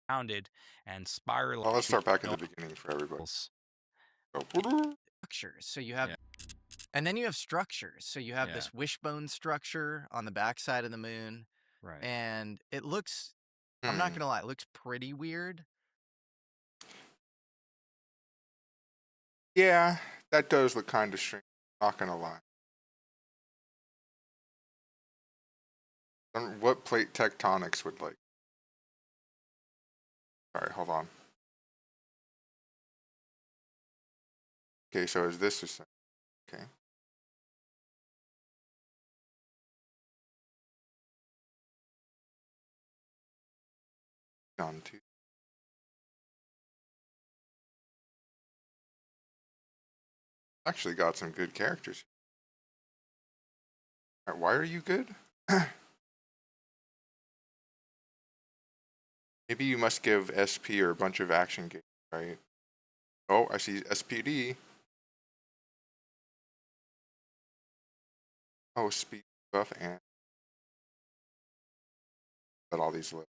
rounded and spiraling Well, let's start back at the beginning for everybody. Go. Structures. So you have, Yeah. and then you have structures. So you have Yeah. this wishbone structure on the backside of the moon, Right. and it looks, I'm not Hmm. gonna lie, it looks pretty weird. Yeah, that does look kind of strange. Not gonna lie. What plate tectonics would like? Sorry, hold on. Okay, so is this the same? Okay. On two. Actually, got some good characters. All right, why are you good? Maybe you must give SP or a bunch of action games, right? Oh, I see SPD. Oh, speed buff and let all these load.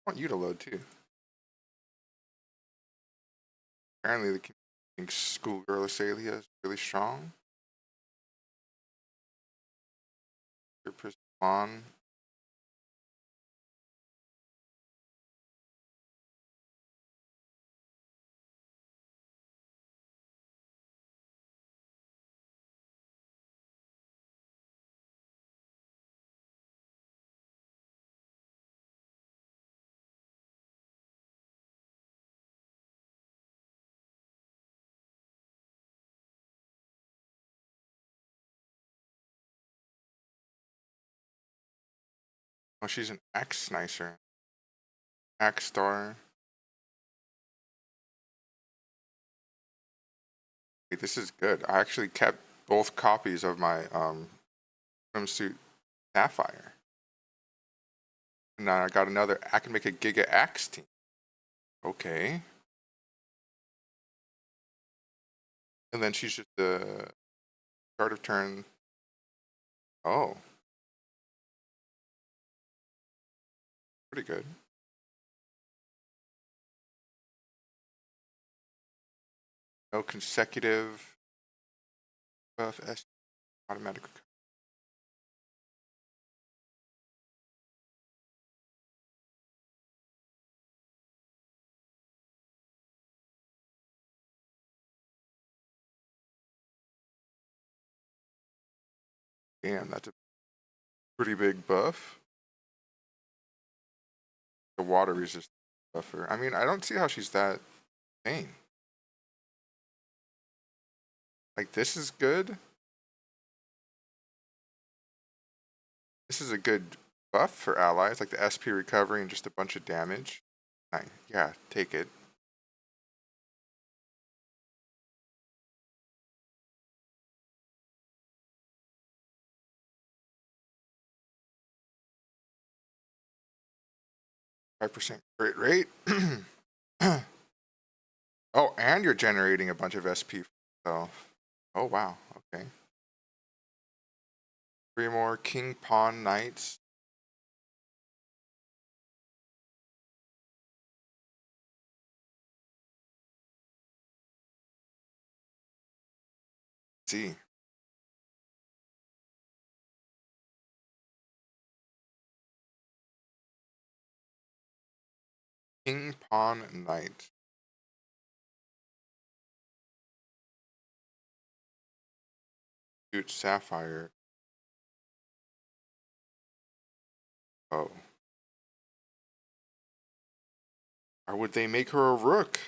I want you to load too. Apparently, the community thinks Schoolgirl Azalea is really strong. Your prison on. Oh, she's an axe snicer. Axe star. Wait, this is good. I actually kept both copies of my swimsuit Sapphire. And now I got another. I can make a Giga Axe team. Okay. And then she's just the start of turn. Oh, pretty good. No consecutive buff S automatic. Damn, that's a pretty big buff. The water resistance buffer. I mean, I don't see how she's that vain. Like, this is good. This is a good buff for allies, like the SP recovery and just a bunch of damage. Nice. Yeah, take it. %5 crit rate. Oh, and you're generating a bunch of SP for yourself. Oh, wow. Okay. 3 more King Pawn Knights. See. King Pawn Knight. Shoot Sapphire. Oh. Or would they make her a rook?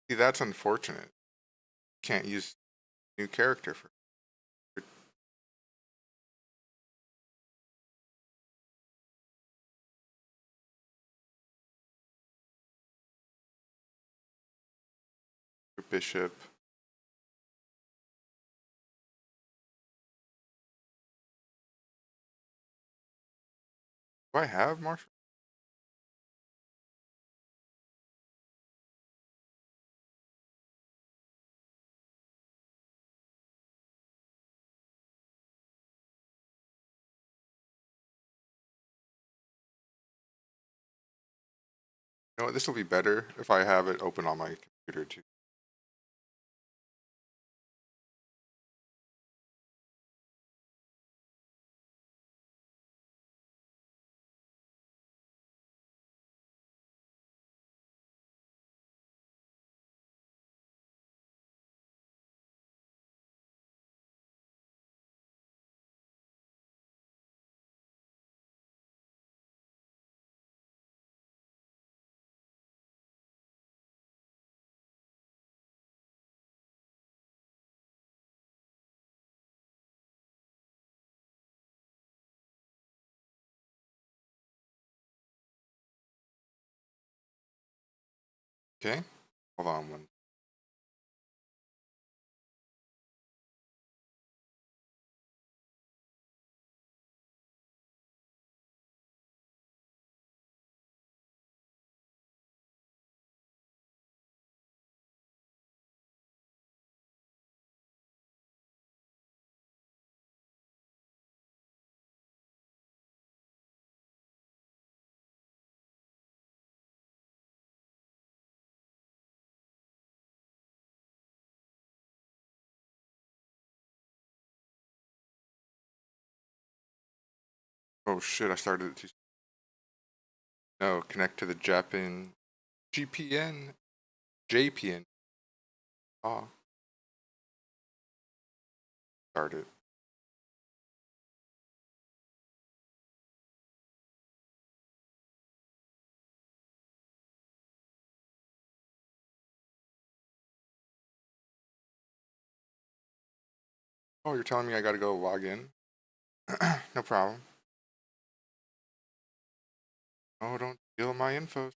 See, that's unfortunate. Can't use new character for. Bishop. Do I have martial? You know what? This will be better if I have it open on my computer too. Okay, hold on one. Oh shit! I started it too. No, connect to the Japan GPN JPN. Oh, started. Oh, you're telling me I gotta go log in? No problem. Oh, don't steal my info.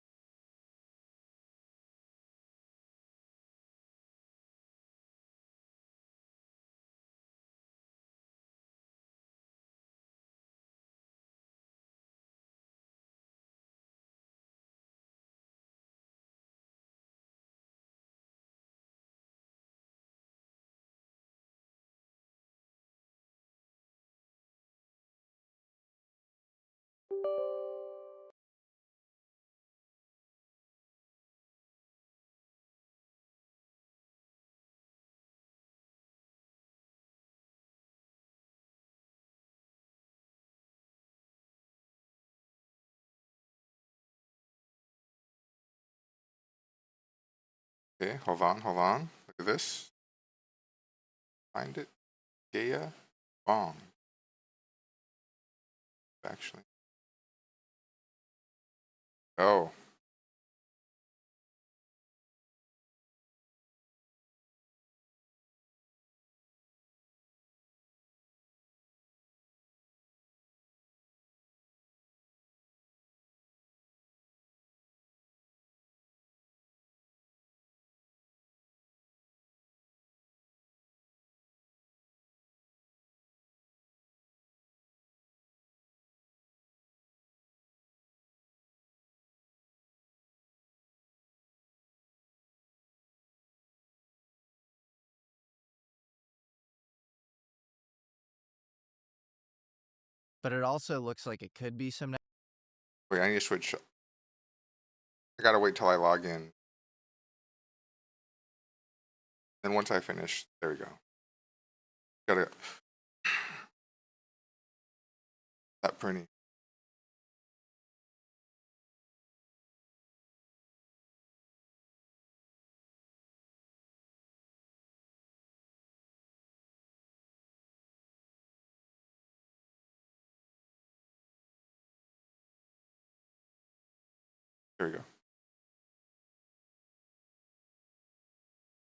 Okay, hold on, hold on. Look at this. Find it. Gaia Bong. Actually. Oh, But it also looks like it could be some. wait, I need to switch. I gotta wait till I log in. And once I finish, there we go. Gotta that printing. There we go.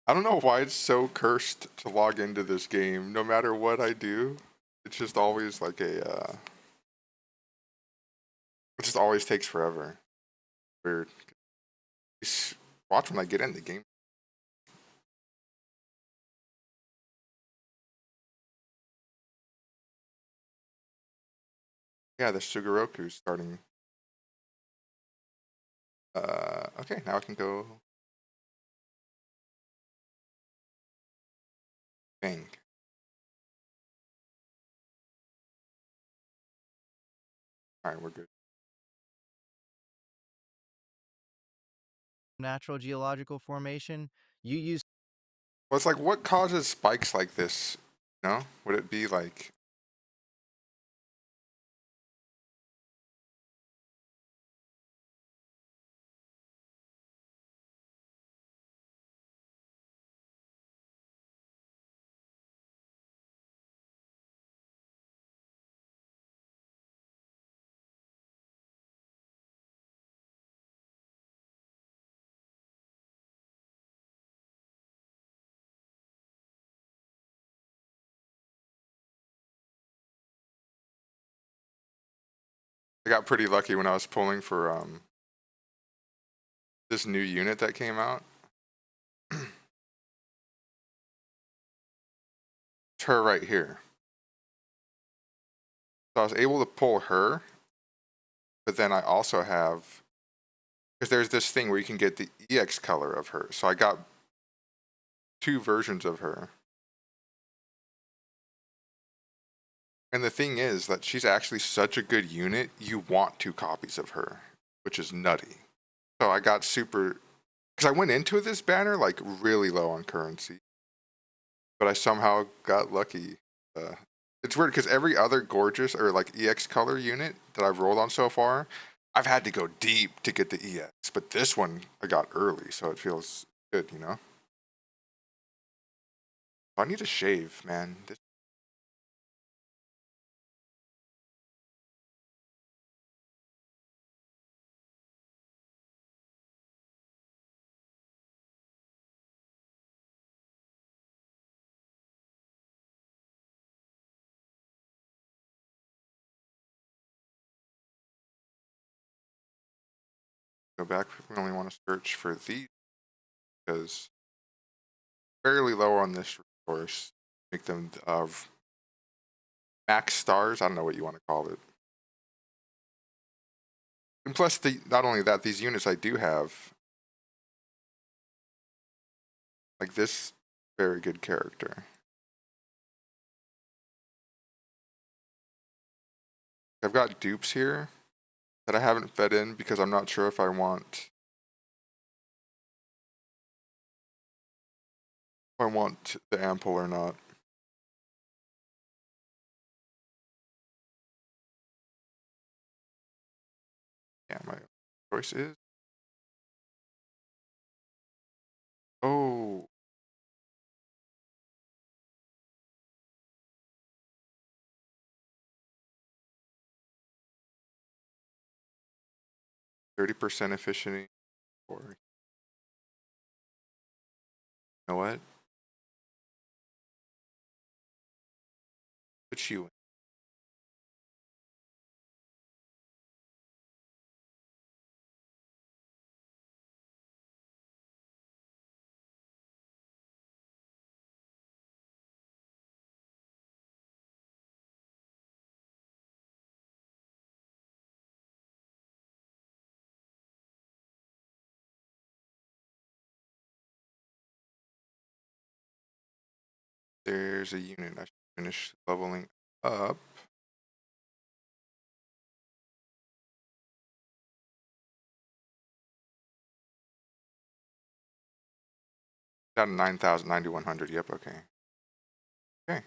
I don't know why it's so cursed to log into this game. No matter what I do, it's just always like a. It just always takes forever. Weird. Watch when I get in the game. Yeah, the Sugoroku's starting Okay, now I can go bang. All right, we're good. Natural geological formation. You use Well, it's like, what causes spikes like this? You know, would it be like? I got pretty lucky when I was pulling for this new unit that came out. It's her right here. So I was able to pull her, but then I also have, because there's this thing where you can get the EX color of her. So I got two versions of her. And the thing is that she's actually such a good unit, you want two copies of her, which is nutty. So I got super, because I went into this banner like really low on currency, but I somehow got lucky. It's weird because every other gorgeous or like EX color unit that I've rolled on so far, I've had to go deep to get the EX, but this one I got early, so it feels good, you know? I need to shave, man. Go back. We only want to search for these because fairly low on this resource. Make them max stars. I don't know what you want to call it. And plus, not only that, these units I do have, like this, very good character. I've got dupes here that I haven't fed in because I'm not sure if I want the ample or not. Yeah, my choice is. Oh, 30% efficiency. Or you know what? Put you in. There's a unit I should finish leveling up. Down to 9,000, 9,100. Yep, okay. Okay.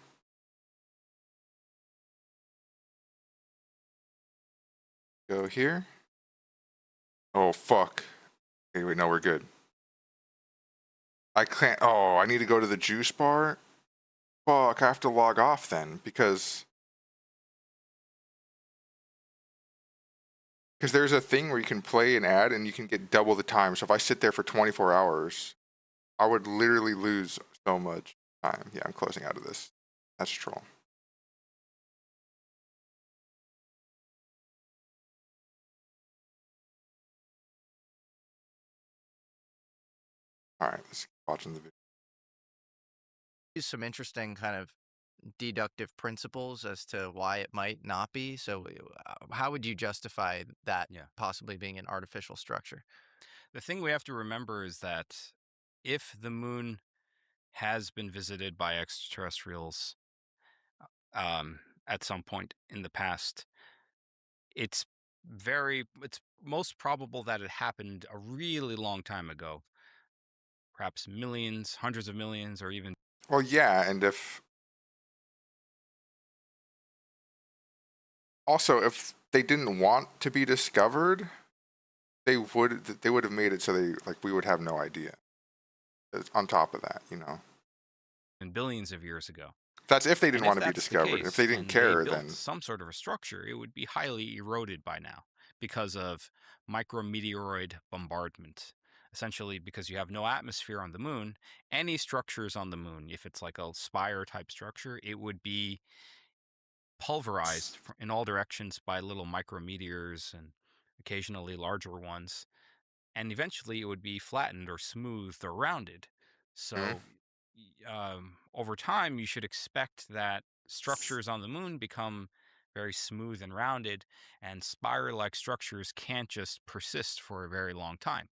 Go here. Oh, fuck. Okay, wait, no, we're good. I can't. Oh, I need to go to the juice bar. Fuck, I have to log off then because there's a thing where you can play an ad and you can get double the time. So if I sit there for 24 hours, I would literally lose so much time. Yeah, I'm closing out of this. That's troll. All right, let's keep watching the video. use some interesting kind of deductive principles as to why it might not be. So, how would you justify that Yeah. possibly being an artificial structure? The thing we have to remember is that if the moon has been visited by extraterrestrials at some point in the past, it's it's most probable that it happened a really long time ago, perhaps millions, hundreds of millions, or even Well, yeah, and if also if they didn't want to be discovered, they would have made it so they like we would have no idea. On top of that, you know, billions of years ago. that's if they didn't And if want to be that's the discovered. If they case didn't and they care, built then some sort of a structure, it would be highly eroded by now because of micrometeoroid bombardment. Essentially, because you have no atmosphere on the moon, any structures on the moon, if it's like a spire type structure, it would be pulverized in all directions by little micrometeors and occasionally larger ones, and eventually it would be flattened or smoothed or rounded. hmm, So, over time, you should expect that structures on the moon become very smooth and rounded, and spiral like structures can't just persist for a very long time.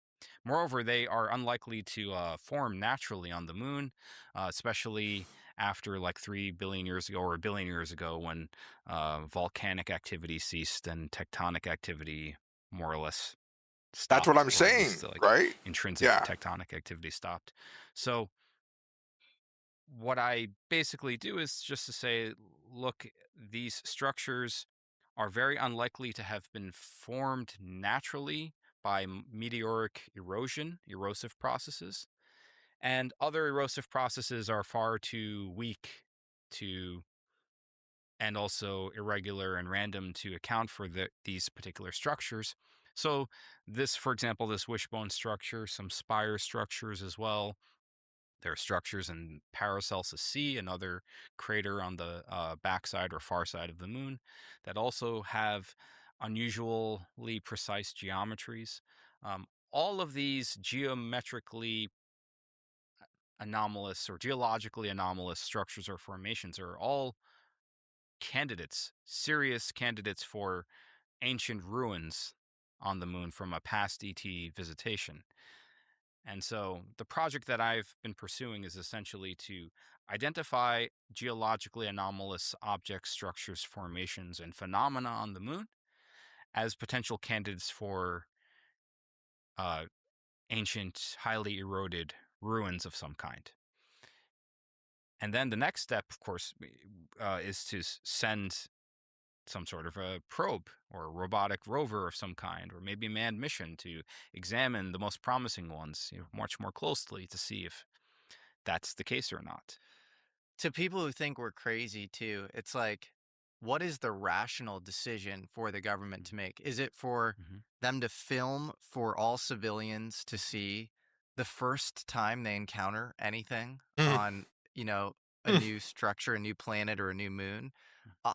Moreover, they are unlikely to form naturally on the moon, especially after like 3 billion years ago or a billion years ago when volcanic activity ceased and tectonic activity more or less that's what stopped, I'm or at saying, least like right? intrinsic Yeah, tectonic activity stopped. So what I basically do is just to say, look, these structures are very unlikely to have been formed naturally by meteoric erosion, erosive processes, and other erosive processes are far too weak to and also irregular and random to account for these particular structures. So, this, for example, this wishbone structure, some spire structures as well. There are structures in Paracelsus C, another crater on the backside or far side of the moon, that also have unusually precise geometries. All of these geometrically anomalous or geologically anomalous structures or formations are all candidates, serious candidates for ancient ruins on the moon from a past ET visitation. And so the project that I've been pursuing is essentially to identify geologically anomalous objects, structures, formations, and phenomena on the moon as potential candidates for uh, ancient, highly eroded ruins of some kind. And then the next step, of course, is to send some sort of a probe or a robotic rover of some kind, or maybe a manned mission to examine the most promising ones, much more closely to see if that's the case or not. To people who think we're crazy too, it's like, what is the rational decision for the government to make? Is it for Mm-hmm. them to film for all civilians to see the first time they encounter anything mm, on, you know, a mm. new structure, a new planet, or a new moon? Uh,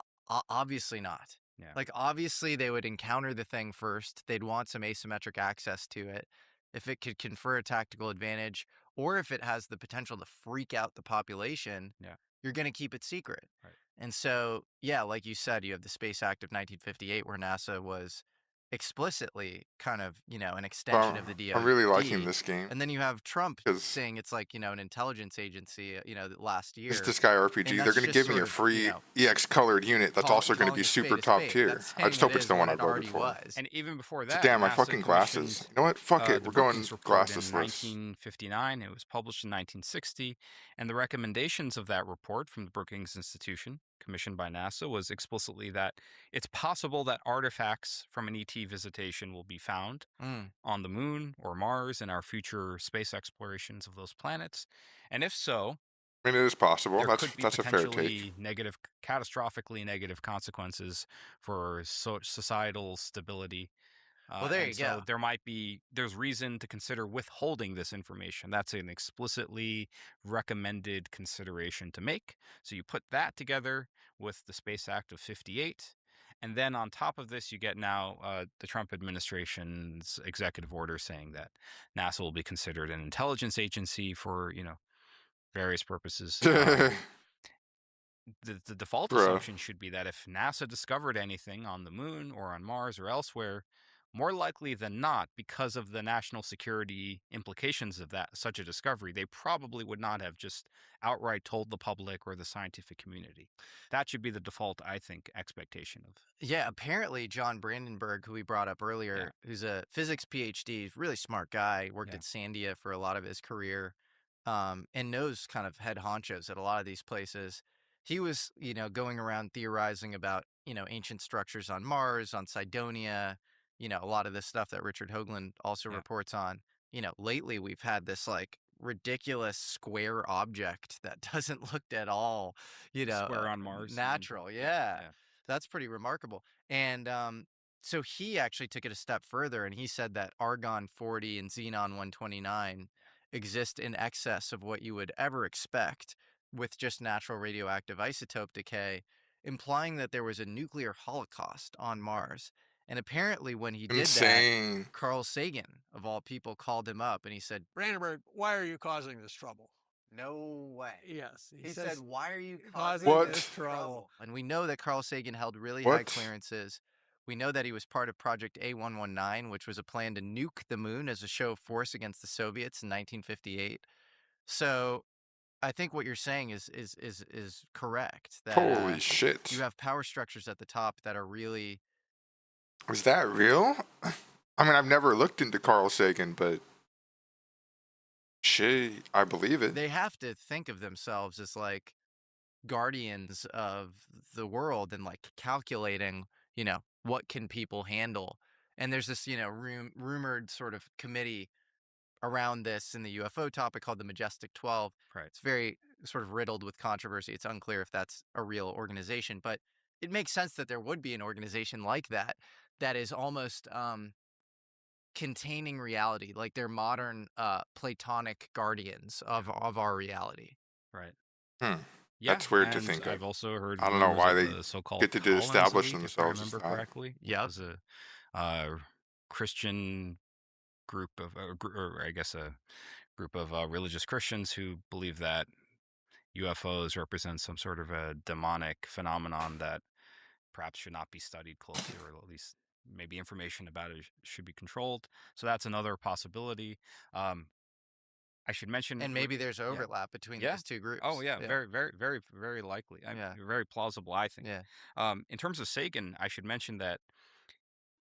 Obviously not. Yeah, Like, obviously, they would encounter the thing first. They'd want some asymmetric access to it. If it could confer a tactical advantage, or if it has the potential to freak out the population, yeah, you're going to keep it secret. right. And so, yeah, like you said, you have the Space Act of 1958 where NASA was explicitly kind of, an extension So of the I'm really liking DoD. this game And then you have Trump because saying it's like, an intelligence agency, last it's year. this guy And RPG. They're that's going to just give me sort a of, free EX colored unit that's also going to be calling a super spade a top spade. tier. That's I saying just it hope it's is the what one I it voted already for. was. And even before So that, damn, my NASA fucking glasses. commissioned You know what? Fuck it. the We're going Brookings Report in glassesless. 1959. It was published in 1960, and the recommendations of that report from the Brookings Institution, commissioned by NASA, was explicitly that it's possible that artifacts from an ET visitation will be found Mm. on the moon or Mars in our future space explorations of those planets. And if so, I mean, it is possible. there could be That's a fair take. potentially negative, catastrophically negative consequences for societal stability. Well, there And you so go. there's reason to consider withholding this information. That's an explicitly recommended consideration to make. So you put that together with the Space Act of 58. And then on top of this, you get now the Trump administration's executive order saying that NASA will be considered an intelligence agency for, various purposes. The default Bruh. assumption should be that if NASA discovered anything on the moon or on Mars or elsewhere, more likely than not, because of the national security implications of that such a discovery, they probably would not have just outright told the public or the scientific community. That should be the default, I think, expectation of. Yeah, apparently John Brandenburg, who we brought up Yeah, earlier, who's a physics PhD, really smart guy, worked yeah, at Sandia for a lot of his career, and knows kind of head honchos at a lot of these places. He was, going around theorizing about, ancient structures on Mars, on Cydonia, a lot of this stuff that Richard Hoagland also yeah. reports on. Lately we've had this like ridiculous square object that doesn't look at all, Square on Mars. natural. Yeah, Yeah, that's pretty remarkable. And so he actually took it a step further and he said that argon 40 and xenon 129 exist in excess of what you would ever expect with just natural radioactive isotope decay, implying that there was a nuclear holocaust on Mars. And apparently, when he did that, Insane. Carl Sagan, of all people, called him up and he said, Brandenburg, why are you causing this trouble? "No way." Yes, He said, "Why are you causing causing What? this trouble. And we know that Carl Sagan held really high What? clearances. We know that he was part of Project A119, which was a plan to nuke the moon as a show of force against the Soviets in 1958. So I think what you're saying is correct. That Holy you shit. have power structures at the top that are really Is that real? I mean, I've never looked into Carl Sagan, but shit, I believe it. they have to think of themselves as like guardians of the world and like calculating, what can people handle. And there's this, rumored sort of committee around this in the UFO topic called the Majestic 12. right. It's very sort of riddled with controversy. It's unclear if that's a real organization, but it makes sense that there would be an organization like that that is almost containing reality, like they're modern Platonic guardians Yeah, of our reality. right. Hmm. Yeah, That's weird to and think of. I've also heard I don't know rumors why of they the so-called get to Collins establish League, if I themselves as remember that. correctly, which Yep. was a Christian group of, or I guess a group of religious Christians who believe that UFOs represent some sort of a demonic phenomenon that perhaps should not be studied closely, or at least maybe information about it should be controlled. So that's another possibility. Um, I should mention, And maybe there's yeah, overlap between yeah. those two Oh, groups. yeah. Yeah. Very, very, very, very likely. Yeah. Very plausible, I think. Yeah. In terms of Sagan, I should mention that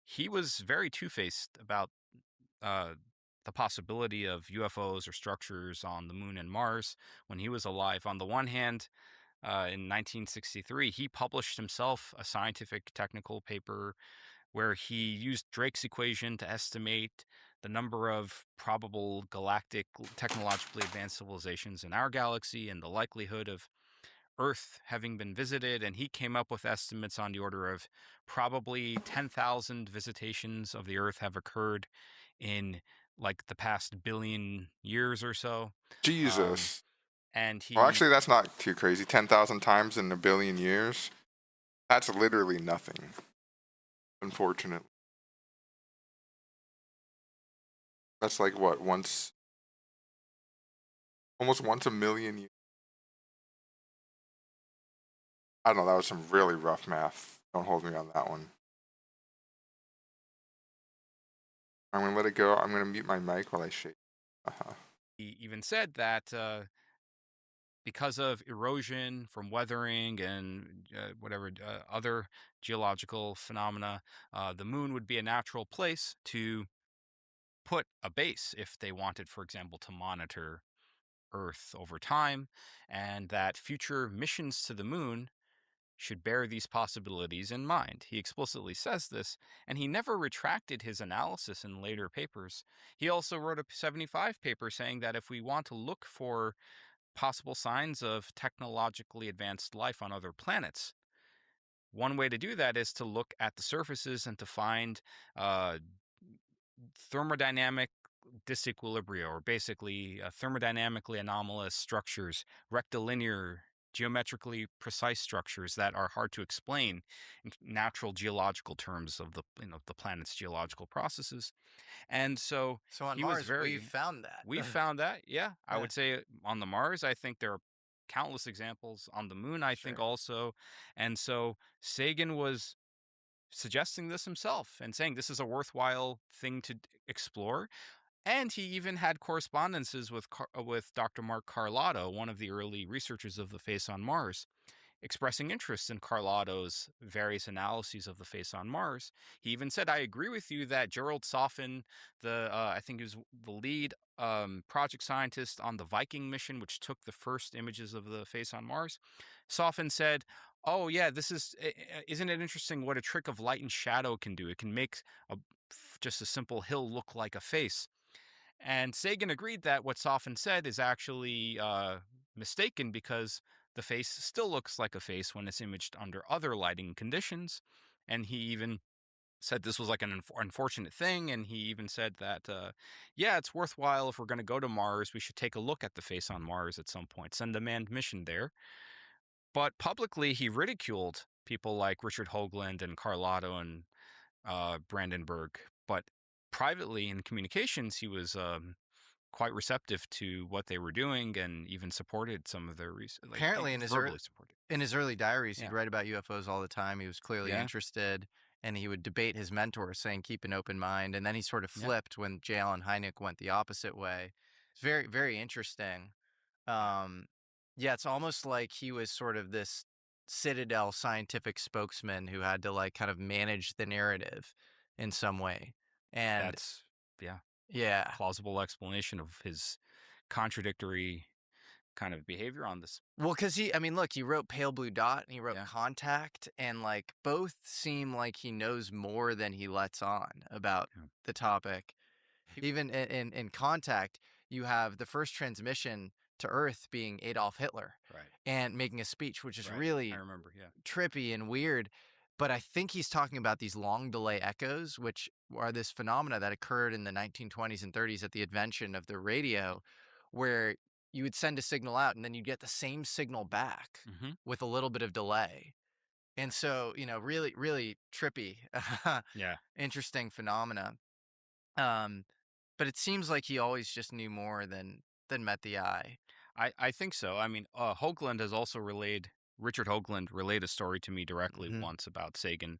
he was very two-faced about uh, the possibility of UFOs or structures on the moon and Mars when he was alive. On the one hand, in 1963, he published himself a scientific technical paper where he used Drake's equation to estimate the number of probable galactic technologically advanced civilizations in our galaxy and the likelihood of Earth having been visited. And he came up with estimates on the order of probably 10,000 visitations of the Earth have occurred in like the past billion years or so. Um, Jesus. and Well, he, actually, that's not too crazy. 10,000 times in a billion years? That's literally nothing, unfortunately. That's like what, once, almost once a million years? I don't know, that was some really rough math. Don't hold me on that one. I'm gonna let it go. I'm gonna mute my mic while I shake. Uh-huh. he even said that because of erosion from weathering and whatever other geological phenomena, the moon would be a natural place to put a base if they wanted, for example, to monitor Earth over time, and that future missions to the moon should bear these possibilities in mind. He explicitly says this, and he never retracted his analysis in later papers. He also wrote a 75 paper saying that if we want to look for possible signs of technologically advanced life on other planets, one way to do that is to look at the surfaces and to find uh, thermodynamic disequilibria, or basically thermodynamically anomalous structures, rectilinear, geometrically precise structures that are hard to explain in natural geological terms of the planet's geological processes. And so So on he was Mars, we've very found that. we found that, yeah. I Yeah. would say on the Mars, I think there are countless examples. On the moon, I think Sure. also. And so Sagan was suggesting this himself and saying this is a worthwhile thing to explore. And he even had correspondences with with Dr. Mark Carlotto, one of the early researchers of the face on Mars, expressing interest in Carlotto's various analyses of the face on Mars. He even said, "I agree with you that Gerald Soffen, I think he was the lead project scientist on the Viking mission, which took the first images of the face on Mars." Soffen said, "Oh yeah, isn't it interesting what a trick of light and shadow can do? It can make a, just a simple hill look like a face." And Sagan agreed that what Soffen said is actually mistaken because the face still looks like a face when it's imaged under other lighting conditions. And he even said this was like an unfortunate thing. And he even said that, yeah, it's worthwhile if we're going to go to Mars, we should take a look at the face on Mars at some point, send a manned mission there. But publicly, he ridiculed people like Richard Hoagland and Carlotto and Brandenburg. But privately in communications, he was quite receptive to what they were doing and even supported some of their like Apparently, verbally supported. in his early diaries, he'd Yeah. write about UFOs all the time. He was clearly Yeah. interested, and he would debate his mentor, saying, "Keep an open mind." And then he sort of Yeah. flipped when J. Allen Hynek went the opposite way. It's very, very interesting. Yeah. Um, yeah, it's almost like he was sort of this Citadel scientific spokesman who had to like kind of manage the narrative in some way. And That's yeah, yeah, plausible explanation of his contradictory kind of behavior on this. well, because I mean, look, he wrote Pale Blue Dot and he wrote Yeah. Contact, and like both seem like he knows more than he lets on about Yeah. the topic. He- Even in Contact, you have the first transmission to Earth being Adolf Hitler right. and making a speech, which is Right. I really remember. Yeah. trippy and weird. But I think he's talking about these long delay echoes, which are this phenomena that occurred in the 1920s and 30s at the invention of the radio, where you would send a signal out and then you'd get the same signal back Hmm. with a little bit of delay. And so, really, really trippy, Yeah. interesting phenomena. Um, but it seems like he always just knew more than met the eye. I think so. I mean, Hoagland has also relayed. Richard Hoagland relayed a story to me directly Hmm. once about Sagan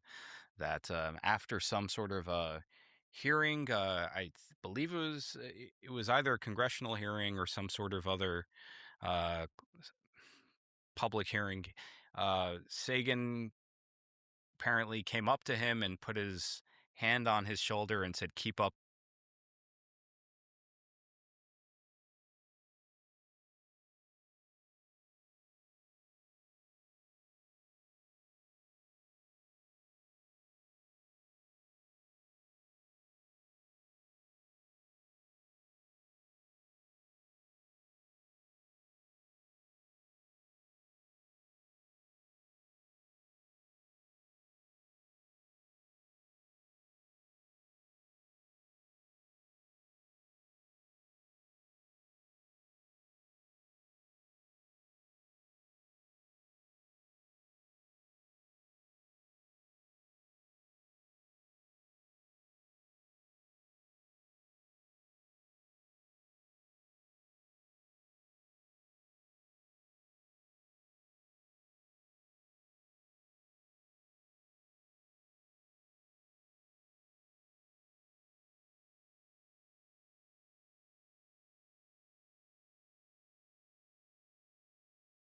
that after some sort of hearing, believe it was either a congressional hearing or some sort of other uh, public hearing. Sagan apparently came up to him and put his hand on his shoulder and said, "Keep up."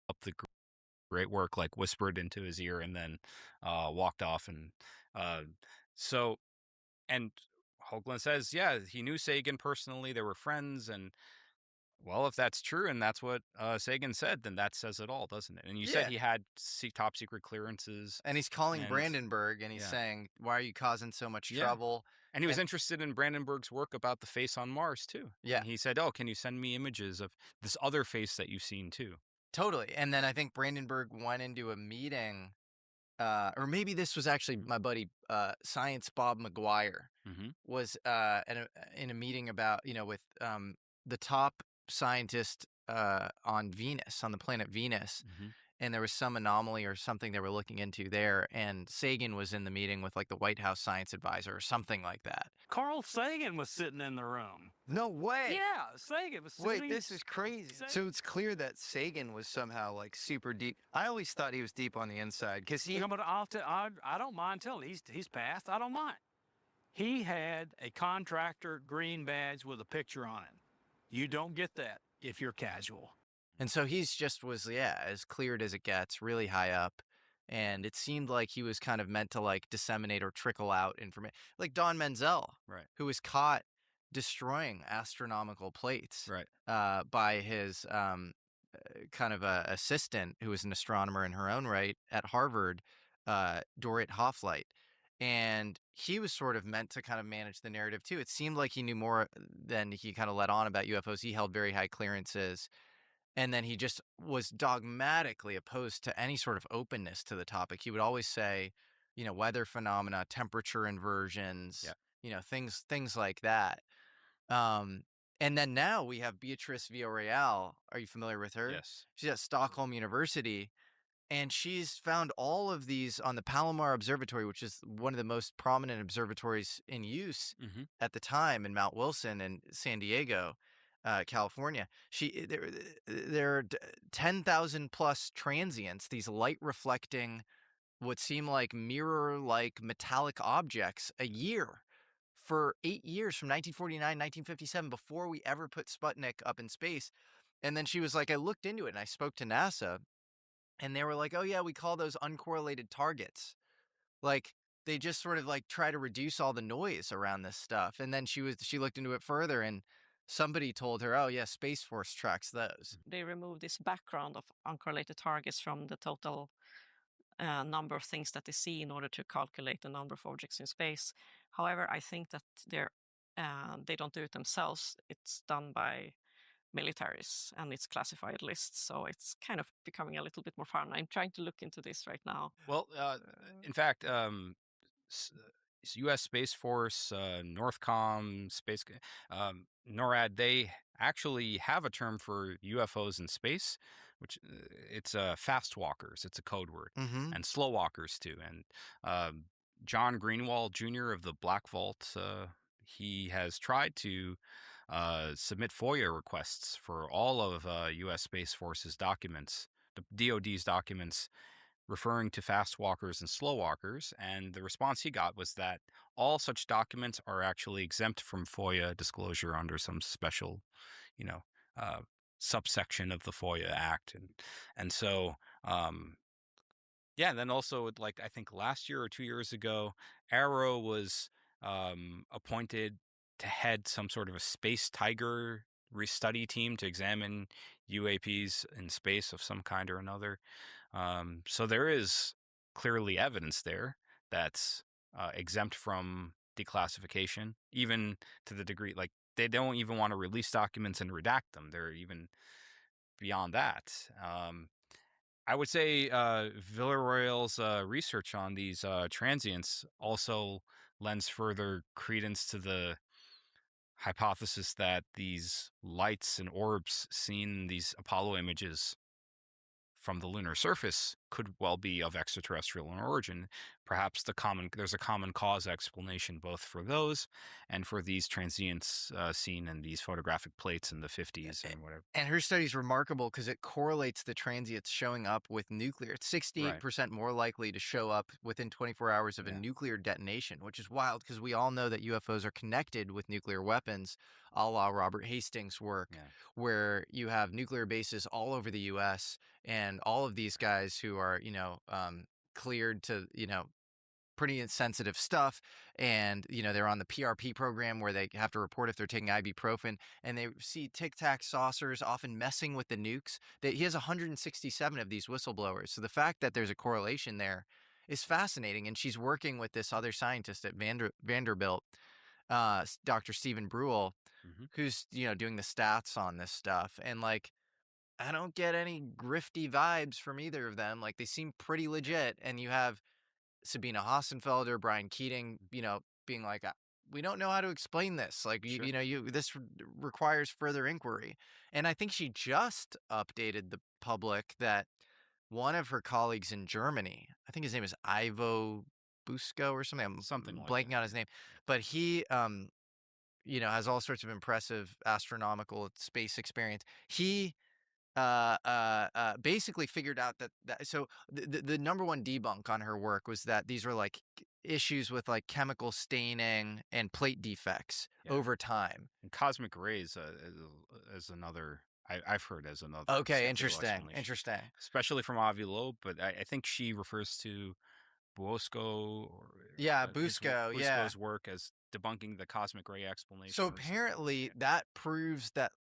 Up the great work, like whispered into his ear and then walked off. And uh, so, and Hoagland says, yeah, he knew Sagan personally. They were friends. And well, if that's true and that's what Sagan said, then that says it all, doesn't it? And you said Yeah. he had top secret clearances. And he's calling And Brandenburg and he's yeah, saying, "Why are you causing so much yeah. trouble?" And he was And interested in Brandenburg's work about the face on Mars too. yeah, And he said, "Oh, can you send me images of this other face that you've seen too?" totally. And then I think Brandenburg went into a meeting, or maybe this was actually my buddy, Science Bob McGuire, Mm-hmm. was in a meeting about, with the top scientist on Venus, on the planet Venus. Mm-hmm. and there was some anomaly or something they were looking into there, and Sagan was in the meeting with like the White House science advisor or something like that. Carl Sagan was sitting in the room. No way. Yeah, Sagan was Wait, sitting. this is crazy. So it's clear that Sagan was somehow like super deep. I always thought he was deep on the inside because he. Yeah, but I don't mind telling you, he's passed. I don't mind. He had a contractor green badge with a picture on it. You don't get that if you're casual. And so he's just was, yeah, as cleared as it gets, really high up. And it seemed like he was kind of meant to like disseminate or trickle out information. Like Don Menzel, Right. who was caught destroying astronomical plates Right. by his kind of a assistant who was an astronomer in her own right at Harvard, Dorit Hoffleit. And he was sort of meant to kind of manage the narrative too. It seemed like he knew more than he kind of let on about UFOs. He held very high clearances. And then he just was dogmatically opposed to any sort of openness to the topic. He would always say, weather phenomena, temperature inversions, Yeah. things like that. And then now we have Beatrice Villarreal. Are you familiar with her? Yes. She's at Stockholm University, and she's found all of these on the Palomar Observatory, which is one of the most prominent observatories in use Mm-hmm. at the time in Mount Wilson and San Diego, California. There are 10,000 plus transients, these light reflecting what seem like mirror-like metallic objects a year for 8 years from 1949, 1957, before we ever put Sputnik up in space. And then she was like, I looked into it and I spoke to NASA, and they were like, oh yeah, we call those uncorrelated targets. Like they just sort of like try to reduce all the noise around this stuff. And then she looked into it further, and somebody told her, oh yeah, Space Force tracks those. They remove this background of uncorrelated targets from the total number of things that they see in order to calculate the number of objects in space. However, I think that they don't do it themselves. It's done by militaries and it's classified lists. So it's kind of becoming a little bit more fun. I'm trying to look into this right now. Well, in fact, U.S. Space Force, Northcom, NORAD, they actually have a term for UFOs in space, which it's fast walkers. It's a code word, Mm-hmm. and slow walkers too. And John Greenwald Jr. of the Black Vault, he has tried to submit FOIA requests for all of U.S. Space Force's documents, the DoD's documents referring to fast walkers and slow walkers, and the response he got was that all such documents are actually exempt from FOIA disclosure under some special, uh, subsection of the FOIA Act, and so yeah. And then also, like I think last year or 2 years ago, Arrow was appointed to head some sort of a space tiger restudy team to examine UAPs in space of some kind or another. So there is clearly evidence there that's exempt from declassification, even to the degree like they don't even want to release documents and redact them. They're even beyond that. I would say Villarreal's research on these transients also lends further credence to the hypothesis that these lights and orbs seen in these Apollo images from the lunar surface could well be of extraterrestrial origin. Perhaps there's a common cause explanation both for those and for these transients seen in these photographic plates in the 50s and whatever. And her study is remarkable because it correlates the transients showing up with nuclear. It's 68% more likely to show up within 24 hours of a nuclear detonation, which is wild because we all know that UFOs are connected with nuclear weapons, a la Robert Hastings' work, where you have nuclear bases all over the U.S. and all of these guys who are, cleared to, pretty sensitive stuff. And, they're on the PRP program where they have to report if they're taking ibuprofen, and they see Tic Tac saucers often messing with the nukes. He has 167 of these whistleblowers. So the fact that there's a correlation there is fascinating. And she's working with this other scientist at Vanderbilt, Dr. Stephen Brule, who's, doing the stats on this stuff. And like, I don't get any grifty vibes from either of them. Like they seem pretty legit. And you have Sabina Hassenfelder, Brian Keating, being like, we don't know how to explain this. Like, this requires further inquiry. And I think she just updated the public that one of her colleagues in Germany, I think his name is Ivo Busco or something. I'm Something like blanking that. on his name, but he, has all sorts of impressive astronomical space experience. He basically figured out that so the number one debunk on her work was that these were like issues with like chemical staining and plate defects Yeah. over time. And cosmic rays is another. I've heard as another Okay, skeptical interesting, explanation, interesting. especially from Avi Loeb. But I think she refers to Bosco or Yeah, his Busco, yeah. Bosco's work as debunking the cosmic ray So explanation or something. apparently Yeah. that proves that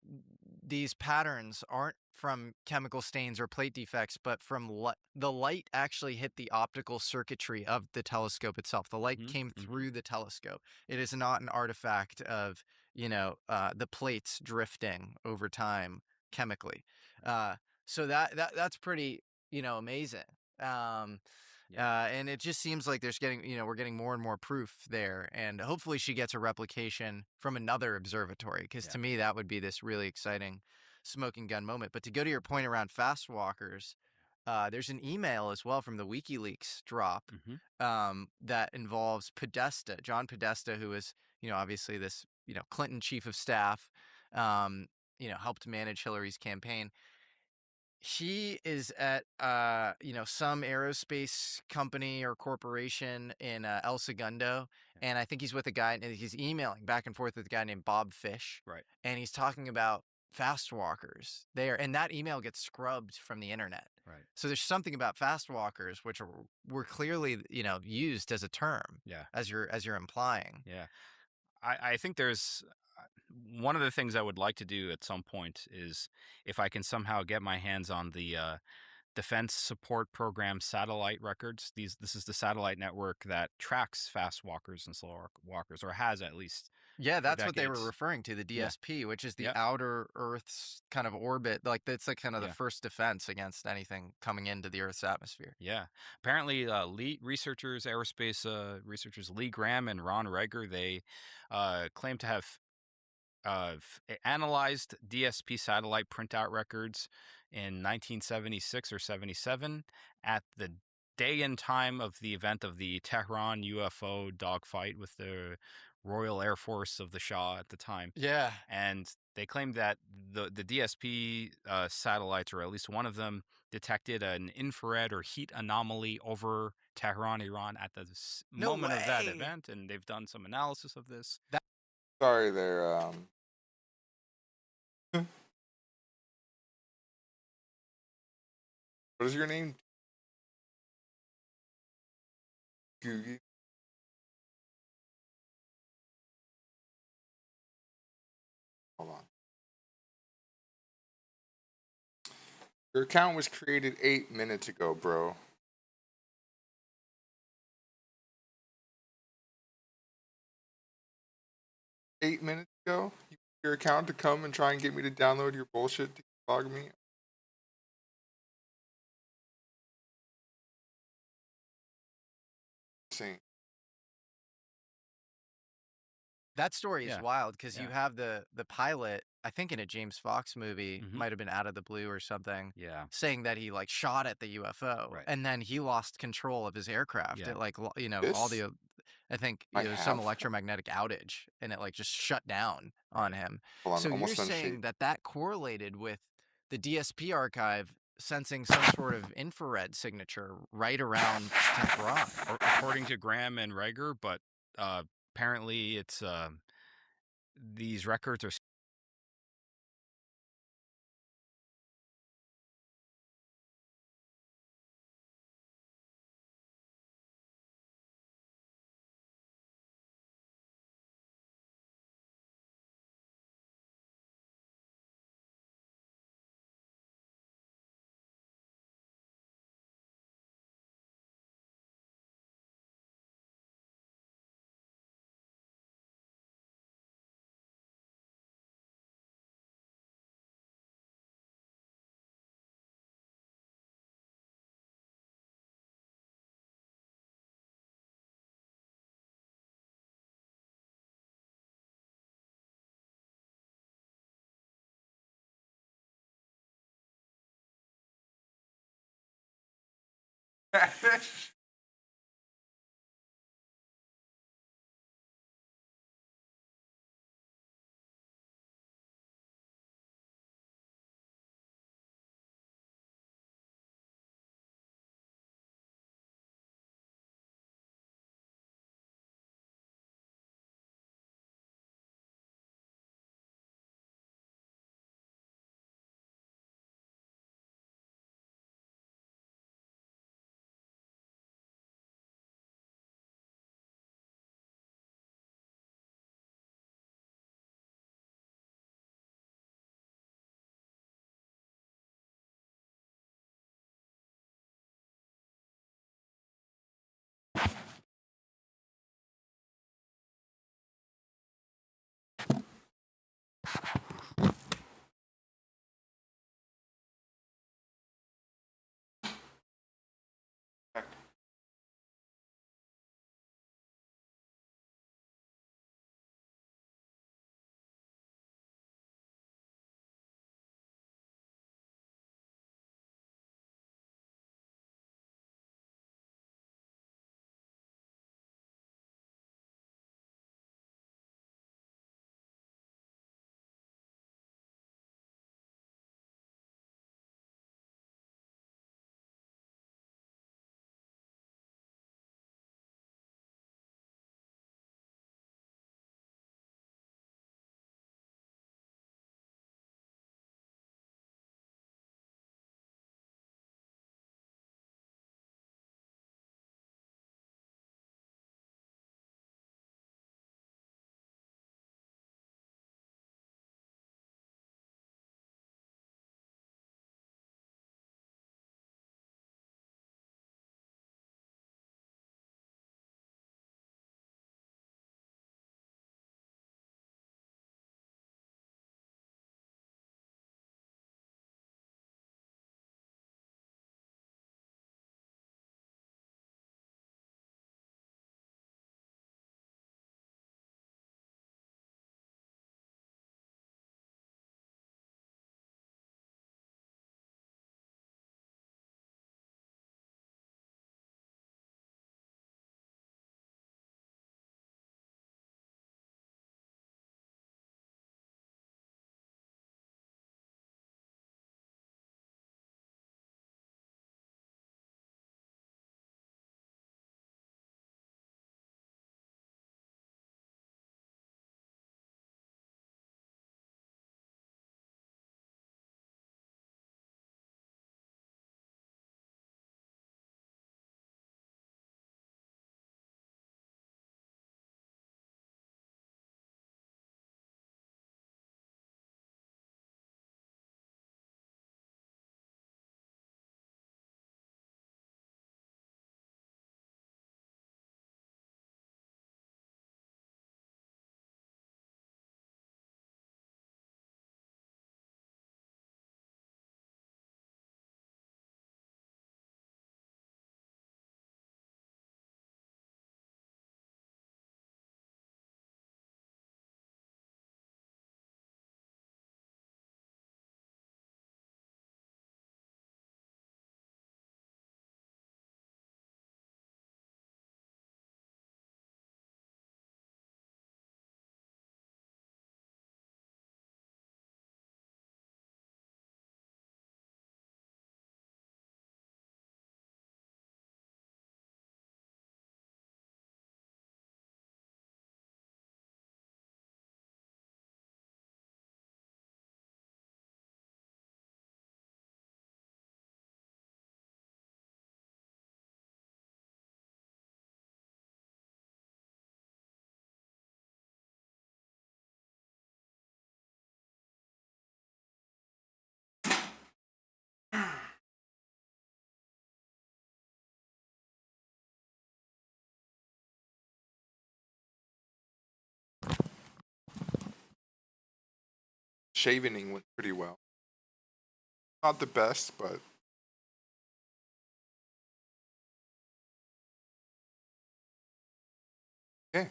these patterns aren't from chemical stains or plate defects, but from the light actually hit the optical circuitry of the telescope itself. The light Hmm. came Hmm. through the telescope. It is not an artifact of, the plates drifting over time chemically. Uh, so that's pretty, amazing. Um, Yeah. and it just seems like we're getting more and more proof there. And hopefully she gets a replication from another observatory, because Yeah. to me, that would be this really exciting smoking gun moment. But to go to your point around fast walkers, there's an email as well from the WikiLeaks drop Hmm. that involves Podesta, John Podesta, who is, obviously this, Clinton chief of staff, helped manage Hillary's campaign. He is at some aerospace company or corporation in El Segundo, Yeah. and I think he's with a guy, and he's emailing back and forth with a guy named Bob Fish, Right. and he's talking about fast walkers there, and that email gets scrubbed from the internet. Right. So there's something about fast walkers which were clearly, used as a term, Yeah. as you're implying. Yeah. I think there's one of the things I would like to do at some point is if I can somehow get my hands on the Defense Support Program satellite records. This is the satellite network that tracks fast walkers and slow walkers, or has at least Yeah, for that's what they were decades. referring to, the Yeah. DSP, which is the Yep. outer Earth's kind of orbit. Like that's like kind of the Yeah. first defense against anything coming into the Earth's atmosphere. Yeah. Apparently, aerospace researchers Lee Graham and Ron Reger, they claim to have analyzed DSP satellite printout records in 1976 or 77 at the day and time of the event of the Tehran UFO dogfight with the Royal Air Force of the Shah at the time. Yeah. And they claimed that the DSP satellites, or at least one of them, detected an infrared or heat anomaly over Tehran, Iran at the No moment of that way. event. And they've done some analysis of this. Sorry there. What is your name? Googie. Hold on. Your account was created 8 minutes ago, bro. 8 minutes ago? You your account to come and try and get me to download your bullshit to log me? Insane. That story is Yeah. wild because you Yeah. have the pilot, I think in a James Fox movie, Hmm. might have been Out of the Blue or something, Yeah. saying that he like shot at the UFO Right. and then he lost control of his aircraft. Yeah. It like all This the I think I some have. electromagnetic outage, and it like just shut down on Right. him. Hold on, So you're almost done shape. saying that correlated with the DSP archive sensing some sort of infrared signature right around Tehran. According to Graham and Rager, but apparently it's these records are Shavening went pretty well. Not the best, but okay.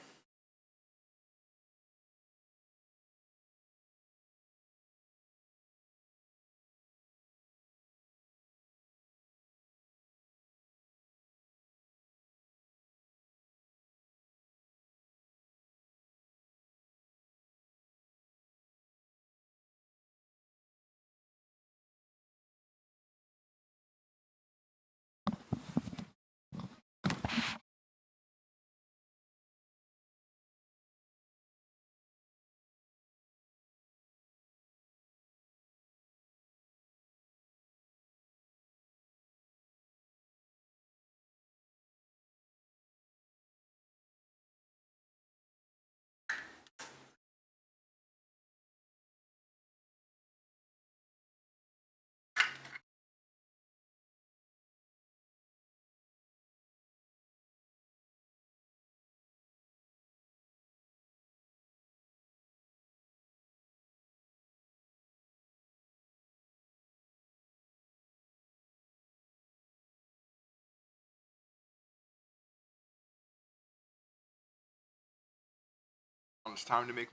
it's time to make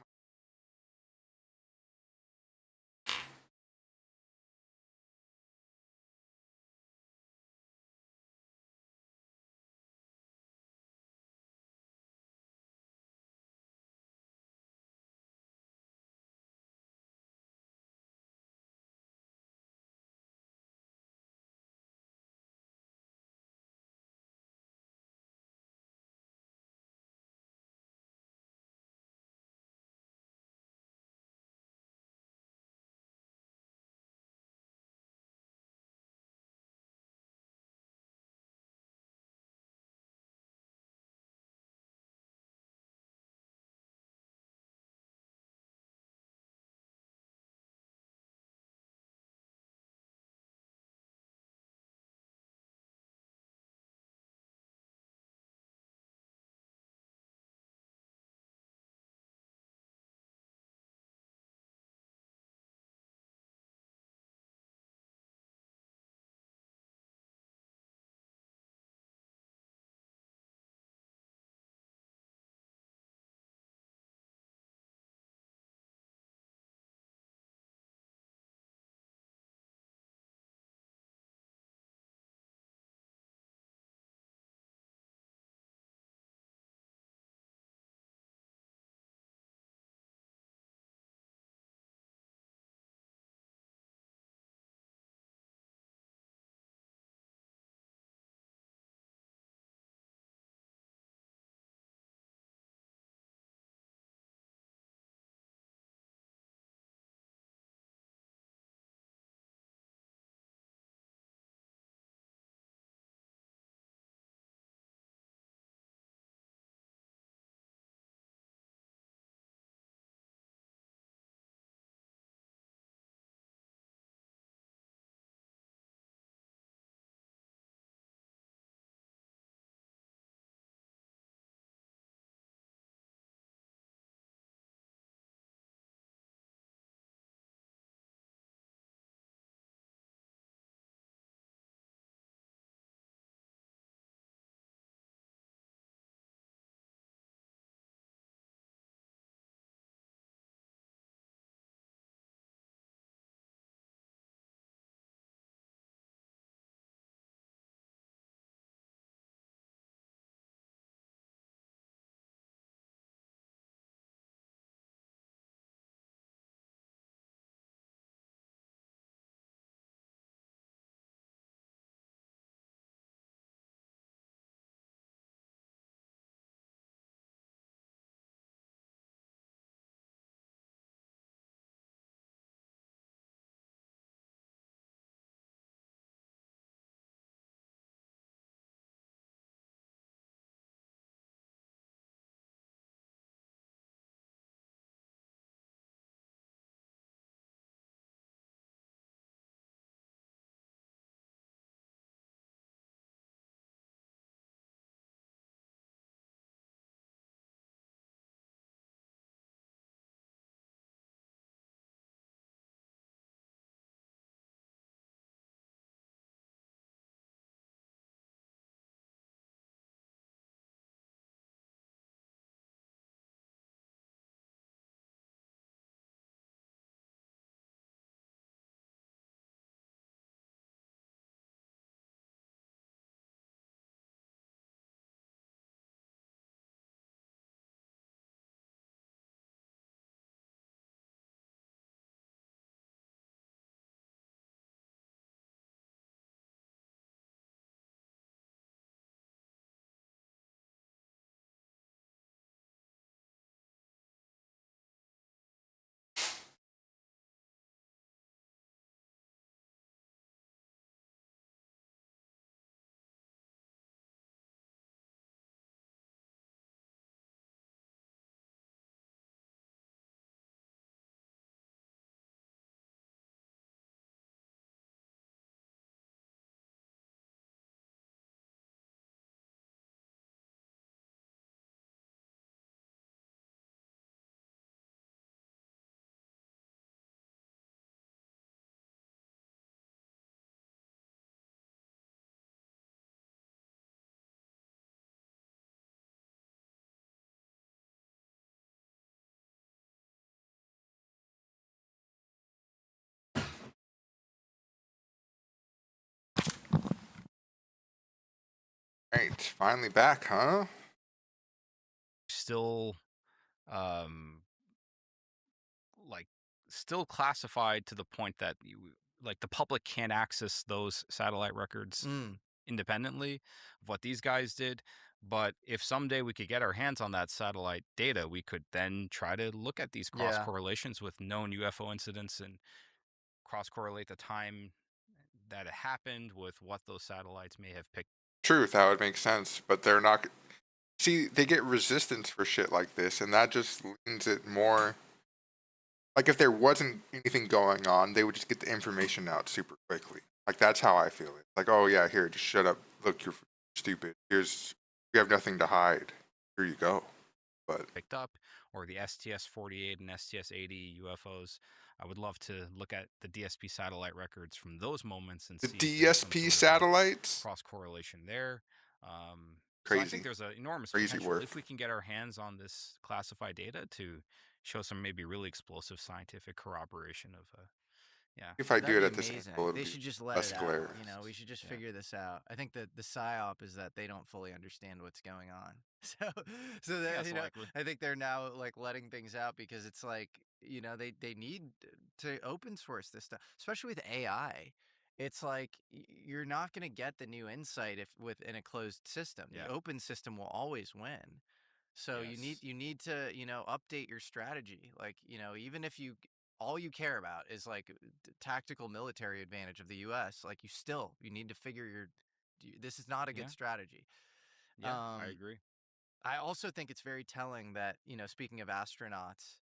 Right, finally back, huh? Still, um, like, still classified to the point that like the public can't access those satellite records Mm, independently of what these guys did. But if someday we could get our hands on that satellite data, we could then try to look at these cross yeah. correlations with known UFO incidents and cross correlate the time that it happened with what those satellites may have picked. Truth, that would make sense, but they're not. See, they get resistance for shit like this, and that just leans it more. Like if there wasn't anything going on, they would just get the information out super quickly. Like that's how I feel it. Like, oh yeah, here, just shut up. Look, you're stupid. Here's you have nothing to hide. Here you go. But picked up, or the STS-48 and STS-80 UFOs. I would love to look at the DSP satellite records from those moments and the see if there's some DSP sort of a satellites, cross correlation there. So I think crazy, there's an enormous crazy potential work. if we can get our hands on this classified data to show some maybe really explosive scientific corroboration of yeah. If I do That'd it be at this angle, amazing. it'd They be should just let less it out. hilarious. You know, we should just Yeah. figure this out. I think that the psyop is that they don't fully understand what's going on. So, so that That's likely. I think they're now like letting things out because it's like they need to open source this stuff, especially with AI. It's like you're not going to get the new insight if within a closed system. The Yeah. open system will always win. So Yes. you need to, update your strategy. Like, even if all you care about is like tactical military advantage of the US, like you need to figure this is not a good Yeah. strategy. Yeah. I Um agree. I also think it's very telling that, speaking of astronauts,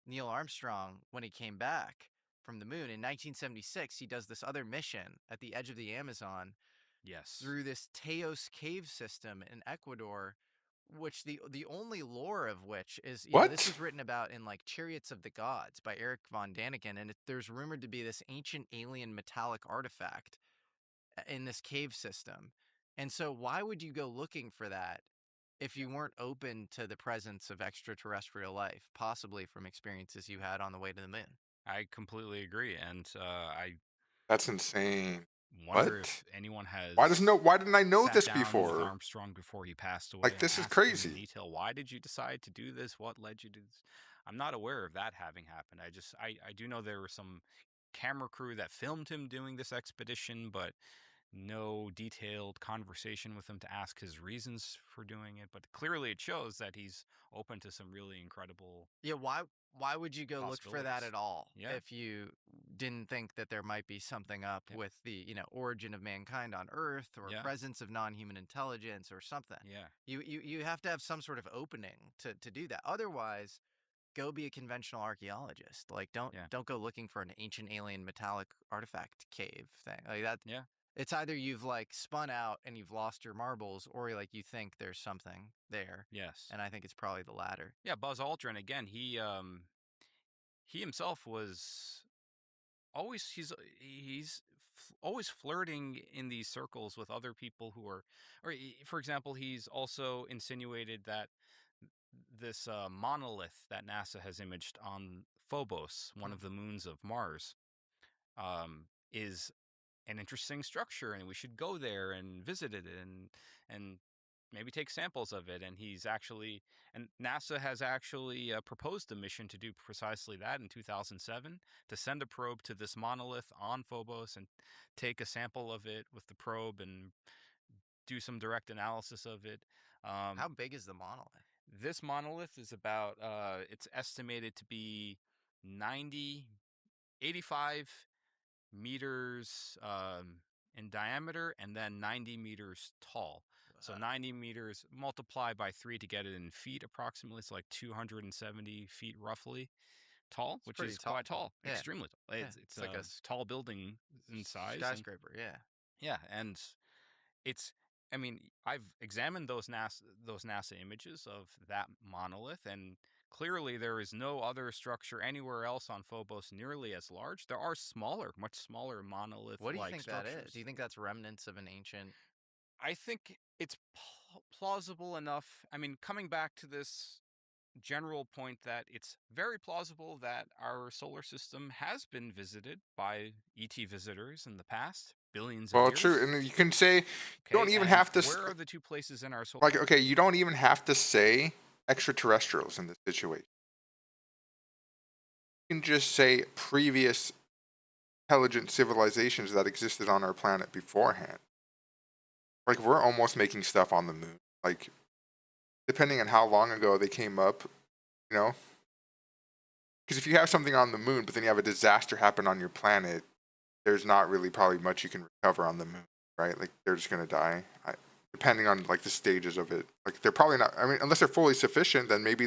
Neil Armstrong, when he came back from the moon in 1976, he does this other mission at the edge of the Amazon Yes. through this Teos cave system in Ecuador, which the only lore of which is, this What? was written about in like Chariots of the Gods by Eric von Daniken, and there's rumored to be this ancient alien metallic artifact in this cave system. And so why would you go looking for that if you weren't open to the presence of extraterrestrial life, possibly from experiences you had on the way to the moon? I completely agree, and I That's insane. wonder What? if anyone Why doesn't know? has Why didn't I know sat this down with before? Armstrong before he passed away Like and this is asked him in crazy. detail, why did you decide to do this? What led you to this? I'm not aware of that having happened. I do know there were some camera crew that filmed him doing this expedition, but no detailed conversation with him to ask his reasons for doing it. But clearly it shows that he's open to some really incredible Yeah, why would you go look for that possibilities. at all Yeah, if you didn't think that there might be something up yeah, with the, origin of mankind on Earth or yeah, presence of non-human intelligence or something? yeah, You have to have some sort of opening to do that. Otherwise, go be a conventional archaeologist. Like yeah, don't go looking for an ancient alien metallic artifact cave thing. Like that yeah, it's either you've like spun out and you've lost your marbles or like you think there's something there. yes. And I think it's probably the latter. Yeah, Buzz Aldrin again, he himself was always always flirting in these circles with other people who are, or for example, he's also insinuated that this monolith that NASA has imaged on Phobos, one Hmm. of the moons of Mars, is an interesting structure, and we should go there and visit it and maybe take samples of it. And NASA has actually proposed a mission to do precisely that in 2007, to send a probe to this monolith on Phobos and take a sample of it with the probe and do some direct analysis of it. How Um, big is the monolith? this monolith is about, it's estimated to be 90, 85 meters in diameter and then 90 meters tall. So Uh, 90 meters multiply by 3 to get it in feet approximately. It's like 270 feet roughly tall, it's which pretty is quite tall. tall, Yeah. extremely tall. Yeah. It's It's like a tall building in size, and skyscraper. Yeah. yeah, and it's, I mean, I've examined those NASA images of that monolith, and clearly there is no other structure anywhere else on Phobos nearly as large. There are smaller, much smaller What do you monolith-like think that is? Do structures. you think that's remnants of an ancient? I think it's plausible enough. I mean, coming back to this general point that it's very plausible that our solar system has been visited by ET visitors in the past, billions of Well, years. true, and you can say you don't Okay, even and have to where are the two places in our solar? like okay, you don't even have to say extraterrestrials in this situation. You can just say previous intelligent civilizations that existed on our planet beforehand. Like we're almost making stuff on the moon. Like depending on how long ago they came up, you know. Because if you have something on the moon, but then you have a disaster happen on your planet, there's not really probably much you can recover on the moon, right? Like they're just gonna die. Depending on like the stages of it, like they're probably not. I mean, unless they're fully sufficient, then maybe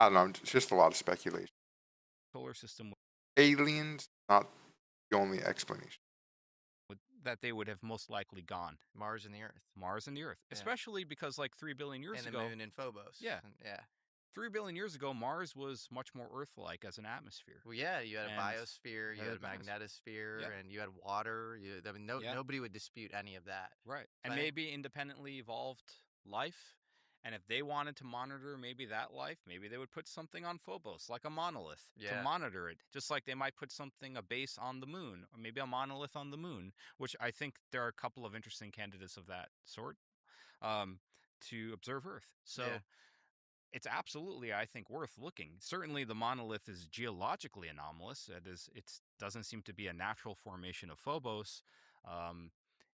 I don't know. It's just a lot of speculation. Solar system Aliens, not the only explanation. that they would have most likely gone. Mars and the Earth. Mars and the Earth, Yeah. especially because like 3 billion years And the ago, moon and Phobos. Yeah. Yeah. 3 billion years ago, Mars was much more Earth-like as an atmosphere. Well, yeah, you had a And biosphere, you had had a a magnetosphere, Yeah. and you had water. I mean, Yeah. nobody would dispute any of that. Right. And But- maybe independently evolved life. And if they wanted to monitor maybe that life, maybe they would put something on Phobos, like a monolith, to Yeah. monitor it. Just like they might put something, a base on the moon, or maybe a monolith on the moon, which I think there are a couple of interesting candidates of that sort to observe Earth. So Yeah. it's absolutely, I think, worth looking. Certainly, the monolith is geologically anomalous. It doesn't seem to be a natural formation of Phobos.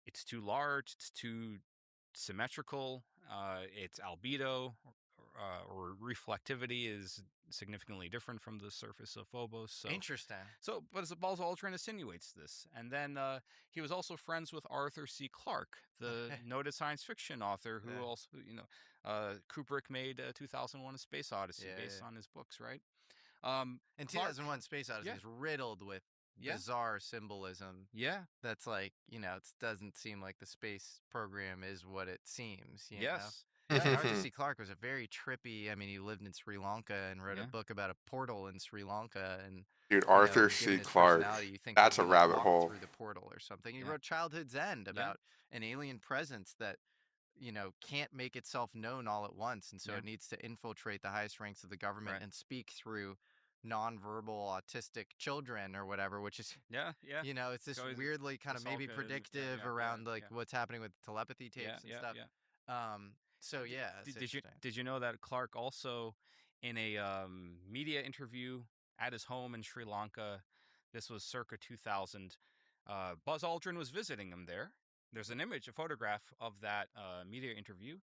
It's too large. It's too symmetrical. Its albedo or reflectivity is significantly different from the surface of Phobos. Interesting. But Buzz Aldrin insinuates this, and then he was also friends with Arthur C. Clarke, the noted science fiction author, who Yeah. also, Kubrick made 2001: A Space Odyssey Yeah, based yeah. on his books, right? And Clarke- 2001 Space Odyssey Yeah. is riddled with Yeah. bizarre symbolism. Yeah. That's like, it doesn't seem like the space program is what it seems, you know? Yes. And Arthur C. Clarke was a very trippy. I mean, he lived in Sri Lanka and wrote Yeah. a book about a portal in Sri Lanka. And Dude, you know, Arthur given C. his Clarke. personality, you think That's that a he, like, rabbit walked hole. through the portal or something. He Yeah. wrote Childhood's End Yeah. about an alien presence that can't make itself known all at once, and so Yeah. it needs to infiltrate the highest ranks of the government Right. and speak through nonverbal autistic children or whatever, which is Yeah. Yeah. it's this So is- weirdly kind of maybe Salka, predictive yeah, around like yeah. what's happening with telepathy Yeah. tapes and Yeah. stuff. Yeah. So yeah, it's Did you interesting. know that Clark also, in a media interview at his home in Sri Lanka, this was circa 2000, Buzz Aldrin was visiting him there. There's an image, a photograph of that media interview,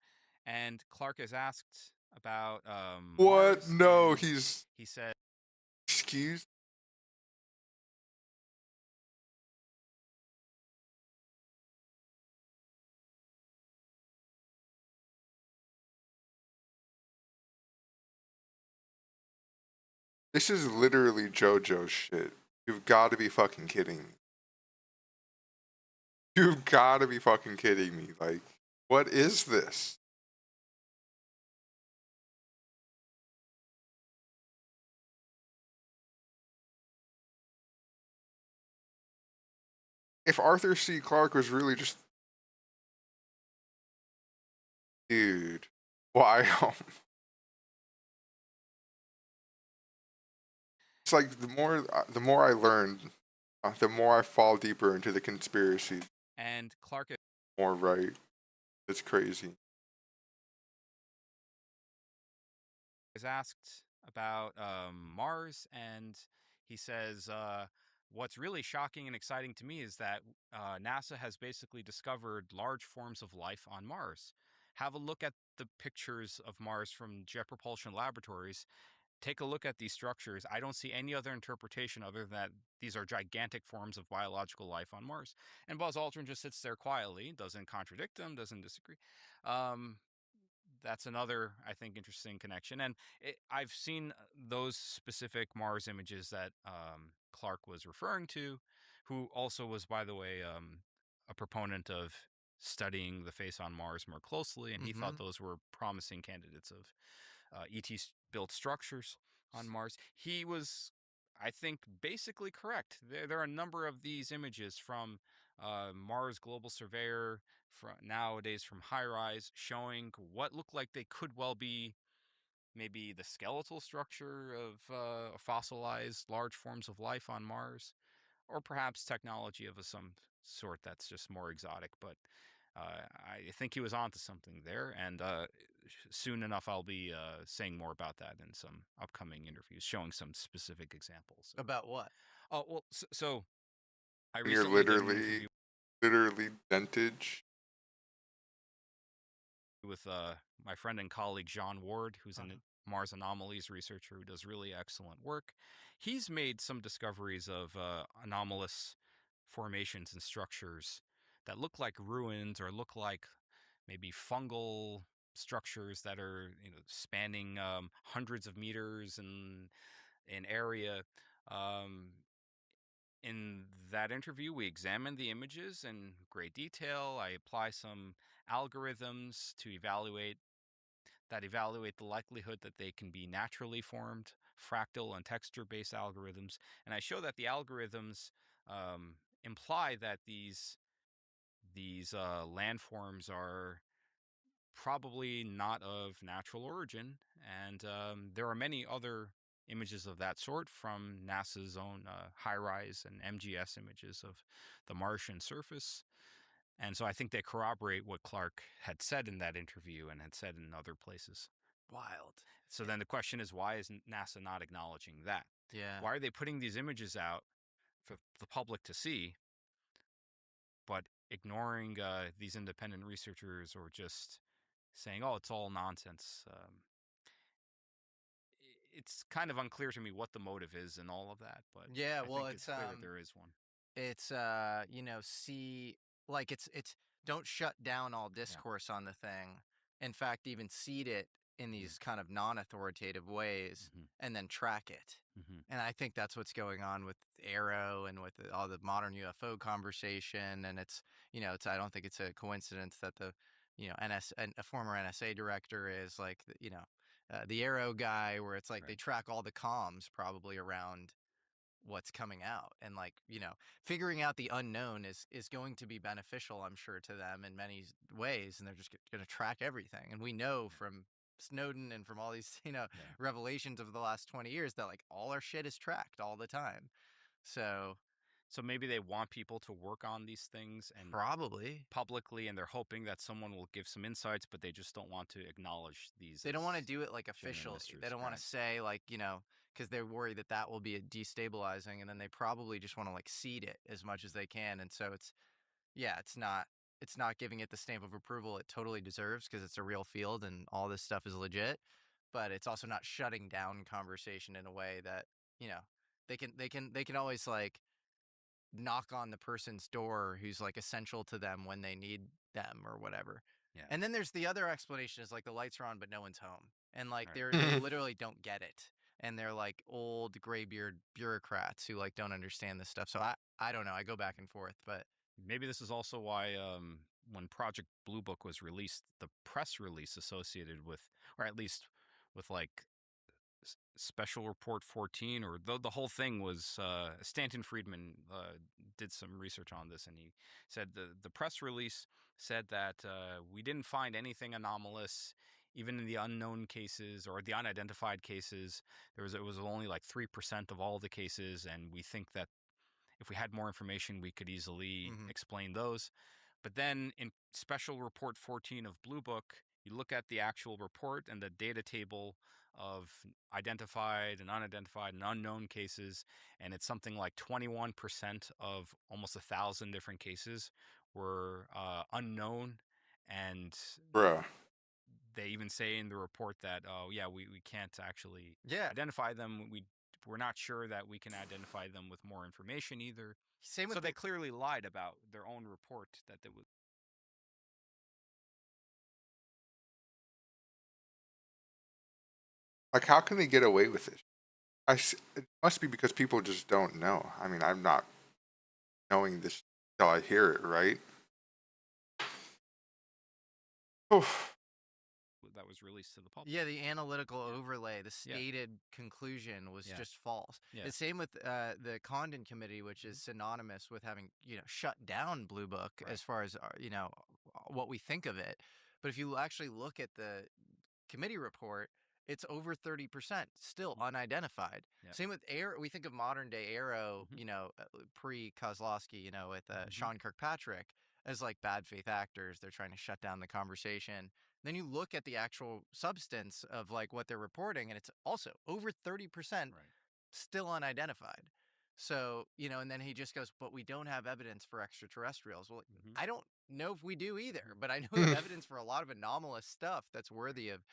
and Clark is asked about What? Mars, No, and he's. he said, Excuse. This is literally JoJo shit. You've got to be fucking kidding me. You've got to be fucking kidding me. Like, what is this? If Arthur C. Clarke was really just. Dude. Why? It's like the more I learn, the more I fall deeper into the conspiracy. and Clark More right. It's crazy. is asked about Mars, and he says, what's really shocking and exciting to me is that NASA has basically discovered large forms of life on Mars. Have a look at the pictures of Mars from Jet Propulsion Laboratories. Take a look at these structures. I don't see any other interpretation other than that these are gigantic forms of biological life on Mars. And Buzz Aldrin just sits there quietly, doesn't contradict them, doesn't disagree. That's another, I think, interesting connection. And I've seen those specific Mars images that Clark was referring to, who also was, by the way, a proponent of studying the face on Mars more closely, and he thought those were promising candidates of ET built structures on Mars. He was, I think, basically correct. There are a number of these images from Mars Global Surveyor, nowadays from HiRISE, showing what look like they could well be maybe the skeletal structure of fossilized large forms of life on Mars. or perhaps technology of some sort that's just more exotic. But I think he was onto something there, and soon enough I'll be saying more about that in some upcoming interviews, showing some specific examples. About what? Oh well, so I And you're recently did an interview literally dentage. with my friend and colleague John Ward, who's Uh-huh. an Mars anomalies researcher who does really excellent work. He's made some discoveries of anomalous formations and structures that look like ruins or look like maybe fungal structures that are spanning hundreds of meters in area. Um, in that interview, we examined the images in great detail. I apply some algorithms to evaluate the likelihood that they can be naturally formed, fractal and texture-based algorithms, and I show that the algorithms imply that these landforms are probably not of natural origin, and there are many other images of that sort from NASA's own HiRISE and MGS images of the Martian surface. And so I think they corroborate what Clark had said in that interview and had said in other places. Wild. So then the question is, why is NASA not acknowledging that? Yeah. Why are they putting these images out for the public to see, but ignoring these independent researchers or just saying, oh, it's all nonsense? It's kind of unclear to me what the motive is in all of that, but Yeah, I well, think it's clear there is one. it's see, like, it's don't shut down all Yeah. discourse on the thing. In fact, even seed it in Mhm. these kind of non-authoritative ways, Mhm. and then track it. Mhm. And I think that's what's going on with Arrow and with all the modern UFO conversation. And it's I don't think it's a coincidence that the NS and a former NSA director is like the Arrow guy, where it's like they Right. track all the comms probably around what's coming out. And figuring out the unknown is going to be beneficial, I'm sure, to them in many ways, and they're just going to track everything. And we know from Snowden and from all these Yeah. revelations of the last 20 years that like all our shit is tracked all the time. So So maybe they want people to work on these things and probably publicly, and they're hoping that someone will give some insights, but they just don't want to acknowledge these they don't want to as do it like genuine officially. They mysteries. don't want to Right. say like, because they're worried that that will be a destabilizing, and then they probably just want to like seed it as much as they can. And so yeah, it's not giving it the stamp of approval it totally deserves, because it's a real field and all this stuff is legit. But it's also not shutting down conversation in a way that, you know, they can always like knock on the person's door who's like essential to them when they need them or whatever. Yeah. And then there's the other explanation is like the lights are on but no one's home. And like Right. they literally don't get it. And they're like old graybeard bureaucrats who like don't understand this stuff. So I don't know. I go back and forth, but Maybe this is also why when Project Blue Book was released, the press release associated with, or at least with like Special Report 14, or the whole thing was Stanton Friedman did some research on this, and he said the press release said that we didn't find anything anomalous, even in the unknown cases or the unidentified cases. It was only like 3% of all the cases, and we think that if we had more information, we could easily mhm. explain those. But then in Special Report 14 of Blue Book, you look at the actual report and the data table of identified and unidentified and unknown cases, and it's something like 21% of almost 1,000 different cases were unknown. And Bruh. they even say in the report that, oh, yeah, we can't actually Yeah. identify them. We're not sure that we can identify them with more information either. Same So with they clearly lied about their own report that they would. Like, how can they get away with it? It must be because people just don't know. I mean, I'm not knowing this till I hear it, right? Oof. That was released to the public. Yeah, the analytical Yeah. overlay, the Yeah. stated conclusion was Yeah. just false. Yeah. The same with the Condon Committee, which is synonymous with having shut down Blue Book Right. as far as what we think of it. But if you actually look at the committee report, it's over 30% still unidentified. Yep. Same with Arrow. We think of modern day Arrow, Mhm. you know, pre-Kozlowski, you know, with Mhm. Sean Kirkpatrick as like bad faith actors. They're trying to shut down the conversation. Then you look at the actual substance of like what they're reporting, and it's also over 30% Right. still unidentified. So, you know, and then he just goes, but we don't have evidence for extraterrestrials. Well, Mhm. I don't know if we do either, Mhm. but I know we have evidence for a lot of anomalous stuff that's worthy of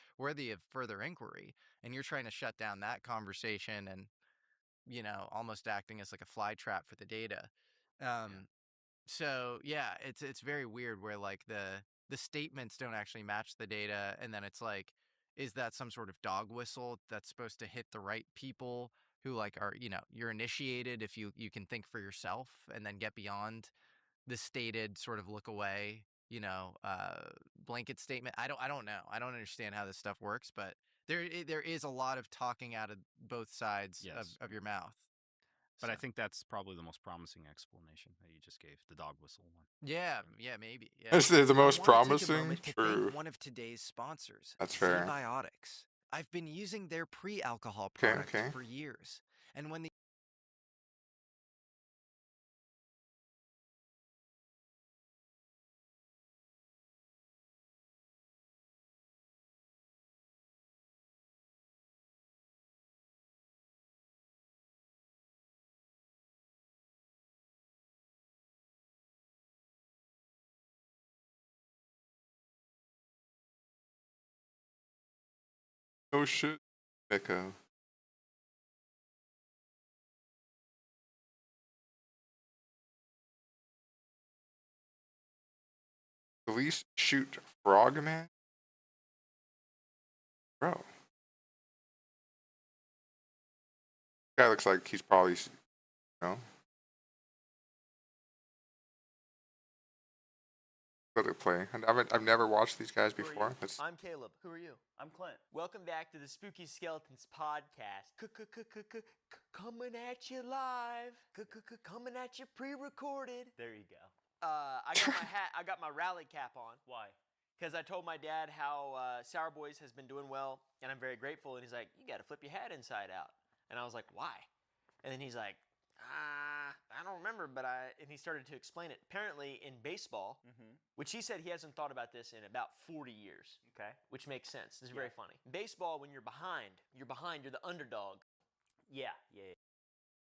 further inquiry. And you're trying to shut down that conversation and, you know, almost acting as like a fly trap for the data. So yeah, it's very weird where like the statements don't actually match the data, and then it's like, is that some sort of dog whistle that's supposed to hit the right people who like are, you know, you're initiated if you can think for yourself and then get beyond the stated sort of look away, you know, blanket statement. I don't know. I don't understand how this stuff works, but there is a lot of talking out of both sides Yes. of your mouth. But I So think that's probably the most promising explanation that you just gave, the dog whistle one. yeah, yeah, maybe. Yeah. It's the I most want to take a promising. moment to True. thank one of today's sponsors, That's fair. Zbiotics. I've been using their pre-alcohol Okay, product okay. for years, and when the Oh shit. Echo. Police shoot Frogman? Bro. Guy looks like he's probably, you know, let it play. I've never watched these guys Who are before. you? That's I'm Caleb. Who are you? I'm Clint. Welcome back to the Spooky Skeletons podcast. Coming at you live. Coming at you pre-recorded. There you go. I got my hat. I got my rally cap on. Why? Because I told my dad how Sour Boys has been doing well, and I'm very grateful. And he's like, "You got to flip your hat inside out." And I was like, "Why?" And then he's like, I don't remember, but and he started to explain it. Apparently, in baseball, which he said he hasn't thought about this in about 40 years. Okay. Which makes sense. This is very funny. Baseball, when you're behind, you're the underdog. Yeah.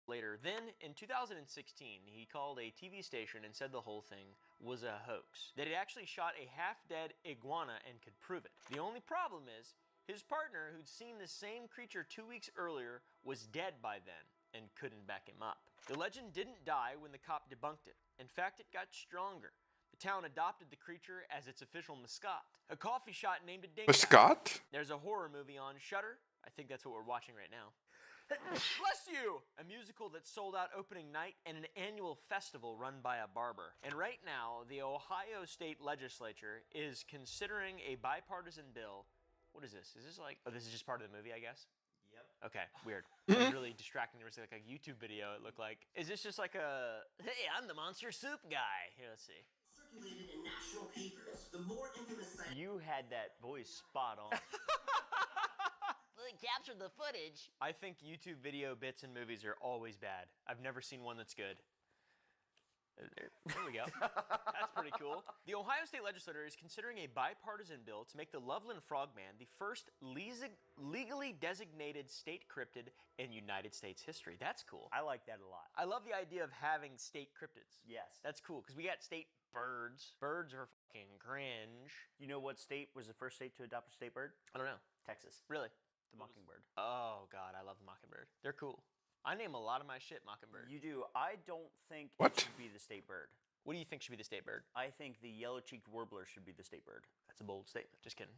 Later. Then, in 2016, he called a TV station and said the whole thing was a hoax. That he actually shot a half-dead iguana and could prove it. The only problem is, his partner, who'd seen the same creature 2 weeks earlier, was dead by then and couldn't back him up. The legend didn't die when the cop debunked it. In fact, it got stronger. The town adopted the creature as its official mascot. A coffee shop named it Dingbat. Mascot? There's a horror movie on Shudder. I think that's what we're watching right now. Bless you! A musical that sold out opening night and an annual festival run by a barber. And right now, the Ohio State Legislature is considering a bipartisan bill. What is this? Is this like, oh, this is just part of the movie, I guess? Yep. Okay, weird. It was really distracting. There was like a YouTube video, it looked like. Is this just like a, hey, I'm the monster soup guy. Here, let's see. Circulated in national papers. The more infamous site. You had that voice spot on. Capture the footage. I think YouTube video bits in movies are always bad. I've never seen one that's good. There we go. That's pretty cool. The Ohio State Legislature is considering a bipartisan bill to make the Loveland Frogman the first legally designated state cryptid in United States history. That's cool. I like that a lot. I love the idea of having state cryptids. Yes. That's cool, because we got state birds. Birds are fucking cringe. You know what state was the first state to adopt a state bird? I don't know. Texas. Really? The mockingbird. Oh, God, I love the mockingbird. They're cool. I name a lot of my shit mockingbird. You do. I don't think What? it should be the state bird. What do you think should be the state bird? I think the yellow-cheeked warbler should be the state bird. That's a bold statement. Just kidding.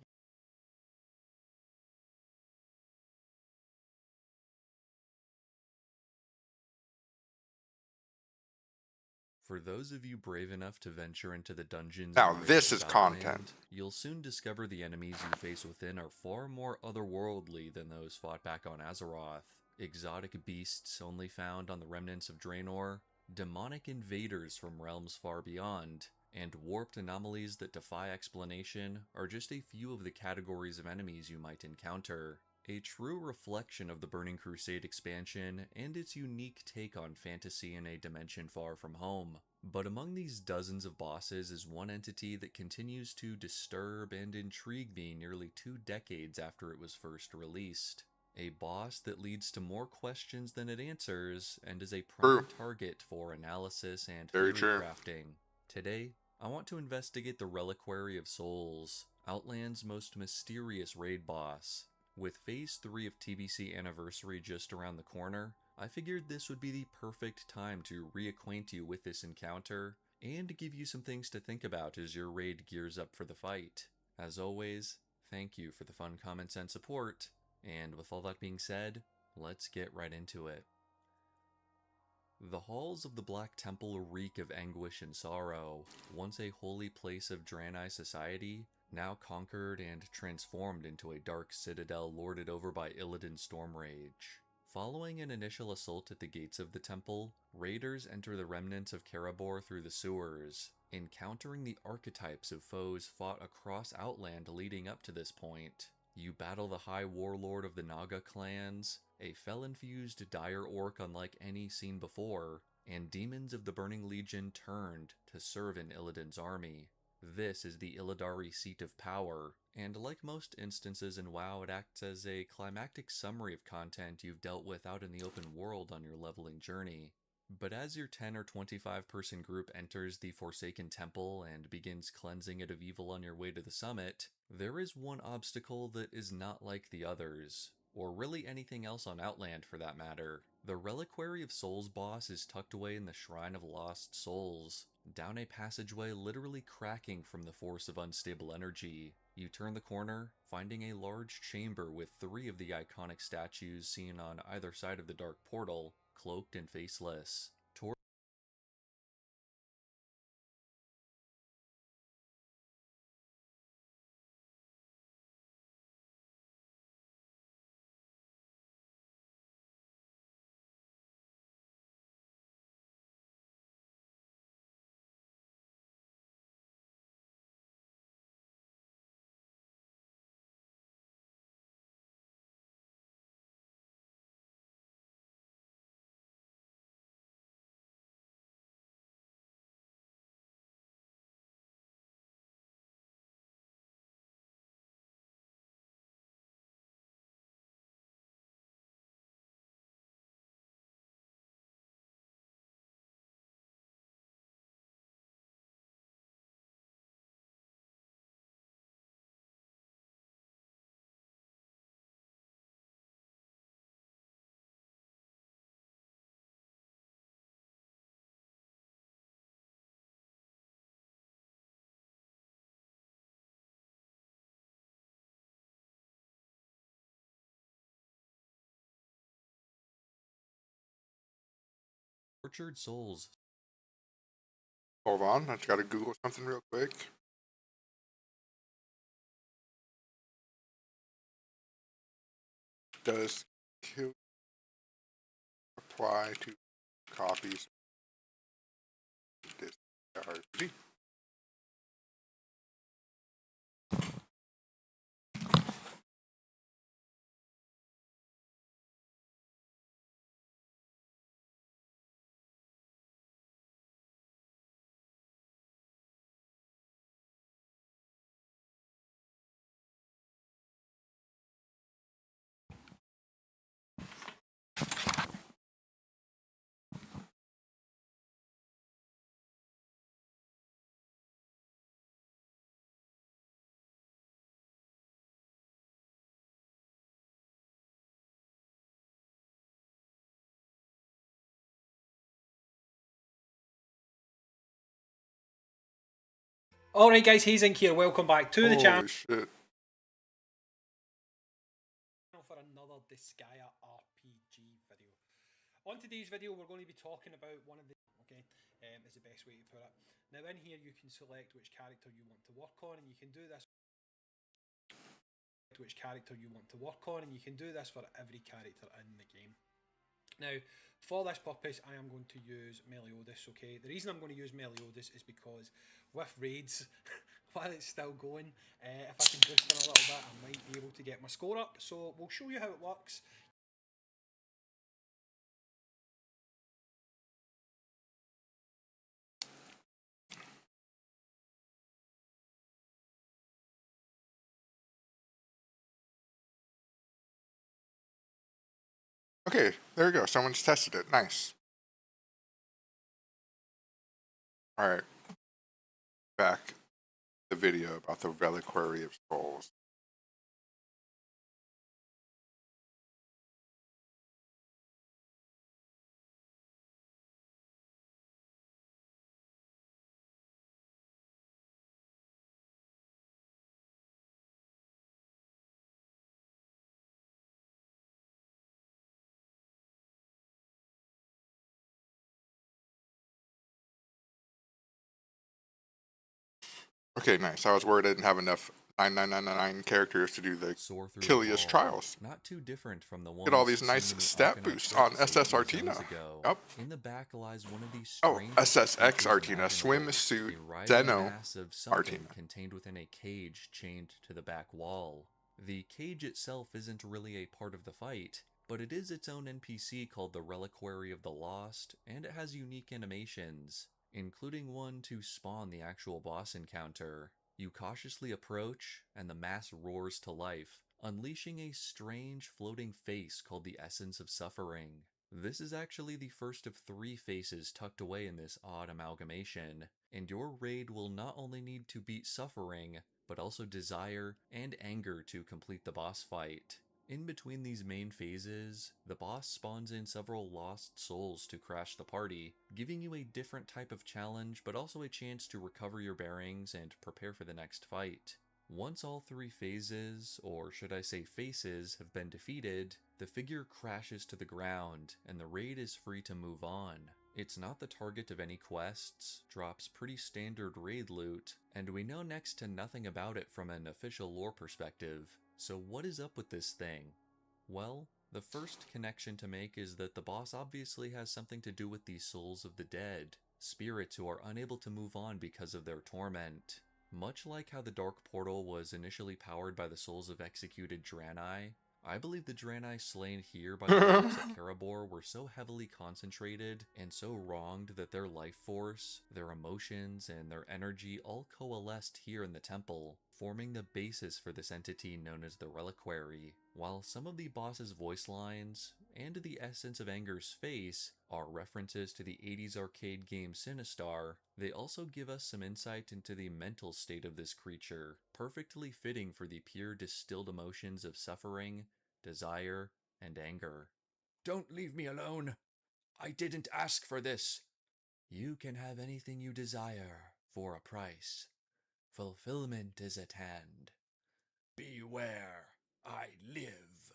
For those of you brave enough to venture into the dungeons Now and this raids is of content. Outland, you'll soon discover the enemies you face within are far more otherworldly than those fought back on Azeroth. Exotic beasts only found on the remnants of Draenor, demonic invaders from realms far beyond, and warped anomalies that defy explanation are just a few of the categories of enemies you might encounter. A true reflection of the Burning Crusade expansion and its unique take on fantasy in a dimension far from home. But among these dozens of bosses is one entity that continues to disturb and intrigue me nearly 2 decades after it was first released. A boss that leads to more questions than it answers, and is a True. prime target for analysis and Very theory true. crafting. Today, I want to investigate the Reliquary of Souls, Outland's most mysterious raid boss. With Phase 3 of TBC Anniversary just around the corner, I figured this would be the perfect time to reacquaint you with this encounter, and give you some things to think about as your raid gears up for the fight. As always, thank you for the fun comments and support, and with all that being said, let's get right into it. The halls of the Black Temple reek of anguish and sorrow. Once a holy place of Draenei society, now conquered and transformed into a dark citadel lorded over by Illidan Stormrage. Following an initial assault at the gates of the temple, raiders enter the remnants of Karabor through the sewers, encountering the archetypes of foes fought across Outland leading up to this point. You battle the High Warlord of the Naga clans, a fel-infused dire orc unlike any seen before, and demons of the Burning Legion turned to serve in Illidan's army. This is the Illidari seat of power, and like most instances in WoW, it acts as a climactic summary of content you've dealt with out in the open world on your leveling journey. But as your 10 or 25 person group enters the Forsaken Temple and begins cleansing it of evil on your way to the summit, there is one obstacle that is not like the others, or really anything else on Outland for that matter. The Reliquary of Souls boss is tucked away in the Shrine of Lost Souls, down a passageway literally cracking from the force of unstable energy. You turn the corner, finding a large chamber with 3 of the iconic statues seen on either side of the dark portal, cloaked and faceless. Tortured Souls. Hold on, I just gotta Google something real quick. Does kill apply to copies of this RPG? Alright guys, Hazing here, welcome back to the channel Holy shit. for another Disgaea RPG video. On today's video we're going to be talking about one of the, is the best way to put it. Now in here you can select which character you want to work on, and you can do this for every character in the game. Now, for this purpose, I am going to use Meliodas, okay? The reason I'm going to use Meliodas is because with raids, while it's still going, if I can boost in a little bit, I might be able to get my score up. So we'll show you how it works. Okay, there we go. Someone's tested it. Nice. All right. Back the video about the Reliquary of Souls. Okay, nice. I was worried I didn't have enough 9999 characters to do the Soar through Kilia's the Trials. Not too different from the ones Get all these seen nice in the stat Arcanite boosts Crypt on SS Station Artina. zones ago. Yep. In the back lies one of these Oh, strangest SSX creatures Artina, imaginable, swimsuit, a writhing Zeno mass of something Artina. contained within a cage chained to the back wall. The cage itself isn't really a part of the fight, but it is its own NPC called the Reliquary of the Lost, and it has unique animations, including one to spawn the actual boss encounter. You cautiously approach, and the mass roars to life, unleashing a strange floating face called the Essence of Suffering. This is actually the first of 3 faces tucked away in this odd amalgamation, and your raid will not only need to beat Suffering, but also Desire and Anger to complete the boss fight. In between these main phases, the boss spawns in several lost souls to crash the party, giving you a different type of challenge, but also a chance to recover your bearings and prepare for the next fight. Once all 3 phases, or should I say faces, have been defeated, the figure crashes to the ground, and the raid is free to move on. It's not the target of any quests, drops pretty standard raid loot, and we know next to nothing about it from an official lore perspective. So what is up with this thing? Well, the first connection to make is that the boss obviously has something to do with the souls of the dead, spirits who are unable to move on because of their torment. Much like how the Dark Portal was initially powered by the souls of executed Draenei, I believe the Draenei slain here by the monks at Karabor were so heavily concentrated and so wronged that their life force, their emotions, and their energy all coalesced here in the temple, forming the basis for this entity known as the Reliquary. While some of the boss's voice lines, and the Essence of Anger's face, are references to the 80s arcade game Sinistar, they also give us some insight into the mental state of this creature, perfectly fitting for the pure distilled emotions of suffering, desire, and anger. Don't leave me alone! I didn't ask for this! You can have anything you desire for a price. Fulfillment is at hand. Beware, I live.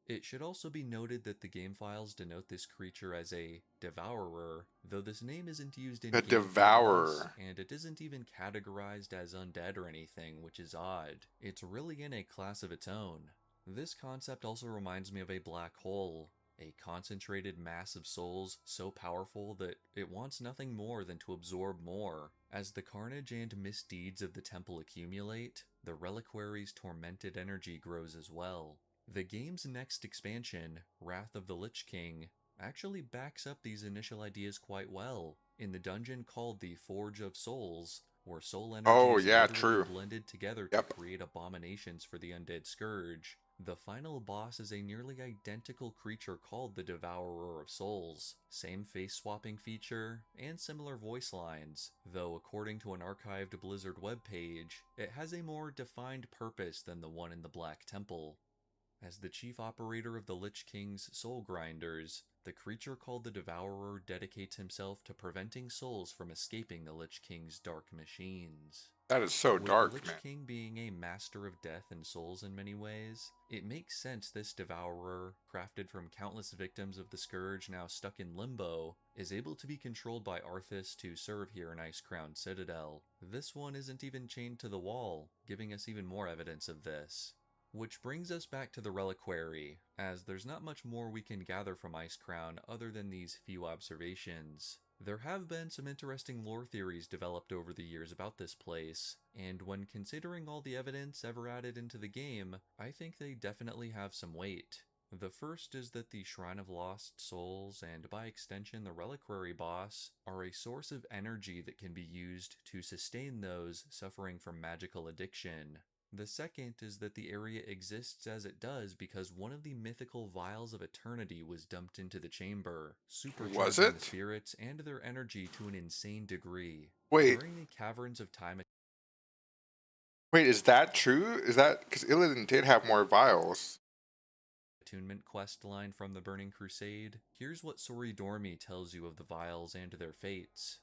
It should also be noted that the game files denote this creature as a Devourer, though this name isn't used in The game for this, Devourer. and it isn't even categorized as undead or anything, which is odd. It's really in a class of its own. This concept also reminds me of a black hole, a concentrated mass of souls so powerful that it wants nothing more than to absorb more. As the carnage and misdeeds of the temple accumulate, the reliquary's tormented energy grows as well. The game's next expansion, Wrath of the Lich King, actually backs up these initial ideas quite well. In the dungeon called the Forge of Souls, where soul Oh, energies yeah, literally true. blended together to Yep. create abominations for the undead scourge, the final boss is a nearly identical creature called the Devourer of Souls. Same face swapping feature, and similar voice lines, though according to an archived Blizzard webpage, it has a more defined purpose than the one in the Black Temple. As the chief operator of the Lich King's soul grinders, the creature called the Devourer dedicates himself to preventing souls from escaping the Lich King's dark machines. That is so With the dark, Lich man. King being a master of death and souls in many ways, it makes sense this Devourer, crafted from countless victims of the Scourge now stuck in limbo, is able to be controlled by Arthas to serve here in Icecrown Citadel. This one isn't even chained to the wall, giving us even more evidence of this. Which brings us back to the reliquary, as there's not much more we can gather from Icecrown other than these few observations. There have been some interesting lore theories developed over the years about this place, and when considering all the evidence ever added into the game, I think they definitely have some weight. The first is that the Shrine of Lost Souls, and by extension the Reliquary boss, are a source of energy that can be used to sustain those suffering from magical addiction. The second is that the area exists as it does because one of the mythical vials of eternity was dumped into the chamber, Was supercharging the it? spirits and their energy to an insane degree. Wait, During the Caverns of Time wait, is that true? Is that because Illidan did have more vials? attunement quest line from the Burning Crusade, here's what Sori Dormi tells you of the vials and their fates.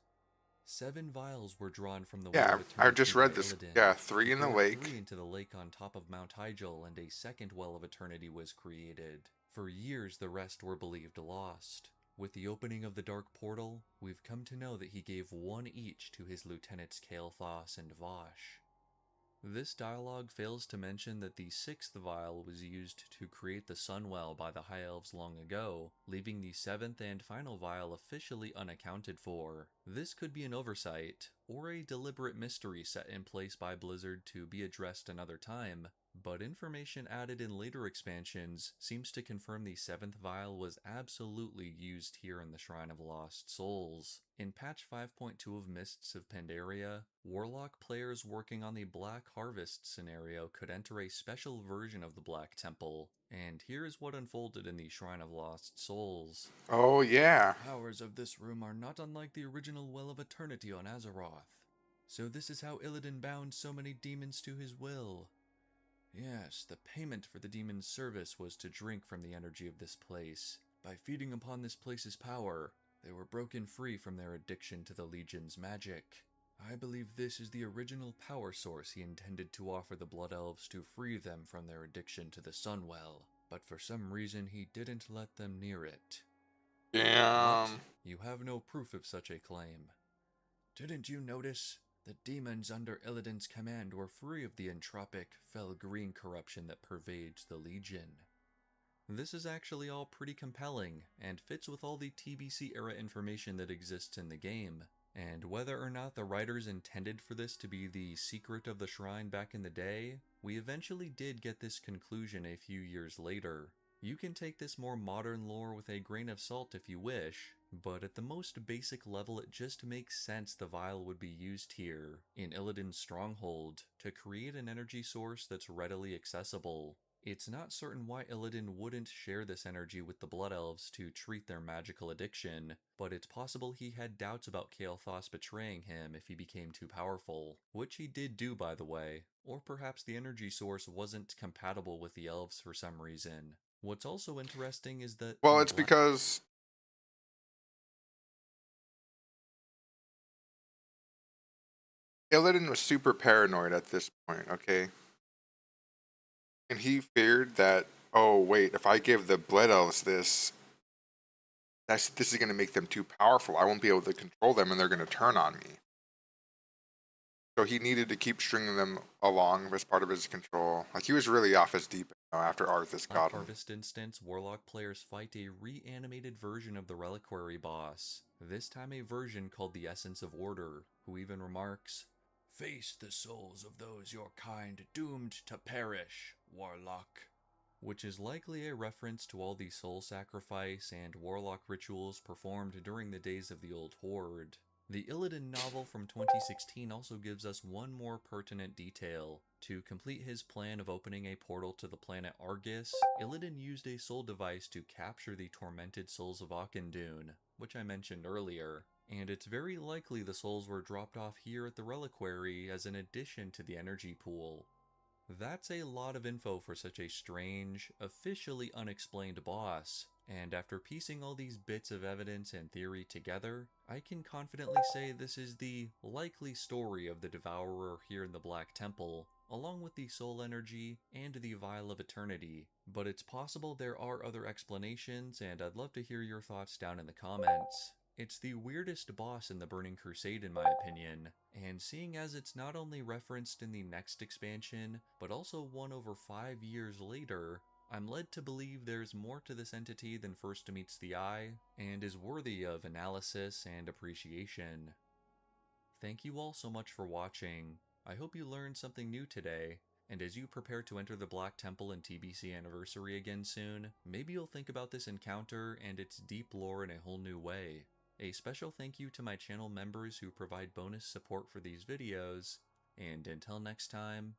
7 vials were drawn from the Well Yeah, of I Eternity just by read this. Illidan. Yeah, He 3 in the poured lake. 3 into the lake on top of Mount Hyjal, and a second Well of Eternity was created. For years, the rest were believed lost. With the opening of the Dark Portal, we've come to know that he gave 1 each to his lieutenants Kael'thas and Vosh. This dialogue fails to mention that the 6th vial was used to create the Sunwell by the High Elves long ago, leaving the 7th and final vial officially unaccounted for. This could be an oversight, or a deliberate mystery set in place by Blizzard to be addressed another time, but information added in later expansions seems to confirm the 7th vial was absolutely used here in the Shrine of Lost Souls. In patch 5.2 of Mists of Pandaria, Warlock players working on the Black Harvest scenario could enter a special version of the Black Temple, and here is what unfolded in the Shrine of Lost Souls. Oh, yeah. The powers of this room are not unlike the original Well of Eternity on Azeroth. So this is how Illidan bound so many demons to his will. Yes, the payment for the demon's service was to drink from the energy of this place. By feeding upon this place's power, they were broken free from their addiction to the Legion's magic. I believe this is the original power source he intended to offer the Blood Elves to free them from their addiction to the Sunwell, but for some reason he didn't let them near it. What? Damn. You have no proof of such a claim. Didn't you notice? The demons under Illidan's command were free of the entropic, fell green corruption that pervades the Legion. This is actually all pretty compelling, and fits with all the TBC era information that exists in the game. And whether or not the writers intended for this to be the secret of the shrine back in the day, we eventually did get this conclusion a few years later. You can take this more modern lore with a grain of salt if you wish, but at the most basic level it just makes sense the vial would be used here, in Illidan's stronghold, to create an energy source that's readily accessible. It's not certain why Illidan wouldn't share this energy with the Blood Elves to treat their magical addiction, but it's possible he had doubts about Kael'thas betraying him if he became too powerful, which he did do by the way, or perhaps the energy source wasn't compatible with the elves for some reason. What's also interesting is that Well, the it's because Illidan was super paranoid at this point, okay? And he feared that, oh, wait, if I give the Blood Elves this, this is going to make them too powerful. I won't be able to control them and they're going to turn on me. So he needed to keep stringing them along as part of his control. Like, he was really off his deep end after Arthas got him. Harvest instance, Warlock players fight a reanimated version of the Reliquary boss, this time a version called the Essence of Order, who even remarks, "Face the souls of those your kind doomed to perish, Warlock." Which is likely a reference to all the soul sacrifice and Warlock rituals performed during the days of the Old Horde. The Illidan novel from 2016 also gives us one more pertinent detail. To complete his plan of opening a portal to the planet Argus, Illidan used a soul device to capture the tormented souls of Auchindoun, which I mentioned earlier, and it's very likely the souls were dropped off here at the Reliquary as an addition to the energy pool. That's a lot of info for such a strange, officially unexplained boss, and after piecing all these bits of evidence and theory together, I can confidently say this is the likely story of the Devourer here in the Black Temple, along with the Soul Energy and the Vial of Eternity, but it's possible there are other explanations, and I'd love to hear your thoughts down in the comments. It's the weirdest boss in the Burning Crusade in my opinion, and seeing as it's not only referenced in the next expansion, but also one over 5 years later, I'm led to believe there's more to this entity than first meets the eye, and is worthy of analysis and appreciation. Thank you all so much for watching. I hope you learned something new today, and as you prepare to enter the Black Temple and TBC Anniversary again soon, maybe you'll think about this encounter and its deep lore in a whole new way. A special thank you to my channel members who provide bonus support for these videos, and until next time,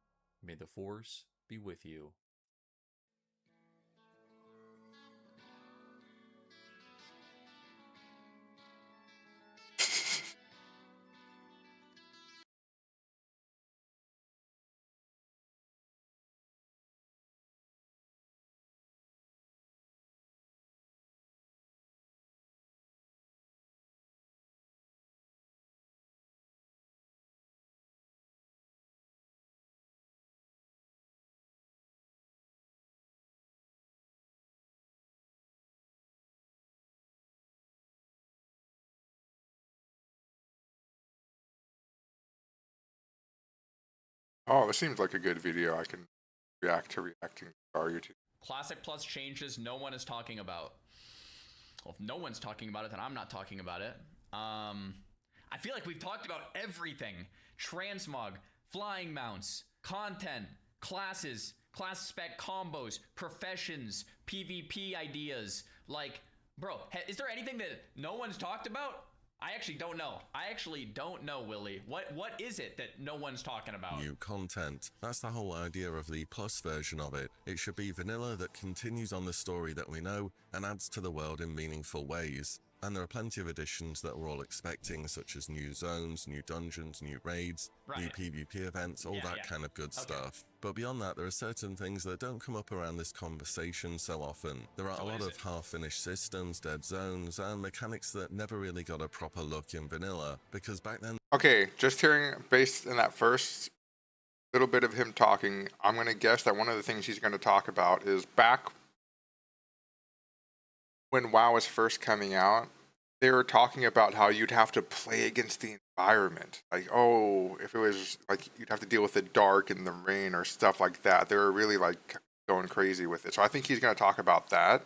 may the Force be with you. Oh, this seems like a good video. I can react to reacting to YouTube. Classic Plus changes no one is talking about. Well, if no one's talking about it, then I'm not talking about it. I feel like we've talked about everything. Transmog, flying mounts, content, classes, class spec combos, professions, PvP ideas. Like, bro, is there anything that no one's talked about? I actually don't know. I actually don't know, Willie. What is it that no one's talking about? New content. That's the whole idea of the Plus version of it. It should be vanilla that continues on the story that we know and adds to the world in meaningful ways. And there are plenty of additions that we're all expecting, such as new zones, new dungeons, new raids, new PvP events, all that kind of good stuff. But beyond that, there are certain things that don't come up around this conversation so often. There are a lot of half-finished systems, dead zones, and mechanics that never really got a proper look in vanilla, because back then... Okay, just hearing based in that first little bit of him talking, I'm going to guess that one of the things he's going to talk about is back when WoW was first coming out, they were talking about how you'd have to play against the environment. Like, oh, if it was like you'd have to deal with the dark and the rain or stuff like that. They were really like going crazy with it. So I think he's going to talk about that.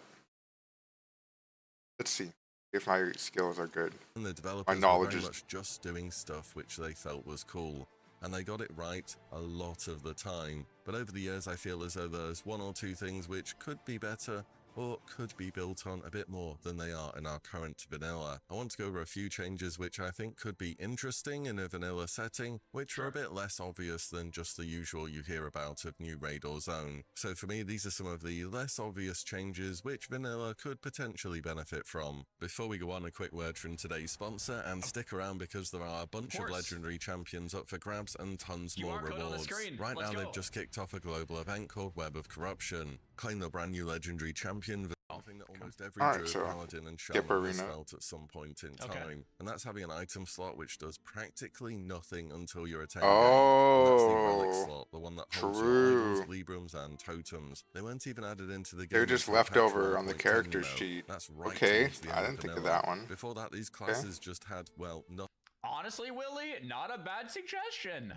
Let's see if my skills are good. And the developers were very much just doing stuff which they felt was cool. And they got it right a lot of the time. But over the years, I feel as though there's one or two things which could be better, or could be built on a bit more than they are in our current vanilla. I want to go over a few changes which I think could be interesting in a vanilla setting, which are a bit less obvious than just the usual you hear about of new raid or zone. So for me, these are some of the less obvious changes which vanilla could potentially benefit from. Before we go on, a quick word from today's sponsor, and stick around because there are a bunch of legendary champions up for grabs and tons more rewards. Right now they've just kicked off a global event called Web of Corruption. Claim the brand new legendary champion, something that almost every Druid, Paladin and Shaman has felt at some point in time. And that's having an item slot which does practically nothing until you're attained. And that's the relic slot, the one that holds your idols, Librams, and totems. They weren't even added into the game. They're just left over on the character sheet. That's right. Okay, I didn't think of that one. Before that, these classes just had, well, nothing. Honestly, Willie, not a bad suggestion.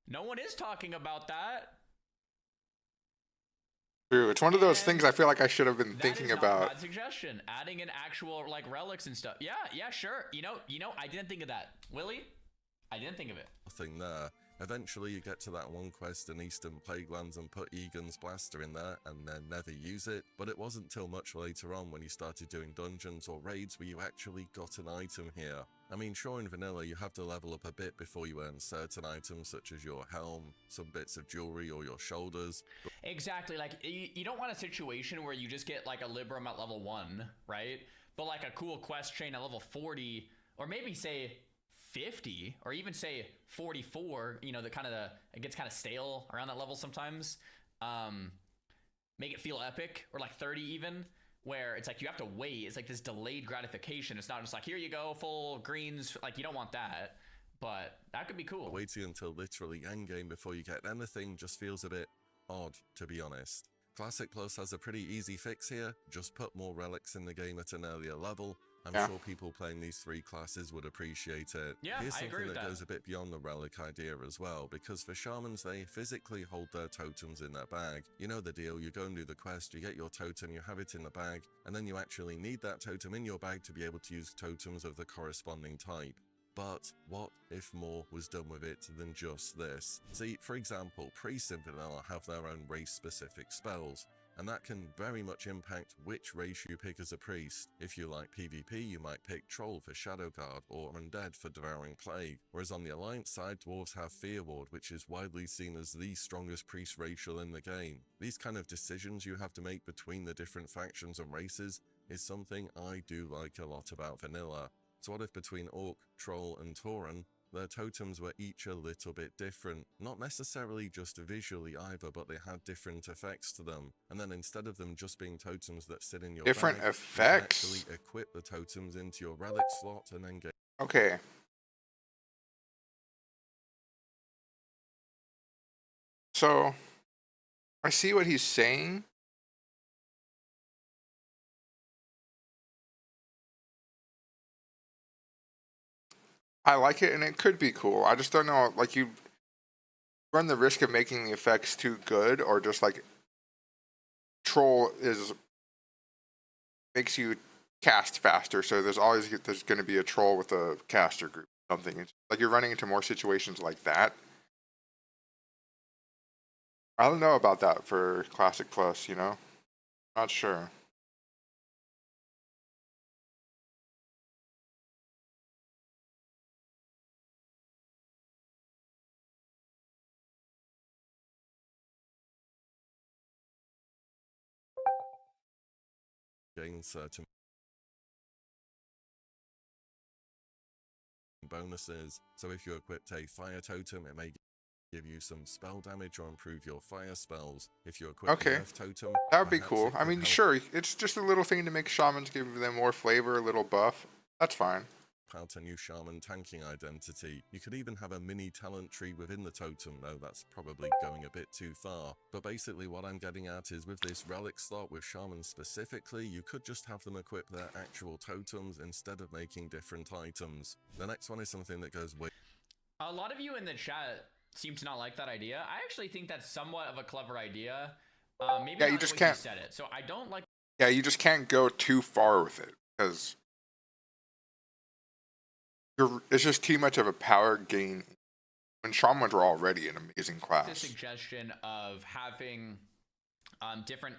No one is talking about that. True. It's one of those things I feel like I should have been thinking about. Not a bad suggestion. Adding in actual like relics and stuff. Yeah, sure. You know, I didn't think of that. Willie, I didn't think of it. Nothing there. Eventually you get to that one quest in Eastern Plaguelands and put Egan's blaster in there and then never use it, but it wasn't till much later on when you started doing dungeons or raids where you actually got an item here. I mean, sure, in vanilla you have to level up a bit before you earn certain items such as your helm, some bits of jewelry, or your shoulders. Exactly, like you don't want a situation where you just get like a Libram at level 1, right? But like a cool quest chain at level 40, or maybe say 50, or even say 44, you know, it gets kind of stale around that level sometimes. Make it feel epic, or like 30 even, where it's like you have to wait. It's like this delayed gratification. It's not just like, here you go, full greens. Like, you don't want that, but that could be cool. Waiting until literally endgame before you get anything just feels a bit odd, to be honest. Classic Plus has a pretty easy fix here. Just put more relics in the game at an earlier level, I'm Yeah. sure people playing these 3 classes would appreciate it. Yeah, Here's I something agree with that that. goes a bit beyond the relic idea as well, because for shamans, they physically hold their totems in their bag. You know the deal, you go and do the quest, you get your totem, you have it in the bag, and then you actually need that totem in your bag to be able to use totems of the corresponding type. But what if more was done with it than just this? See, for example, priests in vanilla have their own race-specific spells, and that can very much impact which race you pick as a priest. If you like PvP, you might pick Troll for Shadow Guard or Undead for Devouring Plague, whereas on the Alliance side, Dwarves have Fearward, which is widely seen as the strongest priest racial in the game. These kind of decisions you have to make between the different factions and races is something I do like a lot about vanilla. So what if between Orc, Troll and Tauren, their totems were each a little bit different? Not necessarily just visually either, but they had different effects to them. And then instead of them just being totems that sit in your Different bag, effects? you can actually equip the totems into your relic slot and then get... Okay. So, I see what he's saying. I like it, and it could be cool. I just don't know, like, you run the risk of making the effects too good, or just, like, Troll makes you cast faster, so there's going to be a Troll with a caster group, something. It's, like, you're running into more situations like that. I don't know about that for Classic Plus, you know? Not sure. gain certain bonuses. So if you equipped a fire totem, it may give you some spell damage or improve your fire spells. If you equip the earth totem, that would be perhaps cool. it I could mean, help sure, it's just a little thing to make shamans, give them more flavor, a little buff. That's fine. out a new shaman tanking identity. You could even have a mini talent tree within the totem, though that's probably going a bit too far. But basically what I'm getting at is with this relic slot with shamans specifically, you could just have them equip their actual totems instead of making different items. The next one is something that goes way... A lot of you in the chat seem to not like that idea. I actually think that's somewhat of a clever idea. Maybe yeah, not you the just way can't. you said it. So I don't like. Yeah, you just can't go too far with it because it's just too much of a power gain. When shamans were already an amazing class. The suggestion of having different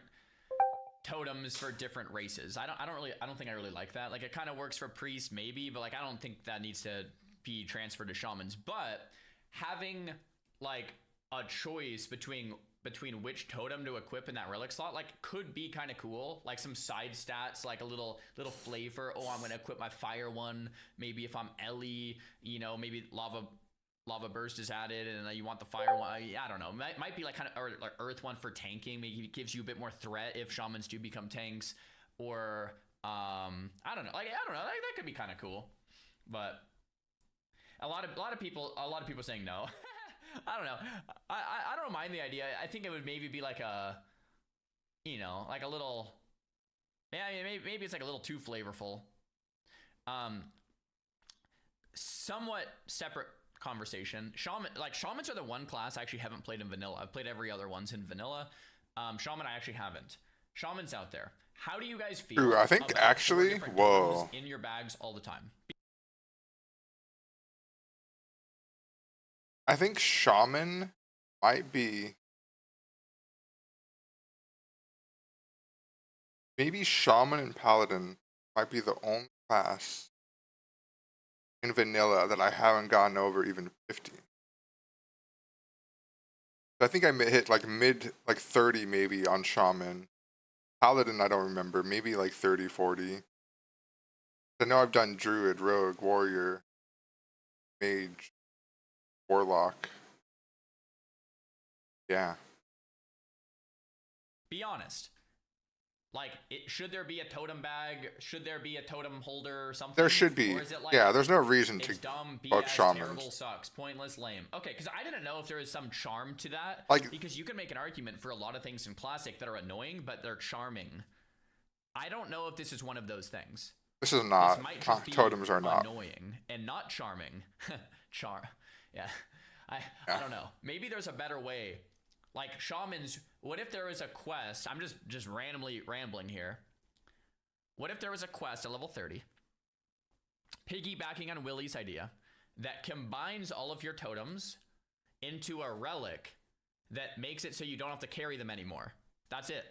totems for different races. I don't think I really like that. Like, it kind of works for priests maybe, but like I don't think that needs to be transferred to shamans. But having like a choice between which totem to equip in that relic slot, like, could be kind of cool. Like some side stats, like a little flavor. Oh, I'm gonna equip my fire one. Maybe if I'm Ellie, you know, maybe lava burst is added, and you want the fire one. I don't know. Might be like kind of, or like earth one for tanking. Maybe it gives you a bit more threat if shamans do become tanks. Or I don't know. Like, I don't know. Like, that could be kind of cool. But a lot of people saying no. I don't know. I don't mind the idea. I think it would maybe be like a, you know, like a little, yeah, maybe it's like a little too flavorful. Somewhat separate conversation. Shamans are the one class I actually haven't played in vanilla. I've played every other ones in vanilla. Shaman I actually haven't. Shamans out there. How do you guys feel? True, I think about actually, 4 different whoa. totems in your bags all the time? I think shaman might be. Maybe shaman and paladin might be the only class in vanilla that I haven't gotten over even 50. I think I hit like like 30 maybe on shaman. Paladin, I don't remember. Maybe like 30, 40. I know I've done druid, rogue, warrior, mage, warlock. Yeah. Be honest. Like, should there be a totem bag? Should there be a totem holder or something? There should be. Or is it like, yeah, there's no reason it's to dumb, fuck BS, shamans. terrible, sucks, pointless, lame. Okay, because I didn't know if there was some charm to that. Like, because you can make an argument for a lot of things in Classic that are annoying, but they're charming. I don't know if this is one of those things. This is This not. might just be Totems are not. annoying and not charming. Yeah. I Yeah. don't know. Maybe there's a better way. Like shamans, what if there was a quest? I'm just randomly rambling here. What if there was a quest at level 30, piggybacking on Willie's idea, that combines all of your totems into a relic that makes it so you don't have to carry them anymore? That's it.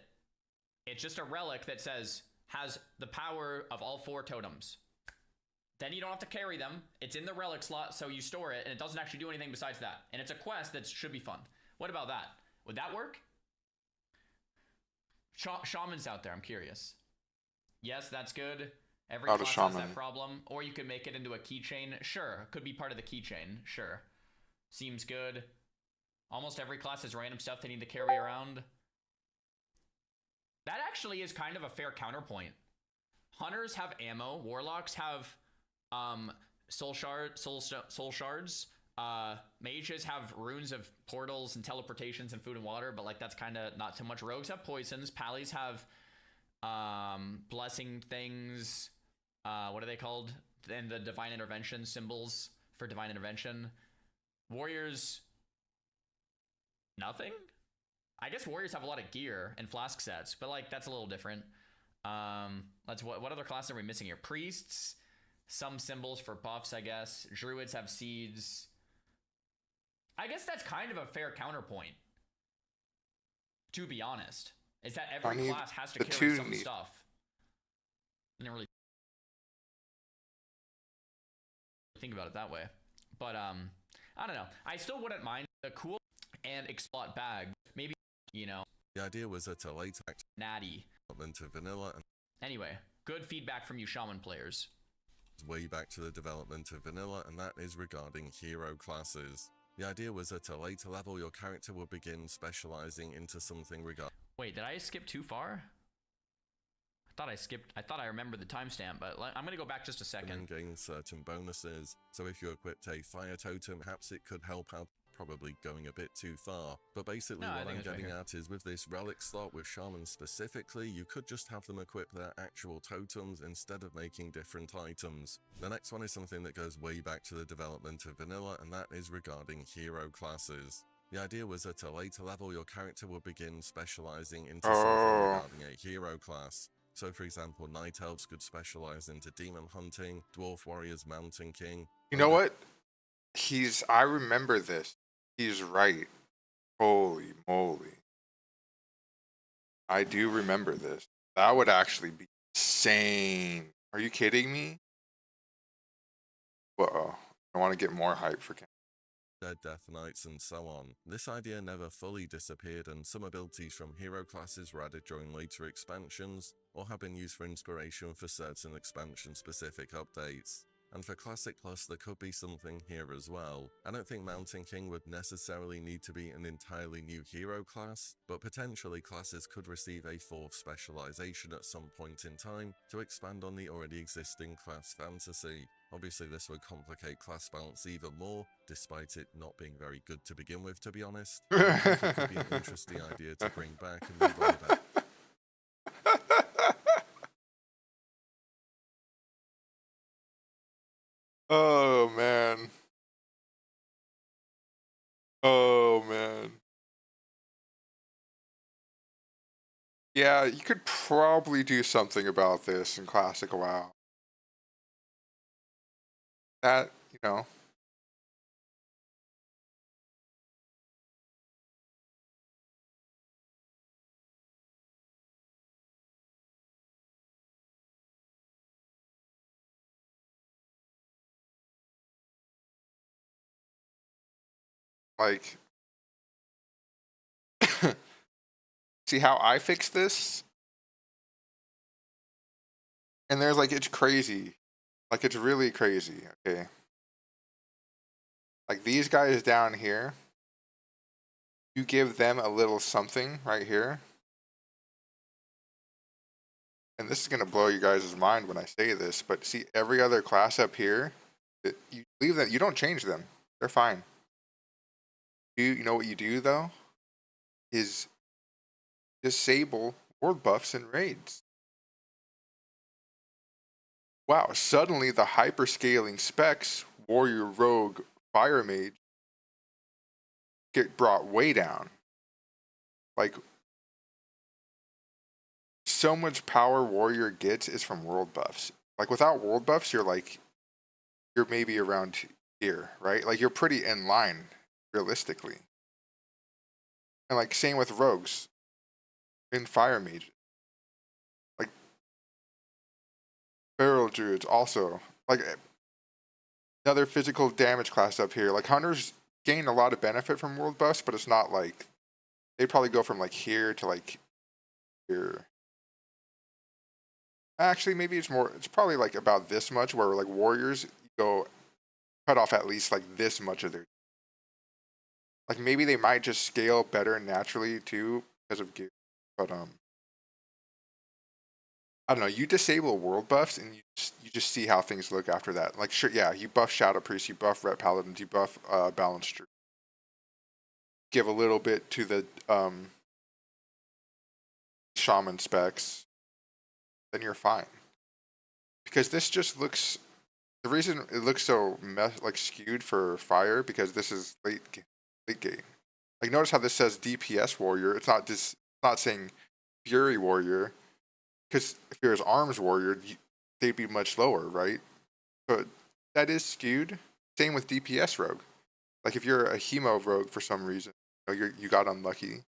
It's just a relic that has the power of all 4 totems. Then you don't have to carry them. It's in the relic slot, so you store it, and it doesn't actually do anything besides that. And it's a quest that should be fun. What about that? Would that work? Shamans out there, I'm curious. Yes, that's good. Every Not a class has shaman. that problem. Or you could make it into a keychain. Sure, could be part of the keychain. Sure. Seems good. Almost every class has random stuff they need to carry around. That actually is kind of a fair counterpoint. Hunters have ammo. Warlocks have soul shards. Mages have runes of portals and teleportations and food and water, but like that's kind of not too much. Rogues have poisons. Pallies have blessing things. What are they called? And the divine intervention symbols for divine intervention. Warriors, nothing. I guess warriors have a lot of gear and flask sets, but like that's a little different. What other classes are we missing here? Priests, some symbols for buffs, I guess. Druids have seeds. I guess that's kind of a fair counterpoint, to be honest. Is that every class has to carry some stuff. I didn't really think about it that way. But I don't know. I still wouldn't mind a cool and explot bag. Maybe, you know. The idea was that a late natty development of vanilla and anyway, good feedback from you shaman players. Way back to the development of vanilla, and that is regarding hero classes. The idea was at a later level your character would begin specializing into something regarding. Wait, did I skip too far? I thought I remembered the timestamp, but I'm gonna go back just a second. And gain certain bonuses. So if you equipped a fire totem, perhaps it could help out. Probably going a bit too far. But basically what I'm getting at is with this relic slot with shamans specifically, you could just have them equip their actual totems instead of making different items. The next one is something that goes way back to the development of vanilla, and that is regarding hero classes. The idea was at a later level your character would begin specializing into something regarding a hero class. So for example, night elves could specialize into demon hunting, dwarf warriors mountain king. You know what? I remember this. He's right. Holy moly. I do remember this. That would actually be insane. Are you kidding me? Uh-oh. I want to get more hype for Dead Death Knights and so on. This idea never fully disappeared, and some abilities from hero classes were added during later expansions, or have been used for inspiration for certain expansion-specific updates. And for Classic Plus, there could be something here as well. I don't think Mountain King would necessarily need to be an entirely new hero class, but potentially classes could receive a 4th specialization at some point in time to expand on the already existing class fantasy. Obviously this would complicate class balance even more, despite it not being very good to begin with, to be honest. I think it could be an interesting idea to bring back and move on about. Oh, man. Oh, man. Yeah, you could probably do something about this in Classic WoW. That, you know. Like, see how I fix this? And there's like, it's crazy. Like, it's really crazy, okay? Like, these guys down here, you give them a little something right here. And this is going to blow you guys' mind when I say this, but see, every other class up here, you leave them, you don't change them. They're fine. You know what you do, though? Is disable world buffs and raids. wow, suddenly the hyperscaling specs, warrior, rogue, fire mage, get brought way down. Like, so much power warrior gets is from world buffs. Like, without world buffs, you're maybe around here, right? Like, you're pretty in line, realistically. And like, same with rogues in fire mage. Like, barrel druids also. Like, another physical damage class up here. Like, hunters gain a lot of benefit from world buffs, but it's not like, they probably go from like here to like here. Actually, maybe it's probably like about this much, where like warriors go cut off at least like this much of their, like maybe they might just scale better naturally too because of gear. But I don't know, you disable world buffs and you just see how things look after that. Like, sure, yeah, you buff Shadow Priest, you buff Ret Paladins, you buff Balanced Druid. Give a little bit to the Shaman specs, then you're fine. Because this just looks, the reason it looks so like skewed for fire, because this is late game. Like, notice how this says DPS warrior. It's not saying Fury warrior, because if you're his arms warrior, they'd be much lower, right? So that is skewed. Same with DPS rogue. Like, if you're a hemo rogue for some reason, you got unlucky,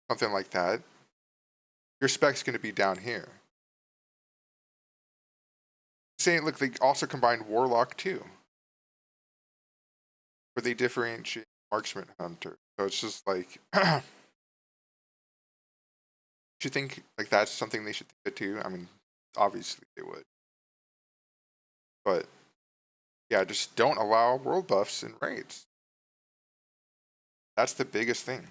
something like that, your spec's going to be down here. Saying, look, they also combined warlock too, where they differentiate marksman hunter. So it's just like, you think like that's something they should think of too? I mean, obviously they would, but yeah, just don't allow world buffs in raids. That's the biggest thing.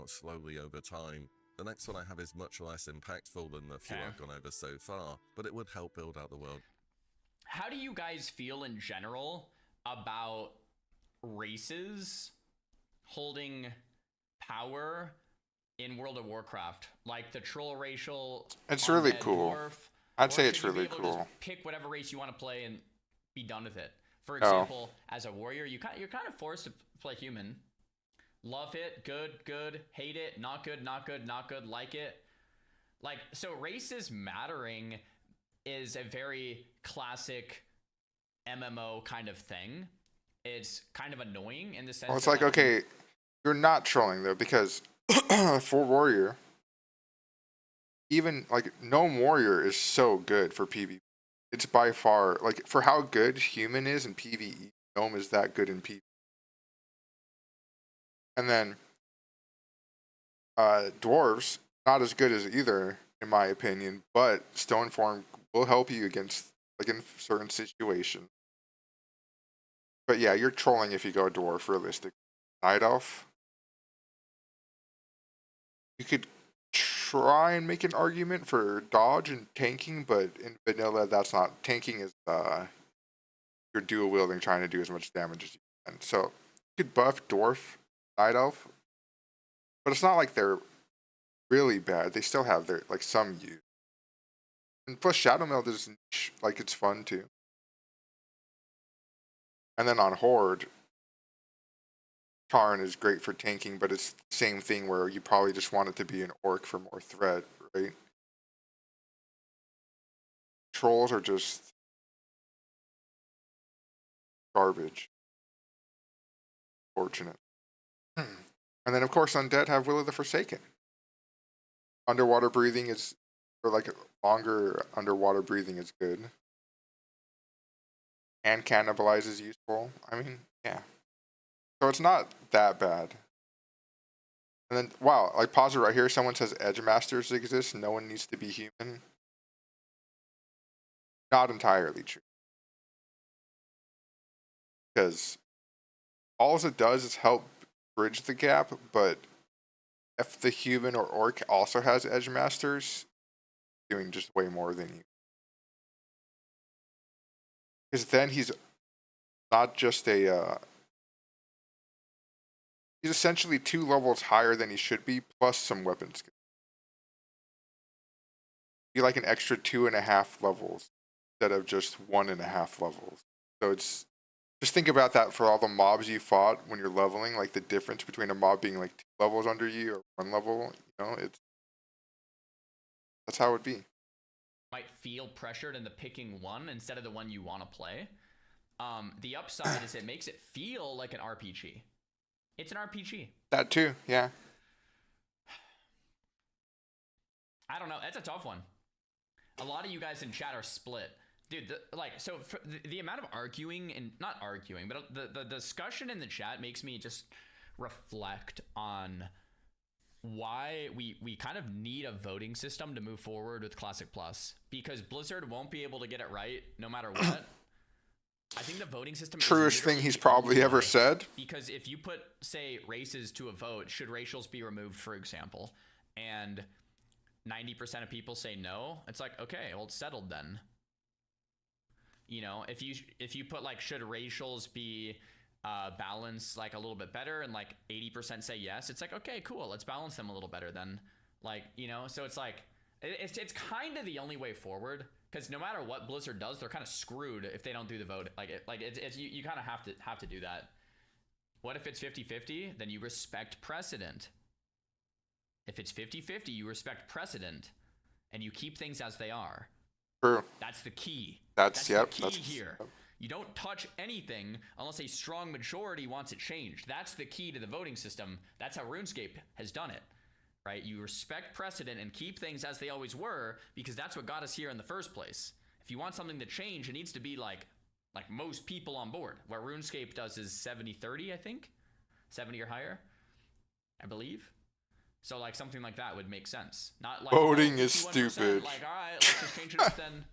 Slowly over time. The next one I have is much less impactful than the few I've gone over so far, but it would help build out the world. How do you guys feel in general about races holding power in World of Warcraft? Like the troll racial, it's really undead cool. dwarf, I'd say or it's should you be really able to cool. just pick whatever race you want to play and be done with it? For example, as a warrior, you're kind of forced to play human. Love it, good, hate it, not good, like it. Like, so races mattering is a very classic MMO kind of thing. It's kind of annoying in the sense Well, it's that, like, okay, you're not trolling though, because for warrior, even like gnome warrior is so good for PvP. It's by far, like, for how good human is in PvE, gnome is that good in PvE. And then dwarves, not as good as either, in my opinion, but Stoneform will help you against, like, in certain situations. But yeah, you're trolling if you go dwarf, realistic. Night elf, you could try and make an argument for dodge and tanking, but in vanilla, that's not, tanking is you're dual wielding, trying to do as much damage as you can. So you could buff dwarf, night elf, but it's not like they're really bad. They still have their, like, some use. And plus, Shadow Meld is like, it's fun too. And then on Horde, Tarn is great for tanking, but it's the same thing where you probably just want it to be an orc for more threat, right? Trolls are just garbage. Fortunate. And then, of course, undead have Will of the Forsaken. Underwater breathing is, or like longer underwater breathing is good. And cannibalize is useful. I mean, yeah. So it's not that bad. And then, wow, like pause it right here. Someone says edge masters exist. No one needs to be human. Not entirely true. Because all it does is help bridge the gap, but if the human or orc also has edge masters, doing just way more than you. Because then he's not just a he's essentially 2 levels higher than he should be, plus some weapon skill. Be like an extra 2.5 levels instead of just 1.5 levels. So it's just think about that for all the mobs you fought when you're leveling, like the difference between a mob being like 2 levels under you or 1 level. You know, that's how it would be. Might feel pressured into picking one instead of the one you want to play. The upside is it makes it feel like an RPG. It's an RPG. That too, yeah. I don't know. That's a tough one. A lot of you guys in chat are split. Dude, so for the amount of arguing, and not arguing, but the discussion in the chat makes me just reflect on why we kind of need a voting system to move forward with Classic Plus, because Blizzard won't be able to get it right no matter what. I think the voting system truest thing he's probably ever said. Because if you put, say, races to a vote, should racials be removed, for example, and 90% of people say no, it's like, okay, well, it's settled then. You know, if you put like, should racials be balanced like a little bit better, and like 80% say yes, it's like, okay, cool, let's balance them a little better then. Like, you know, so it's like it's kind of the only way forward, because no matter what Blizzard does, they're kind of screwed if they don't do the vote. You kind of have to do that. What if it's 50-50? Then you respect precedent. If it's 50-50, you respect precedent, and you keep things as they are. True. That's the key. That's the key here. You don't touch anything unless a strong majority wants it changed. That's the key to the voting system. That's how RuneScape has done it, right? You respect precedent and keep things as they always were, because that's what got us here in the first place. If you want something to change, it needs to be like most people on board. What RuneScape does is 70-30, I think. 70 or higher, I believe. So like something like that would make sense. Not like voting is stupid. Like, all right, let's just change it up then.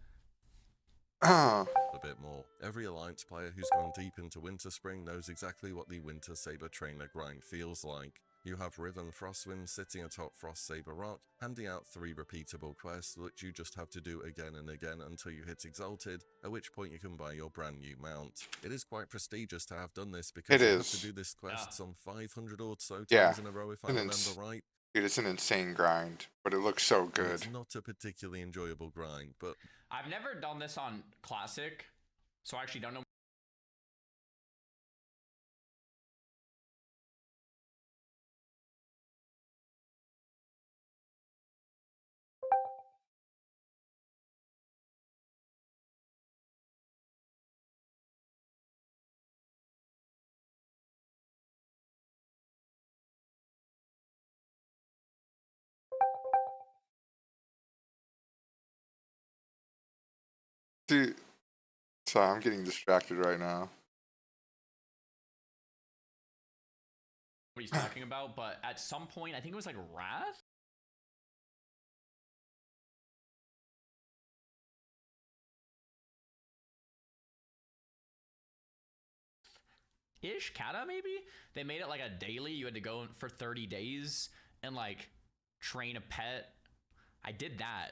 A bit more. Every Alliance player who's gone deep into Winterspring knows exactly what the Winter Saber Trainer grind feels like. You have Riven Frostwind sitting atop Frost Saber Rock, handing out 3 repeatable quests which you just have to do again and again until you hit Exalted, at which point you can buy your brand new mount. It is quite prestigious to have done this, because you have to do this quest some 500 or so times in a row, if I remember right. Dude, it's an insane grind, but it looks so good. It's not a particularly enjoyable grind, but I've never done this on Classic, so I actually don't know. Dude, sorry, I'm getting distracted right now. What he's talking about, but at some point, I think it was like Wrath? Ish, Kata maybe? They made it like a daily, you had to go for 30 days and like train a pet. I did that.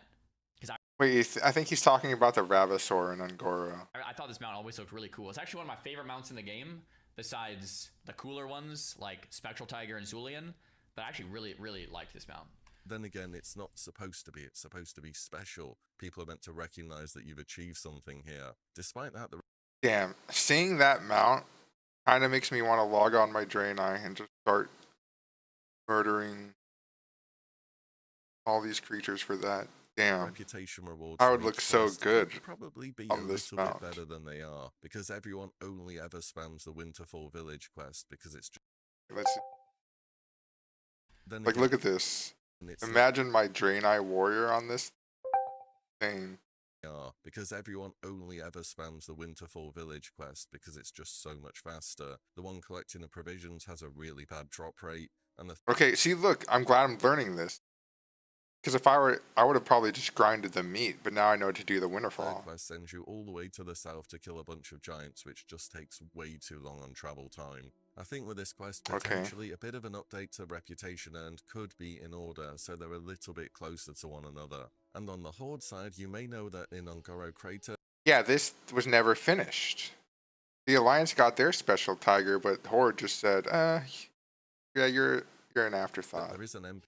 Wait, I think he's talking about the Ravasaur in Angora. I thought this mount always looked really cool. It's actually one of my favorite mounts in the game, besides the cooler ones like Spectral Tiger and Zulian. But I actually really, really liked this mount. Then again, it's not supposed to be. It's supposed to be special. People are meant to recognize that you've achieved something here. Despite that, damn, seeing that mount kind of makes me want to log on my Draenei and just start murdering all these creatures for that. Damn. Reputation rewards I would look so good probably be on a this little mount. bit better than they are, because everyone only ever spams the Winterfall Village quest because it's just... Let's see. Then like, again, look at this. Imagine my Draenei warrior on this thing. Because everyone only ever spams the Winterfall Village quest because it's just so much faster. The one collecting the provisions has a really bad drop rate. And the Okay, see, look, I'm glad I'm learning this. Because if I would have probably just grinded the meat, but now I know to do the third Winterfall. quest sends you all the way to the south to kill a bunch of giants, which just takes way too long on travel time. I think with this quest, Okay. potentially a bit of an update to Reputation Earned could be in order, so they're a little bit closer to one another. And on the Horde side, you may know that in Ongoro Crater, Yeah, this was never finished. The Alliance got their special tiger, but Horde just said, yeah, you're an afterthought. there is an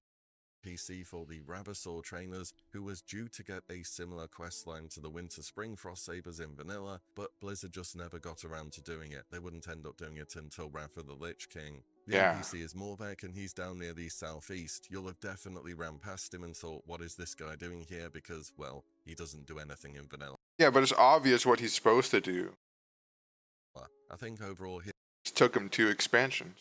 NPC for the Rabasaur trainers who was due to get a similar questline to the Winter Spring Frost Sabers in vanilla, but Blizzard just never got around to doing it. They wouldn't end up doing it until Wrath of the Lich King. The Yeah. NPC is Morvek and he's down near the southeast. You'll have definitely ran past him and thought, what is this guy doing here? Because, well, he doesn't do anything in vanilla. Yeah, but it's obvious what he's supposed to do. I think overall here, It took him 2 expansions.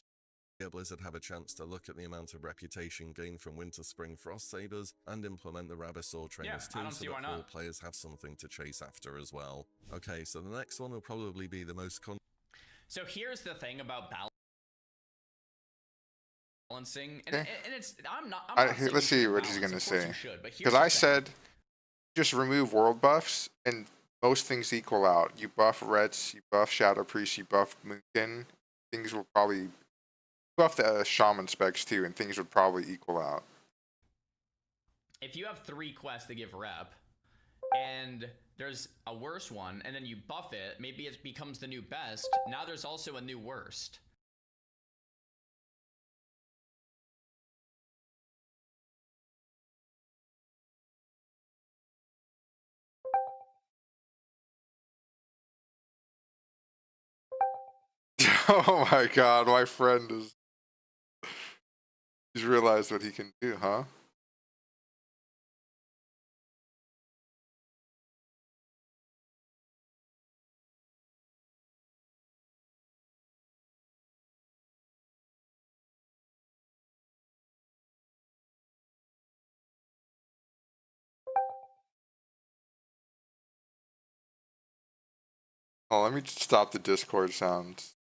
Blizzard have a chance to look at the amount of reputation gained from Winter Spring Frost Sabers and implement the Rabasaur trainers I too, don't so see why that all not. players have something to chase after as well. Okay, so the next one will probably be the most So here's the thing about balancing, and, Okay. and it's I'm not saying Let's you see should what he's balance. gonna Of course say. you should, but here's Because the I thing. said, just remove world buffs, and most things equal out. You buff Rets, you buff Shadow Priest, you buff Moonkin, things will probably buff the Shaman specs too, and things would probably equal out. If you have 3 quests that give rep, and there's a worse one, and then you buff it, maybe it becomes the new best. Now there's also a new worst. Oh my god, my friend is... He's realized what he can do, huh? Oh, let me just stop the Discord sounds.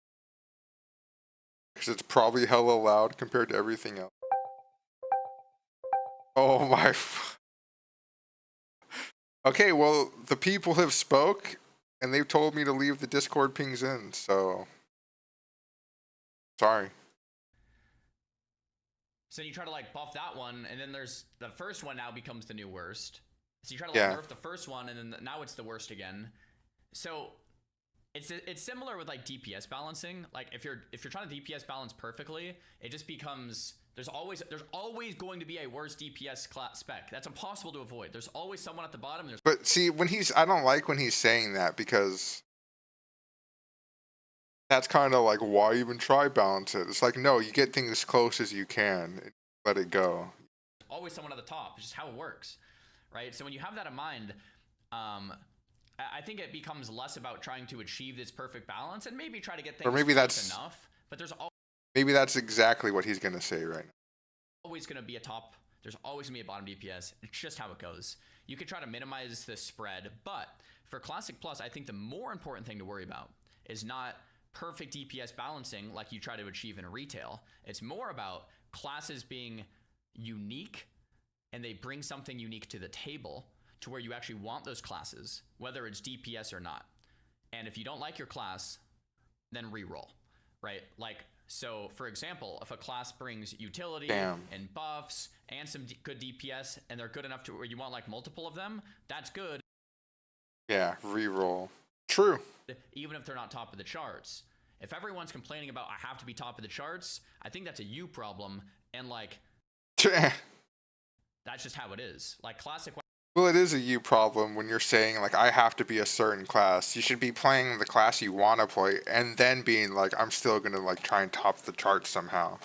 Because it's probably hella loud compared to everything else. Oh my... Okay, well, the people have spoke, and they've told me to leave the Discord pings in, so... Sorry. So you try to like buff that one, and then there's the first one now becomes the new worst. So you try to like Yeah. nerf the first one, and then now it's the worst again. So it's similar with like DPS balancing. Like if you're trying to DPS balance perfectly, it just becomes there's always going to be a worse DPS spec. That's impossible to avoid. There's always someone at the bottom. But see, I don't like when he's saying that, because that's kind of like, why even try balance it? It's like, no, you get things as close as you can, and let it go. Always someone at the top. It's just how it works, right? So when you have that in mind, I think it becomes less about trying to achieve this perfect balance and maybe try to get things Or maybe close that's enough. But there's maybe that's exactly what he's gonna say right now. always going to be a top. There's always going to be a bottom DPS. It's just how it goes. You could try to minimize the spread, but for Classic Plus, I think the more important thing to worry about is not perfect DPS balancing like you try to achieve in a retail. It's more about classes being unique, and they bring something unique to the table to where you actually want those classes, whether it's DPS or not. And if you don't like your class, then reroll, right? Like, so for example, if a class brings utility and buffs and some good DPS, and they're good enough to where you want like multiple of them, that's good. Yeah, reroll. True. Even if they're not top of the charts. If everyone's complaining about I have to be top of the charts, I think that's a you problem, and like that's just how it is. Like Classic. Well, it is a you problem when you're saying, like, I have to be a certain class. You should be playing the class you want to play, and then being like, I'm still going to, like, try and top the charts somehow.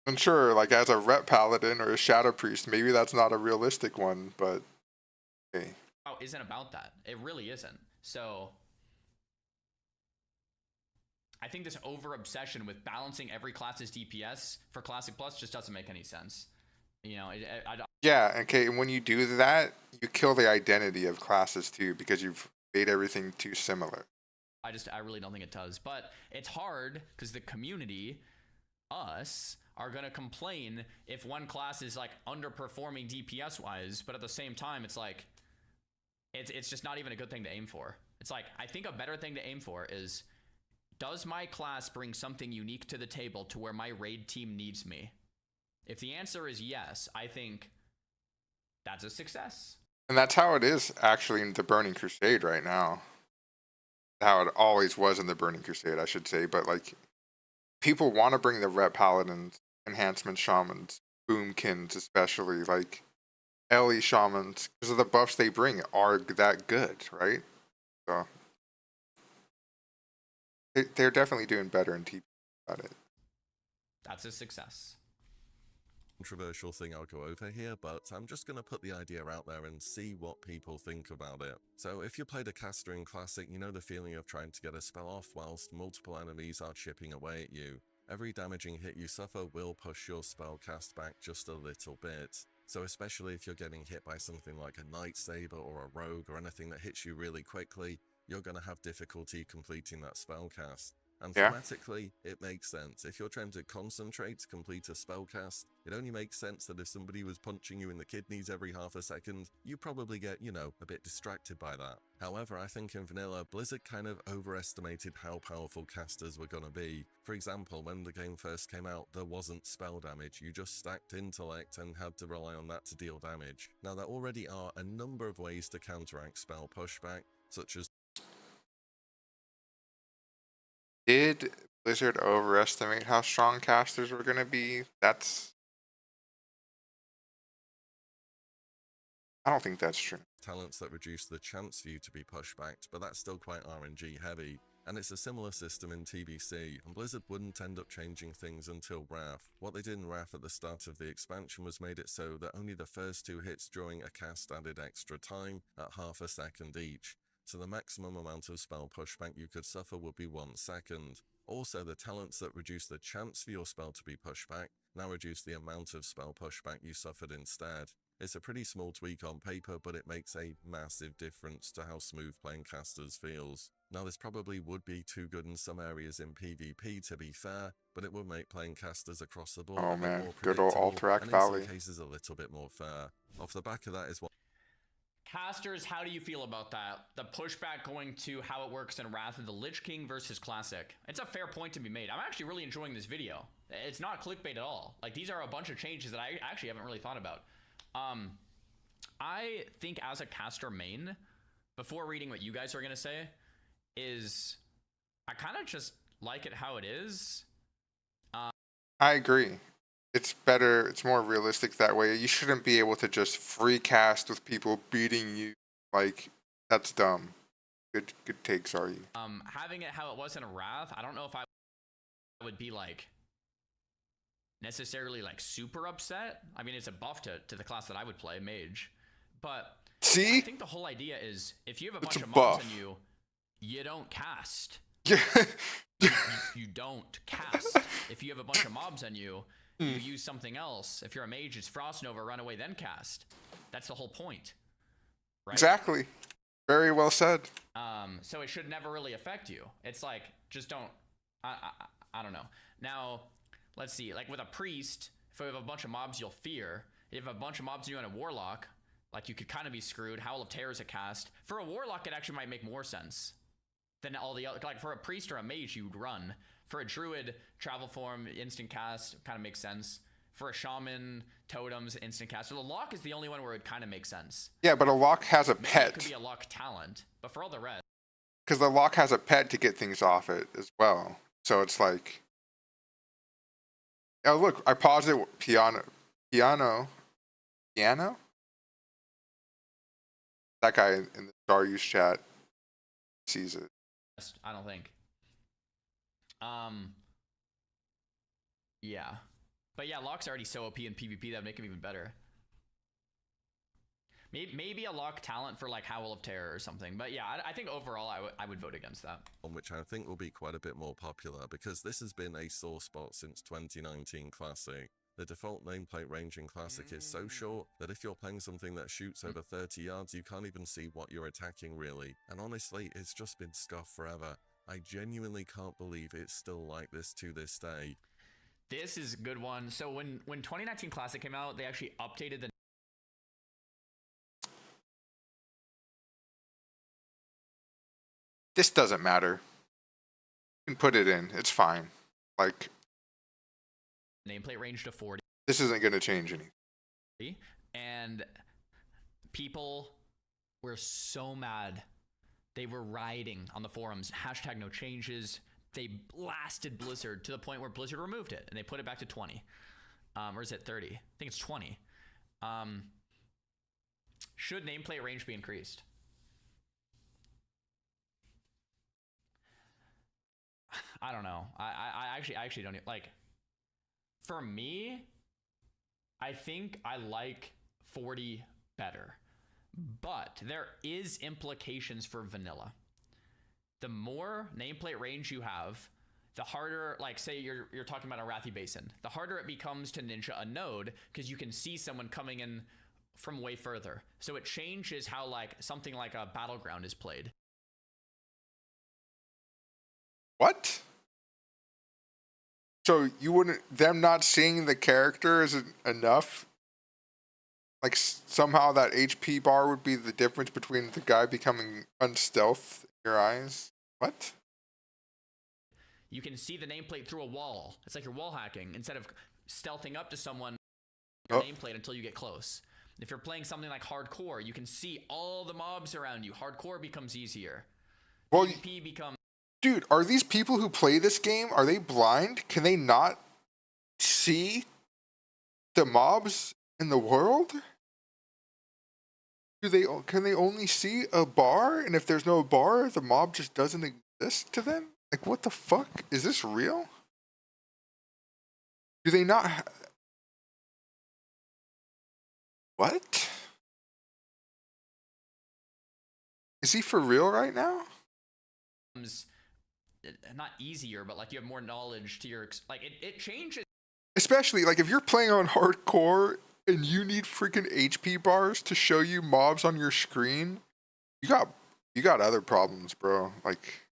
And sure, like, as a rep paladin or a shadow priest, maybe that's not a realistic one, but hey. Oh, isn't about that. It really isn't. So I think this over-obsession with balancing every class's DPS for Classic Plus just doesn't make any sense. You know, Yeah, okay, and when you do that, you kill the identity of classes too, because you've made everything too similar. I really don't think it does. But it's hard because the community, us, are going to complain if one class is like underperforming DPS wise, but at the same time, it's like, it's just not even a good thing to aim for. It's like, I think a better thing to aim for is, does my class bring something unique to the table to where my raid team needs me? If the answer is yes, I think that's a success. And that's how it is actually in the Burning Crusade right now. How it always was in the Burning Crusade, I should say. But like, people want to bring the Ret Paladins, Enhancement Shamans, Boomkins, especially like Ellie Shamans, because of the buffs they bring are that good, right? So they're definitely doing better in TP about it. That's a success. Controversial thing I'll go over here, but I'm just going to put the idea out there and see what people think about it. So if you played a caster in Classic, you know the feeling of trying to get a spell off whilst multiple enemies are chipping away at you. Every damaging hit you suffer will push your spell cast back just a little bit. So especially if you're getting hit by something like a Night Saber or a Rogue or anything that hits you really quickly, you're going to have difficulty completing that spell cast. And thematically, it makes sense. If you're trying to concentrate to complete a spell cast, it only makes sense that if somebody was punching you in the kidneys every half a second, you probably get, you know, a bit distracted by that. However, I think in vanilla, Blizzard kind of overestimated how powerful casters were going to be. For example, when the game first came out, there wasn't spell damage. You just stacked intellect and had to rely on that to deal damage. Now, there already are a number of ways to counteract spell pushback, such as Did Blizzard overestimate how strong casters were going to be? I don't think that's true. Talents that reduce the chance for you to be pushed back, but that's still quite RNG heavy. And it's a similar system in TBC, and Blizzard wouldn't end up changing things until Wrath. What they did in Wrath at the start of the expansion was made it so that only the first 2 hits during a cast added extra time at half a second each. So the maximum amount of spell pushback you could suffer would be 1 second. Also, the talents that reduce the chance for your spell to be pushed back now reduce the amount of spell pushback you suffered instead. It's a pretty small tweak on paper, but it makes a massive difference to how smooth playing casters feels. Now, this probably would be too good in some areas in PvP, to be fair, but it would make playing casters across the board a bit more good old predictable, Alterac and in Valley. some cases a little bit more fair. Off the back of that is what Casters, how do you feel about that? The pushback going to how it works in Wrath of the Lich King versus Classic. It's a fair point to be made. I'm actually really enjoying this video. It's not clickbait at all. Like, these are a bunch of changes that I actually haven't really thought about. I think as a caster main, before reading what you guys are going to say, is I kind of just like it how it is. I agree. It's better, it's more realistic that way. You shouldn't be able to just free cast with people beating you. Like, that's dumb. Good takes, are you? Having it how it was in Wrath, I don't know if I would be like necessarily like super upset. I mean, it's a buff to the class that I would play, Mage. But see, I think the whole idea is if you have a bunch of buff. mobs on you, you don't cast. Yeah. you don't cast. If you have a bunch of mobs on you, you use something else. If you're a mage, it's Frost Nova, run away, then cast. That's the whole point. Right? Exactly. Very well said. So it should never really affect you. It's like, just don't, I don't know. Now, let's see, like with a priest, if you have a bunch of mobs you'll fear, if you have a bunch of mobs on you and a warlock, like you could kind of be screwed. Howl of Terror is a cast. For a warlock, it actually might make more sense than all the other, like for a priest or a mage, you'd run. For a druid, travel form, instant cast, kind of makes sense. For a shaman, totems, instant cast. So the lock is the only one where it kind of makes sense. Yeah, but a lock has a Maybe pet. It could be a lock talent, but for all the rest. Because the lock has a pet to get things off it as well. So it's like, oh look, I paused it. Piano. That guy in the Star Use chat sees it. I don't think. Yeah. But yeah, lock's already so OP in PvP that would make him even better. Maybe a lock talent for like Howl of Terror or something. But yeah, I think overall I would vote against that. Which I think will be quite a bit more popular because this has been a sore spot since 2019 Classic. The default nameplate range in Classic is so short that if you're playing something that shoots over 30 yards, you can't even see what you're attacking really. And honestly, it's just been scuffed forever. I genuinely can't believe it's still like this to this day. This is a good one. So when 2019 Classic came out, they actually updated the. This doesn't matter. You can put it in. It's fine. Like, nameplate range to 40. this isn't going to change anything. And people were so mad. They were rioting on the forums. Hashtag no changes. They blasted Blizzard to the point where Blizzard removed it and they put it back to 20. Or is it 30? I think it's 20. Should nameplate range be increased? I don't know. I actually don't like. For me, I think I like 40 better, but there is implications for vanilla. The more nameplate range you have, the harder, like say you're talking about a Wrathy Basin, the harder it becomes to ninja a node because you can see someone coming in from way further. So it changes how like something like a Battleground is played. What? So you wouldn't, them not seeing the character isn't enough? Like somehow that HP bar would be the difference between the guy becoming unstealth in your eyes? What? You can see the nameplate through a wall. It's like you're wall hacking instead of stealthing up to someone your nameplate until you get close. If you're playing something like hardcore, you can see all the mobs around you. Hardcore becomes easier. Well, PvP becomes. Dude, are these people who play this game, are they blind? Can they not see the mobs in the world? Can they only see a bar? And if there's no bar, the mob just doesn't exist to them? Like, what the fuck? Is this real? Do they not what? Is he for real right now? Not easier, but like you have more knowledge to your like it changes. Especially like if you're playing on hardcore and you need freaking HP bars to show you mobs on your screen, you got other problems, bro. Like,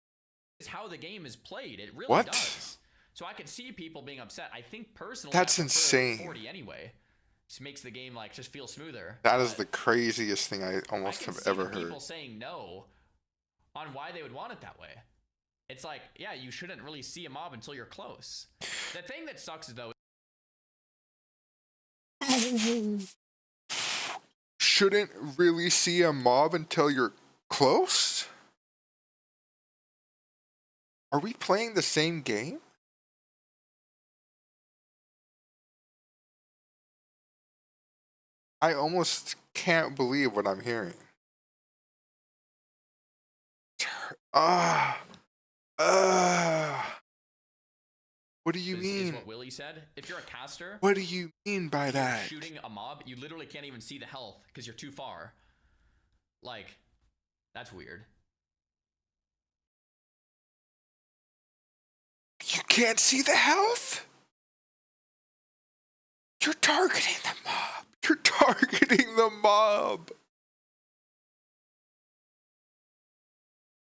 It's how the game is played. It really What? does. So I could see people being upset. I think personally, That's I prefer insane. 40 anyway. Just makes the game like just feel smoother. that is But the craziest thing I I almost can have see ever the people heard. saying no on why they would want it that way. It's like, yeah, you shouldn't really see a mob until you're close. The thing that sucks though. Shouldn't really see a mob until you're close? Are we playing the same game? I almost can't believe what I'm hearing. What do you Is mean? what Willie said. If you're a caster, What do you mean by you're that? shooting a mob, you literally can't even see the health because you're too far. Like, that's weird. You can't see the health? You're targeting the mob. You're targeting the mob.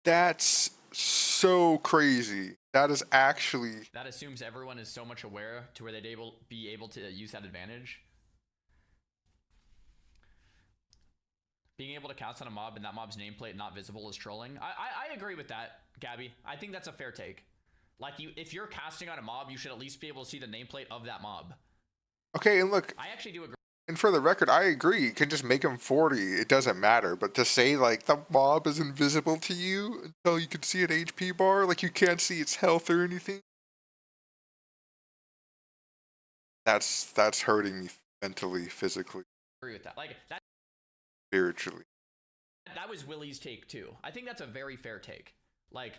That's so crazy. That is actually. That assumes everyone is so much aware to where they'd be able to use that advantage. Being able to cast on a mob and that mob's nameplate not visible is trolling. I agree with that, Gabby. I think that's a fair take. Like, if you're casting on a mob, you should at least be able to see the nameplate of that mob. Okay, and look. I actually do agree. And for the record, I agree. You can just make him 40. It doesn't matter. But to say, like, the mob is invisible to you until you can see an HP bar, like you can't see its health or anything, that's hurting me mentally, physically, Agree with that. Like, that spiritually. was Willie's take, too. I think that's a very fair take. Like,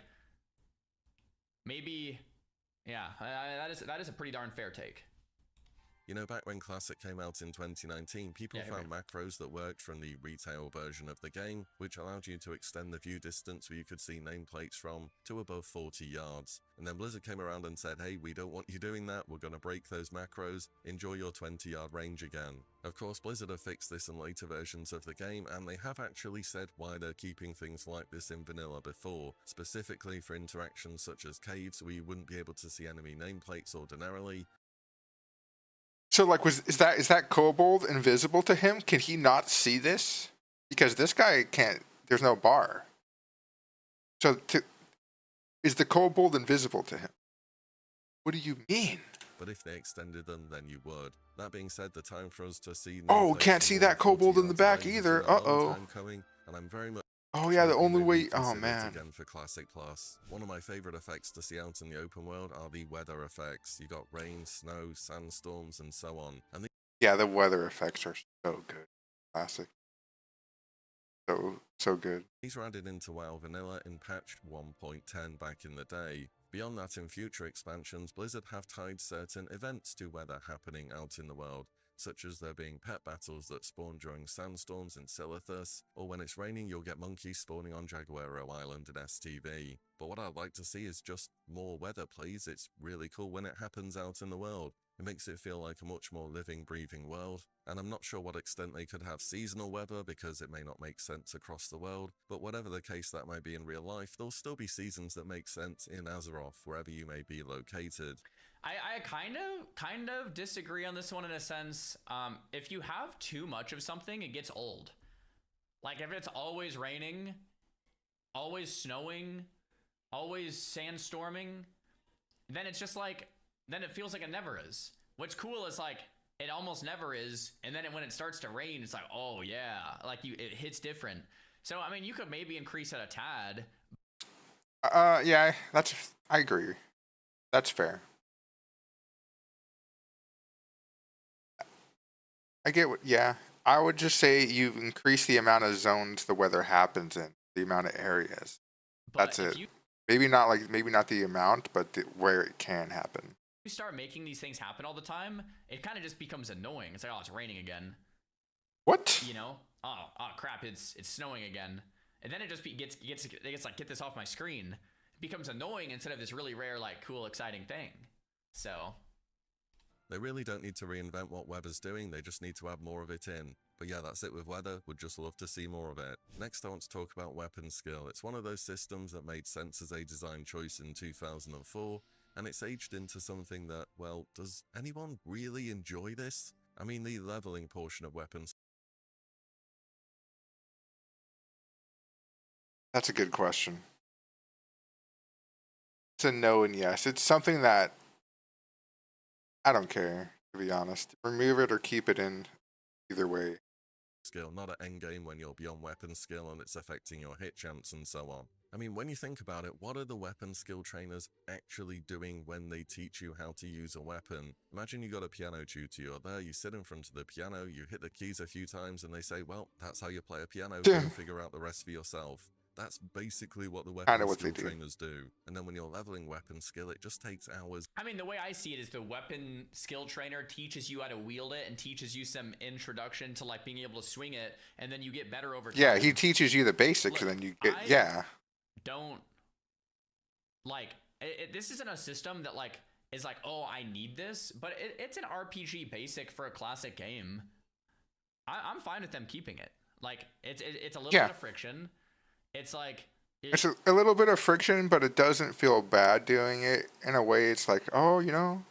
maybe, yeah, that is a pretty darn fair take. You know, back when Classic came out in 2019, people found macros that worked from the retail version of the game, which allowed you to extend the view distance where you could see nameplates from to above 40 yards. And then Blizzard came around and said, hey, we don't want you doing that, we're going to break those macros, enjoy your 20-yard range again. Of course, Blizzard have fixed this in later versions of the game, and they have actually said why they're keeping things like this in vanilla before, specifically for interactions such as caves where you wouldn't be able to see enemy nameplates ordinarily, So like, is that kobold invisible to him? Can he not see this? Because this guy can't. There's no bar. So is the kobold invisible to him? What do you mean? But if they extended them, then you would. That being said, the time for us to see. Oh, can't see that kobold in the back either. Uh-oh. Coming, and I'm very much. Oh yeah, the only way. Oh Consider it man. Again for Classic Plus. One of my favorite effects to see out in the open world are the weather effects. You got rain, snow, sandstorms, and so on. And Yeah, the weather effects are so good. Classic. So good. these were added into WoW Vanilla in patch 1.10 back in the day. Beyond that, in future expansions, Blizzard have tied certain events to weather happening out in the world, such as there being pet battles that spawn during sandstorms in Silithus, or when it's raining you'll get monkeys spawning on Jaguaro Island in STV. But what I'd like to see is just more weather, please. It's really cool when it happens out in the world. It makes it feel like a much more living, breathing world, and I'm not sure what extent they could have seasonal weather because it may not make sense across the world, but whatever the case that might be in real life, there'll still be seasons that make sense in Azeroth, wherever you may be located. I kind of disagree on this one in a sense. If you have too much of something, it gets old. Like if it's always raining, always snowing, always sandstorming, then it's just like, then it feels like it never is. What's cool is like, it almost never is, and then when it starts to rain, it's like, oh yeah, like it hits different. So I mean, you could maybe increase it a tad. Yeah, I agree. That's fair. I get what, yeah. I would just say you increase the amount of zones the weather happens in, the amount of areas. But That's it. Maybe not the amount, but where it can happen. You start making these things happen all the time, it kind of just becomes annoying. It's like, oh, it's raining again. What? You know? Oh crap, it's snowing again. And then it just gets like, get this off my screen. It becomes annoying instead of this really rare, like, cool, exciting thing. So they really don't need to reinvent what weather's doing, they just need to add more of it in. But yeah, that's it with weather, would just love to see more of it. Next I want to talk about weapon skill. It's one of those systems that made sense as a design choice in 2004, and it's aged into something that, well, does anyone really enjoy this? I mean, the leveling portion of weapons. That's a good question. It's a no and yes. It's something that I don't care, to be honest. Remove it or keep it in, either way. Skill, not at endgame when you're beyond weapon skill and it's affecting your hit chance and so on. I mean, when you think about it, what are the weapon skill trainers actually doing when they teach you how to use a weapon? Imagine you got a piano tutor, you're there, you sit in front of the piano, you hit the keys a few times and they say, well, that's how you play a piano, go and figure out the rest for yourself. That's basically what the weapon skill trainers do. And then when you're leveling weapon skill, it just takes hours. I mean, the way I see it is the weapon skill trainer teaches you how to wield it and teaches you some introduction to like being able to swing it, and then you get better over time. Yeah, he teaches you the basics. Look, and then you get, yeah. Don't, like, this isn't a system that like is like, oh, I need this, but it's an RPG basic for a classic game. I'm fine with them keeping it. Like, it's a little bit of friction. It's like it's a little bit of friction, but it doesn't feel bad doing it. In a way, it's like, oh, you know,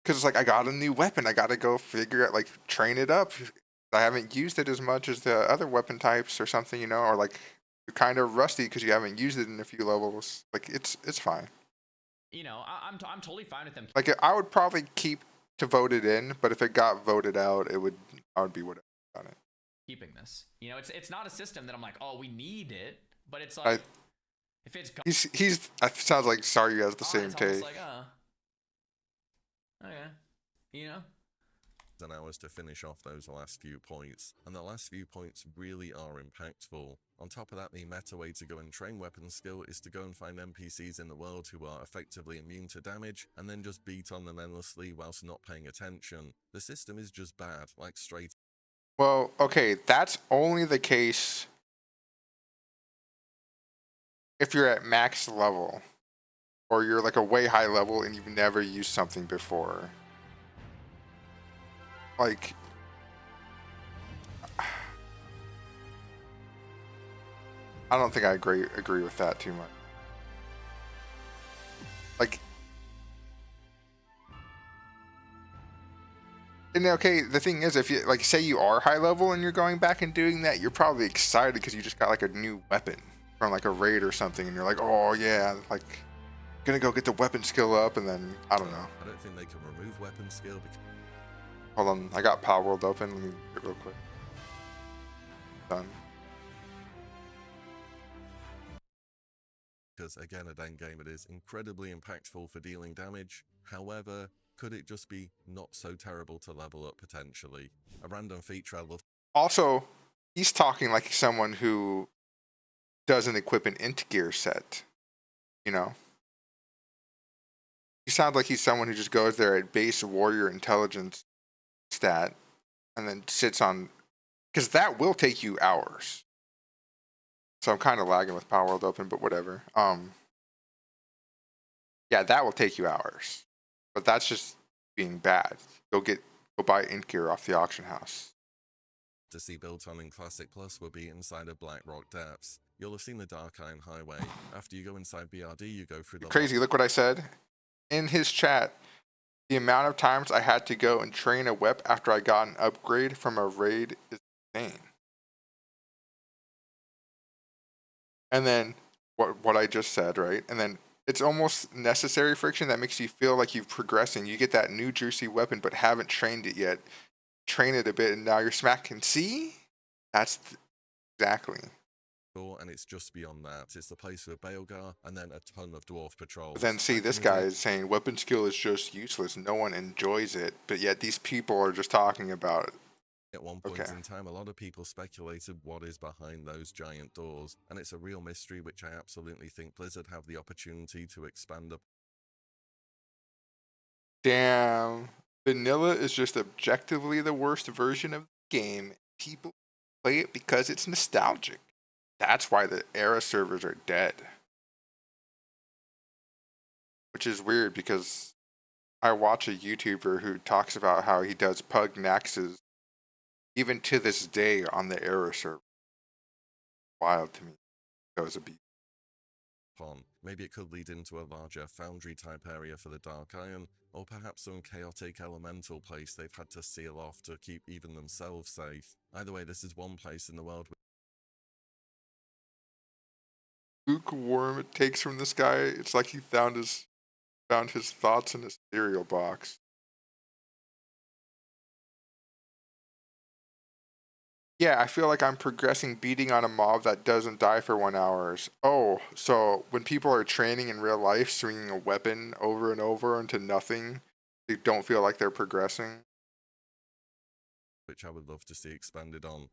because it's like, I got a new weapon, I got to go figure out, like, train it up. I haven't used it as much as the other weapon types or something, you know, or like you're kind of rusty because you haven't used it in a few levels. Like, it's fine. You know, I'm totally fine with them. Like, I would probably keep to vote it in, but if it got voted out, I would be whatever on it. Keeping this, you know, it's not a system that I'm like, oh, we need it, but it's like, if it's he's it sounds like Sorry has the same take. Like, okay, you know. Hours to finish off those last few points, and the last few points really are impactful. On top of that, the meta way to go and train weapon skill is to go and find NPCs in the world who are effectively immune to damage, and then just beat on them endlessly whilst not paying attention. The system is just bad, like straight. Well, okay, that's only the case if you're at max level, or you're like a way high level and you've never used something before. Like, I don't think I agree with that too much. Like, And okay, the thing is, if you like, say you are high level and you're going back and doing that, you're probably excited because you just got like a new weapon from like a raid or something, and you're like, oh yeah, like gonna go get the weapon skill up, and then I don't know. I don't think they can remove weapon skill because Hold on, I got Palworld open. Let me get it real quick. Done. again at endgame it is incredibly impactful for dealing damage. However, could it just be not so terrible to level up potentially? A random feature I love. Also, he's talking like someone who doesn't equip an int gear set. You know, he sounds like he's someone who just goes there at base warrior intelligence stat and then sits on, because that will take you hours. So I'm kind of lagging with Palworld open, but whatever. Yeah, that will take you hours, but that's just being bad. Go buy int gear off the auction house. To see built on in Classic Plus will be inside of Blackrock Depths. You'll have seen the Dark Iron Highway. After you go inside BRD, you go through the Crazy, look what I said. In his chat, the amount of times I had to go and train a wep after I got an upgrade from a raid is insane. And then what I just said, right? And then it's almost necessary friction that makes you feel like you're progressing. You get that new juicy weapon, but haven't trained it yet. Train it a bit, and now you're smacking. See? That's exactly. And it's just beyond that. It's the place for Baelgar and then a ton of dwarf patrols. But then see, this guy is saying weapon skill is just useless. No one enjoys it, but yet these people are just talking about it. At one point in time, a lot of people speculated what is behind those giant doors, and it's a real mystery which I absolutely think Blizzard have the opportunity to expand up. Damn. Vanilla is just objectively the worst version of the game. People play it because it's nostalgic. That's why the era servers are dead. Which is weird because I watch a YouTuber who talks about how he does pug naxes even to this day on the era server. Wild to me. That was a beat. Maybe it could lead into a larger foundry type area for the Dark Iron, or perhaps some chaotic elemental place they've had to seal off to keep even themselves safe. Either way, this is one place in the world Lukewarm it takes from this guy. It's like he found his thoughts in a cereal box. Yeah, I feel like I'm progressing beating on a mob that doesn't die for 1 hour. Oh, so when people are training in real life, swinging a weapon over and over into nothing, they don't feel like they're progressing. Which I would love to see expanded on.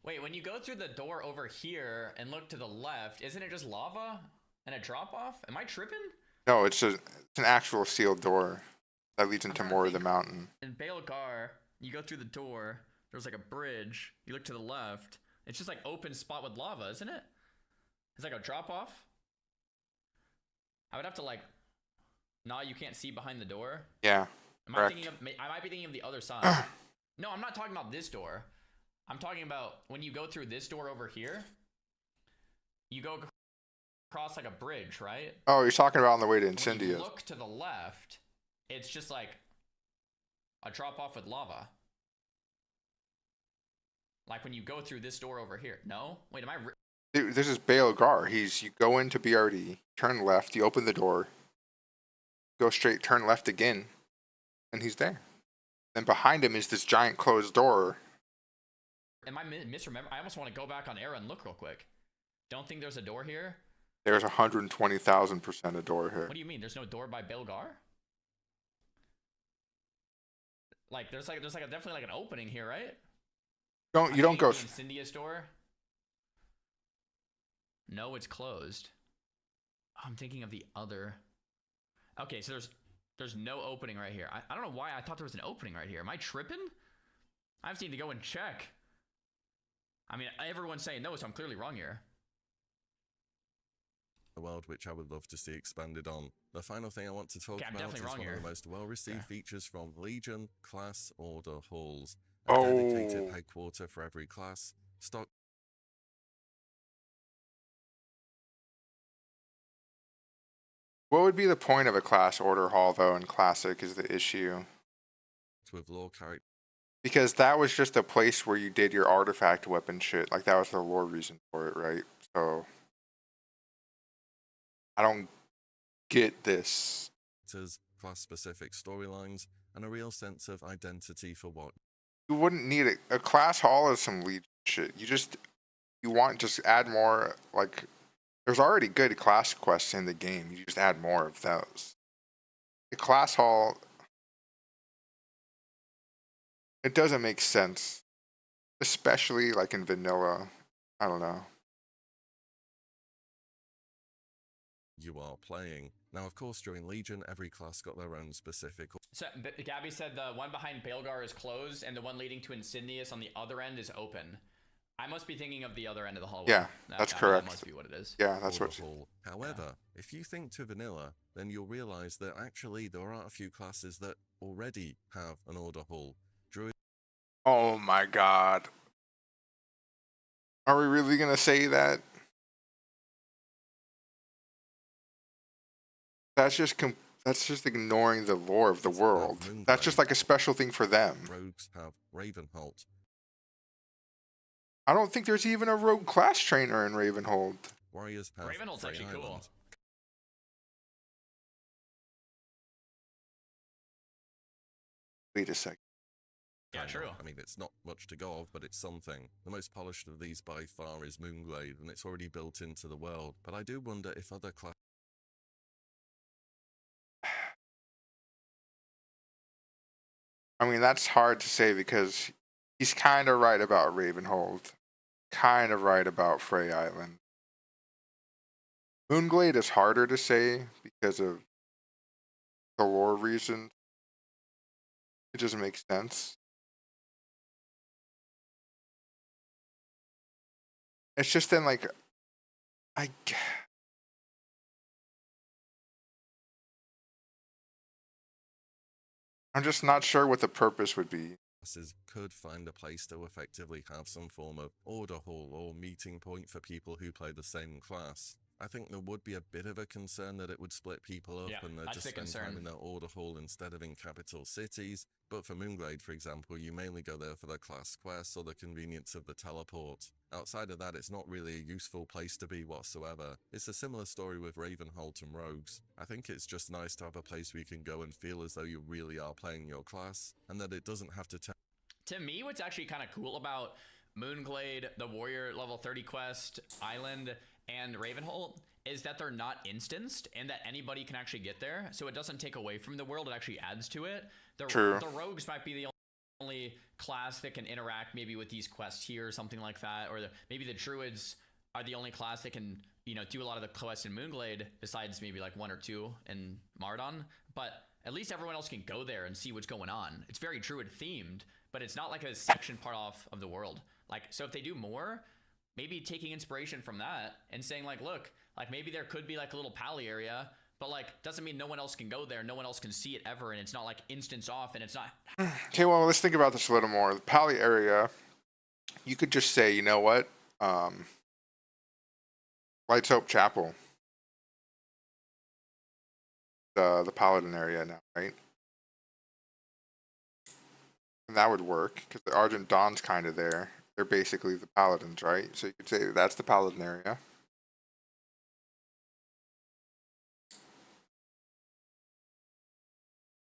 Wait, when you go through the door over here and look to the left, isn't it just lava and a drop off? Am I tripping? No, it's an actual sealed door that leads into more of the mountain. In Baelgar, you go through the door. There's like a bridge. You look to the left. It's just like open spot with lava, isn't it? It's like a drop off. I would have to like. Nah, you can't see behind the door. Yeah. I might be thinking of the other side. No, I'm not talking about this door. I'm talking about when you go through this door over here. You go across like a bridge, right? Oh, you're talking about on the way to Incendius. When you look to the left, it's just like a drop off with lava. Like when you go through this door over here. No? Wait, am I... Dude, this is Baelgar. You go into BRD, turn left, you open the door, go straight, turn left again, and he's there. And behind him is this giant closed door. Am I misremember? I almost want to go back on Era and look real quick. Don't think there's a door here? There's 120,000% a door here. What do you mean? There's no door by Baelgar? Like, there's definitely like an opening here, right? You don't go. Incendius door? No, it's closed. I'm thinking of the other. Okay, so there's no opening right here. I don't know why I thought there was an opening right here. Am I tripping? I just need to go and check. I mean, everyone's saying no, so I'm clearly wrong here. A world which I would love to see expanded on. The final thing I want to talk about is one of the most well-received features from Legion Class Order Halls. A dedicated headquarter for every class. What would be the point of a class order hall, though, in Classic is the issue. with lore characters. Because that was just a place where you did your artifact weapon shit. Like, that was the lore reason for it, right? So, I don't get this. Class-specific storylines, and a real sense of identity for what. You wouldn't need it. A class hall is some Legion shit. You want just add more, like, there's already good class quests in the game. You just add more of those. The class hall, it doesn't make sense. Especially, like, in vanilla. I don't know. You are playing. Now, of course, during Legion, every class got their own specific. So Gabby said the one behind Baelgar is closed, and the one leading to Insignius on the other end is open. I must be thinking of the other end of the hallway. Yeah, that's correct. That must be what it is. Yeah, that's what. However, if you think to vanilla, then you'll realize that actually there are a few classes that already have an order hall. Druid. Oh my god. Are we really gonna say that? That's just ignoring the lore of the world. That's just like a special thing for them. Rogues have Ravenholt. I don't think there's even a rogue class trainer in Ravenhold. Warriors have Ravenholt's actually cool. Wait a second. Yeah, true. I mean, it's not much to go of, but it's something. The most polished of these by far is Moonglade, and it's already built into the world. But I do wonder if other classes. I mean, that's hard to say because he's kind of right about Ravenhold. Kind of right about Frey Island. Moonglade is harder to say because of the lore reasons. It doesn't make sense. It's just then, like, I'm just not sure what the purpose would be. Classes could find a place to effectively have some form of order hall or meeting point for people who play the same class. I think there would be a bit of a concern that it would split people up and they'd just spend time in their order hall instead of in capital cities. But for Moonglade, for example, you mainly go there for the class quests or the convenience of the teleport. Outside of that, it's not really a useful place to be whatsoever. It's a similar story with Ravenholt and Rogues. I think it's just nice to have a place where you can go and feel as though you really are playing your class, and that it doesn't have to To me, what's actually kind of cool about Moonglade, the Warrior level 30 quest, Island, and Ravenholt is that they're not instanced and that anybody can actually get there. So it doesn't take away from the world, it actually adds to it. True. The Rogues might be the only class that can interact maybe with these quests here or something like that. Or maybe the Druids are the only class that can, you know, do a lot of the quests in Moonglade besides maybe like one or two in Mardon. But at least everyone else can go there and see what's going on. It's very Druid themed, but it's not like a section part off of the world. Like, so if they do more, maybe taking inspiration from that and saying like, look, like maybe there could be like a little pally area, but like doesn't mean no one else can go there, no one else can see it ever, and it's not like instance off, and it's not. Okay, well, let's think about this a little more. The pally area, you could just say, you know what, Lights Hope Chapel, the Paladin area now, right? And that would work because the Argent Dawn's kind of there. They're basically the Paladins, right? So you could say that's the Paladin area.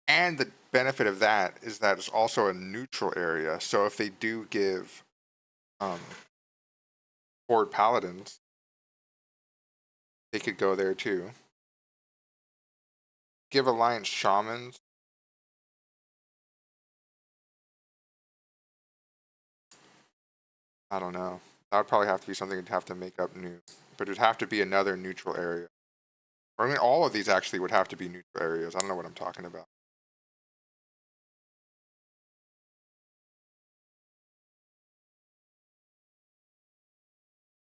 And the benefit of that is that it's also a neutral area. So if they do give Horde Paladins, they could go there too. Give Alliance Shamans. I don't know. That would probably have to be something you'd have to make up new. But it'd have to be another neutral area. Or I mean, all of these actually would have to be neutral areas. I don't know what I'm talking about.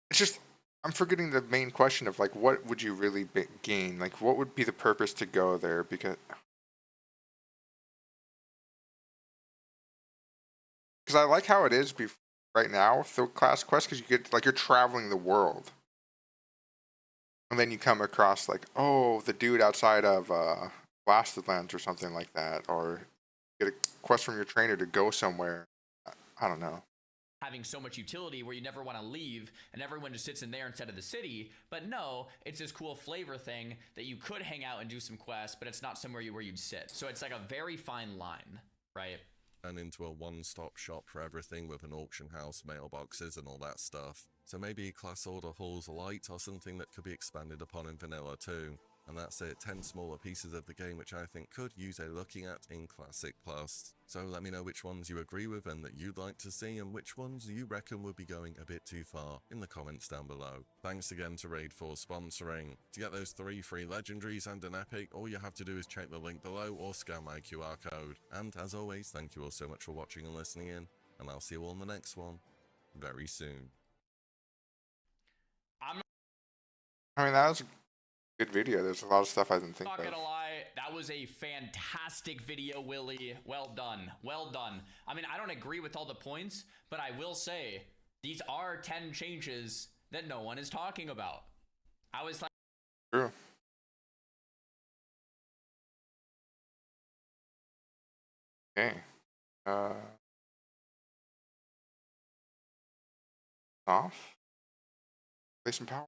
It's just, I'm forgetting the main question of like, what would you really gain? Like, what would be the purpose to go there? Because I like how it is right now with the class quest, because you get like you're traveling the world, and then you come across like, oh, the dude outside of Blasted Lands or something like that, or get a quest from your trainer to go somewhere. I don't know. Having so much utility where you never want to leave and everyone just sits in there instead of the city. But no, it's this cool flavor thing that you could hang out and do some quests, but it's not somewhere where you'd sit. So it's like a very fine line, right? And into a one-stop shop for everything with an auction house, mailboxes, and all that stuff. So maybe class order halls light are something that could be expanded upon in vanilla too. And that's it, 10 smaller pieces of the game which I think could use a looking at in Classic Plus. So let me know which ones you agree with and that you'd like to see, and which ones you reckon would be going a bit too far in the comments down below. Thanks again to Raid for sponsoring. To get those 3 free legendaries and an epic, all you have to do is check the link below or scan my QR code. And as always, thank you all so much for watching and listening in, and I'll see you all in the next one very soon. I mean, that was a good video. There's a lot of stuff I didn't think Not of. gonna lie, that was a fantastic video, Willie. Well done. Well done. I mean, I don't agree with all the points, but I will say these are 10 changes that no one is talking about. I was like, True. Okay. Off. Play some power.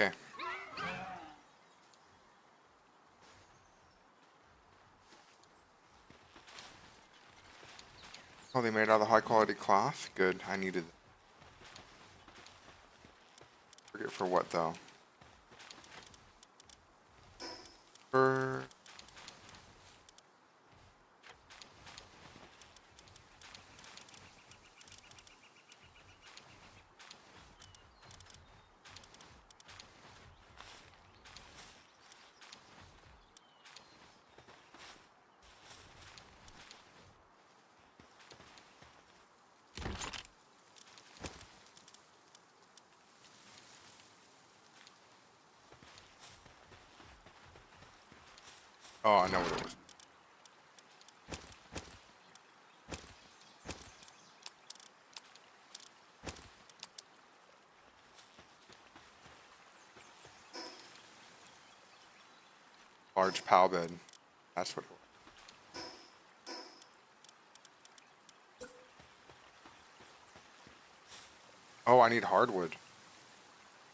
Okay. Oh, they made out of high quality cloth? Good, I needed it. Forget for what though. For... Oh, I know what it was. Large POW bed. That's what it was. Oh, I need hardwood.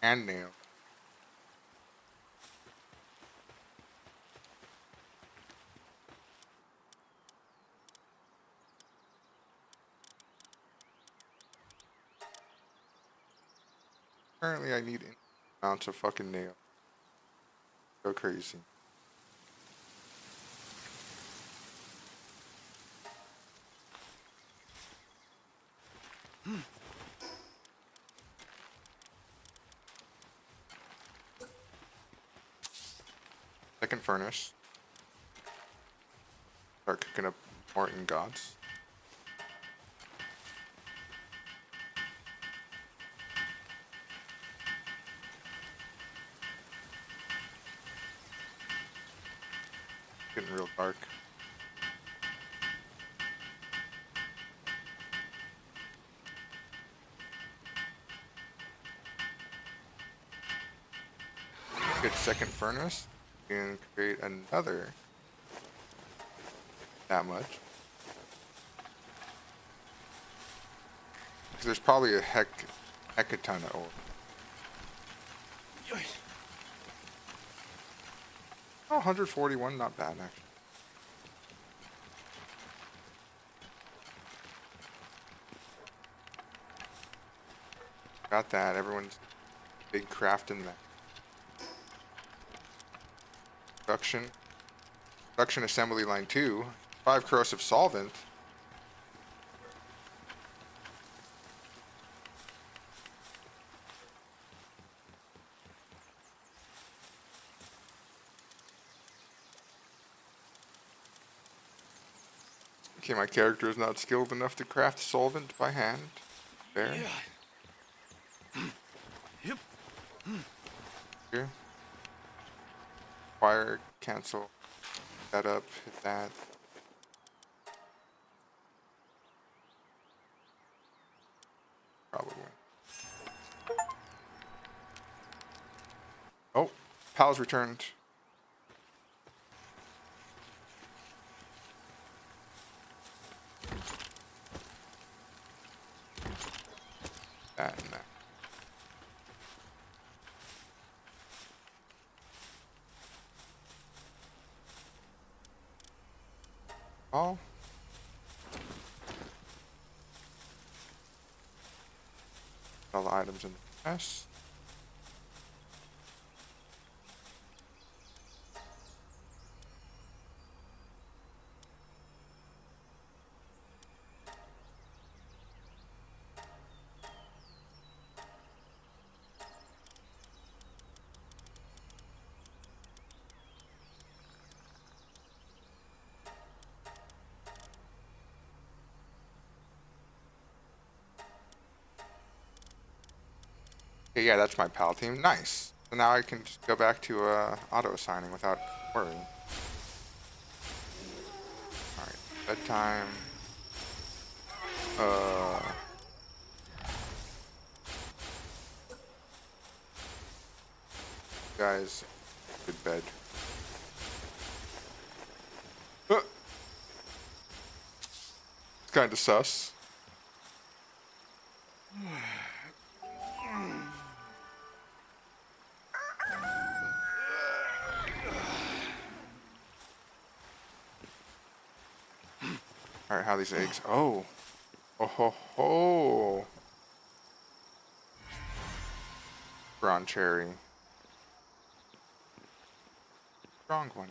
And nail. Apparently I need amounts of fucking nail. Go crazy. Second furnace. Start cooking up more ingots. Getting real dark. Get second furnace and create another that much. Because there's probably a heck a ton of ore. Oh, 141, not bad actually. Got that. Everyone's big crafting that. Production assembly line 2. 5 corrosive solvent. Okay, my character is not skilled enough to craft solvent by hand. Fair. Yep. Here. Fire, cancel. That up, hit that. Probably. Oh, Pal's returned. That and that. Oh. All the items in the chest. Okay, yeah, that's my PAL team. Nice. So now I can just go back to auto assigning without worrying. Alright, bedtime. Guys, good bed. It's kind of sus. Alright, how are these eggs? Oh. Oh ho ho. Brown cherry. Strong one.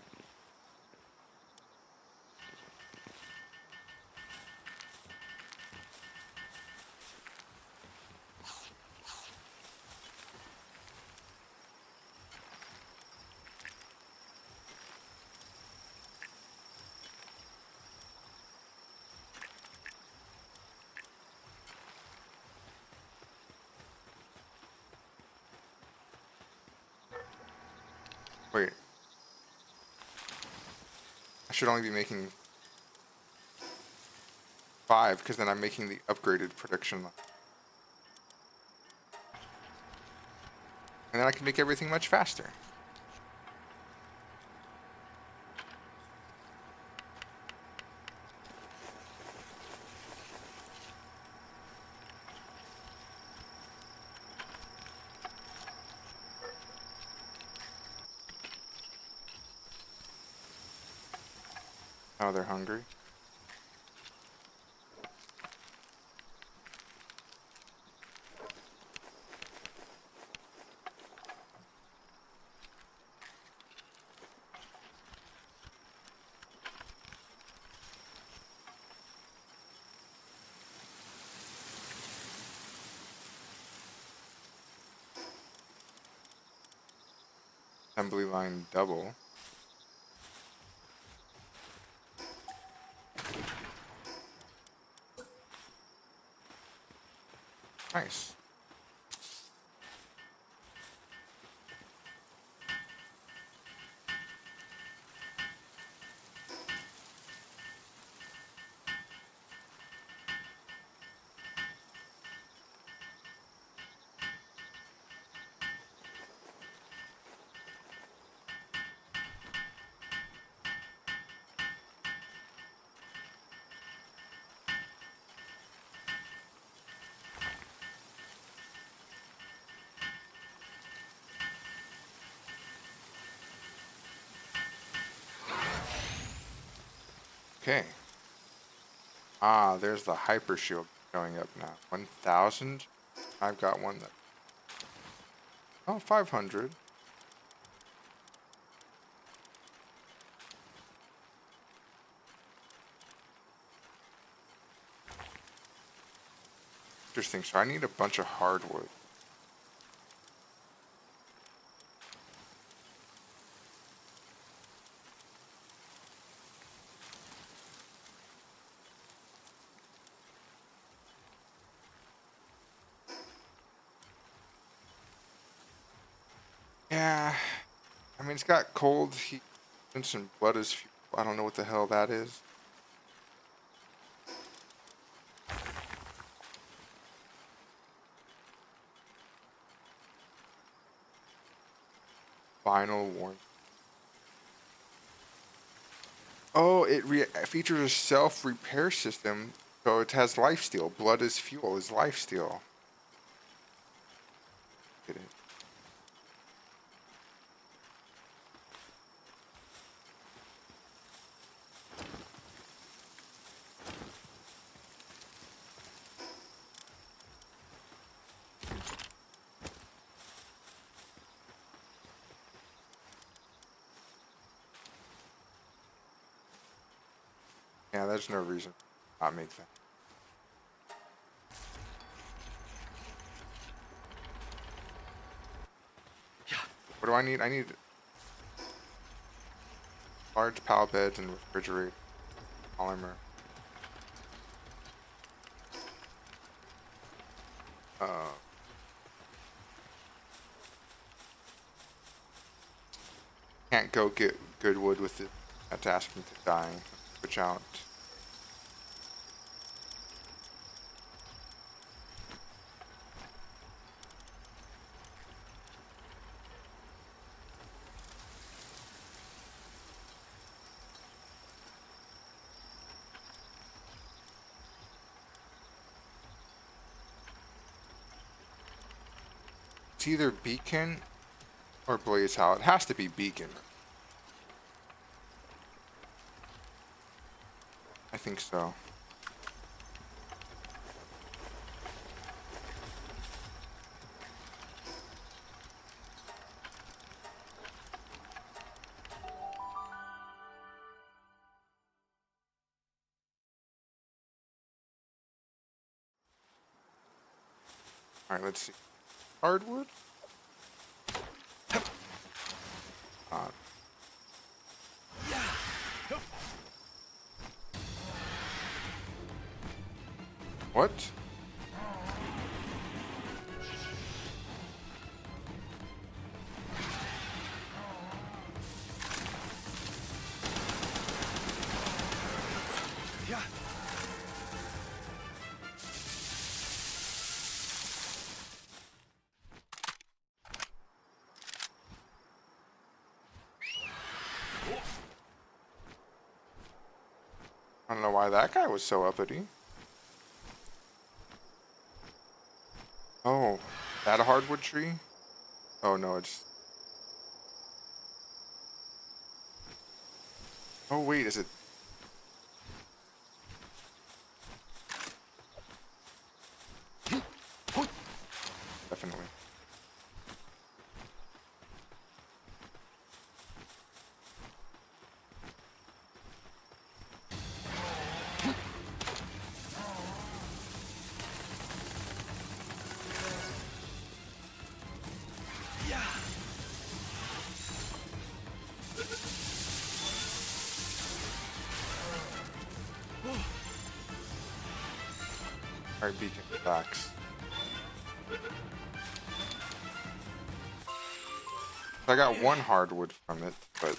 Wait. I should only be making 5 because then I'm making the upgraded production line. And then I can make everything much faster. Oh, they're hungry. Assembly line double. Nice. Okay. Ah, there's the hyper shield showing up now. 1,000. I've got one that. Oh, 500. Interesting. So I need a bunch of hardwood. Yeah. I mean, it's got cold heat and blood as fuel. I don't know what the hell that is. Final warning. Oh, it features a self-repair system, so it has lifesteal. Blood is fuel is lifesteal. Get it? Yeah, there's no reason to not make that. What do I need? I need large pallet beds and refrigerator polymer. Can't go get good wood with it. That's asking to die. Switch out. It's either beacon or blaze how. It has to be beacon. I think so. Alright, let's see. Hardwood? Uh, what? I don't know why that guy was so uppity. Oh, that a hardwood tree? Oh no, it's... Oh wait, is it... Definitely. Alright, beacon backs. I got one hardwood from it, but...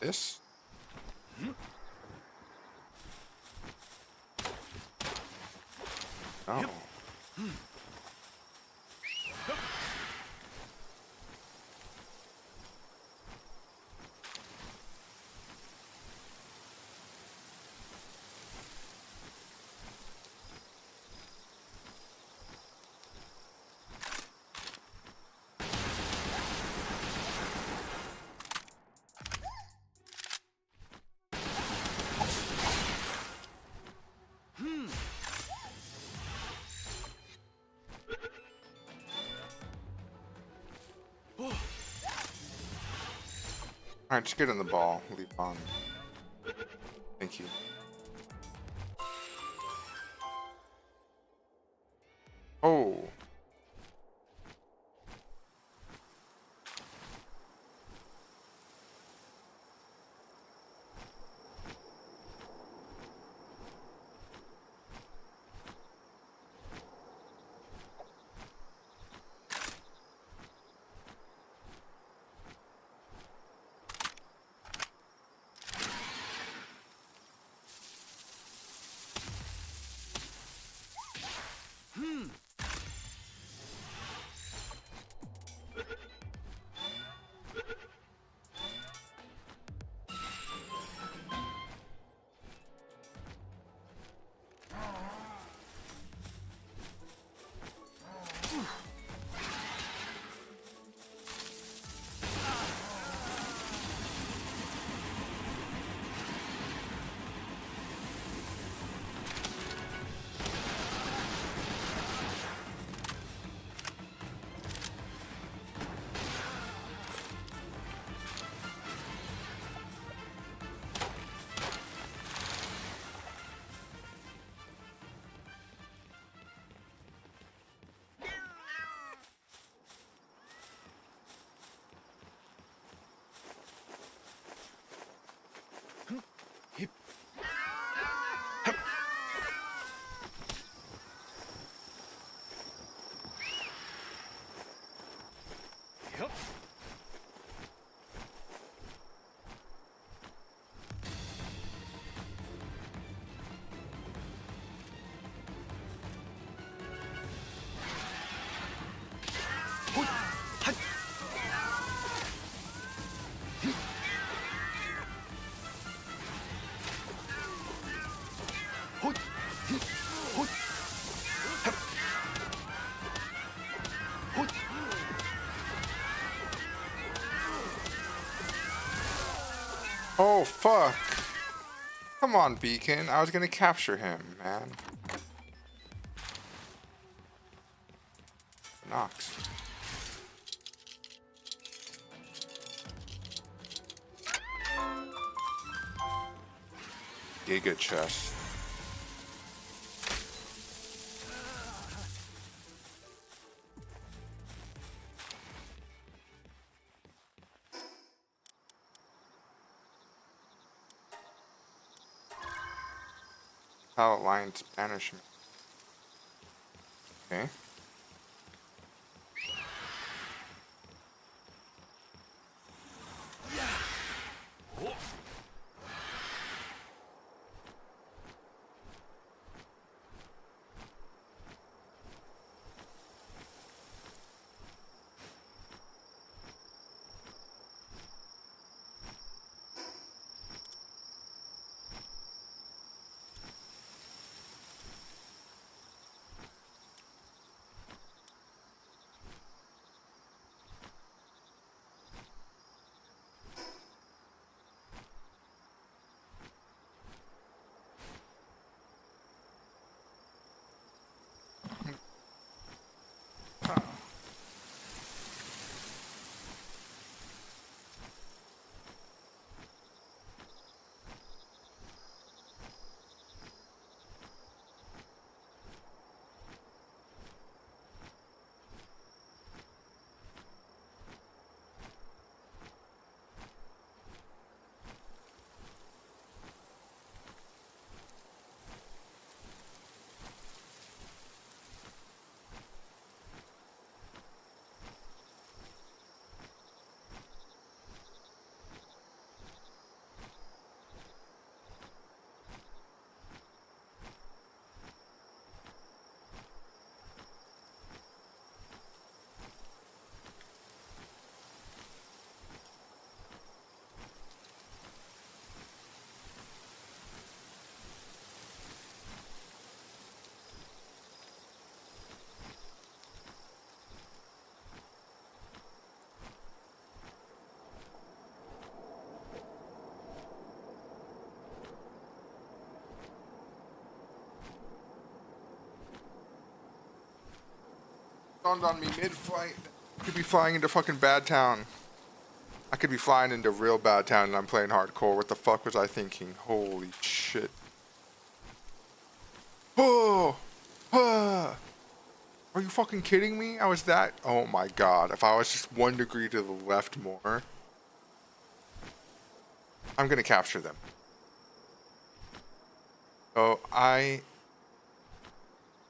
This? Oh. Alright, just get in the ball. Leave on. Thank you. Oh. Oh, fuck. Come on, Beacon. I was gonna capture him, man. Nox. Giga chest. How Alliance banishment. Okay. Dawned on me mid-flight. Could be flying into fucking Bad Town. I could be flying into real bad town and I'm playing hardcore. What the fuck was I thinking? Holy shit. Oh! Ah! Are you fucking kidding me? I was that... Oh my god. If I was just 1 degree to the left more... I'm gonna capture them. So I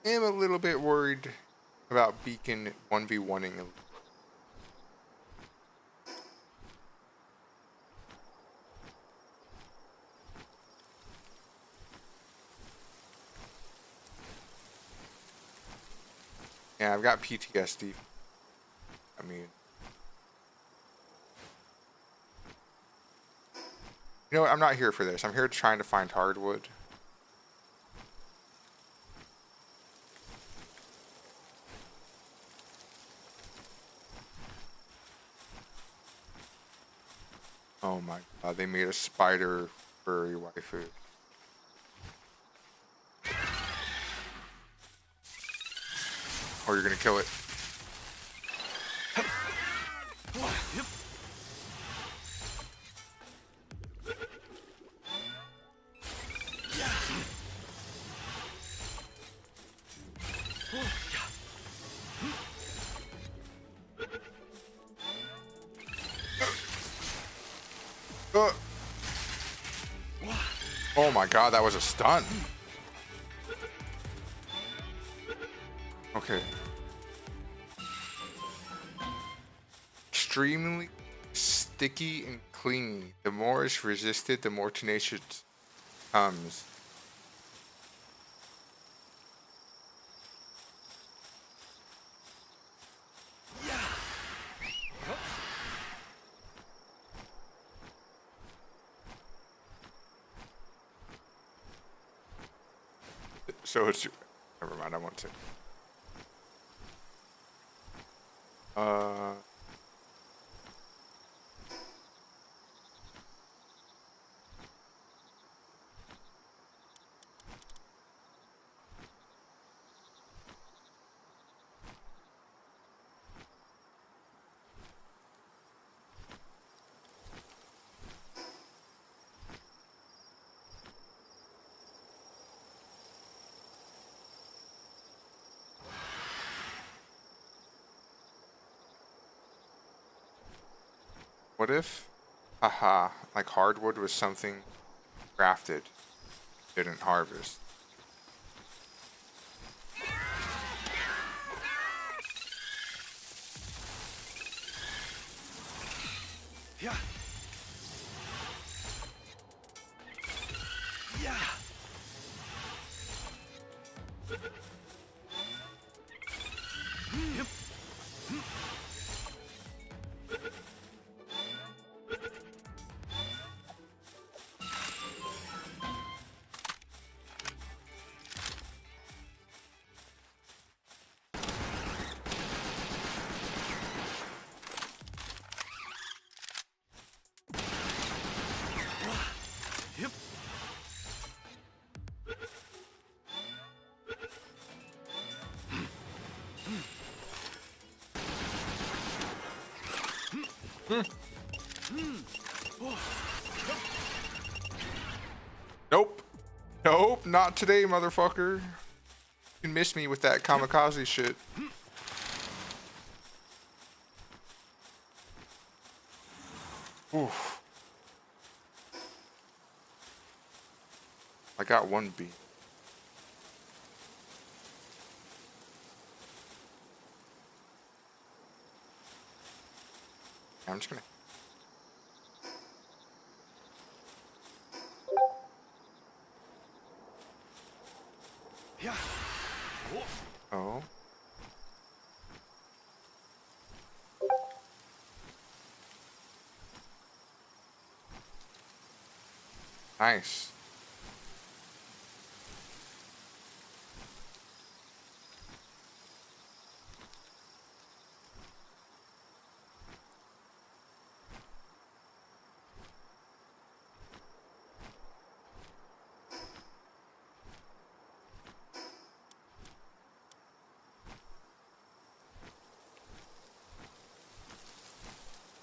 am a little bit worried about Beacon 1v1ing. Yeah, I've got PTSD. I mean... You know what? I'm not here for this. I'm here trying to find hardwood. Oh my god, they made a spider furry waifu. Or you're gonna kill it. Oh my god, that was a stun. Okay. Extremely sticky and clingy. The more it's resisted, the more tenacious it comes. So it's... Never mind, I want to. What if, haha, like hardwood was something crafted, didn't harvest? Yeah. Yeah. Yep. Nope. Nope, not today, motherfucker. You can miss me with that kamikaze shit. Oof. I got 1 B. I'm just gonna... Yeah. Oh. Nice.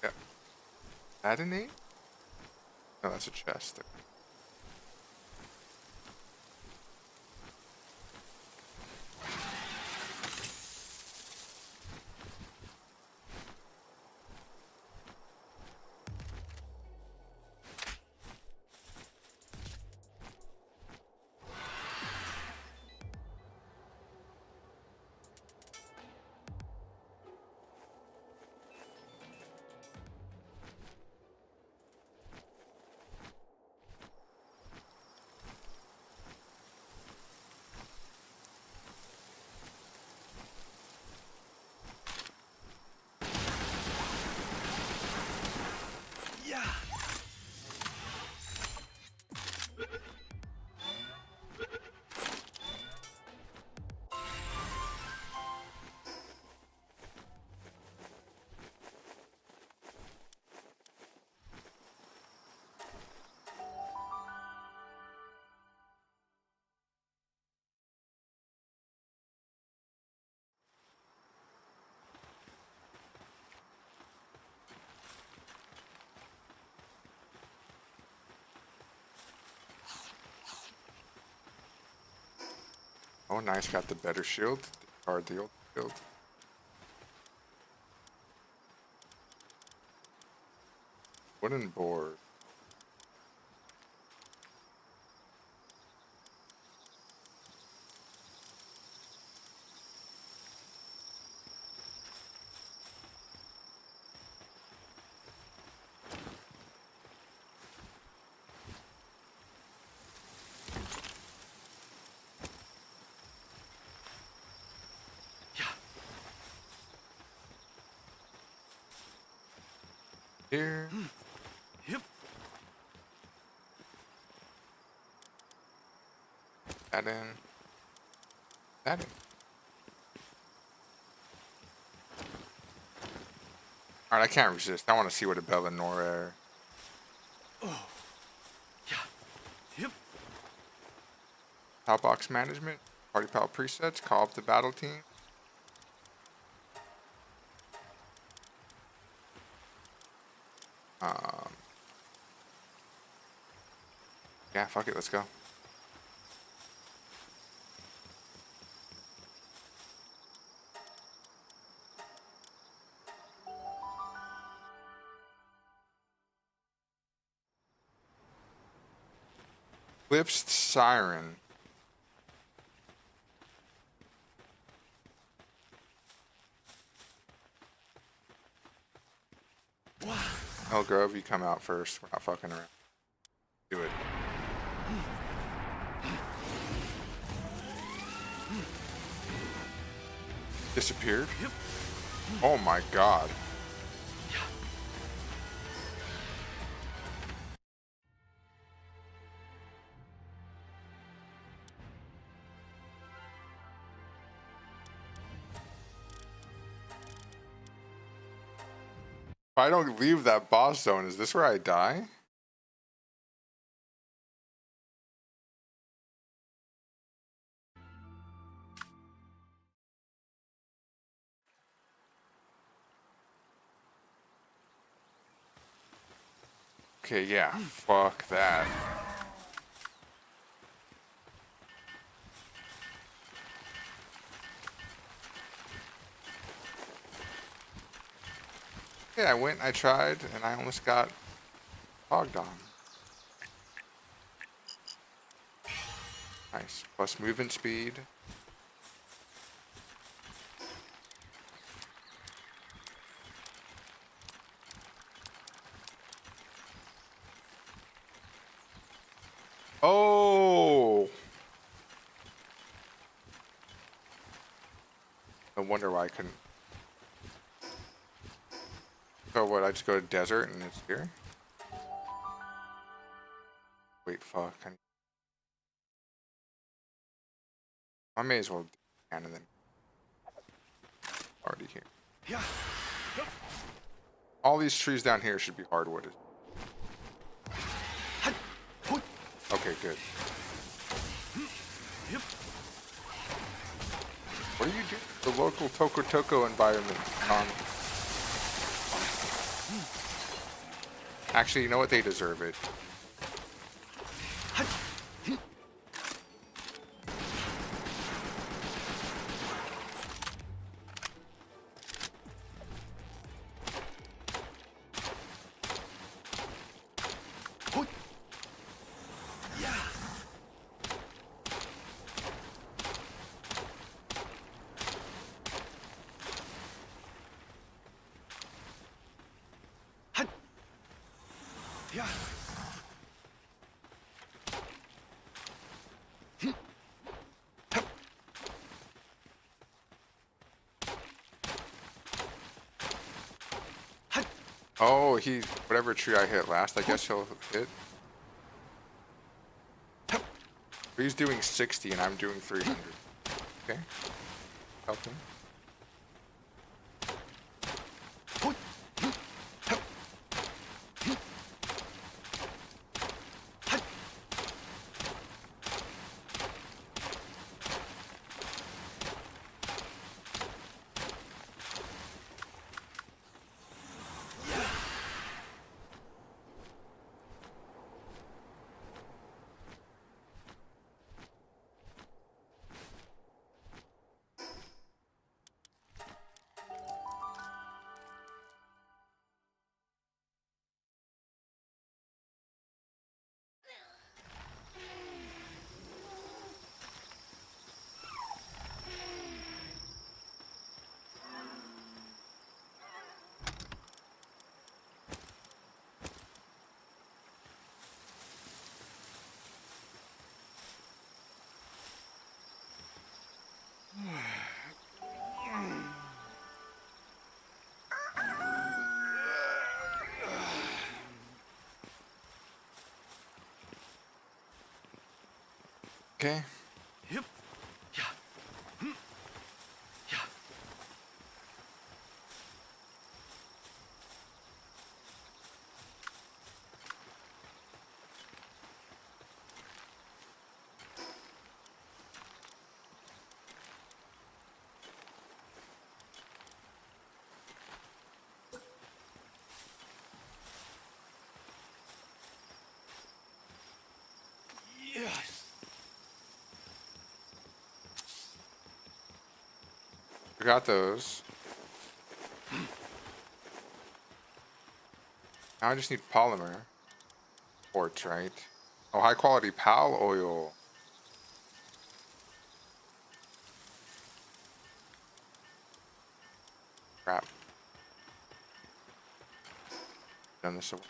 Yeah. That an 8? No, that's a chest. Yeah. Oh, nice. Got the better shield. Or the old shield. Wooden board. Here. Yep. That in. That in. Alright, I can't resist. I want to see what a Bellinor. Oh. Yeah. Yep. Power box management. Party power presets. Call up the battle team. Yeah, fuck it. Let's go. Eclipsed Siren. El Grove, you come out first. We're not fucking around. Do it. Disappeared? Oh my god. If I don't leave that boss zone, is this where I die? Okay, yeah. Fuck that. Yeah, I went, I tried, and I almost got hogged on. Nice. Plus movement speed. Oh! No wonder why I couldn't. So what, I just go to desert and it's here? Wait, fuck. I may as well do and then already here. Yeah. All these trees down here should be hardwooded. Okay, good. Yep. What do you do? The local Toko Toko environment. Actually, you know what? They deserve it. Oh, whatever tree I hit last, I guess he'll hit. But he's doing 60 and I'm doing 300. Okay. Help him. Okay. Yep. Yeah. Yeah. Yes. I got those. Now I just need polymer. Quartz, right? Oh, high quality pal oil. Crap. Done this away.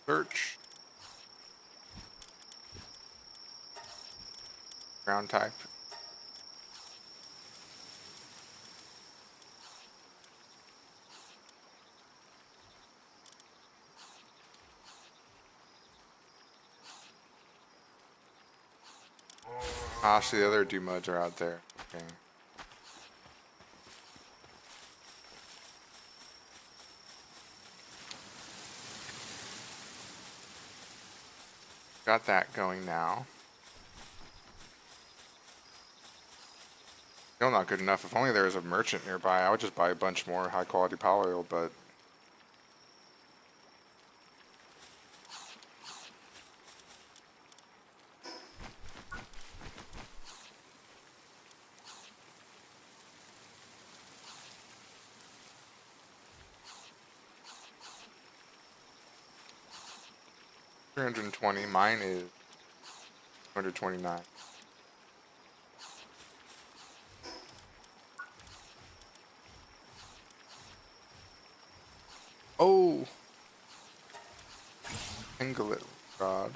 Search. Ground type. Ah, so the other muds are out there. Okay. Got that going now. Still not good enough. If only there was a merchant nearby, I would just buy a bunch more high quality power oil, but 320. Mine is 229. Oh! Inglet rod.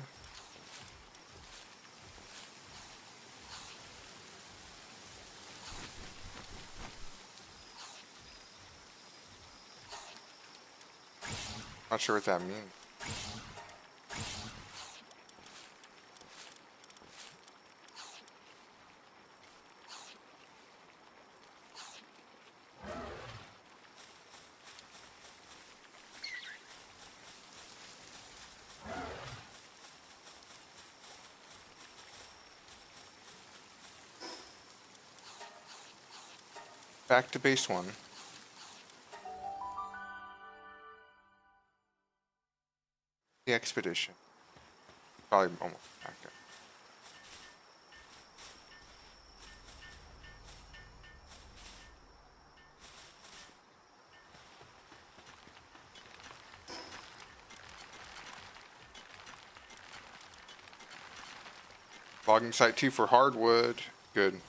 Not sure what that means. Back to base 1. The expedition. Probably almost back up. Logging site 2 for hardwood. Good.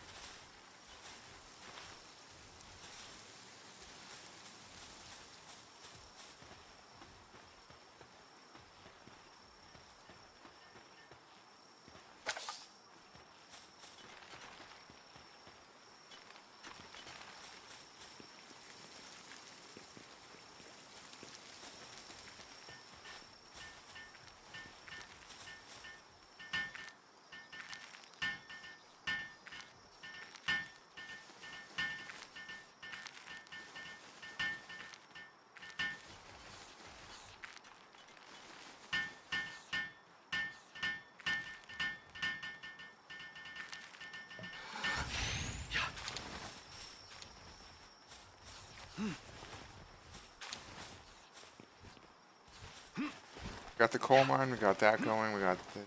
Got the coal mine, we got that going, we got the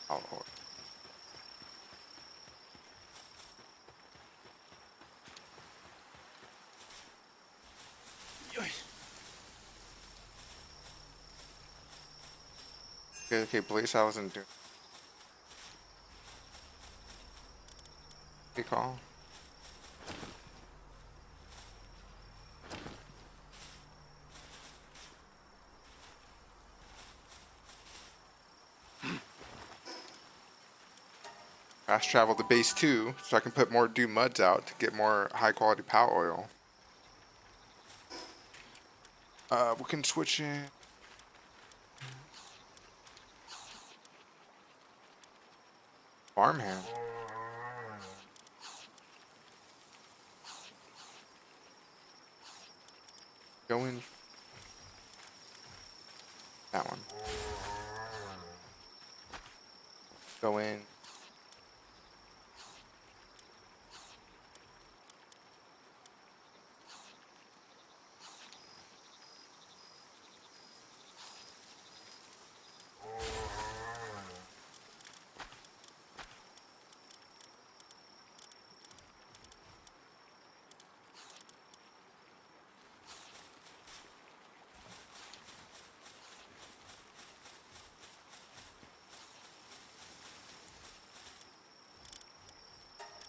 Palworld. Okay, Blaze, I wasn't doing. Call. Fast travel to base 2 so I can put more dew muds out to get more high quality power oil. We can switch in. Farmhand. Go in. That one. Go in.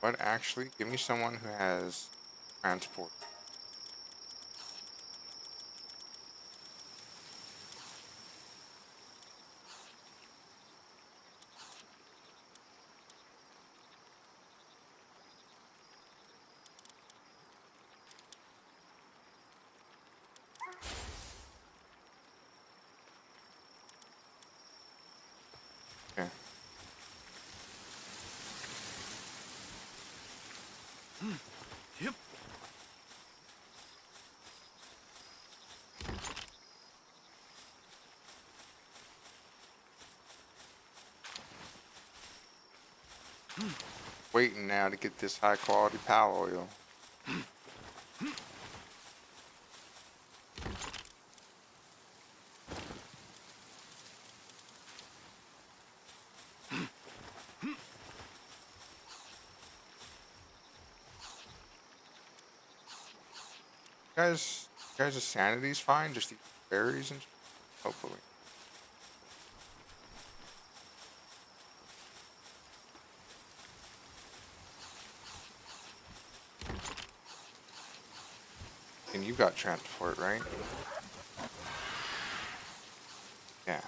But actually, give me someone who has transport. Okay. Yep. Waiting now to get this high quality power oil. Guys' sanity's fine, just eat berries and hopefully. And you got transport, right? Yeah.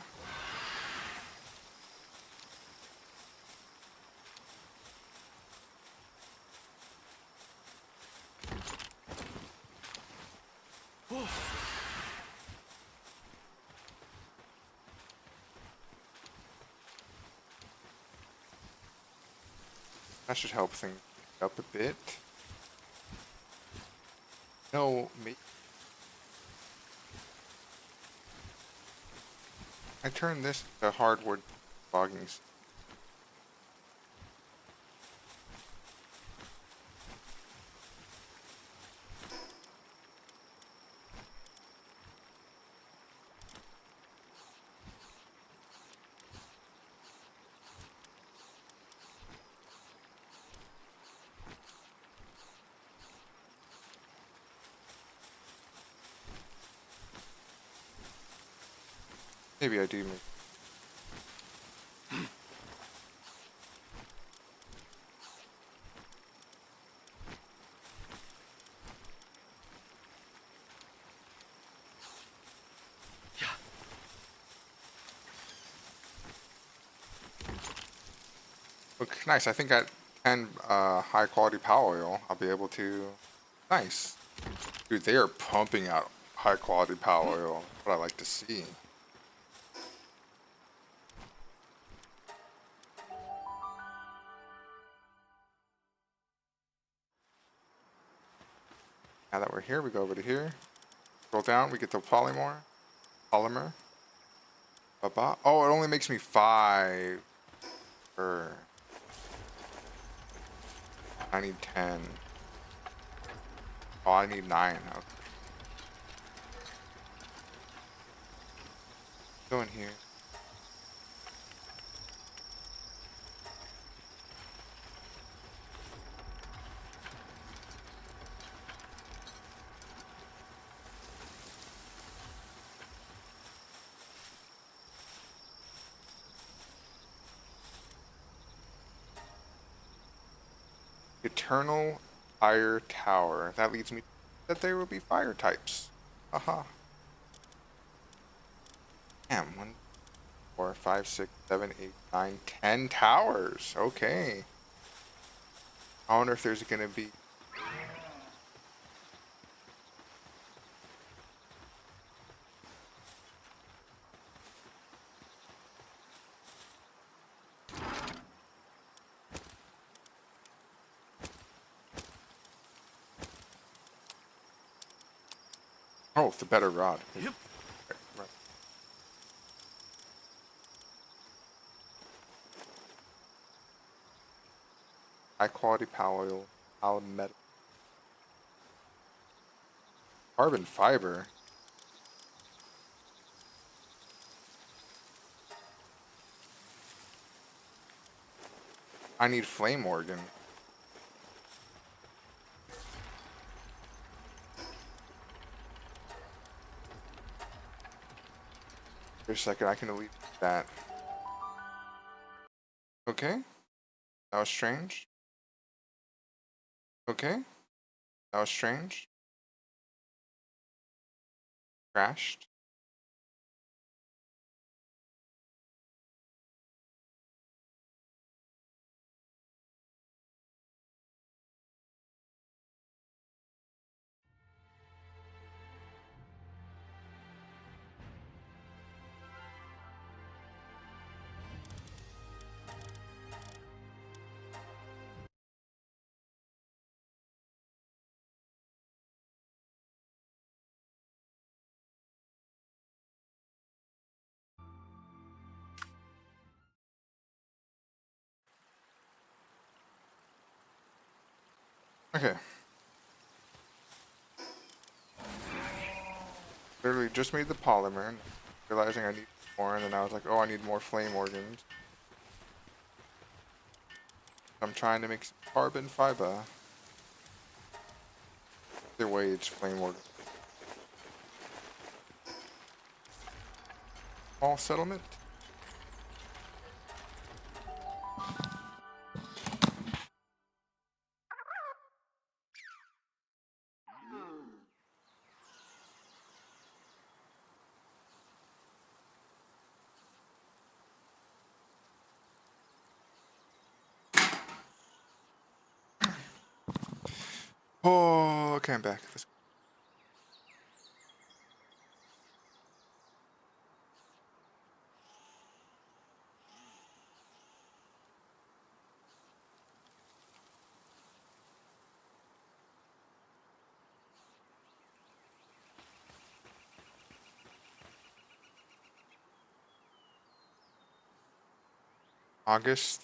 That should help things up a bit. No, me. I turned this to hardwood logging. Maybe I do. Look, nice. I think at 10 high quality power oil, I'll be able to. Nice. Dude, they are pumping out high quality power oil. What I like to see. Now that we're here, we go over to here. Scroll down, we get to polymer. Ba-ba. Oh, it only makes me 5 per. I need 10. Oh, I need 9. Okay. Go in here. Eternal Fire Tower. That leads me that there will be fire types. Aha. Damn, 1, 4, 5, 6, 7, 8, 9, 10 towers. Okay. I wonder if there's gonna be. Oh, it's a better rod. Yep. Right. High quality power oil, metal, carbon fiber. I need flame organ. For a second, I can delete that. Okay, that was strange. Okay, that was strange. Crashed. Okay. Literally just made the polymer, realizing I need more, and then I was like, oh, I need more flame organs. I'm trying to make some carbon fiber. Either way, it's flame organ. Small settlement. Oh, okay, I'm back. Let's August,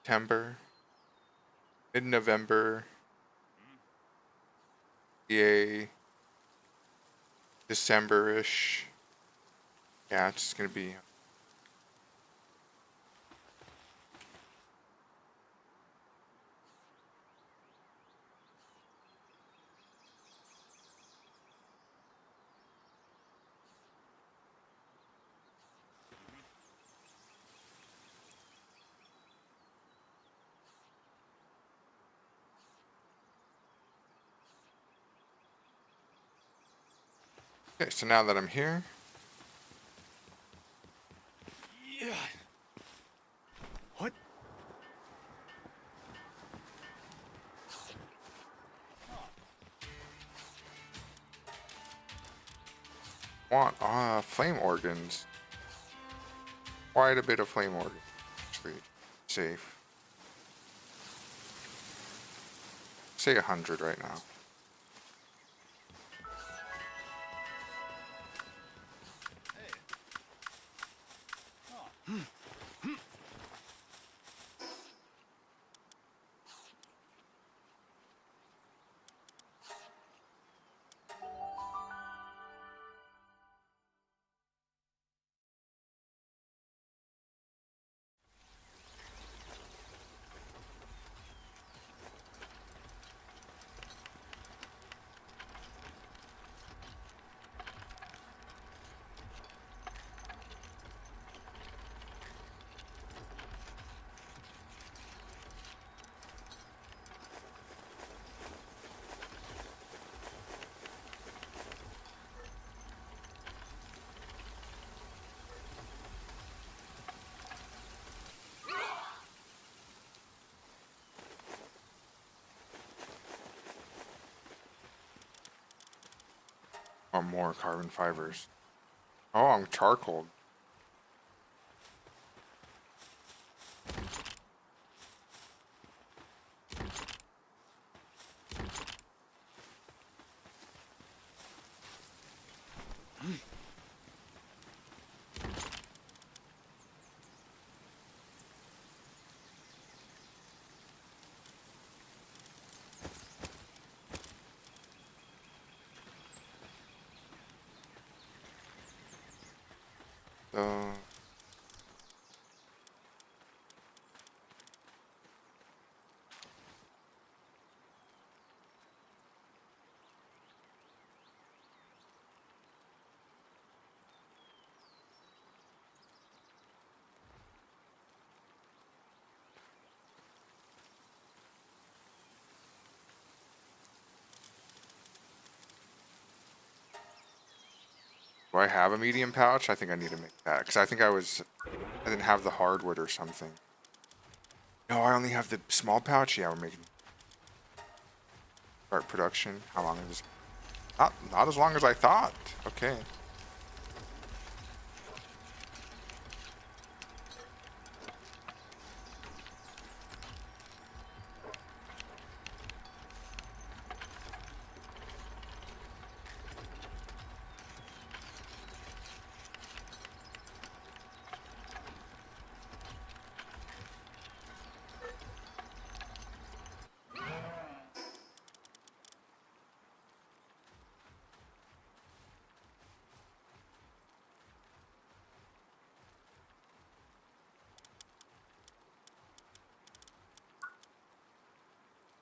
September, mid-November, EA, December-ish. Yeah, it's gonna be. Okay, so now that I'm here, Yeah. What? want flame organs. Quite a bit of flame organs. Actually, safe. Say 100 right now. Or more carbon fibers. Oh, I'm charcoal. So do I have a medium pouch? I think I need to make that because I think I didn't have the hardwood or something. No, I only have the small pouch. Yeah, we're making start production. How long is? Not as long as I thought. Okay.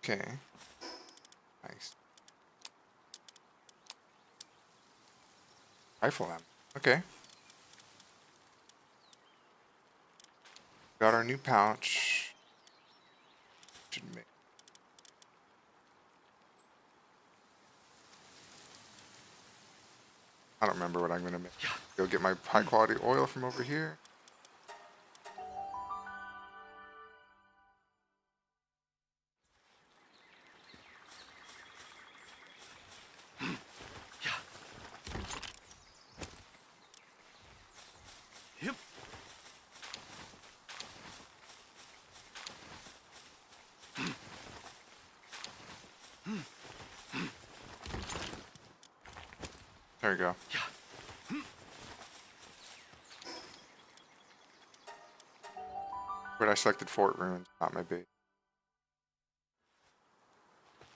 Okay. Nice. Rifle ammo. Okay. Got our new pouch. Should make. I don't remember what I'm gonna make. Go get my high quality oil from over here. Yep. There we go. But I selected Fort Ruins, not my base.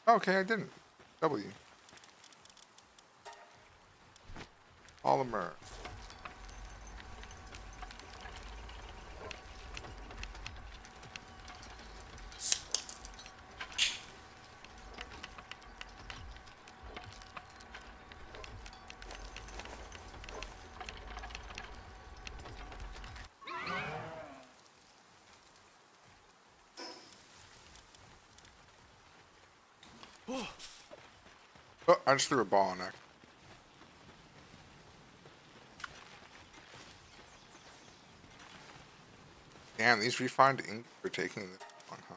Okay, I didn't. W. Polymer. Oh, I just threw a ball on that. Damn, these refined ink are taking this long, huh?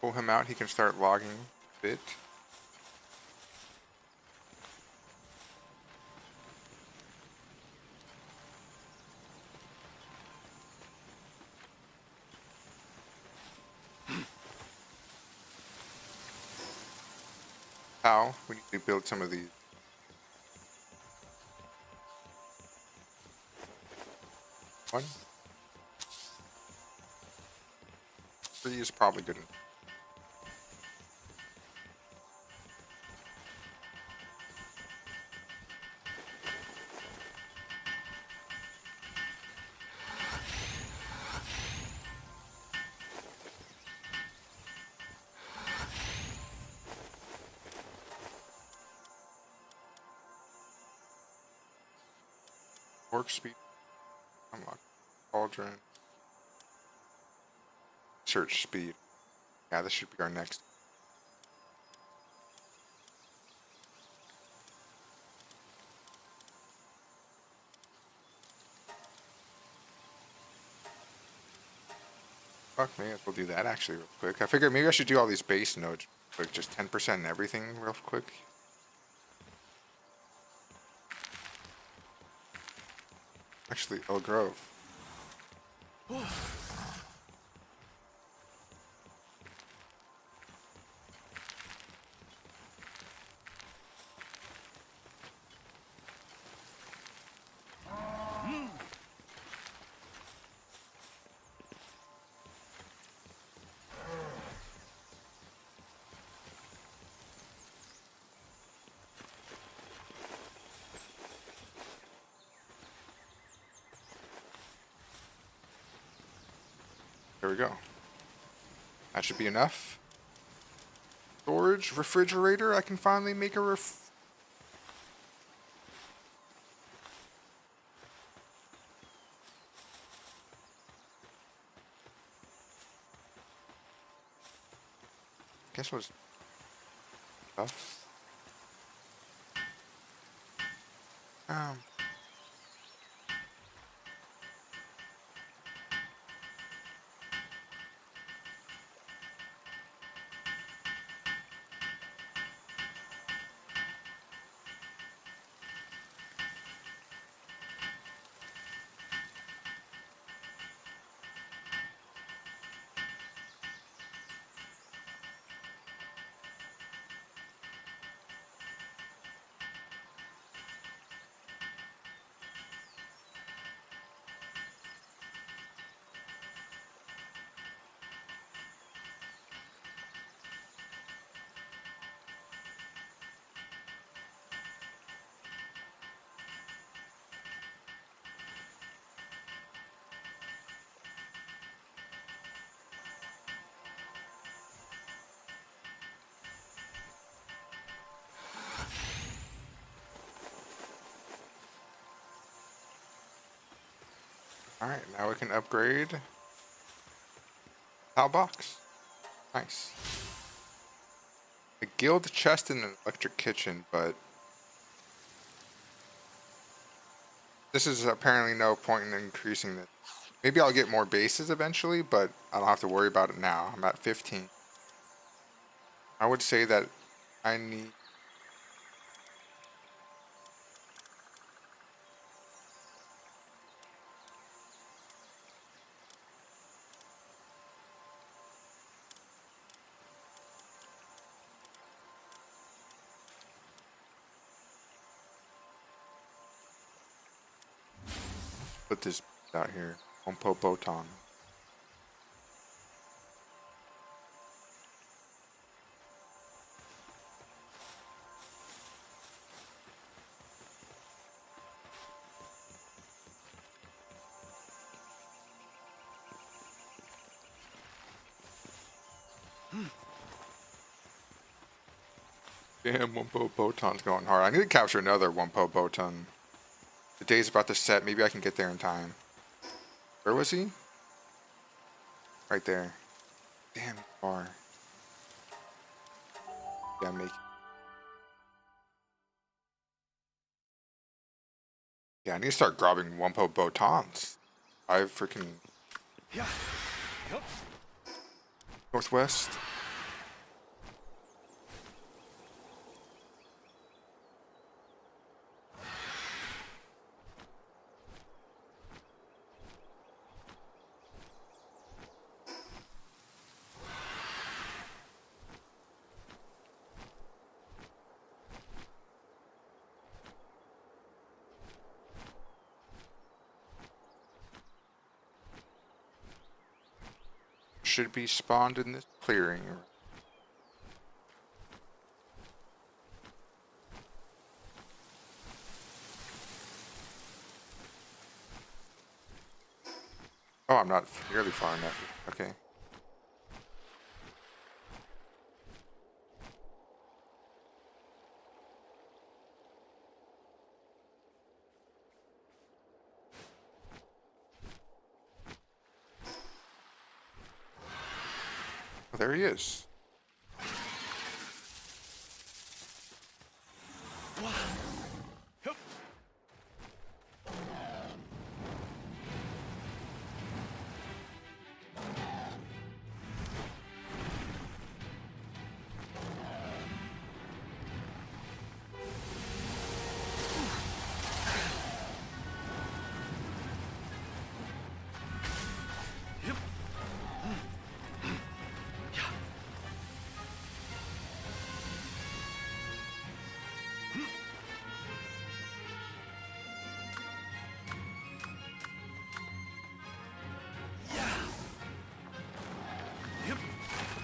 Pull him out, he can start logging a bit. How? We need to build some of these. One. 3 is probably good enough. Work speed. Unlock. Cauldron. Search speed. Yeah, this should be our next. Fuck me, we'll do that actually real quick. I figured maybe I should do all these base nodes quick, just 10% and everything real quick. Actually, Elk Grove. There we go. That should be enough. Storage, refrigerator. I can finally make a Guess what's tough? Um. Alright, now we can upgrade our box. Nice. A guild chest and an electric kitchen, but this is apparently no point in increasing it. Maybe I'll get more bases eventually, but I don't have to worry about it now. I'm at 15. I would say that I need... put this out here. Wumpo Botan. Damn, Wumpo Botan's going hard. I need to capture another Wumpo Botan. The day's about to set. Maybe I can get there in time. Where was he? Right there. Damn, far. Yeah, make. Yeah, I need to start grabbing Wumpo Botans. Freaking northwest. Should be spawned in this clearing. Oh, I'm not nearly far enough. Okay. Oh, there he is.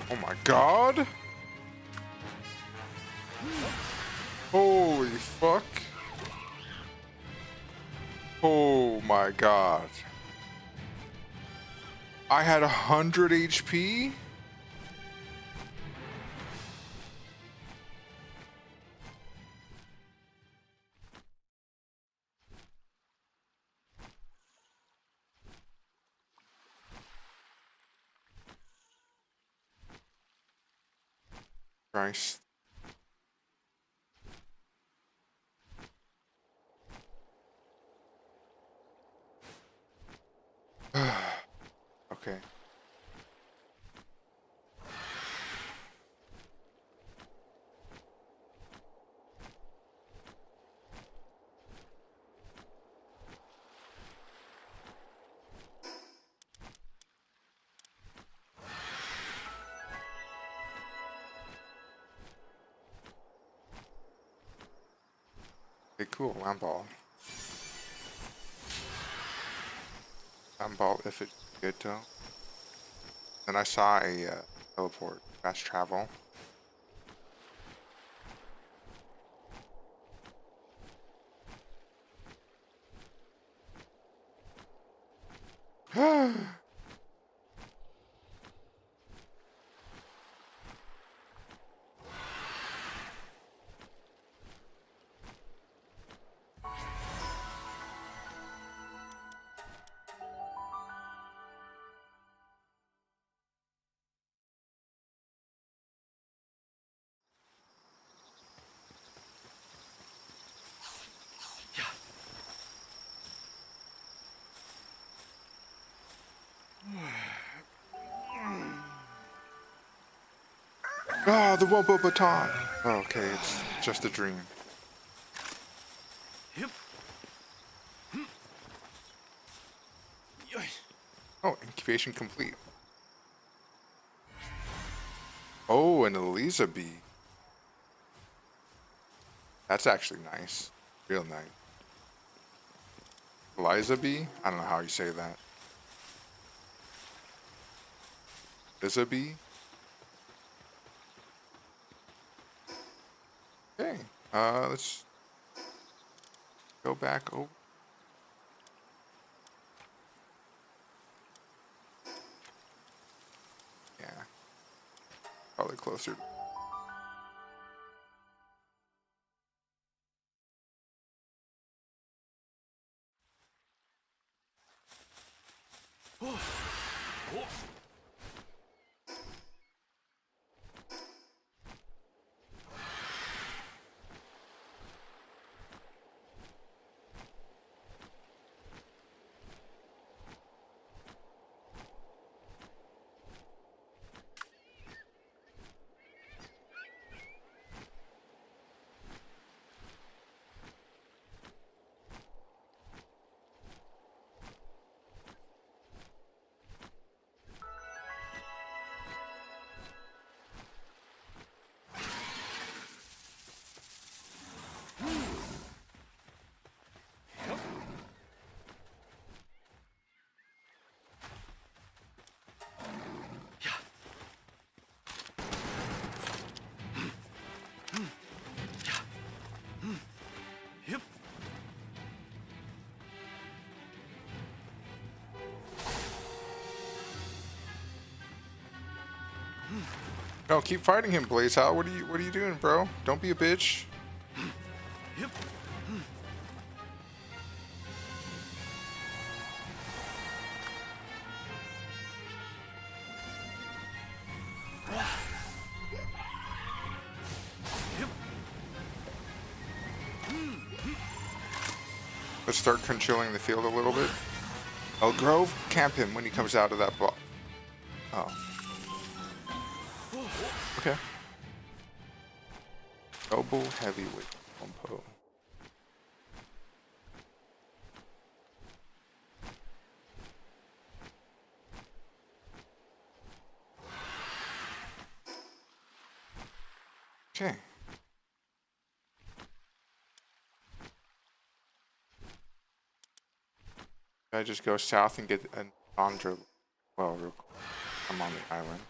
Oh my god! Holy fuck! Oh my god. I had 100 HP? Christ. Okay. Okay, cool. Land ball. Land ball if it's good though. Then I saw a teleport. Fast travel. Ah, the Wumpo Baton! Oh, okay, it's just a dream. Oh, incubation complete. Oh, an Eliza bee. That's actually nice. Real nice. Lizaby? I don't know how you say that. Lizaby? Okay. Let's go back over. Yeah. Probably closer. No, keep fighting him, Blazehow. What are you doing, bro? Don't be a bitch. Let's start controlling the field a little bit. Oh, Grove, camp him when he comes out of that block. Oh. Okay. Double heavyweight compo. Okay. I just go south and get an Andra. Well, real quick. I'm on the island.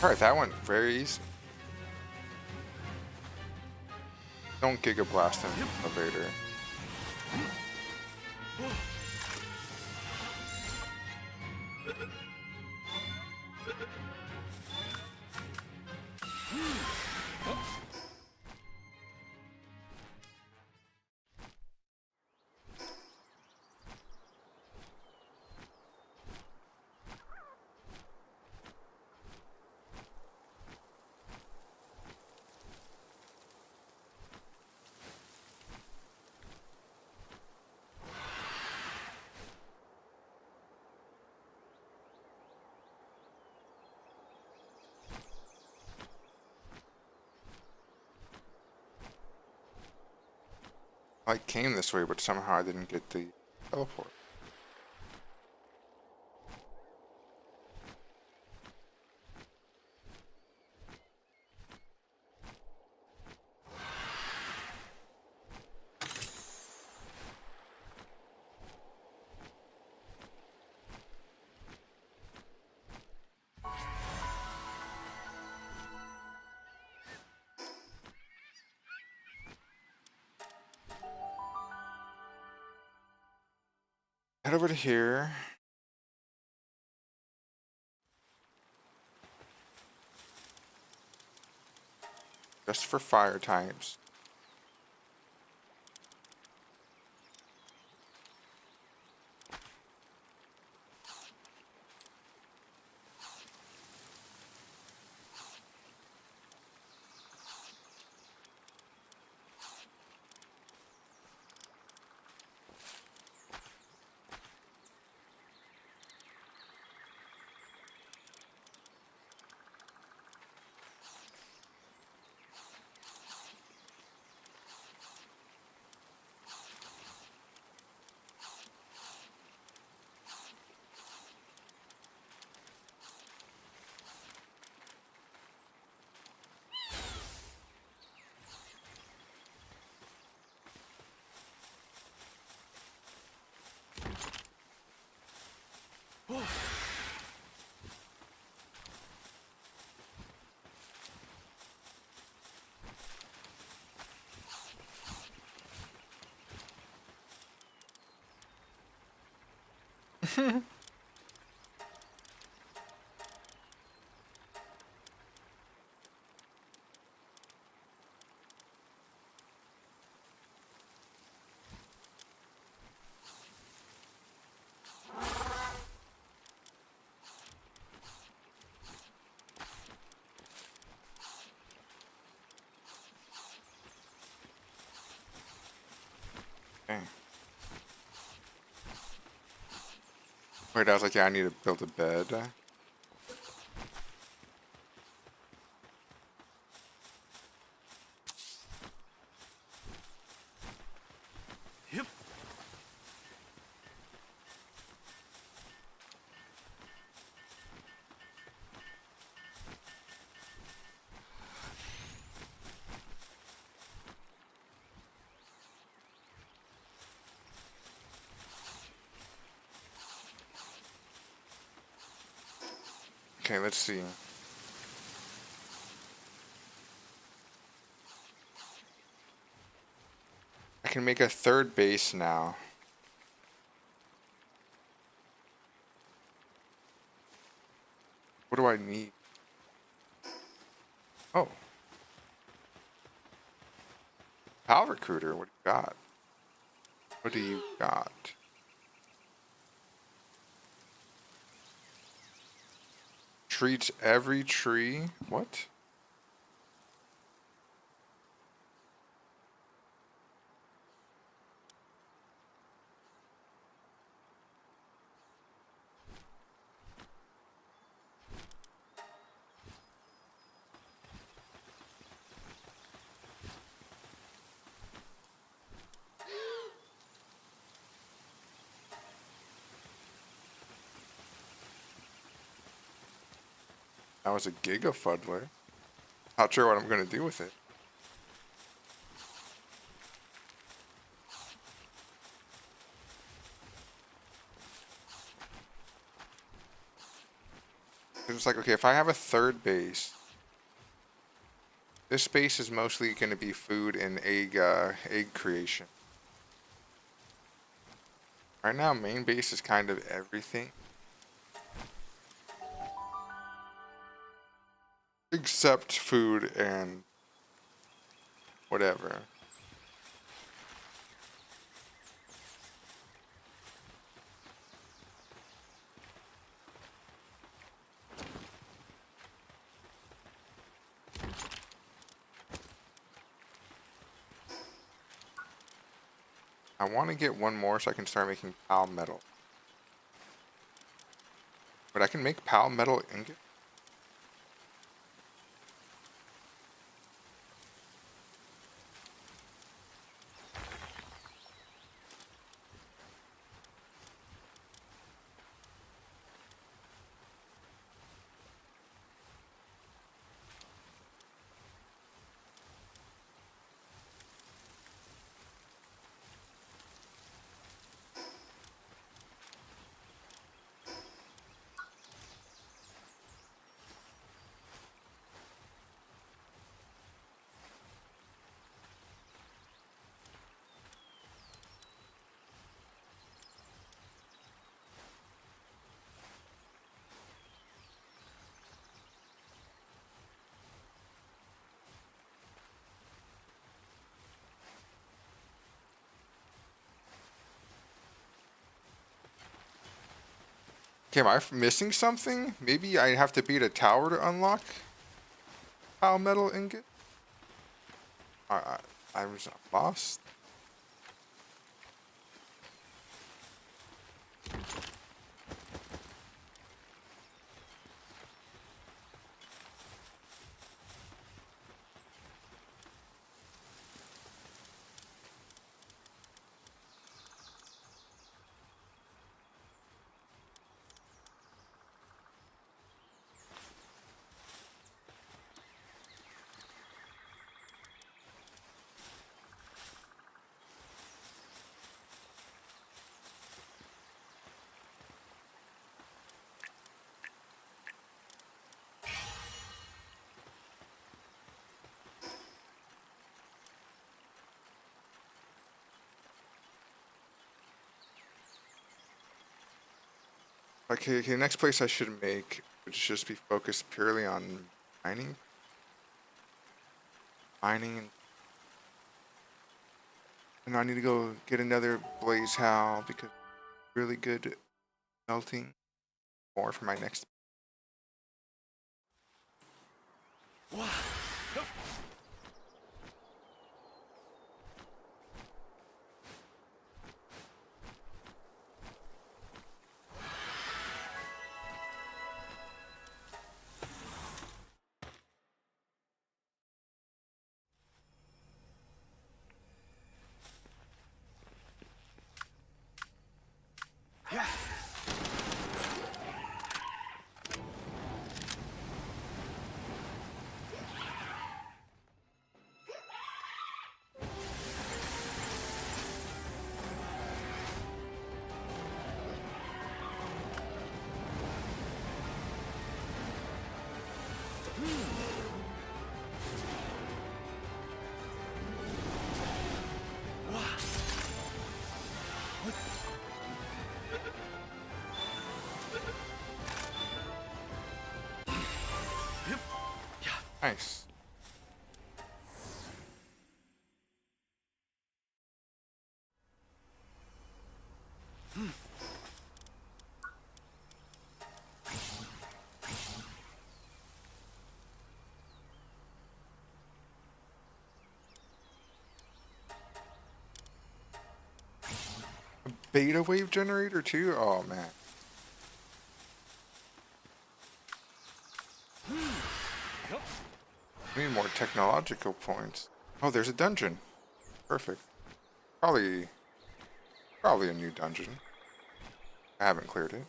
Alright, that went very easy. Don't Giga Blast him, elevator. I came this way, but somehow I didn't get the teleport. Head over to here. Just for fire types. Okay. Wait, I was like, yeah, I need to build a bed. Yep. Okay, let's see. I can make a third base now. What do I need? Oh. Pal Recruiter, what do you got? What do you got? Treats every tree? What? That was a Giga Fuddler. Not sure what I'm gonna do with it. It's like, okay, if I have a third base, this space is mostly gonna be food and egg creation. Right now, main base is kind of everything. Except food and whatever. I want to get one more so I can start making pal metal. But I can make pal metal ingot. Okay, am I missing something? Maybe I have to beat a tower to unlock metal ingot? I'm lost. Okay, next place I should make would just be focused purely on mining. And I need to go get another blaze howl because really good melting more for my next. Nice. A beta wave generator too? Oh man. I need more technological points. Oh, there's a dungeon. Perfect. Probably a new dungeon. I haven't cleared it.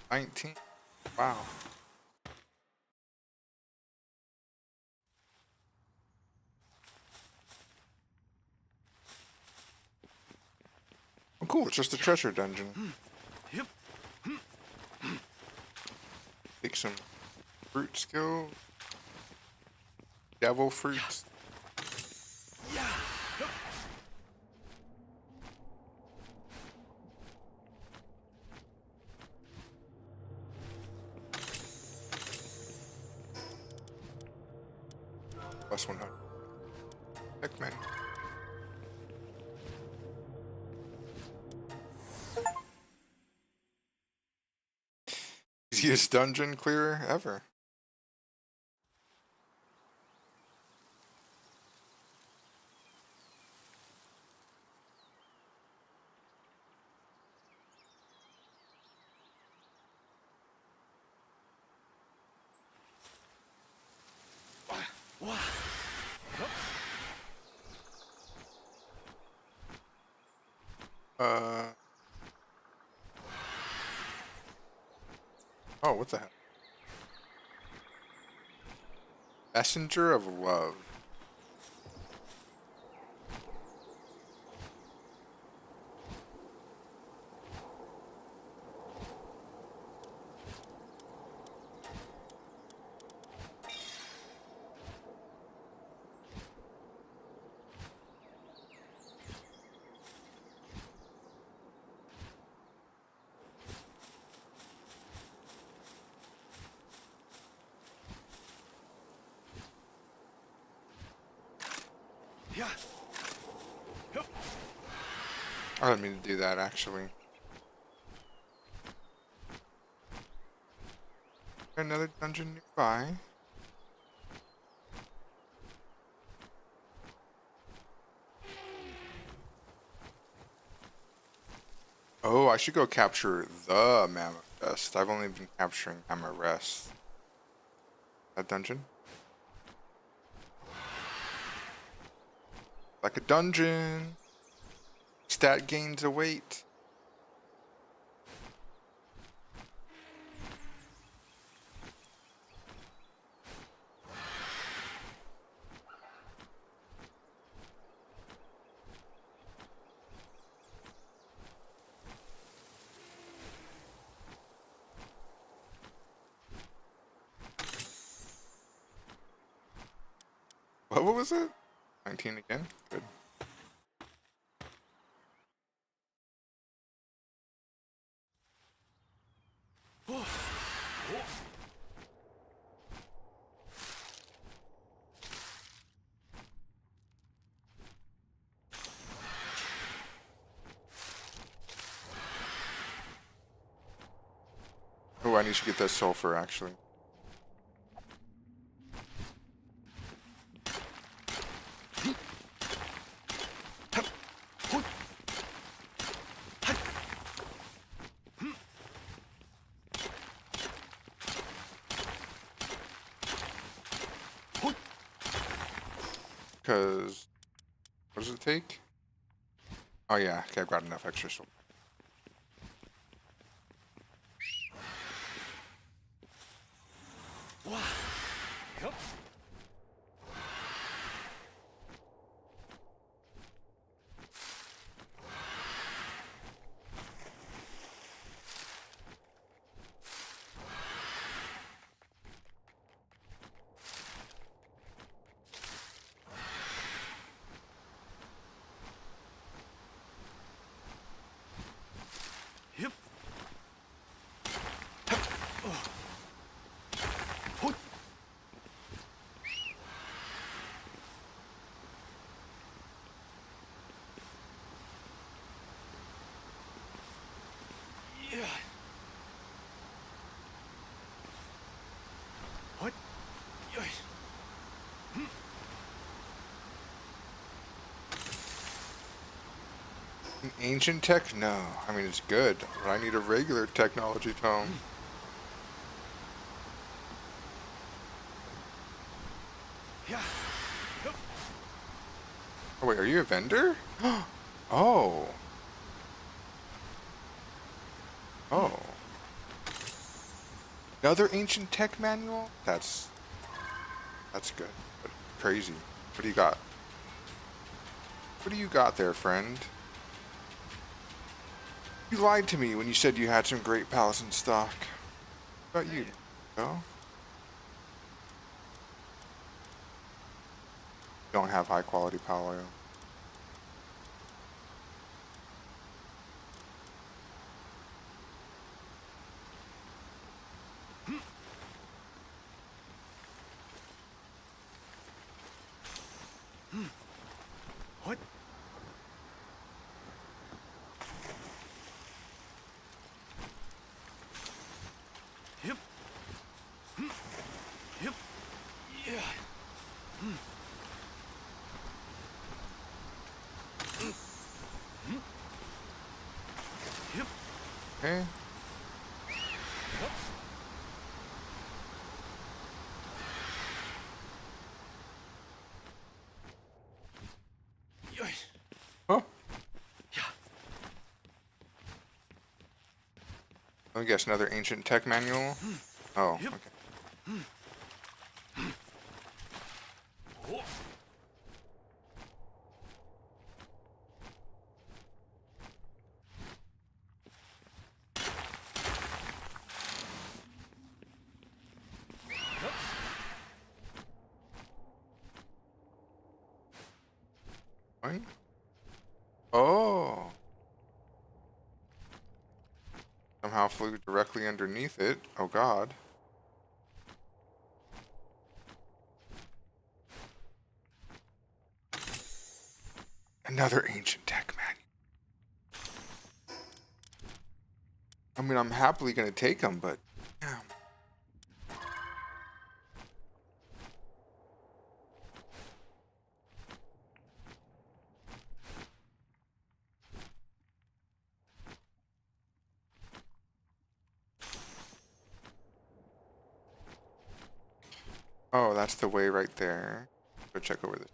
$19. Wow. Oh, cool. It's just a treasure dungeon. Take some fruit skill. Devil fruits. Plus 100. Heck man. Easiest dungeon clearer ever. Oh, what the heck? Messenger of Love. I didn't mean to do that, actually. Another dungeon nearby. Oh, I should go capture the mammoth chest. I've only been capturing Amarest. That dungeon? Like a dungeon. Stat gains await. What was it? 19 again? Good. Oh, I need to get that sulfur, actually. Because, what does it take? Oh yeah, okay, I've got enough extra sulfur. An ancient tech? No. I mean, it's good, but I need a regular technology tome. Oh, wait, are you a vendor? Oh. Oh. Another ancient tech manual? That's good. But crazy. What do you got? What do you got there, friend? You lied to me when you said you had some great palace in stock. What about you? No? Don't have high quality power oil. Okay. Oh. Let me guess, another ancient tech manual? Oh, okay. Right? Oh. Somehow flew directly underneath it. Oh god. Another ancient tech manual. I mean, I'm happily gonna take them, but damn. Oh, that's the way right there. Go check over this.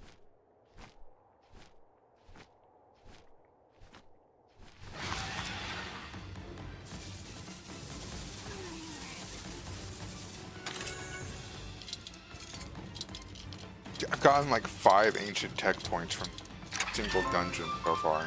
I've gotten like 5 ancient tech points from a single dungeon so far.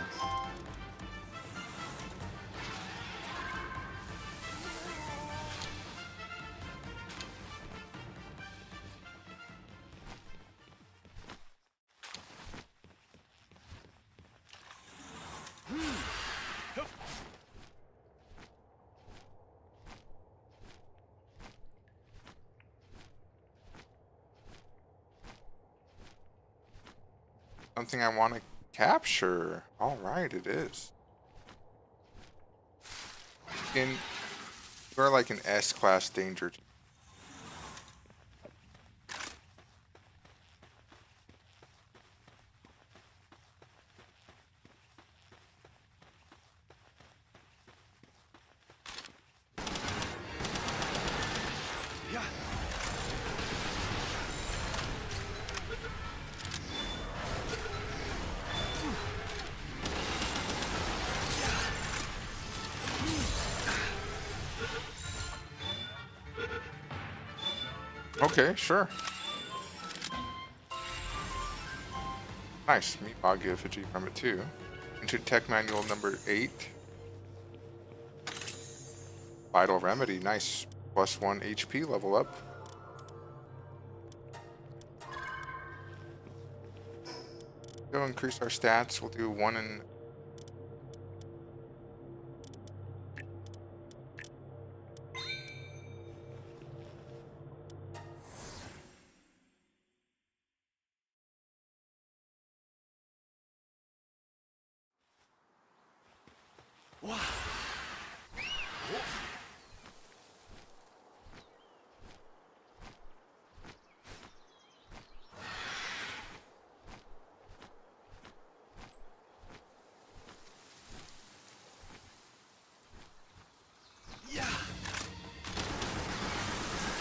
Something I want to capture. All right, it is. You're like an S-class danger. Okay, sure. Nice. Meatball effigy from it too. Ancient Tech Manual number 8. Vital Remedy. Nice. +1 HP level up. Go increase our stats. We'll do 1 in.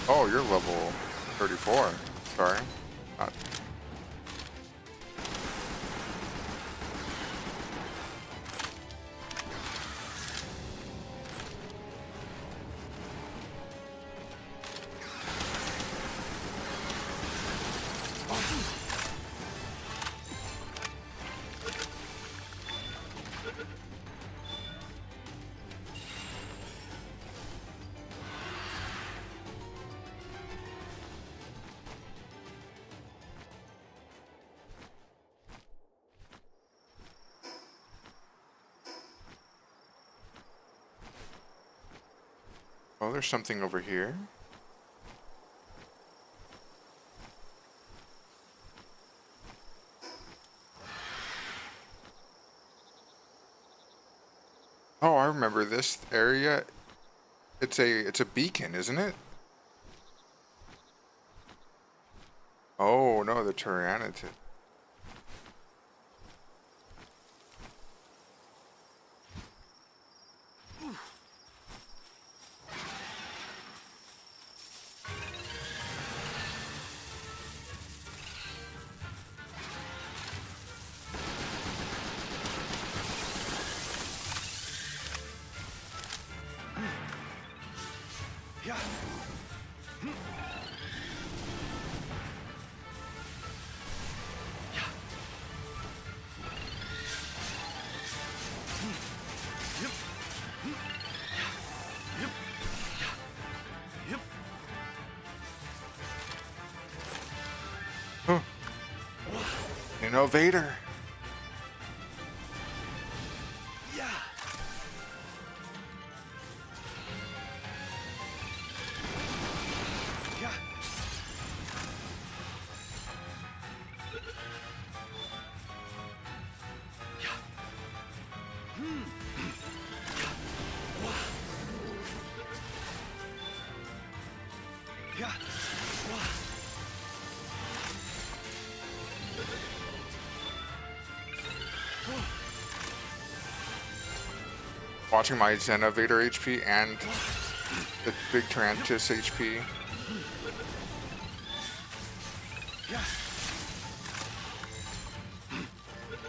Oh, you're level 34. Sorry. Not. Oh, there's something over here. Oh, I remember this area. It's a beacon, isn't it? Oh no, the Tyranitin. Innovator. Watching my Xenovator HP and the big Tyrantus HP.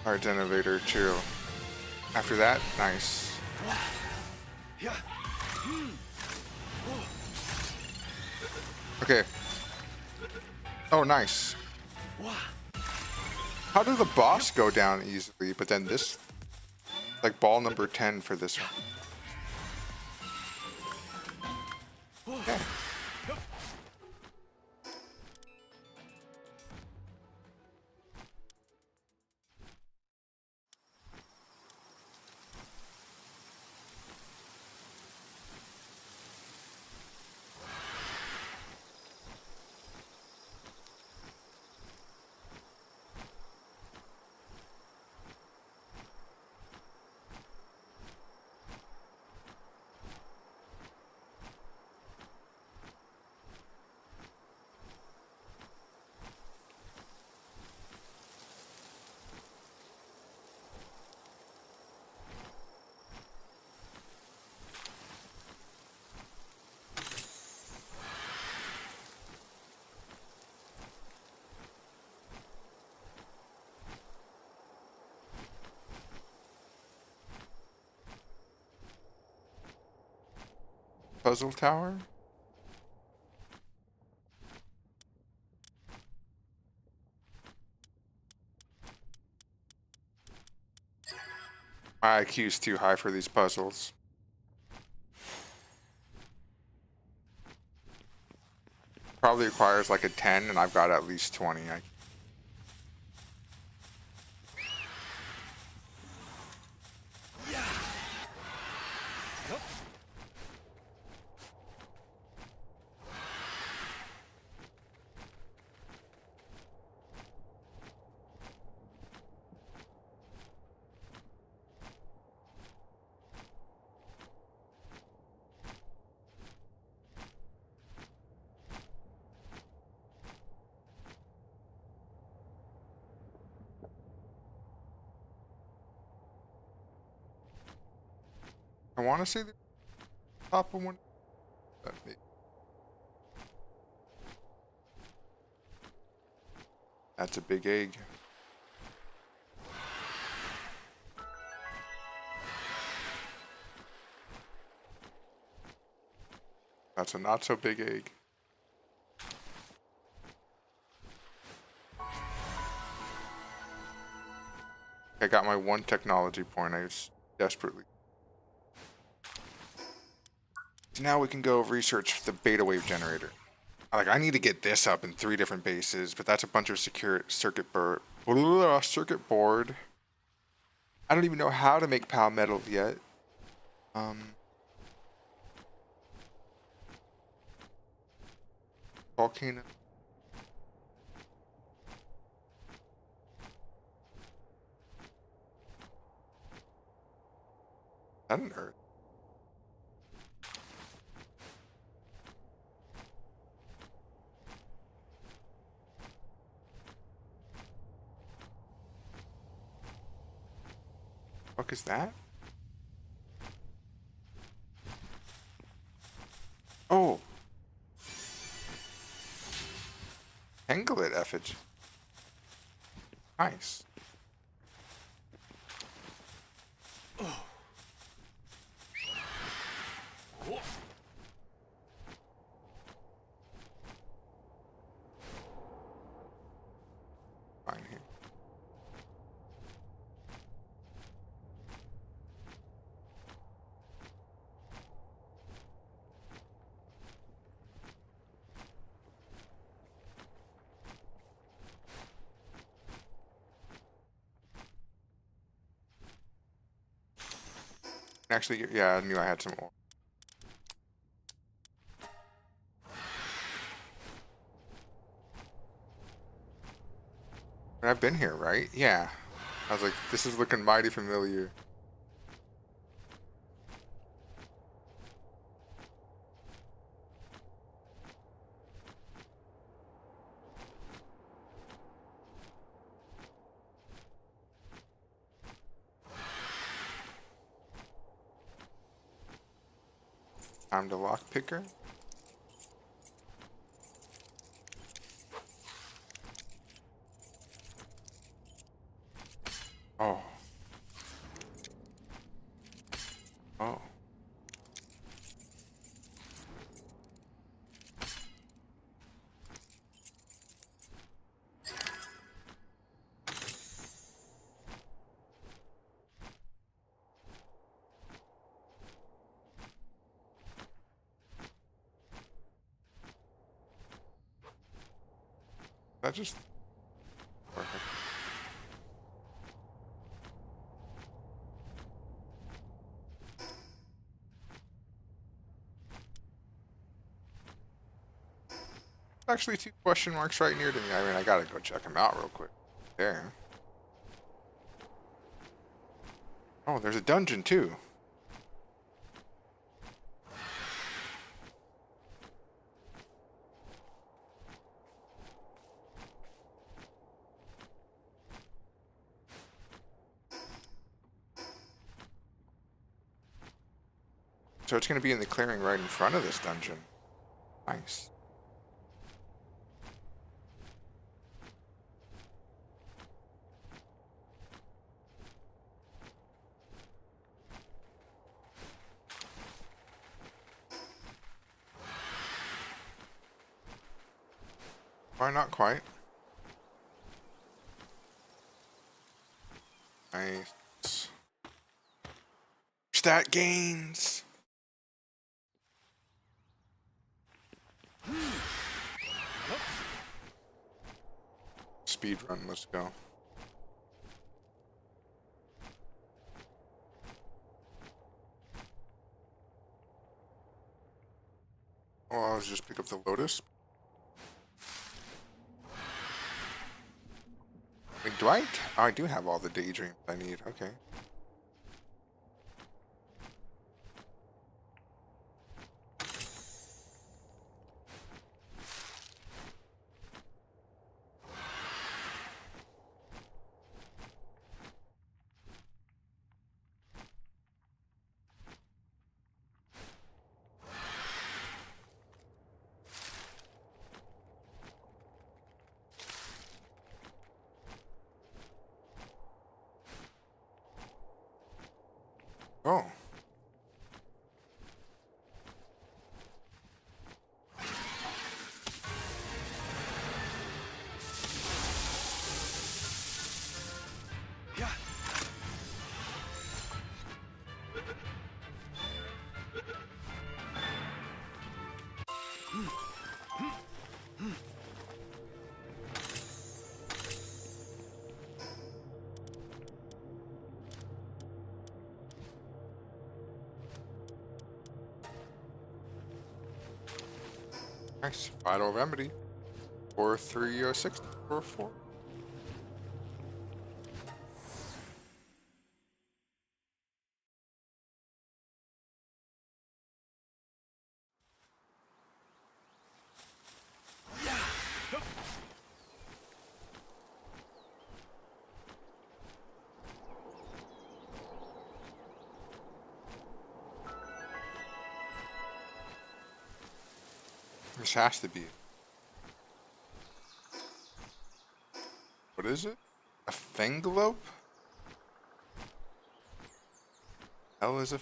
Alright, Xenovator, chill. After that, nice. Okay. Oh, nice. How did the boss go down easily, but then this, like ball number 10 for this one? Okay. Puzzle tower? My IQ is too high for these puzzles. Probably requires like a 10, and I've got at least 20. I want to say the top of one. That's a big egg. That's a not so big egg. I got my one technology point. I was desperately. So now we can go research the beta wave generator. Like, I need to get this up in 3 different bases, but that's a bunch of secure circuit board. I don't even know how to make PAL metal yet. Volcano. That an earth. Fuck is that? Oh. Tanglet effigy. Nice. Fine here. Actually, yeah, I knew I had some more. I've been here, right? Yeah. I was like, this is looking mighty familiar. Time to lock picker. Oh. Oh. That just perfect. Actually, 2 question marks right near to me. I mean, I gotta go check them out real quick. There. Oh, there's a dungeon too. So it's gonna be in the clearing right in front of this dungeon. Nice. Why not quite? Nice. Stat gains. Speed run, let's go. Oh, I'll just pick up the Lotus. Wait, do I? Oh, I do have all the daydreams I need. Okay. Oh. Nice. Vital Remedy. 4306 for 4. This has to be. What is it? A Fanglope? Hell is a.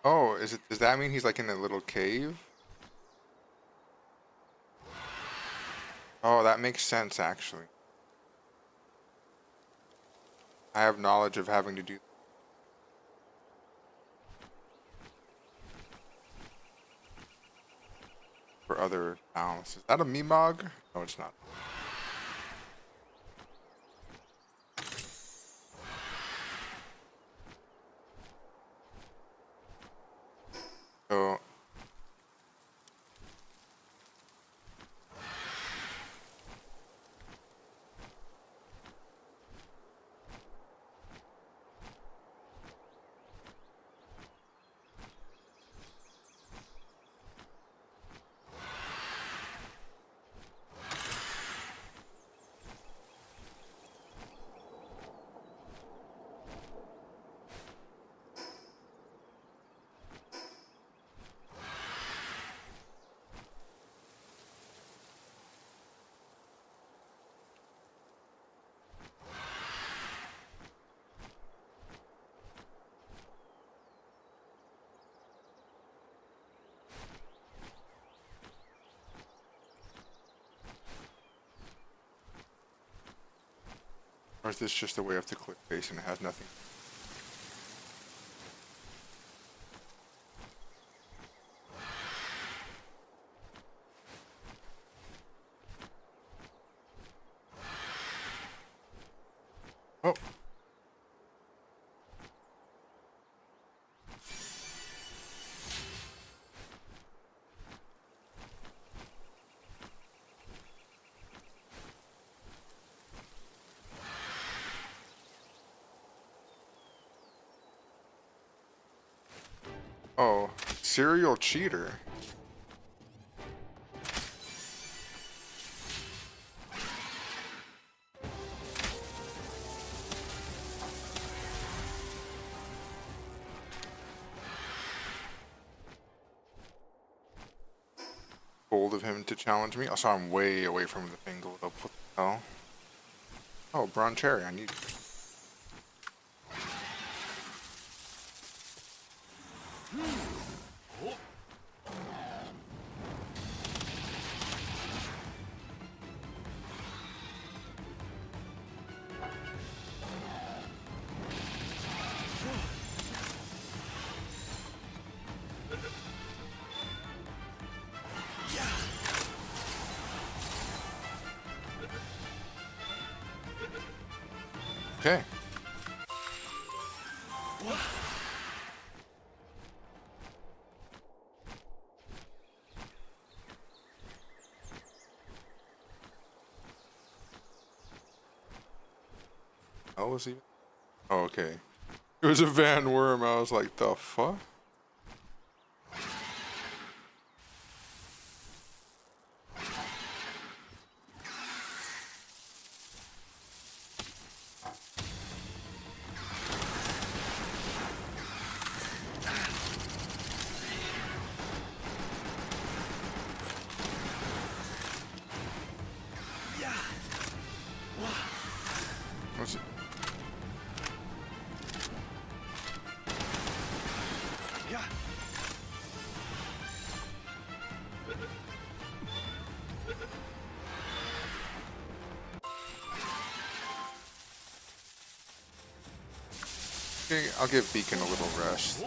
Oh, is it? Does that mean he's like in a little cave? Oh, that makes sense actually. I have knowledge of having to do for other towns. Is that a Meemog? No, it's not. So is this just a way up to click base and it has nothing? Oh. Oh, serial cheater. Bold of him to challenge me. I saw him way away from the thing. Go up. What the hell? Oh, brown cherry. I need. Okay. Oh, was he? Oh, okay. It was a Van Worm. I was like, the fuck? What's it? Okay, I'll give Beacon a little rest.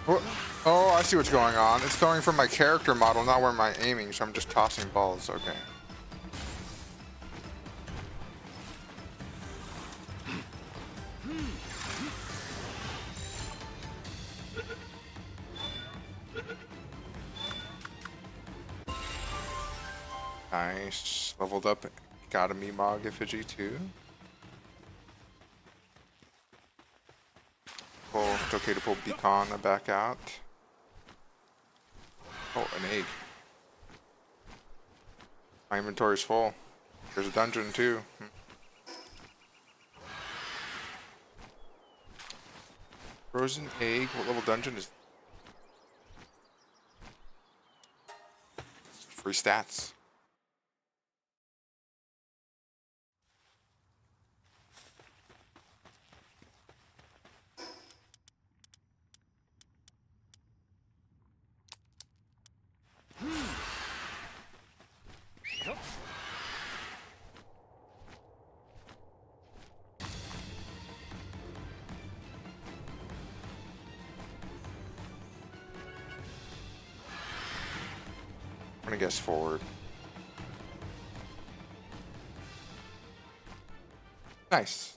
What? Oh, I see what's going on. It's throwing from my character model, not where I'm aiming, so I'm just tossing balls. Okay. Nice. Leveled up. Got a Meemog effigy too. It's okay to pull Beacon back out. Oh, an egg. My inventory's full. There's a dungeon too. Frozen egg. What level dungeon is? Free stats. I'm gonna guess forward. Nice.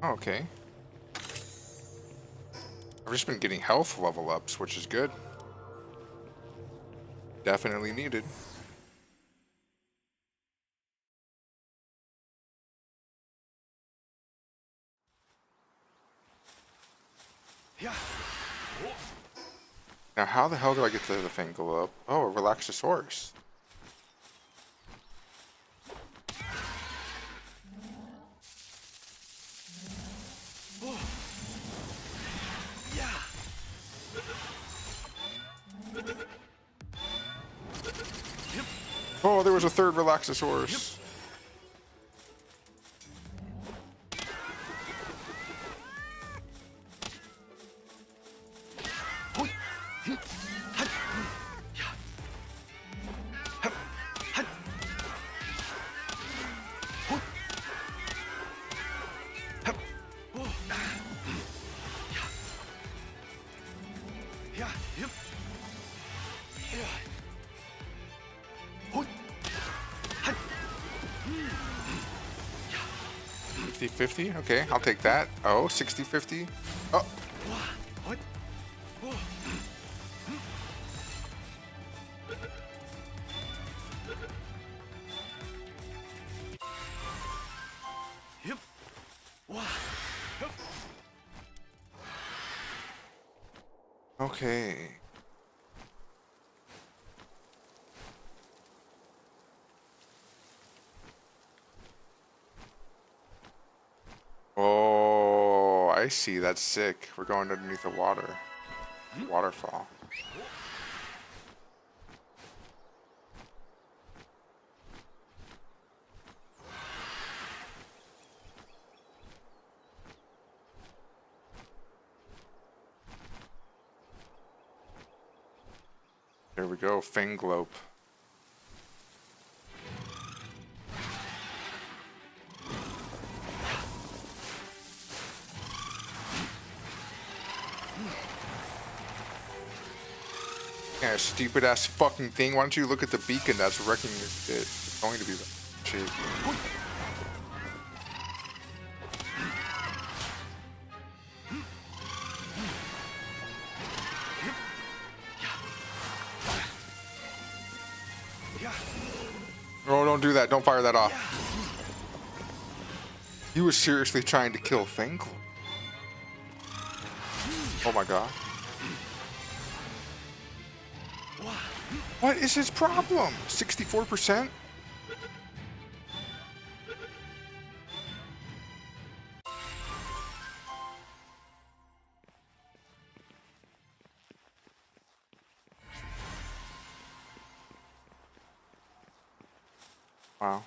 Oh, okay. I've just been getting health level ups, which is good. Definitely needed. Now, how the hell do I get to the thing go up? Oh, a Relaxosaurus. Oh, there was a third Relaxosaurus. $50-50? Okay, I'll take that. Oh, $60-50? Oh. Okay. Oh, I see. That's sick. We're going underneath the water. Waterfall. There we go. Fanglope. Yeah, stupid ass fucking thing. Why don't you look at the beacon that's wrecking your shit? It's going to be the shit. Oh, don't do that. Don't fire that off. He was seriously trying to kill Fanglope. Oh my god. What is his problem? 64%? Wow.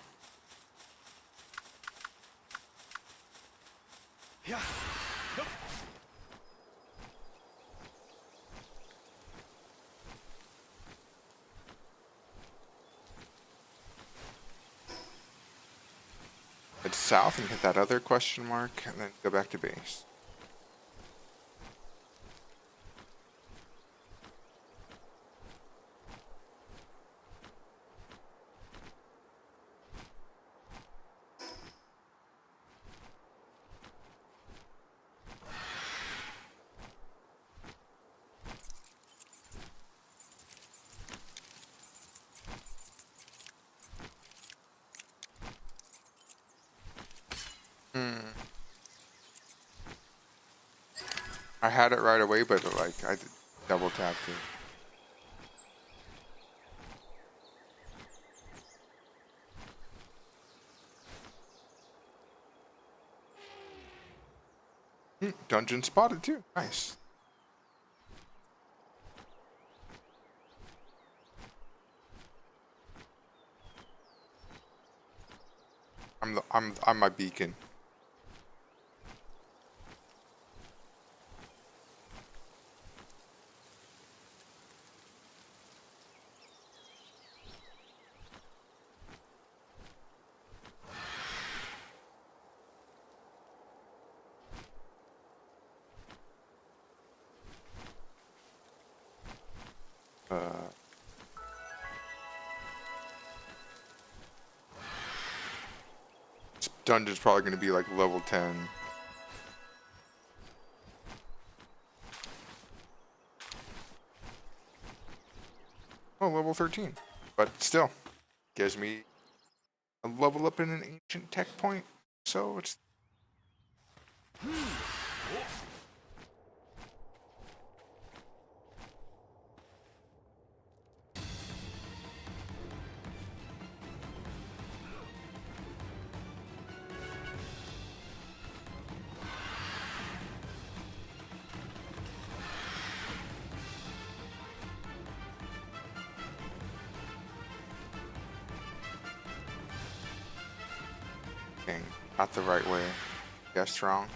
Head south and hit that other question mark, and then go back to base. I had it right away, but like I double tapped it. Dungeon spotted too. Nice. I'm my beacon. This dungeon's probably going to be like level 10. level 13. But still, gives me a level up in an ancient tech point. So it's... Dang, not the right way. Guessed wrong.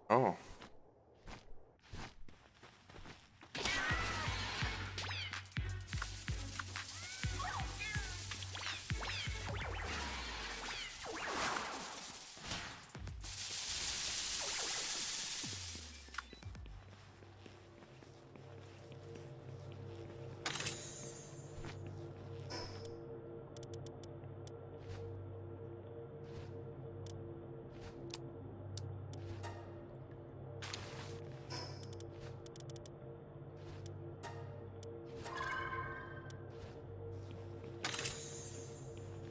Oh.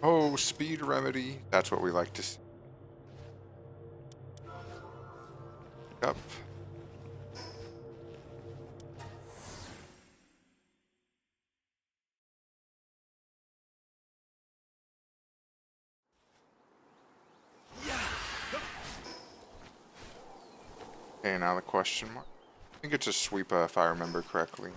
Oh, speed remedy. That's what we like to see. Up. Okay, now the question mark. I think it's a sweep if I remember correctly.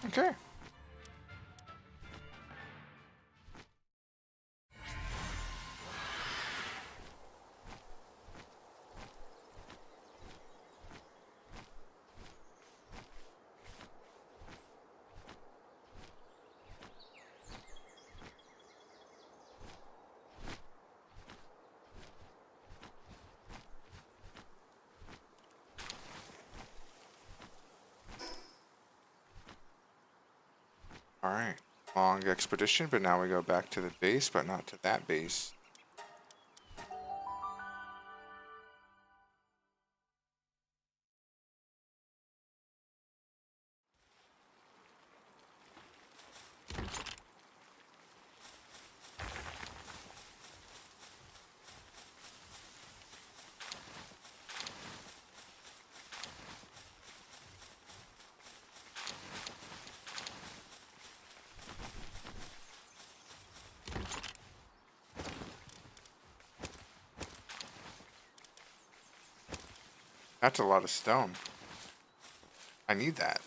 Okay. Alright. Long expedition, but now we go back to the base, but not to that base. That's a lot of stone. I need that.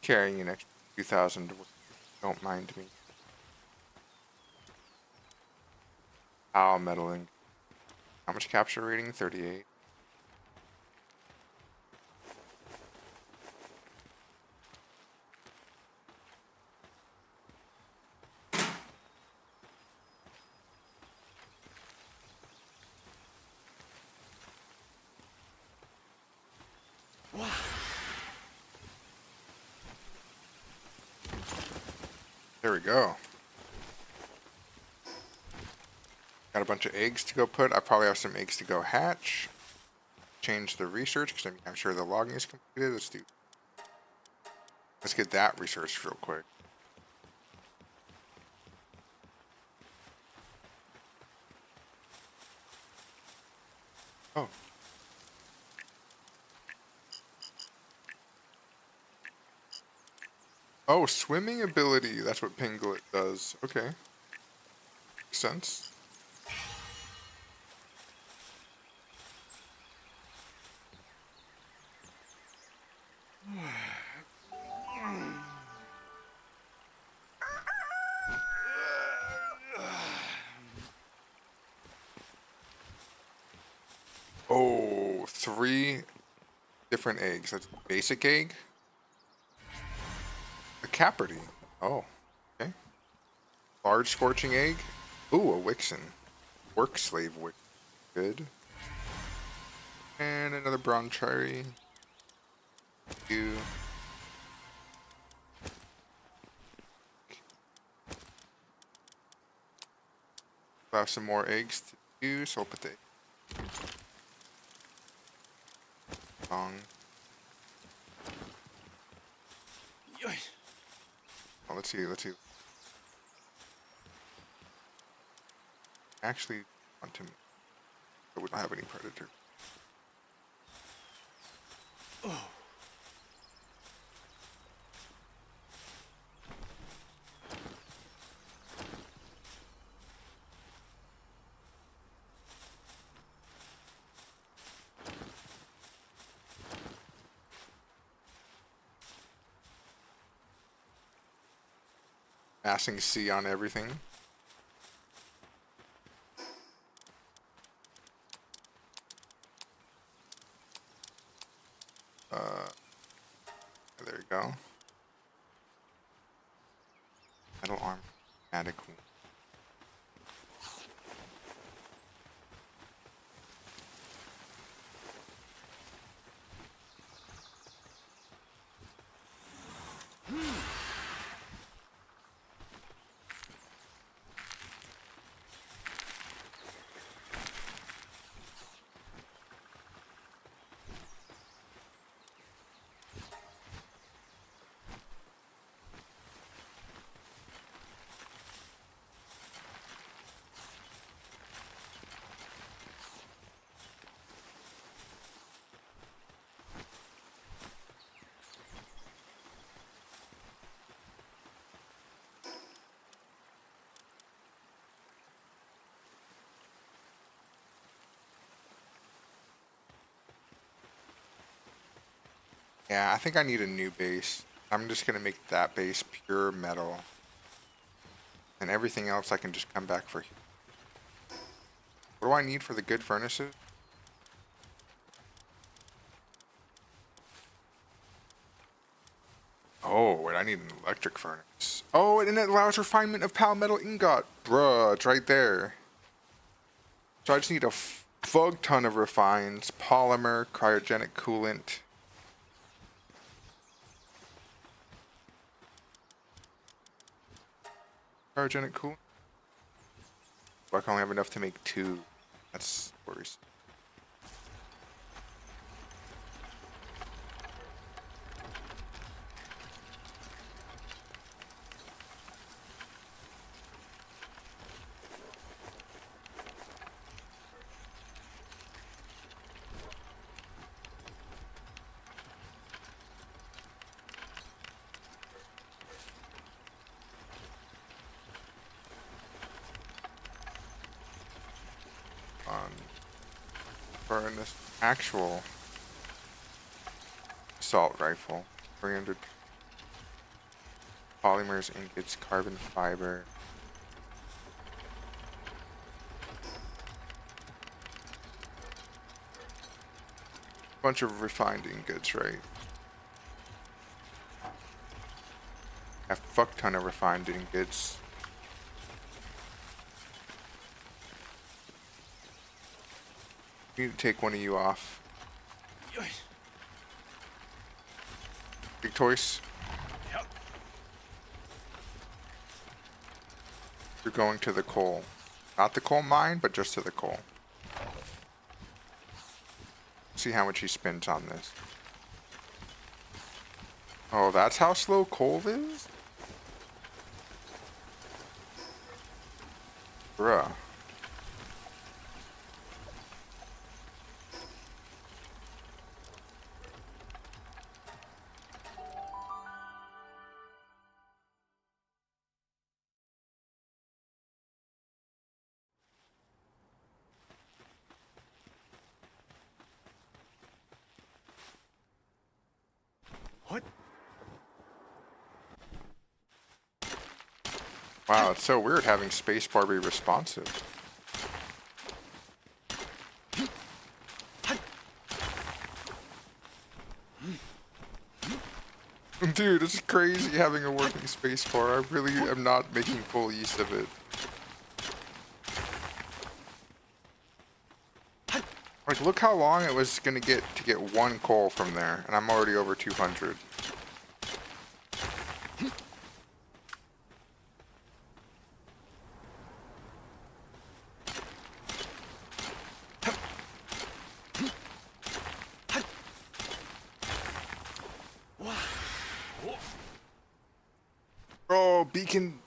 carrying an extra 2,000. Don't mind me. Meddling. How much capture rating? 38. There we go. Got a bunch of eggs to go put. I probably have some eggs to go hatch. Change the research because I'm sure the logging is completed. Let's get that researched real quick. Oh. Oh, swimming ability. That's what Pinglet does. Okay. Makes sense. Oh, 3 different eggs. That's basic egg. A caperty. Oh, okay. Large scorching egg. Ooh, a Wixen. Work slave Wixen. Good. And another bronchari. You. We'll have some more eggs to do, so I'll put the long. Oh, let's see. Actually, want to. But we don't have any predator. Oh. Passing C on everything. There you go. Metal arm. Adequate. Yeah, I think I need a new base. I'm just gonna make that base pure metal. And everything else I can just come back for. What do I need for the good furnaces? Oh, wait, I need an electric furnace. Oh, and it allows refinement of Palmetal ingot. Bruh, it's right there. So I just need a fuck ton of refines, polymer, cryogenic coolant. Cryogenic coolant? I can only have enough to make 2. That's worrisome. For this actual assault rifle, 300. polymers, ingots, carbon fiber. Bunch of refined ingots, right? A fuck ton of refined ingots. Need to take one of you off. Big toys. Yep. You're going to the coal. Not the coal mine, but just to the coal. See how much he spends on this. Oh, that's how slow coal is? Bruh. What? Wow, it's so weird having spacebar be responsive. Dude, it's crazy having a working spacebar. I really am not making full use of it. Like, look how long it was gonna get to get one coal from there, and I'm already over 200. Oh, Beacon.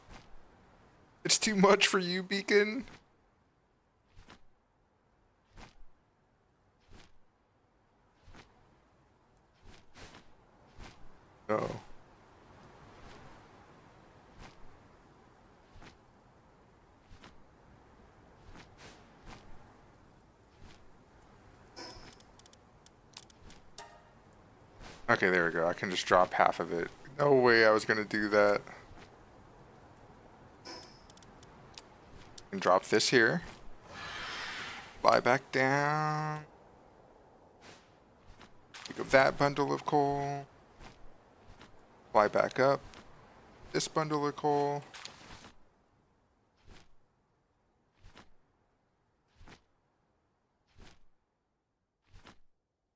It's too much for you, Beacon. No. Okay, there we go. I can just drop half of it. No way I was gonna do that. And drop this here. Fly back down. Pick up that bundle of coal. Fly back up. This bundle of coal.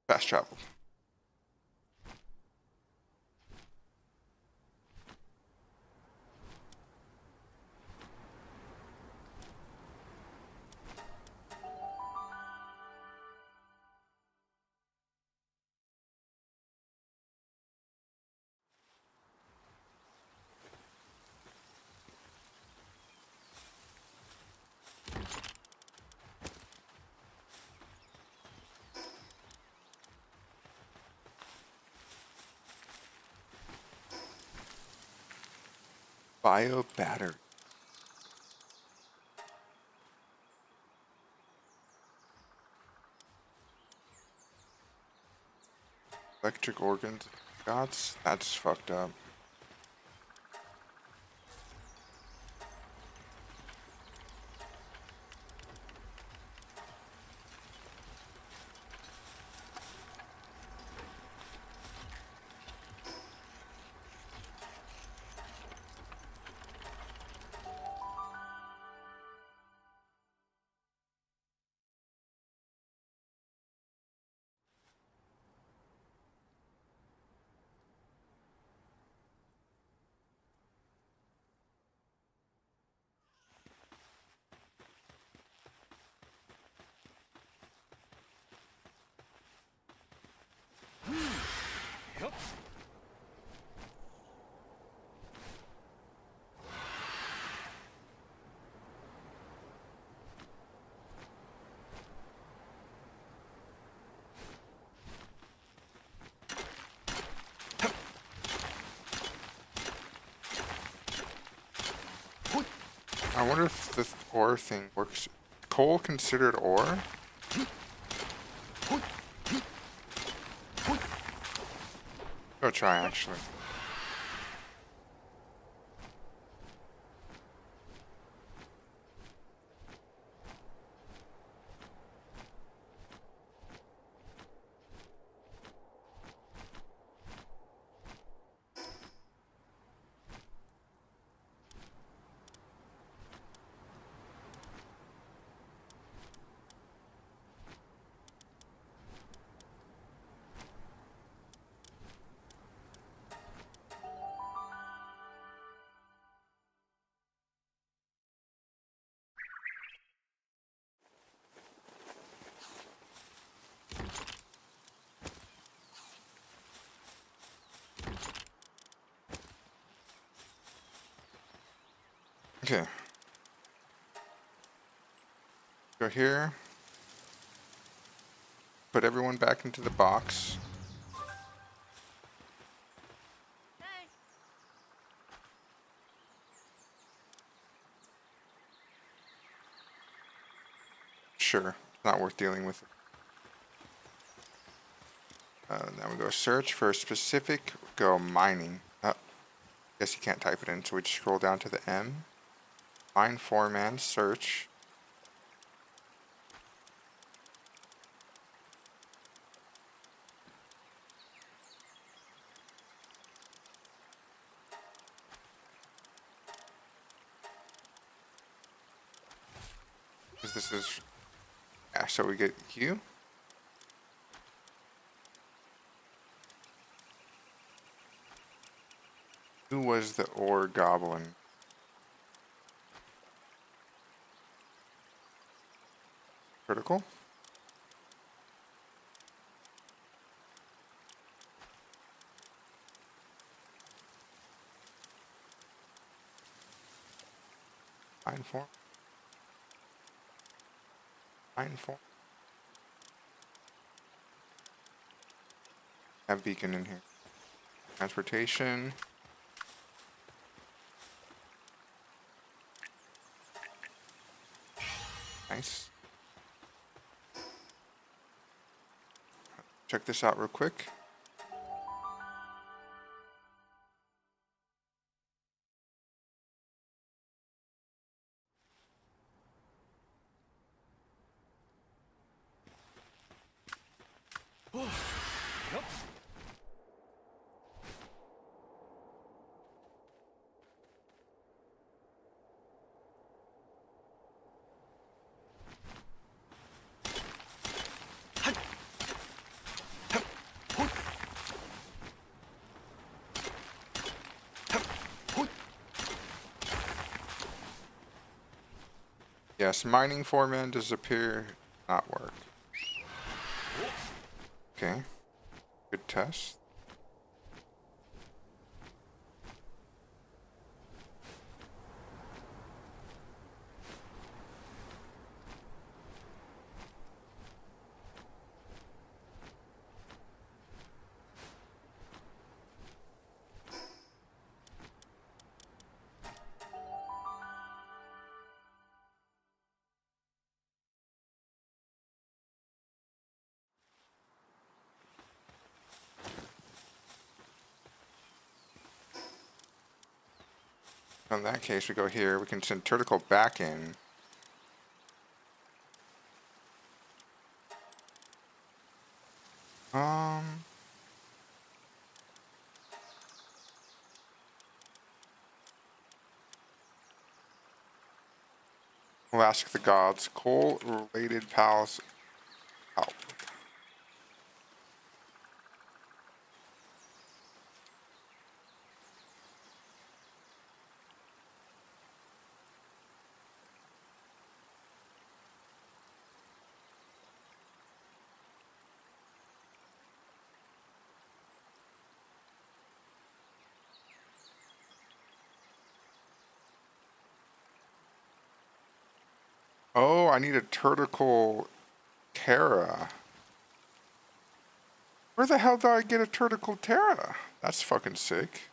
Fast travel. Bio battery. Electric organs. That's fucked up. Yep. I wonder if this ore thing works. Coal considered ore? Go try, actually. Okay. Go here. Put everyone back into the box. Sure, not worth dealing with. Now we go search for a specific, go mining. Guess you can't type it in, so we just scroll down to the M. Mine foreman, search. Because this is, yeah, so we get Q. Who was the ore goblin? Critical? Mine form. Mine form. Have beacon in here. Transportation. Nice. Check this out real quick. Yes, mining foreman disappear, not work. Okay, good test. In that case, we go here. We can send Turticle back in. We'll ask the gods. Coal-related palace. Help. Oh, I need a Turticle Terra. Where the hell do I get a Turticle Terra? That's fucking sick.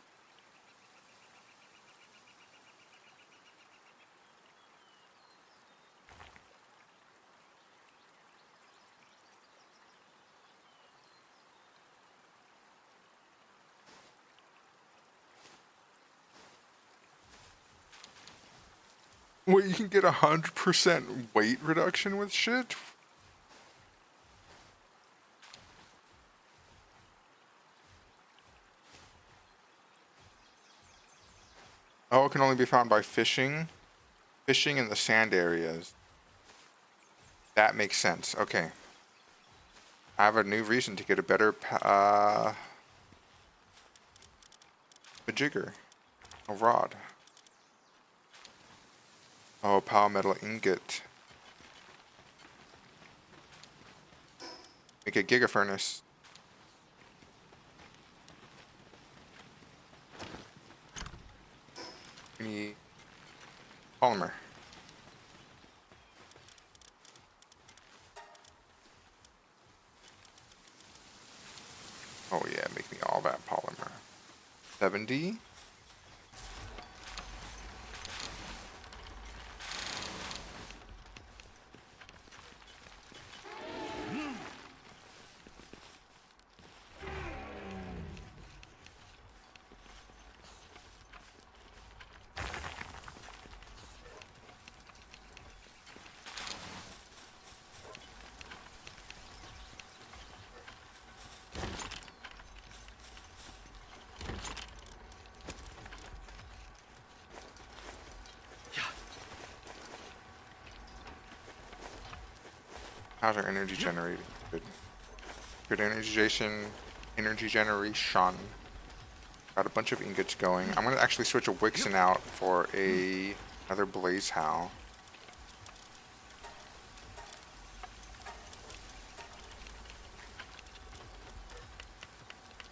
Wait, you can get 100% weight reduction with shit? Oh, it can only be found by fishing. Fishing in the sand areas. That makes sense. Okay. I have a new reason to get a better majigger. A rod. Oh, power metal ingot. Make a giga furnace. We need Polymer. Oh yeah, make me all that polymer. 70. How's our energy generating? Good. Good energy generation. Got a bunch of ingots going. I'm gonna actually switch a Wixen out for another Blaze Howl.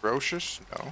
Ferocious? No.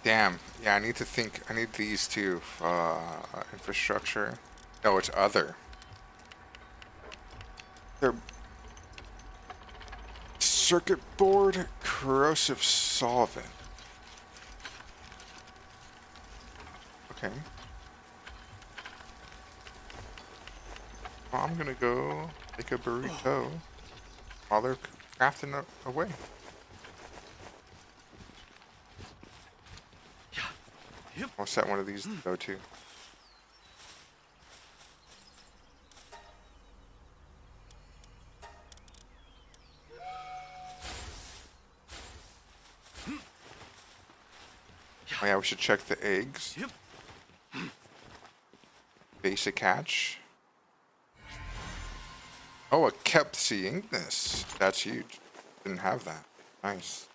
Damn. Yeah, I need to think. I need these too. Infrastructure. No, it's other. They're circuit board corrosive solvent. Okay. Well, I'm gonna go make a burrito while they're crafting away. I'll set one of these to go to. Oh yeah, we should check the eggs. Basic hatch. Oh, it kept seeing this. That's huge. Didn't have that. Nice.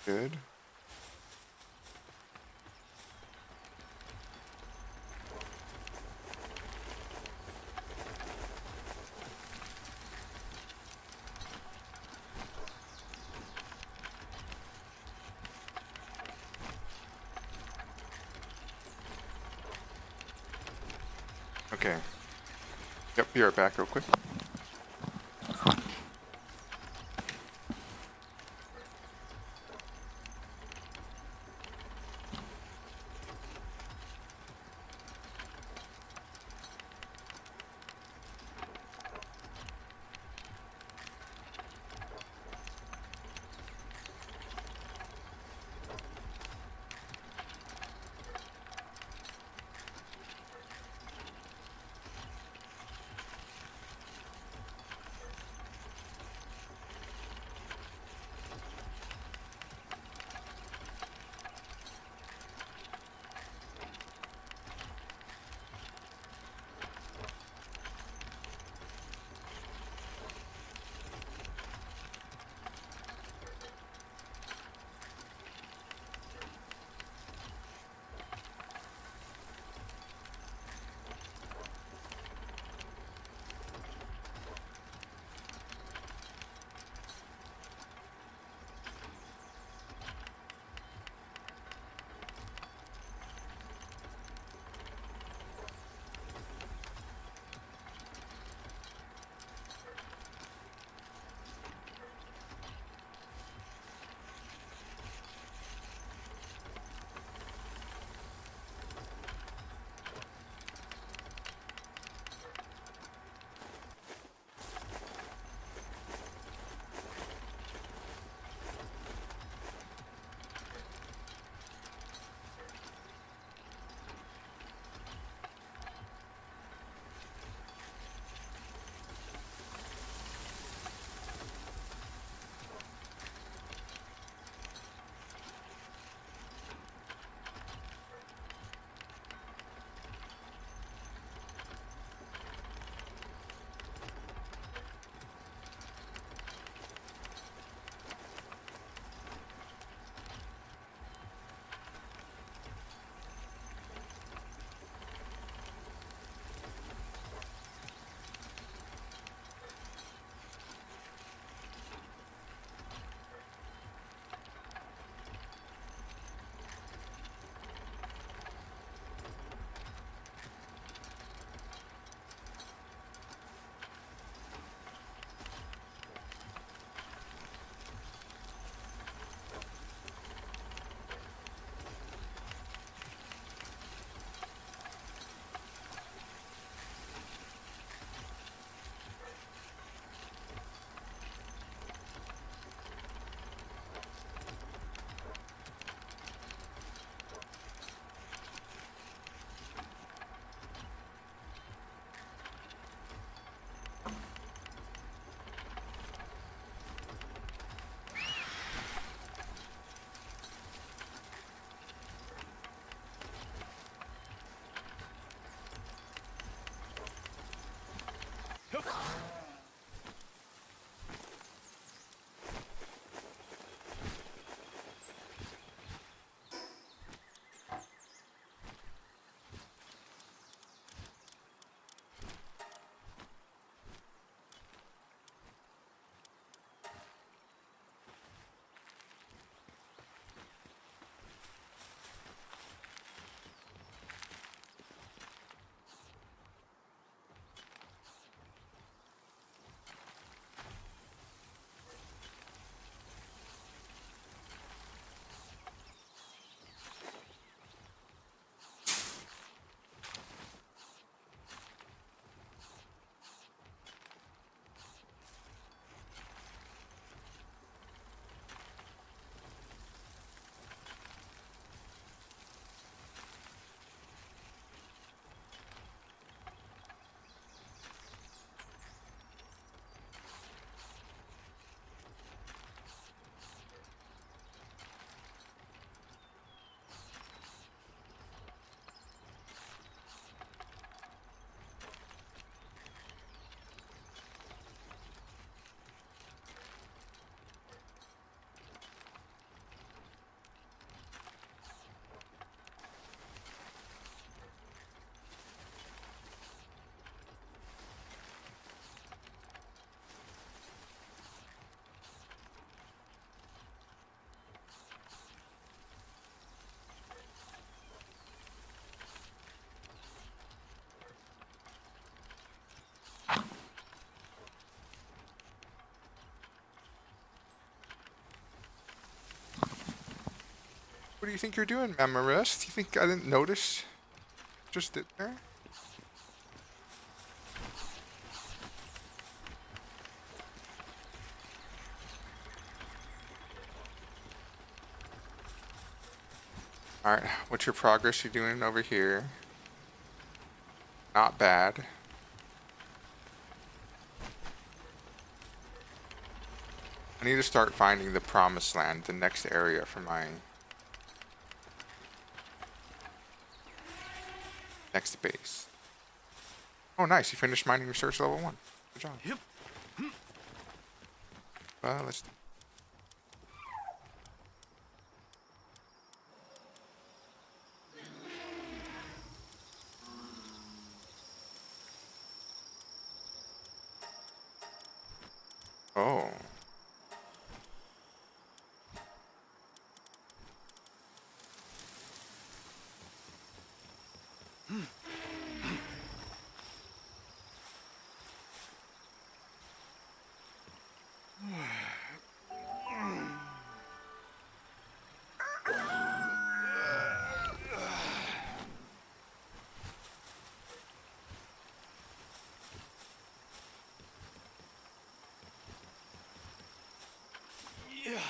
Good. Okay. Yep, be right back real quick. What do you think you're doing, Memorist? You think I didn't notice? Just did there? Alright, what's your progress you're doing over here? Not bad. I need to start finding the promised land, the next area for my next base. Oh nice, you finished mining research level 1. Good job. Yep. Well, let's... Oh. Yeah.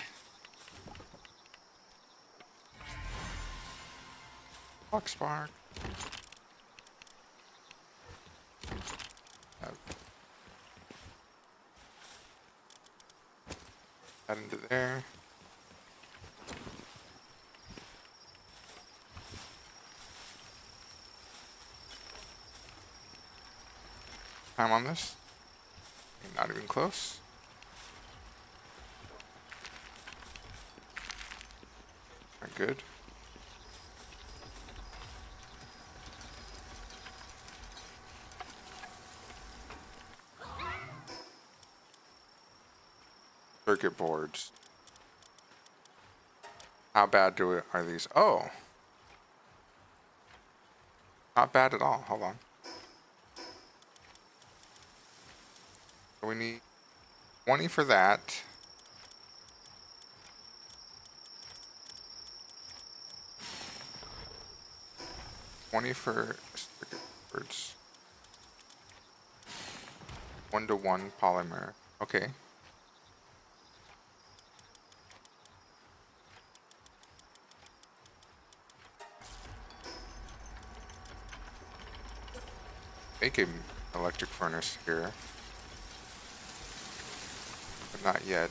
Fuck Spark. That into there. Time on this. Not even close. Not good. Circuit boards. How bad are these? Oh. Not bad at all. Hold on. So we need 20 for that. $20 for circuit boards. 1-to-1 polymer. Okay. Make an electric furnace here. But not yet.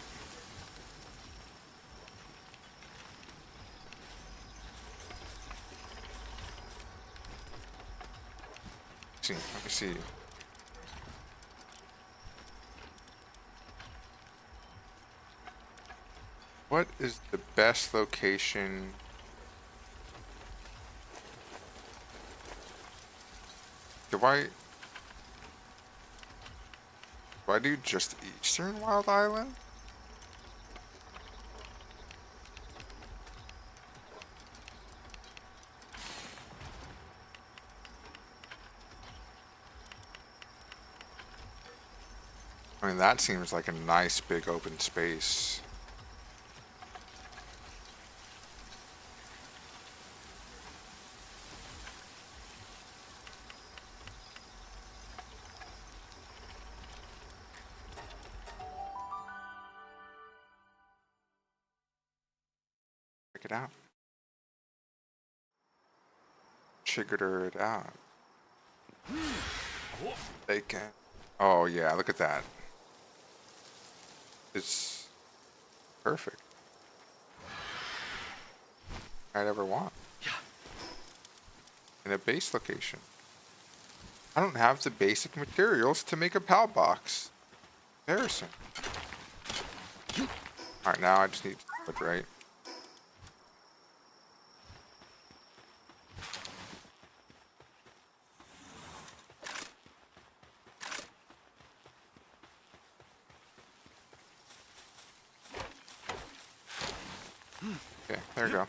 Let me see. What is the best location? Do I do just Eastern Wild Island? I mean, that seems like a nice big open space. Check it out. Figure it out. They can. Oh yeah, look at that. It's perfect. I'd ever want. In a base location. I don't have the basic materials to make a PAL box. Comparison. Alright, now I just need to put right. Okay, there you go.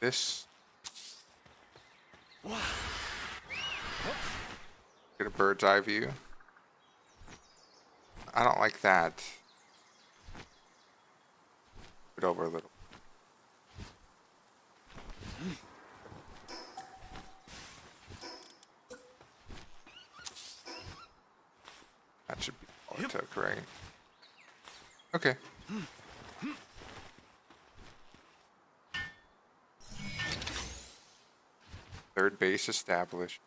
this. Get a bird's eye view. I don't like that. Put it over a little. That should be all it took, right? Okay. Third base established.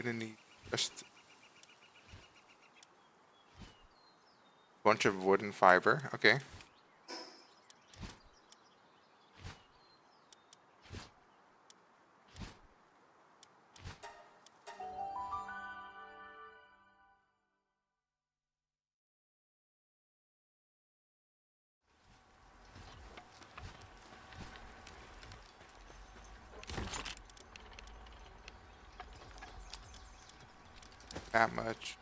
Gonna need just a bunch of wooden fiber. Okay. That much.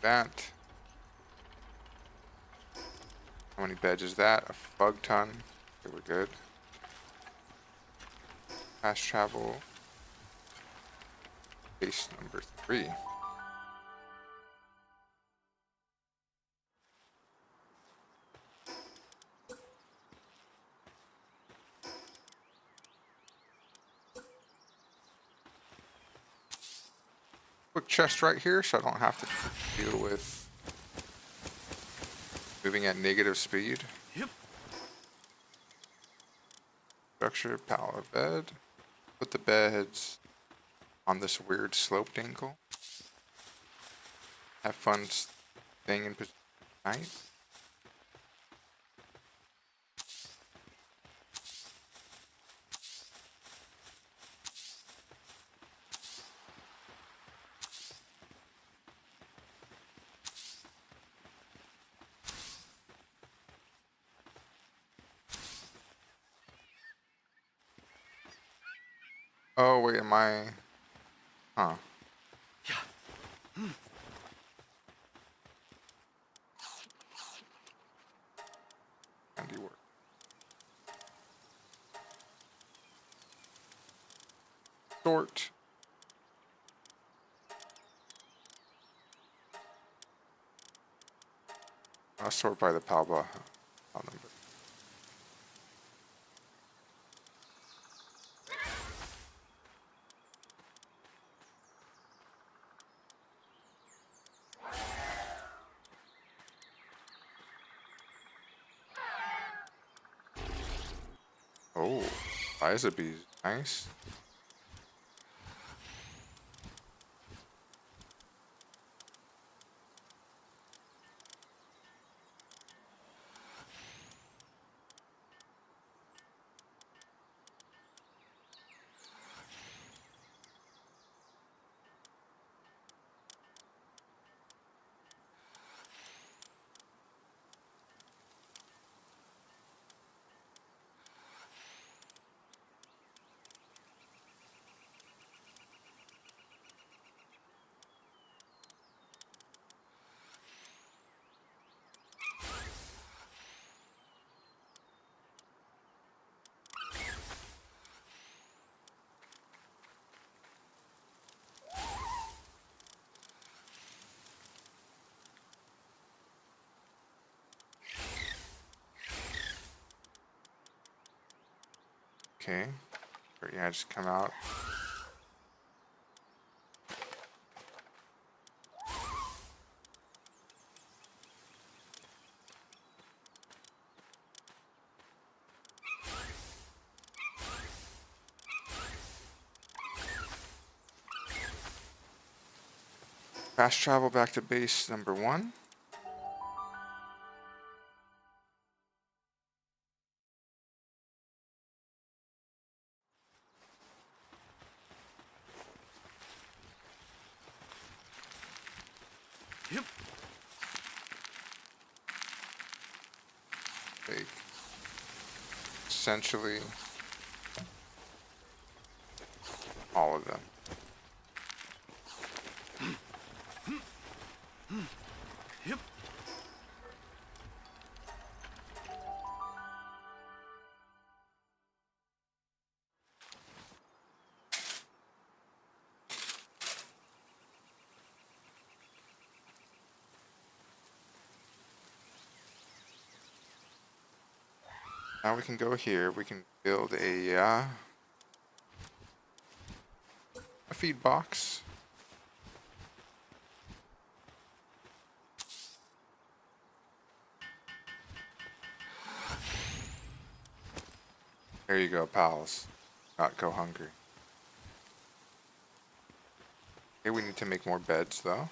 That. How many beds is that? A fug ton. Okay, we're good. Fast travel. Base number 3. Quick chest right here so I don't have to deal with moving at negative speed. Yep. Structure, pallet bed. Put the beds on this weird sloped angle. Have fun staying in position at night. Oh wait, am I? Huh. Handiwork. Sort. I'll sort by the Palba number. Oh, Liza bees, nice. Okay. Yeah, just come out. Fast travel back to base number 1. Yep. Take essentially all of them. Yep. Now we can go here. We can build a feed box. There you go, pals. Not go hungry. Okay, we need to make more beds, though.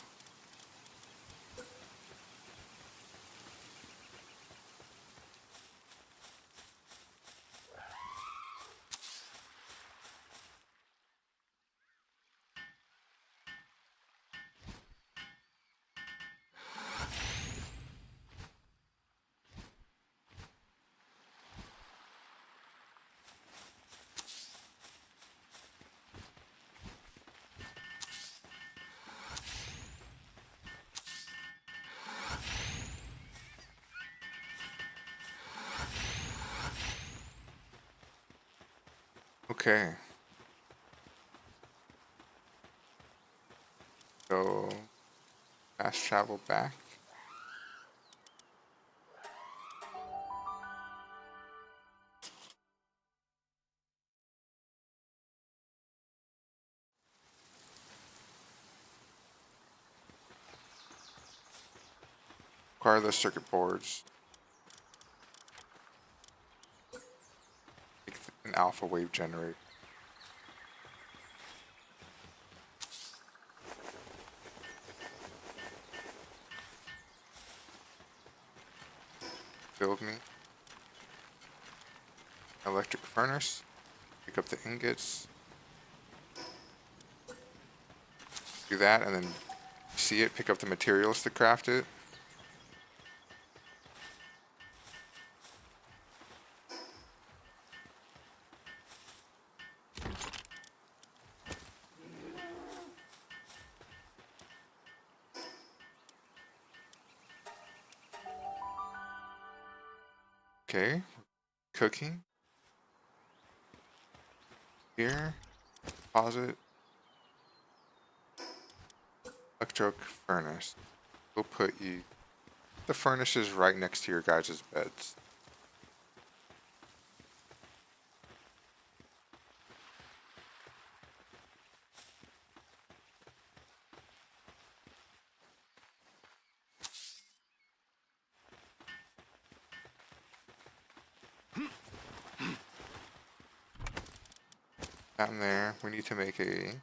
Okay. So, fast travel back. Acquire the circuit boards. Make an alpha wave generator. Build me electric furnace. Pick up the ingots. Do that, and then see it. Pick up the materials to craft it. Okay, cooking. Here, deposit. Electric furnace. We'll put you. The furnace is right next to your guys' beds. Down there, we need to make a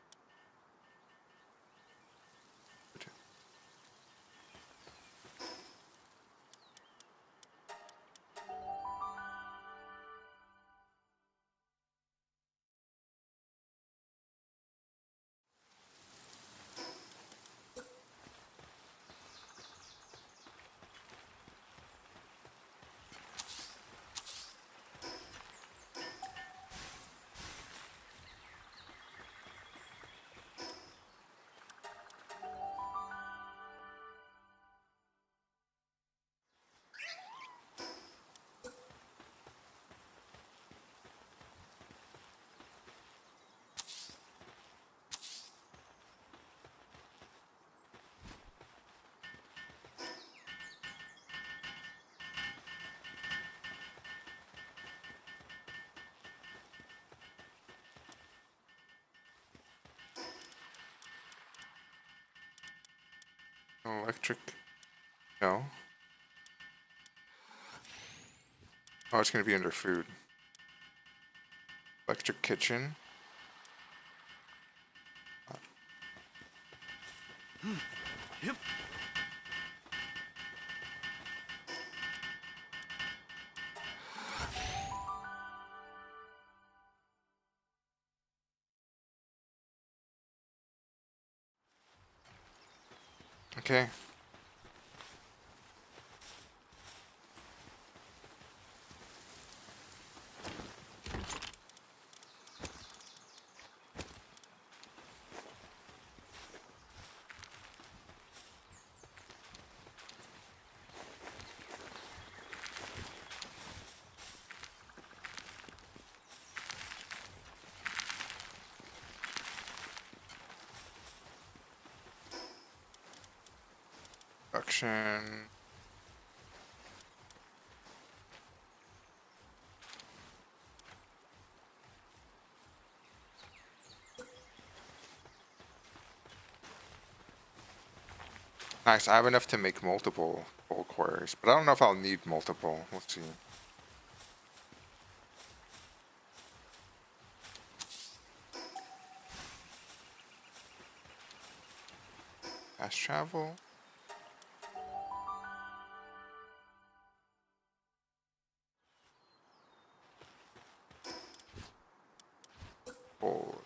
electric. No. Oh, it's going to be under food. Electric kitchen. Yep. Okay. Production. Nice, I have enough to make multiple gold quarries, but I don't know if I'll need multiple. Let's see. Fast travel. Gold.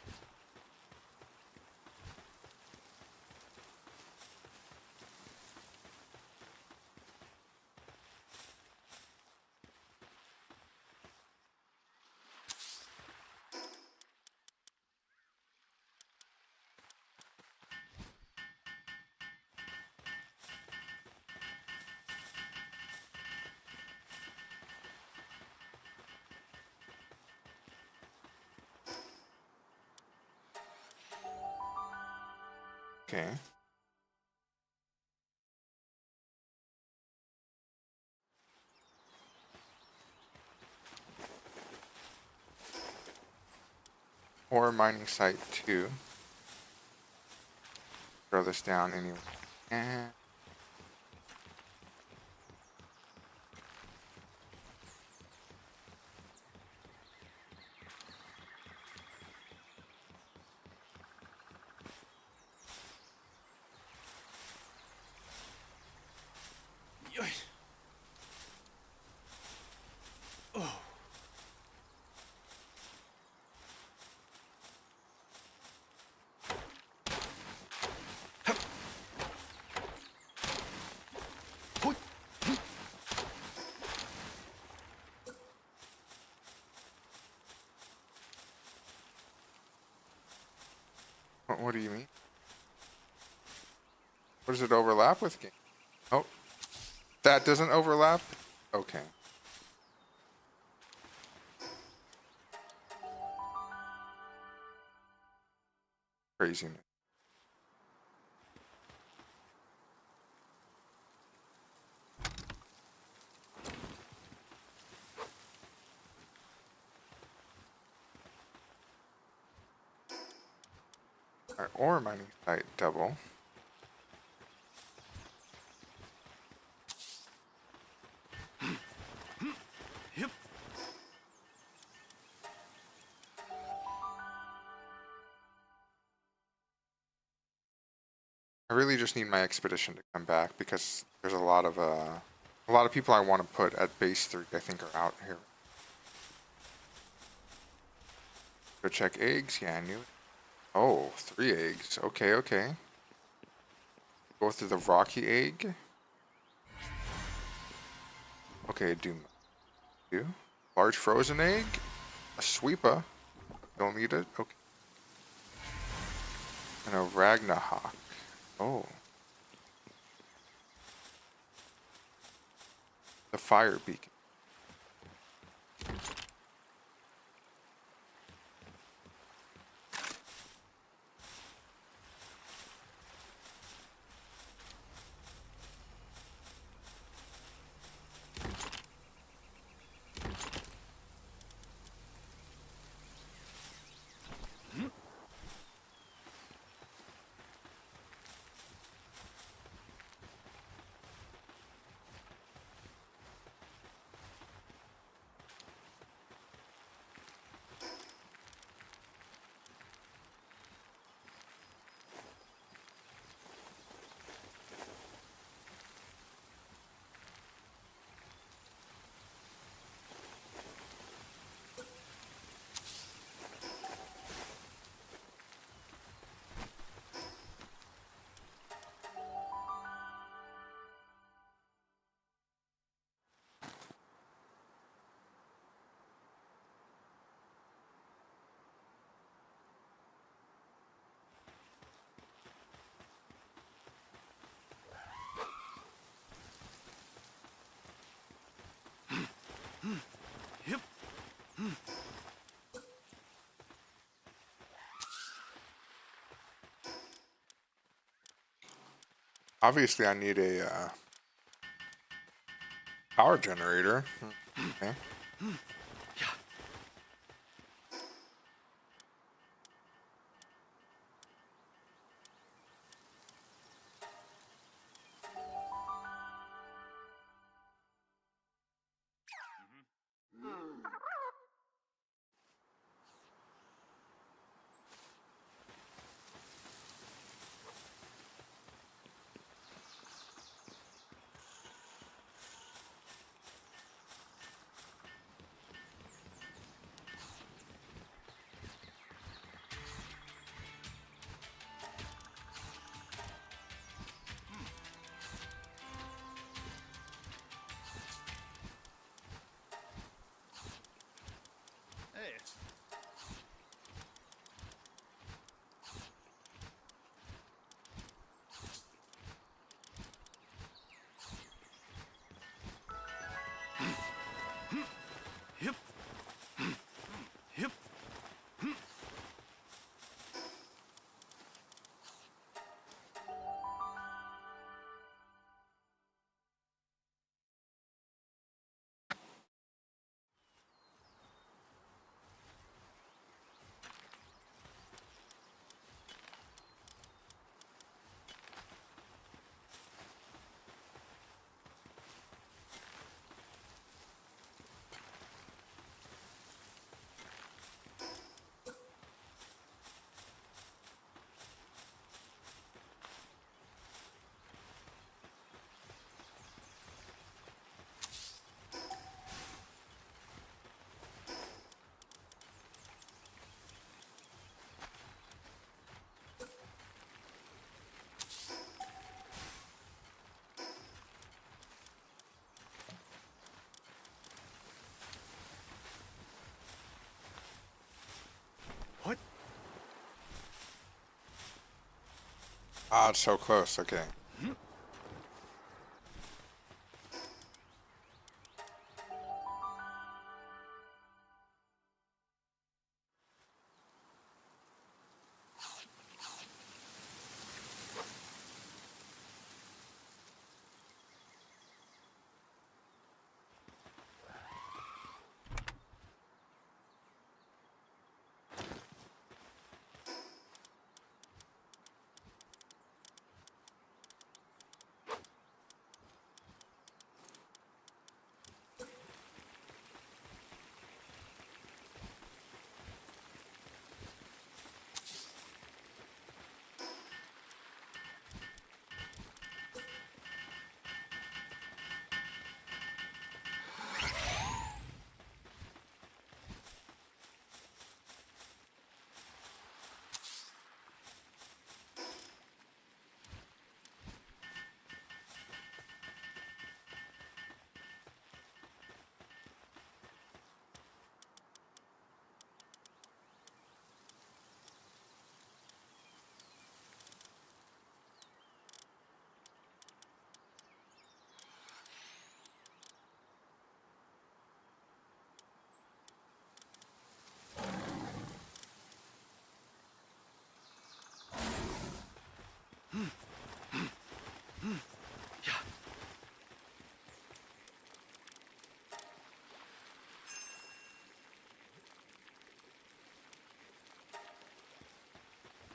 Okay. Ore mining site 2. Throw this down anyway. And what do you mean? What does it overlap with game? Oh, that doesn't overlap? Okay. Craziness. Alright, ore mining site double. I really just need my expedition to come back because there's a lot of people I want to put at base 3 I think are out here. Go check eggs. Yeah, I knew it. Oh, 3 eggs. Okay, okay. Go through the rocky egg. Okay, do. Large frozen egg. A sweeper. Don't need it. Okay. And a Ragnahawk. Oh. The fire beacon. Obviously, I need a power generator. Okay. Hey. Yep. Yep. What? Ah, it's so close. Okay.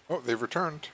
Oh, they've returned.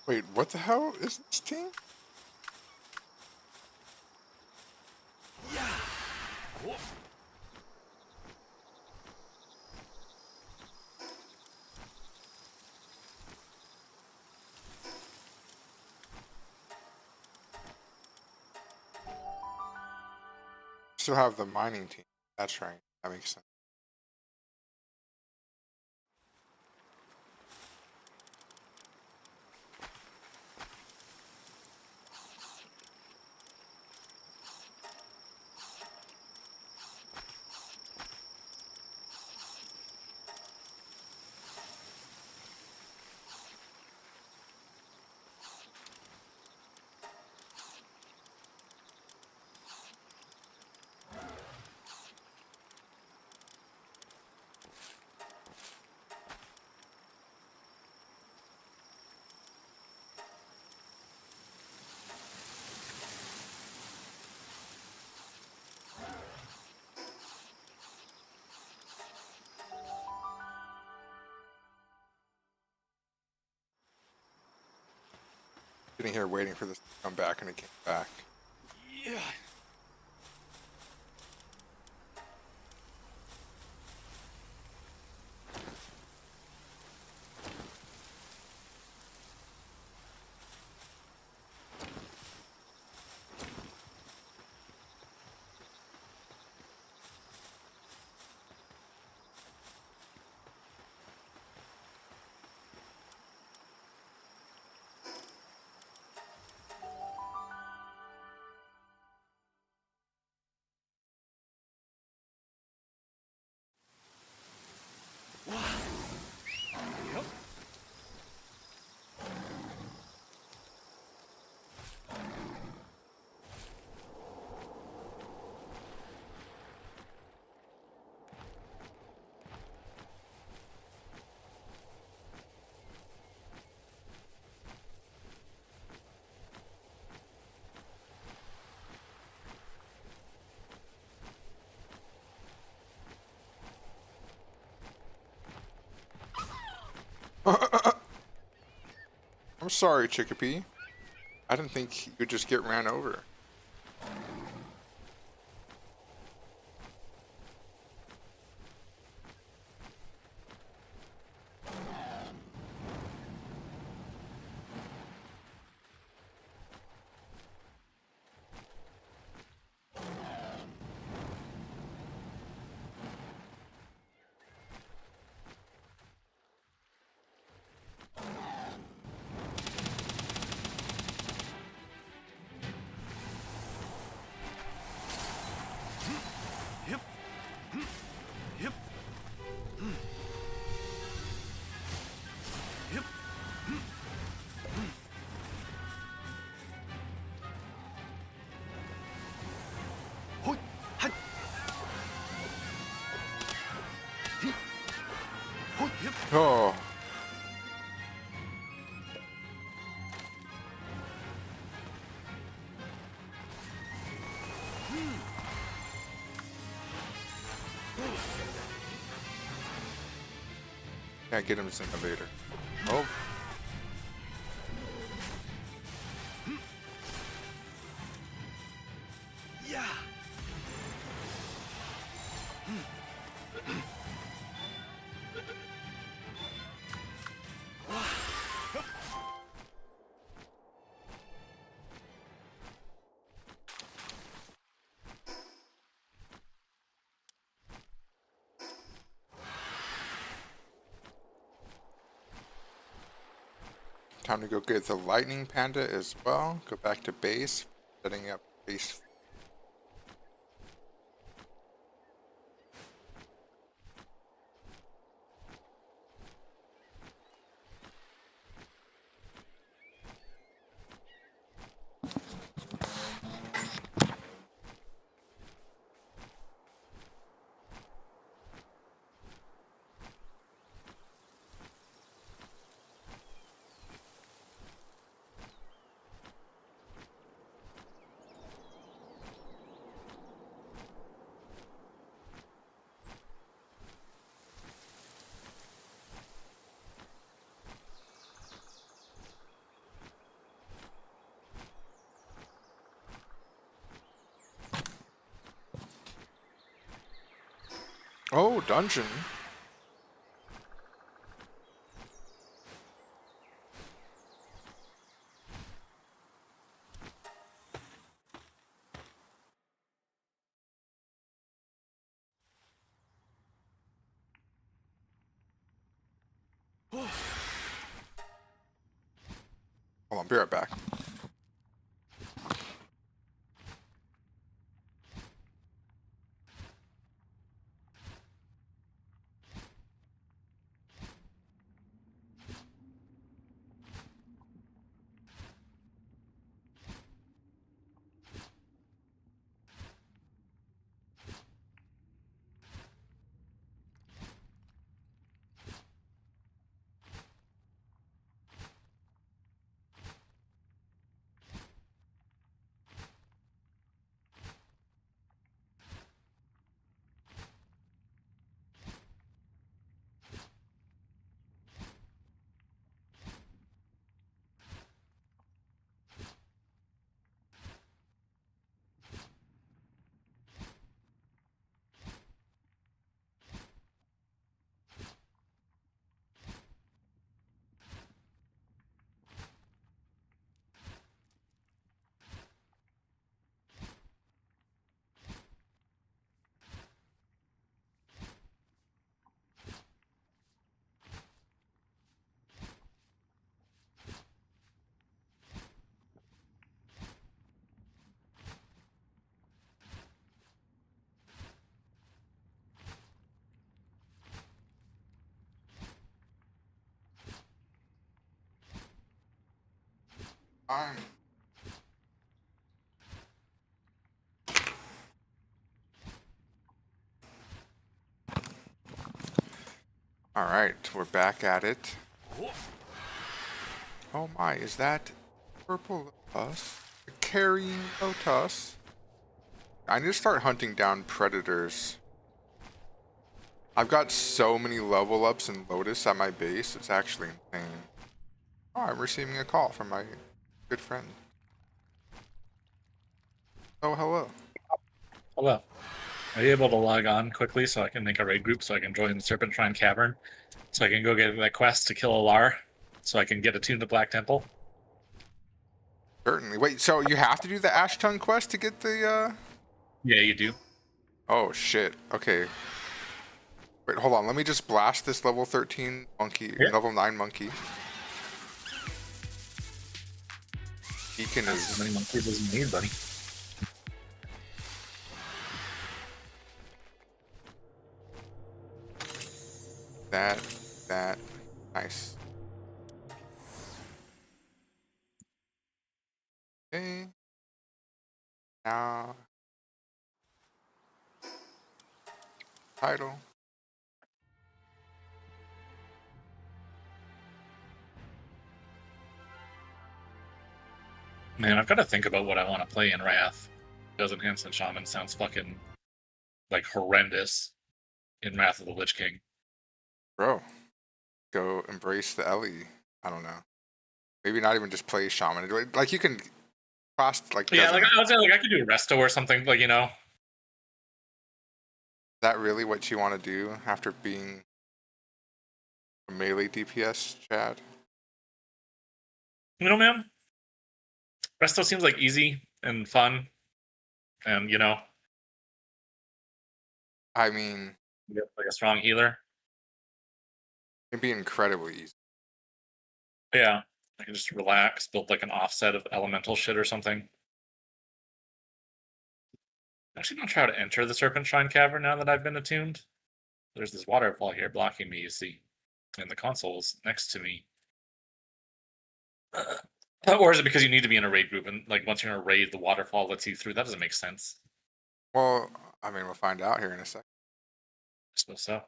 Wait, what the hell is this team? Still have the mining team. That's right. That makes sense. Sitting here waiting for this to come back, and it came back. Yeah. I'm sorry, Chickapee. I didn't think you'd just get ran over. Oh. Can't get him his innovator. Oh. Yeah. Time to go get the lightning panda as well. Go back to base, setting up base. Oh, dungeon. Hold on, be right back. Fine. All right, we're back at it. Oh my, is that purple lotus? A carrying lotus? I need to start hunting down predators. I've got so many level ups in Lotus at my base, it's actually insane. Oh, I'm receiving a call from my good friend. Oh, hello. Hello. Are you able to log on quickly so I can make a raid group so I can join the Serpent Shrine Cavern? So I can go get that quest to kill Alar so I can get attuned to Black Temple? Certainly. Wait, so you have to do the Ash Tongue quest to get the, Yeah, you do. Oh, shit. Okay. Wait, hold on. Let me just blast this level 13 monkey, Yeah. level 9 monkey. Beacon That's is... how many monkeys does he need, buddy? That. Nice. Okay. Now... Title. Man, I've got to think about what I want to play in Wrath. Because Enhancement Shaman sounds fucking, like, horrendous in Wrath of the Lich King. Bro. Go embrace the Ellie. I don't know. Maybe not even just play Shaman. Like, you can... Cost, like, Yeah, doesn't... like, I was saying, like, I could do Resto or something, like, you know? Is that really what you want to do after being a melee DPS, Chad? You know, man? Resto seems like easy and fun. And, you know... I mean... like a strong healer. It'd be incredibly easy. Yeah. I can just relax, build like an offset of elemental shit or something. I'm actually not try to enter the Serpent Shrine Cavern now that I've been attuned. There's this waterfall here blocking me, you see. And the console's next to me. Or is it because you need to be in a raid group and like once you're in a raid, the waterfall lets you through? That doesn't make sense. Well, I mean, we'll find out here in a second. I suppose so.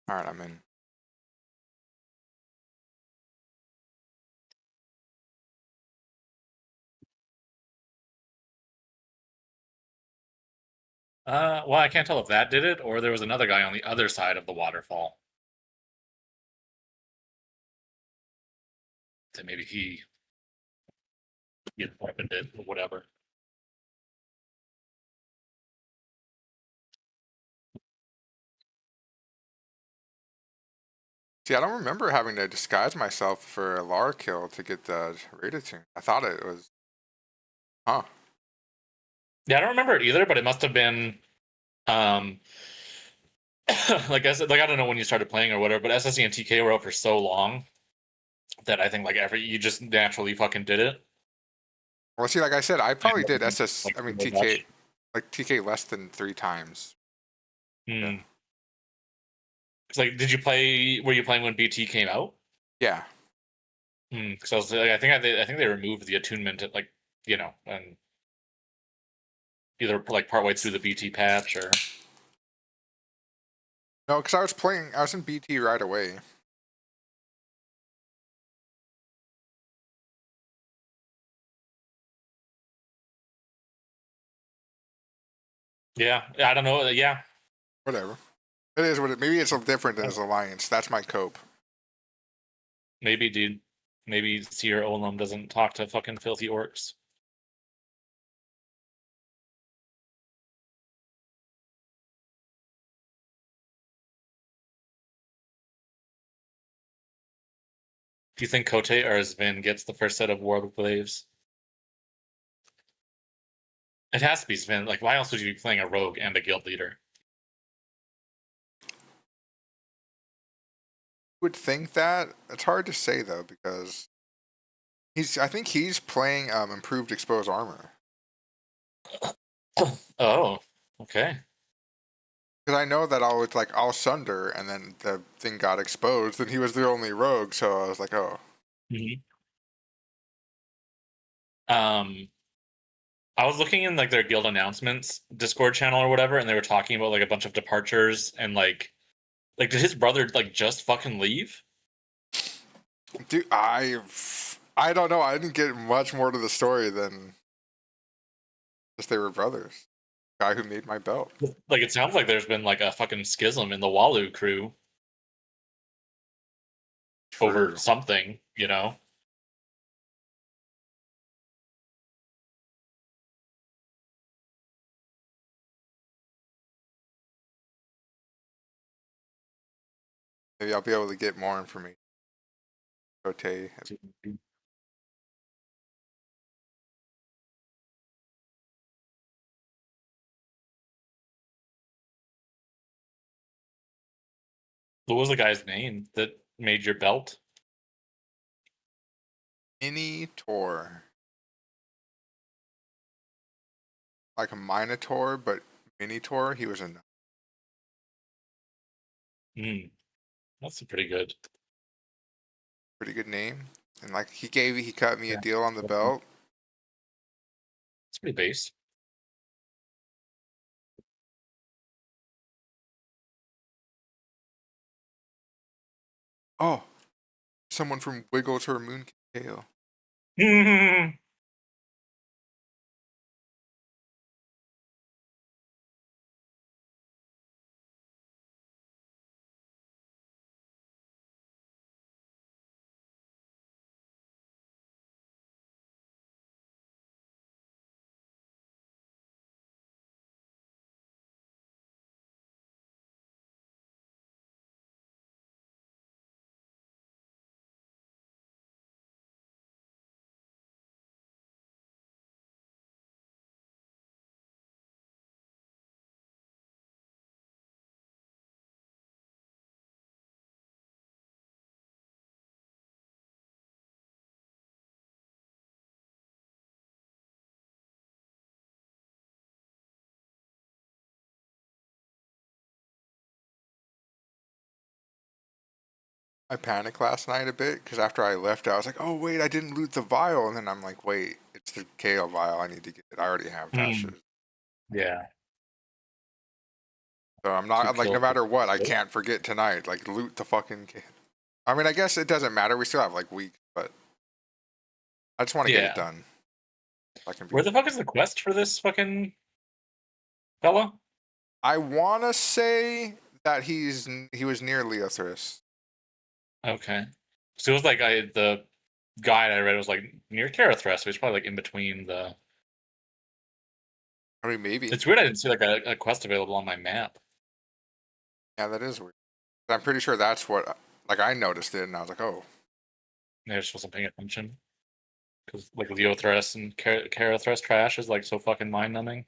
Alright, I'm in. Well, I can't tell if that did it or there was another guy on the other side of the waterfall. That maybe he opened it or whatever. See, I don't remember having to disguise myself for a Lar kill to get the rated tune. I thought it was. Huh. Yeah, I don't remember it either, but it must have been like I said, like I don't know when you started playing or whatever, but SSE and TK were out for so long that I think like you just naturally fucking did it. Well, see, like I said, I probably did SS. Like, I mean so TK, much. like TK less than 3 times. Yeah. It's like, did you play? Were you playing when BT came out? Yeah. Because I was like, I think they removed the attunement at like and either like partway through the BT patch or. No, because I was in BT right away. Yeah, I don't know. Yeah, whatever. It is what it. Maybe it's different than his alliance. That's my cope. Maybe, dude. Maybe Seer Olam doesn't talk to fucking filthy orcs. Do you think Kote or Zvin gets the first set of World Waves? It has to be Zvin. Like, why else would you be playing a rogue and a guild leader? Would think that. It's hard to say though because I think he's playing improved exposed armor. Oh, okay. Because I know that I'll sunder, and then the thing got exposed, and he was the only rogue, so I was like, oh. Mm-hmm. I was looking in like their guild announcements Discord channel or whatever, and they were talking about like a bunch of departures and like did his brother like just fucking leave? Dude, I don't know. I didn't get much more to the story than just they were brothers. Guy who made my belt. Like it sounds like there's been like a fucking schism in the Walu crew. True. Over something, Maybe I'll be able to get more information. Kote. What was the guy's name that made your belt? Minotaur. Like a Minotaur, but Minotaur. He was a. That's pretty good. Pretty good name, and like he cut me a deal on the belt. It's pretty base. Oh, someone from Wiggle to Moon Tail. I panicked last night a bit because after I left, I was like, "Oh wait, I didn't loot the vial," and then I'm like, "Wait, it's the KO vial. I need to get it. I already have that shit." Yeah. So I'm not like no matter what, I can't forget tonight. Like loot the fucking. I mean, I guess it doesn't matter. We still have like weeks, but I just want to get it done. Where the fuck is the quest for this fucking fella? I want to say that he was near Leothris. Okay. So it was like the guide I read was like near Carathras, so it's probably like in between the. I mean, maybe. It's weird I didn't see like a quest available on my map. Yeah, that is weird. I'm pretty sure that's what, like, I noticed it and I was like, oh. I just wasn't paying attention. Because like Leothras and Carathras trash is like so fucking mind numbing.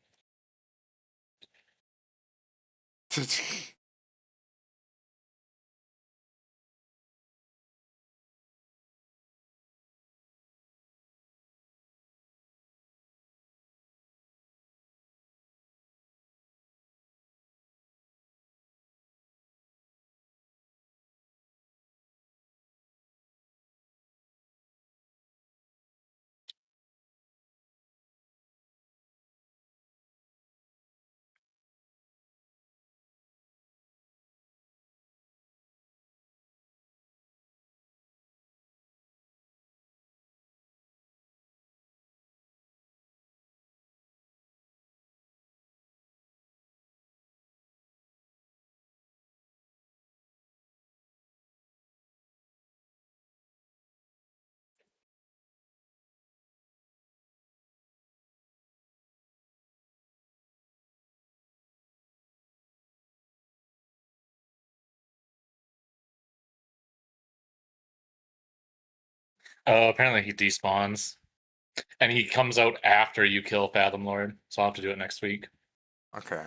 Apparently he despawns. And he comes out after you kill Fathom Lord, so I'll have to do it next week. Okay.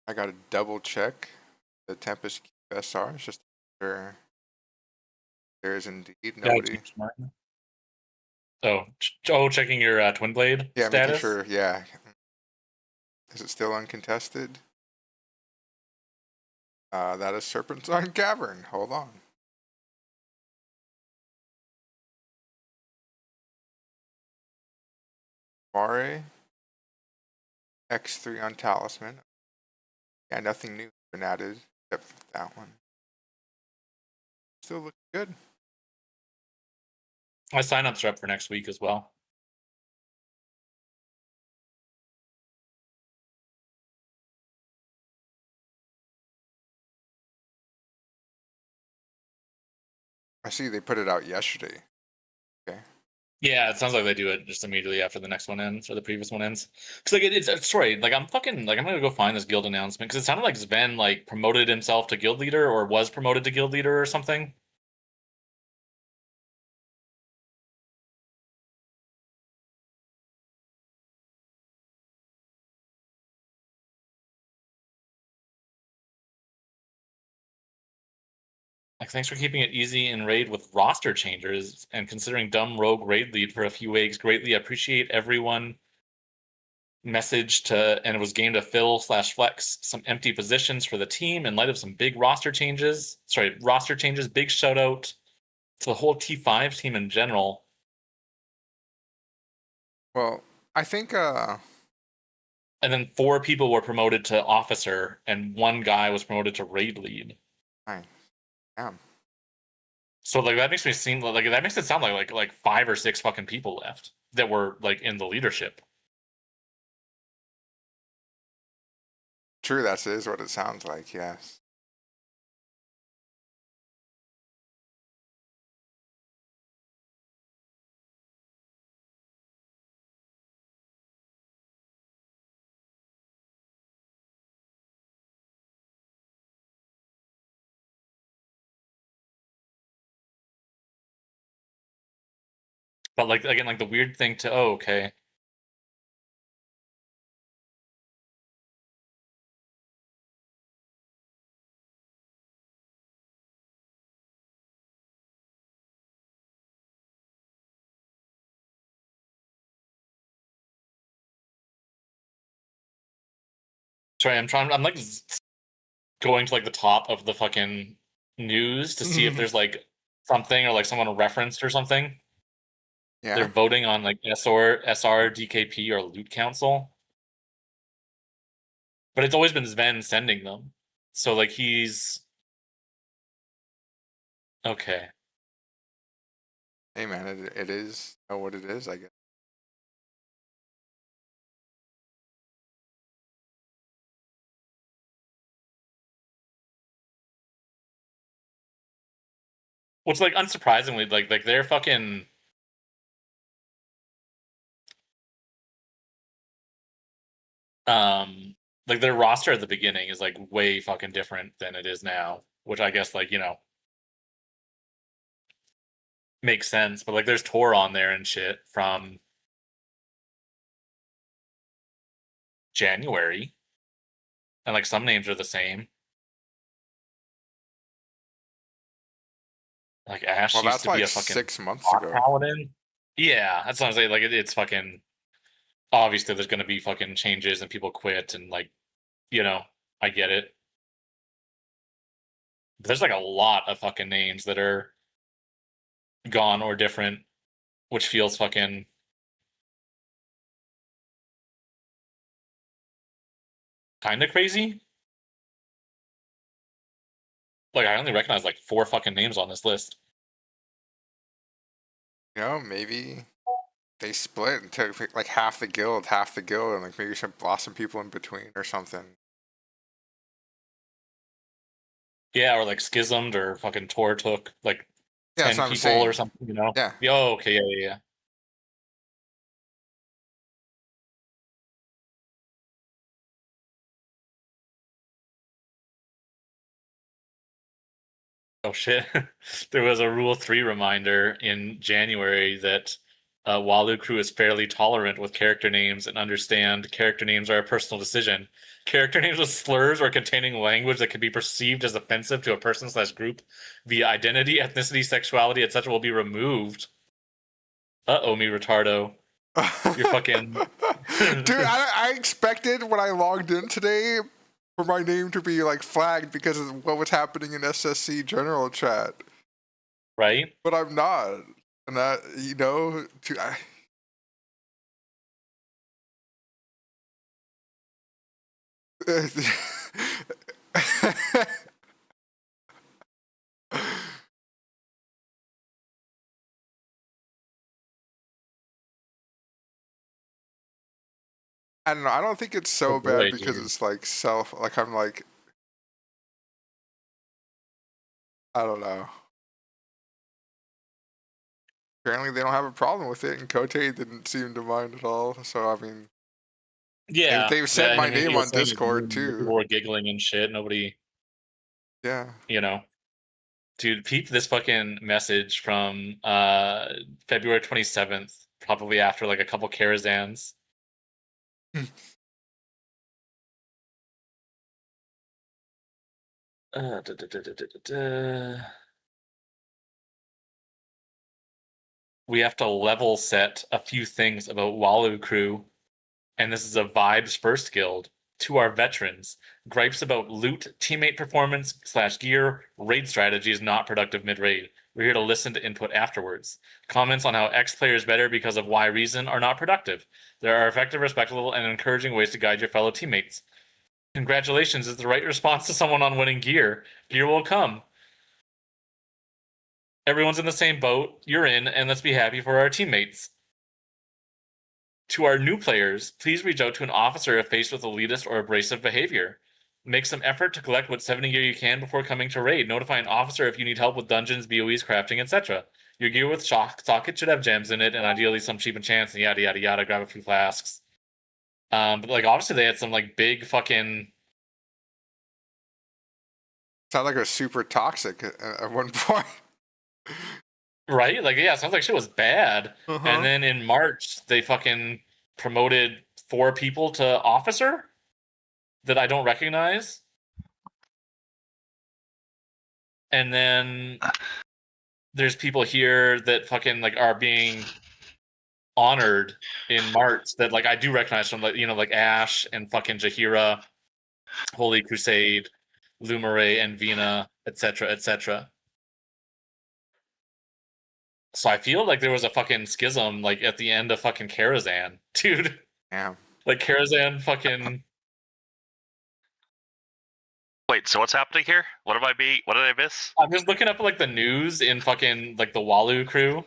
I got to double check the Tempest Cube SR. It's just there. There is indeed nobody. Checking your Twin Blade Yeah, making status? sure. Yeah. Is it still uncontested? That is Serpentine Cavern. Hold on. Mare. X3 on Talisman. Yeah, nothing new has been added except for that one. Still looking good. My signups are up for next week as well. I see they put it out yesterday. Okay. Yeah, it sounds like they do it just immediately after the next one ends or the previous one ends. Because like it's sorry, like I'm gonna go find this guild announcement because it sounded like Sven like promoted himself to guild leader or was promoted to guild leader or something. Like, thanks for keeping it easy in raid with roster changers and considering dumb rogue raid lead for a few weeks. Greatly appreciate everyone. Message to, and it was game to fill/flex some empty positions for the team in light of some big roster changes. Roster changes. Big shout out to the whole T5 team in general. Well, I think and then 4 people were promoted to officer and 1 guy was promoted to raid lead. Nice. Damn. So like that makes me seem like that makes it sound like 5 or 6 fucking people left that were like in the leadership. True, that is what it sounds like, yes. But like again, like the weird thing to okay. Sorry, I'm like going to like the top of the fucking news to see if there's like something or like someone referenced or something. Yeah. They're voting on like SR, DKP, or Loot Council. But it's always been Sven sending them. So like he's okay. Hey man, it is what it is, I guess. Which like unsurprisingly, like they're fucking like their roster at the beginning is like way fucking different than it is now, which I guess like, you know, makes sense. But like there's Tor on there and shit from January. And like some names are the same. Like Ash Well, used that's to be like a fucking 6 months rock ago. paladin. Yeah, that's what I'm saying. Like it's fucking obviously there's gonna be fucking changes and people quit and like, you know, I get it. But there's like a lot of fucking names that are gone or different, which feels fucking kind of crazy. Like I only recognize like 4 fucking names on this list. You know, maybe they split and took like half the guild, and like maybe some Blossom people in between or something. Yeah, or like schismed or fucking Tor took like Yeah, that's 10 what I'm people or saying. something, you know? Yeah. Oh, okay, yeah. Oh shit. There was a Rule 3 reminder in January that Walu crew is fairly tolerant with character names and understand character names are a personal decision. Character names with slurs or containing language that can be perceived as offensive to a person/group via identity, ethnicity, sexuality, etc. will be removed. Uh-oh, me retardo. You're fucking... Dude, I expected when I logged in today for my name to be like flagged because of what was happening in SSC general chat. Right? But I'm not. And that, you know, I don't know. I don't think it's so Oh bad boy, because dude. it's like I'm like, I don't know. Apparently they don't have a problem with it, and Kote didn't seem to mind at all. So I mean, Yeah. they've said my I mean, he name was on saying his Discord name, people too. were giggling and shit. Nobody, Yeah. you know. Dude, peep this fucking message from February 27th, probably after like a couple Karazans. Da, da, da, da, da, da. We have to level set a few things about Walu crew, and this is a vibes first guild. To our veterans, gripes about loot, teammate performance / gear, raid strategy is not productive mid-raid. We're here to listen to input afterwards. Comments on how X player is better because of Y reason are not productive. There are effective, respectable, and encouraging ways to guide your fellow teammates. Congratulations is the right response to someone on winning gear. Gear will come. Everyone's in the same boat. You're in, and let's be happy for our teammates. To our new players, please reach out to an officer if faced with elitist or abrasive behavior. Make some effort to collect what 70 gear you can before coming to raid. Notify an officer if you need help with dungeons, BOEs, crafting, etc. Your gear with socket should have gems in it, and ideally some cheap enchants, and yada yada yada. Grab a few flasks. But like obviously they had some like big fucking... Sound like it was super toxic at one point. Right? Like, yeah, it sounds like shit was bad. Uh-huh. And then in March, they fucking promoted 4 people to officer that I don't recognize. And then there's people here that fucking like are being honored in March that like I do recognize from like, you know, like Ash and fucking Jahira Holy Crusade, Lumeray, and Vina, etc., etc. So I feel like there was a fucking schism, like at the end of fucking Karazhan, dude. Yeah. Like Karazhan, fucking. Wait, so what's happening here? What did I miss? I'm just looking up like the news in fucking like the Walu crew,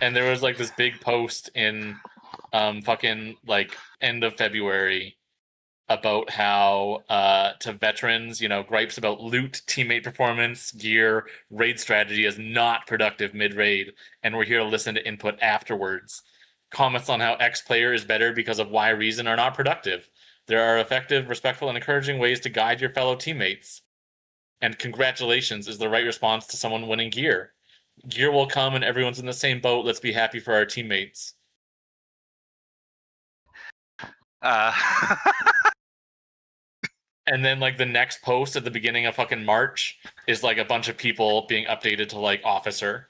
and there was like this big post in fucking like end of February about how to veterans, gripes about loot, teammate performance, gear, raid strategy is not productive mid-raid, and we're here to listen to input afterwards. Comments on how X player is better because of Y reason are not productive. There are effective, respectful, and encouraging ways to guide your fellow teammates. And congratulations is the right response to someone winning gear. Gear will come and everyone's in the same boat. Let's be happy for our teammates. And then like the next post at the beginning of fucking March is like a bunch of people being updated to like officer.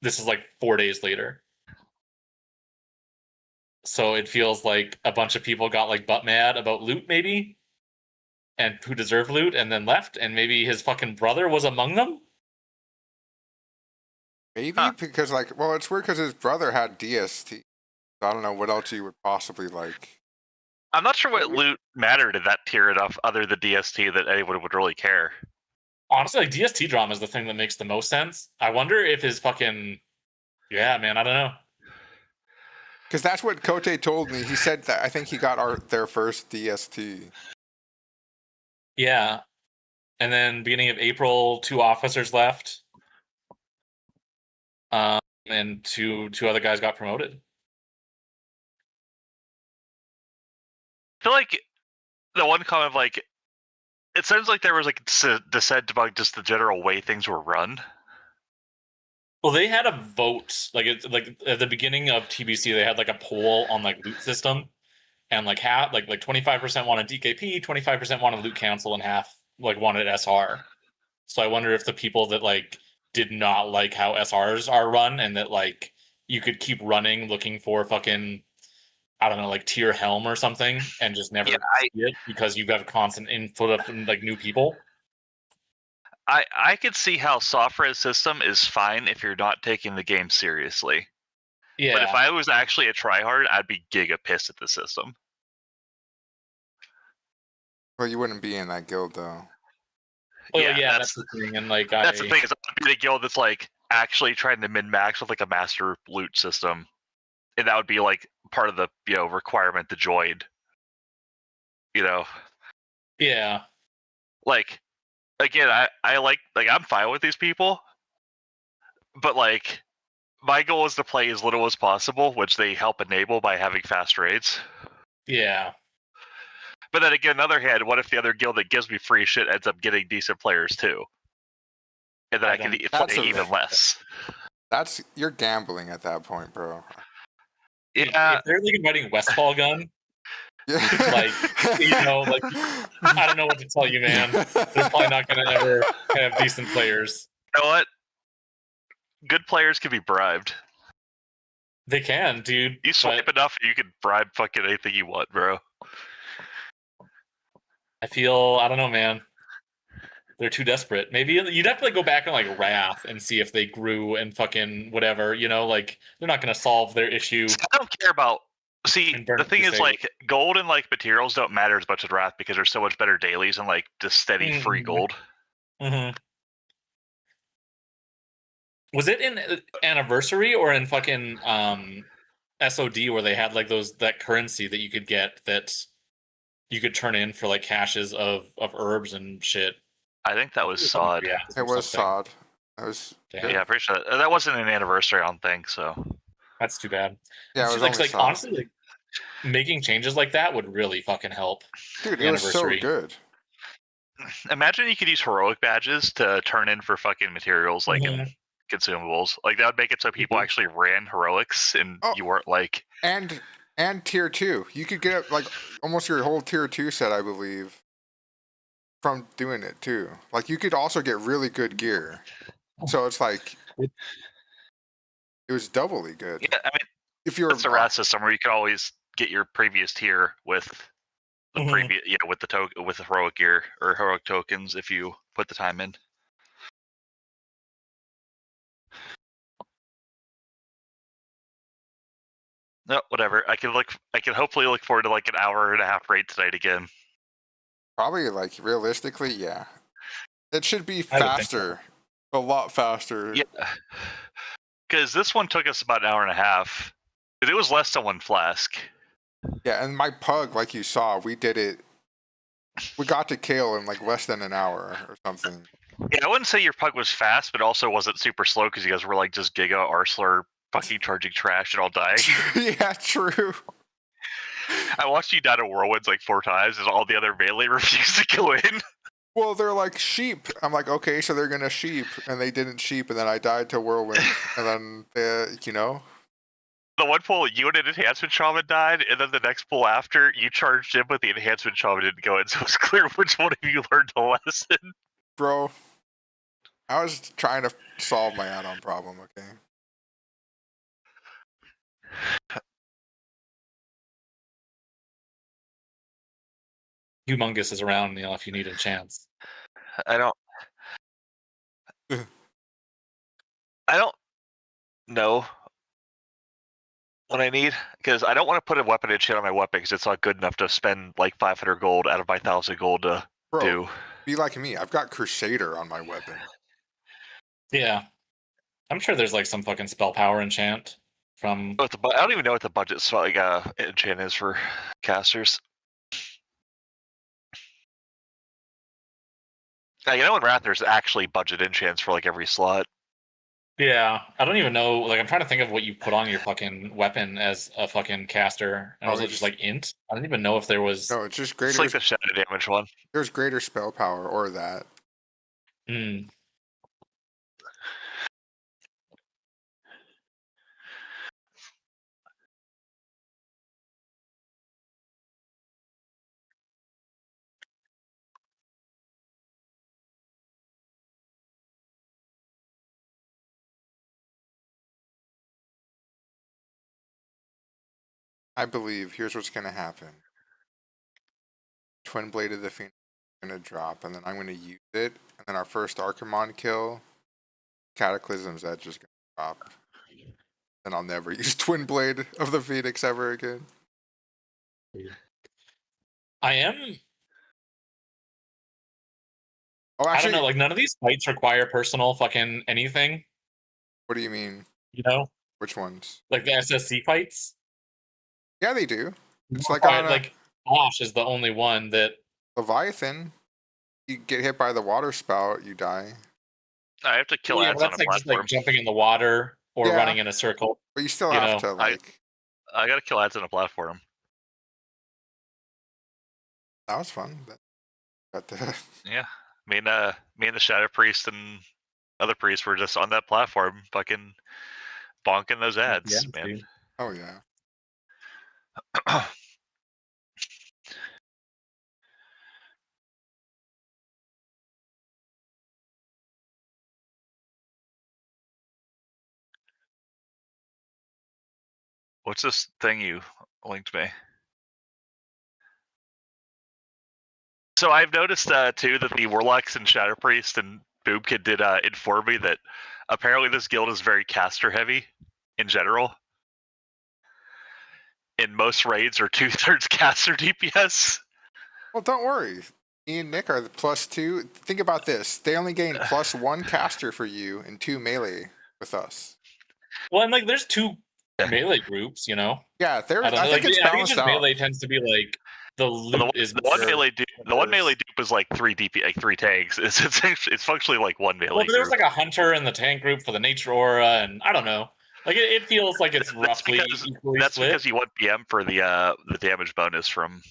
This is like 4 days later. So it feels like a bunch of people got like butt mad about loot maybe, and who deserved loot and then left, and maybe his fucking brother was among them. Maybe because it's weird because his brother had DST. I don't know what else you would possibly like. I'm not sure what loot mattered in that tier enough other than DST that anyone would really care. Honestly, like DST drama is the thing that makes the most sense. I wonder if his fucking... Yeah, man, I don't know. Because that's what Kote told me. He said that I think he got their first DST. Yeah. And then beginning of April, 2 officers left. And two other guys got promoted. I feel like the one comment of it sounds like there was dissent about just the general way things were run. Well, they had a vote, like at the beginning of TBC, they had like a poll on like loot system, and like 25% wanted DKP, 25% wanted loot council, and half like wanted SR. So I wonder if the people that like did not like how SRs are run, and that like you could keep running looking for fucking, I don't know, like tier helm or something, and just never see it because you have constant input of like new people. I could see how soft res system is fine if you're not taking the game seriously. Yeah. But if I was actually a tryhard, I'd be giga pissed at the system. Well, you wouldn't be in that guild though. Well, yeah, that's the thing, and like that's the thing is I'd be in a guild that's like actually trying to min max with like a master loot system, and that would be like part of the requirement to join. Yeah. Like, again, I like I'm fine with these people, but like my goal is to play as little as possible, which they help enable by having fast raids. Yeah. But then again, on the other hand, what if the other guild that gives me free shit ends up getting decent players too? And then I can play even less. You're gambling at that point, bro. Yeah. If they're like inviting Westfall Gun, like I don't know what to tell you, man. They're probably not going to ever have decent players. You know what? Good players can be bribed. They can, dude. You swipe enough, you can bribe fucking anything you want, bro. I don't know, man. They're too desperate. Maybe you'd have to like go back on like Wrath and see if they grew and fucking whatever, like they're not going to solve their issue. I don't care about. See, the thing is, like, gold and like materials don't matter as much as Wrath because there's so much better dailies and like just steady free gold. Mm-hmm. Was it in Anniversary or in fucking SOD where they had like that currency that you could get that you could turn in for like caches of herbs and shit? I think that was SOD. Yeah, it was SOD. Yeah, pretty sure that wasn't an Anniversary. I don't think so. That's too bad. Yeah, it was like honestly, like, making changes like that would really fucking help. Dude, it was so good. Imagine you could use heroic badges to turn in for fucking materials like in consumables. Like that would make it so people actually ran heroics and you weren't like and tier 2. You could get like almost your whole tier 2 set, I believe, from doing it too. Like you could also get really good gear. So it's like it was doubly good. Yeah, I mean, if you're it's a rat system where you can always get your previous tier with the previous with the with the heroic gear or heroic tokens if you put the time in. No, whatever. I can hopefully look forward to like an hour and a half raid tonight again. Probably like realistically, yeah. It should be I would think so. faster, a lot faster. Yeah, because this one took us about an hour and a half. It was less than one flask. Yeah, and my pug, like you saw, we did it. We got to kill in like less than an hour or something. Yeah, I wouldn't say your pug was fast, but also wasn't super slow because you guys were like just Giga Arsler fucking charging trash and all dying. Yeah, true. I watched you die to whirlwinds like 4 times, and all the other melee refused to go in. Well, they're like sheep. I'm like, okay, so they're gonna sheep, and they didn't sheep, and then I died to whirlwind, and then you know. The one pull, you and an enhancement shaman died, and then the next pull after, you charged in, but the enhancement shaman didn't go in, so it's clear which one of you learned the lesson. Bro, I was trying to solve my add-on problem. Okay. Humongous is around, if you need a chance. I don't know what I need, because I don't want to put a weapon enchant on my weapon because it's not good enough to spend like 500 gold out of my 1,000 gold to do. Be like me. I've got Crusader on my weapon. Yeah. I'm sure there's like some fucking spell power enchant from. I don't even know what the budget enchant is for casters. You know, in Wrath, there's actually budget enchants for like every slot. Yeah, I don't even know. Like, I'm trying to think of what you put on your fucking weapon as a fucking caster, and was it just like int? I don't even know if there was. No, it's just greater. It's like the shadow damage one. There's greater spell power or that. Hmm. I believe here's what's gonna happen. Twin Blade of the Phoenix is gonna drop, and then I'm gonna use it, and then our first Archimon kill, Cataclysm's Edge is gonna drop. And I'll never use Twin Blade of the Phoenix ever again. I am. Oh, actually, I don't know. Like, none of these fights require personal fucking anything. What do you mean? You know? Which ones? Like the SSC fights? Yeah, they do. It's like like Bosch is the only one that Leviathan. You get hit by the water spout, you die. I have to kill ads on a like platform. just like jumping in the water or running in a circle. But you still have to like. I gotta kill ads on a platform. That was fun. Got the. Yeah, me and the Shadow Priest and other priests were just on that platform, fucking bonking those ads, man. Dude. Oh yeah. What's this thing you linked me? So I've noticed too that the Warlocks and Shadow Priest and Boobkid did inform me that apparently this guild is very caster heavy in general. And most raids are 2/3 caster DPS. Well, don't worry. Me and Nick are the +2. Think about this. They only gain +1 caster for you and 2 melee with us. Well, and like there's 2 melee groups, you know? Yeah, I think it's balanced out. Melee tends to be like the loot is the one melee dupe. The one melee dupe is like 3 DP, like 3 tanks. It's functionally like one melee. Well, but there's like a hunter in the tank group for the nature aura, and I don't know. Like it feels like it's roughly equally That's split. because you want BM for the damage bonus from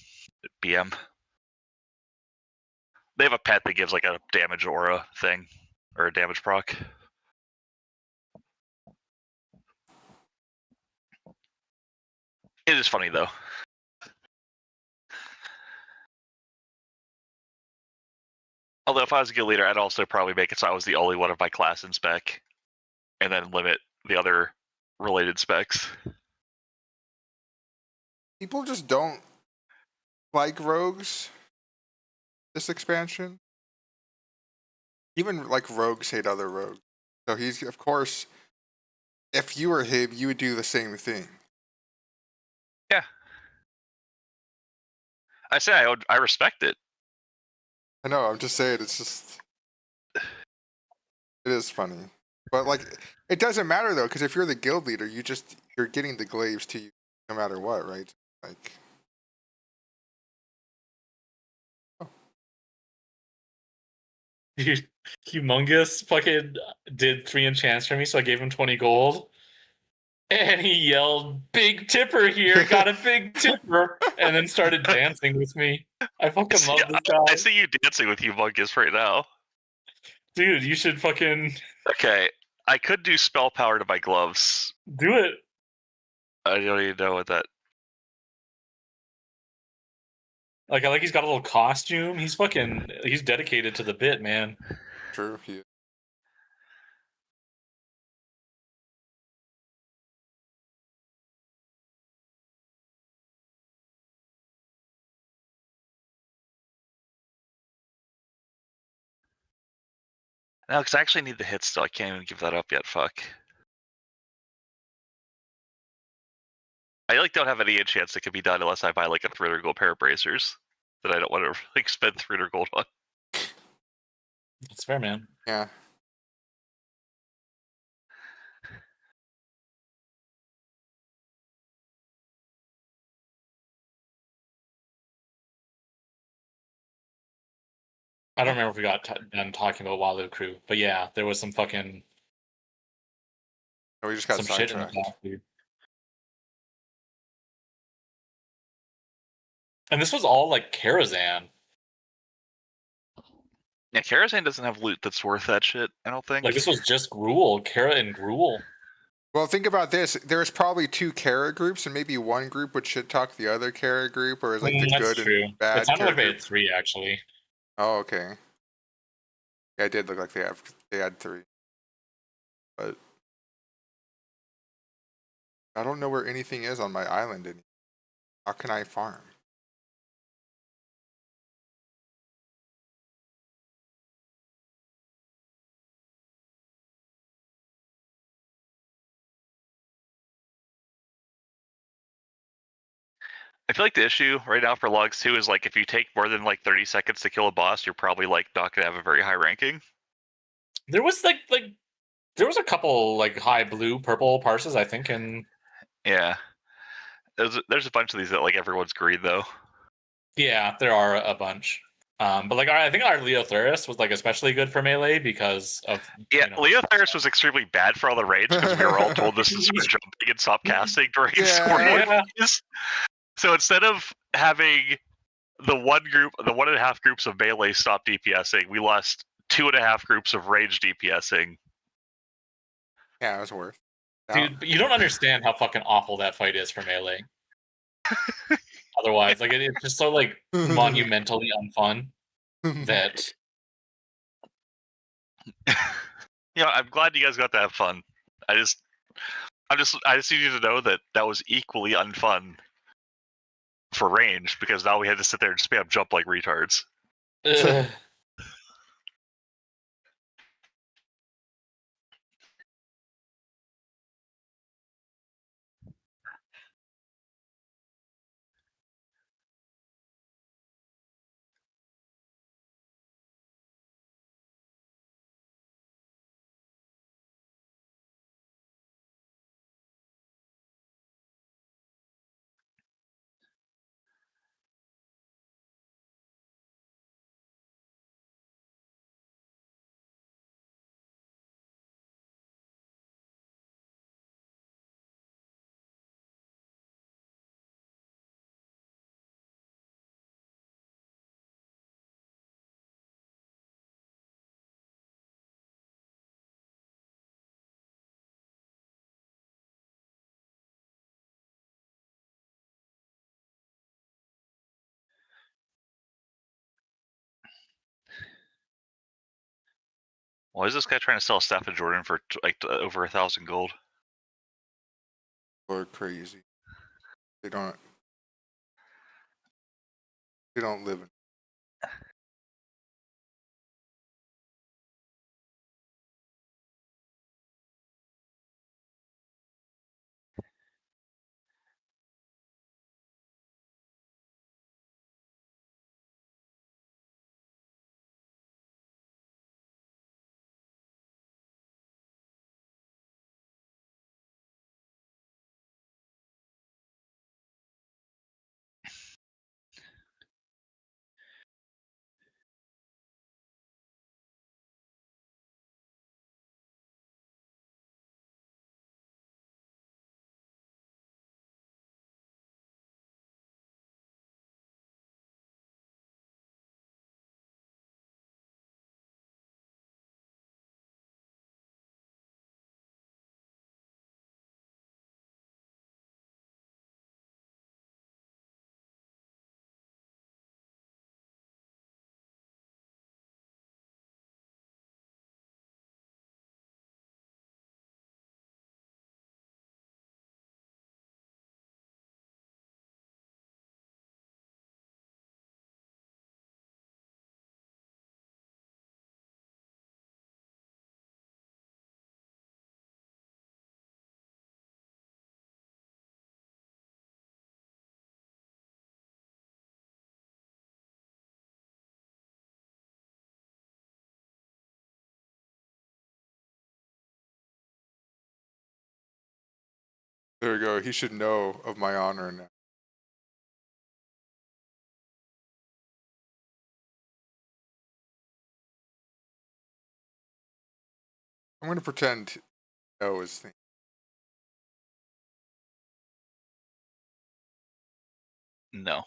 BM. They have a pet that gives like a damage aura thing or a damage proc. It is funny though. Although if I was a guild leader, I'd also probably make it so I was the only one of my class in spec, and then limit the other related specs. people just don't like rogues this expansion. Even like rogues hate other rogues. So he's, of course, if you were him, you would do the same thing. Yeah. I say I respect it. I know, I'm just saying, it's just, it is funny. But like, it doesn't matter though, because if you're the guild leader, you're getting the glaives to you no matter what, right? Like, Dude, Humongous fucking did 3 enchants for me, so I gave him 20 gold. And he yelled, "Big tipper here, got a big tipper," and then started dancing with me. I fucking love this guy. I see you dancing with Humongous right now. Dude, you should fucking... Okay, I could do spell power to my gloves. Do it. I don't even know what that... Like, I like he's got a little costume. He's dedicated to the bit, man. True, he... No, because I actually need the hit still. I can't even give that up yet. Fuck. I don't have any chance that can be done unless I buy like a 300 gold pair of bracers that I don't want to like spend 300 gold on. That's fair, man. Yeah. I don't remember if we got done talking about Walu Crew, but yeah, there was some fucking... Oh, we just got some shit in the sidetracked. past, dude. And this was all like Karazhan. Yeah, Karazhan doesn't have loot that's worth that shit, I don't think. Like, this was just Gruul, Kara and Gruul. Well, think about this. There's probably 2 Kara groups, and maybe one group would shit talk the other Kara group, or is like the That's good true. and bad. It sounded like they Kara had 3, actually. Oh, okay. Yeah, it did look like they had 3. But I don't know where anything is on my island anymore. How can I farm? I feel like the issue right now for logs 2 is like if you take more than like 30 seconds to kill a boss, you're probably like not gonna have a very high ranking. There was like there was a couple like high blue, purple parses, I think, and yeah, there's a bunch of these that like everyone's green though. Yeah, there are a bunch. But like I think our Leotheris was like especially good for melee because of Leotheris was extremely bad for all the raids because we were all told to quit jumping and stop casting during scoring phase. So instead of having the 1.5 groups of melee stop DPSing, we lost 2.5 groups of range DPSing. Yeah, it was worth. Dude, but you don't understand how fucking awful that fight is for melee. Otherwise, like it's just so like monumentally unfun that. I'm glad you guys got to have fun. I just need you to know that was equally unfun for range because now we had to sit there and spam jump like retards. Why is this guy trying to sell Staff of Jordan for like over 1,000 gold? Or crazy. They don't. We don't live in. There we go. He should know of my honor now. I'm going to pretend to know his thing. No.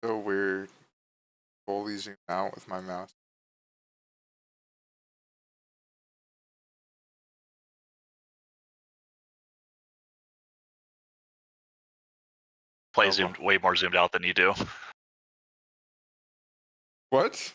So weird. Fully zoom out with my mouse. Play way more zoomed out than you do. What?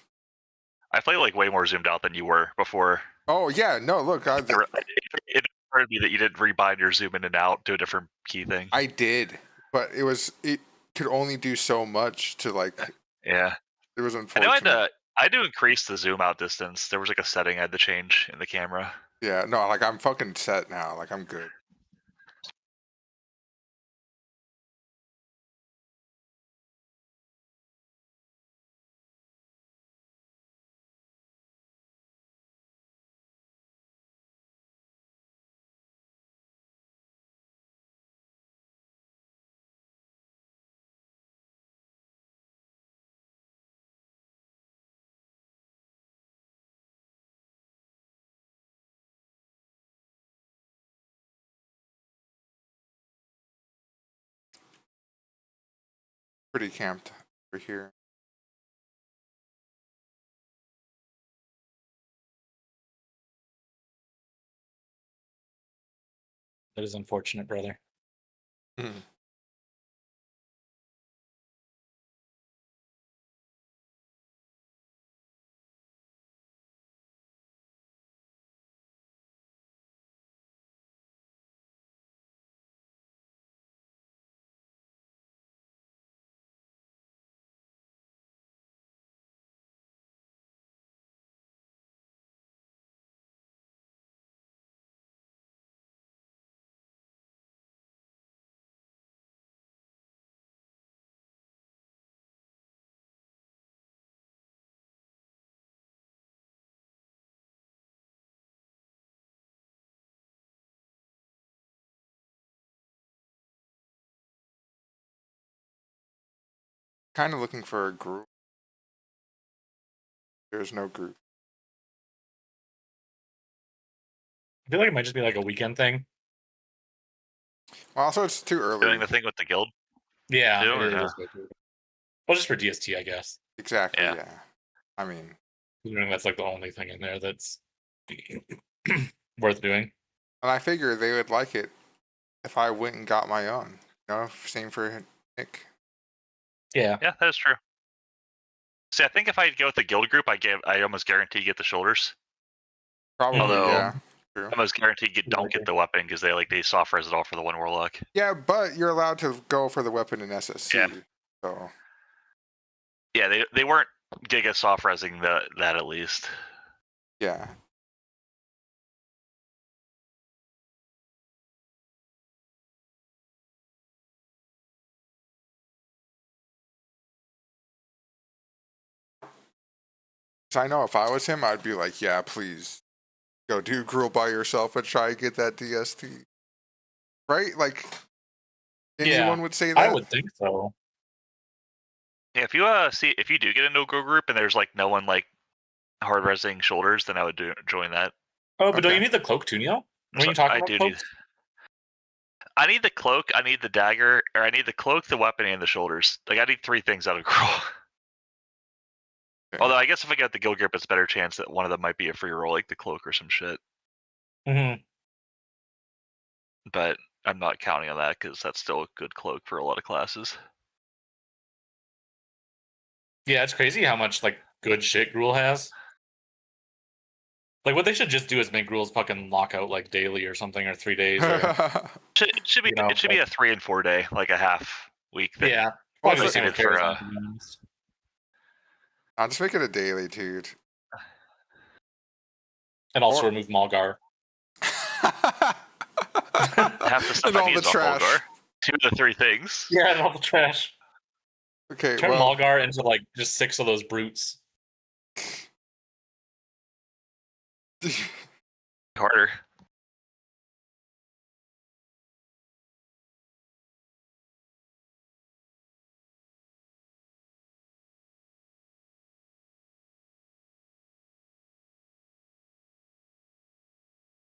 I play like way more zoomed out than you were before. Oh yeah, no. Look, it occurred to me that you didn't rebind your zoom in and out to a different key thing. I did, but it could only do so much to like. Yeah. It was I unfortunate. know I had to increase the zoom out distance. There was like a setting I had to change in the camera. Yeah, no, like I'm fucking set now. Like I'm good. Pretty camped over here. That is unfortunate, brother. Kind of looking for a group. There's no group. I feel like it might just be like a weekend thing. Well, also, it's too early. Doing the thing with the guild. Yeah, Too, it is. Well, just for DST, I guess. Exactly. Yeah. I mean, Considering that's like the only thing in there that's worth doing. And I figure they would like it if I went and got my own. You know, same for Nick. Yeah. Yeah, that is true. See, I think if I go with the guild group, I almost guarantee you get the shoulders. Probably, Although, yeah. True. I almost guarantee you don't get the weapon because they soft res it all for the one warlock. Yeah, but you're allowed to go for the weapon in SSC. Yeah. So. Yeah, they weren't giga soft resing that at least. Yeah. So I know if I was him, I'd be like, yeah, please go do Gruel by yourself and try and get that DST. Right? Like, anyone would say that? I would think so. Yeah, if you do get into a go group and there's like no one like hard resing shoulders, then I would join that. Oh, but don't you need the cloak too, Neil? When you talking about cloaks? I need the cloak, I need the dagger, or I need the cloak, the weapon, and the shoulders. Like I need 3 things out of Gruel. Okay. Although I guess if I get the guild group, it's a better chance that one of them might be a free roll, like the cloak or some shit. Mm-hmm. But I'm not counting on that because that's still a good cloak for a lot of classes. Yeah, it's crazy how much like good shit Gruel has. Like what they should just do is make Gruel's fucking lockout like daily or something, or 3 days. Or, it should be be a 3 and 4 day, like a half week thing. Yeah, Probably probably suited for I'll just make it a daily, dude. And also remove Malgar. Half the stuff And I all need the is off trash. Mulgar. 2 of the 3 things. Yeah, and all the trash. Okay, Turn well, Malgar into like just 6 of those brutes. Harder.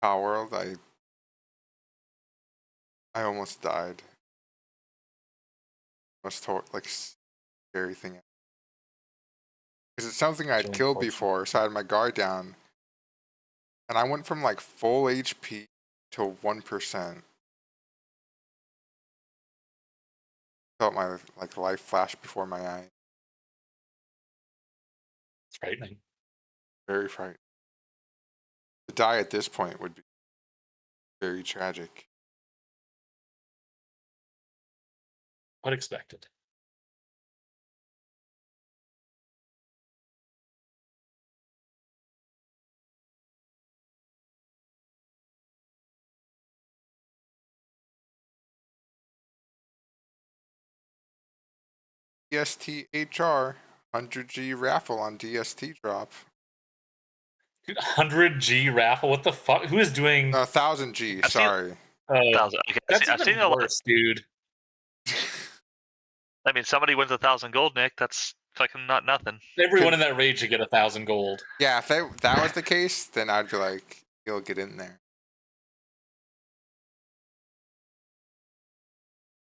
Palworld, I almost died. Almost like scary thing. Because it's something I'd killed before, so I had my guard down. And I went from like full HP to 1%. Felt my like life flash before my eyes. It's frightening. Very frightening. To die at this point would be very tragic. What expected? DSTHR 100G raffle on DST drop. Dude, 100G raffle? What the fuck? Who is doing 1000G? Sorry. Okay, That's I've even seen a lot. worse, dude. I mean, somebody wins 1,000 gold, Nick. That's fucking not nothing. Everyone in that raid should get 1,000 gold. Yeah, if that was the case, then I'd be like, you'll get in there.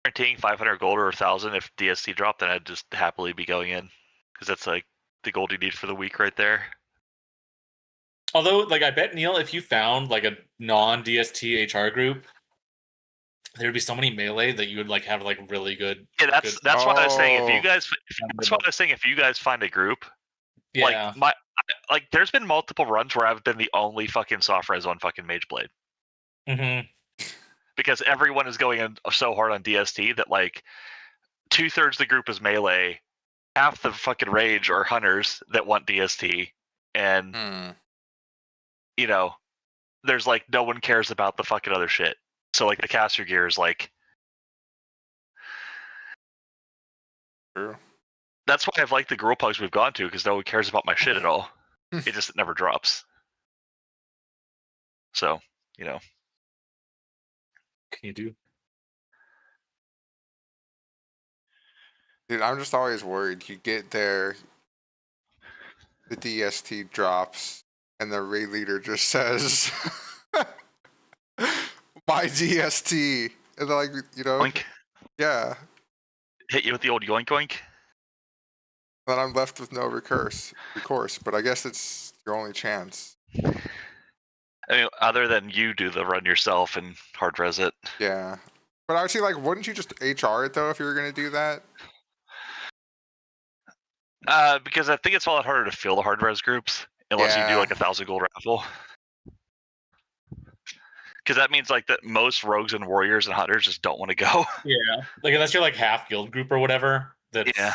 Guaranteeing 500 gold or 1,000 if DST dropped, then I'd just happily be going in because that's like the gold you need for the week right there. Although, like, I bet, Neil, if you found like a non-DST HR group, there would be so many melee that you would like have like really good. Yeah, that's what I was saying. If you guys, that's what I was saying. If you guys find a group, yeah, like there's been multiple runs where I've been the only fucking soft res on fucking Mage Blade. Mm-hmm. Because everyone is going in so hard on DST that like 2/3 of the group is melee, half the fucking rage are hunters that want DST, and you know, there's like no one cares about the fucking other shit. So like the caster gear is like. True. That's why I've liked the girl pugs we've gone to because no one cares about my shit at all. It just never drops. So you know. Can you do? Dude, I'm just always worried. You get there, the DST drops, and the raid leader just says, "My DST," and they're like, you know, Yoink. Yeah. Hit you with the old yoink yoink. Then I'm left with no recourse. But I guess it's your only chance. I mean, other than you do the run yourself and hard res it. Yeah. But actually, like, wouldn't you just HR it though if you were gonna do that? Because I think it's a lot harder to fill the hard res groups unless you do like 1,000 gold raffle. Because that means like that most rogues and warriors and hunters just don't want to go. Yeah, like unless you're like half guild group or whatever. That's... Yeah.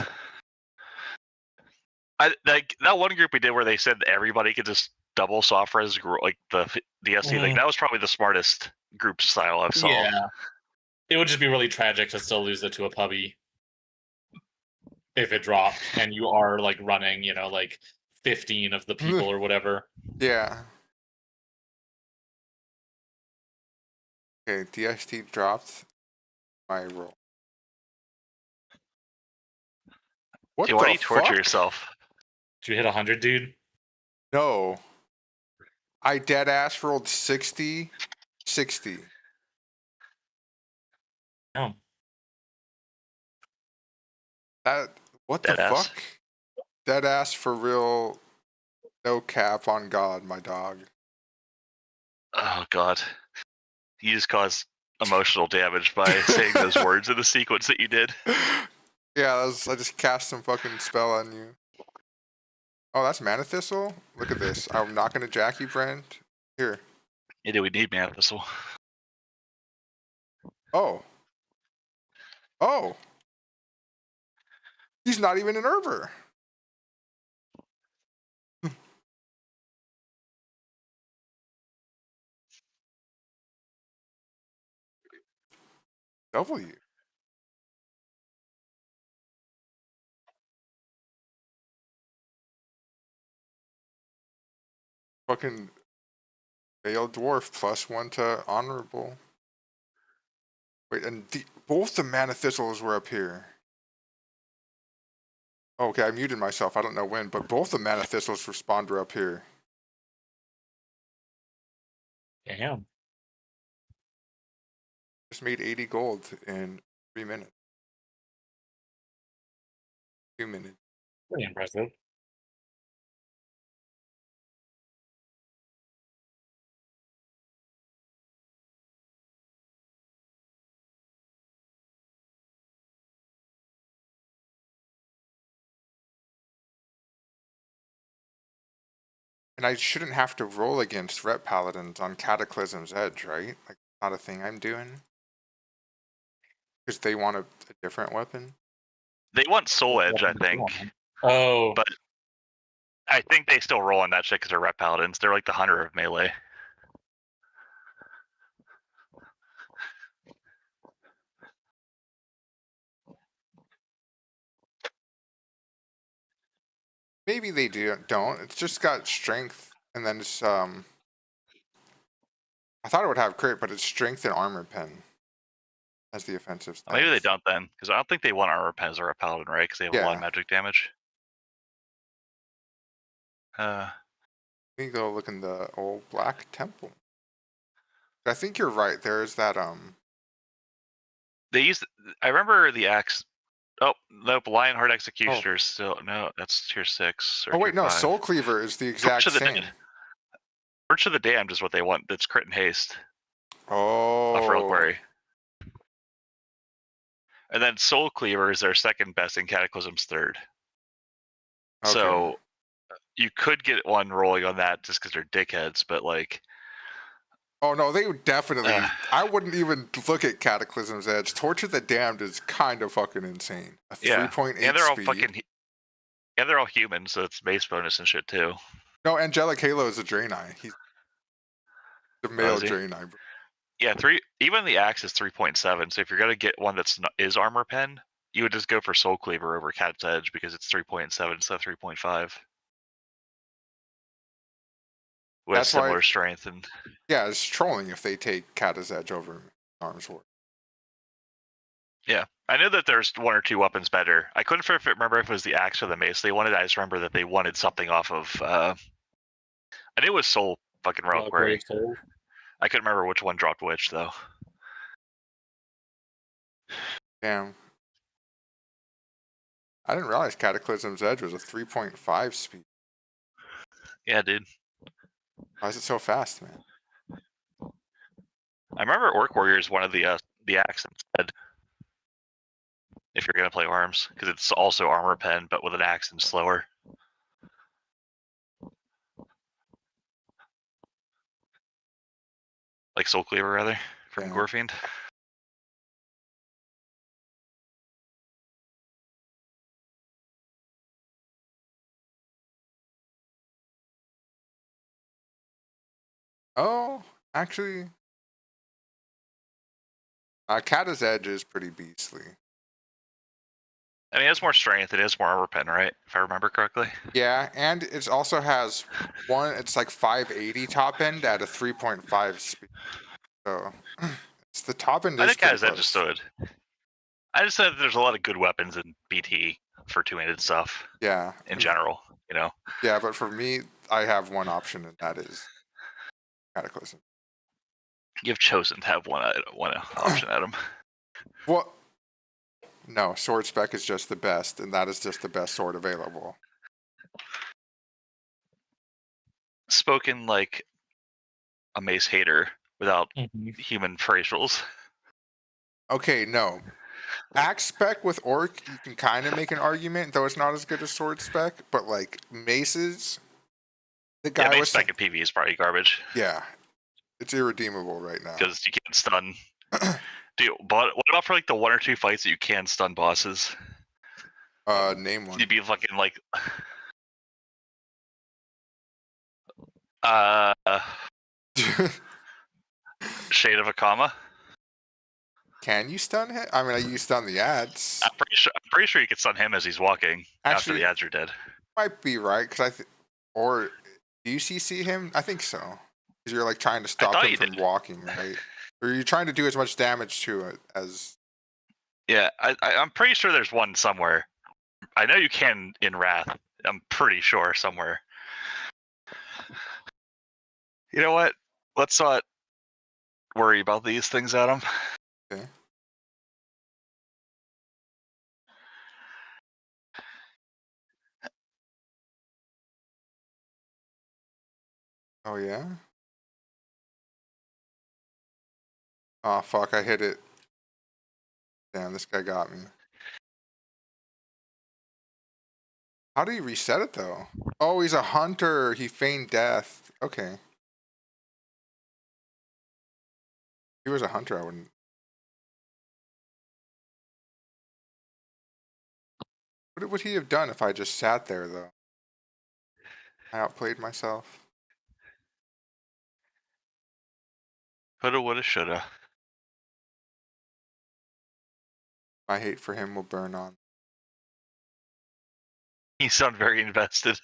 Like that one group we did where they said everybody could just double soft res like the DSC thing. That was probably the smartest group style I've saw. Yeah, it would just be really tragic to still lose it to a puppy if it dropped and you are like running, you know, like 15 of the people or whatever. Yeah. Okay, DST dropped my roll. Dude, why do you torture yourself? Did you hit 100, dude? No. I dead ass rolled 60. Oh. What Dead the ass. fuck? Dead ass for real. No cap on God, my dog. Oh god. You just caused emotional damage by saying those words in the sequence that you did. Yeah, I just cast some fucking spell on you. Oh, that's Mana Thistle? Look at this. I'm not gonna jack you, Brent. Here. Yeah, do we need Mana Thistle? Oh. Oh. He's not even an herber. W. Fucking Veiled Dwarf +1 to Honorable. Wait, and both the Mana Thistles were up here. Okay, I muted myself. I don't know when, but both the Mana Thistles respond were up here. Damn. Just made 80 gold in 3 minutes. 2 minutes. Pretty impressive. And I shouldn't have to roll against Ret Paladins on Cataclysm's Edge, right? Like, not a thing I'm doing. Because they want a different weapon. They want Soul Edge, I think. Oh. But I think they still roll on that shit because they're Ret Paladins. They're like the hunter of melee. Maybe they don't. It's just got strength, and then it's I thought it would have crit, but it's strength and armor pen as the offensive stats. Maybe they don't then, because I don't think they want armor pen as a Ret Paladin, right? Because they have a lot of magic damage. Let me go look in the old Black Temple. I think you're right. There is that They used. I remember the axe. Oh nope, Lionheart Executioner is still no. That's tier 6. Or oh wait, tier no, 5. Soul Cleaver is the exact same. Torch of the Damned is what they want. That's crit and haste. Oh. For Reliquary. And then Soul Cleaver is their second best and Cataclysm's third. Okay. So you could get one rolling on that just because they're dickheads, but like. Oh no, they would definitely. I wouldn't even look at Cataclysm's Edge. Torch of the Damned is kind of fucking insane. A 3.8 and they're all speed. and they're all human, so it's base bonus and shit too. No, Angelic Halo is a Draenei. He's the male Draenei. Yeah, even the axe is 3.7. So if you're gonna get one is armor pen, you would just go for Soul Cleaver over Cat's Edge because it's 3.7 instead of 3.5. With That's similar strength and. Yeah, it's trolling if they take Cat's Edge over Arms War. Yeah, I knew that there's one or two weapons better. I couldn't remember if it was the axe or the mace they wanted. I just remember that they wanted something off of. I knew it was Soul fucking Reliquary. I couldn't remember which one dropped which though. Damn. I didn't realize Cataclysm's Edge was a 3.5 speed. Yeah, dude. Why is it so fast, man? I remember Orc Warriors wanted the axe instead. If you're gonna play arms, because it's also armor pen, but with an axe and slower. Like Soul Cleaver, rather, from Yeah. Gorefiend. Oh, actually, Kata's Edge is pretty beastly. I mean, it has more strength. It has more armor pen, right? If I remember correctly. Yeah, and it also has one. It's like 580 top end at a 3.5 speed. So it's the top end I is think pretty as that just close. stood. I just said there's a lot of good weapons in BT for two-handed stuff. Yeah. In general, you know. Yeah, but for me, I have one option, and that is Cataclysm. You've chosen to have one option, Adam. Well, no, sword spec is just the best, and that is just the best sword available. Spoken like a mace hater without human facials. Okay, no. Axe spec with Orc, you can kind of make an argument, though it's not as good as sword spec, but like maces, the guy mace was spec in PV is probably garbage. Yeah, it's irredeemable right now. Because you can't stun. Dude, but what about for like the 1 or 2 fights that you can stun bosses? Name one. You'd be fucking like Shade of Akama. Can you stun him? I mean, you stun the ads. I'm pretty sure you can stun him as he's walking after the ads are dead. Might be right, because or do you CC him? I think so. Because you're like trying to stop him from walking, right? Or you're trying to do as much damage to it as. Yeah, I'm pretty sure there's one somewhere. I know you can in Wrath. I'm pretty sure somewhere. You know what? Let's not worry about these things, Adam. Okay. Oh, yeah? Oh, fuck, I hit it. Damn, this guy got me. How do you reset it, though? Oh, he's a hunter. He feigned death. Okay. If he was a hunter, I wouldn't. What would he have done if I just sat there, though? I outplayed myself. Coulda, woulda, shoulda. My hate for him will burn on. You sound very invested.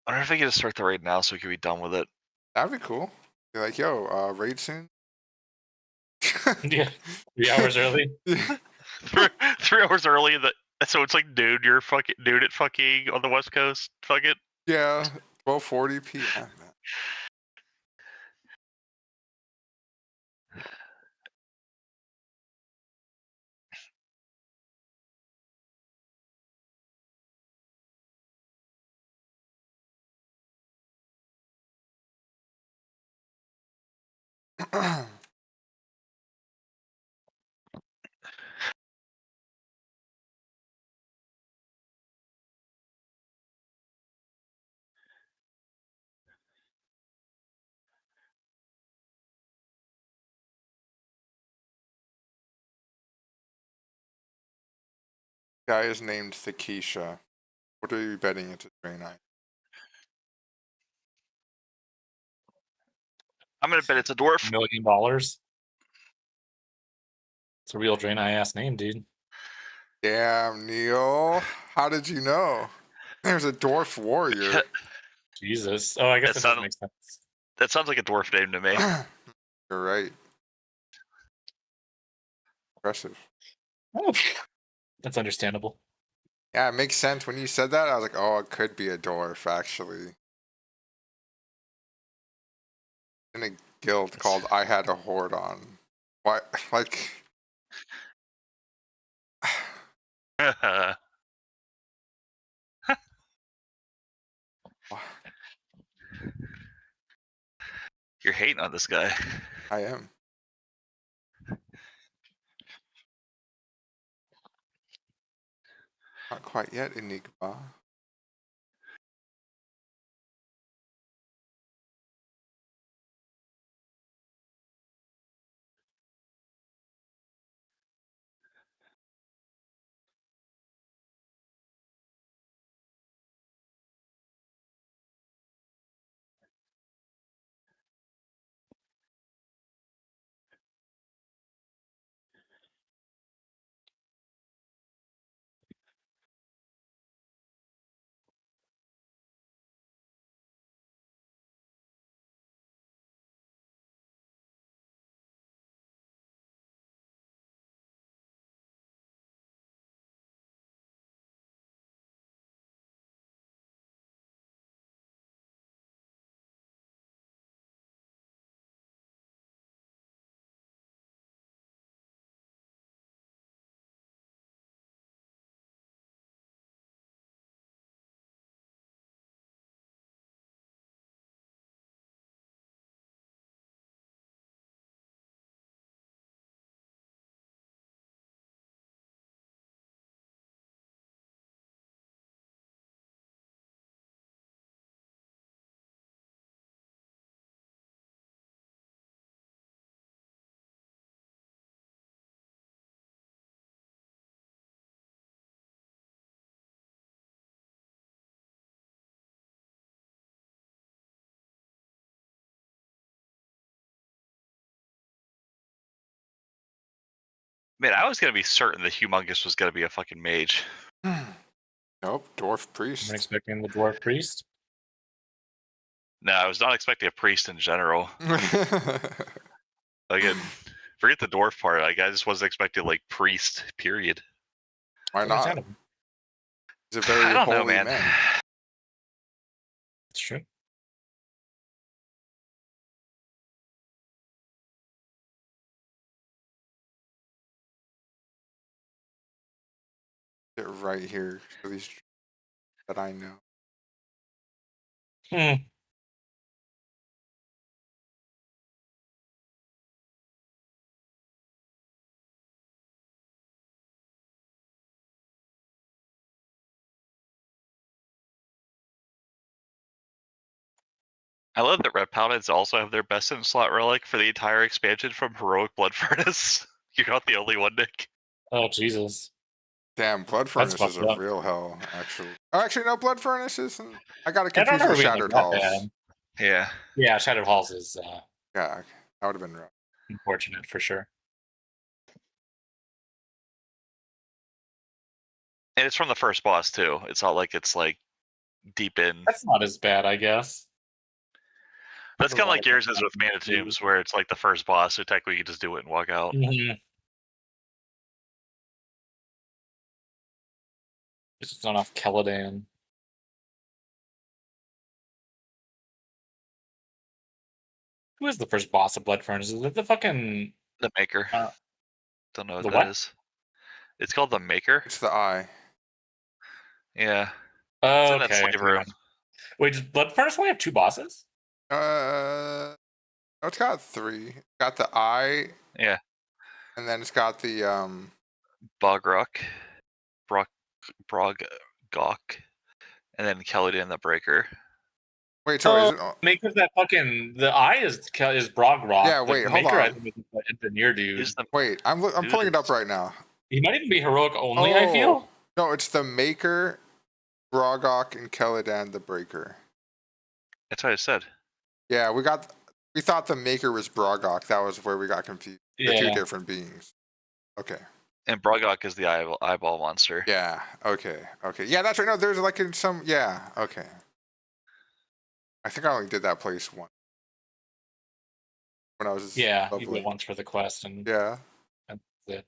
I wonder if I get to start the raid now so we can be done with it. That'd be cool. You're like, yo, raid soon? Yeah, 3 hours early. 3 hours early. So it's like noon. You're fucking noon at fucking on the West Coast. Fuck it. Yeah, 12:40 p.m. Guy is named Thakisha. What are you betting into Draenei? I'm gonna bet it's a dwarf. $1 million. It's a real Draenei ass name, dude. Damn, Neil. How did you know? There's a dwarf warrior. Jesus. Oh, I guess that does make sense. That sounds like a dwarf name to me. You're right. Impressive. Oh, that's understandable. Yeah, it makes sense. When you said that, I was like, oh, it could be a dwarf, actually. In a guild called I Had a Horde on. Why? Like, You're hating on this guy. I am. Not quite yet, Enigma. Man, I was gonna be certain that Humongous was gonna be a fucking mage. Nope, dwarf priest. I'm expecting the dwarf priest. No, I was not expecting a priest in general. Again, forget the dwarf part. Like, I just wasn't expecting like priest. Period. Why not? He's a very I don't know, holy man. It's true. Get right here for these that I know. I love that Red Paladins also have their best in slot relic for the entire expansion from Heroic Blood Furnace. You're not the only one, Nick. Oh Jesus! Damn, Blood That's Furnace is a fucked up. real hell, actually. Oh, actually, no, Blood Furnace isn't. I got it I don't confused with remember being Shattered like that Halls. bad. Yeah. Yeah, Shattered Halls is Yeah, that would have been rough. unfortunate for sure. And it's from the first boss too. It's not like it's like deep in. That's not as bad, I guess. That's kind of like yours is with Mana Tombs, where it's like the first boss, so technically you just do it and walk out. Mm-hmm. It's just not off Caladan. Who is the first boss of Blood Furnace? Is it the fucking The Maker? Don't know what the that what? is. It's called the Maker. It's the eye. Yeah. Oh, It's in that okay. slave room. Wait, does Blood Furnace only have 2 bosses? Oh, it's got 3. Got the eye. Yeah. And then it's got the Bogrock, Brogok, and then Caladan the Breaker. Wait, so is it? Maker's that fucking the eye is Brogrock. Yeah, wait, the hold Maker, on. I think, is the engineer dude. Wait, I'm pulling it up right now. He might even be heroic only. I feel. No, it's the Maker, Brogok, and Caladan the Breaker. That's what I said. Yeah, we thought the Maker was Brogok. That was where we got confused. They're 2 Yeah. different beings. Okay. And Brogok is the eyeball monster. Yeah. Okay. Yeah, that's right. No, there's like in some. Yeah. Okay. I think I only did that place once when I was. Yeah, you lovely. did once for the quest, and Yeah. that's it.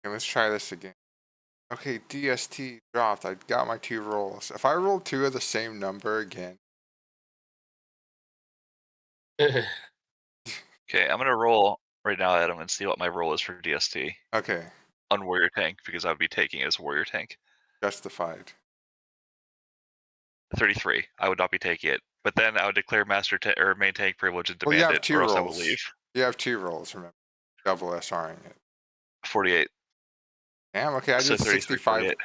Okay, let's try this again. Okay, DST dropped. I got my 2 rolls. If I roll 2 of the same number again. Okay, I'm gonna roll right now, Adam, and see what my roll is for DST. Okay. On Warrior Tank, because I would be taking it as Warrior Tank. Justified. 33. I would not be taking it. But then I would declare or main tank privilege and Well, you demand have it, 2 or else I will rolls. leave. You have 2 rolls, remember. Double SRing it. 48. Damn, okay, I So did 65. 48.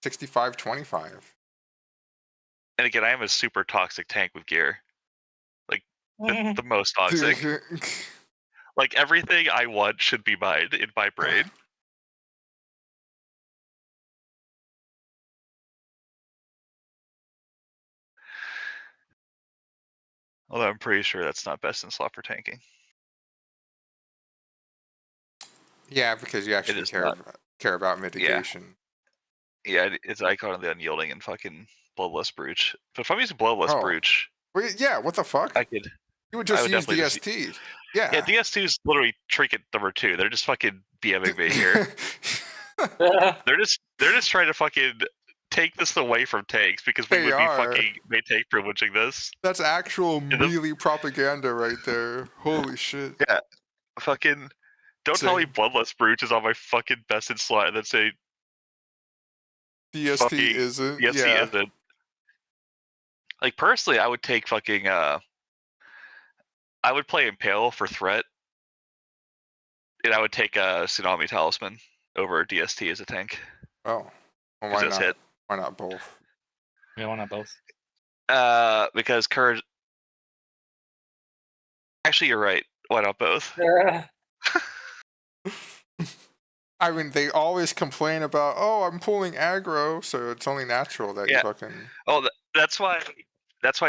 65-25. And again, I am a super toxic tank with gear. Like, the most toxic. Like, everything I want should be mine in my brain. Although I'm pretty sure that's not best in slot for tanking. Yeah, because you actually care about mitigation. Yeah, it's Icon of the Unyielding and fucking Bloodlust Brooch. But if I'm using Bloodlust Brooch... Wait, yeah, what the fuck? I could... You would just use DST. Yeah. Yeah, DST is literally trinket number 2. They're just fucking BMing me here. They're just trying to fucking take this away from tanks because we would be fucking main tank privileging this. That's actual melee propaganda right there. Holy shit. Yeah. Fucking don't tell me Bloodlust Brooch is on my fucking best in slot and then say DST isn't. DST yeah. isn't. Like personally I would take fucking I would play Impale for threat. And I would take a Tsunami Talisman over DST as a tank. Oh. Well, why not? Why not both? Yeah, why not both? Because Courage... Actually, you're right. Why not both? I mean, they always complain about, oh, I'm pulling aggro, so it's only natural that you fucking... Oh, that's why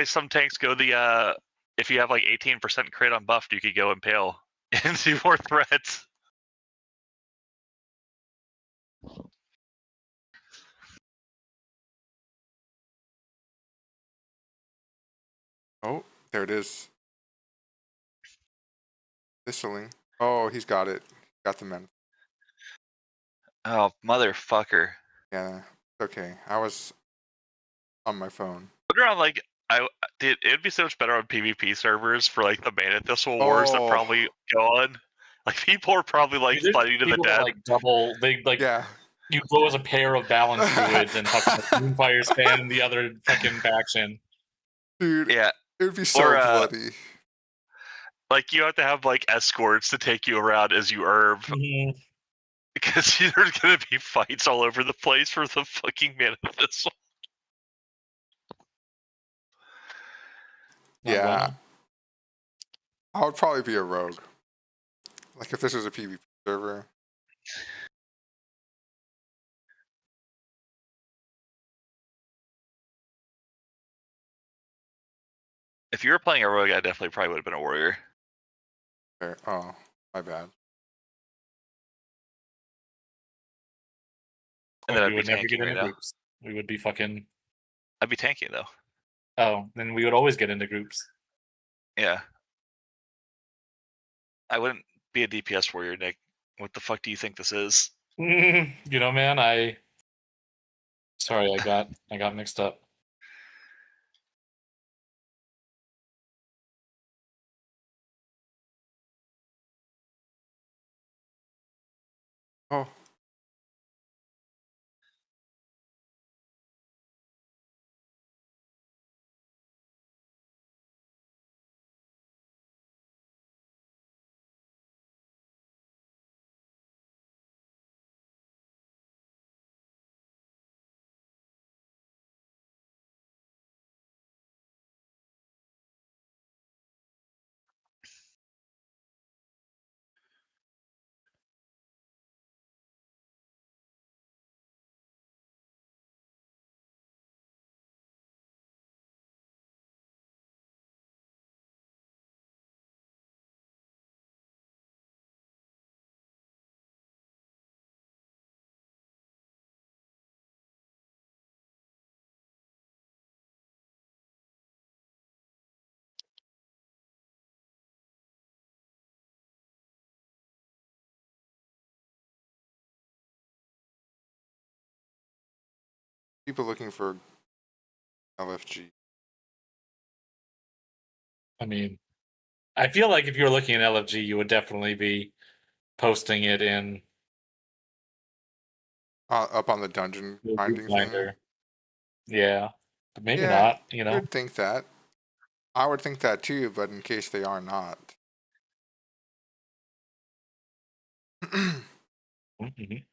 some tanks go the, if you have like 18% crit on buffed, you could go Impale and do more threats. Oh, there it is. Thistling. Oh, he's got it. Got the men. Oh, motherfucker. Yeah, okay. I was on my phone. Put around like it'd be so much better on PvP servers for like the Mana Thistle wars that probably go on. Like people are probably like fighting to the death. Like double, you go as a pair of balance druids and fucking Moonfire spam the other fucking faction. Dude, yeah, it would be so bloody. Like you have to have like escorts to take you around as you herb. Because there's gonna be fights all over the place for the fucking Mana Thistle. Yeah. I would probably be a rogue. Like if this was a PvP server. If you were playing a rogue, I definitely probably would have been a warrior. Oh, my bad. And then we would never get into right groups. We would be fucking... I'd be tanking though. Oh, then we would always get into groups. Yeah. I wouldn't be a DPS warrior, Nick. What the fuck do you think this is? You know, man, sorry, I got mixed up. Oh. People looking for LFG. I mean, I feel like if you were looking at LFG, you would definitely be posting it in Up on the dungeon the group finding thing. finder. Yeah, but maybe Yeah, not. You know, you'd think that. I would think that too, but in case they are not. Mhm.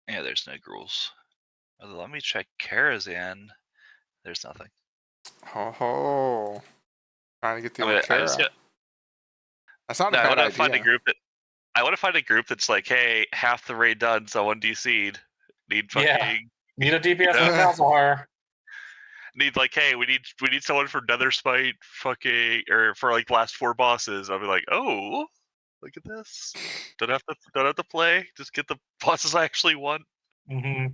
Yeah, there's no rules. Let me check Karazhan. There's nothing. Ho ho. Trying to get the I old mean, Kara. That's not no, a I bad want to find a idea. group that I want to find a group that's like, hey, half the raid done, someone DC'd. Need Yeah. fucking Need a DPS you know, on Malzahar. need like, hey, we need someone for Nether Spite, fucking, or for like last 4 bosses. I'll be like, oh, look at this. Don't have to play. Just get the bosses I actually want. Mm-hmm.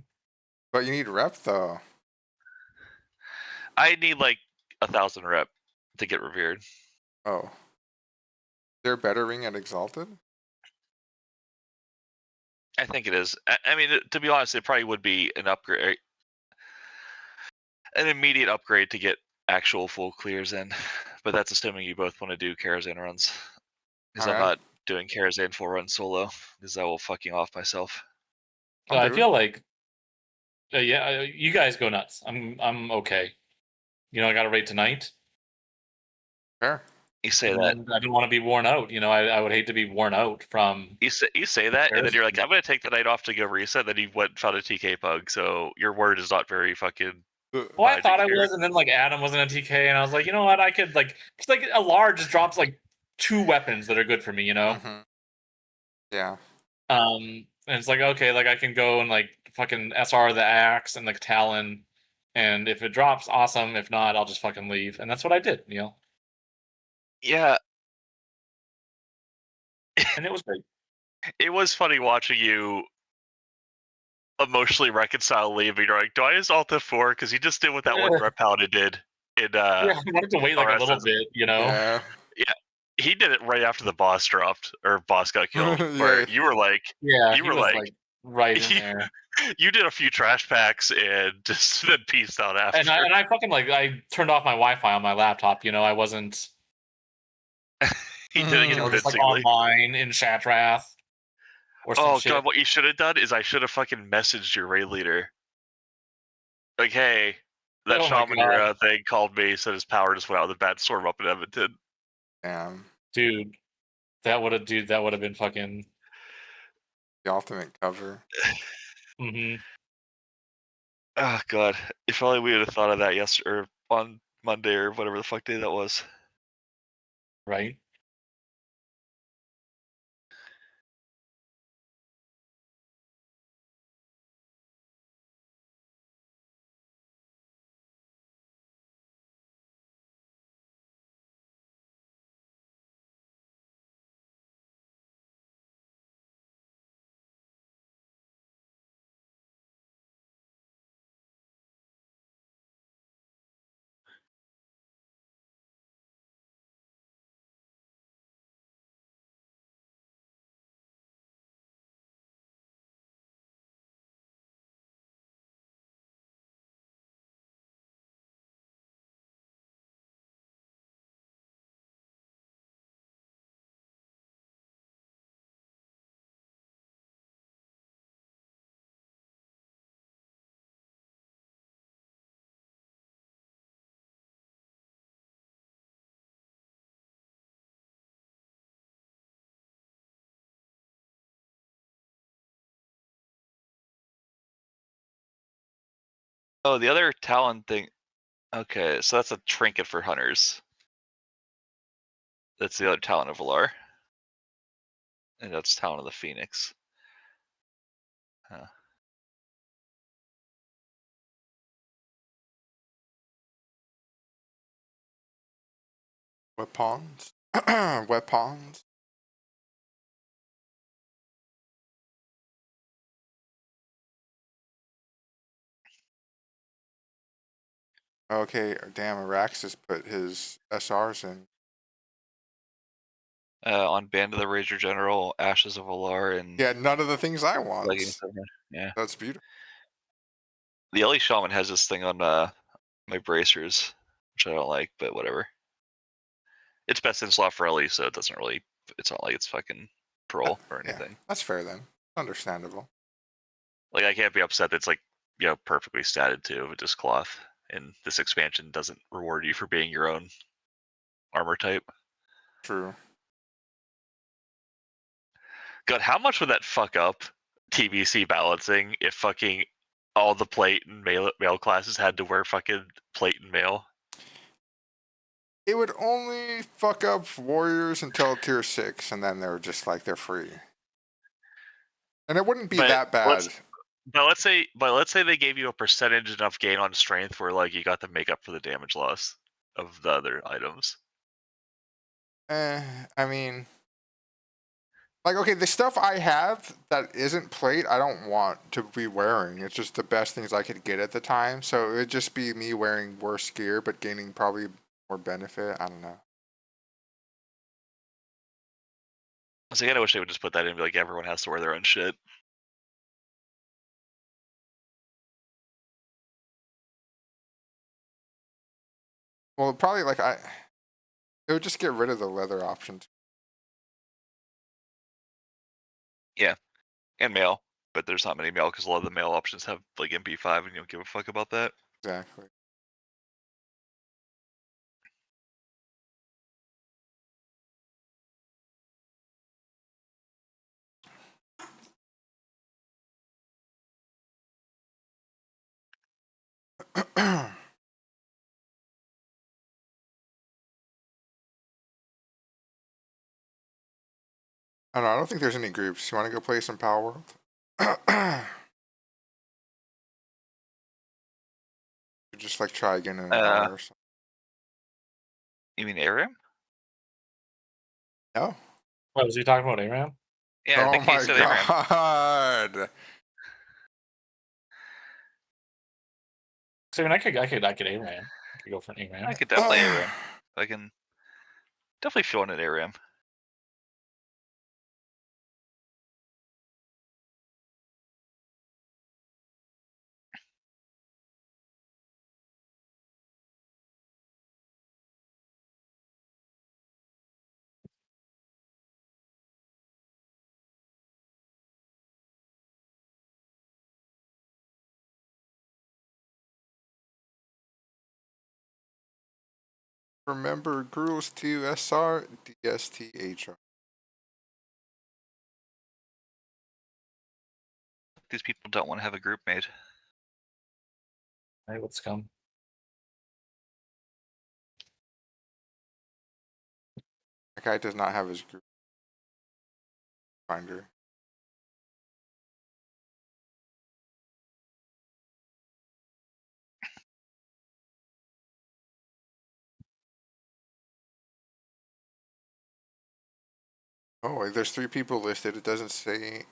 But you need rep though. I need like 1,000 rep to get revered. Oh. They're better ring at Exalted? I think it is. I mean, to be honest, it probably would be an upgrade, an immediate upgrade to get actual full clears in. But that's assuming you both want to do Karazhan runs. Because I'm not doing Karazhan full run solo, because I will fucking off myself. I feel like, yeah, you guys go nuts. I'm okay. You know, I got a raid tonight. Fair. You say that. I don't want to be worn out. You know, I would hate to be worn out from. You say that, and then you're like, I'm going to take the night off to go reset. Then you went and found a TK pug. So your word is not very fucking. Well, I thought I was, and then like Adam wasn't a TK, and I was like, you know what, I could like, cause like a large just drops like 2 weapons that are good for me, you know. Mm-hmm. Yeah. And it's like, okay, like I can go and like fucking SR the axe and the talon, and if it drops, awesome. If not, I'll just fucking leave, and that's what I did, you know. Yeah. And it was great. It was funny watching you emotionally reconcile leaving. You're like, do I use Alt F4? Because you just did what that one rep paladin did. Yeah, I wanted to wait like a little bit, you know. Yeah, he did it right after the boss dropped or boss got killed. Where you were like, he was like right in there. You did a few trash packs and just then peaced out after. And I fucking like I turned off my Wi-Fi on my laptop. You know, I wasn't. He did it just like convincingly. online in Shatrath. Or some shit. God, what you should have done is I should have fucking messaged your raid leader. Like, hey, that shaman thing called me, said his power just went out with a bad storm up in Edmonton. Damn. Dude, that would have been fucking the ultimate cover. Mm-hmm. Oh god, if only we would have thought of that yesterday or on Monday or whatever the fuck day that was. Right. Oh, the other talent thing. Okay, so that's a trinket for hunters. That's the other talent of Valar. And that's Talon of the Phoenix. Huh. Weapons. Weapons. Okay, damn, Araxis put his SRs in. On Band of the Rager General, Ashes of Alar, and Yeah, none of the things I want. Leggings over. Yeah. That's beautiful. The Ellie Shaman has this thing on my bracers, which I don't like, but whatever. It's best in slot for Ellie, so it doesn't really. It's not like it's fucking pearl or Yeah, anything. that's fair then. Understandable. Like I can't be upset that it's like perfectly statted too with this cloth, and this expansion doesn't reward you for being your own armor type. True. God, how much would that fuck up TBC balancing if fucking all the plate and male classes had to wear fucking plate and mail? It would only fuck up warriors until tier 6, and then they're just like they're free. And it wouldn't be that bad. But let's say they gave you a percentage enough gain on strength where like you got to make up for the damage loss of the other items. I mean, like, okay, the stuff I have that isn't plate, I don't want to be wearing. It's just the best things I could get at the time. So it would just be me wearing worse gear, but gaining probably more benefit. I don't know. I was like, I wish they would just put that in and be like, everyone has to wear their own shit. Well, probably like it would just get rid of the leather options. Yeah, and mail, but there's not many mail because a lot of the mail options have like MP5, and you don't give a fuck about that. Exactly. I don't know. I don't think there's any groups. You want to go play some Palworld? Just like try again in an hour or something. You mean ARAM? No. What was he talking about, ARAM? Yeah, I Oh think he my said ARAM. god. So I mean, I could ARAM. I could go for an ARAM. I could definitely ARAM. I can definitely feel an ARAM. Remember Gruel's 2 SR, DST HR. These people don't want to have a group made. Hey, let's come. That guy does not have his group finder. Oh, wait, there's 3 people listed. It doesn't say.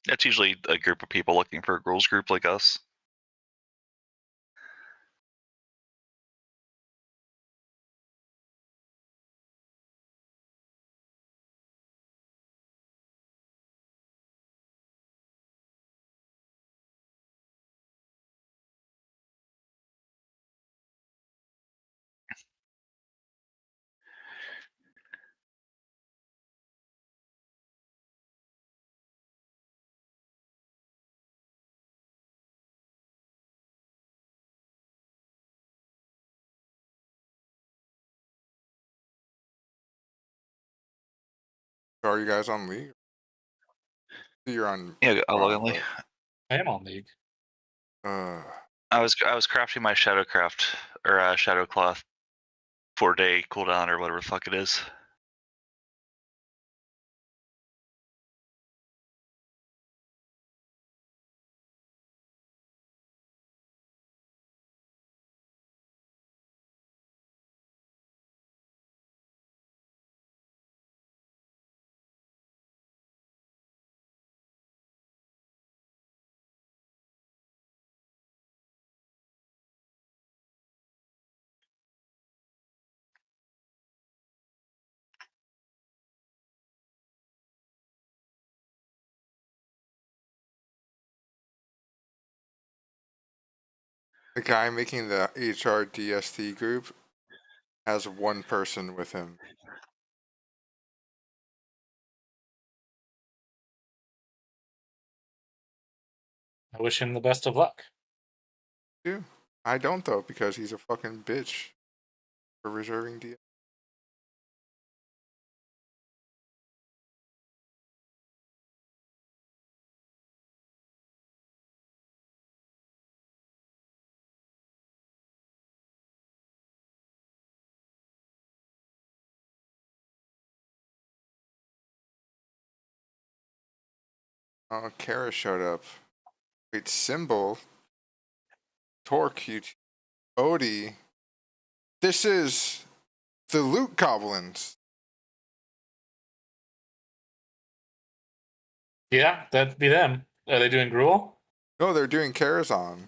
That's usually a group of people looking for a girls group like us. Are you guys on League? You're on. Yeah, I'll log in League. I am on League. I was crafting my Shadowcraft or Shadowcloth 4-day cooldown or whatever the fuck it is. The guy making the HRDST group has one person with him. I wish him the best of luck. Yeah, I don't though, because he's a fucking bitch for reserving DS. Oh, Kara showed up. Wait, Symbol, Torque, Odie. This is the Loot Goblins. Yeah, that'd be them. Are they doing Gruul? No, they're doing Karazhan.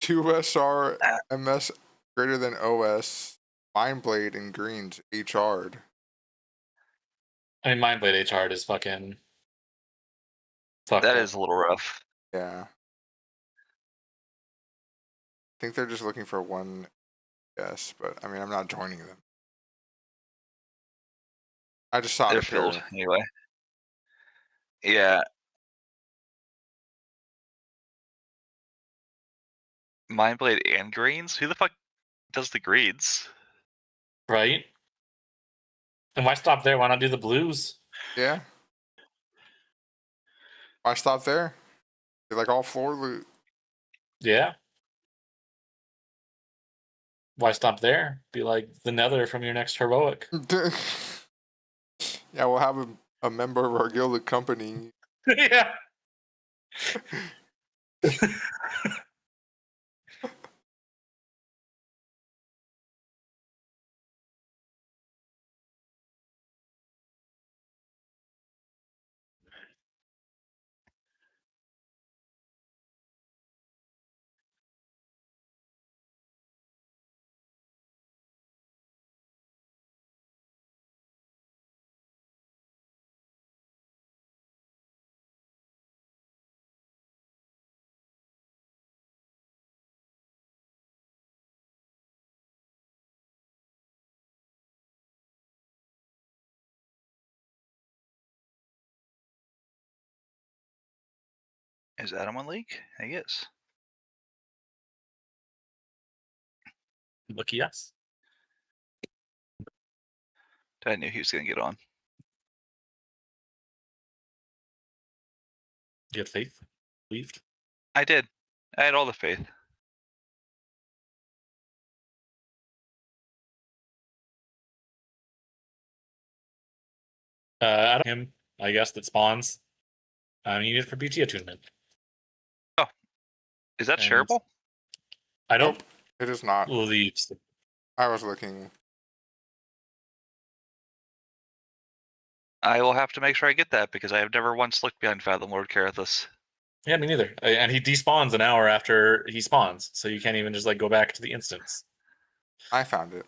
2SR MS greater than OS. Mindblade and Greens HR'd. I mean, Mindblade HR'd is fucking. That is a little rough. Yeah. I think they're just looking for one guess, but I mean, I'm not joining them. I just saw it They're appear. filled anyway. Yeah. Mindblade and greens? Who the fuck does the greens? Right? And why stop there? Why not do the blues? Yeah. Why stop there? They're like all floor loot. Yeah. Why stop there? Be like the Nether from your next heroic. Yeah, we'll have a member of our guild accompanying. Yeah. Is Adam on League? I guess. Lucky yes. I knew he was going to get on. You had faith? Believed? I did. I had all the faith. I don't him, I guess, that spawns. You need it for BT attunement. Oh. Is that shareable? Oh, I don't. Nope, it is not. Believe. I was looking. I will have to make sure I get that because I have never once looked behind Fathom Lord Carathis. Yeah, me neither. And he despawns an hour after he spawns, so you can't even just like go back to the instance. I found it.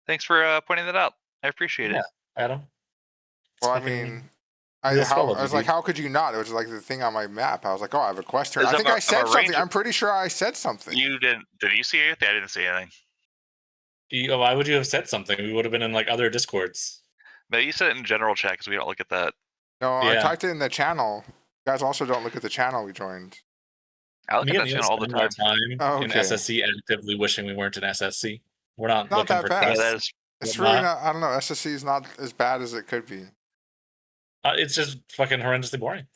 Thanks for pointing that out. I appreciate it. Adam. Well, I mean, I was like, how could you not? It was like the thing on my map. I was like, oh, I have a quest here. I think I said something. I'm pretty sure I said something. You didn't? Did you see anything? I didn't see anything. Why would you have said something? We would have been in like other discords. But you said it in general chat because we don't look at that. No, I typed it in the channel. You guys also don't look at the channel we joined. I look at that channel all the time. Oh, in okay. SSC, actively wishing we weren't in SSC. We're not Not looking that for bad. quests. It's really not. I don't know. SSC is not as bad as it could be. It's just fucking horrendously boring.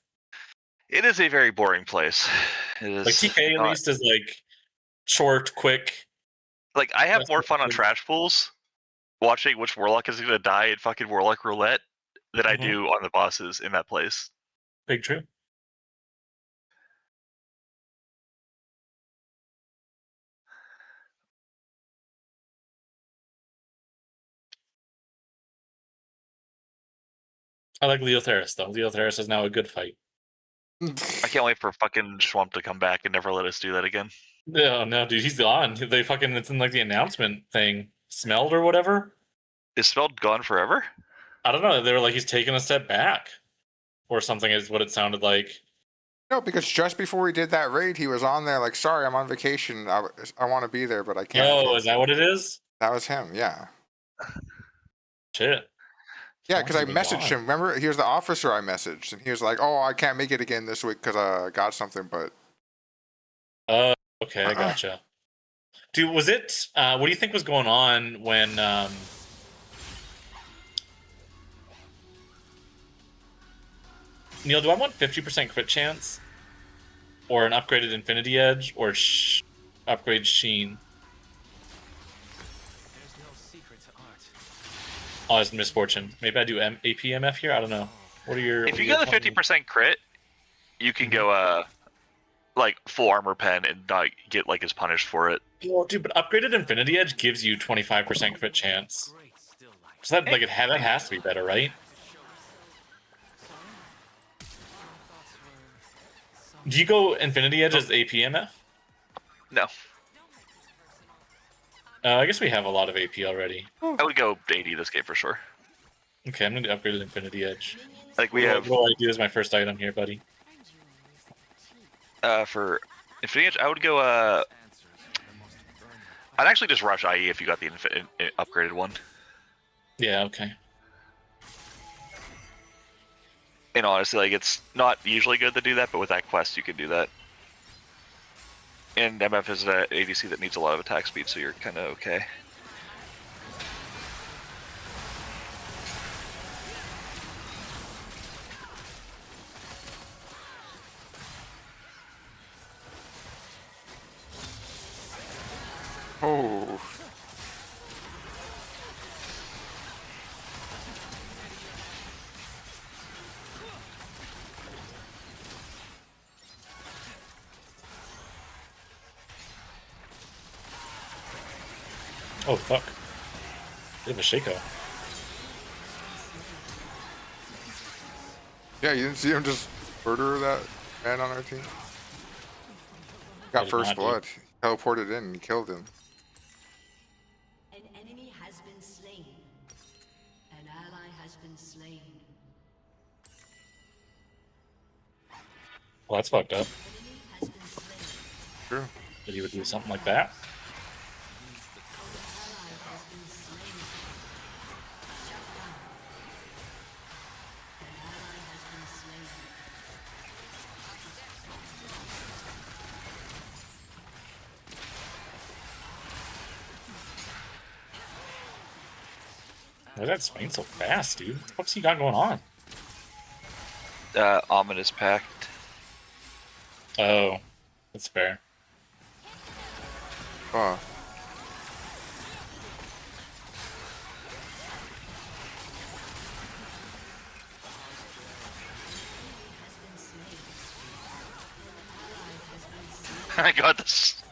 It is a very boring place. It is like TK at least is like short, quick. Like I have more fun on trash pools watching which warlock is going to die in fucking warlock roulette than I do on the bosses in that place. Big true. I like Leotheris though. Leotheris is now a good fight. I can't wait for fucking Schwump to come back and never let us do that again. No, dude, he's gone. They fucking, it's in like the announcement thing. Smelled or whatever? Is Smelled gone forever? I don't know. They were like, he's taking a step back. or something is what it sounded like. No, because just before he did that raid, he was on there like, sorry, I'm on vacation. I want to be there, but I can't. Oh, is that what it is? That was him, yeah. Shit. Yeah, because I Sounds like messaged God. him. Remember, he was the officer I messaged, and he was like, oh, I can't make it again this week because I got something, but... Okay, I gotcha. Dude, was it... what do you think was going on when... Neil, do I want 50% crit chance? Or an upgraded Infinity Edge? Or upgrade Sheen? Oh, it's Misfortune. Maybe I do APMF here? I don't know. What are your... If you get a 50% crit, you can go, like, full armor pen and not get, like, as punished for it. Well, dude, but upgraded Infinity Edge gives you 25% crit chance. So that, like, that has to be better, right? Do you go Infinity Edge as APMF? No. I guess we have a lot of AP already. I would go 80 this game for sure. Okay, I'm going to upgrade Infinity Edge. Like, we have... What do I do as my first item here, buddy? For Infinity Edge, I would go, I'd actually just rush IE if you got the upgraded one. Yeah, okay. And honestly, like, it's not usually good to do that, but with that quest, you can do that. And MF is an ADC that needs a lot of attack speed, so you're kind of okay. Oh. Oh, fuck. Bit of a shako. Yeah, you didn't see him just murder that man on our team? Got first blood. He teleported in and killed him. An enemy has been slain. An ally has been slain. Well, that's fucked up. True. That he would do something like that? Why is that swing so fast, dude? What the fuck's he got going on? Ominous Pact. Oh, that's fair. Oh. I got this.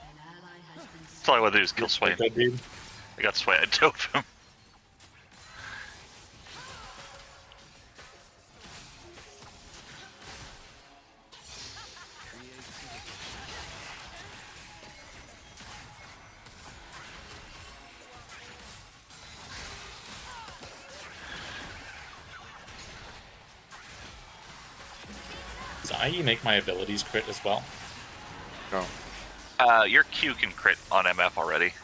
That's all I want to do is kill Swain. I got Swain. I dove him. Does IE make my abilities crit as well? No. Your Q can crit on MF already.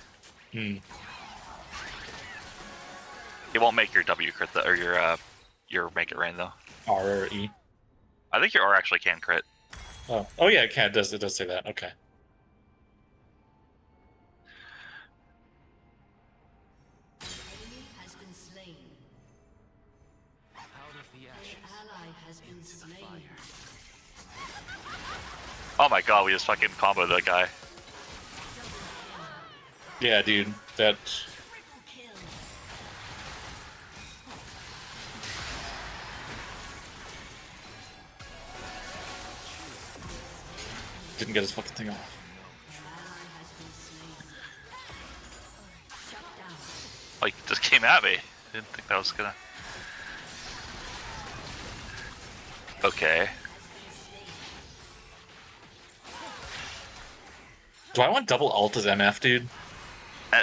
Hmm. It won't make your W crit or your make it rain though. R or E? I think your R actually can crit. Oh, oh yeah, it can. It does say that. Okay. Has been slain. Out of the ashes. An ally has been slain. Oh my god, we just fucking comboed that guy. Yeah, dude. That. Didn't get his fucking thing off. Oh, he just came at me. Didn't think that was gonna. Okay. Do I want double alt as MF, dude?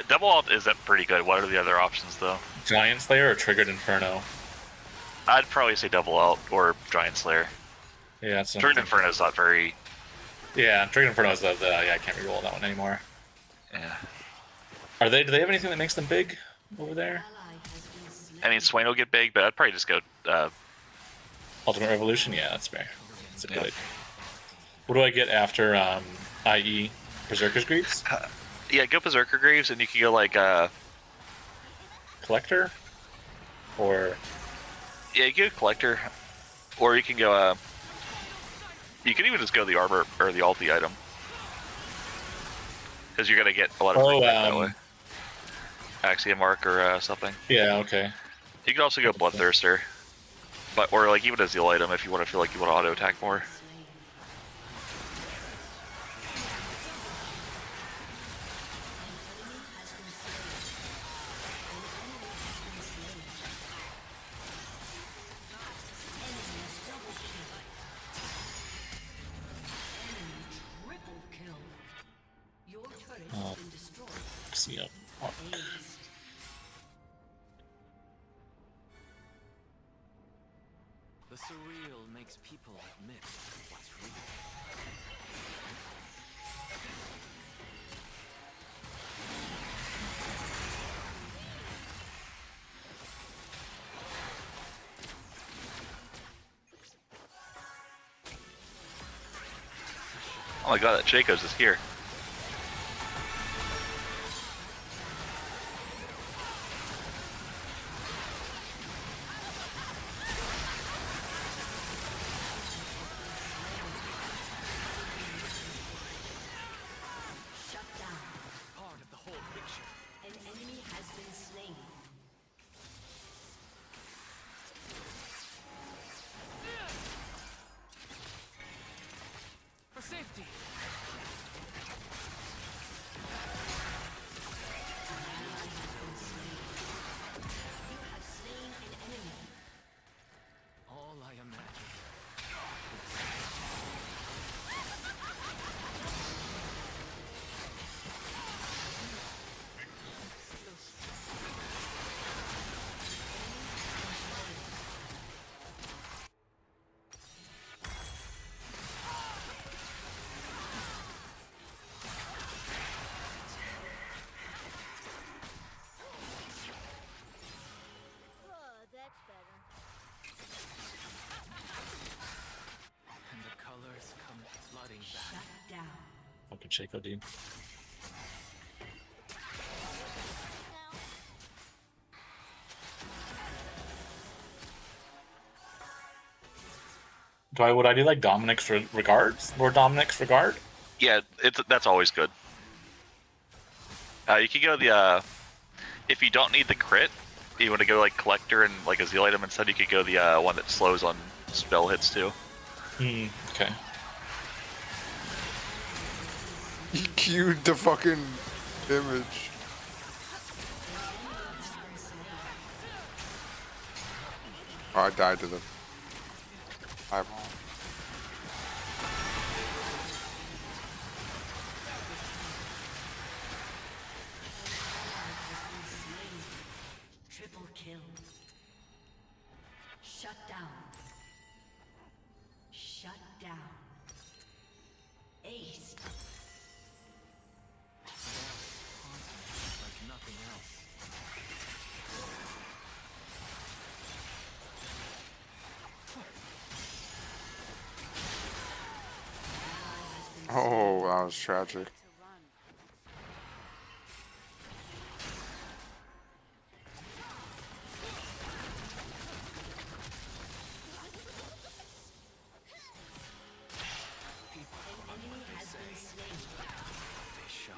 Double alt isn't pretty good. What are the other options though? Giant Slayer or Triggered Inferno? I'd probably say double alt or Giant Slayer. Yeah, that's Dragon Inferno is not very. Yeah, Dragon Inferno is yeah, I can't reroll that one anymore. Yeah. Do they have anything that makes them big over there? I mean, Swain will get big, but I'd probably just go. Ultimate Revolution, yeah, that's fair. That's a good idea. What do I get after IE Berserker's Greaves? Yeah, go Berserker Greaves, and you can go like Collector, or yeah, you can go Collector, or you can go you can even just go the armor or the ulti item, because you're gonna get a lot of that way. Axiom Mark or something. Yeah, okay. You can also go Bloodthirster, but or like even a Zeal item if you want to feel like you want to auto attack more. See ya. The surreal makes people admit what's real. Oh my god, that Jacobs is here. For safety. All I imagine. And the colors come flooding back. Fucking Shaco, dude. Would I do like Dominic's regards? Lord Dominic's regard? Yeah, that's always good. You can go the if you don't need the crit, you want to go like Collector and like a Zeal item instead. You could go the one that slows on spell hits too. Okay. He queued the fucking image. Oh, I died to the eyeball. Triple kill. Shut down. Shut down. Ace. Like nothing else. Oh, that was tragic. They show.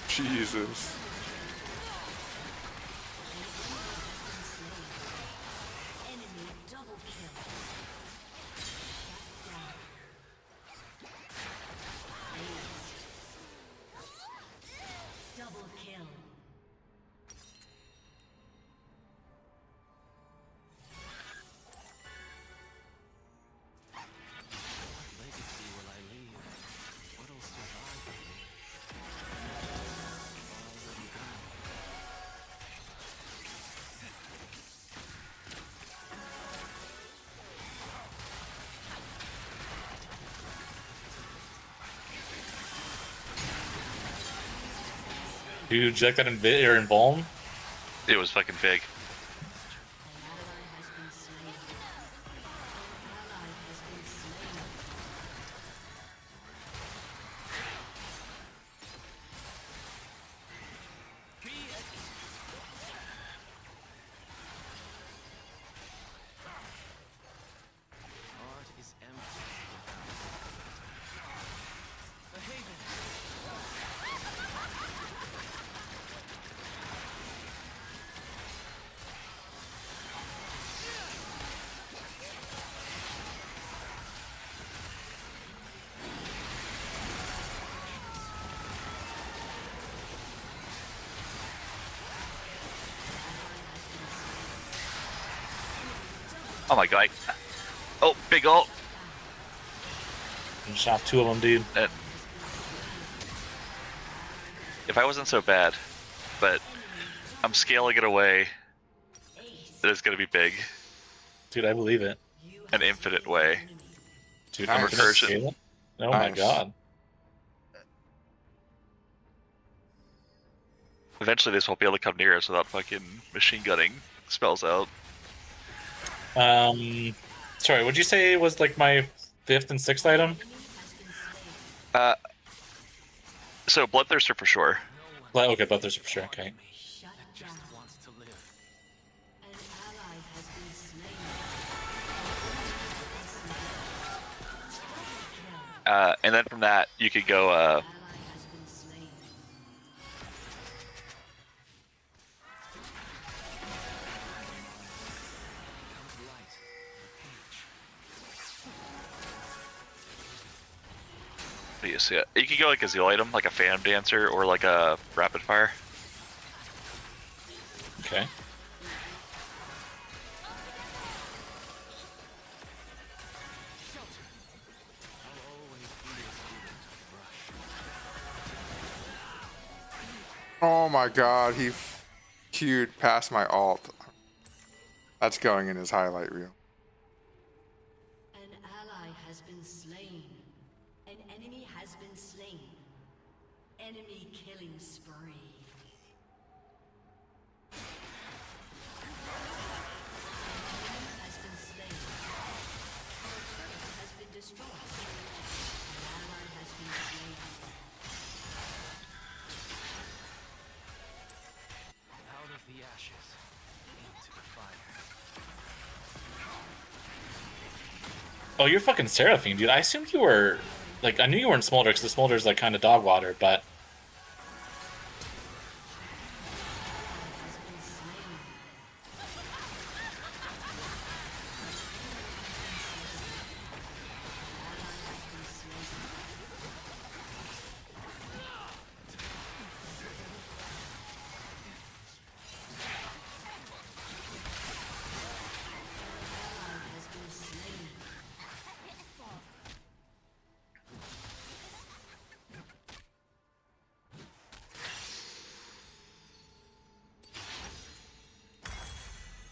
Jesus. Enemy double kill. Double kill. Dude, did you like that in Balm? It was fucking big. Heart is empty. A haven. Oh my god. Oh, big ult. Shot 2 of them, dude. If I wasn't so bad, but I'm scaling it away. It is going to be big. Dude, I believe it. An infinite way. Dude, I'm infinite recursion. scale? Oh my god. Eventually, this won't be able to come near us without fucking machine gunning spells out. Sorry, what'd you say was like my 5th and 6th item? So Bloodthirster for sure. Okay, Bloodthirster for sure. Okay. Just wants to live. And then from that, you could go. What do you see? You could go like a zeal item, like a Phantom Dancer, or like a Rapid Fire. Okay. Oh my god, he queued past my alt. That's going in his highlight reel. An ally has been slain. An enemy has been slain. Enemy killing spree. Enemy has been slain. Has been destroyed. An ally has been slain. Out of the ashes, into the fire. Oh, you're fucking Seraphine, dude. I assumed you were... Like, I knew you were in Smolder, because the Smolder's, like, kind of dog water, but...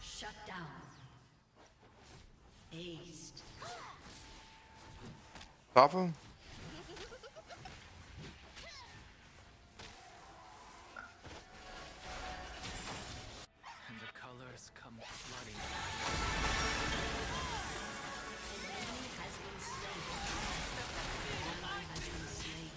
Shut down. Aced. Stop him. And the colors come flooding. An enemy has been slain. An ally has been slain.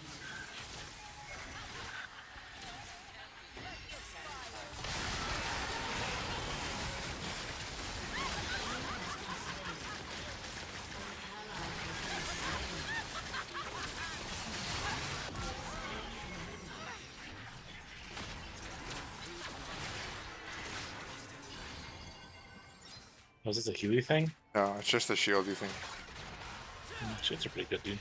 Was this a Huey thing? No, it's just the shield, you think. Shields are pretty good, dude.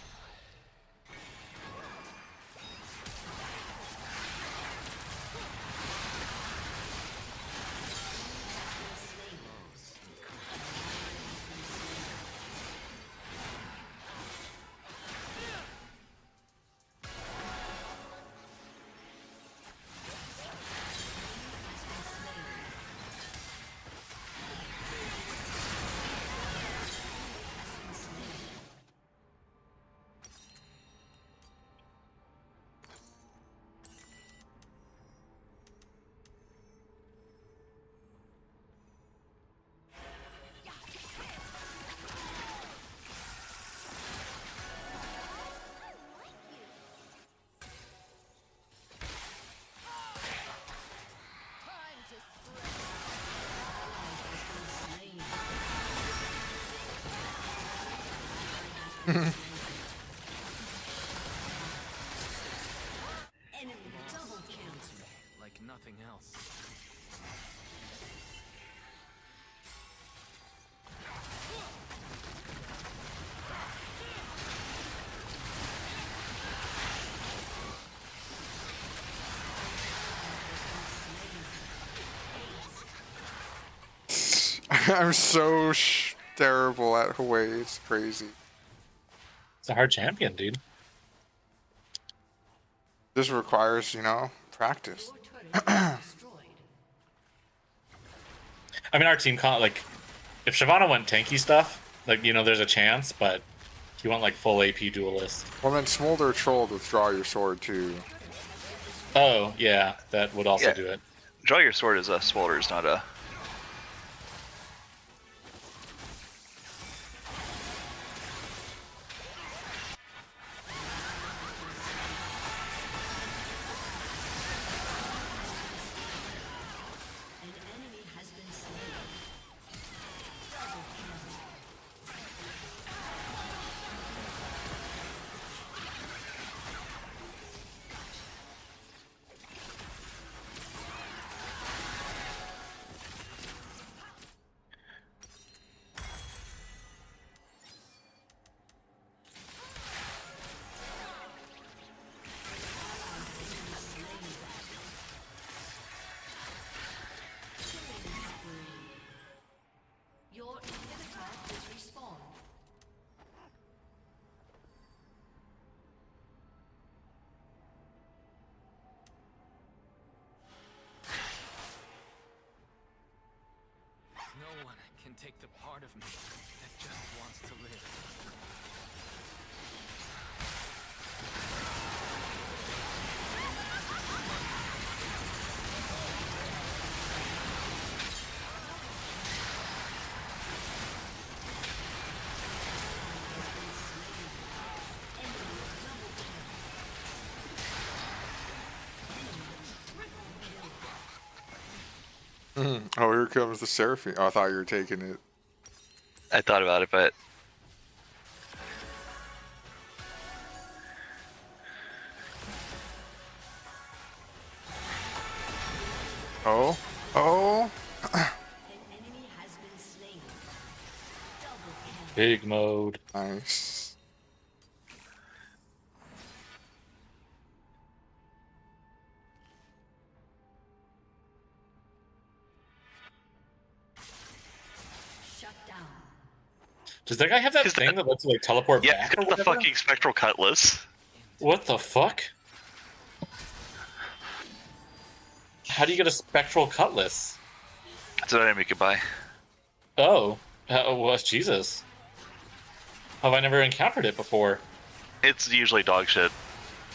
Like nothing else. I'm so terrible at Hawaii. It's crazy. It's a hard champion, dude. This requires, you know, practice. I mean, our team like, if Shyvana went tanky stuff, like, you know, there's a chance, but he went like full AP duelist. Well, then Smolder Troll with Draw Your Sword too. Oh yeah, that would also do it. Draw Your Sword is a Smolder, is not a. Your inhibitor is respawned. No one can take the part of me that just wants to live. Oh, here comes the Seraphine. Oh, I thought you were taking it. I thought about it, but Oh, oh. Big mode. Nice. Shut down. Does that guy have that thing that lets you like teleport yeah, back? he's got the fucking Spectral Cutlass. What the fuck? How do you get a Spectral Cutlass? That's what I could buy. Oh, well, Jesus. Have I never encountered it before? It's usually dog shit.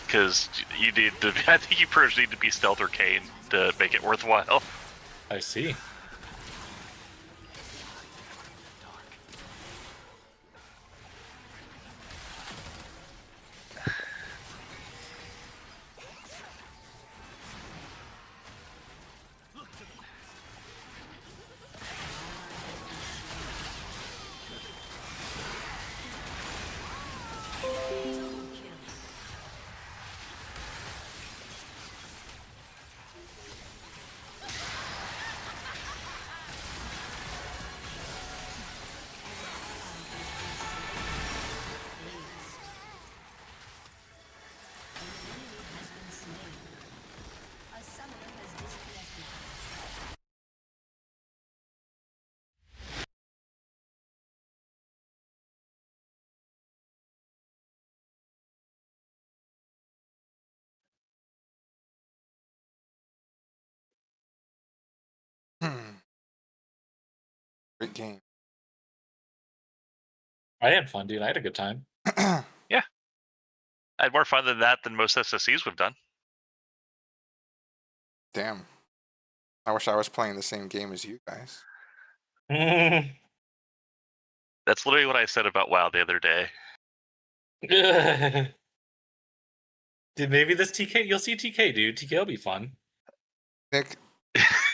Because you need to, I think you first need to be Stealth or Kane to make it worthwhile. I see. A summoner has disconnected. Great game. I had fun, dude. I had a good time. Yeah. I had more fun than that than most SSCs we've done. Damn. I wish I was playing the same game as you guys. That's literally what I said about WoW the other day. Dude, maybe this TK, you'll see TK, dude. TK will be fun. Nick,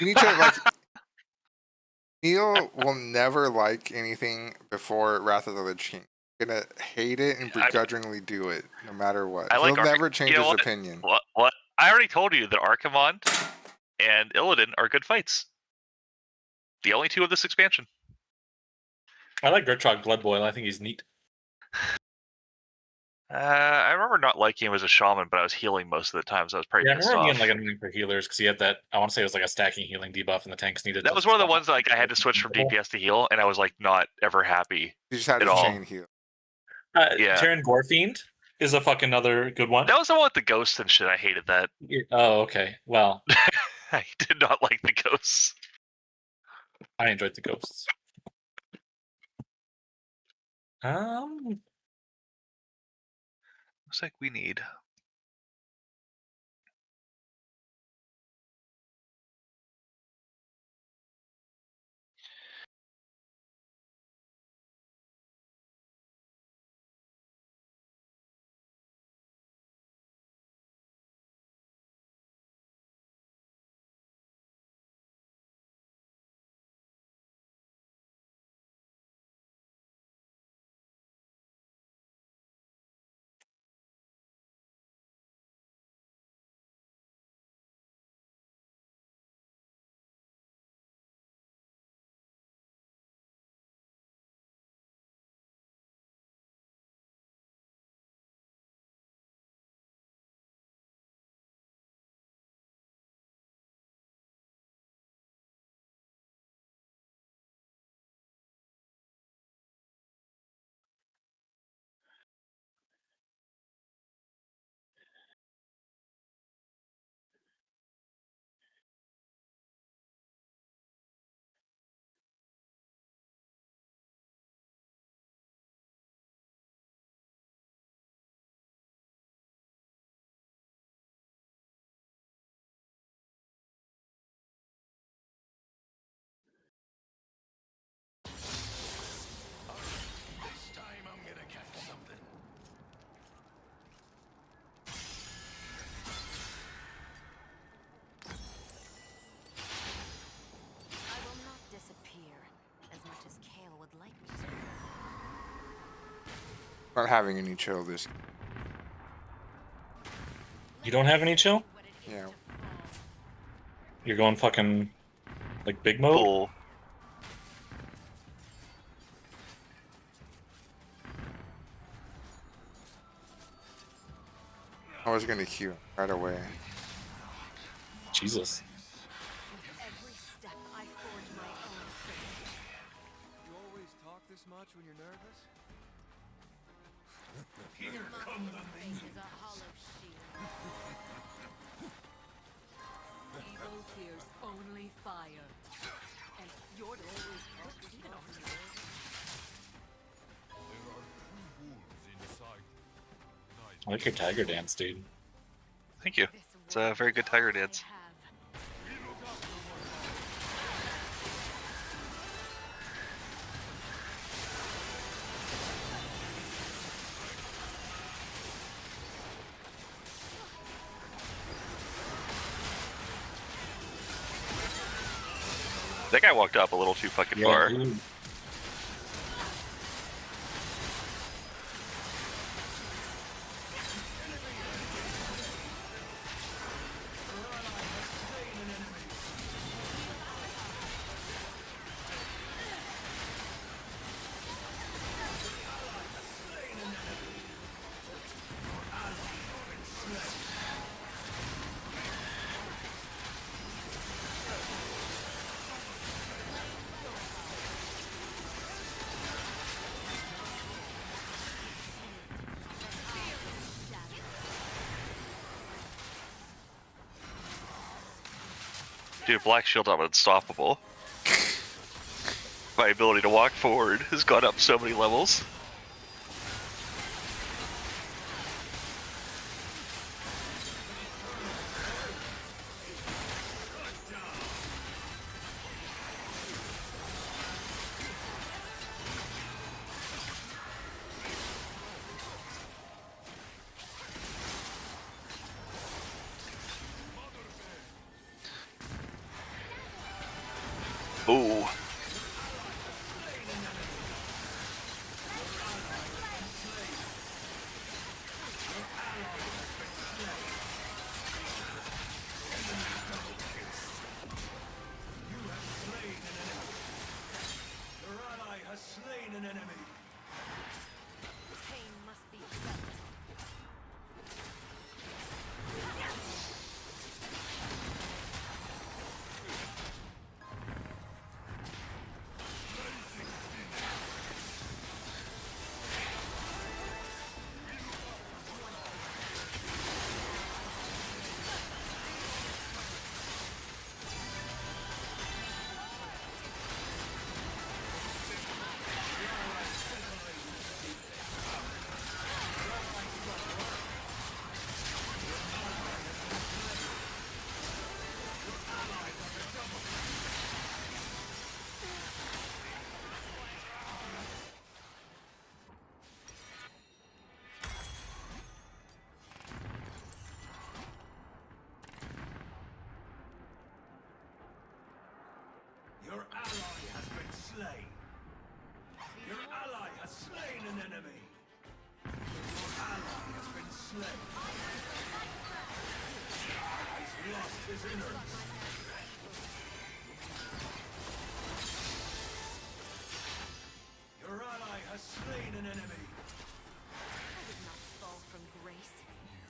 you need to like. Neil will never like anything before Wrath of the Lich King. gonna hate it and begrudgingly do it no matter what. I like He'll never change you know his what? opinion. What? I already told you that Archimond and Illidan are good fights. The only two of this expansion. I like Gurchog Blood Boil. I think he's neat. I remember not liking him as a shaman, but I was healing most of the time, so I was pretty Yeah, I pissed remember off. being like annoying for healers because he had that. I want to say it was like a stacking healing debuff, and the tanks needed. That was one of the ones that, like I had to switch from DPS to heal, and I was like not ever happy. You just had at his all. chain heal. Yeah. Terran Gorefiend is a fucking other good one. That was the one with the ghosts and shit. I hated that. Oh, okay. Well, I did not like the ghosts. I enjoyed the ghosts. Looks like we need. This time I'm gonna catch something. I will not disappear as much as Kale would like me to. Not having any chill this. You don't have any chill? Yeah. You're going fucking like big mode? Cool. I was gonna queue right away. Jesus. Every step I forge my own fate. You always talk this much when you're nervous? Here come the things. Is a hollow shield. Evil fears only fire. And you're always talk this much when you're nervous? There are two wolves inside. I like your tiger dance, dude. Thank you. It's a very good tiger dance. That guy walked up a little too fucking far. Dude. Dude, Black Shield, I'm unstoppable. My ability to walk forward has gone up so many levels. Ooh. Your ally has slain an enemy. I did not fall from grace.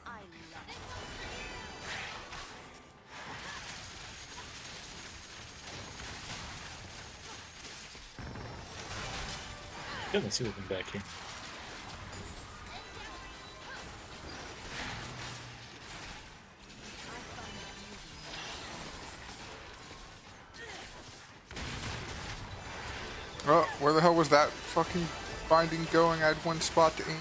I love it. Good, let's see what's back here. Oh, where the hell was that fucking binding going? I had one spot to aim.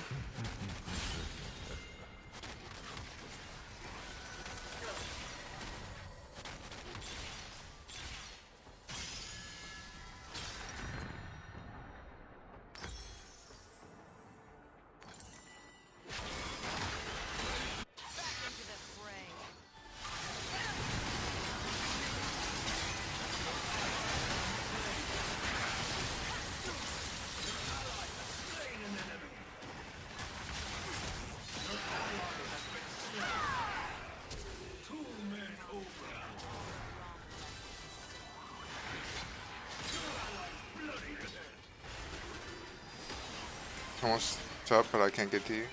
Almost up, but I can't get to you.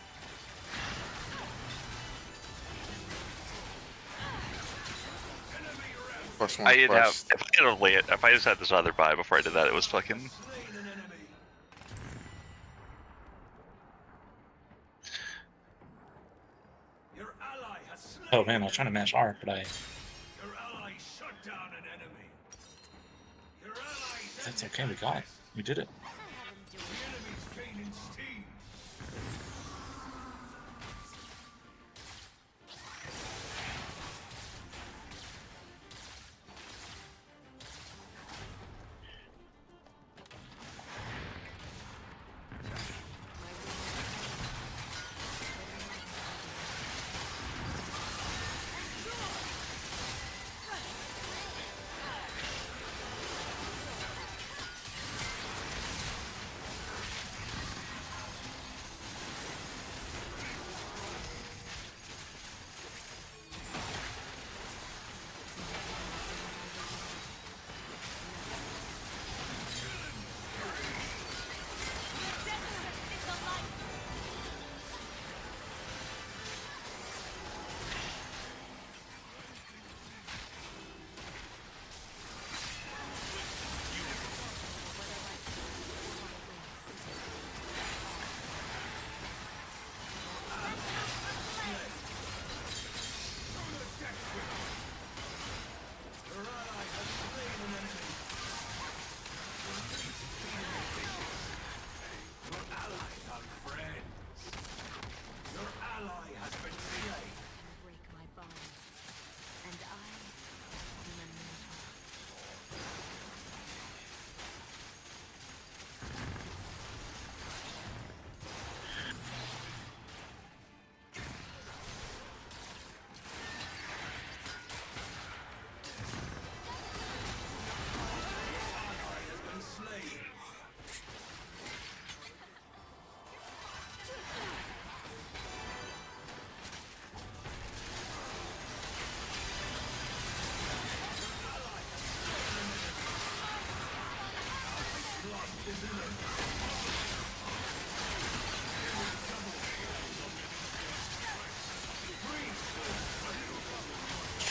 Plus one I didn't have. quest. If I just had this other buy before I did that, it was fucking. Oh man, I was trying to match R, but I. That's okay, we got it. We did it.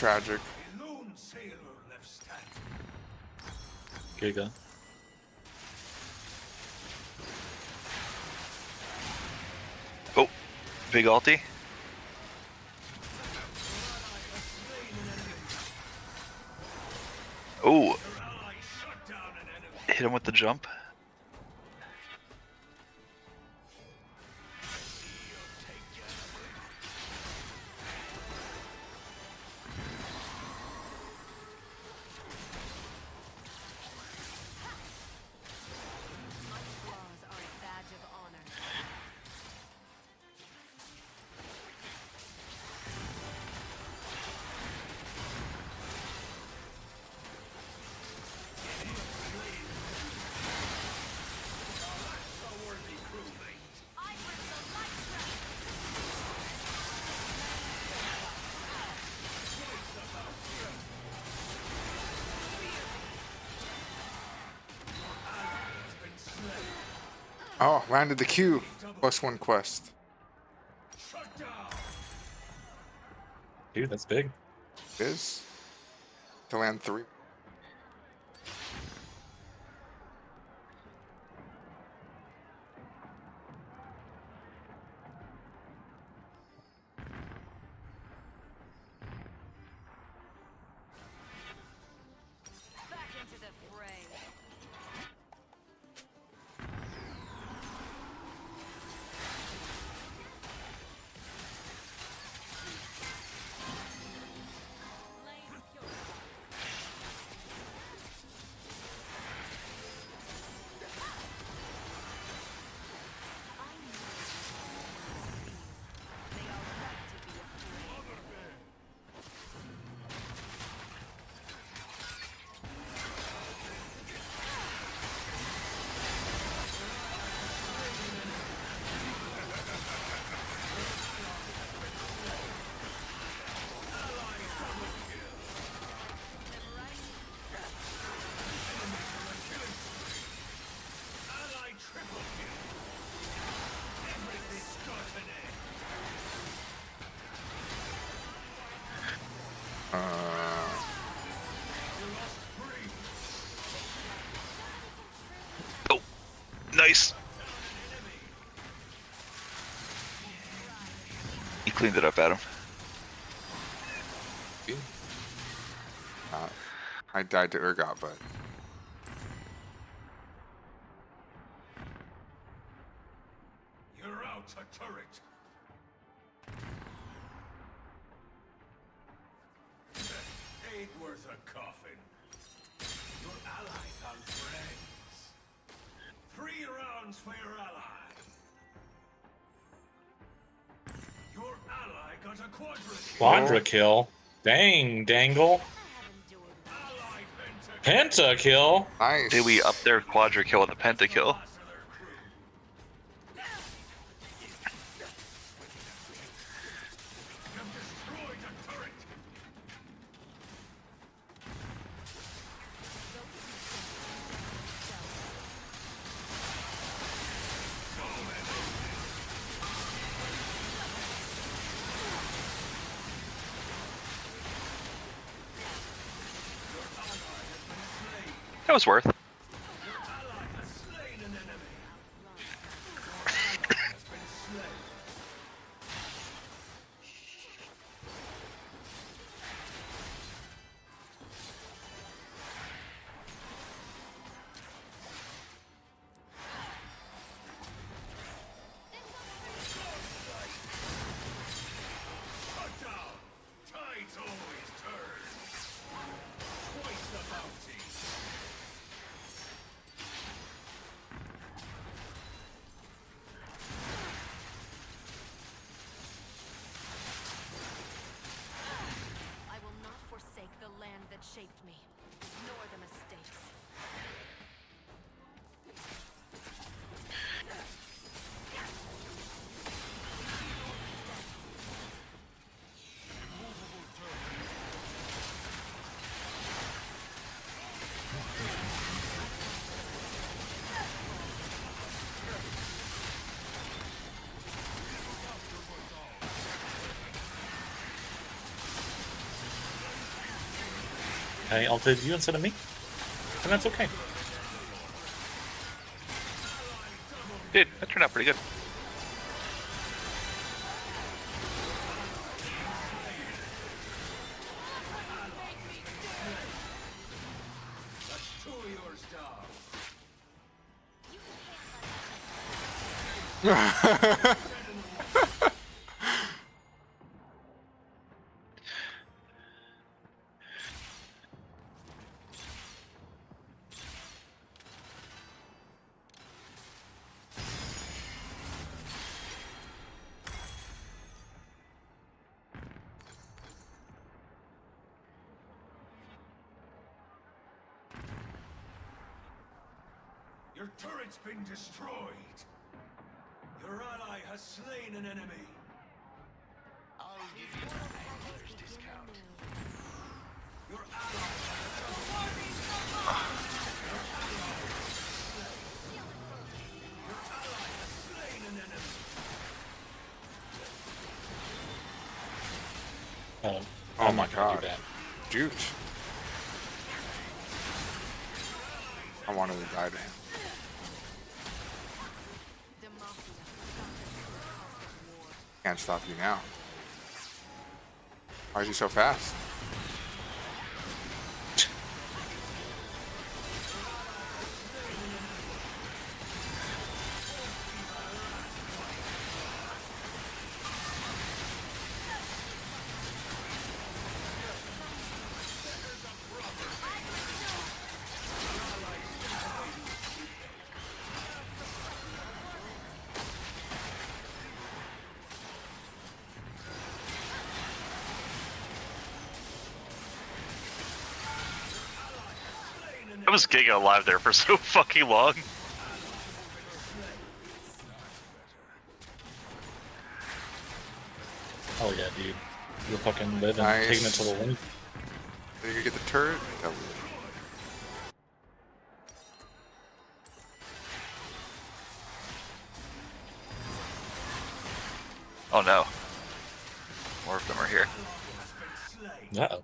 Tragic. Giga. Oh, big ulti. Oh, hit him with the jump. Oh, landed the Q. +1 quest. Dude, that's big. It is. To land 3. Back into the fray. Oh, nice. You cleaned it up, Adam. I died to Urgot, but You're out a turret. Ain't worth a coffin. Your ally found friends. 3 rounds for your ally. Your ally got a Quadra kill. Dang, Dangle. Pentakill. Nice. Did we up their quadra kill with a pentakill? That was worth. I will not forsake the land that shaped me, nor the mistakes. I ulted you instead of me, and that's okay. Dude, that turned out pretty good. Your turret's been destroyed. Your ally has slain an enemy. I'll give you a handler's discount. Your ally Oh I'm my not gonna god. do that. Shoot. I wanted to die to him. Can't stop you now. Why is he so fast? I was Giga alive there for so fucking long. Oh yeah, dude. You're fucking living, Nice. taking it to the limit. Did you get the turret? No. Oh no. More of them are here. Uh-oh.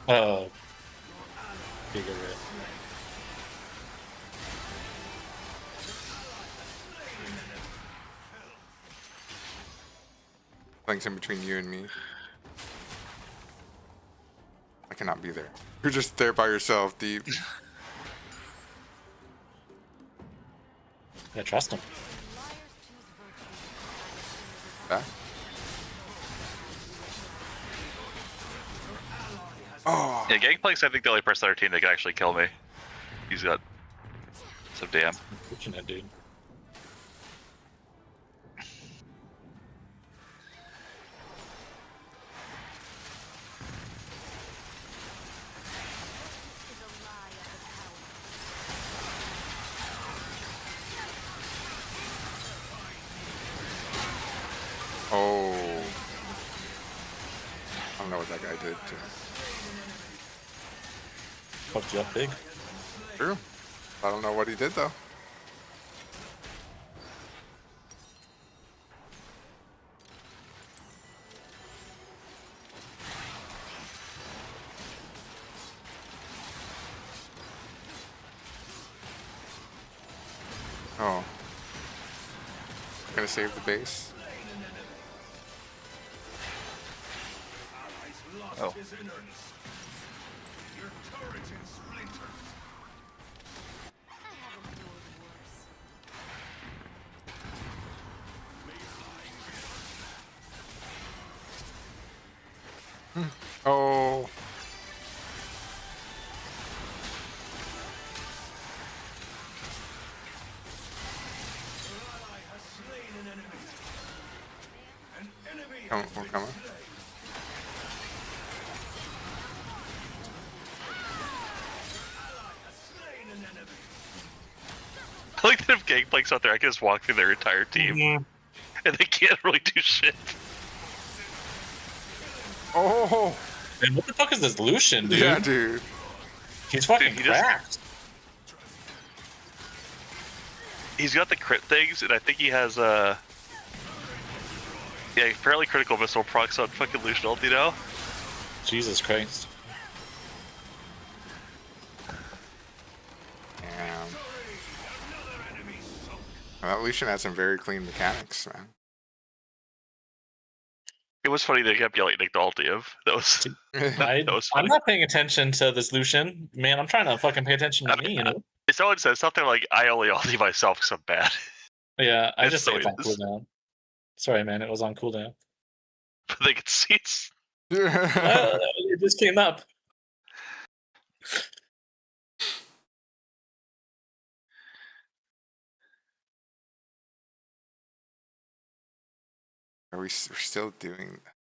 Oh. Giga rip. Things in between you and me. I cannot be there. You're just there by yourself, Deep. Yeah, trust him. Back. Oh. Yeah, Gangplank's I think the only person on our team that can actually kill me. He's got some damn. Unfortunate, dude. Oh. I don't know what that guy did to him. Fucked you up big. True. I don't know what he did though. Oh. Gonna save the base. Oh. Oh. Come, oh, come on. I like that if Gangplank's out there, I can just walk through their entire team. And they can't really do shit. Oh. Man, what the fuck is this Lucian, dude? Yeah, dude. He's fucking cracked. He's got the crit things, and I think he has yeah, fairly critical missile procs on fucking Lucian ult, you know? Jesus Christ. Damn. Well, that Lucian has some very clean mechanics, man. It was funny they kept yelling Nick Daltiev. That was that was funny. I'm not paying attention to this Lucian. Man, I'm trying to fucking pay attention to me, you know? Someone said something like, I only ulti myself because I'm bad. Yeah, I It's just say so it's on is. cooldown. Sorry, man, it was on cooldown. But they could see it's... It just came up. We're still doing that?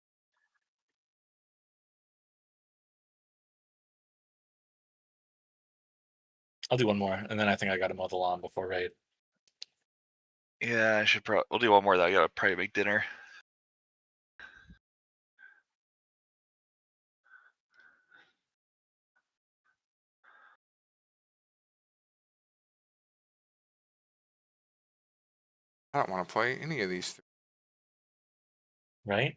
I'll do one more, and then I think I got to mow the lawn before raid. Yeah, I should probably... We'll do one more, though. I gotta probably make dinner. I don't want to play any of these. Right?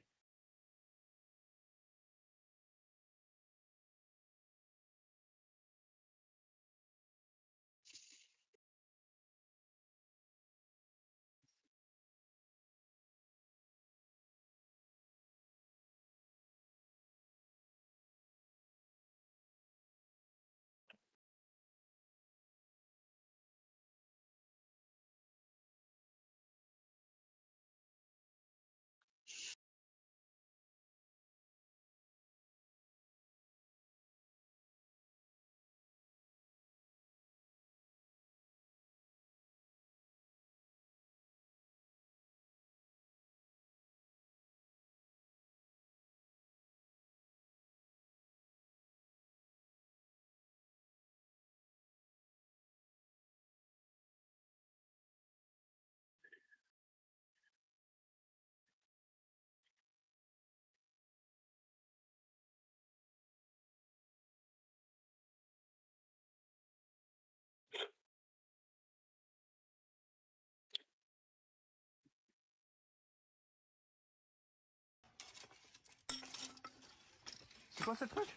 C'est quoi ce truc?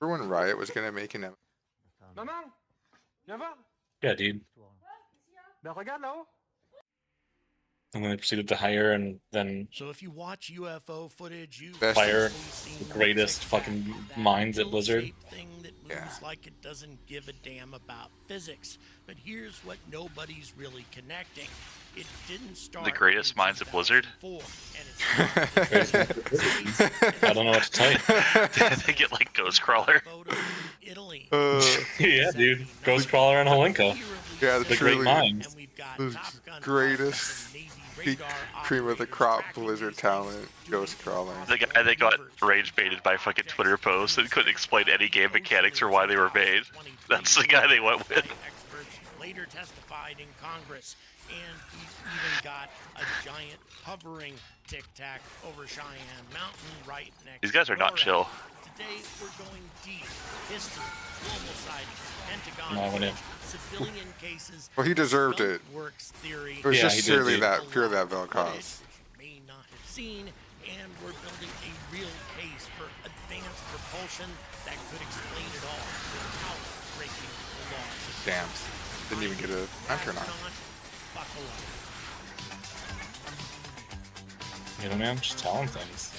Remember when Riot was gonna make an... Maman, viens voir. Yeah, dude. Ben regarde là-haut. And then they proceeded to hire and then So if you watch UFO footage, you fire the greatest fucking minds at Blizzard. thing that moves like it doesn't give a damn about physics. But here's what nobody's really connecting. It didn't start The greatest minds at Blizzard? I don't know what to tell you. They get like Ghostcrawler. Yeah, dude. Ghostcrawler and Holinka. Yeah, the great minds. The greatest cream of the crop Blizzard talent, Ghostcrawler. The guy that got rage baited by fucking Twitter posts and couldn't explain any game mechanics or why they were made. That's the guy they went with. Later testified in Congress, and he's even got a giant hovering Tic Tac over Cheyenne Mountain right next. These guys are not chill. Today we're going deep. History, global sightings, Pentagon, No, I wouldn't. civilian cases. Well, he deserved it. Works theory. It was Yeah, just he did, purely dude. that cause. May not have seen, and we're building a real case for advanced propulsion that could explain it all without breaking the laws. Damn. Didn't even get a enter on. Buckle up. You know, man, just tell him things.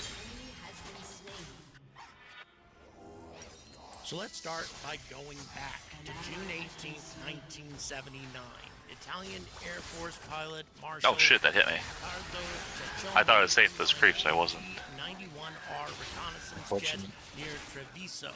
So let's start by going back to June 18th, 1979. Italian Air Force pilot Marshal. Oh shit, that hit me. I thought it was safe, those creeps, I wasn't. 91R reconnaissance jet near Treviso.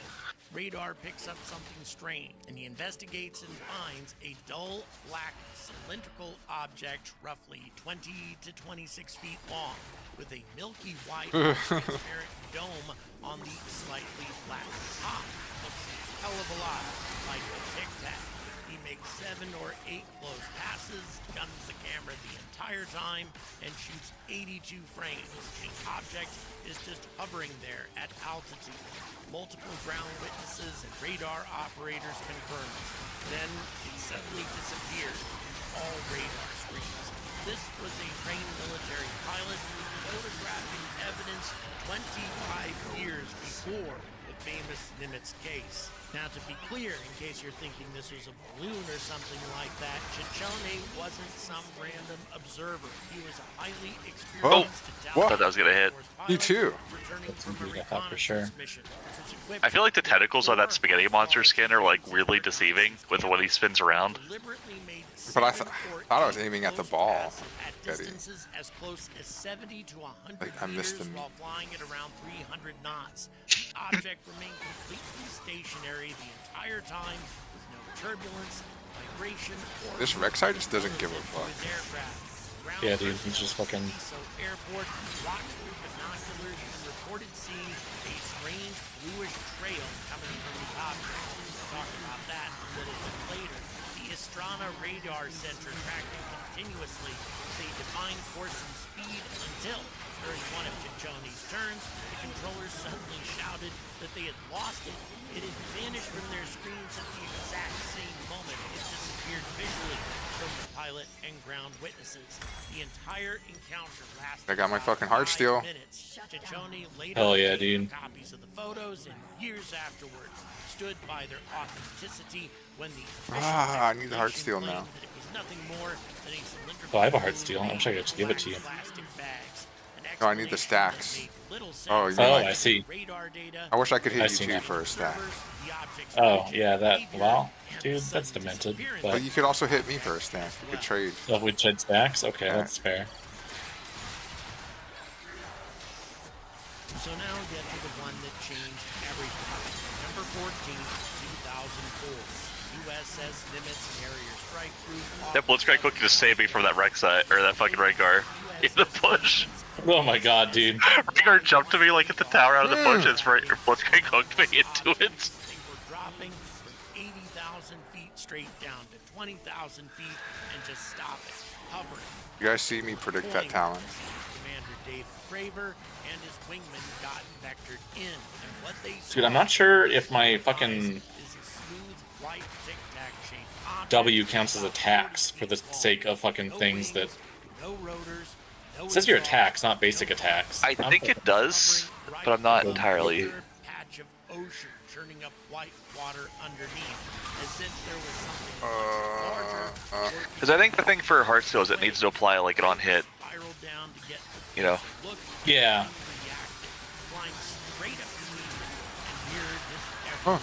Radar picks up something strange, and he investigates and finds a dull, black, cylindrical object roughly 20 to 26 feet long, with a milky white, transparent dome on the slightly flat top. Looks a hell of a lot like a Tic Tac. He makes 7 or 8 close passes, guns the camera the entire time, and shoots 82 frames. The object is just hovering there at altitude. Multiple ground witnesses and radar operators confirm it. Then it suddenly disappears. All radar screens. This was a trained military pilot photographing evidence 25 years before the famous Nimitz case. Now, to be clear, in case you're thinking this was a balloon or something like that, Ciccone wasn't some random observer. He was a highly experienced I thought that was gonna hit. Me too. I thought for sure. I feel like the tentacles on that spaghetti monster skin are like weirdly deceiving with the way he spins around. But I thought I was aiming at the ball. Distances as close as 70 to 100 Like, I missed meters him. while flying at around 300 knots. The object remained completely stationary the entire time with no turbulence, vibration, or This Rek'Sai just doesn't give a fuck. Yeah, dude, he's just fucking. Airport watched through binoculars and reported seeing a strange bluish trail coming from the object. We'll talk about that a little bit later. The Istrana radar center tracked it continuously with a defined course and speed until, during one of Ciccone's turns, the controllers suddenly shouted that they had lost it. It had vanished from their screens at the exact same moment. It disappeared visually from the pilot and ground witnesses. The entire encounter lasted I got my about fucking heart 5 steal. minutes. Ciccone later Hell yeah, obtained dude. copies of the photos and years afterward stood by their authenticity when the I need the heart steal now. that it was nothing more than a cylindrical Oh, I have a heart steal. I wish I could just give it to you. plastic bags. No, I need the stacks. Oh, you Oh, like, I see. I wish I could I hit see you too now. for a stack. Oh, yeah, that. Wow. Dude, that's demented. But But you could also hit me for a stack. We could trade. oh, we trade stacks? Okay, Yeah. that's fair. So now we get to the one that changed everything. November 14th, 2004. USS Nimitz Carrier Strike Group. That Blitzcrank hook just saved me from that Rek'Sai, or that fucking Rengar in the bush. Oh my god, dude. Rengar jumped to me like at the tower out of the bushes, for Blitzcrank hooked me into it. They were dropping from 80,000 feet straight down to 20,000 feet and just stopping, hovering. You guys see me predict that talent. Commander Dave Fravor and his wingman got vectored in, and what they Dude, I'm not sure if my fucking is a smooth white tic-tac shaped object. W counts as attacks for the sake of fucking things that. No rotors, no It says your attacks, not basic attacks. I think it does, but I'm not entirely. patch of ocean churning up white water underneath, as if there was something larger. Because I think the thing for Hearthstone is it needs to apply like an on hit. Spiral down to get You know. look Yeah. flying straight up to me and mirrored this Huh. route.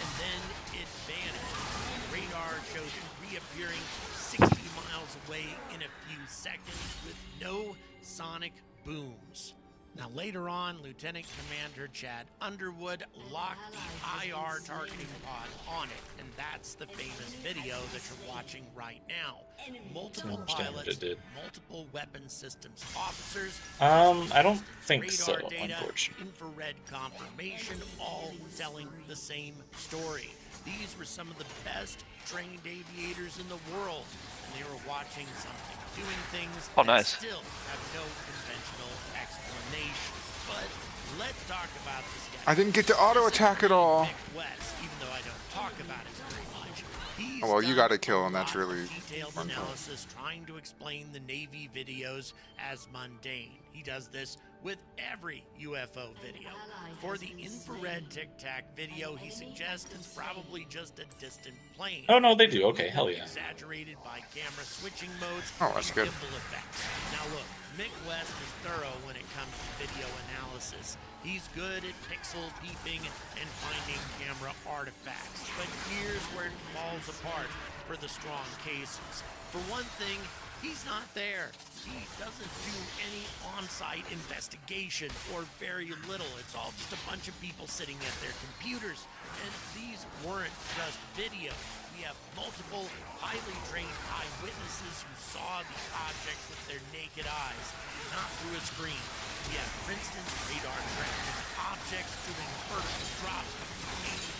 And then it vanished. Radar showed it reappearing 60 miles away in a few seconds with no sonic booms. Now later on, Lieutenant Commander Chad Underwood locked the IR targeting pod on it, and that's the famous video that you're watching right now. Multiple understand what pilots, it did. multiple weapon systems officers, I don't think radar so, data, unfortunately. infrared confirmation, all telling the same story. These were some of the best trained aviators in the world, and they were watching something, doing things Oh, that nice. still have no conventional explanation. But let's talk about this guy. I didn't get to auto attack at all. Mick West, even though I don't talk about it very much. He's Oh, well, you done got to kill him. That's a lot of really detailed fun. analysis trying to explain the Navy videos as mundane. He does this with every UFO video. For the infrared tic-tac video, he suggests it's probably just a distant plane. Oh no, they do. Okay, hell yeah. Exaggerated by camera switching modes Oh, that's and good. gimbal effects. Now look, Mick West is thorough when it comes to video analysis. He's good at pixel peeping and finding camera artifacts. But here's where it falls apart for the strong cases. For one thing, he's not there. He doesn't do any on-site investigation, or very little. It's all just a bunch of people sitting at their computers. And these weren't just videos. We have multiple highly trained eyewitnesses who saw the objects with their naked eyes, not through a screen. We have Princeton's radar tracking objects doing vertical drops from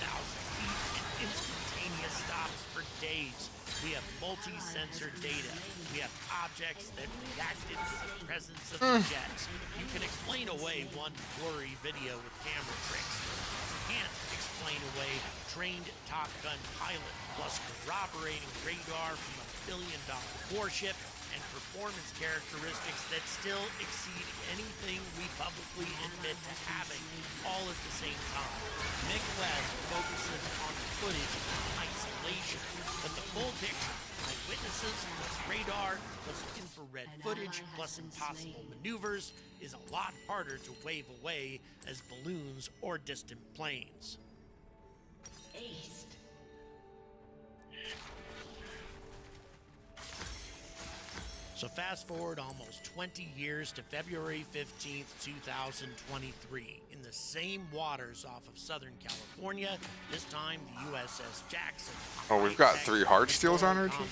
80,000 feet and instantaneous stops for days. We have multi-sensor data. We have objects that reacted to the presence of the jets. You can explain away one blurry video with camera tricks. You can't explain away trained Top Gun pilot plus corroborating radar from a billion-dollar warship and performance characteristics that still exceed anything we publicly admit to having, all at the same time. Mick West focuses on footage in isolation, but the full picture, eyewitnesses plus radar plus infrared footage plus impossible maneuvers, is a lot harder to wave away as balloons or distant planes. Aced. So fast forward almost 20 years to February 15th, 2023, in the same waters off of Southern California, this time the USS Jackson. Oh, we've got 3 hard steals on our team.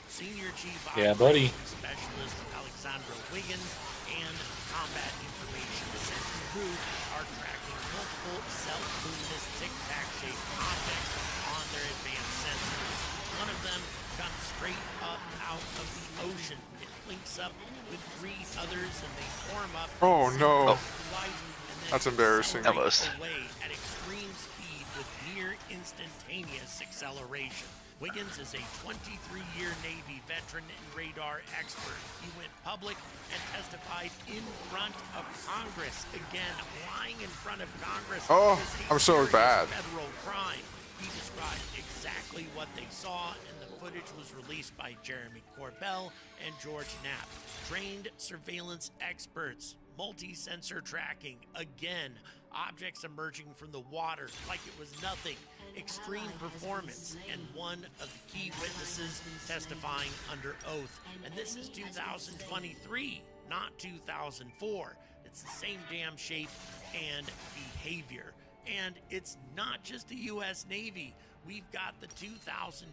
Senior Chief Yeah, buddy. Specialist Alexandra Wiggins and Combat Information Center crew are tracking multiple self-luminous tic-tac-shaped objects on their advanced sensors. One of them comes straight up out of the ocean. It links up with 3 others and they form up. Oh no. Light, and then That's embarrassing. Almost. away at extreme speed with near instantaneous acceleration. Wiggins is a 23-year Navy veteran and radar expert. He went public and testified in front of Congress. Again, lying in front of Congress. Oh, is a I'm so serious bad. Federal crime. He described exactly what they saw, and the footage was released by Jeremy Corbell and George Knapp. Trained surveillance experts, multi-sensor tracking, again, objects emerging from the water like it was nothing, extreme performance, and one of the key witnesses testifying under oath. And this is 2023, not 2004. It's the same damn shape and behavior. And it's not just the U.S. Navy. We've got the 2026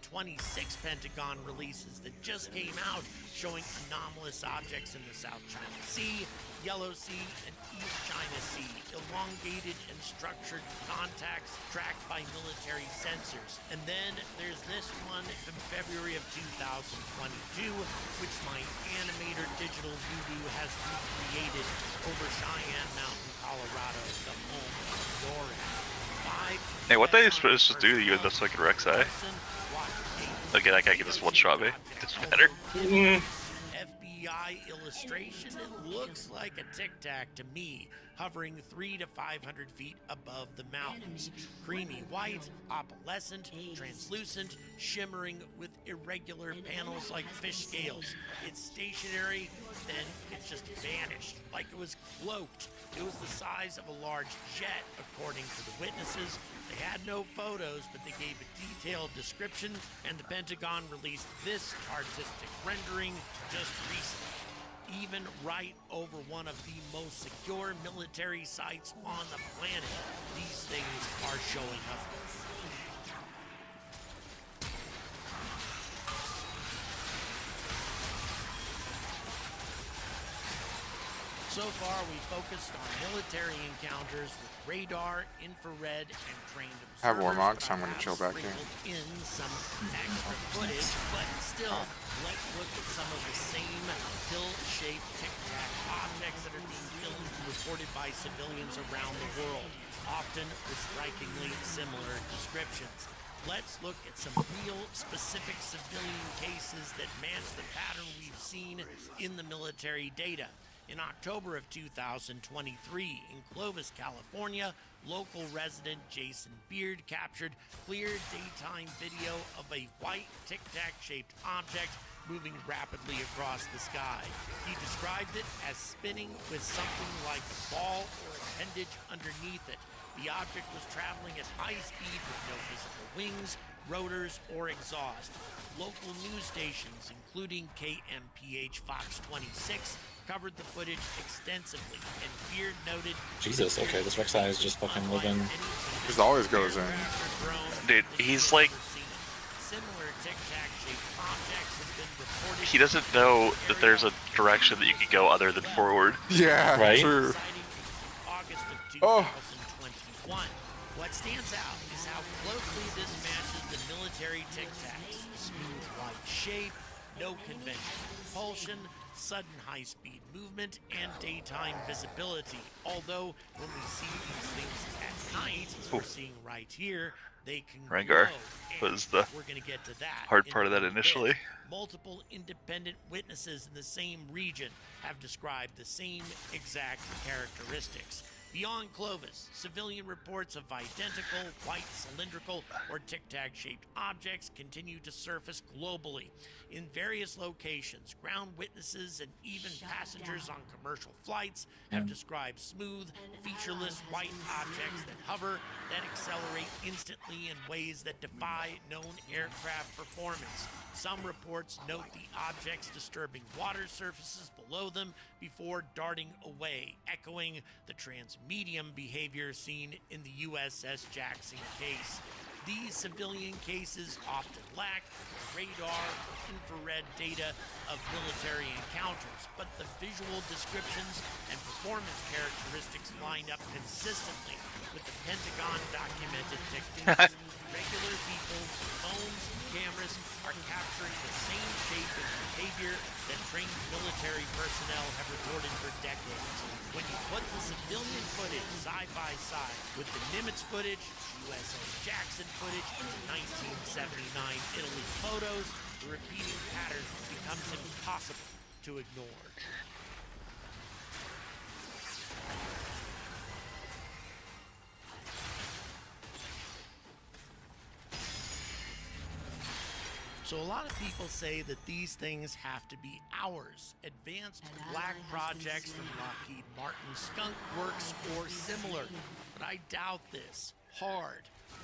Pentagon releases that just came out showing anomalous objects in the South China Sea, Yellow Sea, and East China Sea, elongated and structured contacts tracked by military sensors. And then there's this one from February of 2022, which my animator Digital Voodoo has recreated over Cheyenne Mountain, Colorado, the home of NORAD. Hey, what they supposed to do to you in this fucking Rek'Sai? Again, I can't get this one shot, me. It's better. FBI illustration, it looks like a tic-tac to me, hovering 300 to 500 feet above the mountains. Creamy white, opalescent, translucent, shimmering with irregular panels like fish scales. It's stationary, then it just vanished, like it was cloaked. It was the size of a large jet, according to the witnesses. They had no photos, but they gave a detailed description, and the Pentagon released this artistic rendering just recently. Even right over one of the most secure military sites on the planet, these things are showing up. So far, we focused on military encounters with radar, infrared, and trained observers. Have Warmogs, I'm gonna chill back here. In some extra footage, but still, let's look at some of the same pill-shaped tic-tac objects that are being filmed and reported by civilians around the world, often with strikingly similar descriptions. Let's look at some real specific civilian cases that match the pattern we've seen in the military data. In October of 2023, in Clovis, California, local resident Jason Beard captured clear daytime video of a white tic-tac-shaped object moving rapidly across the sky. He described it as spinning with something like a ball or appendage underneath it. The object was traveling at high speed with no visible wings, rotors, or exhaust. Local news stations, including KMPH Fox 26, covered the footage extensively, and Beard noted... Jesus, okay, this Rek'Sai is just fucking living... Just always goes in. Dude, he's like... Similar tic-tac-shaped objects have been reported... He doesn't know that there's a direction that you can go other than forward. Yeah, right? True. August of 2021. What stands out is how closely this matches the military tic-tacs. Smooth white shape, no conventional propulsion, sudden high-speed movement, and daytime visibility. Although, when we see these things at night, as we're seeing right here, they can Rengar glow, was the we're going to get to that hard in part a of that little bit. initially. Multiple independent witnesses in the same region have described the same exact characteristics. Beyond Clovis, civilian reports of identical, white, cylindrical, or tic-tac-shaped objects continue to surface globally. In various locations, ground witnesses and even passengers on commercial flights have described smooth, featureless white objects that hover, that accelerate instantly in ways that defy known aircraft performance. Some reports note the objects disturbing water surfaces below them before darting away, echoing the transmedium behavior seen in the USS Jackson case. These civilian cases often lack radar or infrared data of military encounters, but the visual descriptions and performance characteristics line up consistently with the Pentagon documented techniques. Regular people, phones, and cameras are capturing the same shape and behavior that trained military personnel have reported for decades. When you put the civilian footage side by side with the Nimitz footage, USS Jackson footage, and the 1979 Italy photos, the repeating pattern becomes impossible to ignore. So a lot of people say that these things have to be ours, advanced black projects from Lockheed Martin, Skunk Works, or similar. But I doubt this hard.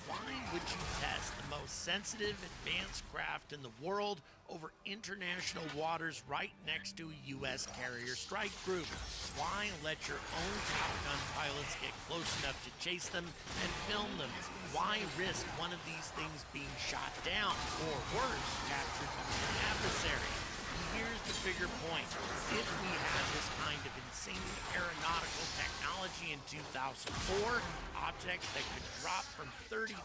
Why would you test the most sensitive advanced craft in the world over international waters right next to a U.S. carrier strike group? Why let your own Top Gun pilots get close enough to chase them and film them? Why risk one of these things being shot down, or worse, captured by an adversary? Here's the bigger point. If we had this kind of insane aeronautical technology in 2004, objects that could drop from 30,000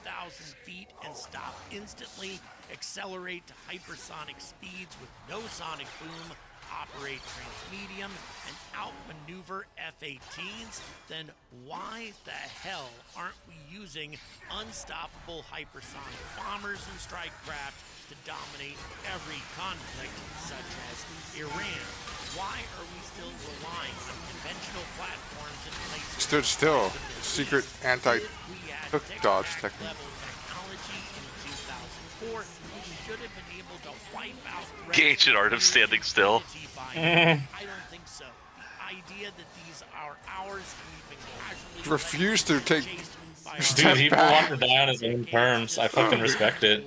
feet and stop instantly, accelerate to hypersonic speeds with no sonic boom, operate transmedium, and outmaneuver F-18s, then why the hell aren't we using unstoppable hypersonic bombers and strike craft to dominate every conflict, such as Iran? Why are we still relying on conventional platforms in places? Stood still. Secret anti-hook dodge technique. Technology in 2004, we should have been able to wipe out The ancient art of standing still. I don't think so. The idea that these are ours can even casually Refuse to take Dude, he wanted to die on his own terms. I fucking respect it.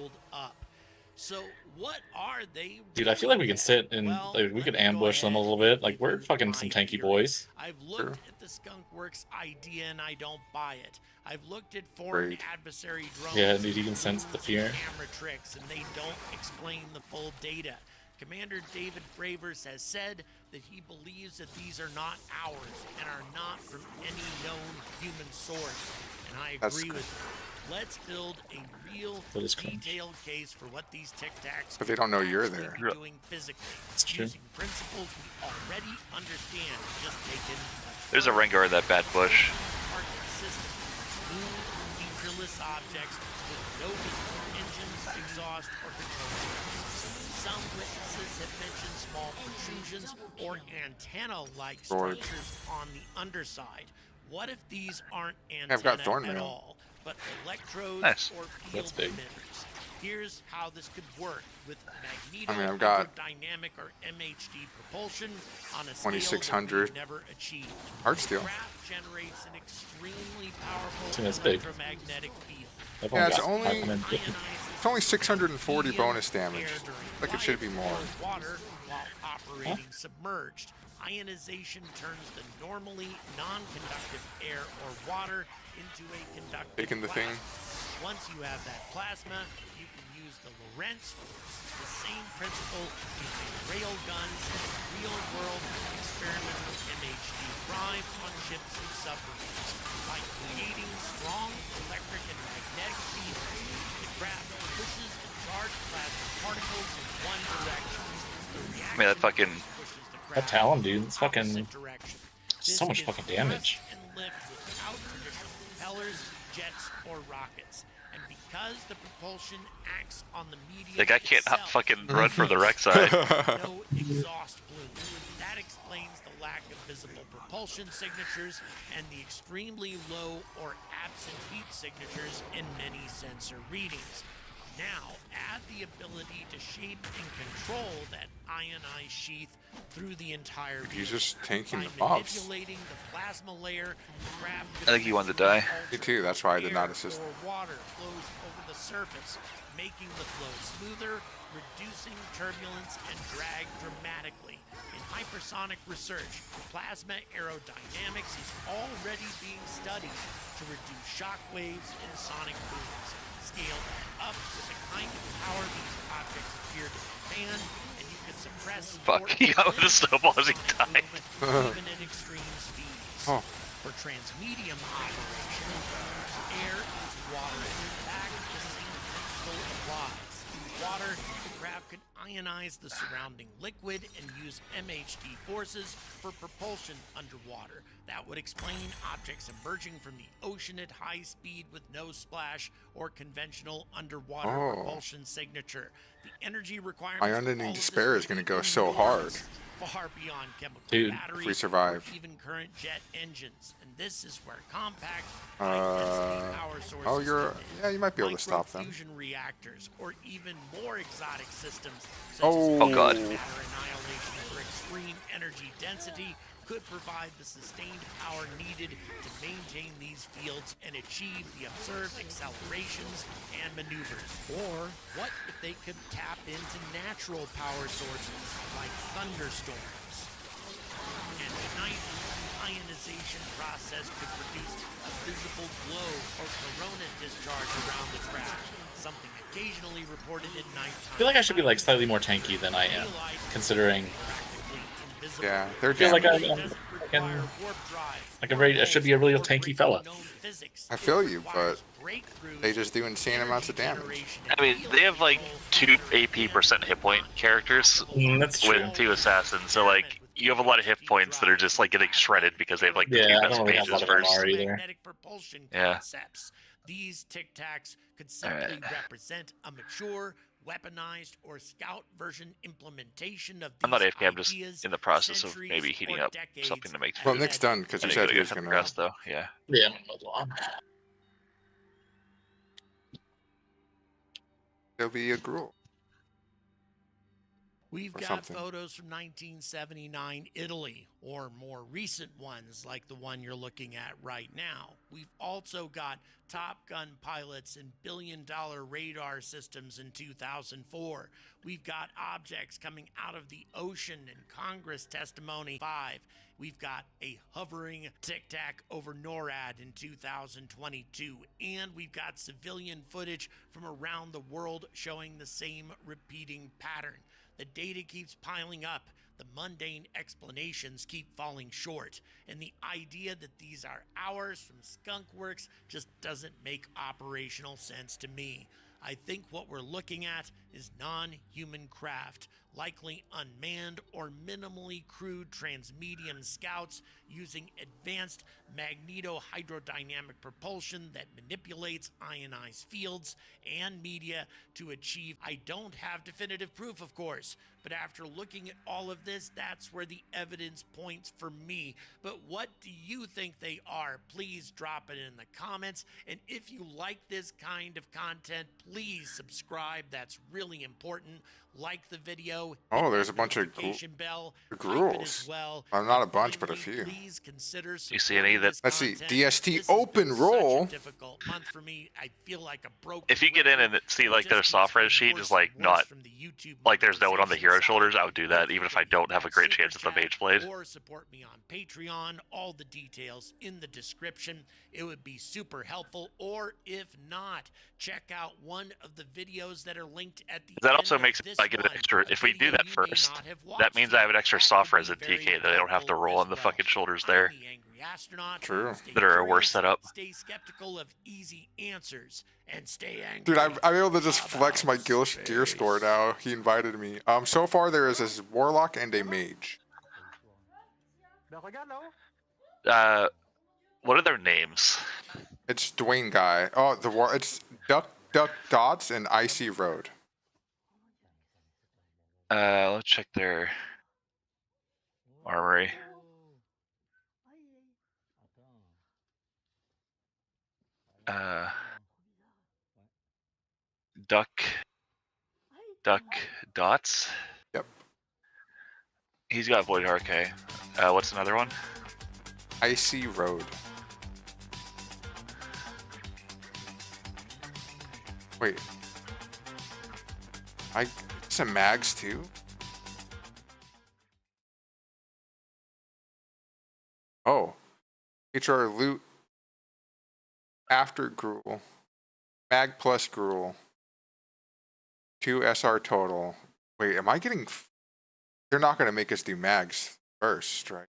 So what are they? Dude, I feel like we can sit and like, we could ambush them a little bit. Like, we're fucking some tanky boys. I've looked at the Skunk Works idea and I don't buy it. I've looked at foreign adversary drones. Yeah, dude, you can sense the fear. Camera tricks, and they don't explain the full data. Commander David Fravers has said that he believes that these are not ours and are not from any known human source. And I agree with him. Let's build a real detailed case for what these Tic Tacs But they don't know you're there. doing physically. It's true. Using principles we already understand. Just taken. There's a Rengar in that bad bush. Target system. Smooth, featureless objects with no visible engines, exhaust, or control systems. Some witnesses have mentioned small protrusions or antenna-like structures on the underside. What if these aren't antennae at all, but electrodes or field emitters? Here's how this could work with magneto dynamic or MHD propulsion on a scale that we've never achieved. Hard steel. Craft generates an extremely powerful So that's big. electromagnetic field. Yeah, it's only 640 bonus damage. Like it should be more. Water while operating submerged. Ionization turns the normally non-conductive air or water into a conductive Taking the thing. Once you have that plasma, you can use the Lorentz force, the same principle using rail guns and real-world experimental MHD drives on ships and submarines. By creating strong electric and magnetic fields, the craft pushes the charged plasma particles in one direction. I mean, that fucking That Talon, dude, it's fucking opposite direction. so much This fucking is damage. thrust and lift without traditional propellers, jets, or rockets. And because the propulsion acts on the medium Like, I can't itself, fucking run from the wreck side. no exhaust plume. That explains the lack of visible propulsion signatures and the extremely low or absent heat signatures in many sensor readings. Now, add the ability to shape and control that ionized sheath through the entire He's just tanking by the mobs. manipulating the plasma layer, the craft I think he wanted to die. Me too. That's why I did not assist. or water flows over the surface, making the flow smoother, reducing turbulence and drag dramatically. In hypersonic research, plasma aerodynamics is already being studied to reduce shock waves and sonic booms. Scale that up with the kind of power these objects appear to expand, and you can suppress Fuck, he got with the snowball as he died. even at extreme speeds. Oh. For transmedium operation, use air into water and back, the same principle applies. In water, the craft can ionize the surrounding liquid and use MHD forces for propulsion underwater. That would explain objects emerging from the ocean at high speed with no splash or conventional underwater propulsion signature. The energy requirements My for unending all of this despair is would going to be go so hard. enormous, far beyond chemical Dude, batteries if we survive. or even current jet engines. And this is where compact high-density power sources Oh, you're... come in. Yeah, you might be able to stop them. Microfusion reactors or even more exotic systems such Oh. as God. matter annihilation for extreme energy density could provide the sustained power needed to maintain these fields and achieve the observed accelerations and maneuvers. Or what if they could tap into natural power sources like thunderstorms? And tonight, the ionization process could produce a visible glow or corona discharge around the craft, something occasionally reported at nighttime. I feel like I should be like slightly more tanky than I am, considering. Yeah, they're I feel like damaged. I should be a real tanky fella. I feel you, but they just do insane amounts of damage. I mean, they have like 2 AP percent hit point characters That's true. with 2 assassins, so like you have a lot of hit points that are just like getting shredded because they have like the 2 Yeah, I best don't really have a pages lot of first. MR either. Magnetic propulsion Yeah. concepts. These tic tacs could simply represent a mature, weaponized, or scout version implementation of these I'm not AFK, I'm just ideas in the process of centuries maybe heating or up decades something to make Well, food. Nick's done because I he need said to he get was some going rest to. though, yeah. Yeah, I'm gonna move on. There'll be a gruel. We've or got something. photos from 1979 Italy, or more recent ones like the one you're looking at right now. We've also got Top Gun pilots and billion-dollar radar systems in 2004. We've got objects coming out of the ocean in Congress testimony 5. We've got a hovering Tic Tac over NORAD in 2022. And we've got civilian footage from around the world showing the same repeating pattern. The data keeps piling up, the mundane explanations keep falling short, and the idea that these are ours from Skunkworks just doesn't make operational sense to me. I think what we're looking at is non-human craft, likely unmanned or minimally crewed transmedium scouts using advanced magnetohydrodynamic propulsion that manipulates ionized fields and media to achieve. I don't have definitive proof, of course, but after looking at all of this, that's where the evidence points for me. But what do you think they are? Please drop it in the comments. And if you like this kind of content, please subscribe. That's really important. Like the video. Oh, there's a bunch of bell. gruels. Well. Not a bunch, but a few. Please consider You see any that? Let's see. DST open roll. difficult month for me. I feel like a broken If you get in and see like their soft res sheet is like not like there's no one on the hero shoulders, I would do that even if I don't have a great chance at the mage blade. Or support me on Patreon. All the details in the description. It would be super helpful. Or if not, check out one of the videos that are linked at the That end also of makes this I get an one. extra. If we do that first, that means I have an extra soft res at TK that I don't have to roll on the fucking shoulders there. True. That are a worse setup. Stay skeptical of easy answers and stay angry. Dude, I'm able to just flex my gear score now. He invited me. So far there is a warlock and a mage. What are their names? It's Dwayne Guy. Oh, it's Duck Dots and Icy Road. Let's check their armory. Duck Dots. Yep. He's got Void Arcade. What's another one? Icy Road. Wait. Some mags too? Oh. HR loot after Gruul. Mag plus Gruul. 2 SR total. Wait, am I getting... They're not going to make us do mags first, right?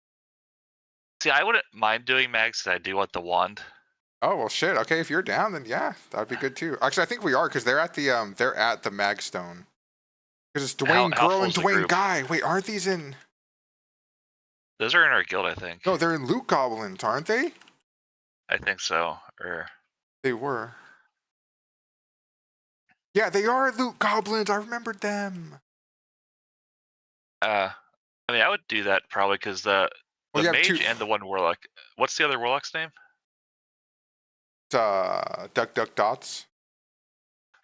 See, I wouldn't mind doing mags because I do want the wand. Oh, well, shit. Okay, if you're down, then yeah, that'd be good too. Actually, I think we are because they're at the Magstone. Because it's Dwayne Girl and Dwayne Guy. Wait, aren't these in... Those are in our guild, I think. No, they're in Loot Goblins, aren't they? I think so. Or they were. Yeah, they are Loot Goblins. I remembered them. I mean, I would do that probably because the mage and the one warlock. What's the other warlock's name? It's Duck Dots.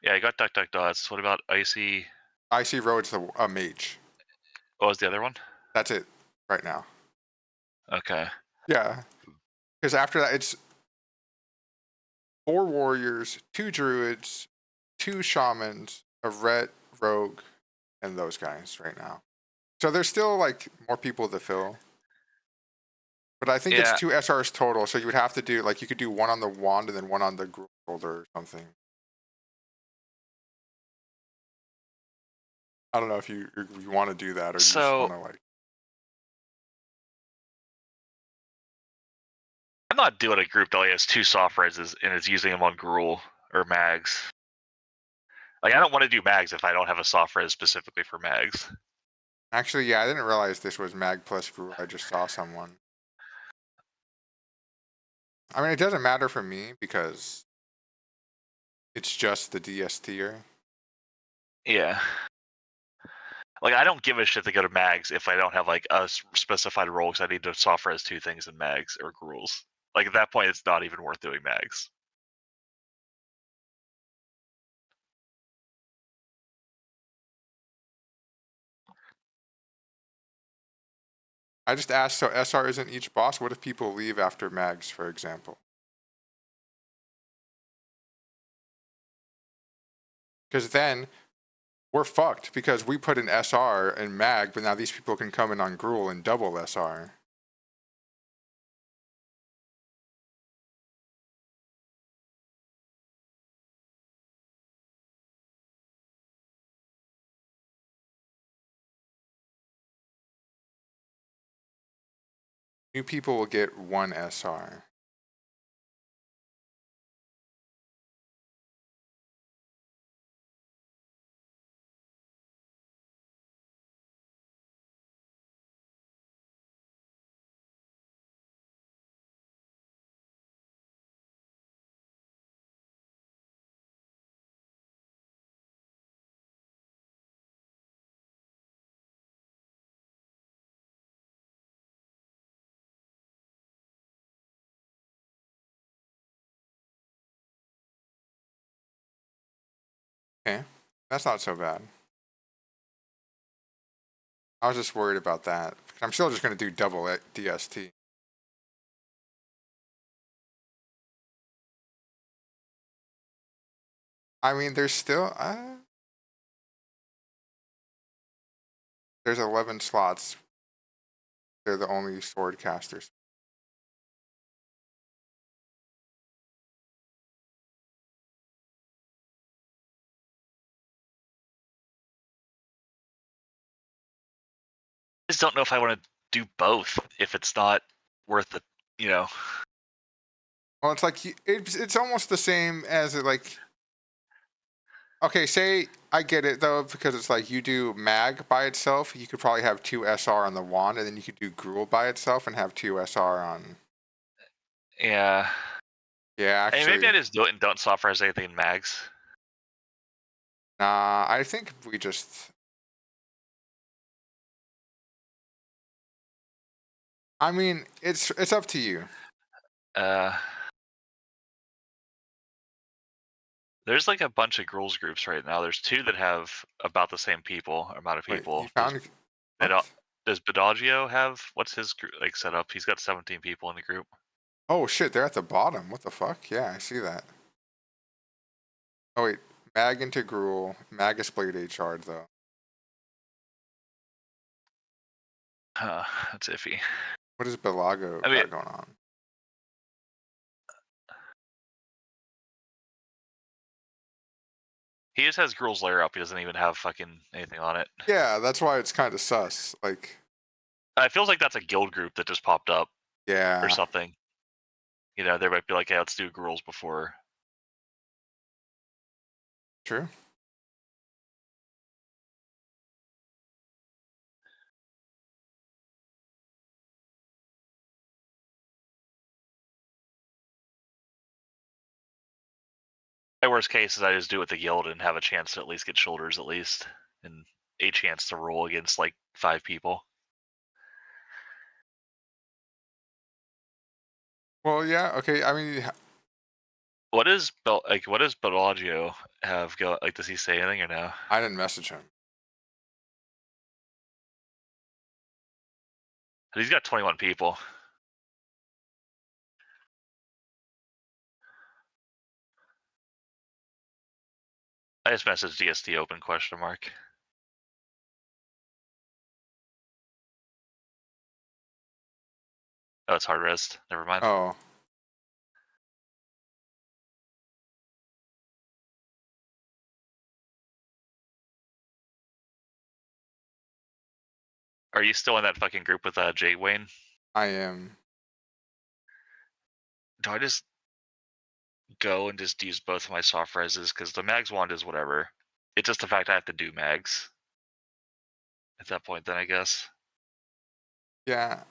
Yeah, I got Duck Dots. What about Icy? Icy Road's a mage. What was the other one? That's it right now. Okay. Yeah, because after that it's 4 warriors, 2 druids, 2 shamans, a ret, rogue, and those guys right now. So there's still like more people to fill. But I think it's 2 SRs total, so you would have to do like you could do 1 on the wand and then 1 on the shoulder or something. I don't know if you want to do that or you just want to like. I'm not doing a group that only has 2 soft reses and is using them on Gruul or mags. Like I don't want to do mags if I don't have a soft res specifically for mags. Actually, yeah, I didn't realize this was mag plus Gruul. I just saw someone. I mean, it doesn't matter for me because it's just the DS tier. Yeah. Like, I don't give a shit to go to mags if I don't have, like, a specified role because I need to soft res 2 things in mags or Gruuls. Like, at that point, it's not even worth doing mags. I just asked, so SR isn't each boss? What if people leave after mags, for example? Because then we're fucked because we put an SR in mag, but now these people can come in on Gruul and double SR. New people will get 1 SR. Okay, that's not so bad. I was just worried about that. I'm still just going to do double DST. I mean, there's still... there's 11 slots. They're the only sword casters. I just don't know if I want to do both if it's not worth it, you know. Well, it's like it's almost the same as like Okay, say I get it though, because it's like you do mag by itself, you could probably have 2 SR on the wand, and then you could do Gruul by itself and have 2 SR on. Yeah. Yeah, Hey, maybe actually, I just do it and don't software as anything in mags. nah, I think we just. I mean, it's up to you. There's like a bunch of Gruul's groups right now. There's 2 that have about the same amount of Wait, people. you found Does Bedagio have what's his group like set up? He's got 17 people in the group. Oh shit, they're at the bottom. What the fuck? Yeah, I see that. Oh wait, mag into Gruul, Magus Blade HR though. That's iffy. What is Belago got going on? He just has Gruul's lair up. He doesn't even have fucking anything on it. Yeah, that's why it's kind of sus. Like, It feels like that's a guild group that just popped up. Yeah. Or something. You know, they might be like, hey, let's do Gruul's before. True. My worst case is I just do it with the guild and have a chance to at least get shoulders at least. And a chance to roll against like 5 people. Well, yeah, okay. I mean, What does Bellagio have go? Like, does he say anything or no? I didn't message him. He's got 21 people. I just messaged DST open ? Oh, it's hard rest. Never mind. Oh. Are you still in that fucking group with Jay Wayne? I am. Do I just go and just use both of my soft reses? Because the mags wand is whatever. It's just the fact I have to do mags. At that point, then I guess. Yeah.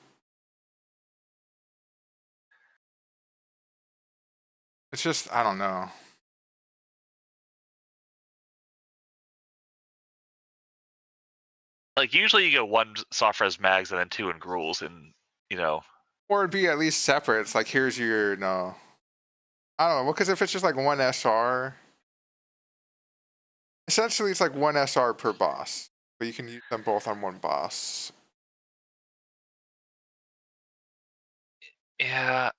It's just, I don't know. Like, usually you go 1 soft res mags and then 2 in Gruul's, and, you know. Or it'd be at least separate. It's like, here's your, no. I don't know. Well, because if it's just like 1 SR, essentially it's like 1 SR per boss. But you can use them both on 1 boss. Yeah.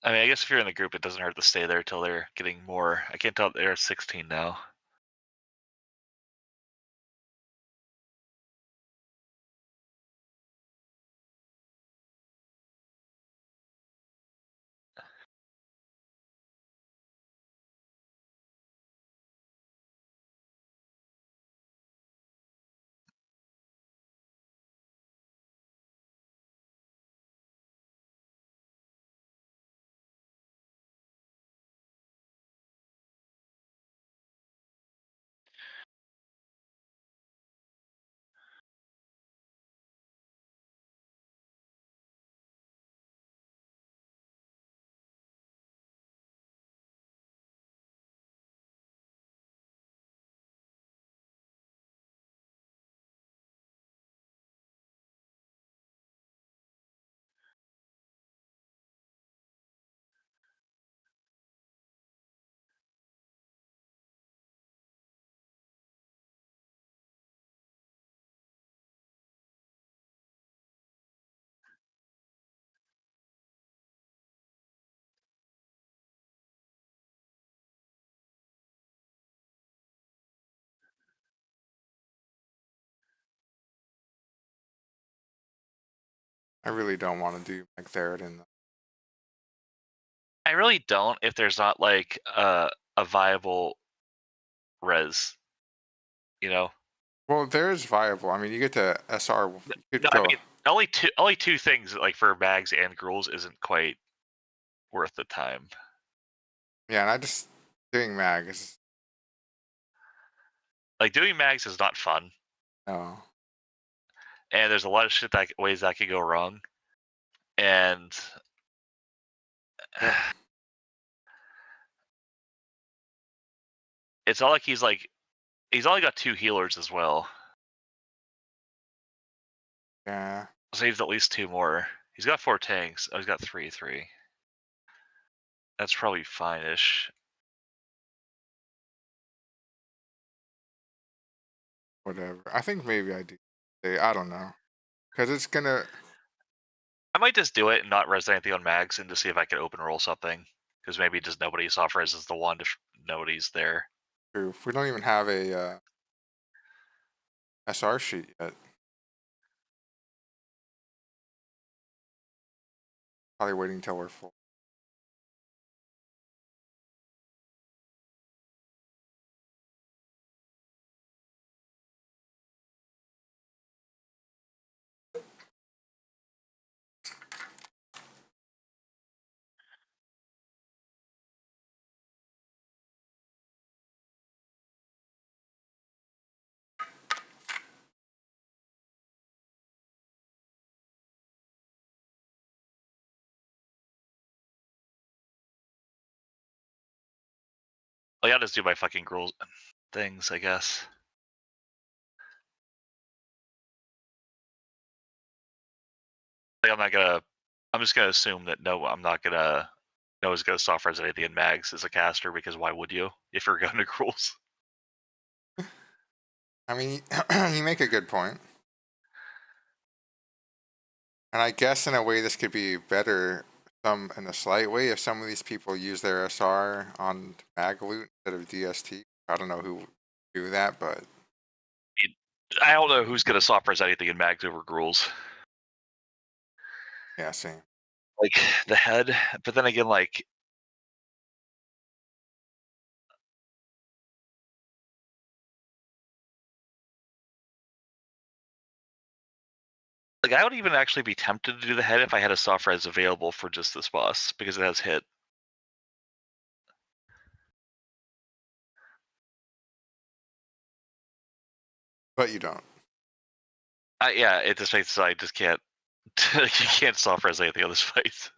I mean, I guess if you're in the group, it doesn't hurt to stay there till they're getting more. I can't tell. They're 16 now. I really don't want to do like Theroden. I really don't if there's not like a viable res. You know? Well, there's viable. I mean, you get to SR. You could No, go. only two things like for mags and ghouls isn't quite worth the time. Yeah, and I just doing mags. Like doing mags is not fun. No. And there's a lot of shit ways that could go wrong. And it's not like he's only got 2 healers as well. Yeah. So he needs at least 2 more. He's got 4 tanks. Oh, he's got 3. That's probably fine-ish. Whatever. I think maybe I do. I don't know. Because it's gonna. I might just do it and not res anything on mags and just see if I can open roll something. Because maybe just nobody soft reses the wand if nobody's there. True. We don't even have a SR sheet yet. Probably waiting till we're full. Like, I'll just do my fucking ghouls things, I guess. Like, I'm just gonna assume that Noah's gonna soft res anything in mags as a caster, because why would you if you're going to ghouls? I mean, you make a good point. And I guess in a way this could be better in a slight way if some of these people use their SR on mag loot instead of DST. I don't know who would do that, but I don't know who's gonna soft res anything in mags over ghouls. yeah, same. Like the head, but then again, like I would even actually be tempted to do the head if I had a soft res available for just this boss, because it has hit. But you don't. Yeah, it just makes I just can't. You can't soft res anything on this fight.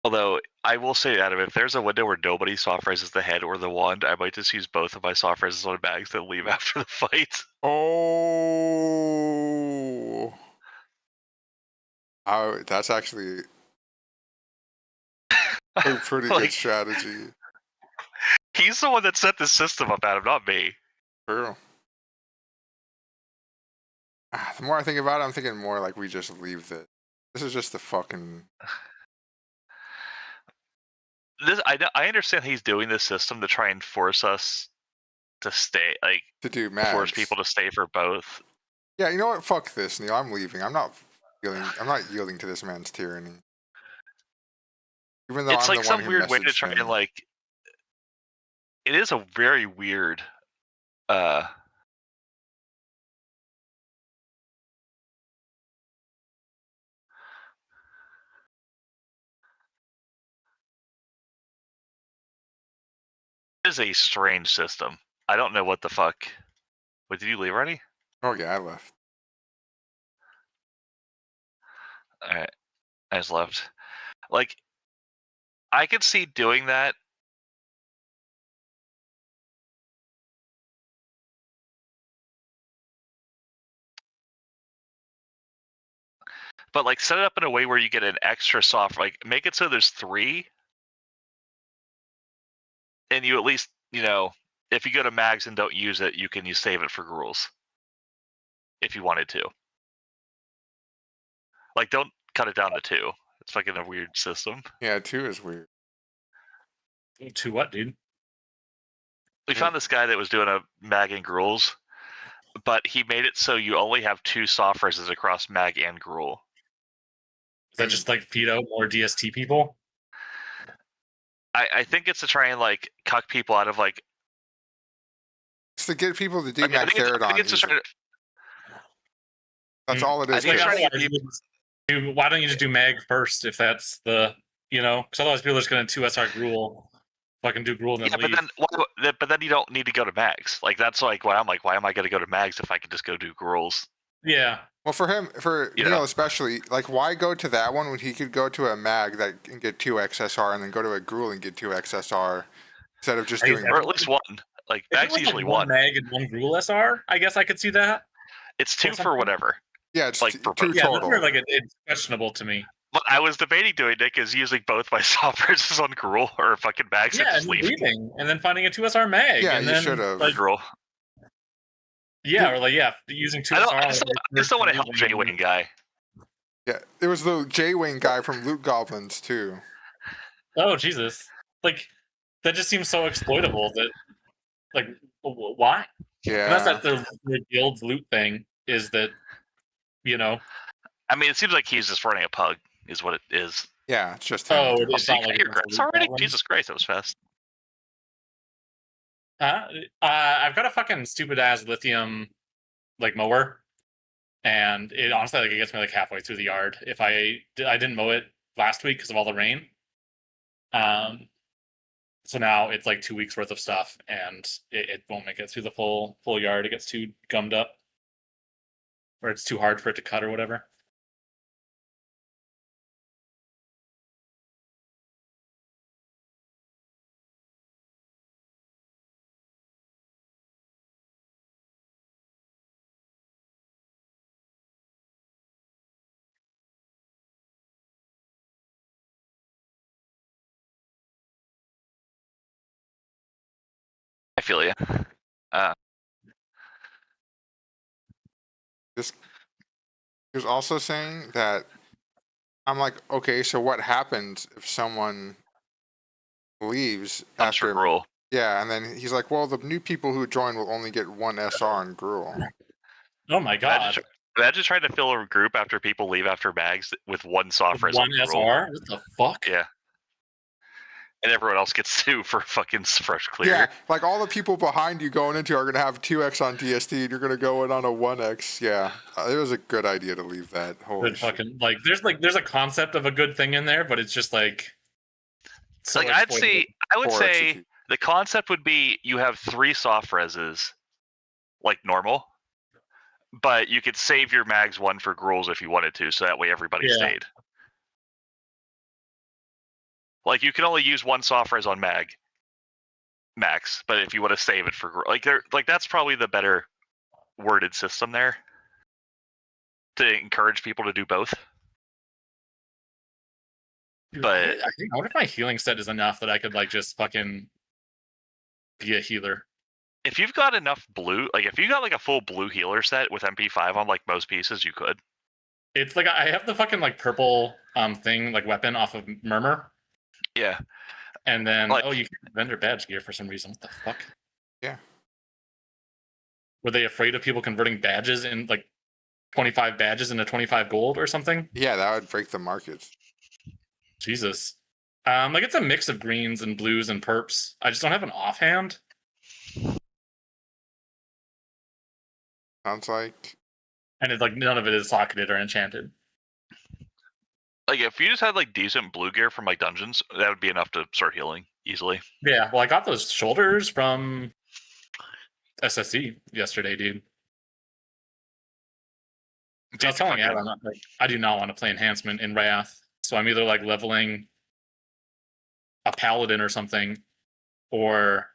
Although I will say, Adam, if there's a window where nobody soft reses the head or the wand, I might just use both of my soft reses on bags and leave after the fight. Oh, that's actually a pretty good strategy. He's the one that set this system up, Adam, not me. True. The more I think about it, I'm thinking more like we just leave this. This is just the fucking. I understand he's doing this system to try and force us to stay, like to do mags. Force people to stay for both. Yeah, you know what? Fuck this, Neil. I'm leaving. I'm not yielding to this man's tyranny. Even though it's I'm like the one some who weird way to messaged try him. and like. It is a very weird. It is a strange system. I don't know what the fuck. Wait, did you leave already? Oh yeah, I left. Alright. I just left. Like, I could see doing that. But like set it up in a way where you get an extra soft, like make it so there's 3. And you at least, if you go to mags and don't use it, you save it for ghouls. If you wanted to. Like, don't cut it down to 2. It's fucking a weird system. Yeah, 2 is weird. 2 what, dude? We found this guy that was doing a mag and gruels, but he made it so you only have 2 soft reses across mag and gruel. Is that just like feed out more DST people? I think it's to try and like cuck people out of like. It's to get people to do I think Magtheridon. it's just trying to. That's all it is. I think why don't you just do mag first if that's the because otherwise people are just going to 2SR gruel, fucking do gruel and then leave. But then you don't need to go to mags. Like that's like why I'm like, why am I going to go to mags if I can just go do gruels? Yeah. Well, for him, Neil especially, like, why go to that one when he could go to a mag that can get 2 XSR and then go to a gruel and get 2 XSR instead of just doing. Or at least one. Like mags usually one mag and one gruel SR. I guess I could see that. It's 2 for whatever. Yeah, it's like for 2 total. That's where it's questionable to me. What I was debating doing, Nick, is using both my soft reses on gruel or fucking mags and just leaving and then finding a 2SR mag. Yeah, and you then, should have. Like, gruel. Yeah, or using 2SR. I just don't want to help J-Wing guy. Yeah, it was the J-Wing guy from Loot Goblins too. Oh Jesus! Like that just seems so exploitable. That like why? Yeah, and that's the guild's loot thing. Is that I mean, it seems like he's just running a pug, is what it is. Yeah, it's just him. Oh, it's not like your grass already. Jesus Christ, that was fast. I've got a fucking stupid ass lithium like mower, and it honestly it gets me like halfway through the yard. If I didn't mow it last week because of all the rain, so now it's like 2 weeks worth of stuff, and it won't make it through the full yard. It gets too gummed up, or it's too hard for it to cut or whatever. I feel you. This he was also saying that I'm like, okay, so what happens if someone leaves after gruel? Yeah, and then he's like, well, the new people who join will only get 1 SR on gruel. Oh my god! Imagine trying to fill a group after people leave after bags with 1 soft res. 1 SR? What the fuck? Yeah. And everyone else gets 2 for fucking fresh clear. Yeah, like all the people behind you going into are going to have 2x on DST, and you're going to go in on a 1x. Yeah, it was a good idea to leave that. Holy shit. Fucking there's a concept of a good thing in there, but it's just like. So like I would say the concept would be you have 3 soft reses, like normal, but you could save your mags 1 for gruels if you wanted to, so that way everybody stayed. Like you can only use 1 soft res on max, but if you want to save it for that's probably the better worded system there to encourage people to do both. Dude, but I wonder if my healing set is enough that I could like just fucking be a healer. If you've got enough blue, like if you got like a full blue healer set with MP5 on like most pieces, you could. It's like I have the fucking like purple thing like weapon off of Murmur. Yeah. And then you can vendor badge gear for some reason. What the fuck? Yeah. Were they afraid of people converting badges in like 25 badges into 25 gold or something? Yeah, that would break the market. Jesus. Like it's a mix of greens and blues and perps. I just don't have an offhand. Sounds like. And it's like none of it is socketed or enchanted. Like if you just had like decent blue gear from like dungeons, that would be enough to start healing easily. Yeah, well I got those shoulders from SSC yesterday, dude. I was telling Adam, I do not want to play enhancement in Wrath, so I'm either like leveling a paladin or something, or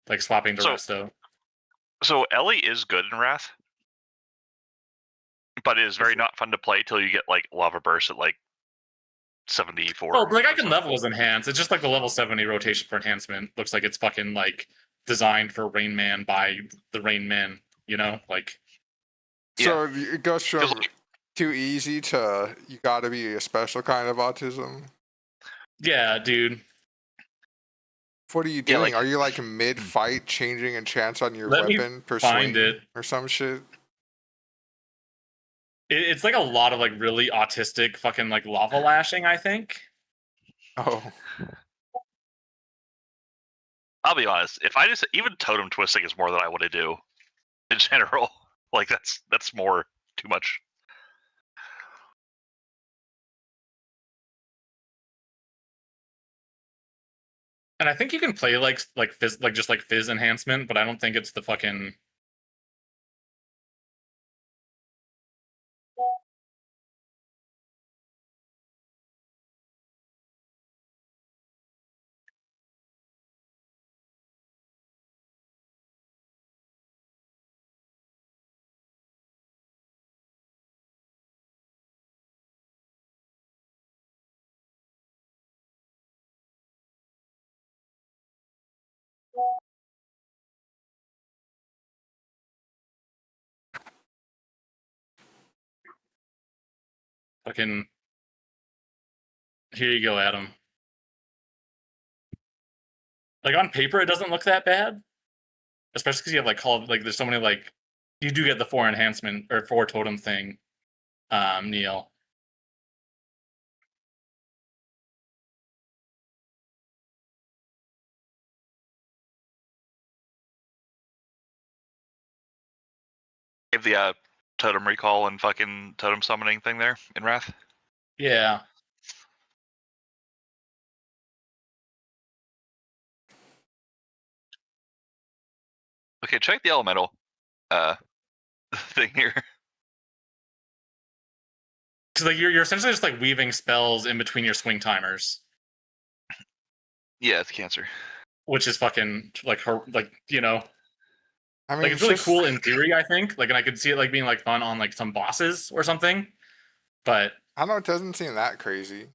like swapping to resto. So Ellie is good in Wrath, but it is very not fun to play till you get like Lava Burst at like 74. Oh, like I can level as enhanced. It's just like the level 70 rotation for enhancement looks like it's fucking like designed for Rain Man by the Rain Men, like. So it goes from too easy to you got to be a special kind of autism. Yeah, dude. What are you Yeah, doing? like- Are you like mid-fight changing enchants on your Let me weapon per find swing it. or some shit? It's like a lot of like really autistic fucking like lava lashing, I think. Oh. I'll be honest. If I just even totem twisting is more than I want to do in general. Like that's more too much. And I think you can play like fizz, like just like fizz enhancement, but I don't think it's the fucking. Fucking. Here you go, Adam. Like on paper, it doesn't look that bad, especially because you have like there's so many like you do get the 4 enhancement or 4 totem thing, Neil. Give the totem recall and fucking totem summoning thing there in Wrath. Yeah. Okay, check the elemental thing here. Because like you're essentially just like weaving spells in between your swing timers. Yeah, it's cancer. Which is fucking like you know. I mean, like it's really cool in theory, I think. Like, and I could see it like being like fun on like some bosses or something. But I don't know. It doesn't seem that crazy.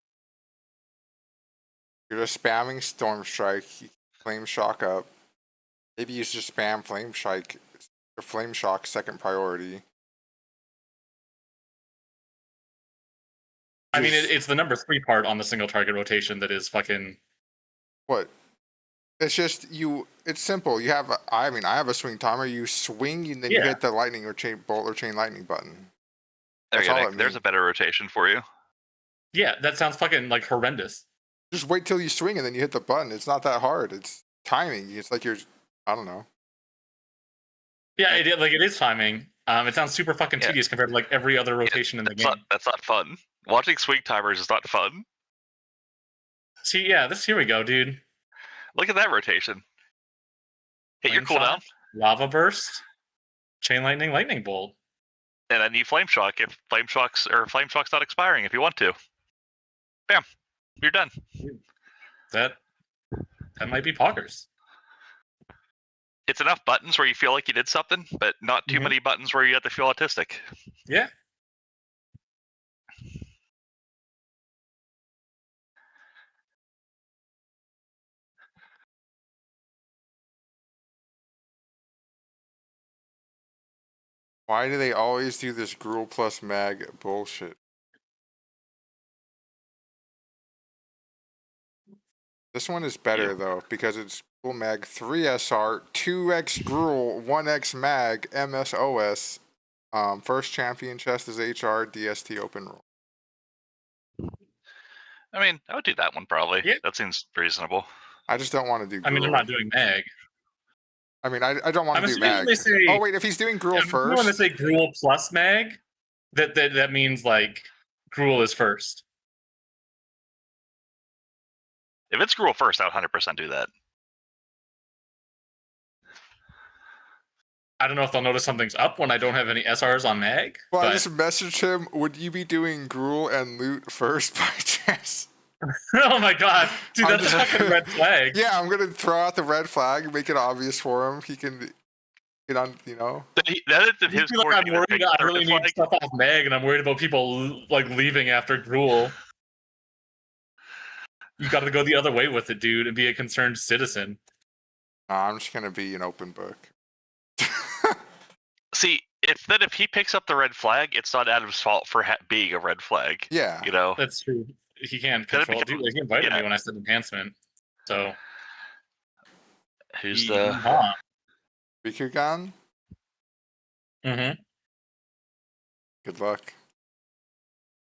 You're just spamming Storm Strike, Flame Shock up. Maybe you should spam Flame Strike, or Flame Shock second priority. I mean, it's the number 3 part on the single target rotation that is fucking. What? It's just you. It's simple. You have. I have a swing timer. You swing, and then you hit the lightning or chain bolt or chain lightning button. There That's you all go, it Nick. There's means. a better rotation for you. Yeah, that sounds fucking like horrendous. Just wait till you swing and then you hit the button. It's not that hard. It's timing. It's like you're. I don't know. Yeah, it is timing. It sounds super fucking tedious compared to like every other rotation in the game. That's not fun. Watching swing timers is not fun. See, yeah, here we go, dude. Look at that rotation. Hit your cooldown. Lava burst, chain lightning, lightning bolt, and then you flame shock if flame shock's not expiring if you want to. Bam, you're done. That might be poggers. It's enough buttons where you feel like you did something, but not too many buttons where you have to feel autistic. Yeah. Why do they always do this Gruul plus mag bullshit? This one is better though, because it's Gruul mag 3SR, 2x Gruul, 1x mag, MSOS. First champion chest is HR, DST open roll. I mean, I would do that one probably. Yeah. That seems reasonable. I just don't want to do Gruul. I mean, I'm not doing mag. I mean, I don't want to do mag. Say, oh wait, if he's doing Gruul first. When they say Gruul plus mag, that means like Gruul is first. If it's Gruul first, I would 100% do that. I don't know if they'll notice something's up when I don't have any SRs on mag. Well, I just messaged him, would you be doing Gruul and loot first by chance? Oh my god. Dude, that's a fucking red flag. Yeah, I'm going to throw out the red flag, make it obvious for him. He can get on, you know. That is his like I'm worried I really need stuff off mag, and I'm worried about people like leaving after Gruul. You got to go the other way with it, dude, and be a concerned citizen. I'm just going to be an open book. See, if he picks up the red flag, it's not Adam's fault for being a red flag. Yeah, you know that's true. He can't control. Dude, he invited me when I said enhancement, so Who's the Bikugan? Mm-hmm. Good luck.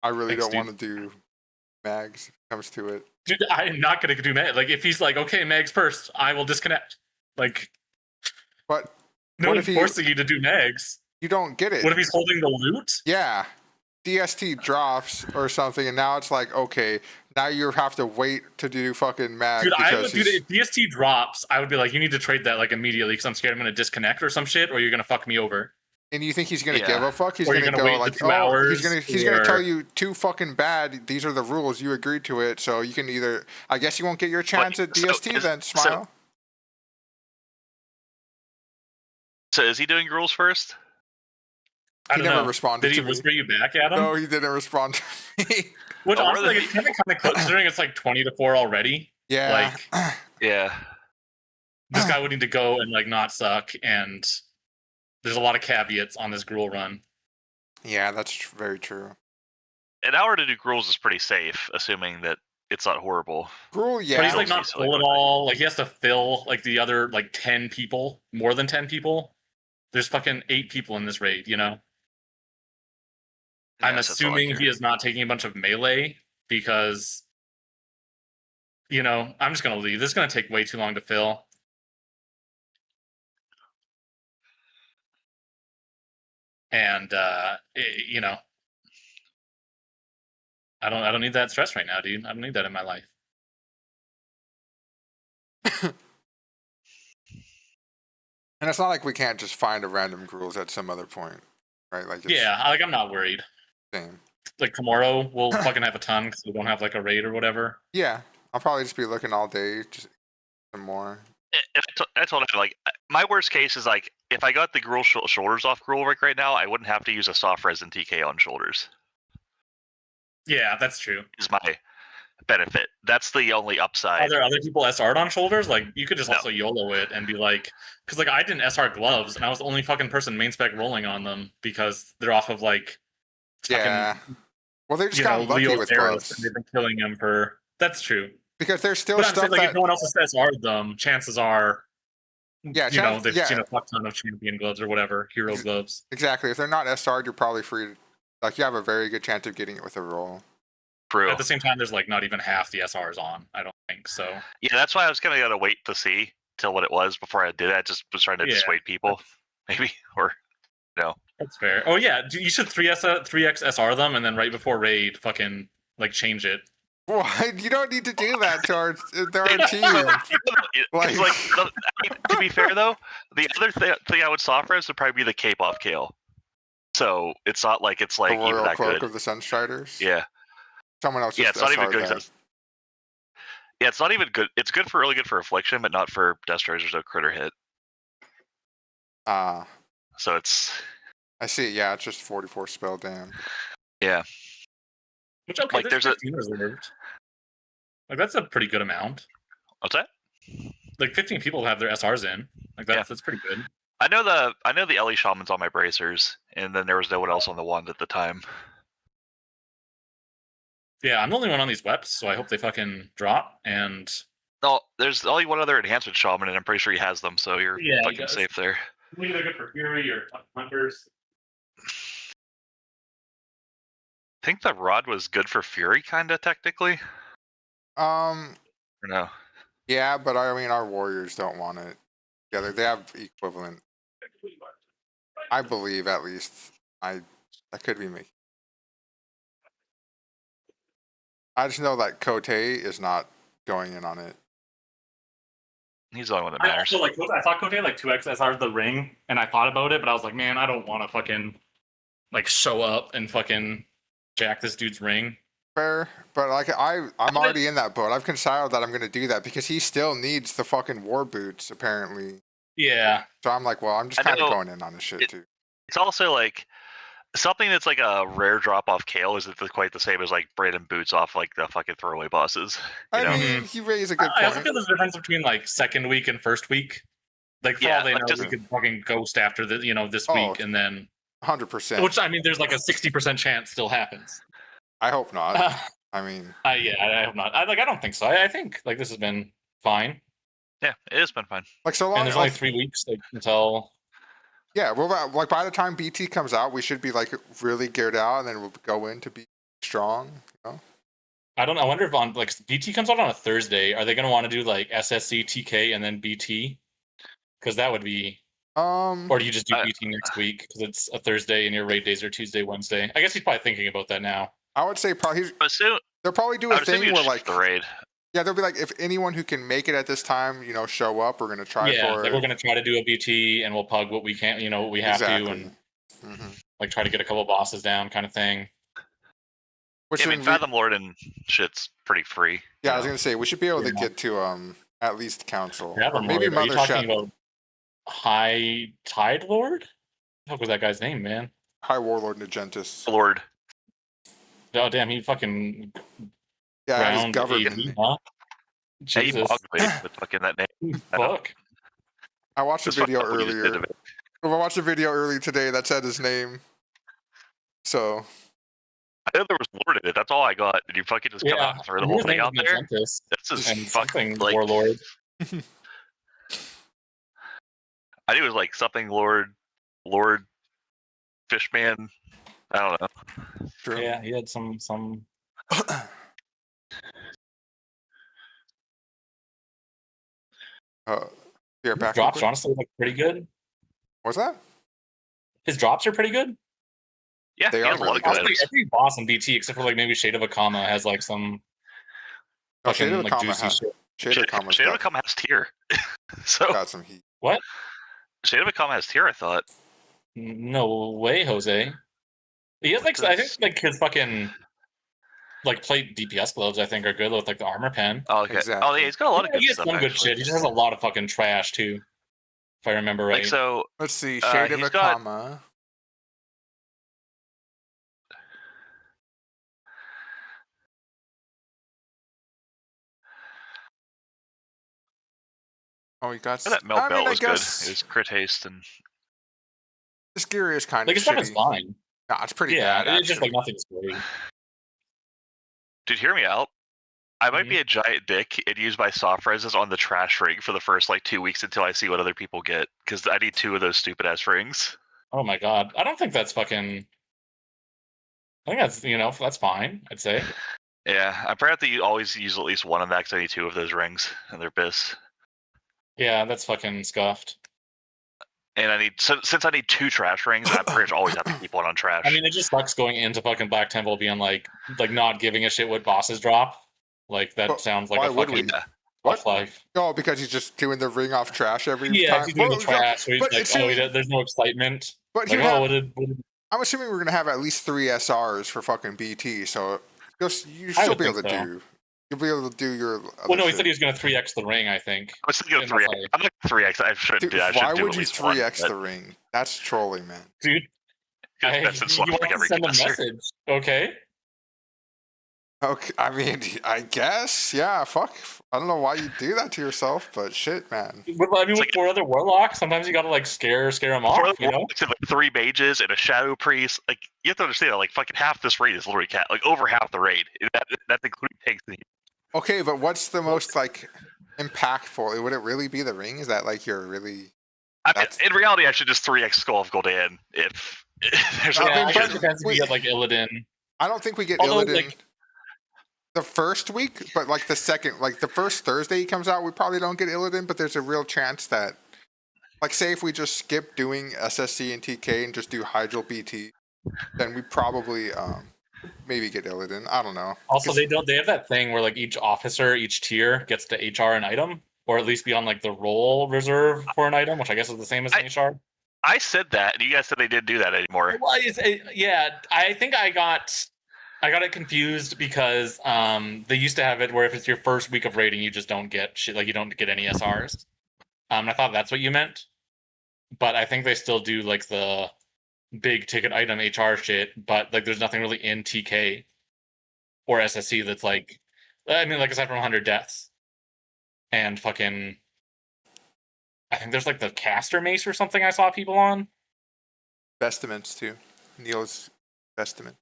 I really Thanks, don't want dude. to do mags if it comes to it. Dude, I am not gonna do Meg. Like, if he's like, okay, Megs first, I will disconnect. Like, but no what one's if forcing you to do Megs. You don't get it. What if he's holding the loot? Yeah. DST drops or something, and now it's like, okay, now you have to wait to do fucking mag. Dude, I would because do that. If DST drops, I would be like, you need to trade that like immediately because I'm scared I'm gonna disconnect or some shit, or you're gonna fuck me over. And you think he's gonna give a fuck? He's Or gonna you're go wait like, the 2 hours, he's gonna tell you too fucking bad. These are the rules. You agreed to it, so you can either. I guess you won't get your chance at DST then. Smile. So is he doing rules first? I He don't never know. responded Did he to me. whisper you back at him? No, he didn't respond to me. Which honestly, like, it's kind of close, considering it's like 20-4 already. Yeah. Like, yeah. This guy would need to go and like not suck, and there's a lot of caveats on this Gruul run. Yeah, that's very true. An hour to do rules is pretty safe, assuming that it's not horrible. Gruul, yeah. But he's like not full at all. Like he has to fill like the other like 10 people, more than 10 people. There's fucking 8 people in this raid, you know? I'm assuming he is not taking a bunch of melee because, you know, I'm just going to leave. This is going to take way too long to fill. And, you know, I don't need that stress right now, dude. I don't need that in my life. And it's not like we can't just find a random Gruuls at some other point, right? Like, Yeah, like I'm not worried. Same. Like tomorrow we'll fucking have a ton because we don't have like a raid or whatever. Yeah, I'll probably just be looking all day, just some more. I told him, like, my worst case is, like, if I got the Gruul shoulders off Gruul right now, I wouldn't have to use a soft resin TK on shoulders. Yeah, that's true. Is my benefit. That's the only upside. Are there other people SR'd on shoulders? Like, you could just also YOLO it and be like, because like I didn't SR gloves and I was the only fucking person main spec rolling on them because they're off of like, yeah. Well, they just got lucky with gloves. And they've been killing him for. That's true. Because there's still but stuff I'm saying, like, that if no one else has SR'd them, chances are, yeah, you know, they've seen a fuck ton of champion gloves or whatever, hero gloves. Exactly. If they're not SR'd, you're probably free. Like, you have a very good chance of getting it with a roll. True. At the same time, there's like not even half the SRs on. I don't think so. Yeah, that's why I was kind of gonna wait to see till what it was before I did it. I just was trying to dissuade people, maybe, or no. That's fair. Oh yeah, you should 3x SR them and then right before raid, fucking like change it. What? You don't need to do that to our team. To be fair though, the other thing I would soft res would probably be the cape off Kale. So it's not like it's like the royal even that cloak good. Of the Sunstriders. Yeah. Someone else. Yeah, it's not even good. That. Yeah, it's not even good. It's good for really good for affliction, but not for Destroyers. There's no critter hit. So it's. I see. Yeah, it's just 44 spell damn. Yeah. Which okay, like there's 15 reserved. Like that's a pretty good amount. What's that? Like 15 people have their SRs in. Like that's pretty good. I know the Ellie Shaman's on my bracers, and then there was no one else on the wand at the time. Yeah, I'm the only one on these weps, so I hope they fucking drop. And no, there's only one other enhancement shaman, and I'm pretty sure he has them, so you're fucking safe there. Maybe they're good for Fury or Hunters. I think the rod was good for Fury, kinda technically. Or no? Yeah, but I mean, our warriors don't want it. Yeah, they have equivalent. I believe, at least. That could be me. I just know that Kote is not going in on it. He's the only one that matters. I thought Kote like 2x SR'd the ring, and I thought about it, but I was like, man, I don't want to fucking like show up and fucking jack this dude's ring. Fair, but like I'm already in that boat. I've considered that I'm going to do that because he still needs the fucking war boots, apparently. Yeah. So I'm like, well, I'm just kind of going in on this shit too. It's also like something that's like a rare drop off Kale isn't quite the same as like Brandon boots off like the fucking throwaway bosses. I mean, he raised a good point. I also feel there's a difference between like second week and first week. Like for all they know, we could fucking ghost after the this week and then 100%. Which I mean, there's like a 60% chance still happens. I hope not. I mean, I hope not. I don't think so. I think like this has been fine. Yeah, it has been fun. Like so long. And there's only 3 weeks until. Yeah, well, like by the time BT comes out, we should be like really geared out, and then we'll go in to be strong. You know? I don't know. I wonder if on like BT comes out on a Thursday, are they going to want to do like SSC, TK, and then BT? Because that would be. Or do you just do BT next week because it's a Thursday and your raid days are Tuesday, Wednesday? I guess he's probably thinking about that now. I would say probably. They'll probably do I a would assume thing you'd where shift like the raid. Yeah, they'll be like, if anyone who can make it at this time, you know, show up, we're gonna try Yeah, for like it. we're going to try to do a BT and we'll pug what we can, you know, what we have to, and like try to get a couple bosses down, kind of thing. Yeah, I mean, Fathom Lord and shit's pretty free. Yeah, I was gonna say we should be able to get to at least council or Fathom maybe Lord. Are you Mother talking Shadow. about High Tide Lord? What was that guy's name, man? High Warlord Nagentis. Lord. Oh damn, he fucking Yeah, his ground government. AD, huh? Yeah, you Jesus. with fucking that name. Fuck. I watched a It's fucked video up what you just did earlier. to me. Well, I watched a video early today that said his name. So I know there was Lord in it. That's all I got. Did you fucking just come out and throw the whole thing out there? That's just and fucking something like. Warlord. I knew it was like something Lord, Fishman. I don't know. True. Yeah, he had some. yeah, His drops honestly look pretty good. What's that? His drops are pretty good. Yeah, they are really good. Every boss in BT, except for like maybe Shade of a Comma, has like some Shade fucking of a like Comma juicy has- shit. Shade of a Comma's Shade of got- a Comma has tier. So got some heat. What? Shade of a Comma has tier, I thought. No way, Jose. He has like I think like his fucking like plate DPS gloves. I think are good with like the armor pen. Oh, okay. Oh, yeah, he's got a lot of good he has stuff. some good Actually. shit. He just has a lot of fucking trash too, if I remember right. Like so. Let's see. Shade of he's a got- Comma. Oh, you got. That melt belt was I guess good. It was crit haste and. this gear is kind Like of his stuff shitty. is fine. Nah, it's pretty Yeah, bad. it's just like actually. nothing's great. Dude, hear me out. I Mm-hmm. might be a giant dick and use my soft reses on the trash ring for the first like 2 weeks until I see what other people get, because I need 2 of those stupid ass rings. Oh my god, I don't think that's fucking. I think that's that's fine. I'd say. Yeah, I probably have to always use at least one of them because I need 2 of those rings, and they're bis. Yeah, that's fucking scuffed. And I need since I need 2 trash rings, I pretty much always have to keep one on trash. I mean, it just sucks going into fucking Black Temple being like not giving a shit what bosses drop. Like that sounds like why a would fucking we? tough life. Oh, because he's just doing the ring off trash every Yeah, time. he's doing Well, the trash. So he's but like, assuming- there's no excitement. But like, you have- what did I'm assuming we're gonna have at least 3 SRs for fucking BT, so you should I still would be able to think so. do. You'll be able to do your. Other Well, no, he shit. said he was going to 3x the ring. I think. I was thinking of In 3x. the fight. I'm not 3x. I shouldn't Dude, do. I should why do would at you least one, 3x but- the ring? That's trolling, man. Dude, That's in you Slug want to every send a caster. message, okay? Okay, I mean, I guess, yeah. Fuck, I don't know why you do that to yourself, but shit, man. I mean, with 4 other warlocks, sometimes you got to like scare them off. You know? Like 3 mages and a shadow priest. Like you have to understand that like fucking half this raid is literally like over half the raid. That's including tanks. Okay, but what's the most like impactful? Would it really be the ring? Is that like you're really? I mean, in reality, I should just 3x Skull of Gul'dan if there's I an mean, option. but- It depends if you get like Illidan. I don't think we get Although, Illidan like- the first week, but like the second, like the first Thursday he comes out, we probably don't get Illidan, but there's a real chance that, like, say if we just skip doing SSC and TK and just do Hydral BT, then we probably maybe get Illidan. I don't know. Also, they have that thing where like each officer, each tier gets to HR an item, or at least be on like the roll reserve for an item, which I guess is the same as an HR. I said that, and you guys said they didn't do that anymore. Well, yeah, I think I got it confused because they used to have it where if it's your first week of raiding, you just don't get shit, like you don't get any SRs. I thought that's what you meant, but I think they still do like the big ticket item HR shit, but like there's nothing really in TK or SSC that's like, I mean, like aside from 100 deaths and fucking, I think there's like the caster mace or something I saw people on. Vestiments too. Neil's vestment.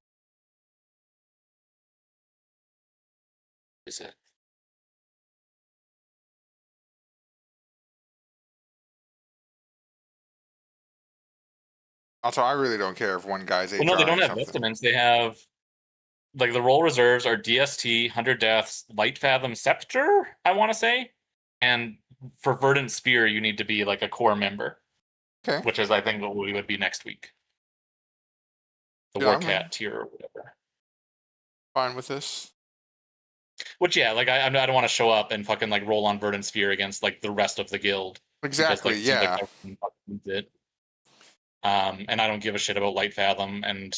Is it? Also, I really don't care if one guy's Well, no, they don't HRing have something. estimates. They have like the role reserves are DST, 100 Deaths, Light Fathom Scepter, I want to say, and for Verdant Spear, you need to be like a core member. Okay. Which is, I think, what we would be next week. The Yeah, Warcat tier or whatever. Fine with this. Which, yeah, like I don't want to show up and fucking like roll on Verdant Spear against like the rest of the guild. Exactly. Because, like, yeah. it seems like everyone fucking needs it. And I don't give a shit about Light Fathom, and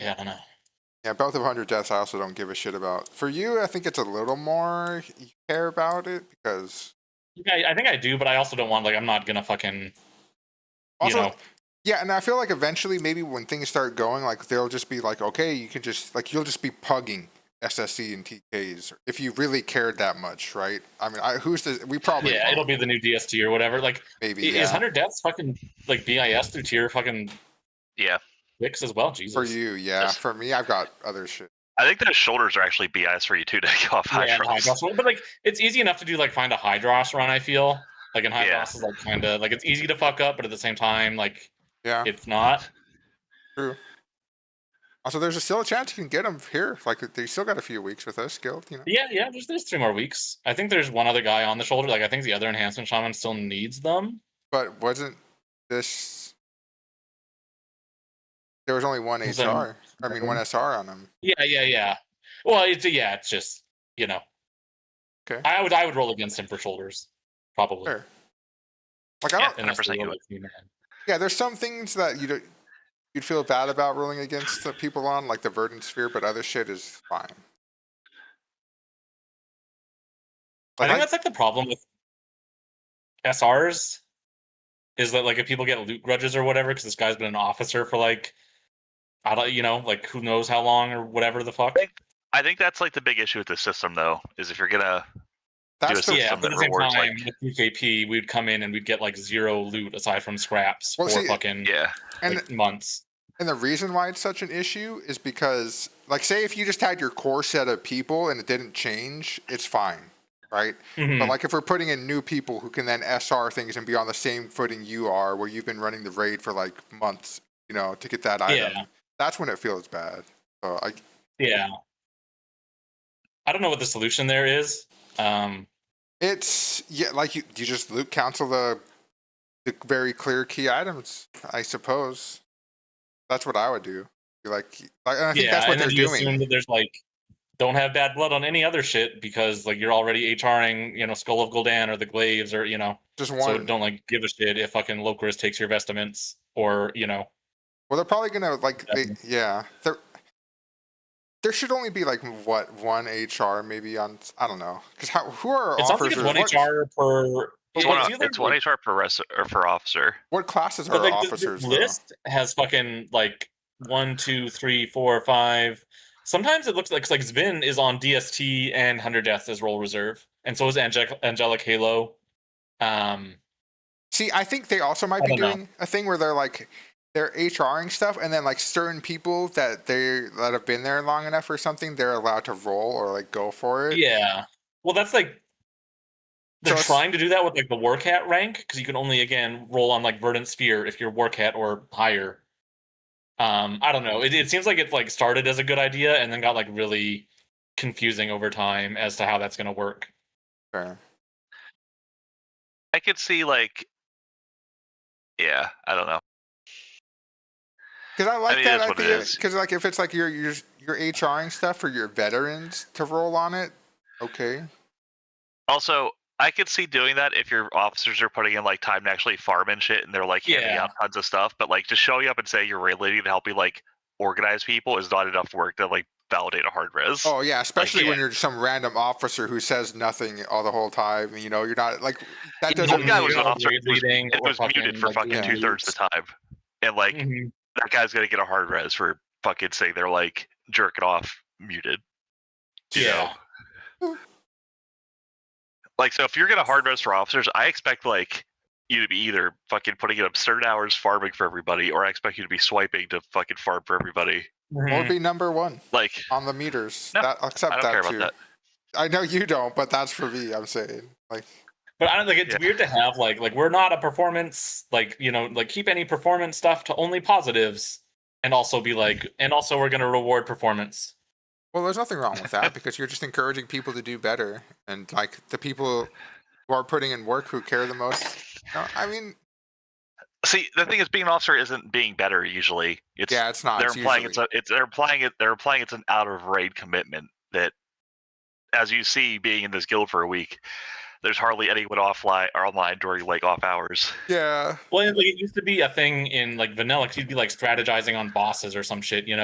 yeah, I don't know. Yeah, both of 100 Deaths I also don't give a shit about. For you, I think it's a little more you care about it because... I think I do, but I also don't want, like, I'm not gonna fucking, also, you know... Yeah, and I feel like eventually, maybe when things start going, like, they'll just be like, okay, you can just, like, you'll just be pugging SSC and TKs if you really cared that much, right? I mean, we probably Yeah, won't. it'll be the new DST or whatever. Like, maybe, is 100 Deaths fucking, like, BIS through tier fucking... Yeah. 6 as well, Jesus. For you, yeah. For me, I've got other shit. I think those shoulders are actually BIs for you too to go off Hydros. But like, it's easy enough to do like find a Hydros run. I feel like, in Hydros is like kind of like it's easy to fuck up, but at the same time, like, it's not. True. Also, there's still a chance you can get them here. Like, they still got a few weeks with us, Guild. You know. Yeah. There's 3 more weeks. I think there's one other guy on the shoulder. Like, I think the other enhancement shaman still needs them. But wasn't this? There was only one HR. I mean, one SR on them. Yeah. Well, it's just, you know. Okay. I would roll against him for shoulders, probably. Sure. Like, I don't. 100% you would. Yeah, there's some things that you'd feel bad about rolling against the people on, like the Verdant Sphere, but other shit is fine. I think that's like the problem with SRs, is that like if people get loot grudges or whatever, because this guy's been an officer for like, I don't, you know, like who knows how long or whatever the fuck. I think that's like the big issue with the system, though, is if you're gonna do a system but that at the same rewards time, like with PKP, we'd come in and we'd get like 0 loot aside from scraps for fucking and months. And the reason why it's such an issue is because, like, say if you just had your core set of people and it didn't change, it's fine, right? But like if we're putting in new people who can then SR things and be on the same footing you are, where you've been running the raid for like months, you know, to get that item, that's when it feels bad. So I don't know what the solution there is. It's like you just loot cancel the very clear key items, I suppose. That's what I would do. Like I think that's what they're doing. Assume that there's like, don't have bad blood on any other shit because like you're already HRing, you know, Skull of Gul'dan or the Glaives or, you know, just so one. don't like give a shit if fucking Locrist takes your vestments or, you know. Well, they're probably gonna like there should only be like one HR maybe on, I don't know, because who are it's officers? It's one HR per. It's one HR per officer. What classes But are like, officers? The list has fucking like 1, 2, 3, 4, 5. Sometimes it looks like Zvin is on DST and 100 Deaths as role reserve, and so is Angelic Halo. See, I think they also might be doing a thing where they're HRing stuff, and then like certain people that have been there long enough or something, they're allowed to roll or like go for it. Yeah. Well, that's like they're trying to do that with like the Warcat rank, because you can only again roll on like Verdant Sphere if you're Warcat or higher. I don't know. It seems like it's like started as a good idea and then got like really confusing over time as to how that's going to work. Fair. I could see like, I don't know. Because I like that idea. Because like if it's like your HRing stuff for your veterans to roll on it, okay. Also, I could see doing that if your officers are putting in like time to actually farm and shit, and they're like handing out tons of stuff. But like just showing up and saying you're raid leading to help you like organize people is not enough work to like validate a hard res. Oh yeah, especially when you're some random officer who says nothing all the whole time. You know, you're not like that doesn't. One guy was an officer it was muted for fucking 2/3 the time, and like that guy's gonna get a hard res for fucking saying they're like jerking off muted. You know? Like, so if you're gonna hard res for officers, I expect like you to be either fucking putting in absurd hours farming for everybody, or I expect you to be swiping to fucking farm for everybody. Or be number one, like on the meters. No, I'll accept I don't that care too. about that. I know you don't, but that's for me. I'm saying, like, But I don't like it's weird to have like we're not a performance like keep any performance stuff to only positives, and also be like, and also we're gonna reward performance. Well, there's nothing wrong with that because you're just encouraging people to do better, and like the people who are putting in work who care the most. I mean, see, the thing is, being an officer isn't being better usually. It's not. They're It's implying usually they're implying it's an out of raid commitment that, as you see, being in this guild for a week, there's hardly anyone offline or online during like off hours. Yeah. Well, like, it used to be a thing in like vanilla. You'd be like strategizing on bosses or some shit, Like,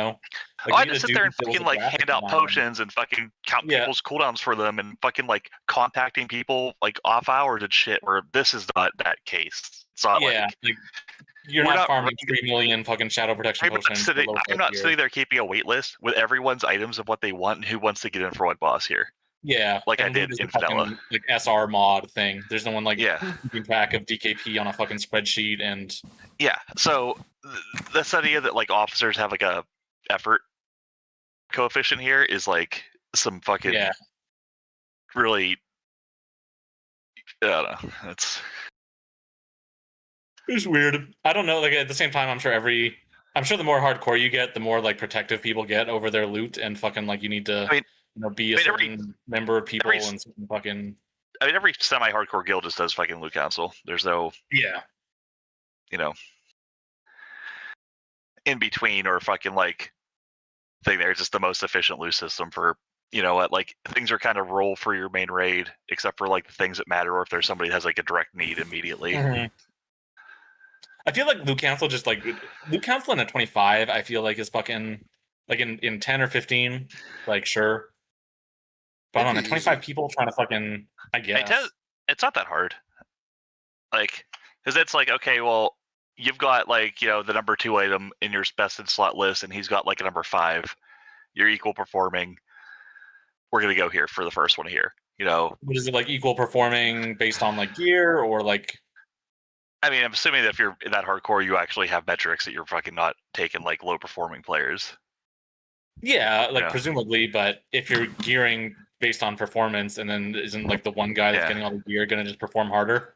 I you just need a sit there dude and that was fucking a like graphic hand out designer. potions and fucking count Yeah. people's cooldowns for them and fucking like contacting people like off hours and shit. Where this is not that case. It's not Yeah, like you're we're not not farming running- 3 million fucking shadow protection potions. I'm not sitting there keeping a wait list with everyone's items of what they want and who wants to get in for what boss here. Yeah, like I and did loot is in a vanilla. fucking like SR mod thing. There's no one like Yeah. keeping track of DKP on a fucking spreadsheet and Yeah, so this idea that like officers have like a effort coefficient here is like some fucking really, I don't know. It's weird. I don't know. Like at the same time, I'm sure the more hardcore you get, the more like protective people get over their loot, and fucking like you need to be a certain member of people and certain fucking. I mean, every semi-hardcore guild just does fucking loot council. There's no in between or fucking like thing there. It's just the most efficient loot system for what, like things are kind of roll for your main raid, except for like the things that matter, or if there's somebody that has like a direct need immediately. I feel like loot council just like loot council in a 25. I feel like is fucking like in 10 or 15, like sure. But on 25 people trying to fucking, I guess. It's not that hard. Like, because it's like, okay, well, you've got like, the number 2 item in your best in slot list, and he's got like a number 5. You're equal performing. We're gonna go here for the first one here. But is it like equal performing based on like gear or like? I mean, I'm assuming that if you're that hardcore, you actually have metrics that you're fucking not taking like low performing players. Yeah, like presumably, but if you're gearing based on performance, and then isn't like the one guy that's getting all the gear going to just perform harder?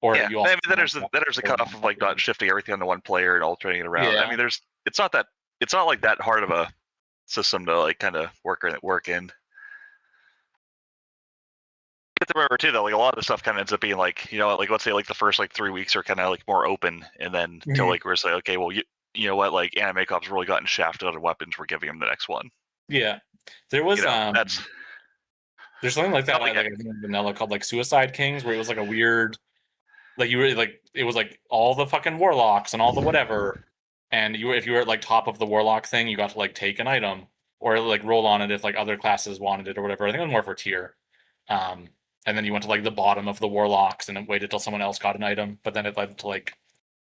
Or you also then there's a cutoff of like not shifting everything onto one player and alternating it around. Yeah. I mean, it's not like that hard of a system to like kind of work in. You have to remember too that like a lot of the stuff kind of ends up being like like let's say like the first like 3 weeks are kind of like more open, and then till like we're saying okay, well you know what, like anime cop's really gotten shafted on weapons, we're giving him the next one. Yeah, there was there's something like that like in vanilla called like Suicide Kings, where it was like a weird, like you were like it was like all the fucking warlocks and all the whatever, and if you were at like top of the warlock thing, you got to like take an item or like roll on it if like other classes wanted it or whatever. I think it was more for tier. And then you went to like the bottom of the warlocks and it waited till someone else got an item, but then it led to like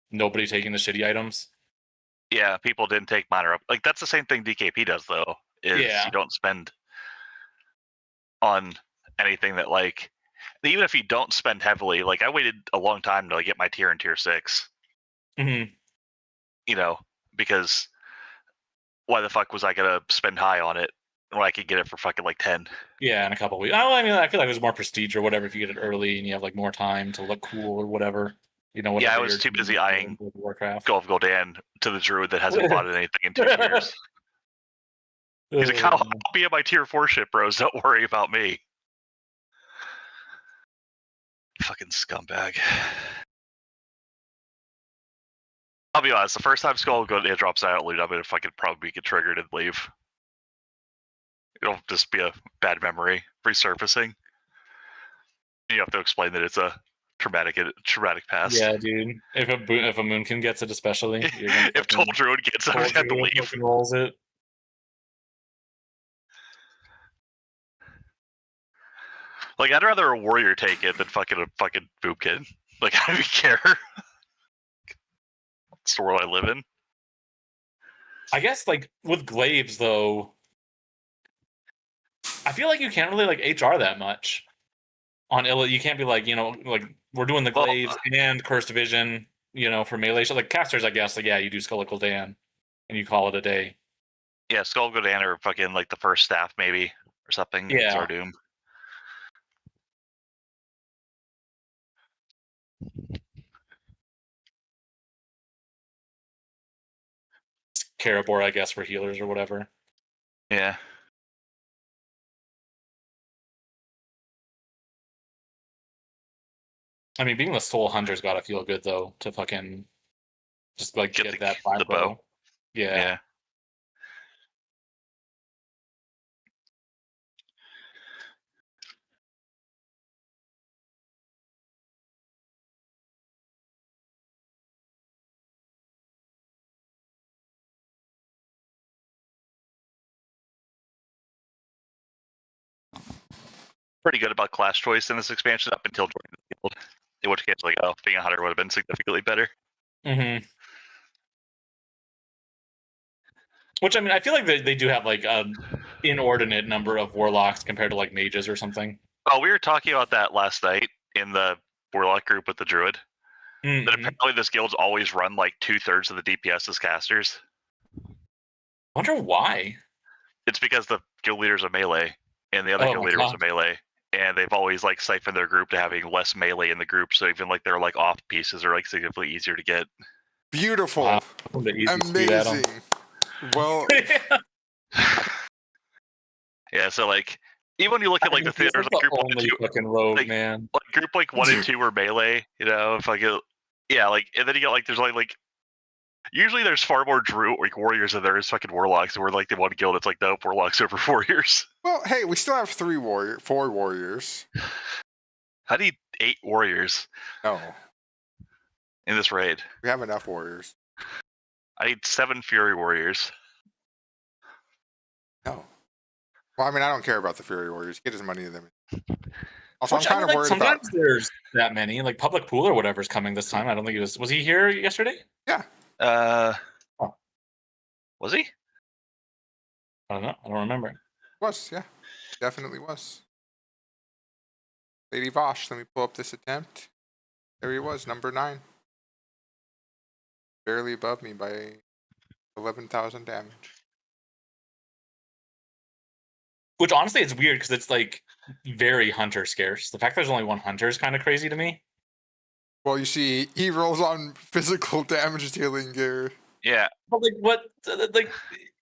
nobody taking the shitty items. Yeah, people didn't take minor up. Like that's the same thing DKP does though. You don't spend on anything that like, even if you don't spend heavily. Like I waited a long time to like, get my tier in tier 6. Because why the fuck was I gonna spend high on it when I could get it for fucking like 10? Yeah, in a couple weeks. Oh, I mean, I feel like there's more prestige or whatever if you get it early and you have like more time to look cool or whatever. Whatever I was too busy eyeing Warcraft. Golf Gul'dan to the druid that hasn't bought anything in 2 years. He's like, I'll be at my tier 4 ship, bros. Don't worry about me. Fucking scumbag. I'll be honest, the first time Skull Gul'dan drops out loot, I'm gonna fucking probably get triggered and leave. It'll just be a bad memory resurfacing. You have to explain that it's a traumatic past. Yeah, dude. If a Moonkin gets it, especially. If Toll Druid gets it, I have to leave. Rolls it. Like, I'd rather a warrior take it than fucking boob kid. Like, I don't care. It's the world I live in. I guess, like, with glaives, though, I feel like you can't really, like, HR that much. On Illa, you can't be like, like, we're doing the glaives and Cursed Vision, for melee. So, like, casters, I guess, like, yeah, you do Skull Gul'dan, and you call it a day. Yeah, Skull Gul'dan or fucking, like, the first staff, maybe, or something. Yeah. Zardoom. Karabor, I guess, were healers or whatever. Yeah. I mean, being the Soul Hunter's gotta feel good though to fucking just like get that the bow. Yeah. Pretty good about class choice in this expansion up until joining the guild. In which case, like, oh, being a hunter would have been significantly better. Mm-hmm. Which, I mean, I feel like they do have like an inordinate number of warlocks compared to like mages or something. Oh, we were talking about that last night in the warlock group with the druid. Mm-hmm. That apparently this guild's always run like 2/3 of the DPS as casters. I wonder why. It's because the guild leader's a melee, and the other guild leader was a melee, and they've always like siphoned their group to having less melee in the group, so even like their like off pieces are like significantly easier to get. Beautiful. Wow. Amazing. Well, yeah. So like, even when you look at like the theaters, like group 1 and 2, fucking rogue, like, man. Like group like 1 and 2 were melee, you know. If like, yeah, like, and then you get like there's like. Usually there's far more druid like warriors than there is fucking warlocks. We're like the one guild that's like, nope, warlocks over warriors. Well, hey, we still have 4 warriors. I need 8 warriors. No. In this raid. We have enough warriors. I need 7 fury warriors. No. Well, I mean, I don't care about the fury warriors. Get as many of them. Also, Which, I'm kind of worried sometimes about. There's that many. Like Public Pool or whatever's coming this time. I don't think he was. Was he here yesterday? Yeah. Was he? I don't know. I don't remember. Was, yeah. Definitely was. Lady Vosh, let me pull up this attempt. There he was, number 9. Barely above me by 11,000 damage. Which honestly, it's weird because it's like very hunter scarce. The fact there's only one hunter is kind of crazy to me. Well, you see, he rolls on physical damage dealing gear. Yeah. But like, what? Like,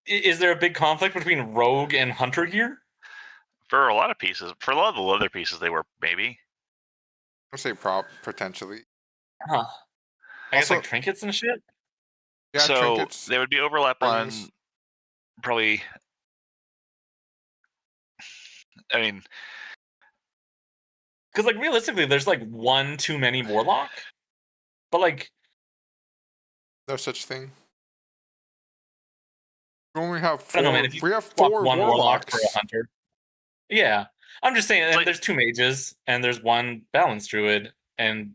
is there a big conflict between rogue and hunter gear? For a lot of pieces, for a lot of the leather pieces, they were maybe. I'll say potentially. Huh. I guess like trinkets and shit. Yeah, so trinkets. They would be overlap rings. on probably. I mean, because like realistically, there's like one too many warlock, but like no such thing. We only have 4. I don't know, man, if you we have 4 one warlock for a warlocks. hunter. Yeah, I'm just saying. Like, there's 2 mages and there's 1 balance druid and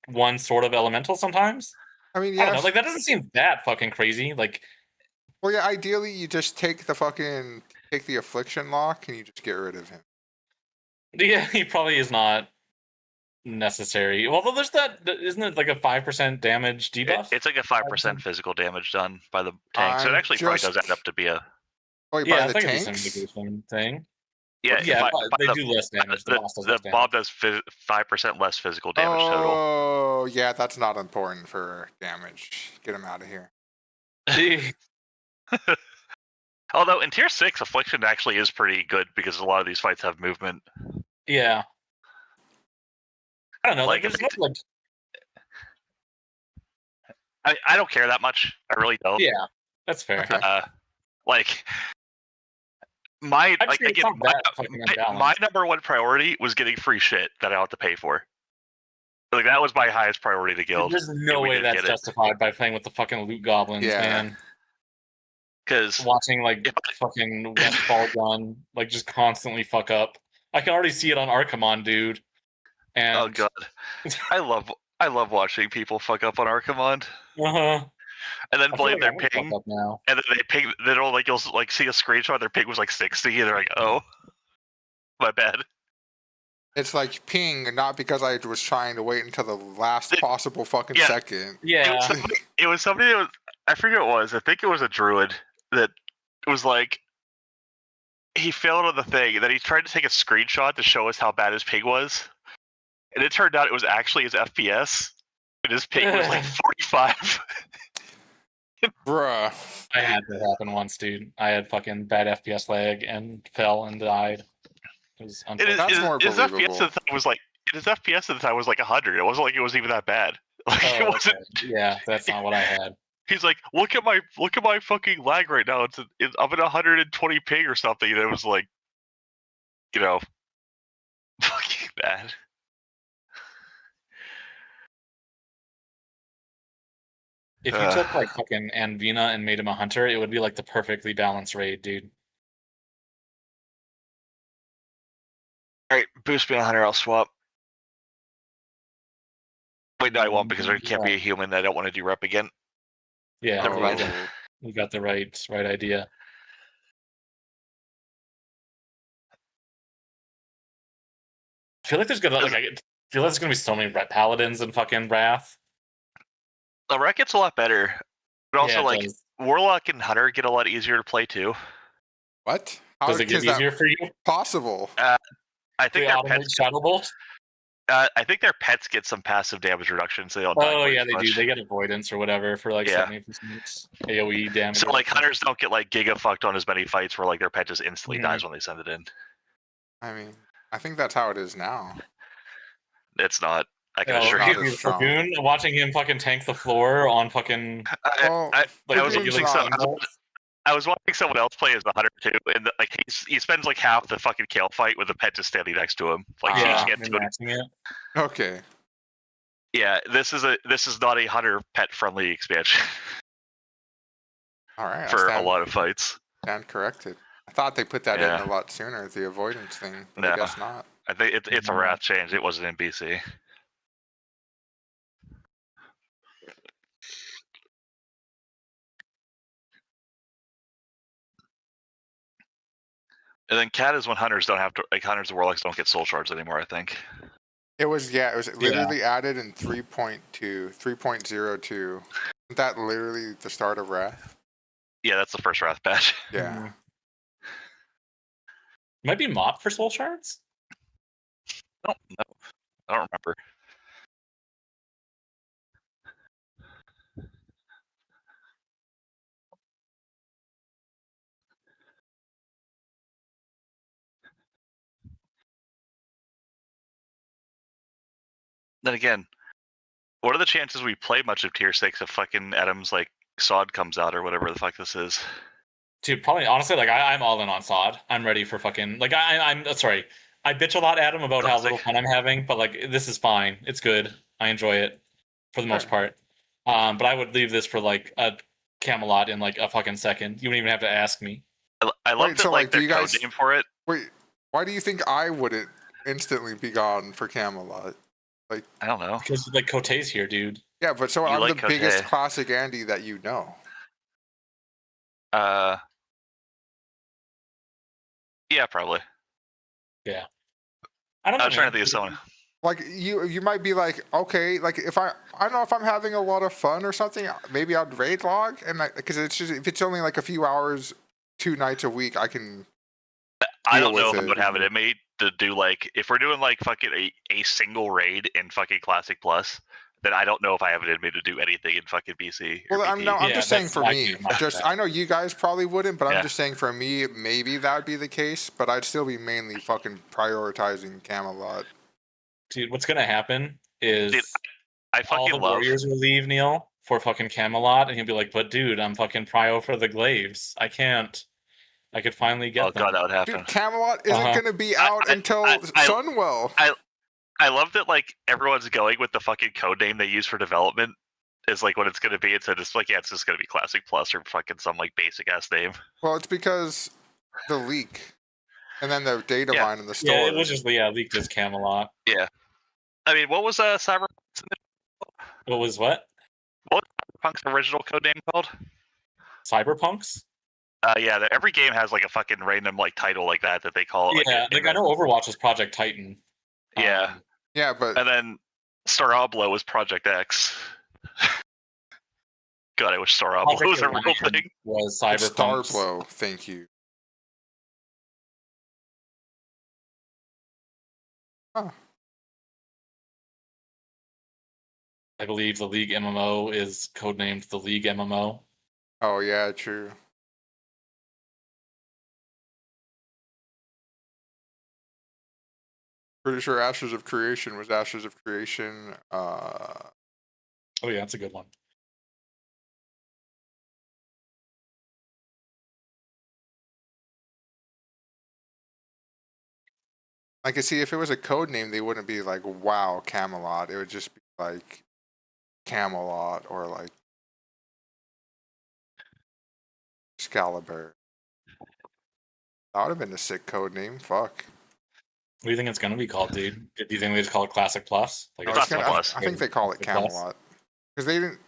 1 sort of elemental sometimes. I mean, I yeah. don't know. Like that doesn't seem that fucking crazy. Like, well, yeah. Ideally, you just take the affliction lock and you just get rid of him. yeah, he probably is not necessary. Although there's that, isn't it like a 5% damage debuff? It's like a 5% physical damage done by the tank, so it actually probably does end up to be a. Wait, yeah, by I the think tanks? it's a mitigation thing. Yeah, they do less damage. The Bob does 5% less physical damage total. Oh, yeah, that's not important for damage. Get him out of here. Although in tier 6, affliction actually is pretty good because a lot of these fights have movement. Yeah. I don't know. Like there's no, like. I don't care that much. I really don't. Yeah, that's fair. Like. My number 1 priority was getting free shit that I don't have to pay for. Like that was my highest priority to guild. There's no way that's justified by playing with the fucking loot goblins, man. Because watching like fucking Westfall gun like just constantly fuck up. I can already see it on Archimon, dude. And oh god, I love watching people fuck up on Archimon. And then blame their ping, and then they ping. They don't like you'll like see a screenshot. Their ping was like 60, and they're like, "Oh, my bad." It's like ping, not because I was trying to wait until the last possible fucking second. Yeah, it was somebody that was. I forget what it was. I think it was a druid that was like he failed on the thing, and then he tried to take a screenshot to show us how bad his ping was, and it turned out it was actually his FPS, and his ping was like 45. Bruh. I had that happen once, dude. I had fucking bad FPS lag and fell and died. It was That's more his FPS believable. at the time was like his FPS at the time was like 100. It wasn't like it was even that bad. Like it Oh, wasn't. okay. Yeah, that's not what I had. He's like, look at my fucking lag right now. I'm at 120 ping or something. And it was like, you know, fucking bad. If you took like fucking Anvina and made him a hunter, it would be like the perfectly balanced raid, dude. All right, boost me on hunter. I'll swap. Wait, no, I won't because I can't be a human. I don't want to do rep again. Yeah, Never mind. You got the right idea. I feel like there's gonna be so many red paladins and fucking Wrath. The rec gets a lot better, but also Yeah, it does. Warlock and Hunter get a lot easier to play too. What? How Does it get is that easier for you? possible? I think They their automate pets. Shadow Bolt? I think their pets get some passive damage reduction, so they don't. Oh yeah, they do. They get avoidance or whatever for like Yeah. 70% AOE damage. So like hunters don't get like giga fucked on as many fights where like their pet just instantly dies when they send it in. I mean, I think that's how it is now. It's not. I can Oh, assure not you. as strong. Dragoon, watching him fucking tank the floor on fucking. I was Dragoon's watching not- I was watching someone else play as the hunter too, and like he spends like half the fucking kill fight with the pet just standing next to him. Like Yeah, he can't do it. Okay. Yeah, this is not a hunter pet friendly expansion. All right. For a lot of fights. Stand corrected. I thought they put that Yeah. in a lot sooner, the avoidance thing, but No. I guess not. I think it's a Wrath change. It wasn't in BC. And then cat is when hunters don't have to hunters and warlocks don't get soul shards anymore, I think. It was literally added in 3.2, 3.02. Isn't that literally the start of Wrath? Yeah, that's the first Wrath patch. Yeah. Might be mop for soul shards? I don't know. I don't remember. Then again, what are the chances we play much of tier 6 if fucking Adam's like Sod comes out or whatever the fuck this is? Dude, probably honestly, like I'm all in on Sod. I'm ready for fucking like I'm sorry. I bitch a lot, Adam, about how little fun I'm having, but like this is fine. It's good. I enjoy it for the most part. But I would leave this for like a Camelot in like a fucking second. You wouldn't even have to ask me. I love Wait, that so, like do their you code guys name for it. Wait, why do you think I wouldn't instantly be gone for Camelot? Like, I don't know. Because like Cote's here, dude. yeah, but so You I'm like the biggest Cote. classic Andy that you know. Yeah, probably. Yeah. I don't know, I was trying to man. think of someone. Like you might be like, okay, like if I don't know if I'm having a lot of fun or something, maybe I'd raid log, and because it's just if it's only like a few hours, 2 nights a week, I can. I don't know with if I would have it in me to do like if we're doing like fucking a single raid in fucking Classic Plus, then I don't know if I have it in me to do anything in fucking BC. Or Well, BP. I'm just saying for me. I know you guys probably wouldn't, but Yeah. I'm just saying for me, maybe that would be the case. But I'd still be mainly fucking prioritizing Camelot. Dude, what's gonna happen is I all fucking the love- warriors will leave Neil for fucking Camelot, and he'll be like, "But dude, I'm fucking prio for the glaives. I can't. I could finally get them." God, that would happen. Dude, Camelot isn't going to be out until Sunwell. I love that like everyone's going with the fucking code name they use for development is like what it's going to be. Instead, it's like it's just going to be Classic Plus or fucking some like basic ass name. Well, it's because the leak, and then the data mine in the store. Yeah, it was just leaked as Camelot. Yeah, I mean, what was Cyberpunk's? What was what? What was Cyberpunk's original code name called? Cyberpunks? Yeah, every game has like a fucking random like title like that they call it. Yeah, like I know Overwatch was Project Titan. Yeah. Yeah, but and then Starablo was Project X. God, I wish Starablo was a real thing. Was Cyberpunks. Starblow, thank you. Huh. I believe the League MMO is codenamed the League MMO. Oh yeah, true. Pretty sure Ashes of Creation was Ashes of Creation. Oh yeah, that's a good one. I could see if it was a code name, they wouldn't be like WoW Camelot. It would just be like Camelot or like Excalibur. That would have been a sick code name. Fuck. What do you think it's gonna be called, dude? Do you think they just call it Classic Plus? Like No, it's it's gonna. Classic I think they call it Plus? Camelot because they didn't.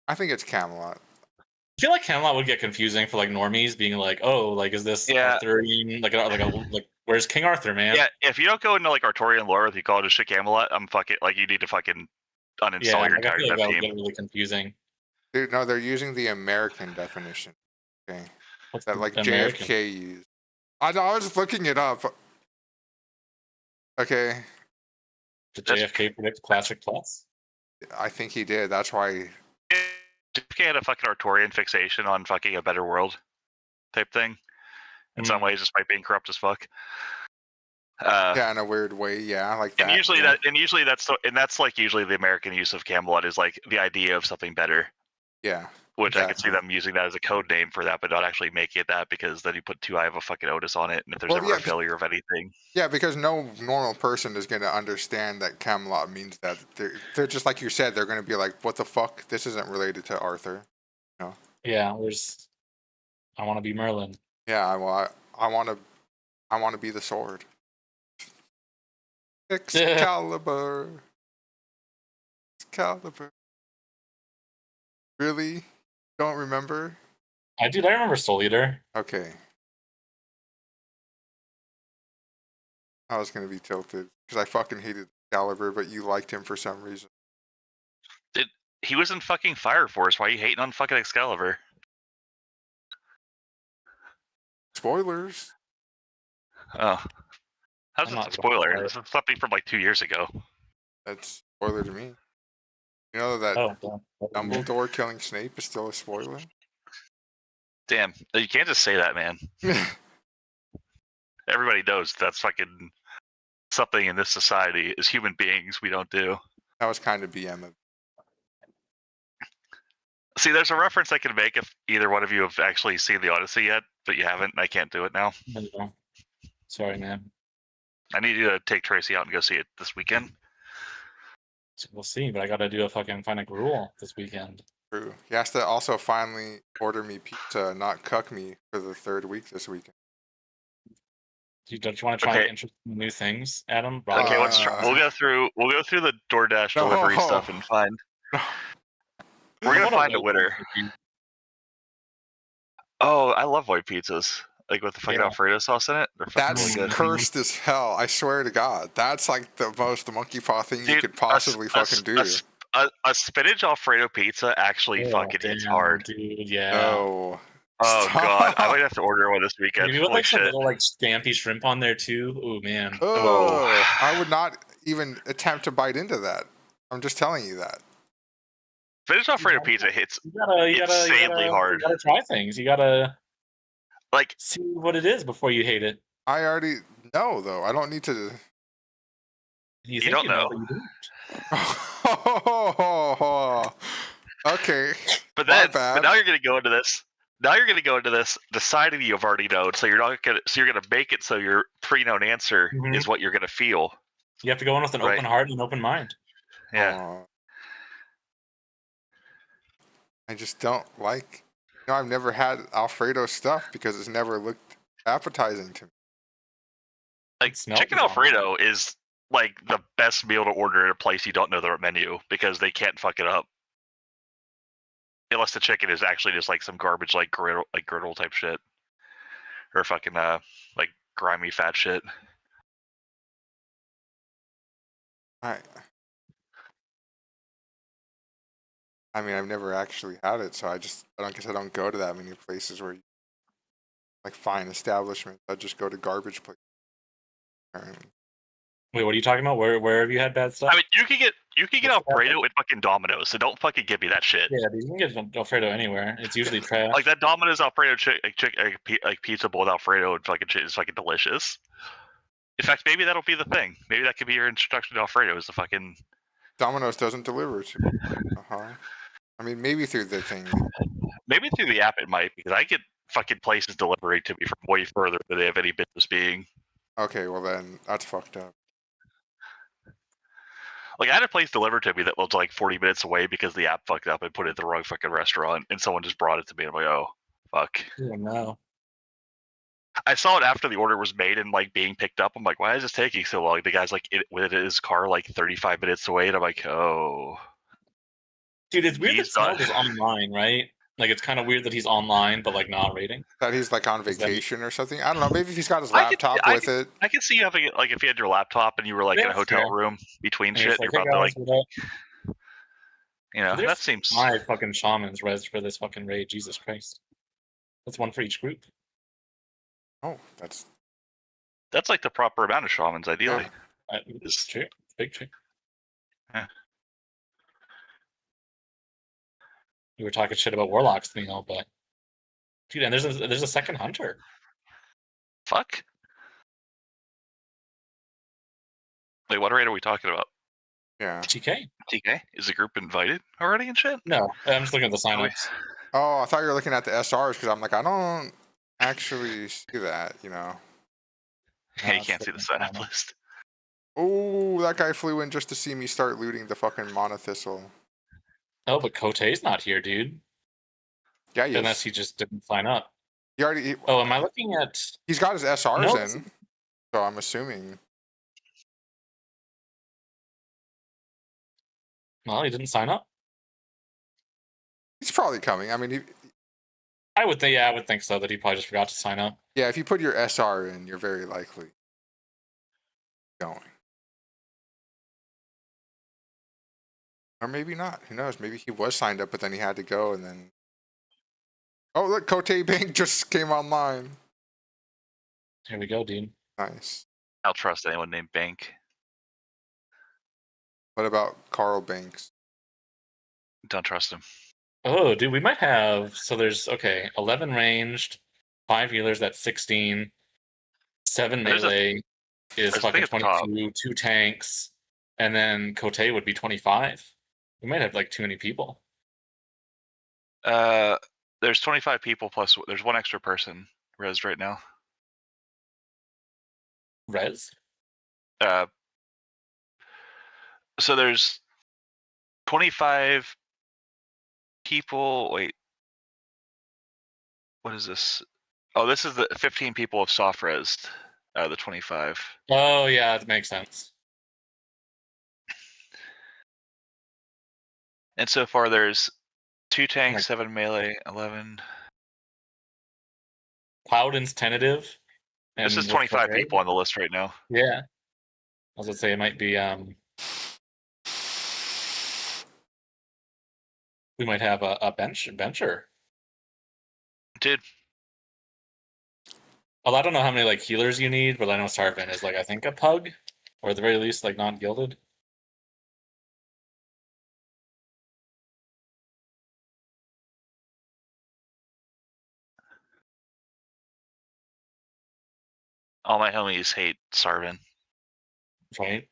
I think it's Camelot. I feel like Camelot would get confusing for like normies, being like, "Oh, like is this Arthurian? Like where's King Arthur, man?" Yeah, if you don't go into like Arthurian lore, if you call it a shit Camelot, I'm fucking like you need to fucking uninstall Yeah, your like, I entire feel like dev that would team. get really confusing. Dude, no, they're using the American definition. Okay, What's that the like American? JFK used. I know. I was looking it up. Okay. Did JFK predict Classic Plus? I think he did. That's why. JFK had a fucking Arthurian fixation on fucking a better world type thing. In some ways, despite being corrupt as fuck. Yeah, in a weird way. Yeah, like that. And usually yeah. that's like usually the American use of Camelot is like the idea of something better. Yeah. Which I could see them using that as a code name for that, but not actually making it that because then you put too high of a fucking Otis on it, and if there's ever a failure of anything. Yeah, because no normal person is going to understand that Camelot means that. They're just like you said. They're going to be like, "What the fuck? This isn't related to Arthur." You know? Yeah, I want to be Merlin. Yeah, I want to be the sword. Excalibur. Excalibur. Really? Don't remember? I remember Soul Eater. Okay. I was gonna be tilted because I fucking hated Excalibur, but you liked him for some reason. He was in fucking Fire Force. Why are you hating on fucking Excalibur? Spoilers. Oh. How's it a spoiler? This is something from like 2 years ago. That's spoiler to me. You know that Dumbledore killing Snape is still a spoiler? Damn, you can't just say that, man. Everybody knows that's fucking something in this society as human beings we don't do. That was kind of BM of. See, there's a reference I can make if either one of you have actually seen the Odyssey yet, but you haven't, and I can't do it now. Sorry, man. I need you to take Tracy out and go see it this weekend. We'll see, but I gotta do a fucking find a gruel this weekend. True. He has to also finally order me pizza, not cuck me for the 3rd week this weekend. Don't you want to try interesting new things, Adam? Okay, let's try. We'll go through the DoorDash delivery stuff and find. We're gonna find a winner. Oh, I love white pizzas. Like with the fucking Alfredo sauce in it. That's really good. cursed as hell. I swear to God. That's like the most monkey paw thing you could possibly fucking do. A spinach Alfredo pizza actually fucking hits hard. Dude, yeah. No. Oh God, I might have to order one this weekend. Maybe with like some little like scampi shrimp on there too. Oh man. Oh, I would not even attempt to bite into that. I'm just telling you that. Spinach Alfredo pizza hits insanely hard. You gotta try things. You gotta like see what it is before you hate it. I already know though. I don't need to. You don't know. Okay. But now you're gonna go into this. Now you're gonna go into this deciding you've already known. So you're gonna make it so your pre-known answer is what you're gonna feel. You have to go in with an open heart and an open mind. Yeah. I just don't like. You know, I've never had Alfredo stuff because it's never looked appetizing to me. Like chicken Alfredo is like the best meal to order at a place you don't know their menu because they can't fuck it up. Unless the chicken is actually just like some garbage like girdle type shit. Or fucking like grimy fat shit. I mean, I've never actually had it, so I guess I don't go to that many places where, like, fine establishments. I just go to garbage places. Wait, what are you talking about? Where have you had bad stuff? I mean, you can get What's Alfredo in fucking Domino's, so don't fucking give me that shit. Yeah, dude, you can get Alfredo anywhere. It's usually trash. Like that Domino's Alfredo like pizza bowl with Alfredo and fucking shit is fucking delicious. In fact, maybe that'll be the thing. Maybe that could be your introduction to Alfredo is the fucking Domino's doesn't deliver to me. I mean, maybe through the thing. Maybe through the app it might, because I get fucking places delivering to me from way further than they have any business being. Okay, well then that's fucked up. Like I had a place delivered to me that was like 40 minutes away because the app fucked up and put it in the wrong fucking restaurant, and someone just brought it to me. I'm like, oh fuck. Oh no. I saw it after the order was made and like being picked up. I'm like, why is this taking so long? The guy's like with his car like 35 minutes away, and I'm like, oh. Dude, it's weird that He's not- Snog is online, right? Like, it's kind of weird that he's online, but like not rating. That he's like on Does that mean- vacation or something. I don't know. Maybe if he's got his I could- laptop I with could- it. I can see you having it like if you had your laptop and you were like in a That's hotel fair. room between And shit. it's like, You're hey about to guys, like, what up? you know, There's that seems 5 fucking shamans res for this fucking raid. Jesus Christ. That's one for each group. Oh, that's like the proper amount of shamans, ideally. It's true. It's big true. Yeah. We were talking shit about warlocks, you know, but dude, and there's a second hunter. Fuck. Wait, what raid are we talking about? Yeah. TK. TK? Is the group invited already and shit? No, I'm just looking at the signups. Oh, I thought you were looking at the SRs because I'm like, I don't actually see that, you know. Yeah, you can't see the signup list. Oh, that guy flew in just to see me start looting the fucking monothistle. Oh, but Kote's not here, dude. Yeah, he Unless is. he just didn't sign up. He already. Oh, am I looking at? He's got his SRs No, in, so I'm assuming. Well, he didn't sign up. He's probably coming. I mean, I would think. Yeah, I would think so. That he probably just forgot to sign up. yeah, if you put your SR in, you're very likely going. Or maybe not. Who knows? Maybe he was signed up, but then he had to go, and then. Oh, look, Kote Bank just came online. Here we go, dude. Nice. I'll trust anyone named Bank. What about Carl Banks? Don't trust him. Oh, dude, we might have. So there's 11 ranged, 5 healers. That's 16. 7 There's a- melee is there's a fucking thing at the top. 22. 2 tanks, and then Kote would be 25. We might have like too many people. There's 25 people plus there's one extra person rezzed right now. Res? So there's 25 people. Wait, what is this? Oh, this is the 15 people of soft res. The 25. Oh yeah, that makes sense. And so far there's 2 tanks, 7 melee, 11. Plowden's tentative. This is with 25 Kote- people on the list right now. Yeah. I was gonna say it might be we might have a bencher. Dude. Well, I don't know how many like healers you need, but I know Sarvin is like I think a pug, or at the very least like not gilded. All my homies hate Sarvin. Right?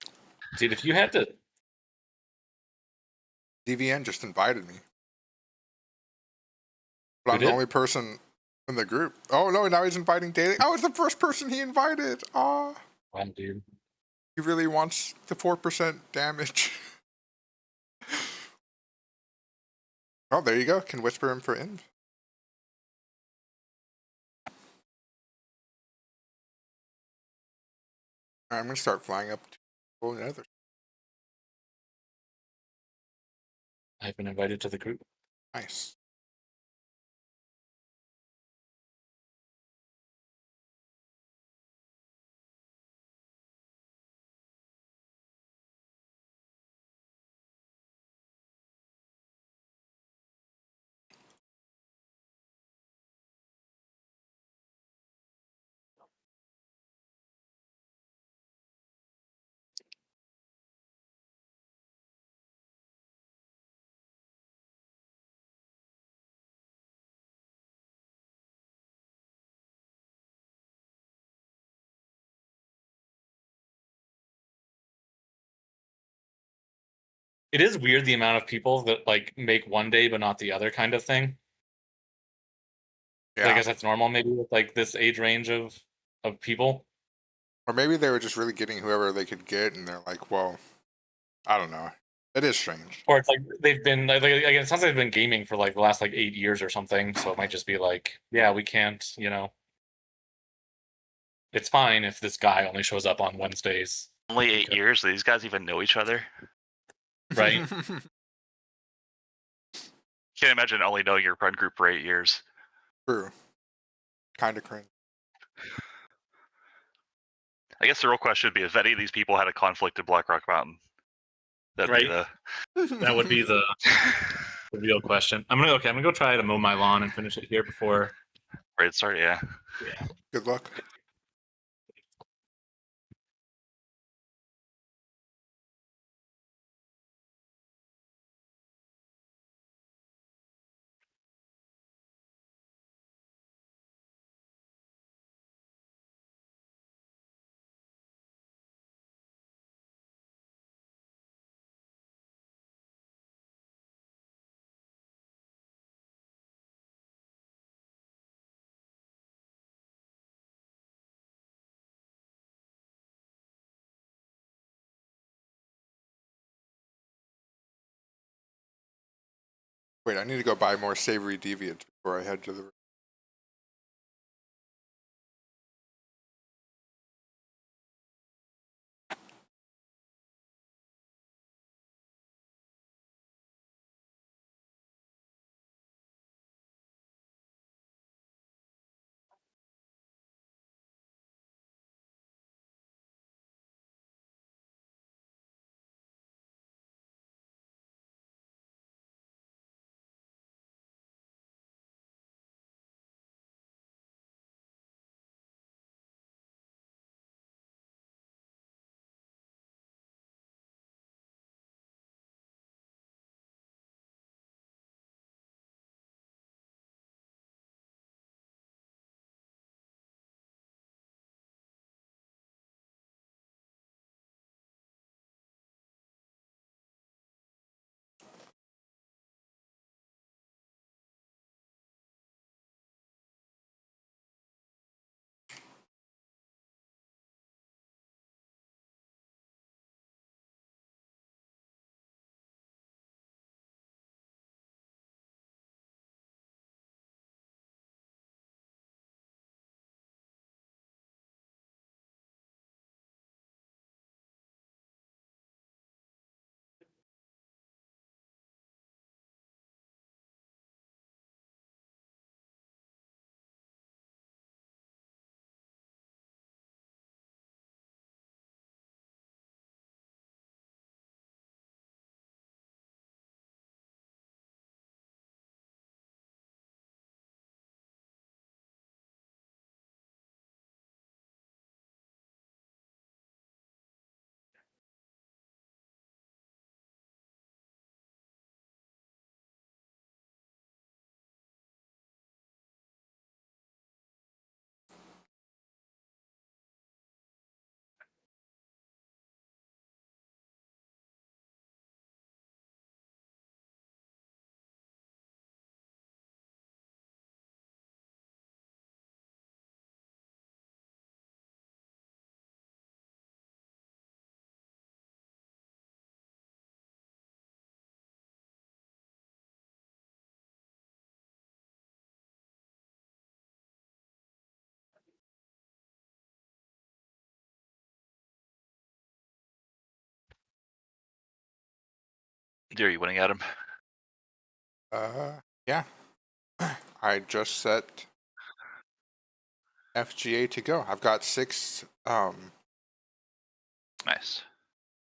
Dude, if you had to DVN just invited me. But Who I'm the did? only person in the group. Oh no, now he's inviting Daily. I was the first person he invited. Ah. Wow, dude. He really wants the 4% damage. Oh, there you go. Can whisper him for Inv. Alright, I'm gonna start flying up to the other. I've been invited to the group. Nice. It is weird the amount of people that like make one day but not the other kind of thing. Yeah. I guess that's normal maybe with like this age range of people. Or maybe they were just really getting whoever they could get, and they're like, well, I don't know. It is strange. Or it's like they've been like again, it sounds like they've been gaming for like the last like 8 years or something. So it might just be like, yeah, we can't, it's fine if this guy only shows up on Wednesdays. Only 8 years. These guys even know each other, right? Can't imagine only knowing your friend group for 8 years. True. Kind of cringe. I guess the real question would be if any of these people had a conflict in Black Rock Mountain. That'd Right. be the. That would be the real question. I'm gonna go try to mow my lawn and finish it here before. Right, start. Yeah. Yeah. Good luck. Wait, I need to go buy more savory deviants before I head to the. Are you winning at him? Yeah. I just set FGA to go. I've got 6. Nice.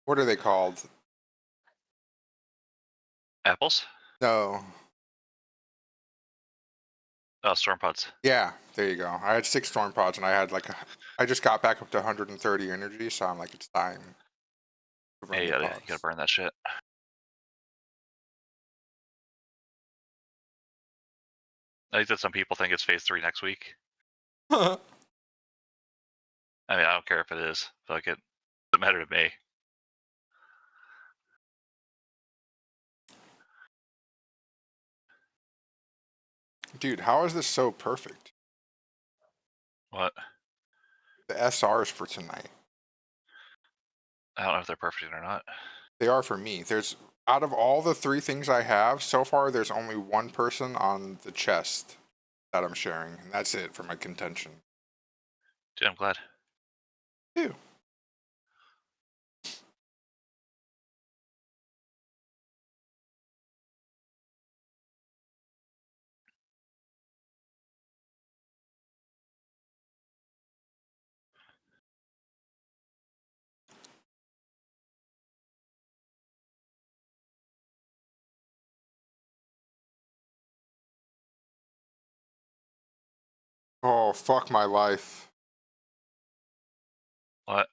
What are they called? Apples? No. Oh, storm pods. Yeah, there you go. I had 6 storm pods, and I had I just got back up to 130 energy, so I'm like, it's time. Yeah, you gotta burn that shit. I think that some people think it's phase 3 next week. I mean, I don't care if it is. Fuck it. Doesn't matter to me. Dude, how is this so perfect? What? The SRs for tonight. I don't know if they're perfect or not. They are for me. There's out of all the 3 things I have so far, there's only one person on the chest that I'm sharing, and that's it for my contention. Dude, I'm glad. Ew. Oh, fuck my life. What?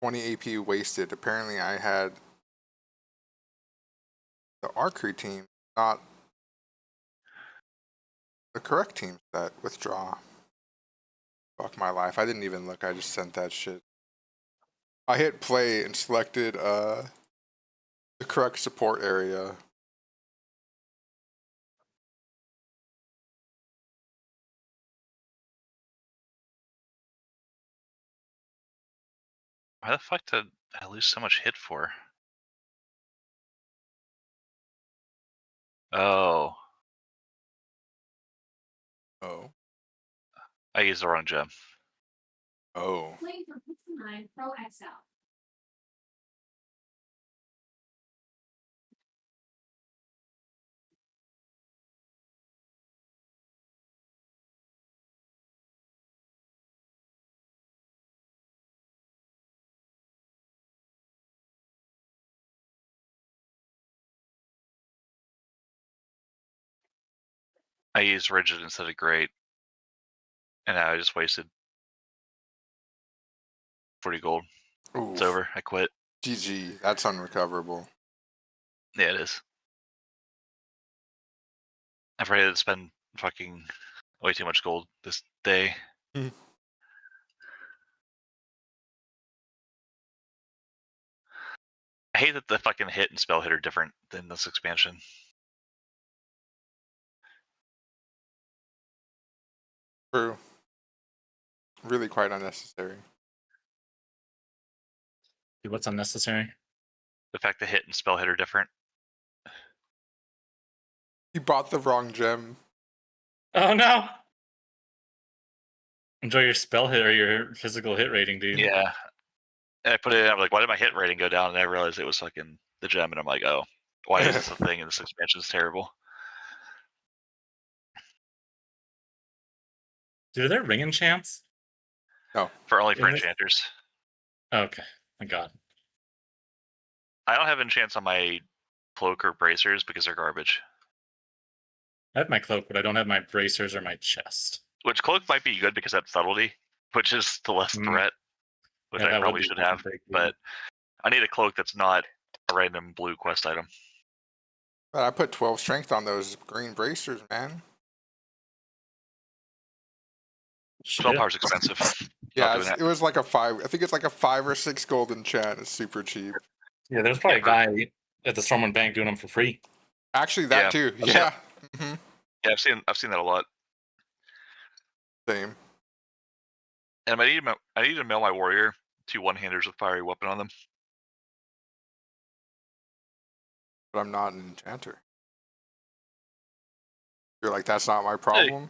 20 AP wasted. Apparently I had the archery team, not the correct team that withdraw. Fuck my life. I didn't even look. I just sent that shit. I hit play and selected the correct support area. Why the fuck did I lose so much hit for? Oh. Oh. I used the wrong gem. Oh. Playing for Pixel 9 Pro XL. I used rigid instead of great. And now I just wasted 40 gold. Oof. It's over. I quit. GG. That's unrecoverable. Yeah, it is. I've ready to spend fucking way too much gold this day. Hmm. I hate that the fucking hit and spell hit are different than this expansion. True. Really quite unnecessary. Dude, what's unnecessary? The fact that hit and spell hit are different. You bought the wrong gem. Oh no! Enjoy your spell hit or your physical hit rating, dude. Yeah. And I put it in, I'm like, why did my hit rating go down? And I realized it was fucking the gem, and I'm like, oh, why is this a thing? And this expansion is terrible. Dude, are there ring enchants? No. For only for In this- enchanters. Okay, thank God. I don't have enchants on my cloak or bracers because they're garbage. I have my cloak, but I don't have my bracers or my chest. Which cloak might be good because that's subtlety, which is the less threat, which Yeah, I that would probably be should fucking have. big, dude. But I need a cloak that's not a random blue quest item. But I put 12 strength on those green bracers, man. Spellpower's expensive. Yeah, it was like a 5. I think it's like a 5 or 6 gold enchant. It's super cheap. Yeah, there's probably a guy at the Stormwind Bank doing them for free. Actually, that too. Yeah. Yeah, I've seen that a lot. Same. And I need to mail my warrior 2 one-handers with fiery weapon on them. But I'm not an enchanter. You're like, that's not my problem?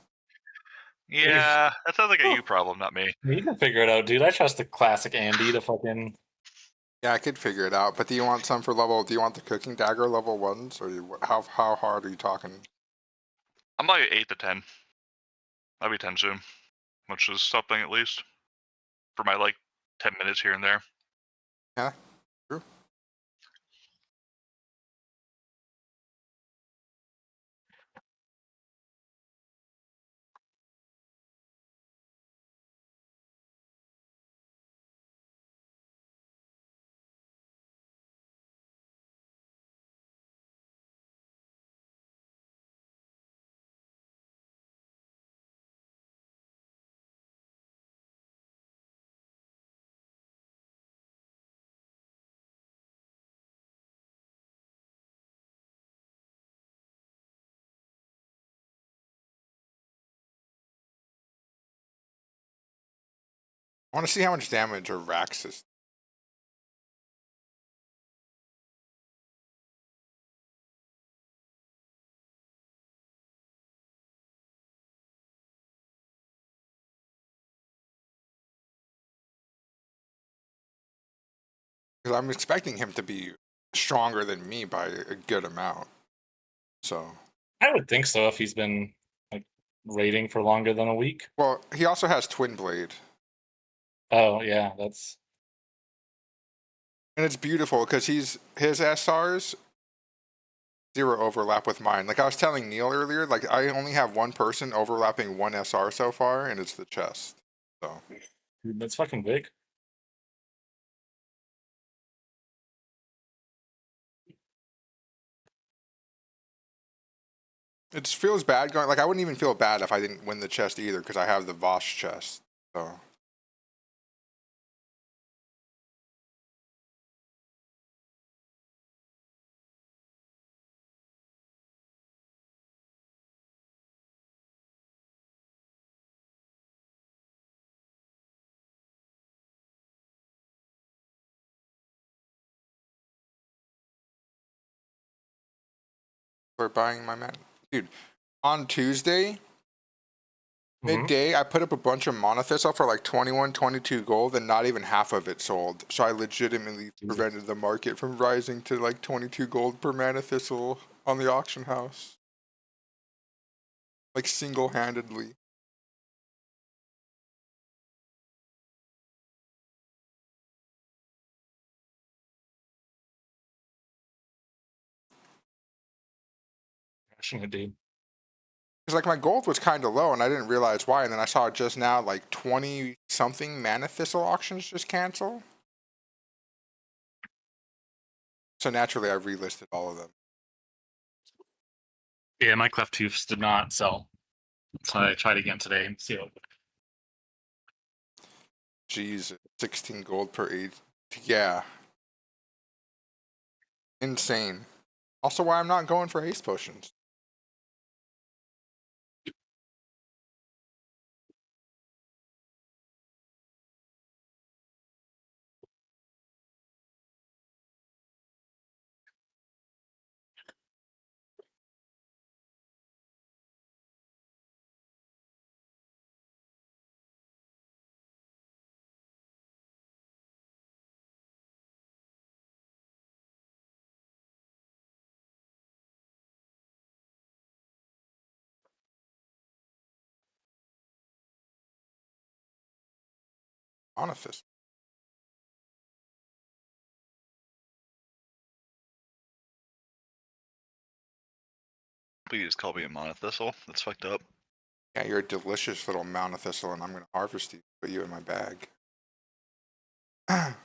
Yeah, that sounds like a you problem, not me. You can figure it out, dude. I trust the classic Andy to fucking... Yeah, I could figure it out. But do you want some for level... Do you want the cooking dagger level 1s? Or how hard are you talking? I'm like 8 to 10. I'll be 10 soon. Which is something at least. For my like 10 minutes here and there. Yeah, true. I want to see how much damage Araxis. Because I'm expecting him to be stronger than me by a good amount. So I would think so if he's been like raiding for longer than a week. Well, he also has Twin Blade. Oh yeah, that's. And it's beautiful because his SRs 0 overlap with mine. Like I was telling Neil earlier, like I only have one person overlapping one SR so far, and it's the chest. So Dude, that's fucking big. it just feels bad going. Like I wouldn't even feel bad if I didn't win the chest either because I have the Voss chest. So. For buying my man, dude. On Tuesday, midday, I put up a bunch of Monothistle for like 21, 22 gold, and not even half of it sold. So I legitimately prevented the market from rising to like 22 gold per Manathistle on the auction house. Like single-handedly. Passionate dude. Because like my gold was kind of low, and I didn't realize why. And then I saw just now like 20 something Manathistle auctions just cancel. So naturally, I relisted all of them. Yeah, my Cleft Tooths did not sell. So I tried again today and see how. Jeez, 16 gold per 8. Yeah. Insane. Also, why I'm not going for haste potions. Monofist. Please call me a monothistle. That's fucked up. Yeah, you're a delicious little Monothistle, and I'm going to harvest you, put you in my bag. That's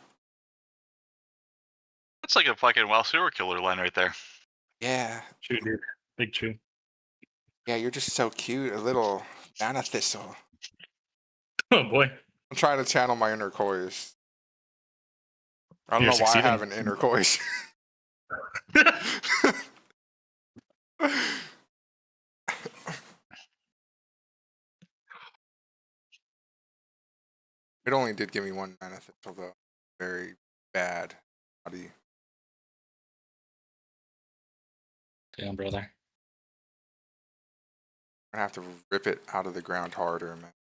like a fucking wild serial killer line right there. Yeah. True, dude. Big true. Yeah, you're just so cute, a little Manathistle. Oh boy. I'm trying to channel my inner Kois. I don't You're know why I succeeding. have an inner Kois. It only did give me one Manathistle, though. Very bad. Body. Damn, brother. I'm gonna have to rip it out of the ground harder, man.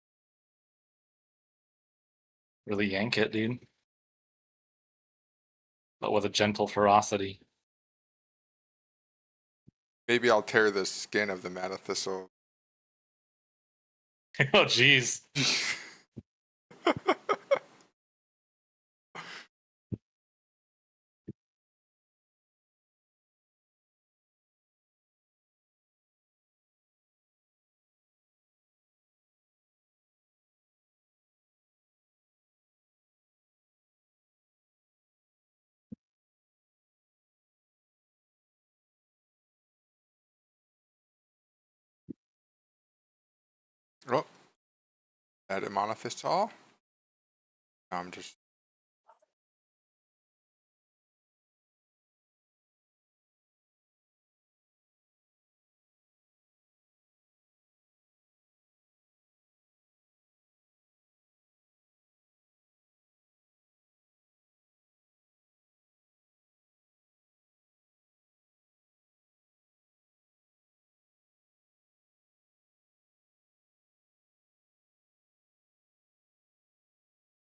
Really yank it, dude. But with a gentle ferocity. Maybe I'll tear the skin of the Manathistle. Oh, jeez. Oh. That a Monothistle? I'm just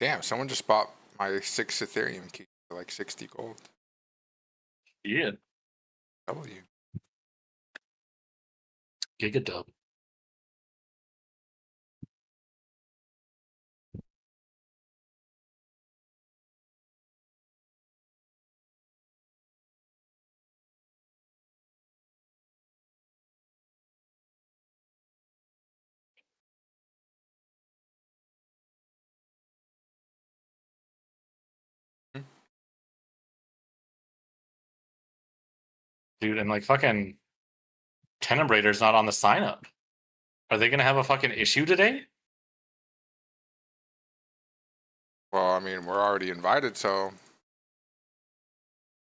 Damn, someone just bought my 6 Ethereum key for like 60 gold. Yeah. W. Gigadub. Dude, and like fucking Tenebrator's not on the sign up. Are they gonna have a fucking issue today? Well, I mean, we're already invited, so.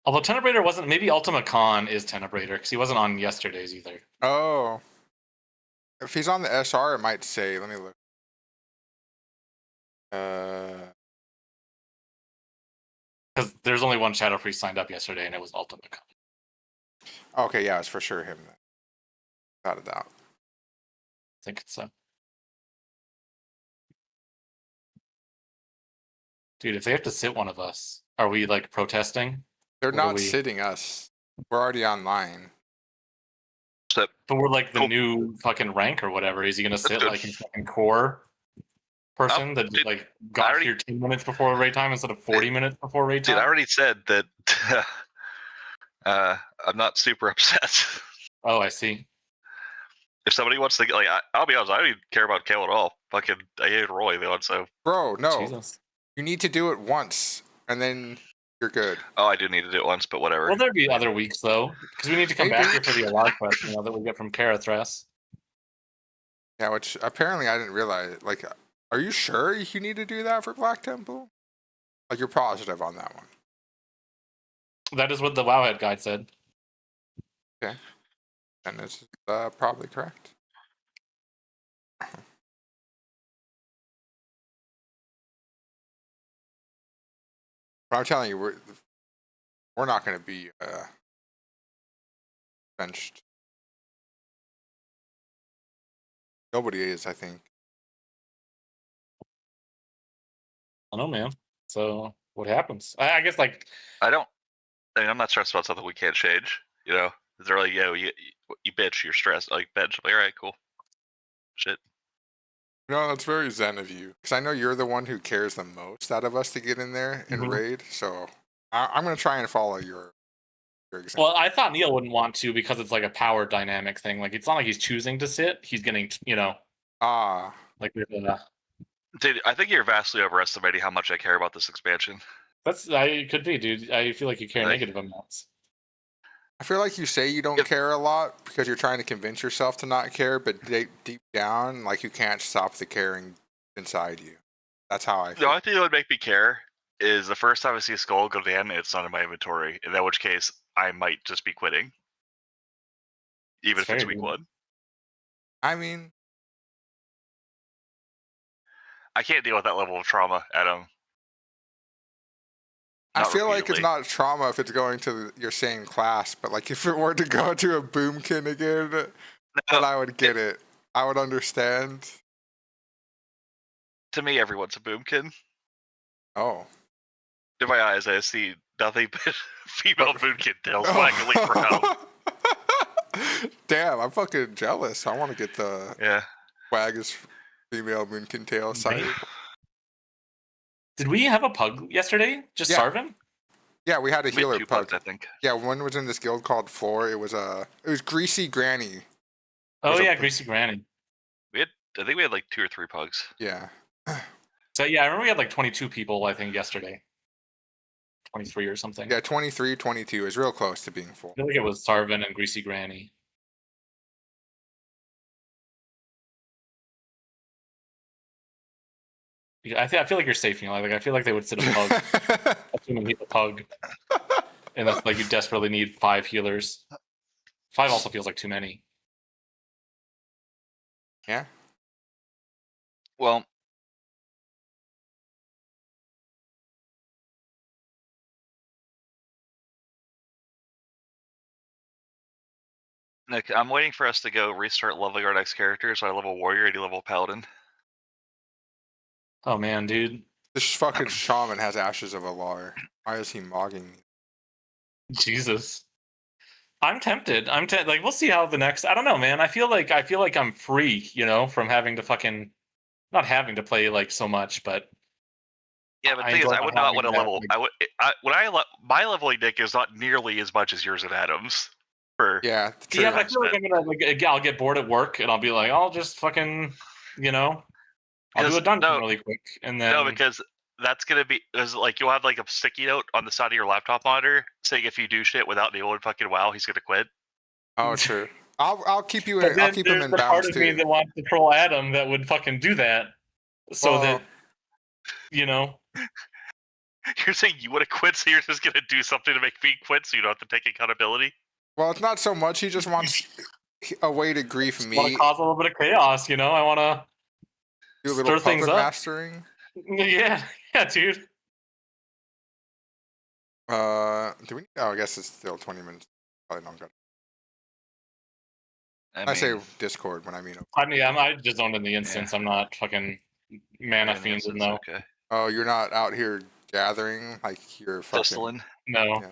Although Tenebrator wasn't, maybe Ultima Con is Tenebrator because he wasn't on yesterday's either. Oh. If he's on the SR, it might say, let me look. Because there's only one Shadow Priest signed up yesterday, and it was Ultima Con. Okay, yeah, it's for sure him then. Without a doubt. I think it's so. Dude, if they have to sit one of us, are we like protesting? They're not sitting us. We're already online. But we're like the new fucking rank or whatever. Is he gonna sit like a fucking core person that just like got here 10 minutes before raid time instead of 40 minutes before raid time? Dude, I already said that I'm not super upset. Oh, I see. If somebody wants to, like, I'll be honest, I don't even care about Kale at all. Fucking, I hate Roy, though, so. Bro, no. Jesus. You need to do it once, and then you're good. Oh, I do need to do it once, but whatever. Will there be other weeks, though? Because we need to come back here for the allowed question that we get from Karathras. Yeah, which apparently I didn't realize. Like, are you sure you need to do that for Black Temple? Like, you're positive on that one. That is what the Wowhead guide said. Okay. And this is probably correct. But I'm telling you, we're not going to be benched. Nobody is, I think. I don't know, man. So what happens? I guess like I mean, I'm not stressed about something we can't change. You know, they're like, yo, you bitch, you're stressed. Like, bitch. I'm like, all right, cool. Shit. No, that's very zen of you. Because I know you're the one who cares the most out of us to get in there and raid. So I'm going to try and follow your example. Well, I thought Neil wouldn't want to because it's like a power dynamic thing. Like, it's not like he's choosing to sit. He's getting, you know. Like, dude, I think you're vastly overestimating how much I care about this expansion. It could be, dude. I feel like you care negative amounts. I feel like you say you don't care a lot because you're trying to convince yourself to not care, but deep down, like, you can't stop the caring inside you. That's how I feel. The only thing that would make me care is the first time I see a skull go to the end and it's not in my inventory, in which case I might just be quitting. Even if it's week 1. I mean, I can't deal with that level of trauma, Adam. I feel like it's not trauma if it's going to your same class, but like if it were to go to a boomkin again, then I would get it. I would understand. To me, everyone's a boomkin. Oh. In my eyes, I see nothing but female boomkin tails waggling around. Damn, I'm fucking jealous. I want to get the Waggus female boomkin tail side. Did we have a pug yesterday? Just Sarvin? Yeah, we had a healer pug. Pugs, I think. Yeah, one was in this guild called Floor. It was Greasy Granny. Oh yeah, Greasy Granny. I think we had like 2 or 3 pugs. Yeah. So yeah, I remember we had like 22 people, I think, yesterday. 23 or something. Yeah, 23, 22 is real close to being full. I feel like it was Sarvin and Greasy Granny. I feel like you're safe, Neil. Like I feel like they would sit a pug, assuming he's a pug, and that's like you desperately need 5 healers. 5 also feels like too many. Yeah. Well, Nick, I'm waiting for us to go restart leveling our next character, so I level warrior and you level paladin. Oh man, dude. This fucking shaman has Ashes of Alar. Why is he mogging me? Jesus. I'm tempted. Like, we'll see how the next. I don't know, man. I feel like I'm free, from having to fucking not having to play like so much, but Yeah, but the I thing is, enjoy I not would not want having to that. level. My leveling deck is not nearly as much as yours and Adam's. Yeah, Yeah, but I feel like I'm gonna I'll get bored at work and I'll be like, I'll just fucking, I'll do a dungeon really quick and then No, because that's gonna be is like you'll have like a sticky note on the side of your laptop monitor saying if you do shit without the old fucking WoW, he's gonna quit. Oh, true. I'll keep you But in. I'll then keep him there's in the part bounds of me too. that wants to troll Adam that would fucking do that, so that You're saying you want to quit, so you're just gonna do something to make me quit, so you don't have to take accountability. Well, it's not so much. He just wants a way to grief I want me. to cause a little bit of chaos. I want to Do a little stir things puppet up. mastering. Yeah, dude. Do we? Oh, I guess it's still 20 minutes. Probably not good. I say mean- Discord when I mean. I just owned in the instance. I'm not fucking mana fiend though. Okay. Oh, you're not out here gathering like you're fucking. Thistling? No. Yeah.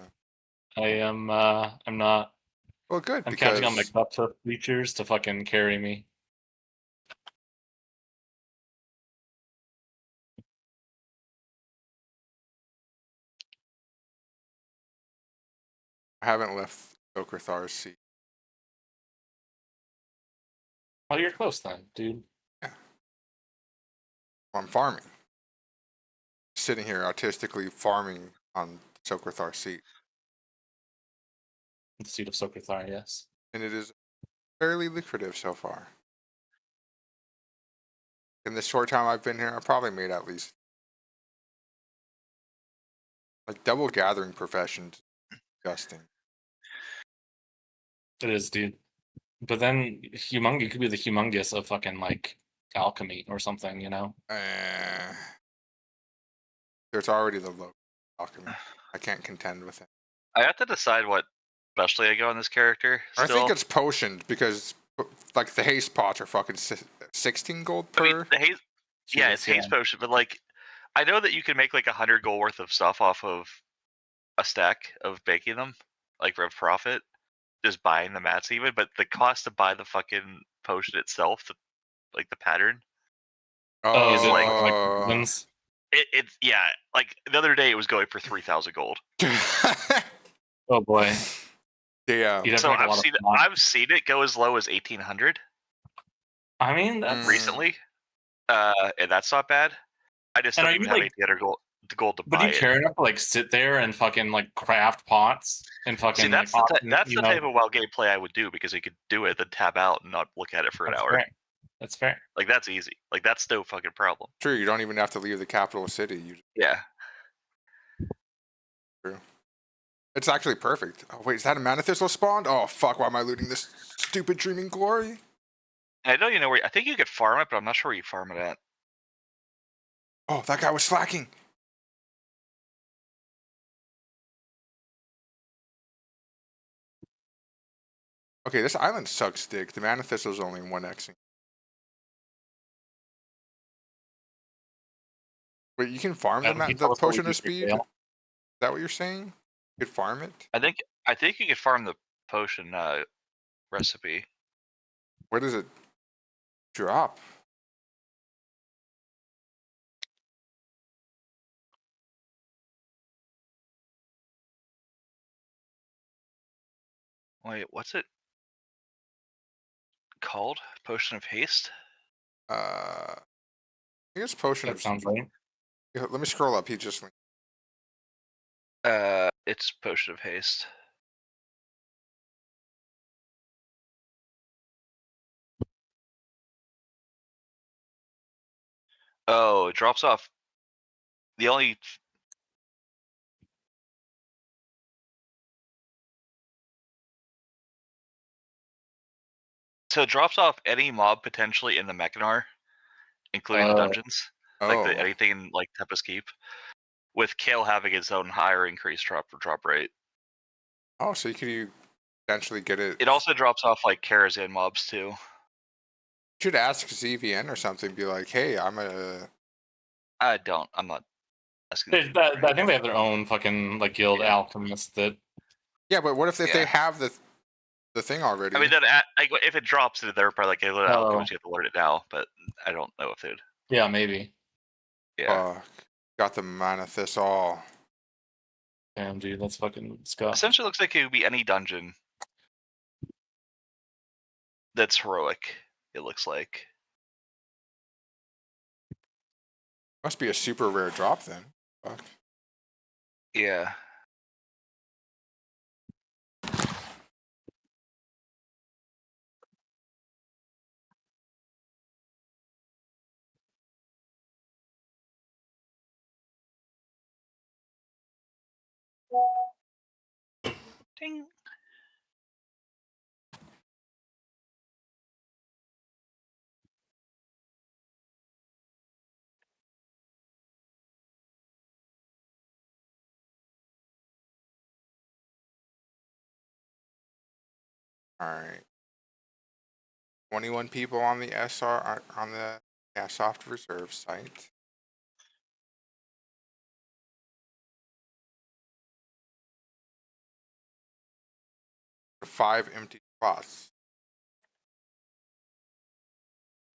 I am. I'm not. Well, good. I'm counting on my because cup to features to fucking carry me. I haven't left Okerthar's seat. Oh, you're close then, dude. Yeah. I'm farming. Sitting here artistically farming on Sokerthar's seat. The seat of Sokerthar, yes. And it is fairly lucrative so far. In the short time I've been here, I probably made at least like double gathering professions. Disgusting. It is, dude. But then you could be the humongous of fucking like alchemy or something, There's already the low alchemy. I can't contend with it. I have to decide what specialty I go on this character. I think it's potioned because like the haste pots are fucking 16 gold per. I mean, the haste, yeah, it's haste potion, but like I know that you can make like 100 gold worth of stuff off of a stack of baking them, like for a profit, just buying the mats even. But the cost to buy the fucking potion itself, like the pattern, is it like it's yeah. Like the other day, it was going for 3,000 gold. Oh boy. Yeah. So I've seen it go as low as 1,800. I mean, that's recently, and that's not bad. I just don't even have 1,800 gold to but buy you care enough to like sit there and fucking like craft pots and fucking. See, that's like, the type of WoW gameplay I would do because you could do it, then tab out and not look at it for an hour. Fair. That's fair. Like that's easy. Like that's no fucking problem. True, you don't even have to leave the capital city. Yeah. True. It's actually perfect. Oh wait, is that a mana thistle spawned? Oh fuck! Why am I looting this stupid dreaming glory? I know you know where. I think you could farm it, but I'm not sure where you farm it at. Oh, that guy was slacking. Okay, this island sucks dick. The mana thistle's only 1xing. Wait, you can farm the potion of speed? Is that what you're saying? You could farm it? I think you could farm the potion recipe. Where does it drop? Wait, what's it called? Potion of haste? I think it's potion of sounds speed. right. Yeah, let me scroll up. He just It's potion of haste. Oh, it drops off. The only so it drops off any mob potentially in the Mechanar, including the dungeons, like anything in like Tempest Keep, with Kale having its own higher increased drop rate. Oh, so you could eventually get it. It also drops off like Karazhan mobs too. You should ask ZVN or something. Be like, hey, I'm a I'm not asking. I think they have their own fucking like guild alchemist that. Yeah, but what if they have the thing already? I mean, then like if it drops, they're probably like, "Hey, little alchemist, you have to learn it now." But I don't know if they'd. Yeah, maybe. Yeah. Got the Manithus all. Damn, dude, that's fucking scuffed. Essentially, looks like it would be any dungeon that's heroic. It looks like. Must be a super rare drop then. Fuck. Yeah. Ding. All right. 21 people on the SR on the soft reserve site. Five empty spots.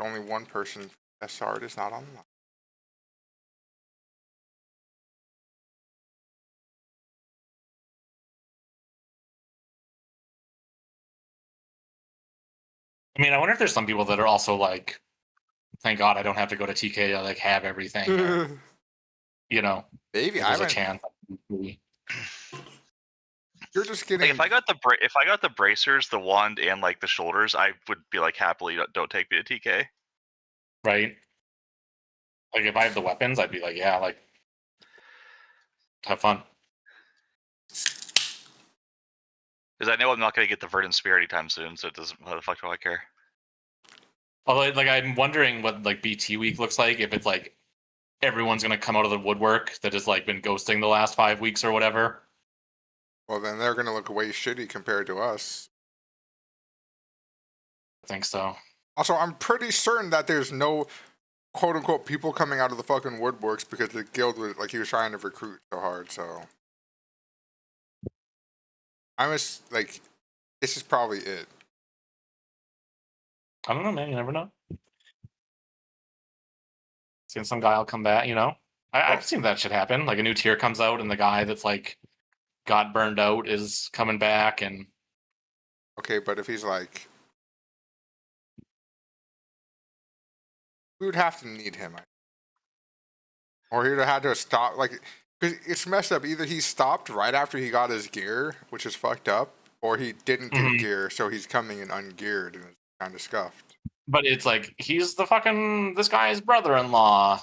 Only one person SR is not on the line. I mean, I wonder if there's some people that are also like, thank God I don't have to go to TK to like have everything. Or, you know, maybe there's a chance. You're just getting. Like if I got the bracers, the wand, and like the shoulders, I would be like happily don't take me to TK. Right. Like if I have the weapons, I'd be like, yeah, like have fun. Because I know I'm not going to get the Verdant Spear anytime soon, so it doesn't. How the fuck do I care? Although, like, I'm wondering what like BT week looks like. If it's like everyone's gonna come out of the woodwork that has like been ghosting the last 5 weeks or whatever. Well, then they're gonna look way shitty compared to us. I think so. Also, I'm pretty certain that there's no quote unquote people coming out of the fucking woodworks because the guild was like he was trying to recruit so hard. So I was like, this is probably it. I don't know, man. You never know. Seeing some guy will come back, you know. I've seen that shit happen. Like a new tier comes out and the guy that's like got burned out is coming back and. Okay, but if he's like, we would have to need him, or he'd have had to stop. Like, because it's messed up. Either he stopped right after he got his gear, which is fucked up, or he didn't get gear, so he's coming in ungeared and it's kind of scuffed. But it's like he's the fucking this guy's brother-in-law.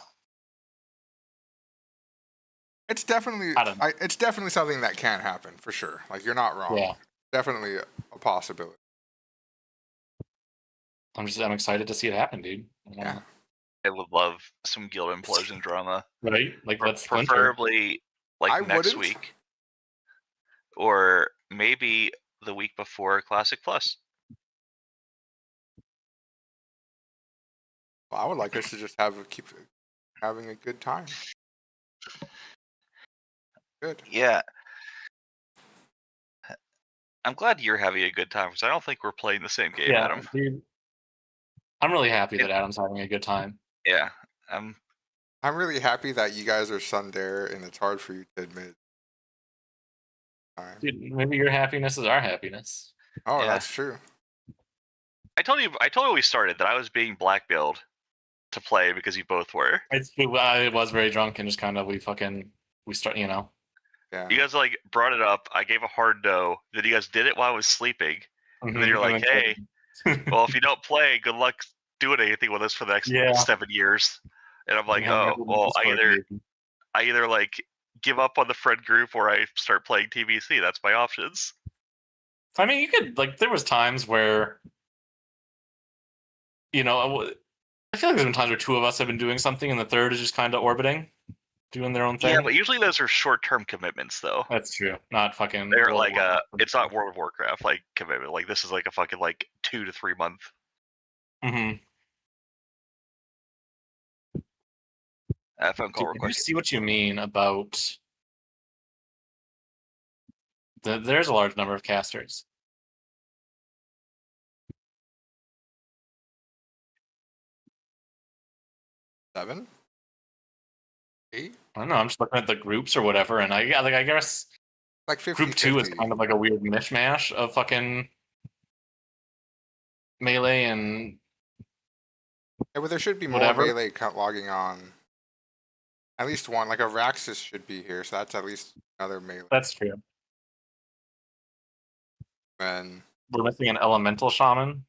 It's definitely it's definitely something that can happen for sure. Like you're not wrong. Yeah. Definitely a possibility. I'm excited to see it happen, dude. Yeah. I would love some guild implosion drama. Right? Like let's preferably like next week. Or maybe the week before Classic Plus. Well, I would like us to just keep having a good time. Good. Yeah. I'm glad you're having a good time because I don't think we're playing the same game, Yeah, Adam. dude. I'm really happy that Adam's having a good time. Yeah. I'm really happy that you guys are Sundare and it's hard for you to admit. Dude, maybe your happiness is our happiness. Oh, yeah. That's true. I told you when we started that I was being blackmailed to play because you both were. I was very drunk and just kind of we start, you know. Yeah. You guys like brought it up. I gave a hard no. Then you guys did it while I was sleeping. And then you're like, hey, well, if you don't play, good luck doing anything with us for the next 7 years. And I'm like, oh, well, I either like give up on the friend group or I start playing TBC. That's my options. I mean, you could like there was times where, you know, I feel like there's been times where two of us have been doing something and the third is just kind of orbiting, doing their own thing. Yeah, but usually those are short-term commitments, though. That's true. Not fucking. They're like it's not World of Warcraft like commitment. Like this is like a fucking like 2 to 3 month. Mm-hmm. FM call Do you request. see what you mean about there's a large number of casters. Seven? 8? I don't know. I'm just looking at the groups or whatever, and I guess like 50-50. Group 2 is kind of like a weird mishmash of fucking melee and Yeah, but there should be whatever. more melee logging on. At least one, like a Raxus should be here, so that's at least another melee. That's true. And we're missing an elemental shaman.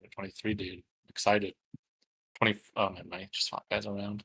The 23 dude, excited. 20. Oh man, just swap guys around.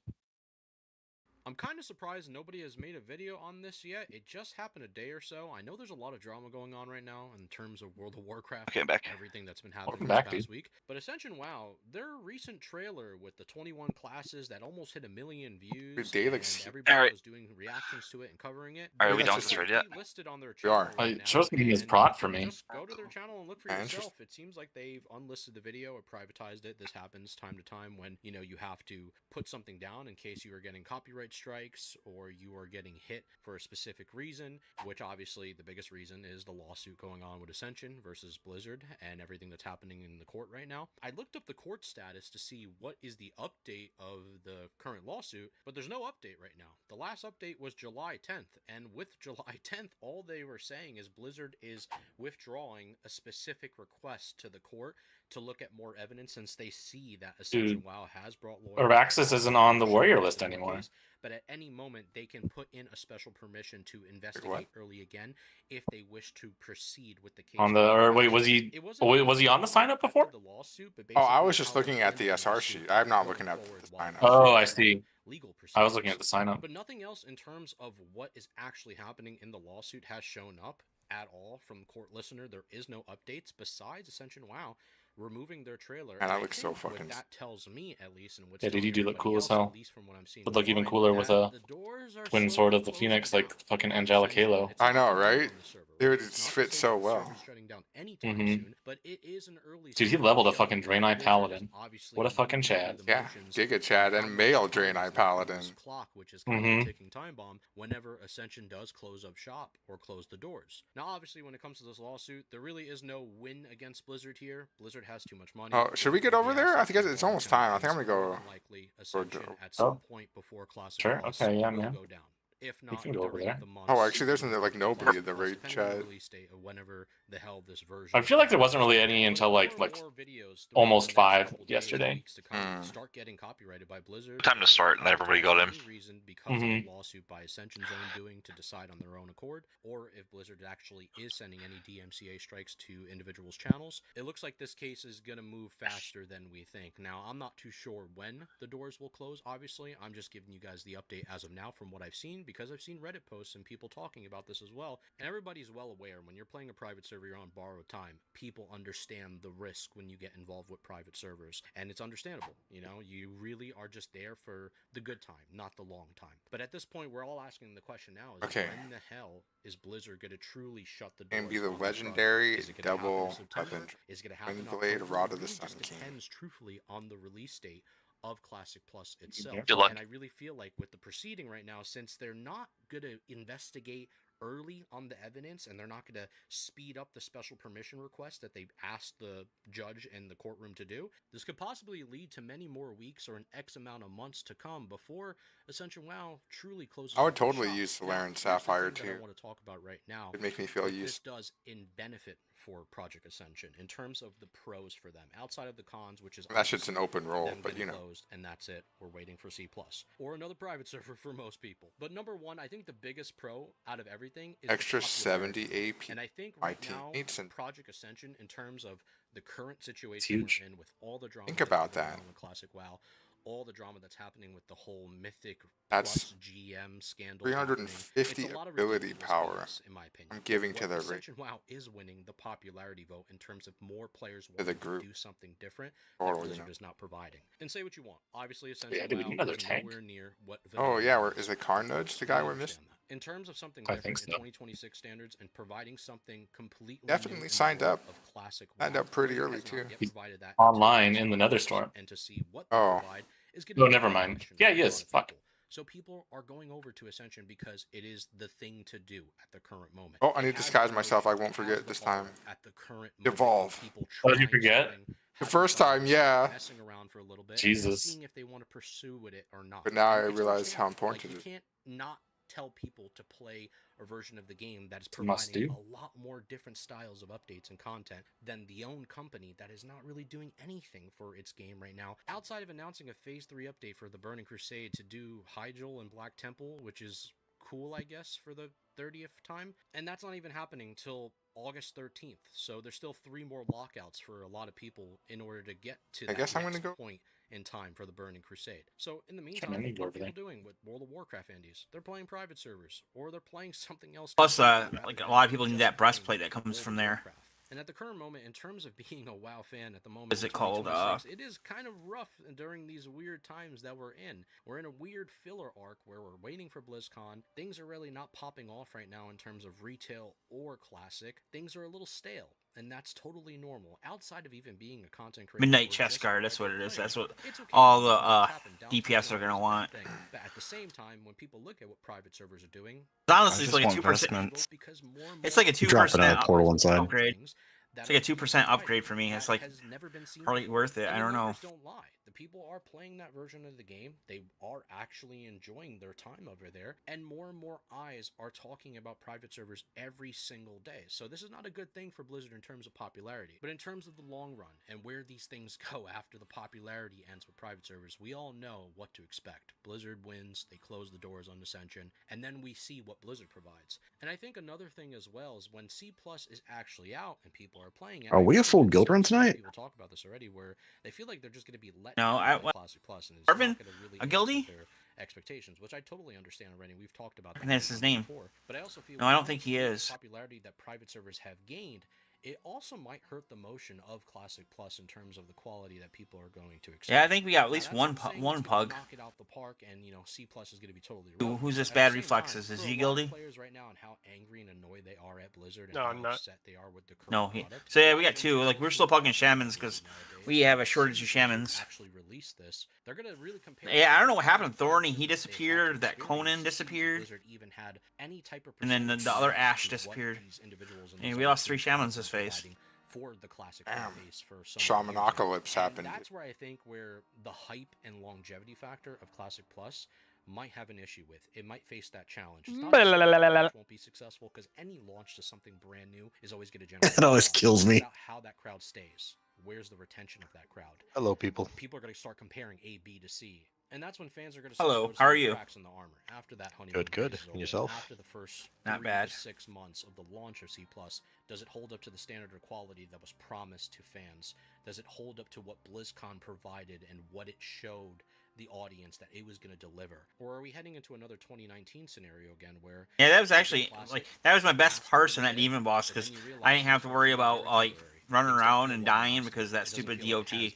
I'm kind of surprised nobody has made a video on this yet. It just happened a day or so. I know there's a lot of drama going on right now in terms of World of Warcraft. Okay, I'm back. Everything that's been happening Welcome this back, past dude. week. But Ascension WoW, their recent trailer with the 21 classes that almost hit 1 million views, and everybody was doing reactions to it and covering it. All right, we don't this right yet. Listed on their We are. It shows me as prot for me. Just go to their channel and look for yourself. It seems like they've unlisted the video or privatized it. This happens time to time when, you know, you have to put something down in case you are getting copyright strikes or you are getting hit for a specific reason, which obviously the biggest reason is the lawsuit going on with Ascension versus Blizzard and everything that's happening in the court right now. I looked up the court status to see what is the update of the current lawsuit, but there's no update right now. The last update was July 10th, and with July 10th, all they were saying is Blizzard is withdrawing a specific request to the court to look at more evidence since they see that Ascension WoW has brought lawyers. Araxis isn't on the warrior list anymore. But at any moment, they can put in a special permission to investigate early again if they wish to proceed with the case. On the wait, was he on the sign up before? Oh, I was just looking at the SR sheet. I'm not looking at the sign up. Oh, I see. I was looking at the sign up. But nothing else in terms of what is actually happening in the lawsuit has shown up at all from court listener. There is no updates besides Ascension WoW removing their trailer. And that looks so fucking. That tells me at least, and what's yeah, dude, you do look cool as hell. From what I'm seeing, Would look even cooler with a twin sword of the Phoenix, like fucking Angelic Halo. I know, right? It would fit so well. But it is an early. Dude, he leveled a fucking Draenei Paladin. What a fucking Chad. Yeah, Giga Chad and male Draenei Paladin. Clock, which is kind of a ticking time bomb whenever Ascension does close up shop or close the doors. Now, obviously, when it comes to this lawsuit, there really is no win against Blizzard here. Blizzard has too much money. Oh, should we get over there? I think it's almost time. I think I'm gonna go. At some point before Classic Sure. Okay. Yeah, man. go down. If not, we can go over there. Oh, actually, there's like nobody in the raid chat. Whenever the hell this version. I feel like there wasn't really any until like almost 5 yesterday. Start getting copyrighted by Blizzard. Time to start, and everybody got in. Because of the lawsuit by Ascension's own doing to decide on their own accord, or if Blizzard actually is sending any DMCA strikes to individuals' channels. It looks like this case is going to move faster than we think. Now, I'm not too sure when the doors will close, obviously. I'm just giving you guys the update as of now from what I've seen, because I've seen Reddit posts and people talking about this as well. And everybody's well aware when you're playing a private server, you're on borrowed time. People understand the risk when you get involved with private servers. And it's understandable. You know, you really are just there for the good time, not the long time. But at this point, we're all asking the question now is when the hell is Blizzard going to truly shut the doors? And be the legendary double weapon Blade Rod of the Sun King. Depends truthfully on the release date of Classic Plus itself. And I really feel like with the proceeding right now, since they're not going to investigate early on the evidence and they're not going to speed up the special permission request that they've asked the judge and the courtroom to do, this could possibly lead to many more weeks or an X amount of months to come before Ascension WoW truly closes. I would totally use Solarian Sapphire too. I want to talk about right now. It makes me feel used. This does in benefit for Project Ascension in terms of the pros for them, outside of the cons, which is That shit's an open role, them but getting you know. closed, and that's it. We're waiting for C+, or another private server for most people. But number one, I think the biggest pro out of everything is Extra the popularity. 70 AP. And I think my right now, teammates and Project Ascension, in terms of the current situation huge. we're in with all the drama Think that's about been going that. on with Classic WoW, all the drama that's happening with the whole Mythic That's plus GM scandal, 350 it's a lot of ability ridiculous power BS, in my opinion. I'm giving What to the Ascension WoW is winning the popularity vote in terms of more players to the wanting group. to do something different Totally, that you Blizzard know. is not providing. And say what you want. Obviously, Ascension Yeah, dude, WoW another is tank. nowhere near what Oh vanilla yeah, WoW is it Carnage the guy we're missing? in terms of something I different think in so. 2026 standards and providing something completely Definitely new in signed the world up. of classic Signed WoW, up pretty Blizzard early has not too. yet He's provided that online to in the Netherstorm. and to see what they Oh. provide is going to Oh, be never a mind. question Yeah, for he a is. lot of Fuck. people. So people are going over to Ascension because it is the thing to do at the current moment. Oh, I need It to has disguise the myself. I motion, won't it has forget the this power time. at the current moment. Evolve. People Oh, did you trying forget? something, The having first fun, time, yeah. messing around for a little bit, Jesus. seeing if they want to pursue with it or not. But now I And it's realize how changed. important Like, it you is. can't not tell people to play a version of the game that is a must providing do. a lot more different styles of updates and content than the own company that is not really doing anything for its game right now, outside of announcing a Phase 3 update for the Burning Crusade to do Hyjal and Black Temple, which is cool, I guess, for the 30th time. And that's not even happening till August 13th. So there's still 3 more lockouts for a lot of people in order to get to I that guess I'm next gonna go. point in time for the Burning Crusade. So in the I meantime, need to go what are over there. people doing with World of Warcraft Indies? They're playing private servers, or they're playing something else. Plus, completely like rather a lot than of people need just that playing breastplate that comes World from of there. Warcraft. And at the current moment, in terms of being a WoW fan at the moment, Is in it called? 2026, it is kind of rough during these weird times that we're in. We're in a weird filler arc where we're waiting for BlizzCon. Things are really not popping off right now in terms of retail or classic. Things are a little stale. And that's totally normal. Outside of even being a content creator, Midnight or chest just guard. a That's what it regular is. player, That's what it's okay all to the let things happen. Downtime DPS are is not gonna always a bad want. thing. But at the same time, when people look at what private servers are doing, Honestly, I it's just like a want 2%. vestments. because more and It's more like a You drop it 2% on a portal inside. upgrade. that It's like a are being 2% provided. upgrade for me. It's That like has never been seen hardly before. worth it. And I the don't know. numbers don't lie. The people are playing that version of the game. They are actually enjoying their time over there. And more eyes are talking about private servers every single day. So this is not a good thing for Blizzard in terms of popularity. But in terms of the long run and where these things go after the popularity ends with private servers, we all know what to expect. Blizzard wins, they close the doors on Ascension, and then we see what Blizzard provides. And I think another thing as well is when C+ is actually out and people are playing it. Are we a I've full seen guild run so many tonight? people talk about this already, where they feel like they're just going to be let No, down by what? Classic Plus, and it's Marvin? not going to really A answer guildie? their expectations, which I totally understand already. We've talked about I that think that's his name. before. But I also feel No, I don't now think with he the is. popularity that private servers have gained, it also might hurt the motion of Classic Plus in terms of the quality that people are going to expect. Yeah, I think we got at Now, least that's one not saying one it's gonna pug. knock it out the park, and C+ is going to be totally Who- irrelevant. Who's this At the bad same reflexes? time, Is for he a lot of guilty? players right now and how angry and annoyed they are at Blizzard and No, how I'm not. upset they are with the current No, product. so yeah, we got two. Like we're still pugging shamans because we have a shortage of shamans. Actually release this. They're going to really compare. Yeah, I don't know what happened. Thorny, he disappeared. That Conan disappeared. Blizzard even had any type of And then the other Ash disappeared. And we lost 3 shamans this phase. for the classic Damn. base for some Shamanocalypse happened. That's where I think where the hype and longevity factor of Classic Plus might have an issue with. It might face that challenge. It's not to say that launch won't be successful, because any launch to something brand new is always going to generate It always a crowd. kills It's me. about how that crowd stays. Where's the retention of that crowd? Hello, people. People are going to start comparing A, B to C. And that's when fans are going to Hello, start how are noticing the you? cracks in the armor. After that honeymoon Good, good. phase is And over, yourself? after the first Not 3 bad. to 6 months of the launch of C+, does it hold up to the standard of quality that was promised to fans? Does it hold up to what BlizzCon provided and what it showed the audience that it was going to deliver? Or are we heading into another 2019 scenario again where... Yeah, that was actually like that was my best part in that demon boss because I didn't have to worry about like running around and dying because of that stupid DOT. He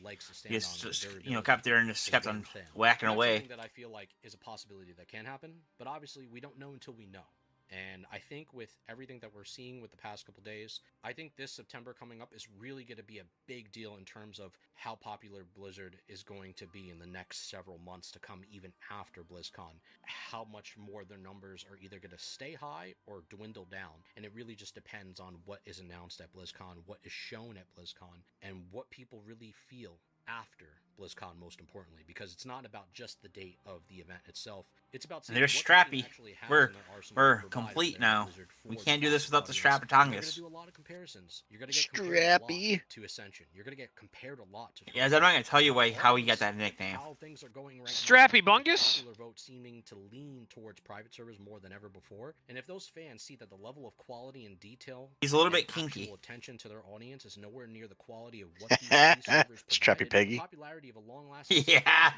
just you know kept there and just kept on whacking That's away. something that I feel like is a possibility that can happen, but obviously we don't know until we know. And I think with everything that we're seeing with the past couple days, I think this September coming up is really going to be a big deal in terms of how popular Blizzard is going to be in the next several months to come, even after BlizzCon. How much more their numbers are either going to stay high or dwindle down. And it really just depends on what is announced at BlizzCon, what is shown at BlizzCon, and what people really feel after BlizzCon most importantly, because it's not about just the date of the event itself. It's about And they're what the team strappy. actually has We're in their arsenal we're to provide over complete there at now. Blizzard We for can't the do this classic without the audience. And you're going to strapatongas. do a lot of comparisons. You're going to get compared a lot Strappy. to Ascension. You're going to get compared a lot to Yeah, I'm not gonna tell you how he got that nickname. how things are going right Strappy now. Bungus? Popular vote seeming to lean towards private servers more than ever before. And if those fans see that the level of quality and detail He's a little and bit kinky. actual attention to their audience is nowhere near the quality of what these indie servers Strappy provided, Peggy. the popularity of a long-lasting Yeah,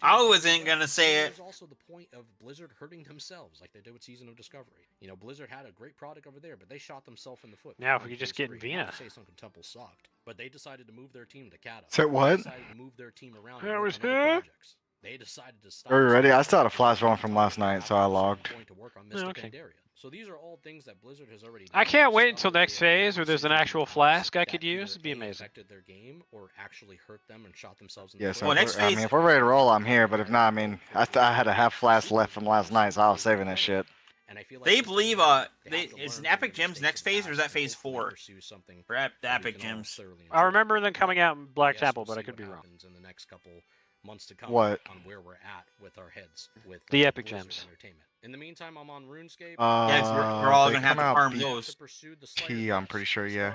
I wasn't gonna say it. There's also the point of Blizzard hurting themselves, like they did with Season of Discovery. You know, Blizzard had a great product over there, but they shot themselves in the foot. Now, if on we could just phase get three. Vina. Not to say Sunken Temple sucked, but they decided to move their team to Kato. Say what? They decided to move their team around and That work was on other her? projects. They decided to stop. Are we ready? I still had a flash run from last night, so I logged. To work on Mystic okay. Pandaria. So these are all things that Blizzard has already done. I can't wait until next phase where there's an actual flask I could use. It'd be amazing. Affected their game or actually hurt them and shot themselves in Yeah, the so foot. I mean, if we're ready to roll, I'm here. But if not, I mean, I had a half flask left from last night, so I was saving that shit. And I feel like They believe is an Epic Gems next phase or is that phase 4? For the Epic Gems. I remember them coming out in Black Temple, but I could be wrong. In the next couple months to come What? on where we're at with our heads with The Epic Blizzard Gems. Entertainment. In the meantime, I'm on RuneScape. Yeah, we're all they gonna have come to out farm B- those. T, I'm pretty sure, yeah.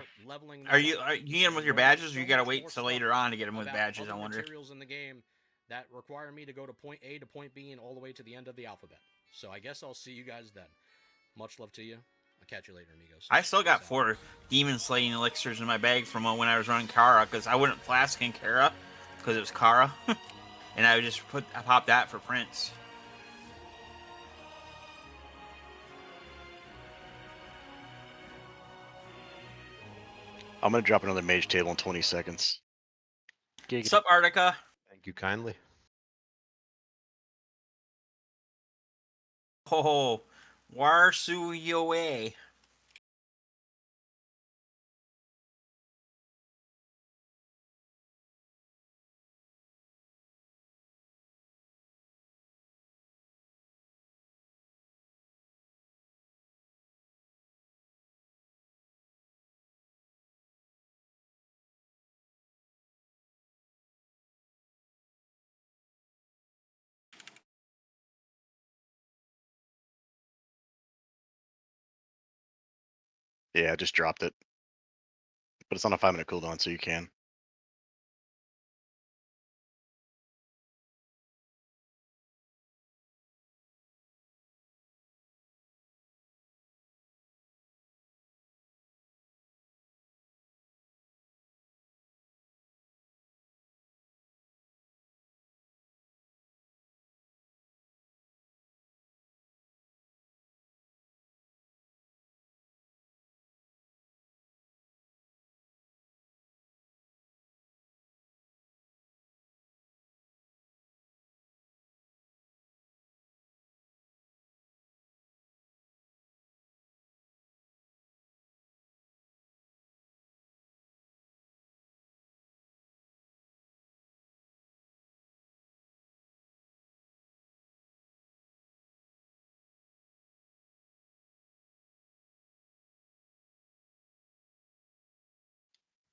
Are you get them with your badges, or you gotta wait till later on to get them with badges? I wonder. Materials in the game that require me to go to point A to point B and all the way to the end of the alphabet. So I guess I'll see you guys then. Much love to you. I'll catch you later, amigos. I still got 4 demon slaying elixirs in my bag from when I was running Kara, because I wouldn't flask in Kara because it was Kara, and I would just pop that for Prince. I'm gonna drop another mage table in 20 seconds. What's up, Artica? Thank you kindly. Oh, Warsuyoe. Yeah, I just dropped it. But it's on a 5-minute cooldown, so you can.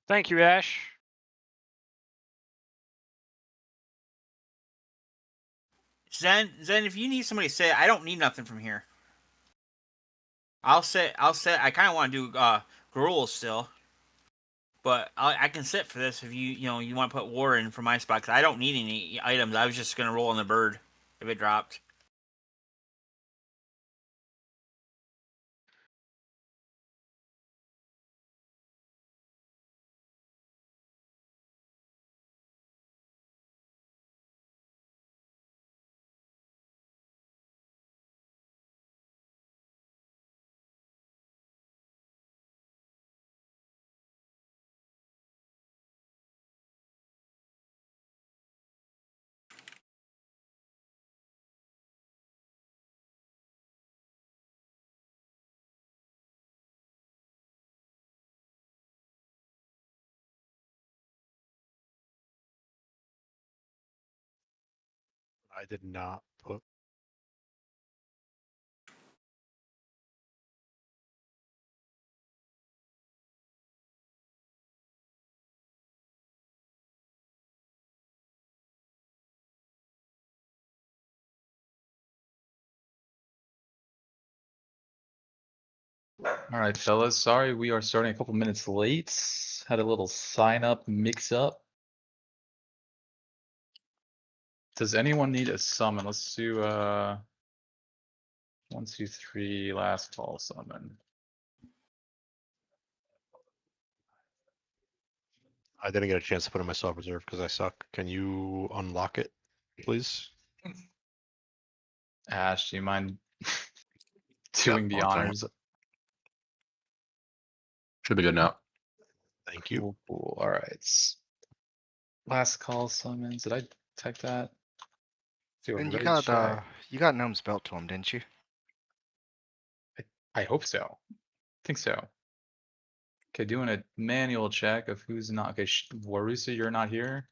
Thank you, Ash. Zen, if you need somebody to sit, I don't need nothing from here. I'll sit. I kind of want to do gruel still, but I can sit for this if you want to put war in for my spot. 'Cause I don't need any items. I was just gonna roll on the bird if it dropped. I did not put All right, fellas. Sorry, we are starting a couple minutes late. Had a little sign up mix up. Does anyone need a summon? Let's do 1, 2, 3 last call summon. I didn't get a chance to put in my self reserve because I suck. Can you unlock it, please? Ash, do you mind doing the honors? Should be good now. Thank you. Cool. All right. Last call summons. Did I type that? Do a And ready check. you got Gnome's belt to him, didn't you? I hope so. I think so. Okay, doing a manual check of who's not. Okay, Warusa, you're not here.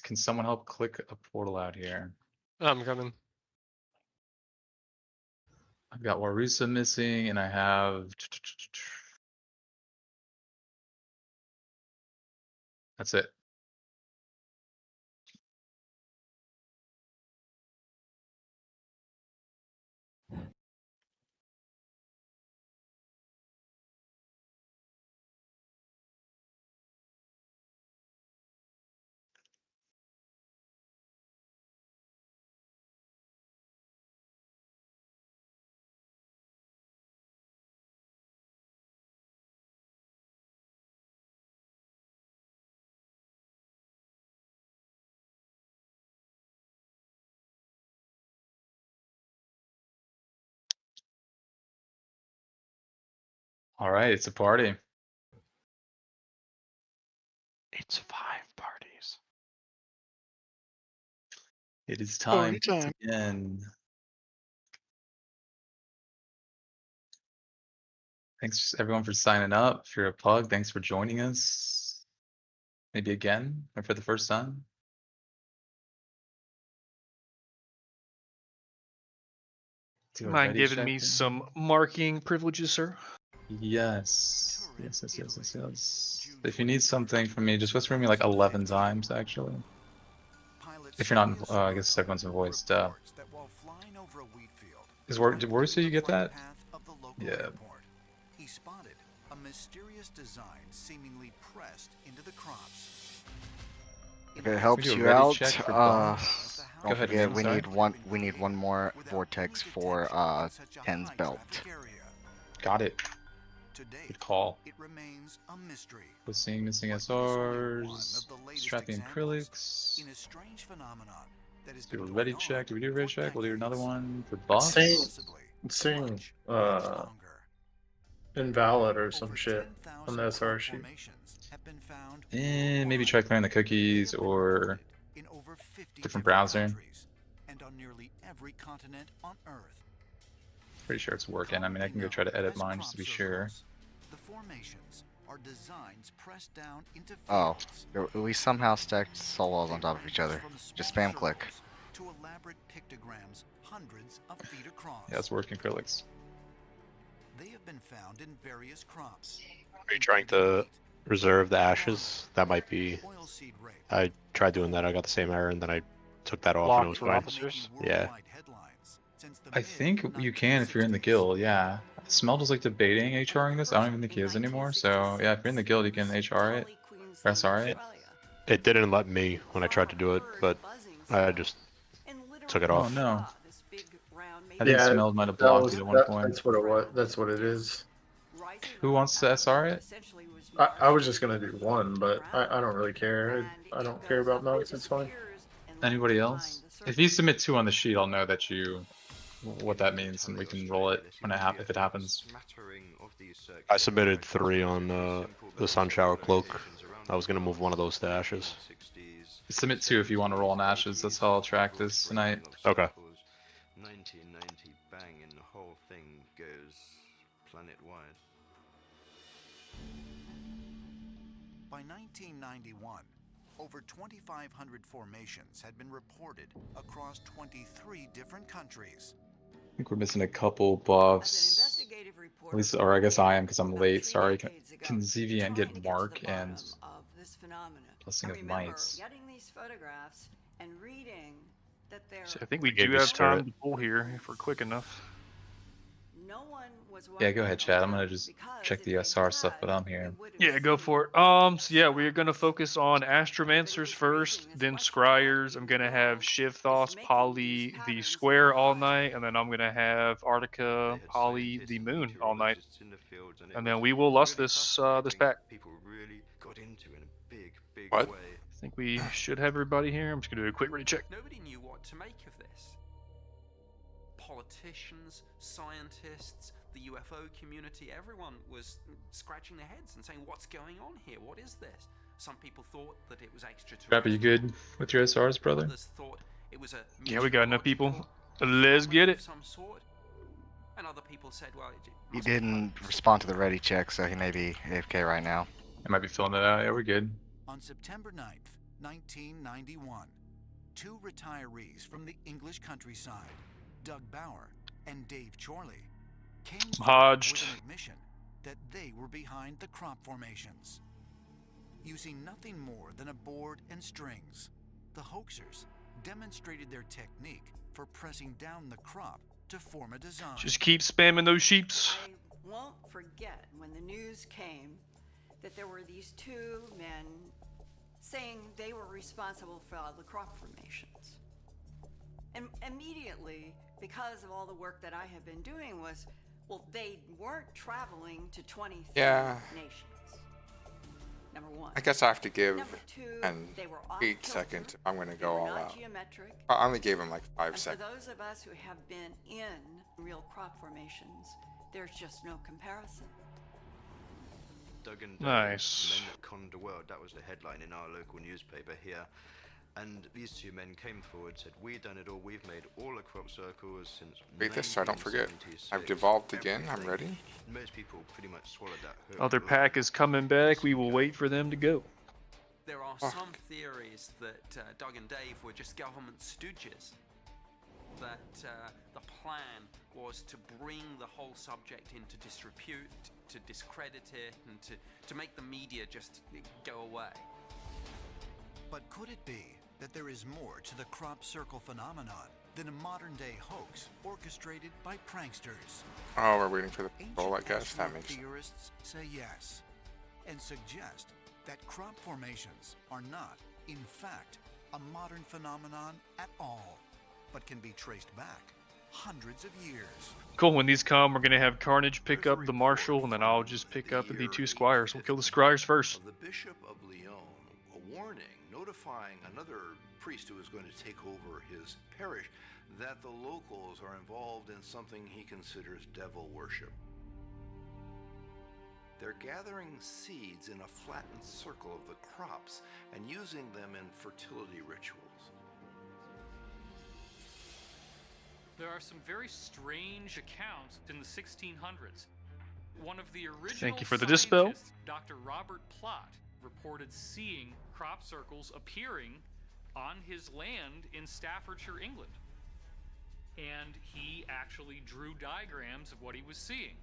Can someone help click a portal out here? I'm coming. I've got Warusa missing, and I have. That's it. All right, it's a party. It's 5 parties. It is time Party time. to begin. Thanks everyone for signing up. If you're a pug, thanks for joining us. Maybe again or for the first time. Do a Mind ready giving check me in. some marking privileges, sir? Yes. Yes. If you need something from me, just whisper me like 11 times, actually. If you're not, I guess everyone's in voice. Duh. Did Warusa, you get that? Yeah. He spotted a mysterious design seemingly pressed into the crops. If it helps do a you ready out, check for bugs. Go don't ahead, forget Ming, we sorry. need one more vortex for Ten's belt. Got it. Good call. It remains a mystery. Was seeing missing SRs, strapping acrylics. In a strange phenomenon that has Do been a ready check. Do we do a ready check? We'll do another one for buffs. It's saying invalid or some shit on the SR sheet. And maybe try clearing the cookies or different browser. And on nearly every continent on Earth. Pretty sure it's working. I mean, I can go try to edit mine just to be sure. The formations are designs pressed down into Oh, we somehow stacked solos on top of each other. Just spam click. to elaborate pictograms hundreds of feet across. Yeah, it's working acrylics. They have been found in various crops. Are you trying to reserve the ashes? That might be. I tried doing that. I got the same error, and then I took that off, and it was for fine. officers? Yeah. I think you can if you're in the guild, yeah. Smell was like debating HRing this. I don't even think he is anymore. So yeah, if you're in the guild, you can HR it. Or SR it. It didn't let me when I tried to do it, but I just took it off. Oh no. I think Smell might have blocked it at one point. That's what it was. That's what it is. Who wants to SR it? I was just gonna do one, but I don't really care. I don't care about modes. It's fine. Anybody else? If you submit 2 on the sheet, I'll know that what that means, and we can roll it when if it happens. I submitted 3 on the Sun Shower Cloak. I was gonna move one of those to ashes. Submit 2 if you want to roll on ashes. That's how I'll track this tonight. Okay. 1990 bang and the whole thing goes planet-wide. By 1991, over 2,500 formations had been reported across 23 different countries. I think we're missing a couple buffs. At least, or I guess I am because I'm late. Sorry. Can ZVN get Mark and Blessing of Mites? So I think we do have time to pull here if we're quick enough. no one was Yeah, go ahead, Chad. I'm gonna just check the SR stuff, but I'm here. Yeah, go for it. So yeah, we are gonna focus on Astromancers first, then Scryers. I'm gonna have Shivthos, Poly, the Square all night, and then I'm gonna have Arctica, Poly, the Moon all night. And then we will lust this this pack. People really got into in a big What? way. I think we should have everybody here. I'm just gonna do a quick ready check. Nobody knew what to make of this. Politicians, scientists, the UFO community, everyone was scratching their heads and saying, what's going on here? What is this? Some people thought that it was extraterrestrial. Rap, are you good with your SRs, brother? Others thought it was a Yeah, we got enough people. Let's get it. of some sort. And other people said, well, He didn't respond to the ready check, so he may be AFK right now. I might be filling it out. Yeah, we're good. On September 9th, 1991, two retirees from the English countryside, Doug Bauer and Dave Chorley, came forward with an admission that they were behind the crop formations. Using nothing more than a board and strings, the hoaxers demonstrated their technique for pressing down the crop to form a design. Just keep spamming those sheeps. I won't forget when the news came that there were these two men saying they were responsible for all the crop formations. And immediately, because of all the work that I have been doing, was, well, they weren't traveling to 23 nations. Number one. I guess I have to give Number two, an they were off 8 kilter. second. I'm gonna They go were all not out. geometric. I only gave him like 5 And seconds. for those of us who have been in real crop formations, there's just no comparison. Doug and Nice. Men that conned the world. That was the headline in our local newspaper here. And these two men came forward, said, "We've done it all. We've made all the crop circles since." Read this so I don't forget. 1976. I've devolved again. I'm ready. Most people pretty much swallowed that hook. Other pack is coming back. We will wait for them to go. There are some theories that Doug and Dave were just government stooges. That the plan was to bring the whole subject into disrepute, to discredit it, and to make the media just go away. But could it be that there is more to the crop circle phenomenon than a modern-day hoax orchestrated by pranksters? Oh, we're waiting for the poll, I guess. That makes sense. Theorists say yes, and suggest that crop formations are not, in fact, a modern phenomenon at all, but can be traced back hundreds of years. Cool. When these come, we're gonna have Carnage pick up the Marshal, and then I'll just pick up the two Squires. We'll kill the Squires first. The Bishop of Lyon, a warning notifying another priest who is going to take over his parish that the locals are involved in something he considers devil worship. They're gathering seeds in a flattened circle of the crops and using them in fertility rituals. There are some very strange accounts in the 1600s. One of the original Thank you for the dispel. scientists, Dr. Robert Plot, reported seeing crop circles appearing on his land in Staffordshire, England. And he actually drew diagrams of what he was seeing.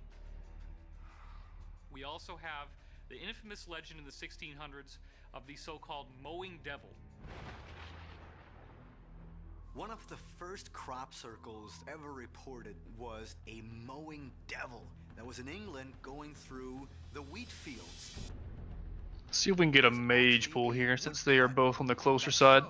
We also have the infamous legend in the 1600s of the so-called mowing devil. One of the first crop circles ever reported was a mowing devil that was in England going through the wheat fields. See if we can get a mage pool here, since they are both on the closer side.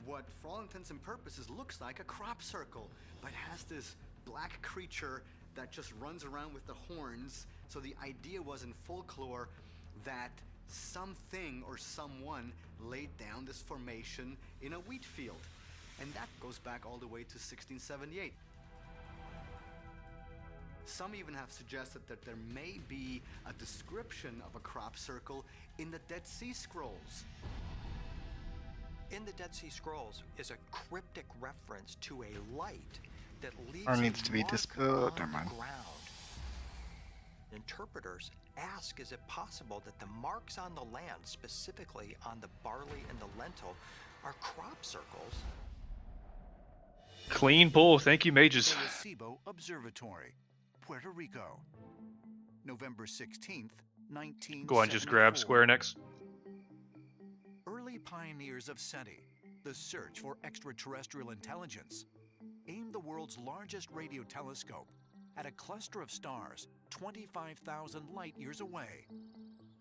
What, for all intents and purposes, looks like a crop circle, but has this black creature that just runs around with the horns. So the idea was in folklore that something or someone laid down this formation in a wheat field. And that goes back all the way to 1678. Some even have suggested that there may be a description of a crop circle in the Dead Sea Scrolls. In the Dead Sea Scrolls is a cryptic reference to a light that leaves Or needs a to be mark dispelled. on Never mind. the ground. Interpreters ask, is it possible that the marks on the land, specifically on the barley and the lentil, are crop circles? Clean pull. Thank you, mages. Arecibo Observatory, Puerto Rico, November 16th, 1974. Go on, just grab Square next. Early pioneers of SETI, the search for extraterrestrial intelligence, aimed the world's largest radio telescope at a cluster of stars 25,000 light years away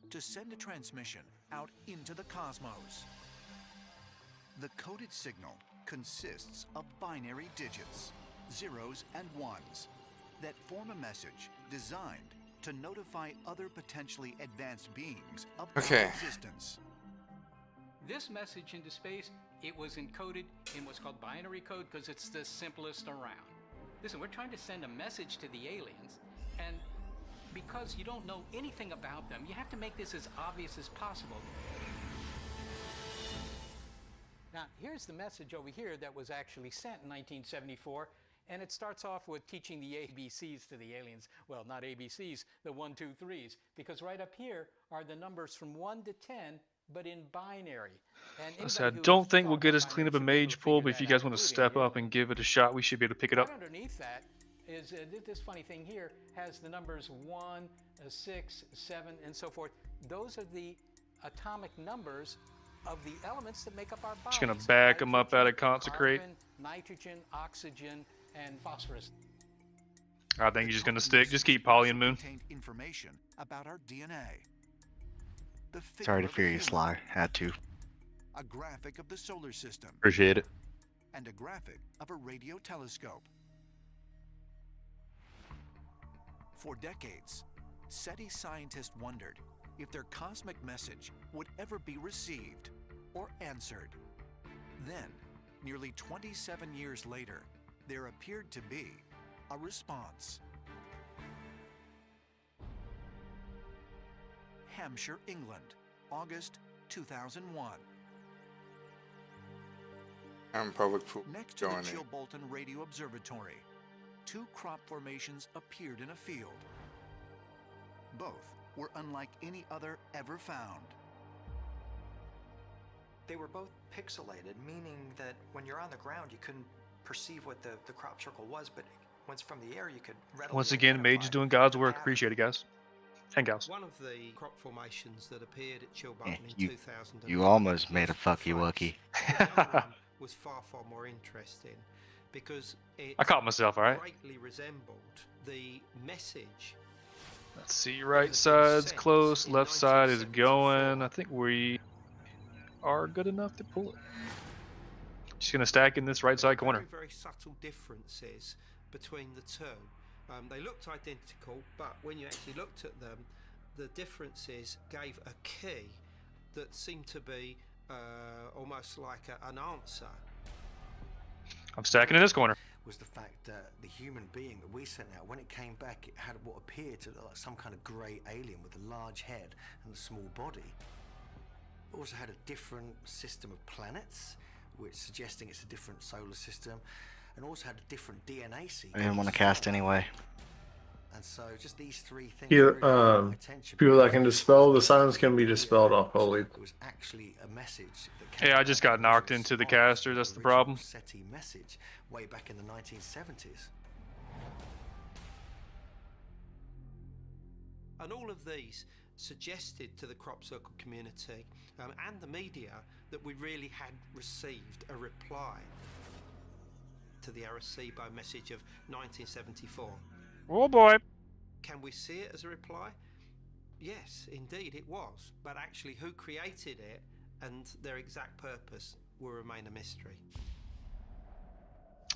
to send a transmission out into the cosmos. The coded signal consists of binary digits, zeros and ones, that form a message designed to notify other potentially advanced beings of Earth's existence. This message into space, it was encoded in what's called binary code because it's the simplest around. Listen, we're trying to send a message to the aliens, and because you don't know anything about them, you have to make this as obvious as possible. Now, here's the message over here that was actually sent in 1974, and it starts off with teaching the ABCs to the aliens. Well, not ABCs, the 1, 2, 3s, because right up here are the numbers from 1 to 10, but in binary. And I said, I don't think we'll get us clean up a mage pool, but if you guys want to step up and give it a shot, we should be able to pick it up. Right underneath that is this funny thing here has the numbers 1, 6, 7, and so forth. Those are the atomic numbers of the elements that make up our bodies. Just gonna back them up out of consecrate. Carbon, nitrogen, oxygen, and phosphorus. I think he's just gonna stick. Just keep Polly and Moon. Information about our DNA. Sorry to fear you, Sly. Had to. A graphic of the solar system. Appreciate it. And a graphic of a radio telescope. For decades, SETI scientists wondered if their cosmic message would ever be received or answered. Then, nearly 27 years later, there appeared to be a response. Hampshire, England, August 2001. I'm public pool. Next to the Chilbolton Radio Observatory, 2 crop formations appeared in a field. Both were unlike any other ever found. They were both pixelated, meaning that when you're on the ground, you couldn't perceive what the crop circle was, but once from the air, you could readily Once again, Mage is doing God's work. Appreciate it, guys. And gals. One of the crop formations that appeared at Chilbolton in 2000. You almost made a fucky wucky. Was far more interesting because it I caught myself, all right. greatly resembled the message. Let's see, right side's close, left side is going. I think we are good enough to pull it. Just gonna stack in this right side corner. Very subtle differences between the two. They looked identical, but when you actually looked at them, the differences gave a key that seemed to be almost like an answer. I'm stacking in this corner. Was the fact that the human being that we sent out, when it came back, it had what appeared to look like some kind of grey alien with a large head and a small body. It also had a different system of planets, which suggesting it's a different solar system, and also had a different DNA sequence. I didn't want to cast anyway. And so just these 3 things. People that can dispel the silence can be dispelled off holy. It was actually a message that came Yeah, I just got knocked into the caster. That's the problem. SETI message way back in the 1970s. And all of these suggested to the crop circle community and the media that we really had received a reply to the Arecibo message of 1974. Oh boy. Can we see it as a reply? Yes, indeed it was. But actually who created it and their exact purpose will remain a mystery.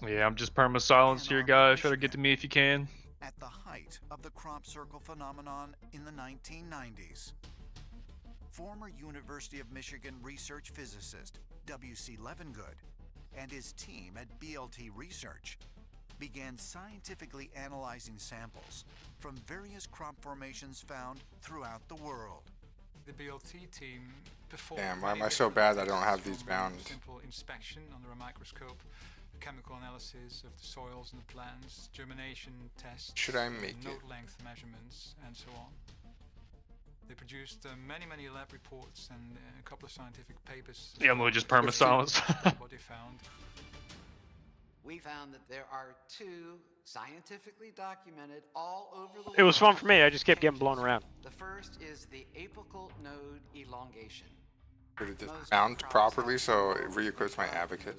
Yeah, I'm just perma silence here, guys. Try to get to me if you can. At the height of the crop circle phenomenon in the 1990s, former University of Michigan research physicist W.C. Levengood and his team at BLT Research began scientifically analyzing samples from various crop formations found throughout the world. The BLT team performed Damn, why am I so bad that I don't have these bound? Simple inspection under a microscope, chemical analysis of the soils and the plants, germination tests, Should I make it? node length measurements, and so on. They produced many lab reports and a couple of scientific papers. Yeah, we'll just perma silence. What they found. We found that there are 2 scientifically documented all over the world. It was fun for me. I just kept getting blown around. The first is the apical node elongation. Did it mount properly so it re-equips my advocate?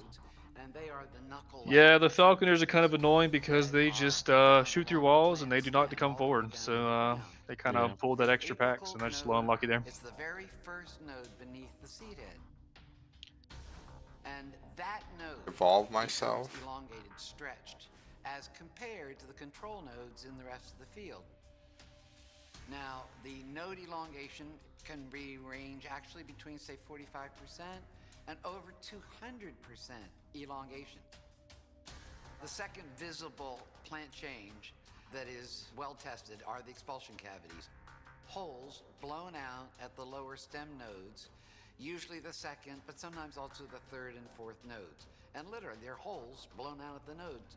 and they are the knuckle. Yeah, the Falconers are kind of annoying because they just shoot through walls and they do not come forward. So they kind of pull that extra pack, so they're just low unlucky there. It's the very first node beneath the seed head. And that node Evolve myself. becomes elongated, stretched, as compared to the control nodes in the rest of the field. Now, the node elongation can be range actually between, say, 45% and over 200% elongation. The second visible plant change that is well tested are the expulsion cavities. Holes blown out at the lower stem nodes, usually the second, but sometimes also the third and fourth nodes. And literally, they're holes blown out at the nodes.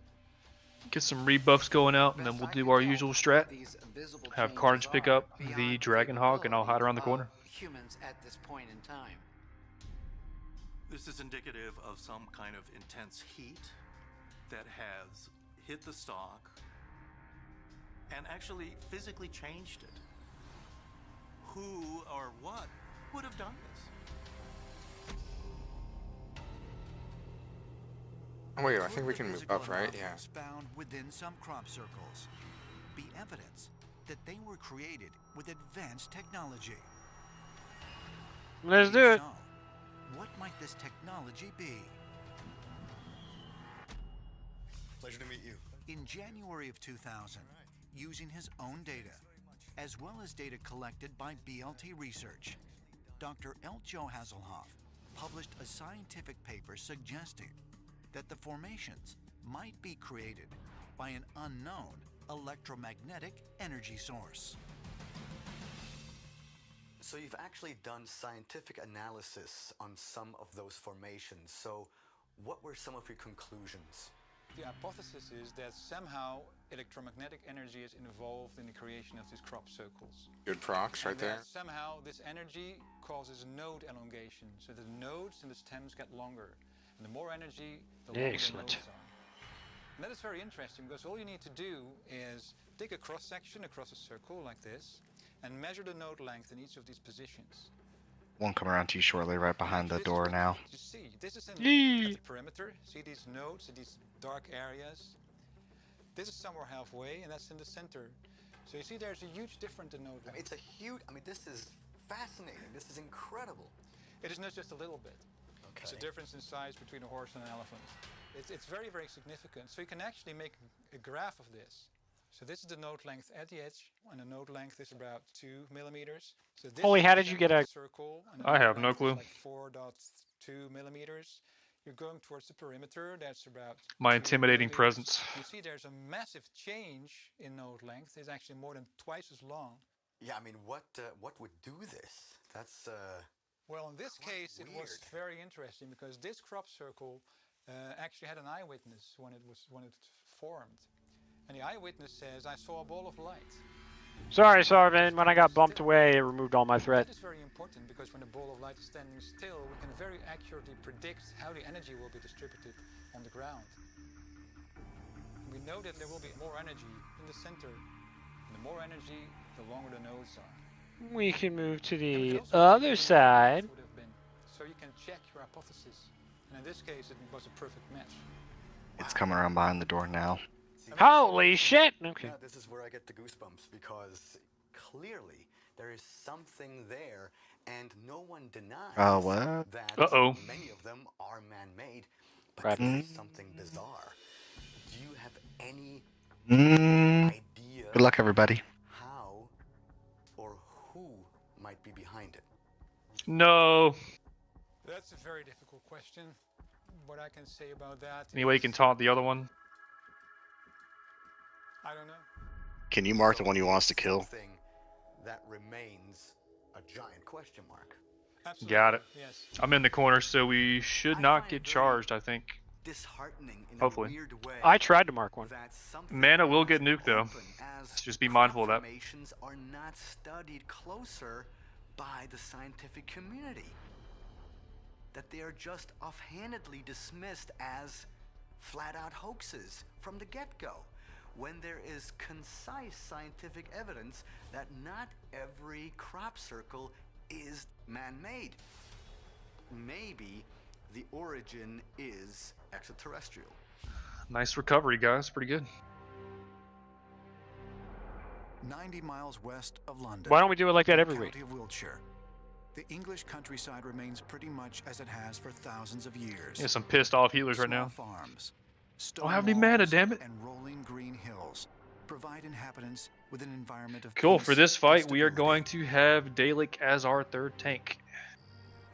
Get some rebuffs going out, and then we'll do our usual strat. Have Carnage pick up the Dragon Hawk, and I'll hide around the corner. Humans at this point in time. This is indicative of some kind of intense heat that has hit the stalk and actually physically changed it. Who or what would have done this? Oh, wait, I think we can move up, right? Yeah. Found within some crop circles be evidence that they were created with advanced technology. Let's do it. So, what might this technology be? Pleasure to meet you. In January of 2000, using his own data, as well as data collected by BLT Research, Dr. L. Joe Hasselhoff published a scientific paper suggesting that the formations might be created by an unknown electromagnetic energy source. So you've actually done scientific analysis on some of those formations. So what were some of your conclusions? The hypothesis is that somehow electromagnetic energy is involved in the creation of these crop circles. Good procs right And there. that somehow this energy causes node elongation, so the nodes and the stems get longer. And the more energy, the longer the nodes are. And that is very interesting because all you need to do is take a cross section across a circle like this and measure the node length in each of these positions. Won't come around to you shortly, right behind the door now. You see, this is at the perimeter. See these nodes, these dark areas? This is somewhere halfway, and that's in the center. So you see there's a huge difference in node length. It's a huge, this is fascinating. This is incredible. It is not just a little bit. Okay. It's a difference in size between a horse and an elephant. It's very, very significant. So you can actually make a graph of this. So this is the node length at the edge, and the node length is about 2 millimeters. So this Holy, how did you get a circle? I have no clue. Like 4.2 millimeters. You're going towards the perimeter. That's about. My intimidating presence. You see, there's a massive change in node length. It's actually more than twice as long. Yeah, what would do this? That's Well, in this case, it was very interesting because this crop circle actually had an eyewitness when it formed. And the eyewitness says, I saw a ball of light. Sorry, Sarvin. When I got bumped away, it removed all my threat. That is very important because when the ball of light is standing still, we can very accurately predict how the energy will be distributed on the ground. We know that there will be more energy in the center. And the more energy, the longer the nodes are. We can move to the other side. So you can check your hypothesis. And in this case, it was a perfect match. It's coming around behind the door now. Holy shit! Okay. Yeah, this is where I get the goosebumps because clearly there is something there, and no one denies that many of them are man-made, but there is something bizarre. Do you have any idea? Good luck, everybody. How or who might be behind it? No. That's a very difficult question. What I can say about that. Any way you can taunt the other one? I don't know. Can you mark the one you want us to kill? Something that remains a giant question mark. Absolutely. Got it. Yes. I'm in the corner, so we should not get charged, I think. Disheartening in Hopefully. a weird way. I tried to mark one. Mana will get nuked, though. Let's just be mindful of that. Formations are not studied closer by the scientific community. That they are just offhandedly dismissed as flat-out hoaxes from the get-go, when there is concise scientific evidence that not every crop circle is man-made. Maybe the origin is extraterrestrial. Nice recovery, guys. Pretty good. 90 miles west of London. Why don't we do it like that in the every week? county of Wiltshire. The English countryside remains pretty much as it has for thousands of years. Yeah, some pissed off healers right Small now. farms, Don't have any mana, walls, damn it. and rolling green hills provide inhabitants with an environment of Cool. peace For this and fight, we are stability. going to have Dalek as our third tank.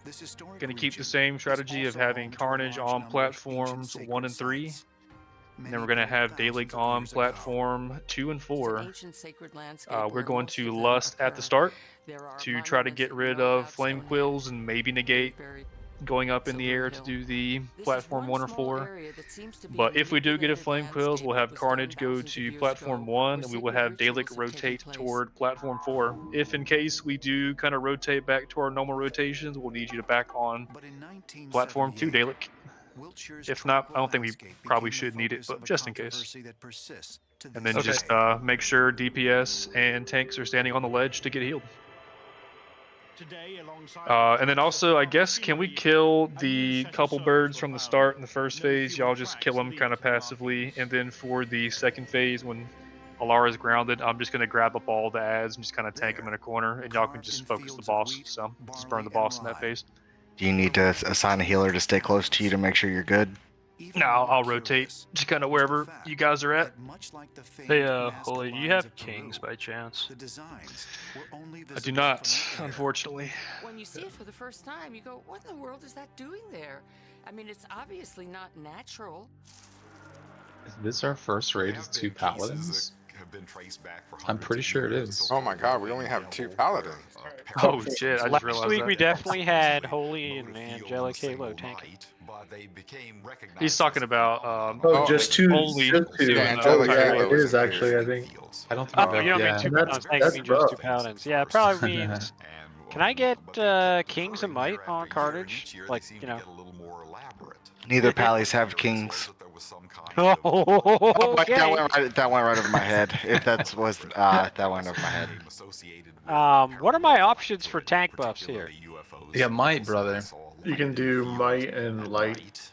This historic Going to keep the region same is strategy of also having home to a Carnage large on number of platforms ancient 1 and sacred 3. sites. And then Many we're going to built have thousands Dalek of on years ago. platform 2 and 4. Ancient sacred landscape We're where going most to of them lust at the occur. start There are to try to monuments get that rid know of about flame Stonehenge, quills and maybe negate Dewsbury, going up in the Silbury air Hill. to do the This platform is 1 or small 4. area that seems to be But a if we do get a manipulated flame quills, we'll have landscape that was Carnage done go thousands of to years platform ago, 1 where and we will sacred have Dalek rituals have taken rotate place. toward platform 4. If in case we do kind of rotate back to our normal rotations, we'll need you to back on But in platform 2 1978, Dalek. Wiltshire's If not, I tropical don't think we landscape probably became the should need it, focus but of a just in case. controversy that persists to And this then day. just make sure DPS and tanks are standing on the ledge to get healed. And then also, I guess, can we kill the couple birds from the start in the first phase? Y'all just kill them kind of passively. And then for the second phase, when Alara's grounded, I'm just going to grab up all the ads and just kind of tank them in a corner. And y'all can just focus the boss. So just burn the boss in that phase. Do you need to assign a healer to stay close to you to make sure you're good? No, I'll rotate just kind of wherever you guys are at. Hey, Holy, do you have kings by chance? I do not, unfortunately. When you see it for the first time, you go, what in the world is that doing there? I mean, it's obviously not natural. Is this our first raid as 2 paladins? I'm pretty sure it is. Oh my god, we only have 2 paladins. Oh shit, I just Last realized week that. we definitely had Holy and Angelic Halo tanking. He's talking about just 2. only Just 2. doing Oh, the yeah, Halo. it is actually, I think. I don't think Oh, you don't mean 2 That's- paladins, thanks, you mean just rough. 2 paladins. Yeah, it probably means... Can I get Kings of Might on Carnage? Like, you know... Neither pallies have kings. Oh, Wait, okay. that went right over my head. If that was that went over my head. What are my options for tank buffs here? Yeah, might, brother. You can do might and light.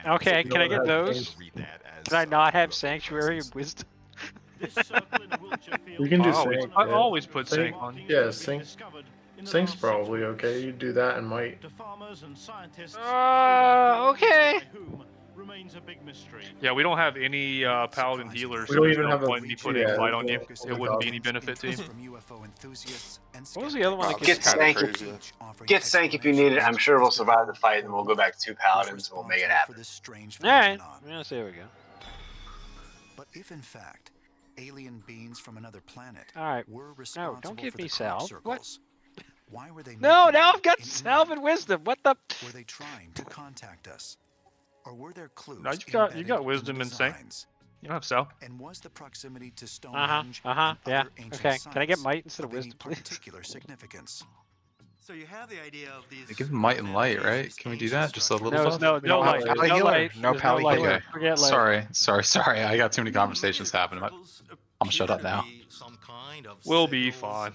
Okay, You can I don't get have those? things. Can I not have Sanctuary and Wisdom? You can do I sync. I always put sync on. Yeah, sync. Sync's probably okay. You do that and might. Okay. Yeah, we don't have any paladin healers, We so don't there's even no have a point in me VT putting yet, light on you. so It wouldn't be any benefit to you. What was the other one that Get Sank, get Sank if you need it. I'm sure we'll survive the fight, and we'll go back to 2 paladins and we'll make it happen. Alright, yeah, there we go. But if in fact alien beings from another planet Alright, were no, responsible don't give for me the salve. crop What? circles, why were they No, making now them I've got in salve and wisdom. What the? Were they trying to contact us, or were there clues? No, you got embedded wisdom in and the sync. designs? You don't have Sal. And was the proximity to Uh-huh, Stonehenge yeah. and ancient Okay, can I get sites might instead of of any wisdom, please? particular significance? So you have the idea of these. They give him might and light, right? Can we do that? Just a little No, buff? no light. Pally No healer. light. No There's pally light. healer. Forget light. Sorry. I got too many conversations happening. I'm gonna shut up now. We'll be fine.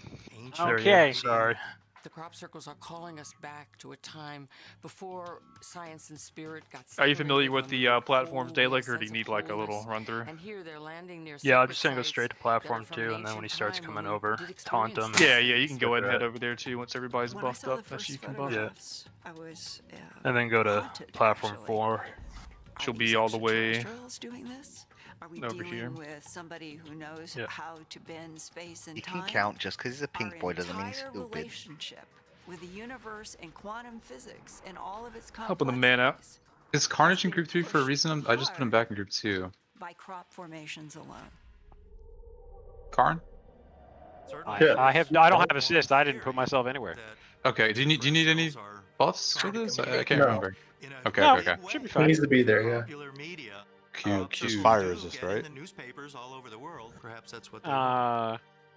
Okay. Sorry. The crop circles are calling us back to a time before science and spirit got Are you separated familiar with when the we had a platforms, whole Dalek, or sense do you of need like a little wholeness. run through? And here they're landing near Yeah, I'm sacred just gonna go sites straight to that are platform from 2, and then when he ancient starts time coming when we over, did taunt experience him. Yeah, you can go ahead and head Right. over there too once everybody's When I buffed saw up. the That first you can buff. photographs, I was And then go to haunted, platform actually. 4. She'll be all the way Extraterrestrials doing this? Are we over dealing here. with somebody who knows Yeah. how to bend space and He time? can count just because he's a Our pink boy doesn't mean he's entire stupid. relationship with the universe and quantum physics and all of its Helping the man out. Is Carnage in group 3 for a reason? I just put him back in group 2. by crop formations alone. Karn? I don't have assist. I didn't put myself anywhere. Okay. Do you need any buffs for this? I can't No. remember. Okay. No, Okay. should be He fine. needs to be there, yeah. Q. Just fire resist, In right? the newspapers all over the world. Perhaps that's what.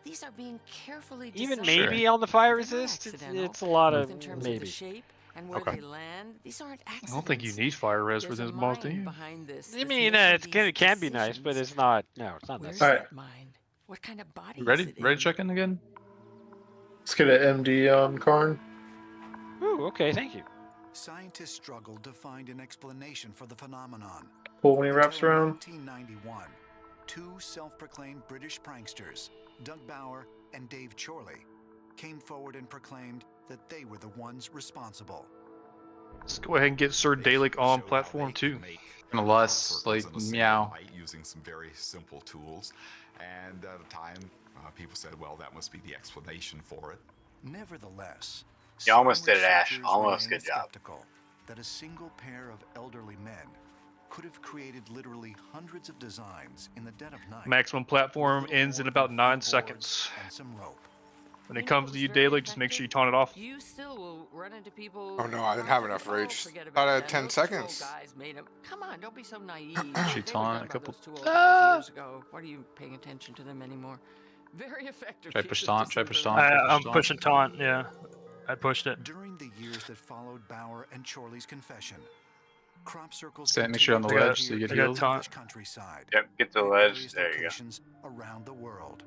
These are being carefully Even designed. maybe on the fire They're not resist, accidental, it's a lot both of in terms of the maybe. shape and where Okay. they land. These aren't I accidents. don't think you need fire res for There's a this boss, do mind you? behind this. I that's mean, making it these can be nice, but decisions. it's not. No, it's not Where's necessary. that mind? What kind of body Ready? is it Ready in? to check in again? Let's get an MD on Karn. Ooh, okay, thank you. Scientists struggled to find an explanation for the phenomenon. Cool when he wraps Until in around. 1991, two self-proclaimed British pranksters, Doug Bauer and Dave Chorley, came forward and proclaimed that they were the ones responsible. Let's go ahead and get Sir Dalek on platform 2. Unless, like, meow. Using some very simple tools, and at the time, people said, "Well, that must be the explanation for it." Nevertheless, You almost did it, Ash. researchers Almost. remain Good job. skeptical that a single pair of elderly men could have created literally hundreds of designs in the dead of night. Maximum platform ends in about 9 seconds. And some rope. When it comes to you, Dalek, just make sure you taunt it off. You still will run into people. Oh no, I didn't have enough rage. Thought I had 10 seconds. Guys made them. Come on, don't be so naive. She taunt a couple. Years ago. Why are you paying attention to them anymore? Very effective. Try push taunt, try push taunt. I'm pushing taunt, yeah. I pushed it. During the years that followed Bauer and Chorley's confession, crop circles Stand, make sure you're on the continued to ledge so you get appear in healed. the British countryside. Yep, get the in ledge. various There you go. locations around the world.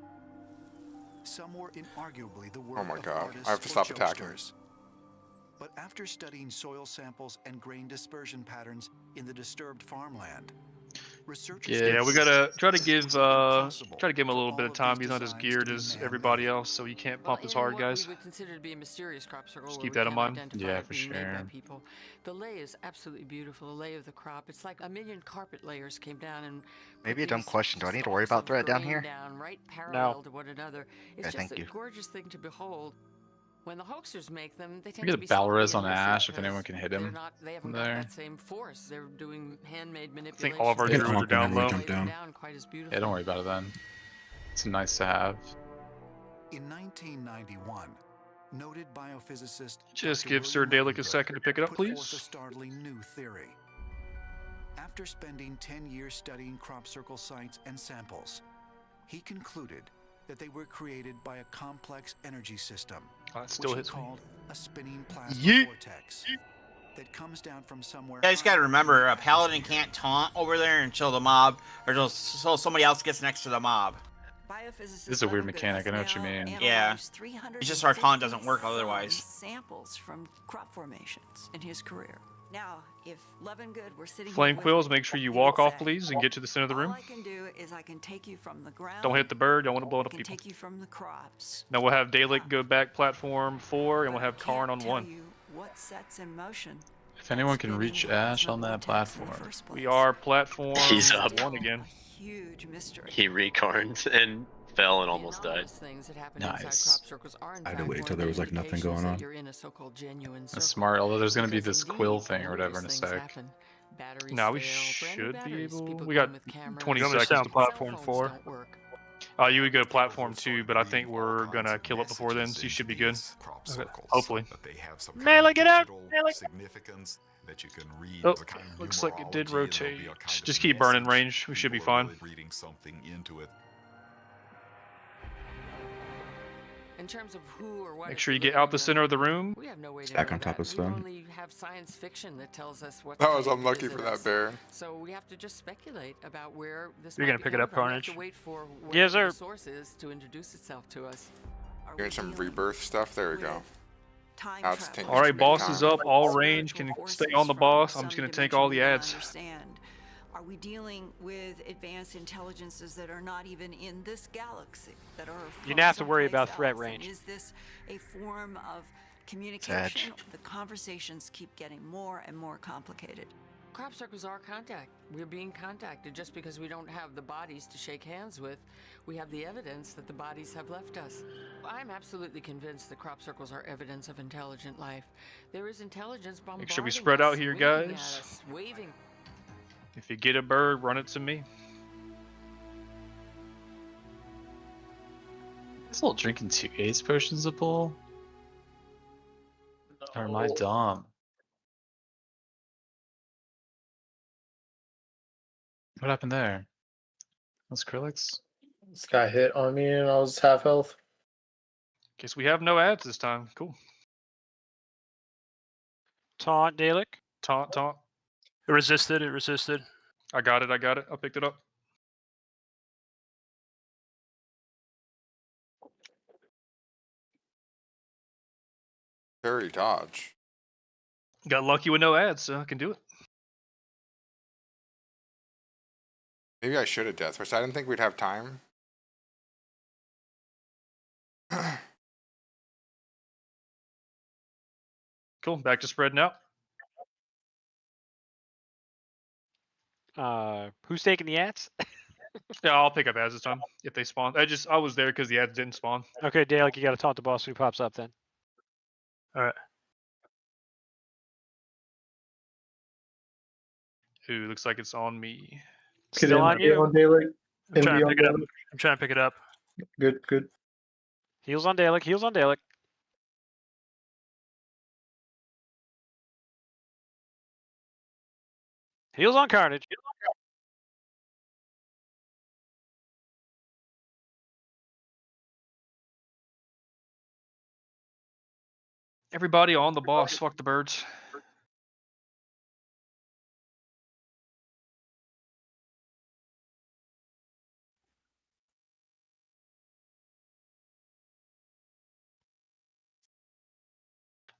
Some were inarguably the work Oh my of god, artists I have to or stop attacking. jokesters. But after studying soil samples and grain dispersion patterns in the disturbed farmland, researchers Yeah, we gotta try to give him a little bit of time. He's not as geared as everybody else, so you can't pump as hard, guys. We would consider to be a mysterious crop circle. Just where keep we that in can't mind. identify Yeah, it for being made by sure. people. The lay is absolutely beautiful. The lay of the crop. It's like a million carpet layers came down and. Maybe a put dumb these question. Do I need to worry stalks about threat of down grain here? Down right parallel to one another. It's Okay, just thank a you. gorgeous thing to behold. When the hoaxers make them, they tend We to get be a Balrez sloppy on and messy Ash if because anyone can hit they're him. not- They haven't from got there. that same force. They're doing handmade I manipulations. think all of our They druids are don't down low. lay them down quite as Yeah, beautifully. don't worry about it then. It's nice to have. In 1991, noted biophysicist Just Dr. give Sir William Dalek a second to pick it up, put forth a please. startling new theory. After spending 10 years studying crop circle sites and samples, he concluded that they were created by a complex energy system, It still which he hits me. called a spinning plasma Yeet. vortex that comes down from somewhere. You guys gotta remember, a paladin can't taunt over there until the mob, or until somebody else gets next to the mob. This is a weird mechanic. I know what you mean. Yeah. It's just our taunt doesn't work otherwise. Samples from crop formations in his career. Now, if Levengood were sitting Flame here with Quills, me, make sure you he walk would off, say, please, and get to the center of the all room. I can do is I can take you from the ground. Don't hit the bird. Don't want to blow it I up can people. take you from the crops. Now we'll have Dalek go back platform 4, and we'll have Karn on Tell 1. you what sets in motion. If anyone can reach Ash on that platform. We are platform He's up. 1 again. Huge mystery. He recarned and fell and almost died. Things that happen Nice. inside crop circles are in I had to fact wait one till of there the was like nothing indications going that on. you're in a so-called genuine That's circle. smart, although there's going to be Because this indeed, quill thing or wondrous whatever in a things sec. happen. Batteries Now we fail, brand new should be batteries, able. people We come got with cameras. 20 You want me to seconds. stay on platform 4? Don't work. You would go platform 2, but I think we're gonna kill it before then, so you should be good. Okay. Hopefully. But they have some Melee, get out! digital Melee. significance that you can read. Oh, the kind of looks like it did numerology, and there'll be rotate. a kind of Just keep burning message. range. We should be People are fine. really reading something into it. In terms of who or what Make is sure you get out the center of the room. We have no way to Stack know on top that. of stone. We only have science fiction that tells us what. I was unlucky for that bear. So we have to just speculate about where this. You're might gonna be pick it coming up, from. We have Carnage? to wait for Yes, whatever sir. the source is to introduce itself to us. Doing some rebirth stuff. There we go. Time Now it's travel. taking All right, some boss is time. up. All Spiritual range can forces stay on the from boss. I'm some just gonna take dimension all we the don't ads. understand. Are we dealing with advanced intelligences that are not even in this galaxy, that are You from don't have to worry someplace about threat else? And range. is this a form of communication? The conversations keep getting more and more complicated. Crop circles are contact. We're being contacted just because we don't have the bodies to shake hands with. We have the evidence that the bodies have left us. I'm absolutely convinced that crop circles are evidence of intelligent life. There is intelligence bombarding Make sure we spread out us, here, winking at guys. us, waving. If you get a bird, run it to me. This little drinking 2 ace potions to pull? Or am I dumb? What happened there? That's Skrillex? This guy hit on me and I was half health. Guess we have no ads this time. Cool. Taunt, Dalek. Taunt, taunt. It resisted. It resisted. I got it. I got it. I picked it up. Very dodge. Got lucky with no ads, so I can do it. Maybe I should have Death Wish. I didn't think we'd have time. Cool. Back to spreading out. Who's taking the ads? Yeah, I'll pick up ads this time if they spawn. I was there because the ads didn't spawn. Okay, Dale, you got to talk to boss who pops up then. All right. Ooh, looks like it's on me. Still on you. I'm trying to pick it up. I'm trying to pick it up. Good, good. Heals on Dalek. Heals on Dalek. Heals on Carnage. Everybody on the boss. Fuck the birds.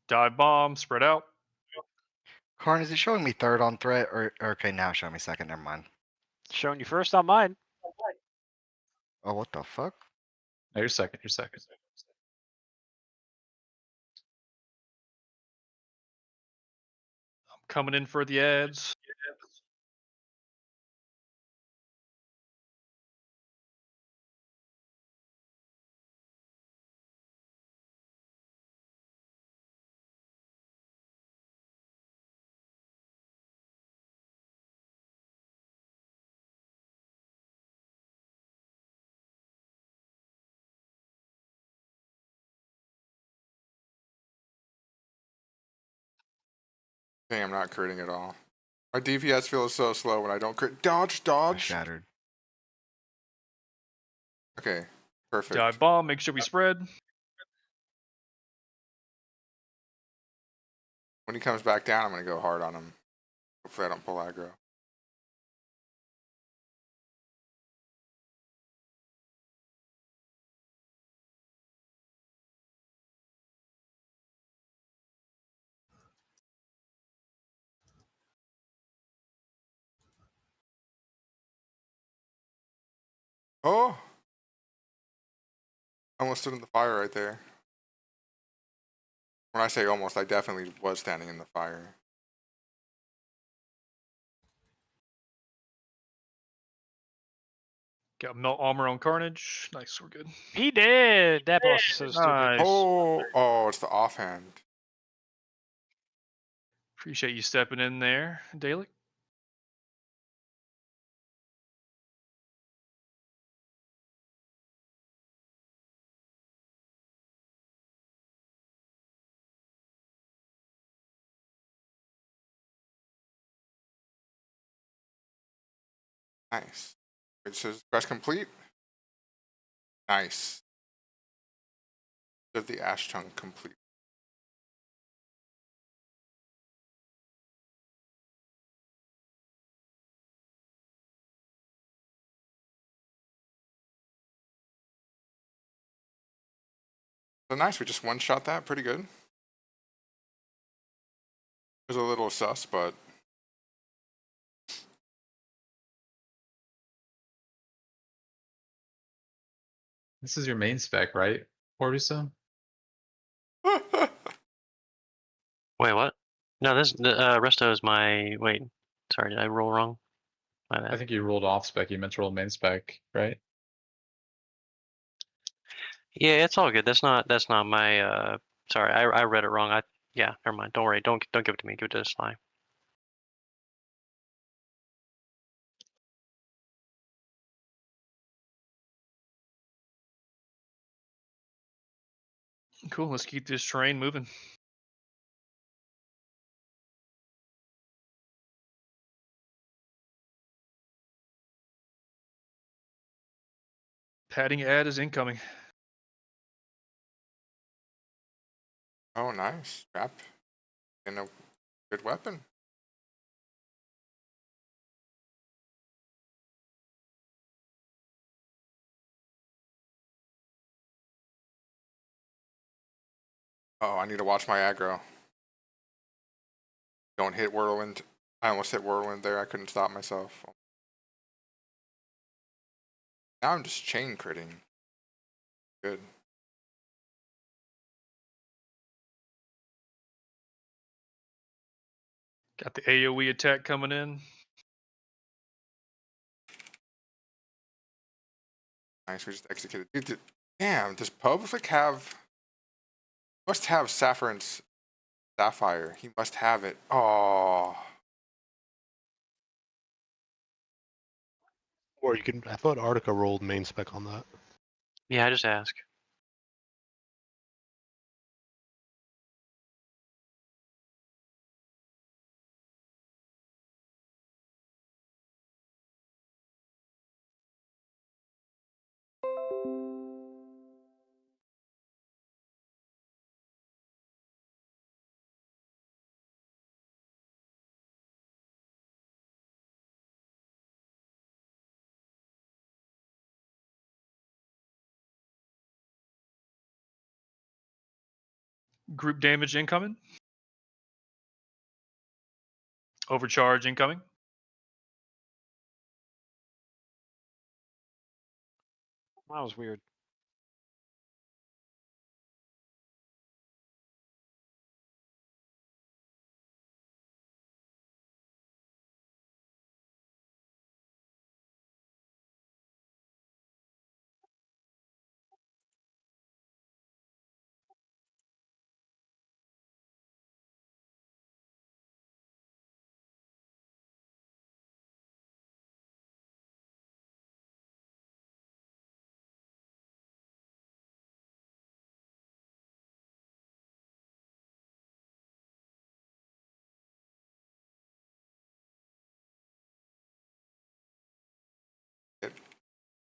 Dive bomb. Spread out. Karn, is it showing me third on threat or okay now it's showing me second? Never mind. Showing you first on mine. Oh, what the fuck? No, you're second. You're second. I'm coming in for the ads. Dang, I'm not critting at all. My DPS feels so slow when I don't crit. Dodge, dodge. Shattered. Okay, perfect. Dive bomb. Make sure we spread. When he comes back down, I'm gonna go hard on him. Hopefully I don't pull aggro. Oh! Almost stood in the fire right there. When I say almost, I definitely was standing in the fire. Got melt armor on Carnage. Nice, we're good. He did. That boss is so stupid. Nice. Oh, it's the offhand. Appreciate you stepping in there, Dalek. Nice. It says quest complete. Nice. Of the ash tongue complete. So nice, we just one-shot that pretty good. It was a little sus, but This is your main spec, right, Fortusa? Wait, what? No, this Resto is my. Wait, sorry, did I roll wrong? My bad. I think you rolled off spec. You meant to roll main spec, right? Yeah, it's all good. That's not my. Sorry, I read it wrong. Yeah, never mind. Don't worry. Don't give it to me. Give it to Sly. Cool. Let's keep this train moving. Padding ad is incoming. oh, nice. Trap and a good weapon. Oh, I need to watch my aggro. Don't hit whirlwind. I almost hit whirlwind there. I couldn't stop myself. Now I'm just chain critting. Good. Got the AoE attack coming in. Nice, we just executed. Dude, damn, does Public have... Must have Saffron's Sapphire. He must have it. Oh. Or you can, I thought Arctica rolled main spec on that. Yeah, I just ask. Group damage incoming. Overcharge incoming. That was weird.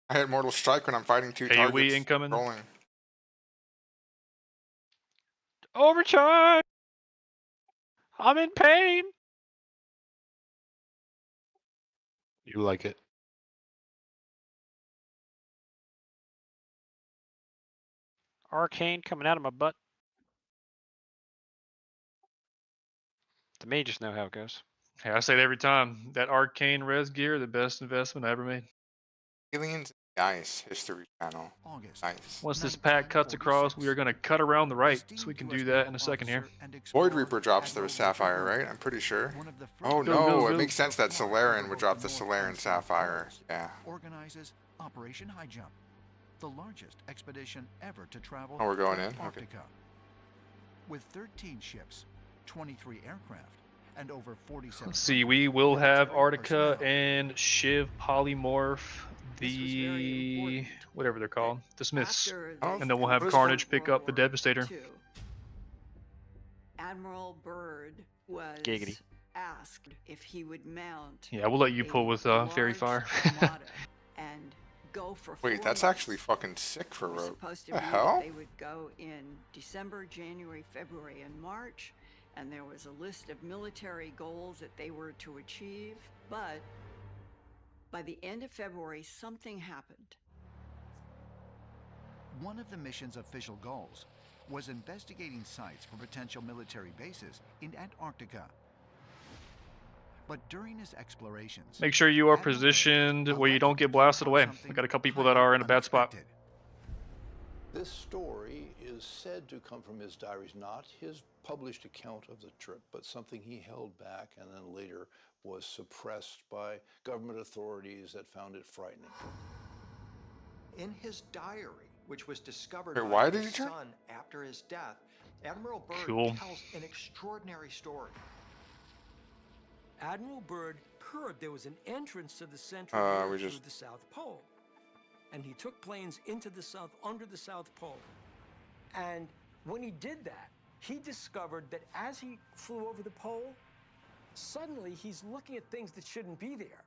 I hit Mortal Strike when I'm fighting two AoE targets. incoming. Rolling. Overcharge! I'm in pain! You like it. Arcane coming out of my butt. The mages know how it goes. Hey, I say it every time. That arcane res gear, the best investment I ever made. Aliens Nice History Channel. Nice. Once this pack cuts across, we are going to cut around the right, so we can do that in a second here. Void Reaper drops the Sapphire, right? I'm pretty sure. Oh no, it makes sense that Solarian would drop the Solarian Sapphire. Yeah. Organizes Operation High Jump, the largest expedition ever to travel Oh, we're going in? Antarctica. Okay. With 13 ships, 23 aircraft, and over 47. Let's see, we will have Arctica and Shiv polymorph the whatever they're called, the Smiths, and then we'll have Carnage pick up the Devastator. Admiral Byrd was Giggity. asked if he would mount. Yeah, we'll let you pull with Fairy Fire. And go for Wait, that's actually fucking sick for Rogue. supposed to The be hell? that they would go in December, January, February, and March, and there was a list of military goals that they were to achieve, but by the end of February, something happened. One of the mission's official goals was investigating sites for potential military bases in Antarctica. But during his explorations, Make sure you are positioned where you don't get blasted away. We got a couple people that are in a bad spot. This story is said to come from his diaries, not his published account of the trip, but something he held back and then later was suppressed by government authorities that found it frightening. In his diary, which was discovered Wait, by why did his he turn? son after his death, Admiral Byrd Cool. tells an extraordinary story. Admiral Byrd heard there was an entrance to the central we air through just- the South Pole. And he took planes into the South, under the South Pole. And when he did that, he discovered that as he flew over the pole, suddenly he's looking at things that shouldn't be there.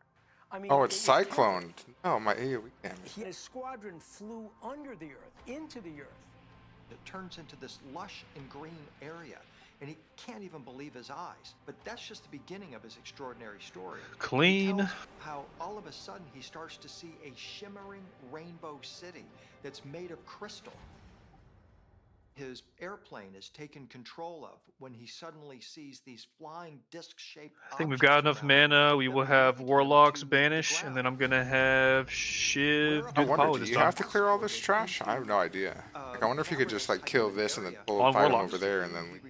I mean, Oh, it's it was cycloned. No, my AoE damage. his squadron flew under the Earth, into the Earth. It turns into this lush and green area, and he can't even believe his eyes. But that's just the beginning of his extraordinary story. Clean. He tells how all of a sudden he starts to see a shimmering rainbow city that's made of crystal. his airplane is taken control of when he suddenly sees these flying disc-shaped I think we've got enough mana. We will have Warlocks banish, and then I'm gonna have Shiv I do the wonder, poly do this you time. have to clear all this trash? I have no idea. Like, I wonder if you could just like kill this and then pull On fight him Warlocks. over there and then.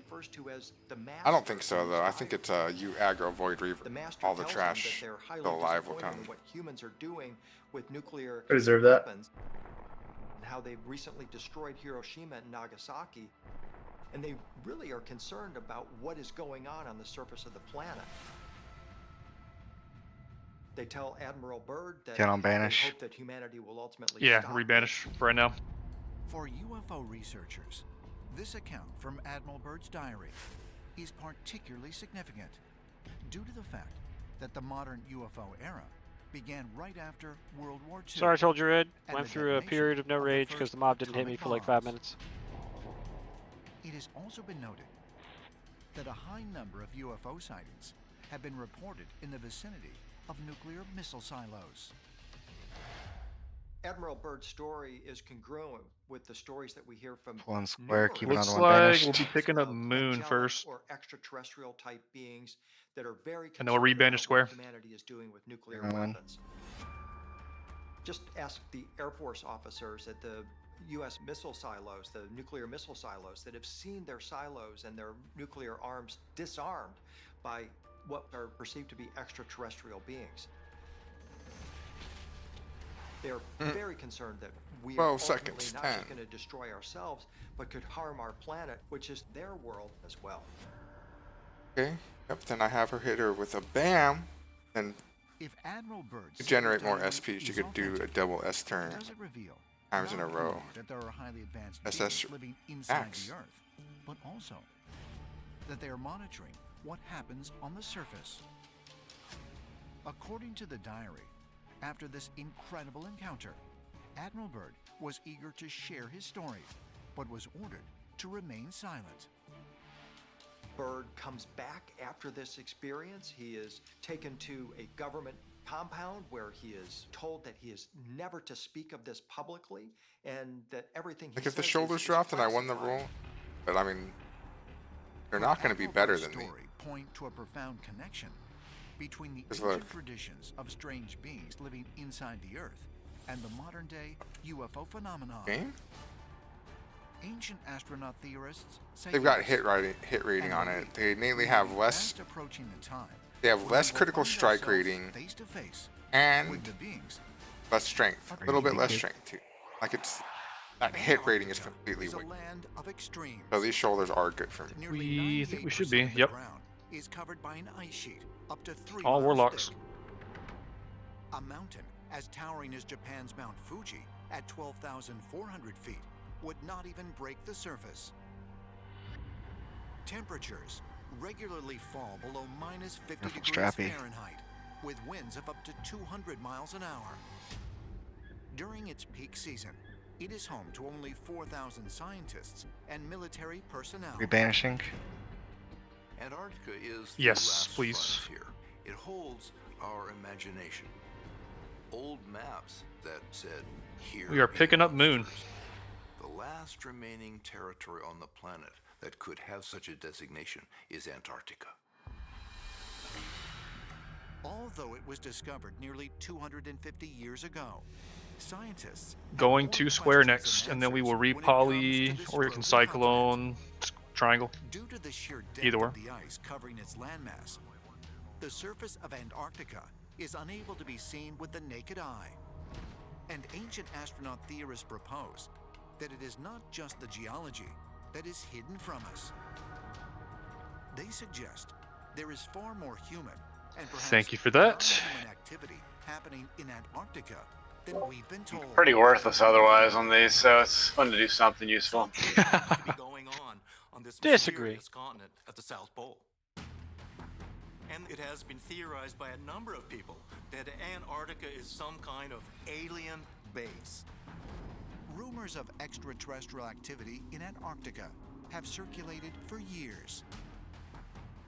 I don't think so though. I think it's you aggro Void Reaver. All the trash still alive will come. What humans are doing with nuclear I deserve that. weapons, and how they've recently destroyed Hiroshima and Nagasaki, and they really are concerned about what is going on the surface of the planet. They tell Admiral Byrd that Get on they banish. hope that humanity will ultimately Yeah, stop rebanish for right now. For UFO researchers, this account from Admiral Byrd's diary is particularly significant due to the fact that the modern UFO era began right after World War II. Sorry I told you, Red. and Went the through a detonation period of no of the rage first because the mob didn't hit me atomic for like 5 bombs. minutes. It has also been noted that a high number of UFO sightings have been reported in the vicinity of nuclear missile silos. Admiral Byrd's story is congruent with the stories that we hear from One square, keep Looks another one like banished. we'll be picking up of Moon angelic first, or extraterrestrial type beings that are very and then we'll concerned rebanish about square. what humanity is doing with nuclear Good one. weapons. Just ask the Air Force officers at the U.S. missile silos, the nuclear missile silos, that have seen their silos and their nuclear arms disarmed by what are perceived to be extraterrestrial beings. They're very concerned that we are 12 ultimately seconds, not 10. just going to destroy ourselves, but could harm our planet, which is their world as well. Okay. Yep. Then I have her hit her with a bam, and If Admiral Byrd to generate more SPs, you could do a double S turn does it reveal times in a not row. only that there are highly advanced SS beings living inside Axe. the Earth, but also that they are monitoring what happens on the surface. According to the diary, after this incredible encounter, Admiral Byrd was eager to share his story, but was ordered to remain silent. Byrd comes back after this experience. He is taken to a government compound where he is told that he is never to speak of this publicly, and that everything he Like if the says shoulders is dropped and I won the classified. roll, but I mean, they're not going to be better than me. Story point to a profound connection between the Just ancient look. traditions of strange beings living inside the Earth and the modern-day UFO phenomenon. Game? Ancient astronaut theorists say They've got yes, hit rating and on believe it. They innately we have are less. fast approaching the time They have when less we will critical find strike ourselves rating face to face and with the beings less strength. A little bit less strength too. Like it's that hit rating is completely is a weak. land of extremes. So these shoulders are good for me. Nearly We think we should 98% be. of the Yep. ground is covered by an ice sheet up to 3 All miles Warlocks. thick. A mountain as towering as Japan's Mount Fuji at 12,400 feet would not even break the surface. Temperatures regularly fall below minus 50 degrees Strappy. Fahrenheit, with winds of up to 200 miles an hour. During its peak season, it is home to only 4,000 scientists and military personnel. Rebanishing. Antarctica is Yes, the last please. frontier. It holds our imagination. Old maps that said here. We are picking up Moon. The last remaining territory on the planet that could have such a designation is Antarctica. Although it was discovered nearly 250 years ago, scientists Going to square next, and then we will repoly or cyclone triangle. due to the sheer depth Either or. of the ice covering its landmass, the surface of Antarctica is unable to be seen with the naked eye. And ancient astronaut theorists propose that it is not just the geology that is hidden from us. They suggest there is far more human and perhaps Thank you for that. non-human activity happening in Antarctica than we've been told. Pretty worthless otherwise on these, so it's fun to do something useful. going on this Disagree. mysterious continent at the South Pole. And it has been theorized by a number of people that Antarctica is some kind of alien base. Rumors of extraterrestrial activity in Antarctica have circulated for years.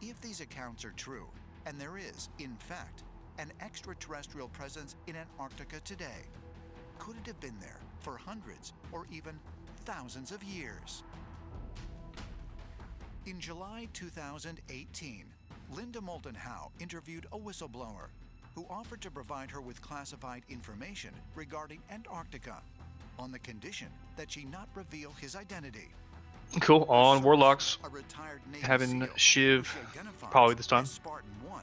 If these accounts are true, and there is, in fact, an extraterrestrial presence in Antarctica today, could it have been there for hundreds or even thousands of years? In July 2018, Linda Moulton Howe interviewed a whistleblower who offered to provide her with classified information regarding Antarctica on the condition that she not reveal his identity. Cool. On Warlocks, A retired Navy having SEAL, Shiv who she identifies probably this time. as Spartan 1,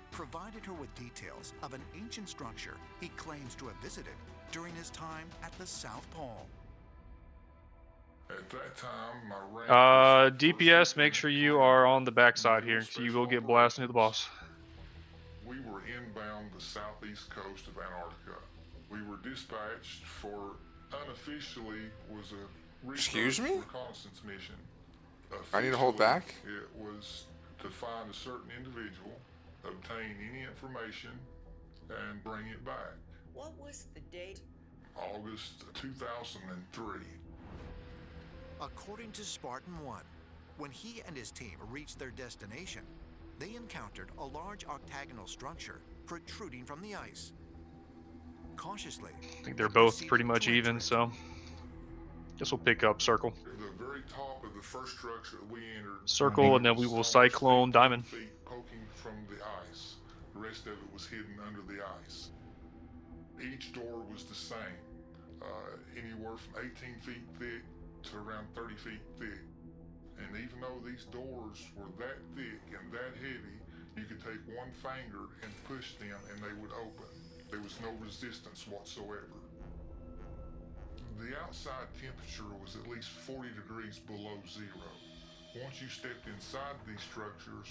provided her with details of an ancient structure he claims to have visited during his time at the South Pole. At that time, my rank DPS, make sure you are on the backside here, so you will get blasted into the boss. we were inbound the southeast coast of Antarctica. We were dispatched for, unofficially, was a Excuse me? reconnaissance mission. I need to hold back? It was to find a certain individual, obtain any information, and bring it back. What was the date? August 2003. According to Spartan 1, when he and his team reached their destination, they encountered a large octagonal structure protruding from the ice. Cautiously, I think they're both pretty much even, so guess we'll pick up Circle. The very top of the first structure that we entered. Circle, and then we will Cyclone Diamond. Feet poking from the ice. The rest of it was hidden under the ice. Each door was the same, anywhere from 18 feet thick to around 30 feet thick. And even though these doors were that thick and that heavy, you could take one finger and push them and they would open. There was no resistance whatsoever. The outside temperature was at least 40 degrees below zero. Once you stepped inside these structures,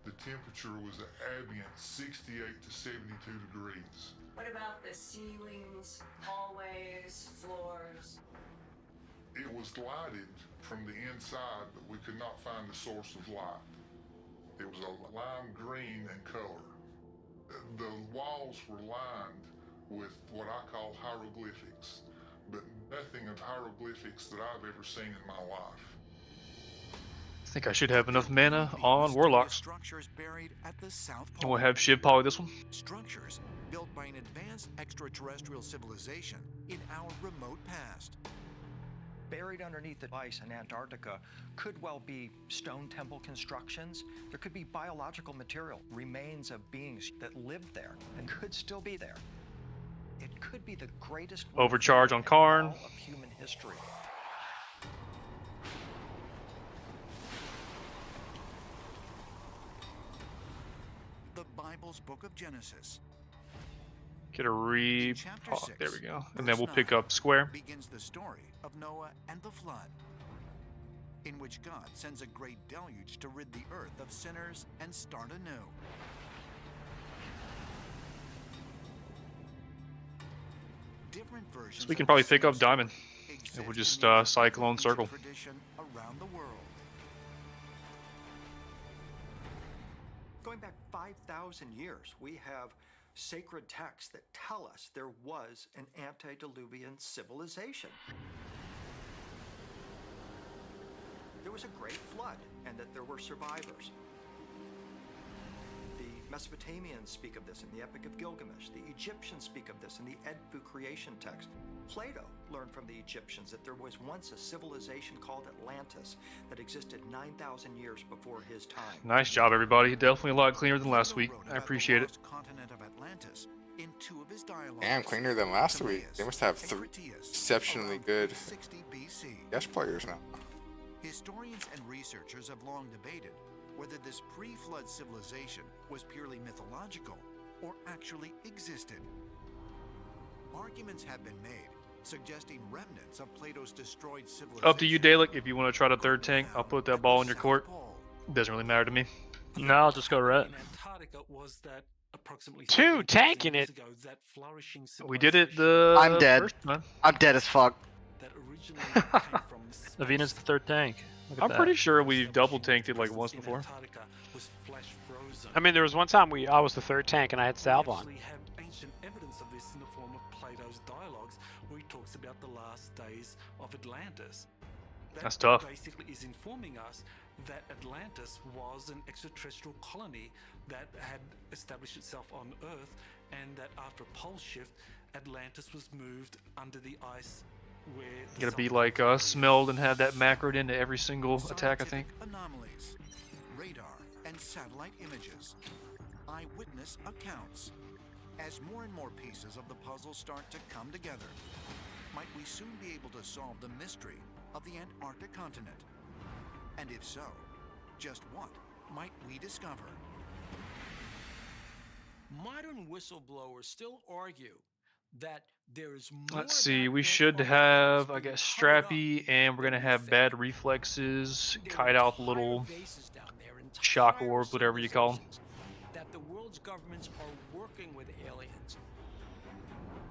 the temperature was an ambient 68 to 72 degrees. What about the ceilings, hallways, floors? It was lighted from the inside, but we could not find the source of light. It was a lime green in color. The walls were lined with what I call hieroglyphics, but nothing of hieroglyphics that I've ever seen in my life. I think I should have enough mana on Warlocks. Structures buried at the South And Pole. we'll have Shiv poly this one. Structures built by an advanced extraterrestrial civilization in our remote past. Buried underneath the ice in Antarctica could well be stone temple constructions. There could be biological material, remains of beings that lived there and could still be there. It could be the greatest Overcharge on Karn. of human history. The Bible's book of Genesis Get a re. Chapter Oh, 6, there we go. And verse then we'll pick 9 up Square. begins the story of Noah and the flood, in which God sends a great deluge to rid the earth of sinners and start anew. Different versions So we can of probably the pick up same Diamond. story And exist we'll just in the Cyclone ancient Circle. tradition around the world. Going back 5,000 years, we have sacred texts that tell us there was an antediluvian civilization. There was a great flood and that there were survivors. The Mesopotamians speak of this in the Epic of Gilgamesh. The Egyptians speak of this in the Edfu creation text. Plato learned from the Egyptians that there was once a civilization called Atlantis that existed 9,000 years before his time. Nice job, everybody. Definitely a lot cleaner than last week. I appreciate it. Continent of Atlantis in two of his dialogues. Damn, cleaner than last week. They must have three exceptionally good 60 BC. guest players now. Historians and researchers have long debated whether this pre-flood civilization was purely mythological or actually existed. Arguments have been made suggesting remnants of Plato's destroyed civilization. Up to you, Dalek. If you want to try the third tank, I'll put that ball in your court. Doesn't really matter to me. No, I'll just go red. Antarctica was that approximately Two tanking it. ago, that flourishing We did it the I'm dead. first time. I'm dead as fuck. that originally came from Avina's the third tank. Look at I'm that. pretty sure we've double tanked it like once before. Antarctica was flash frozen. I mean, there was one time I was the third tank and I had Salve We on. actually have ancient evidence of this in the form of Plato's dialogues, where he talks about the last days of Atlantis. That That's tough. basically is informing us that Atlantis was an extraterrestrial colony that had established itself on Earth, and that after a pole shift, Atlantis was moved under the ice. Where You gotta be like smelled and have that macroed into every single attack, I think. Anomalies. satellite images, eyewitness accounts. As more and more pieces of the puzzle start to come together, might we soon be able to solve the mystery of the Antarctic continent? And if so, just what might we discover? Modern whistleblowers still argue that there is more. Let's see. We should have, I guess, Strappy, and we're gonna have bad reflexes, kite out little shock orbs, whatever you call them. That the world's governments are working with aliens.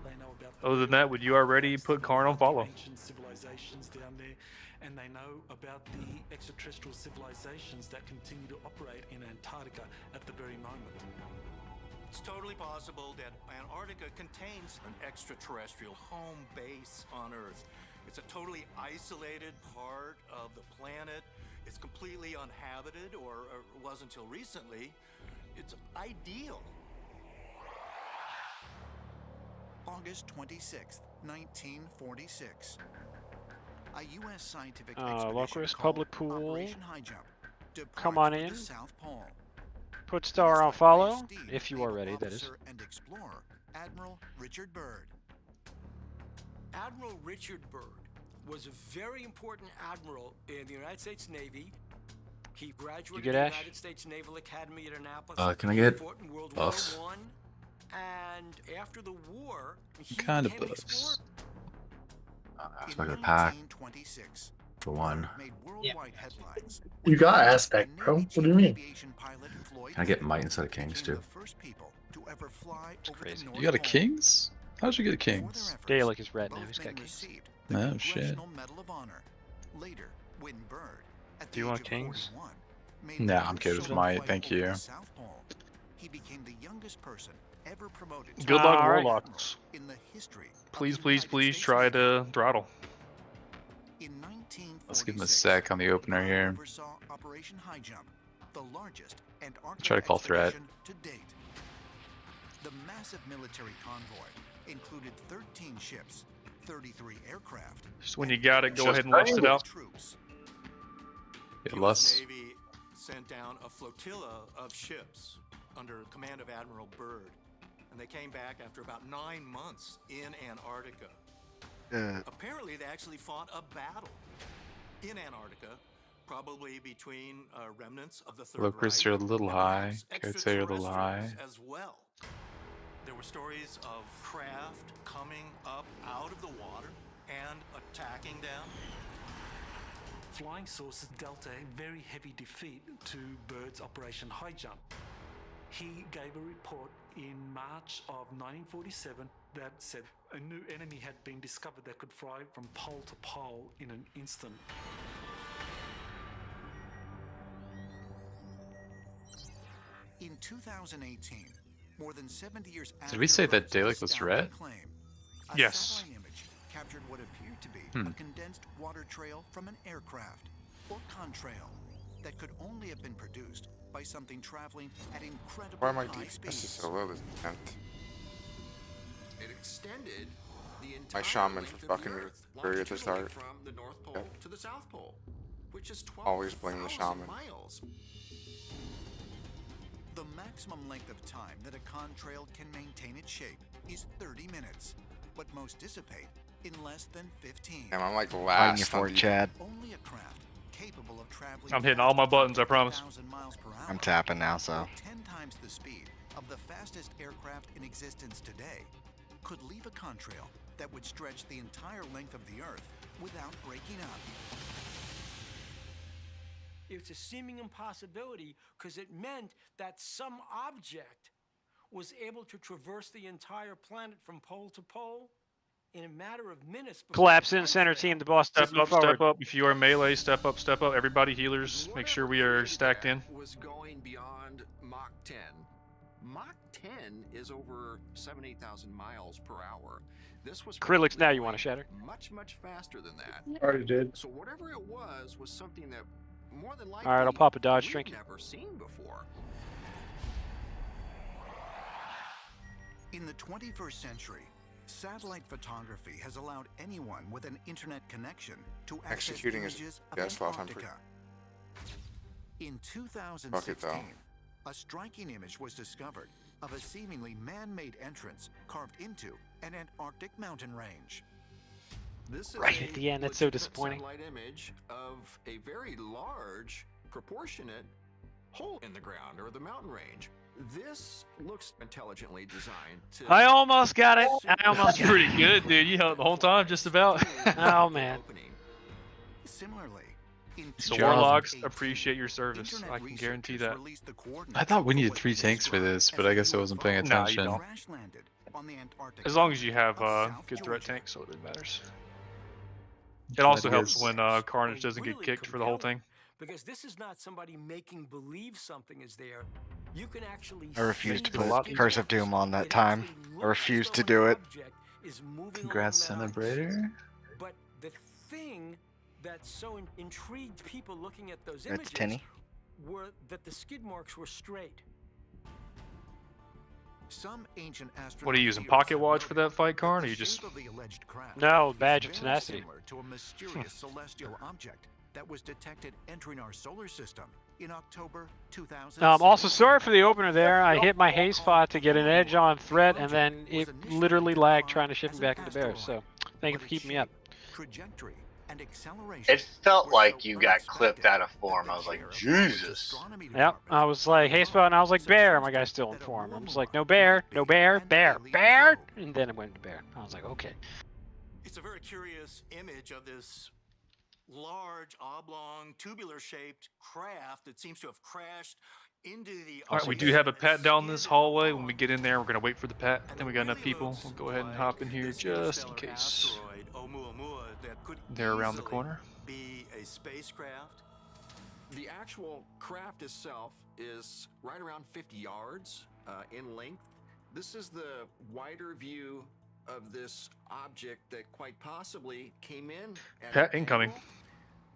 They know about Other than that, would you already put Karn on follow? ancient civilizations down there, and they know about the extraterrestrial civilizations that continue to operate in Antarctica at the very moment. It's totally possible that Antarctica contains an extraterrestrial home base on Earth. It's a totally isolated part of the planet. It's completely uninhabited, or was until recently. It's ideal. August 26th, 1946. A U.S. scientific Local expedition risk called public pool. Operation High Jump Come departs on for in. the South Pole. Put star on follow, Esteemed if you are naval ready, that is. officer and explorer Admiral Richard Byrd. Admiral Richard Byrd was a very important admiral in the United States Navy. He graduated get the Ash? United States Naval Academy at Annapolis. Can I get fought in World buffs? War I, and after the war, he Kind of became an buffs. explorer. That's not gonna pack 1926, for one. made worldwide headlines. You got aspect, bro. What do you mean? Aviation pilot Floyd Can I get might instead of kings became too? the first people to ever fly over crazy. the North You got a Pole. kings? How'd you get a For their kings? efforts, Gaelic is red now. both He's got men kings. received the Oh, shit. Congressional Medal of Honor. Later, when Byrd, at Do you the want age of kings? 41, made Nah, the I'm first good with solo might, flight thank over you. the South Pole, he became the youngest person ever promoted to Good luck, All right. Warlocks. in the history of Please, the please, United please States try Navy. to throttle. In 1946, Let's give him a sec on the opener here. oversaw Operation High Jump, the largest Antarctic Try to call threat. expedition to date. The massive military convoy included 13 ships, 33 aircraft. Just when you and got it, go just ahead and list it out. troops. Yeah, The less. U.S. Navy sent down a flotilla of ships under command of Admiral Byrd, and they came back after about 9 months in Antarctica. Apparently, they actually fought a battle in Antarctica, probably between remnants of the Third Locals Reich are a little and high. perhaps Could say are a little high. extraterrestrials as well. There were stories of craft coming up out of the water and attacking them. Flying Saucers dealt a very heavy defeat to Byrd's Operation High Jump. He gave a report in March of 1947 that said a new enemy had been discovered that could fly from pole to pole in an instant. In 2018, more than 70 years after Did we say that Byrd's Dalek was astounding red? claim, a Yes. satellite image captured what appeared to be a condensed water trail from an aircraft, or contrail, that could only have been produced by something traveling at incredibly Why am I high DPS speeds. is so low this attempt? It extended the entire My shaman length for of the fucking Earth very at the longitudinally start. from the North Pole Yep. to the South Pole, which is Always blame the 12,000 shaman. miles. The maximum length of time that a contrail can maintain its shape is 30 minutes, but most dissipate in less than 15. Damn, I'm like Fighting you last for on it, the Chad. Only a craft capable of traveling I'm hitting all my buttons, I promise. 1,000 miles per hour, I'm tapping now, so. or 10 times the speed of the fastest aircraft in existence today, could leave a contrail that would stretch the entire length of the Earth without breaking up. It's a seeming impossibility because it meant that some object was able to traverse the entire planet from pole to pole in a matter of minutes. before Collapse the in time center frame. team. The boss Step moving up, forward. step up. If you are melee, step up, step up. Everybody healers, make sure we are stacked in. Was going beyond Mach 10. Mach 10 is over 78,000 miles per hour. This was Krillix, now probably you want to going shatter? much, much faster than that. Already did. So whatever it was something that more than likely All right, I'll pop a dodge we've trinket. never seen before. In the 21st century, satellite photography has allowed anyone with an internet connection to access Executing his images of death sloth, I'm Antarctica. In 2016, a striking image was discovered of a seemingly man-made entrance carved into an Antarctic mountain range. This is Right at the end, that's so legitimate disappointing. satellite image of a very large, proportionate hole in the ground or the mountain range. This looks intelligently designed to. I almost got it. I almost got Pretty it. good, dude. You held the whole time, just about. Oh man. Similarly, in So job. Warlocks appreciate your service. I can guarantee that. I thought we needed 3 tanks for this, but I guess I wasn't paying No, you attention. don't. As long as you have good threat tanks, so it really matters. It also helps when Carnage doesn't get kicked for the whole thing. Because this is not somebody making believe something is there. You can actually. I refused to see put the Curse of Doom on that time. I refused to do it. object is moving Congrats, along that Celebrator. But the thing that so intrigued people looking at those That's images Tinny. were that the skid marks were straight. Some ancient What are you using, Pocket Watch for that fight, Karn? Or you just... No, Badge of Tenacity. To a mysterious celestial object that was detected entering our solar system in October 2000. Also, sorry for the opener there. I hit my haze spot to get an edge on threat, and then it literally lagged trying to shift me back into bear. So, thank you for keeping me up. Trajectory and acceleration. It felt like you got clipped out of form. I was like, Jesus. Yep, I was like haze spot, and I was like bear. My guy's still in form. I was like, no bear, no bear, bear, bear, and then it went to bear. I was like, okay. It's a very curious image of this large, oblong, tubular-shaped craft that seems to have crashed into the. Alright, we do have a pat down this hallway. When we get in there, we're going to wait for the pat. Then we got enough people. We'll go ahead and hop in here just in case they're around the corner. Be a spacecraft. The actual craft itself is right around 50 yards in length. This is the wider view of this object that quite possibly came in at Pat an incoming. angle,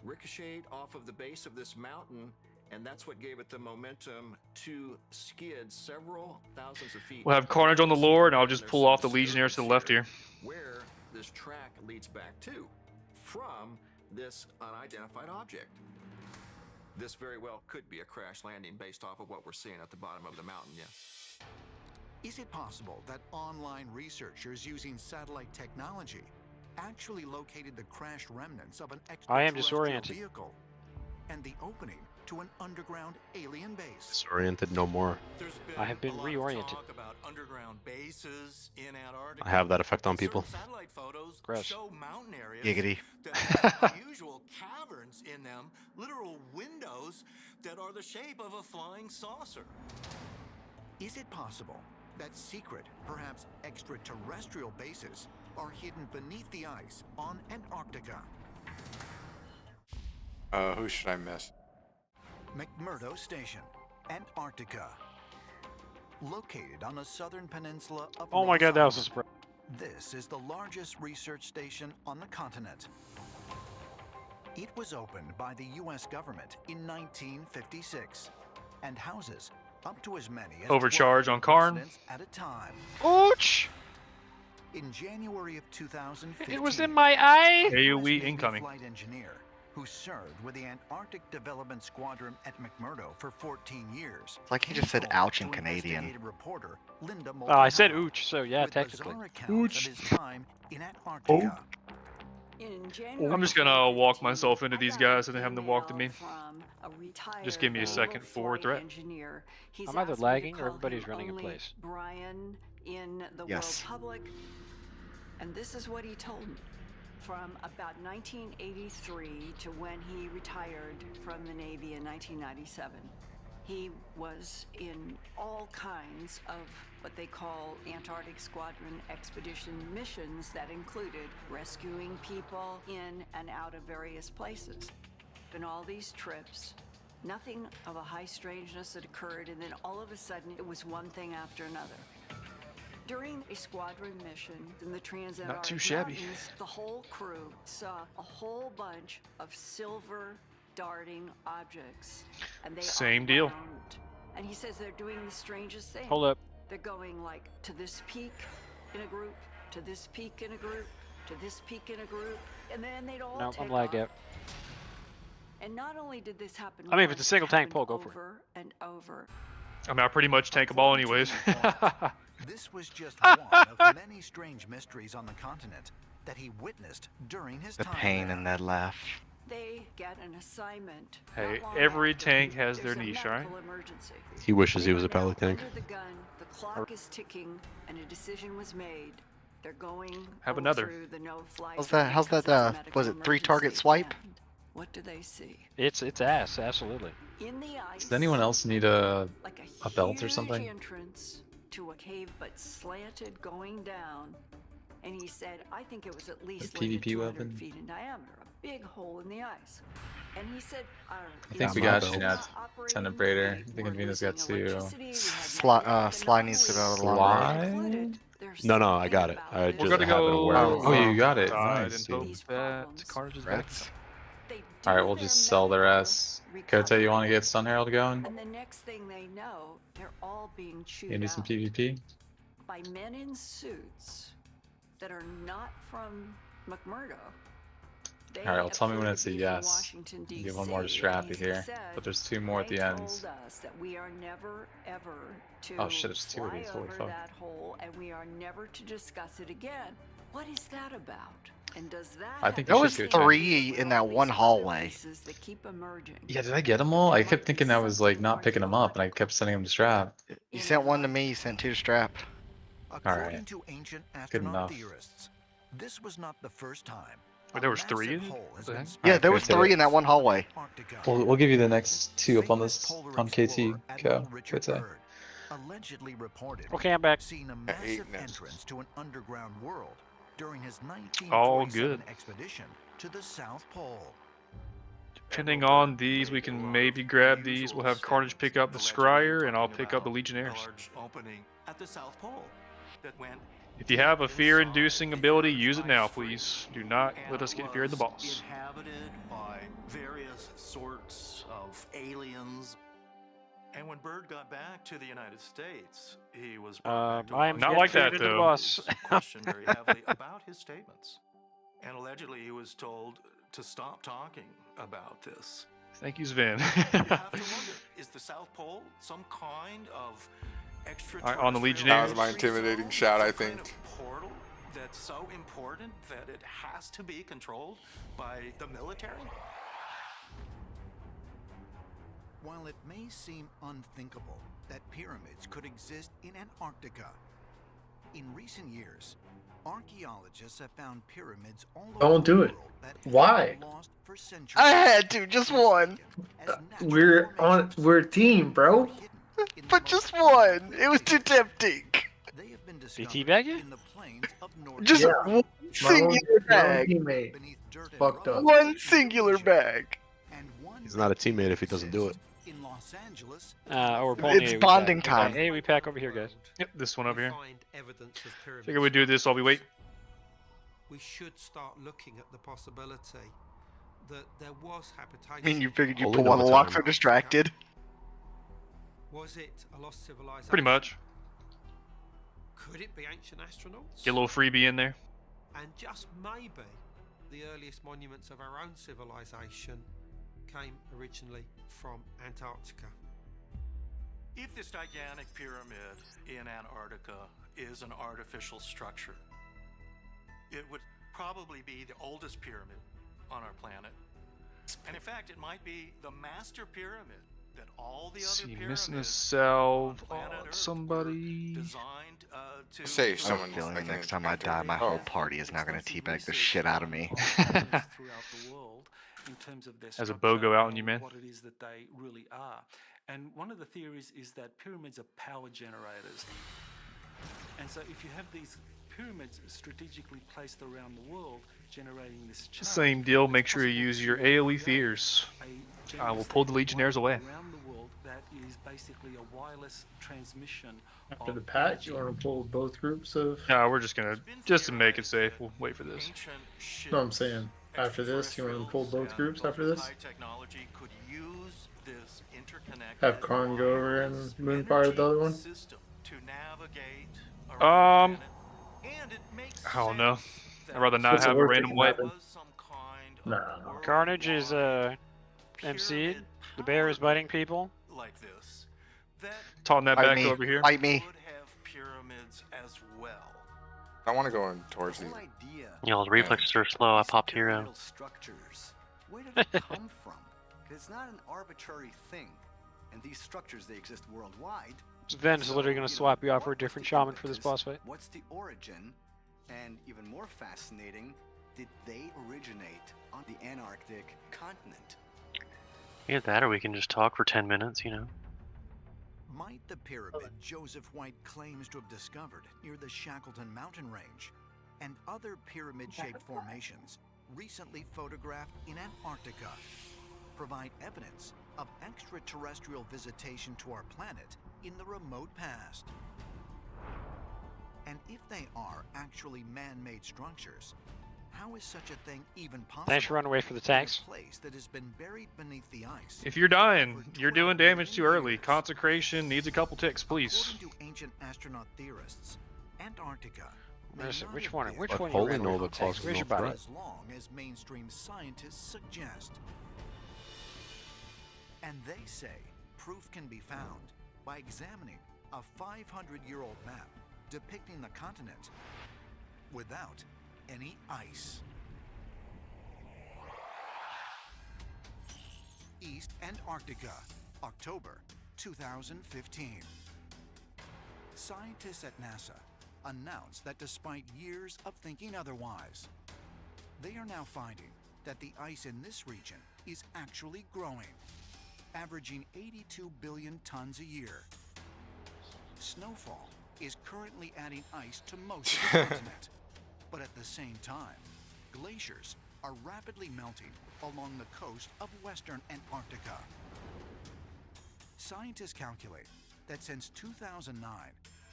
ricocheted off of the base of this mountain, and that's what gave it the momentum to skid several thousands of feet. We'll have Carnage on the lore, and I'll just pull off the Legionnaires to the left here. Where this track leads back to from this unidentified object. This very well could be a crash landing based off of what we're seeing at the bottom of the mountain, yes. Is it possible that online researchers using satellite technology actually located the crashed remnants of an I am extraterrestrial disoriented. vehicle and the opening to an underground alien base? Disoriented no more. I have been reoriented. About underground bases in Antarctica. I have that effect on people. Satellite photos Gross. show mountain areas Giggity. that have unusual caverns in them, literal windows that are the shape of a flying saucer. Is it possible that secret, perhaps extraterrestrial bases are hidden beneath the ice on Antarctica? Who should I miss? McMurdo Station, Antarctica. Located on the southern peninsula of Oh my god, that was a surprise. This is the largest research station on the continent. It was opened by the U.S. government in 1956 and houses up to as many as Overcharge 12 on Karn. residents at a time. Ouch! In January of 2015, It was in my eye! AoE Navy incoming. flight engineer who served with the Antarctic Development Squadron at McMurdo for 14 years. It's like he just said ouch in Canadian. investigative reporter Linda Oh, I said Moulton-Howe ooch, so yeah, with technically. bizarre accounts of his time in Antarctica. In January I'm just going to walk myself into these guys and have them walk to me. from a retired Just give me a second for flight threat. engineer. He's I'm either asked me to lagging or call everybody's him running in only place. Brian in the Yes. world public, and this is what he told me. From about 1983 to when he retired from the Navy in 1997, he was in all kinds of what they call Antarctic Squadron expedition missions that included rescuing people in and out of various places. In all these trips, nothing of a high strangeness had occurred, and then all of a sudden it was one thing after another. During a squadron mission in the Not too Transantarctic shabby. Mountains, the whole crew saw a whole bunch of silver darting objects, and they Same all deal. round. And he says they're doing the strangest thing. Hold up. They're going like to this peak in a group, to this peak in a group, to this peak in a group, and then they'd all No, take I'm lagged off. out. And not only did this happen, I mean, if it's a once, single it tank happened pull, go for it. over and over. I mean, I pretty much tank them all anyways. This was just one of many strange mysteries on the continent that he witnessed during his The time pain there. in that laugh. They get an assignment. Hey, not long every after. tank has There's their a niche, right? medical emergency. He wishes They he was are a pellet now tank. Under the gun, the clock is ticking, and a decision was made. They're going Have another. through the no-fly How's zone that? How's because that? it's a medical Was it 3-target emergency. swipe? And what do they see? It's ass, absolutely. In the ice, Does anyone else need a like belt or huge something? entrance to a cave, but slanted going down. And he said, I think it was at least like PvP 200 weapon? feet in diameter, a big hole in the ice. And he said, I think we got Lieutenant Brader. I think Invina's got two. Sly needs to go to the long Sly? No, I got it. I We're just gonna have it go. aware. Oh, you got it. Side Nice, and hope dude. that Carnage is back. Rats. All right, we'll just sell the rest. Kota, you want to get Sun Herald going? And the next thing they know, they're all being chewed You need some out PvP? by men in suits that are not from McMurdo. They All right, well, tell me when appear it's to a be from yes. Washington, Give one more DC, strappy and he here, said but there's two more at they the end. told us that we are never ever to Oh shit, there's two of fly these. Holy over fuck. that hole, and we are never to discuss it again. What is that about? And does that I think There we was should go check. 3 in that one hallway. that keep emerging? Yeah, did I get them all? I kept thinking I was like not picking them up, and I kept sending them to Strap. You sent one to me, you sent 2 to Strap. According Alright. to ancient Good astronaut enough. theorists, this was not the first time. Wait, a there was 3 in massive it? hole has What the been heck? spotted Yeah, there Alright, was Kota. 3 in that one hallway. Antarctica. We'll give you the next 2 up on Famous this polar on KT explorer Co. Admiral Richard Kota. Byrd allegedly reported Okay, I'm back. seeing a At 8 massive now. entrance to an underground world during his 1947 All good. expedition to the South Pole. Depending on these, we can maybe grab these. We'll have Carnage pick up the Scryer, and I'll pick up the Legionnaires. large opening at the South Pole that went. If you have a fear-inducing ability, use it now, please. Do not let us get fear in the boss. Inhabited by various sorts of aliens. And when Byrd got back to the United States, he was brought back to I am Not getting like that, feared in the though. boss. questioned very heavily about his statements. And allegedly he was told to stop talking about this. Thank you, Sven. You have to wonder, is the South Pole some kind of On the That Legionnaires. was my intimidating shot, I think. portal that's so important that it has to be controlled by the military? While it may seem unthinkable that pyramids could exist in Antarctica, in recent years, archaeologists have found pyramids all over Don't do the it. world that have Why? been lost for centuries. I had to, just one. We're a team, bro. But just one. It was too tempting. They have been Did discovered he teabag you? in the plains of North Just Yeah. one singular bag. Teammate. beneath dirt and Fucked rubble up. One singular bag. and one He's not a teammate if he doesn't do it. in Los Angeles. We're pulling It's A, we bonding pack. time. Hey, we pack over here, guys. Yep, this one up here. Find evidence of pyramids. Figure we do this while we wait. We should start looking at the possibility that there was habitation. I mean, you figured you Only pull know one the lock time. for distracted. Was it a lost civilization? Pretty much. Could it be ancient astronauts? Get a little freebie in there. And just maybe the earliest monuments of our own civilization came originally from Antarctica. If this gigantic pyramid in Antarctica is an artificial structure, it would probably be the oldest pyramid on our planet. And in fact, it might be the master pyramid that all the other See, pyramids missing a salve on planet on Earth somebody. were designed to Say I have a someone's feeling like next an time I die, my actor. whole party is now going to teabag the shit out of me. throughout the world in terms of their Has a structure BOGO out on and you, man. what it is that they really are. And one of the theories is that pyramids are power generators. And so if you have these pyramids strategically placed around the world generating this charge, Same deal. Make sure you use your AoE fears. I will pull the Legionnaires away. around the world that is basically a wireless transmission After of the patch, energy. you want to pull both groups of. No, we're just gonna, just to make it safe, we'll wait for this. No, I'm saying after this, you want to pull both groups after this. high technology could use this interconnected Have Karn go over and Moonfire the other one. system to navigate Um, and it makes I don't know. I'd rather not What's the have a worst that random can way. happen? Nah. Carnage is MC, the bear is biting people. Like this, that Tossing that Bite back me. over here. Bite me. would have pyramids as well. I want to go in towards these. Y'all's reflexes are slow. I popped hero. Structures. Where did it come from? 'Cause it's not an arbitrary thing, and these structures they exist worldwide. Ven is literally going to swap you out for a different shaman for this boss fight. What's the origin? And even more fascinating, did they originate on the Antarctic continent? Either that or we can just talk for 10 minutes, you know. Might the pyramid Joseph White claims to have discovered near the Shackleton mountain range and other pyramid-shaped formations recently photographed in Antarctica provide evidence of extraterrestrial visitation to our planet in the remote past? And if they are actually man-made structures, how is such a thing even possible? Thanks for running away for the tanks. In a place that has been buried beneath the ice. If you're dying, you're doing damage too early. Consecration needs a couple ticks, please. According to ancient astronaut theorists, Antarctica may Listen, not which have one? been Which a one? Holy you ran away Nova from, Tanks? causes Where's no your body? threat. as long as mainstream scientists suggest. And they say proof can be found by examining a 500-year-old map depicting the continent without any ice. East Antarctica, October 2015. Scientists at NASA announced that despite years of thinking otherwise, they are now finding that the ice in this region is actually growing, averaging 82 billion tons a year. Snowfall is currently adding ice to most of the continent, but at the same time, glaciers are rapidly melting along the coast of western Antarctica. Scientists calculate that since 2009,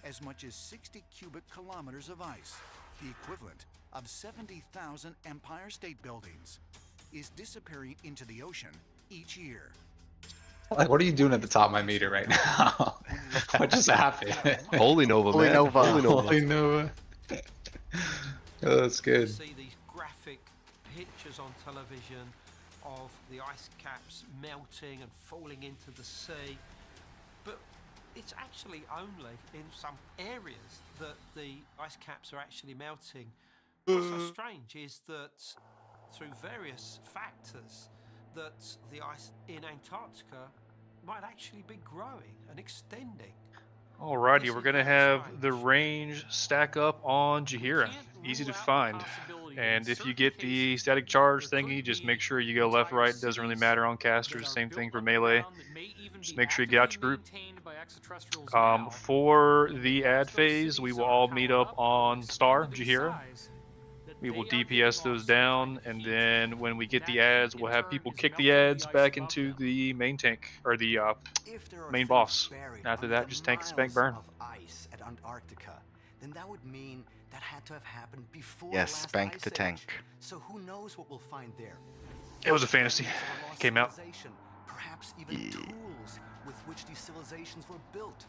as much as 60 cubic kilometers of ice, the equivalent of 70,000 Empire State Buildings, is disappearing into the ocean each year. Like, what are you doing at the top of my meter right now? What just happened? Holy Nova, Holy man. Nova. Holy Nova. Holy Nova. Oh, that's good. See these graphic pictures on television of the ice caps melting and falling into the sea, but it's actually only in some areas that the ice caps are actually melting. What's so strange is that through various factors that the ice in Antarctica might actually be growing and extending. Alrighty, we're gonna have the range stack up on Jahira. Easy to find. And if you get the static charge thingy, just make sure you go left, right. Doesn't really matter on casters. Same thing for melee. Just make sure you get out your group. For the ad phase, we will all meet up on Star, Jahira. We will DPS those down, and then when we get the ads, we'll have people kick the ads back into the main tank, or the main boss. After that, just tank, spank, burn. Of ice at Antarctica, then that would mean that had to have happened before Yes, the last spank ice the age. tank. So who knows what we'll find there? It was a fantasy. Came out. Civilization, perhaps even tools with which these civilizations were built.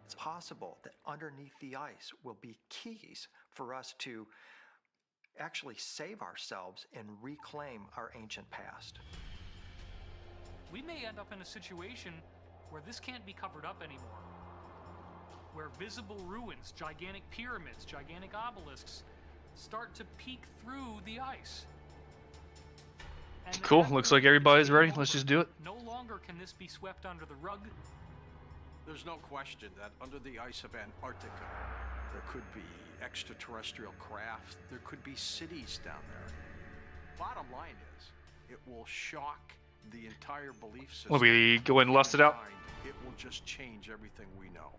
It's possible that underneath the ice will be keys for us to actually save ourselves and reclaim our ancient past. We may end up in a situation where this can't be covered up anymore. Where visible ruins, gigantic pyramids, gigantic obelisks start to peek through the ice. And Cool. Looks like everybody's ready. Let's just do it. no longer can this be swept under the rug. There's no question that under the ice of Antarctica, there could be extraterrestrial craft. There could be cities down there. Bottom line is, it will shock the entire belief system. Will we go and lust it out? It will just change everything we know.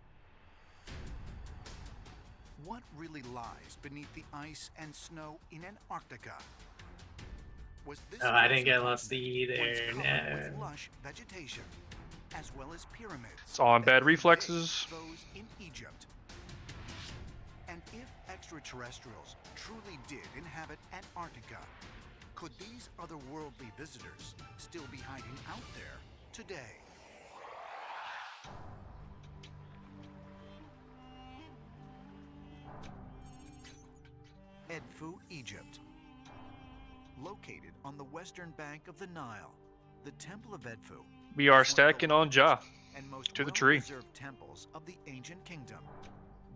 What really lies beneath the ice and snow in Antarctica? Was this Oh, I didn't get continent lost either. once covered with No. lush vegetation, as well as pyramids? It's on bad reflexes. Those in Egypt. And if extraterrestrials truly did inhabit Antarctica, could these otherworldly visitors still be hiding out there today? Edfu, Egypt. located on the western bank of the Nile, the Temple of Edfu. We are stacking on Ja And most to the tree. well-preserved temples of the ancient kingdom,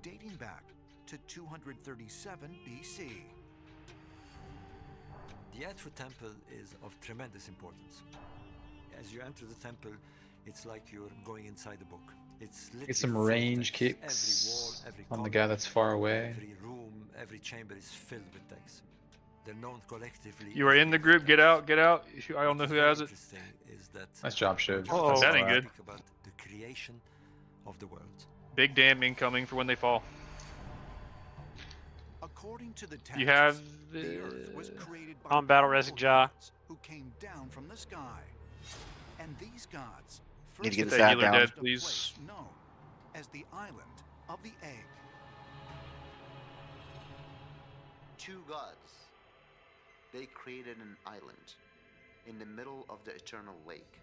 dating back to 237 BC. The Edfu temple is of tremendous importance. As you enter the temple, it's like you're going inside a book. It's Get some range kicks on the guy that's far away. Every room, every chamber is filled with texts. They're known collectively. You are in the group. Get out. Get out. I don't know who has it. Nice job, Shiv. Oh, that ain't good. About the creation of the world. Big dam incoming for when they fall. According to the You have. the earth was created by On battle resing Ja. who came down from the sky. And these gods Need to first get the That stat healer down. dead, established a please. place known as the Island of the Egg. Two gods. They created an island in the middle of the eternal lake.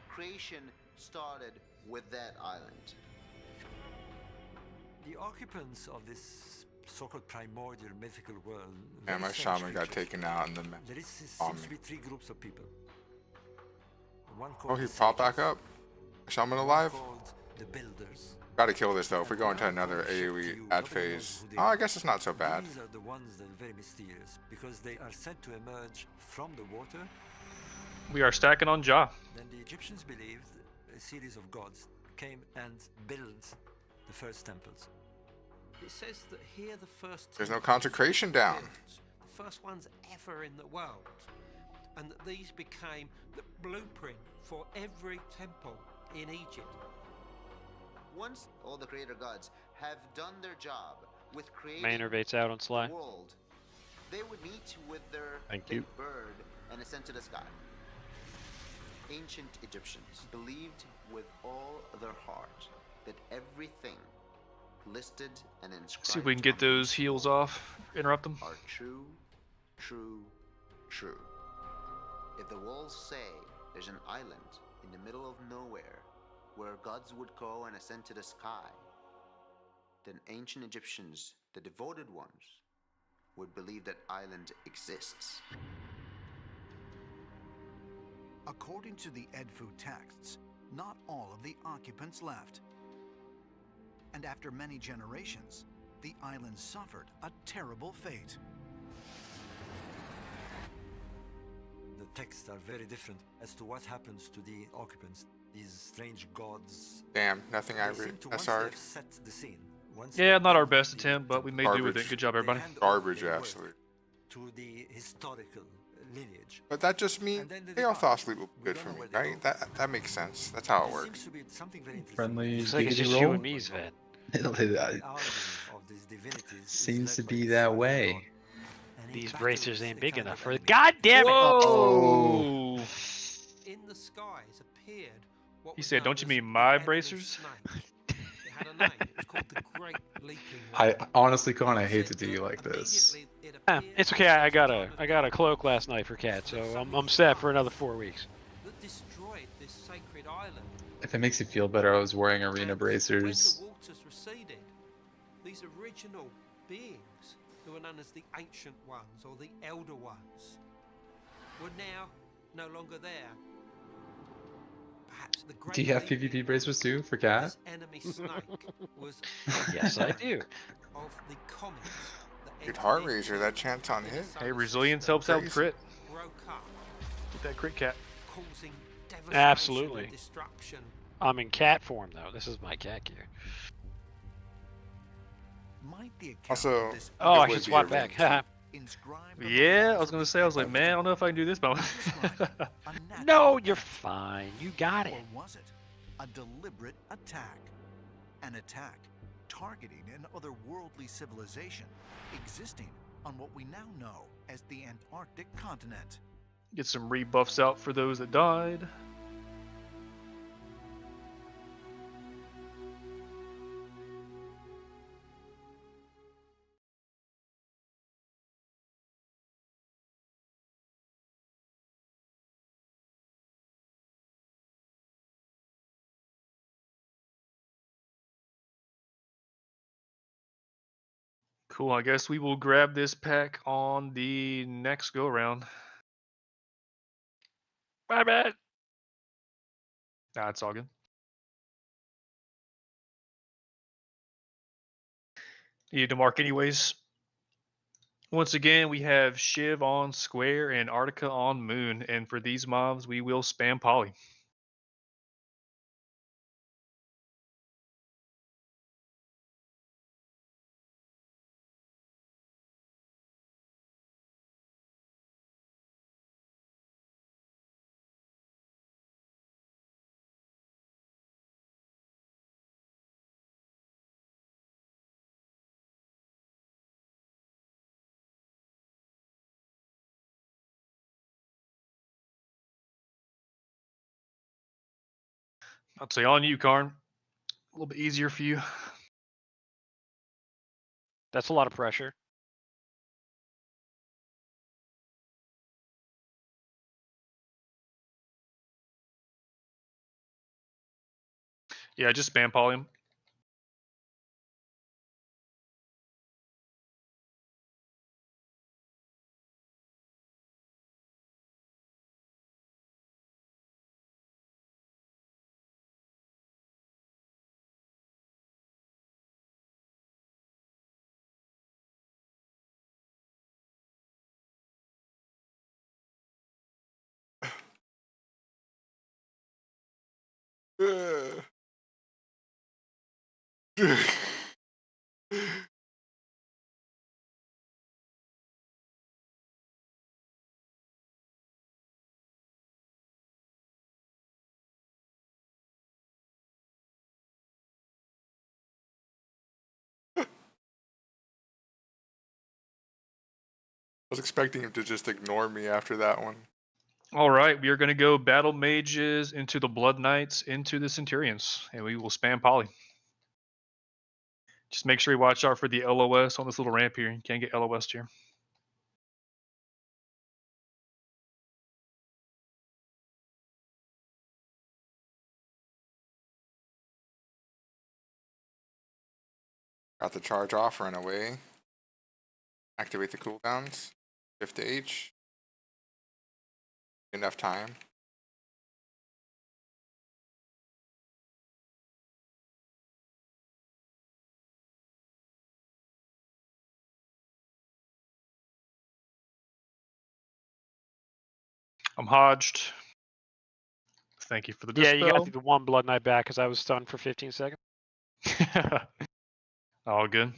Creation started with that island. The occupants of this so-called primordial mythical world. Yeah, my very strange shaman got creatures. taken out in the There is seems bombing. to be three groups of people. One Oh, called he the popped sages, back up. Shaman one alive? called the builders. Gotta kill this though. If we go into another AoE ad phase. Oh, I guess it's not so bad. These are the ones that are very mysterious because they are said to emerge from the water. We are stacking on Ja. Then the Egyptians believed a series of gods came and built the first temples. It says that here the first There's no temples consecration were down. built, the first ones ever in the world, and that these became the blueprint for every temple in Egypt. Once all the creator gods have done their job with creating Main innervates out on Sly. the world, they would meet with their Thank big you. bird and ascend to the sky. Ancient Egyptians believed with all their heart that everything listed and inscribed See if we can get those heals off. Interrupt them. are true, true, true. If the walls say there's an island in the middle of nowhere where gods would go and ascend to the sky, then ancient Egyptians, the devoted ones, would believe that island exists. According to the Edfu texts, not all of the occupants left. And after many generations, the island suffered a terrible fate. The texts are very different as to what happens to the occupants. These strange gods. Damn, nothing I They read. seem to, once SR. they've set the scene, once Yeah, they've not our built best the- attempt, but we made do with it. Good job, everybody. Garbage, their work absolutely. to the historical lineage. But that just means And then they Chaos depart. Sleep will be We good don't for know me, where they right? go. That makes sense. That's how it There works. seems to be something very interesting. Friendly Looks like it's just giggity you roll. and me, Sven. The argument of these divinities is Seems to led by be the that Sun and way. God. And in These battles, bracers ain't they big kind enough of for the. enemies. God damn it! Whoa! In the skies appeared what He was said, known "Don't you as mean the my enemy bracers?" snake. It had a name. It was called the Great Leaping I One. honestly kind of hate to do you like this. Immediately it appeared It's okay. I got a cloak last night for Cat, so I'm set for another 4 weeks. that destroyed this sacred island. If it makes you feel better, I was wearing arena And when bracers. the waters receded, these original beings, who were known as the Ancient Ones or the Elder Ones, were now no longer there. Perhaps the Great Do you have Leaping PvP bracers too for Cat? This enemy snake was Yes, I do. of the comets that Dude, entered Heart into Razor, that chance on hit. Hey, resilience helps out Crazy. crit. broke up, Get that crit cat. causing devastation Absolutely. and destruction. I'm in cat form though. This is my cat gear. Might the account Also, of this Oh, I would should be swap a back. ring. inscribed on the Yeah, I walls was of gonna the say. I was like, temple man, I don't know if I can do this, but describe a natural No, you're event, fine. You got it. or was it a deliberate attack? An attack targeting an otherworldly civilization existing on what we now know as the Antarctic continent. get some rebuffs out for those that died. Cool. I guess we will grab this pack on the next go around. My bad. Nah, it's all good. You need to mark anyways. Once again, we have Shiv on Square and Arctica on Moon, and for these mobs, we will spam Poly. I'd say on you, Karn. A little bit easier for you. That's a lot of pressure. Yeah, just spam Poly him. I was expecting him to just ignore me after that one. All right, we are going to go Battle Mages into the Blood Knights into the Centurions, and we will spam Poly. Just make sure you watch out for the LOS on this little ramp here. You can't get LOS here. Got the charge off, run away. Activate the cooldowns. Shift to H. Enough time. I'm hodged. Thank you for the Yeah, dispel. you got the one Blood Knight back because I was stunned for 15 seconds. All good.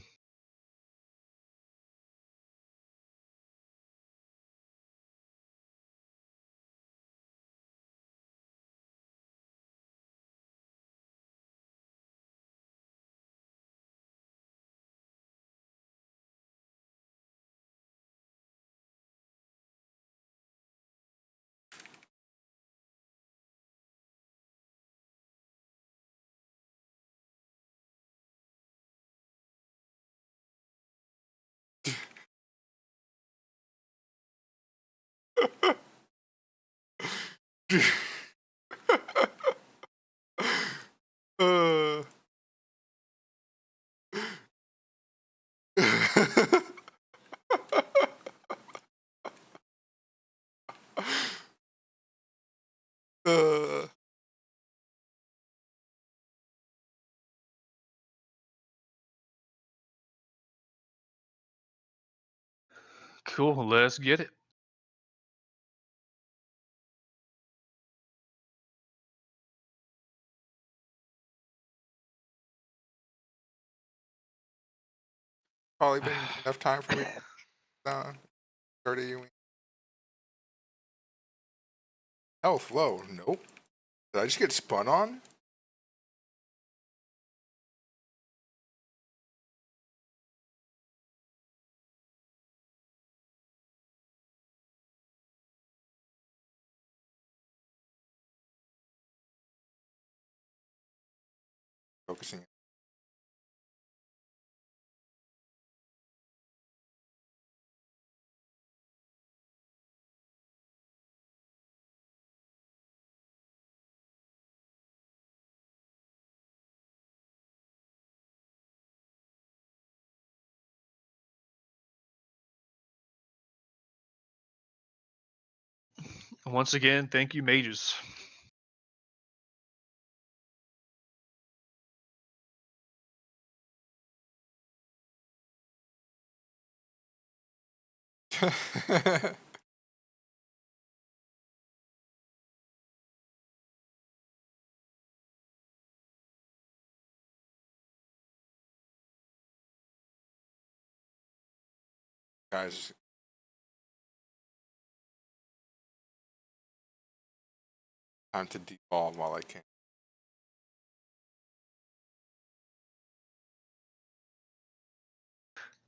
Cool, let's get it. Probably been enough time for me to 30 health low. Nope. Did I just get spun on? Focusing. Once again, thank you, mages. Guys, time to devolve while I can.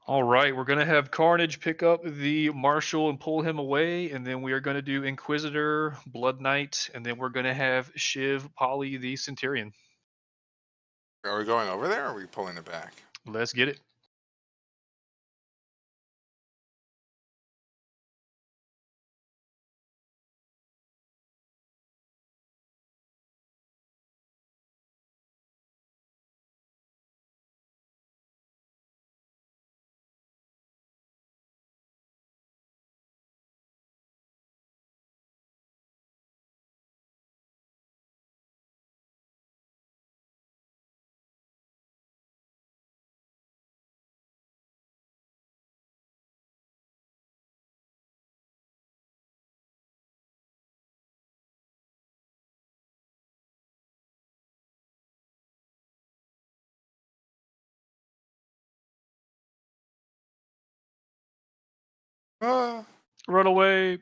All right, we're gonna have Carnage pick up the Marshal and pull him away, and then we are gonna do Inquisitor, Blood Knight, and then we're gonna have Shiv, Polly, the Centurion. Are we going over there or are we pulling it back? Let's get it. Ah. Run away.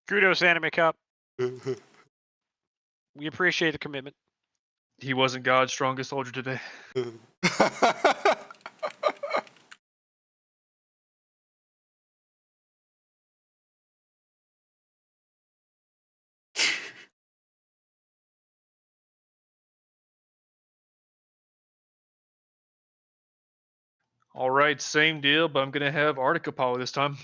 Kudos, Anime Cup. We appreciate the commitment. He wasn't God's strongest soldier today. All right, same deal, but I'm gonna have Arctica Power this time.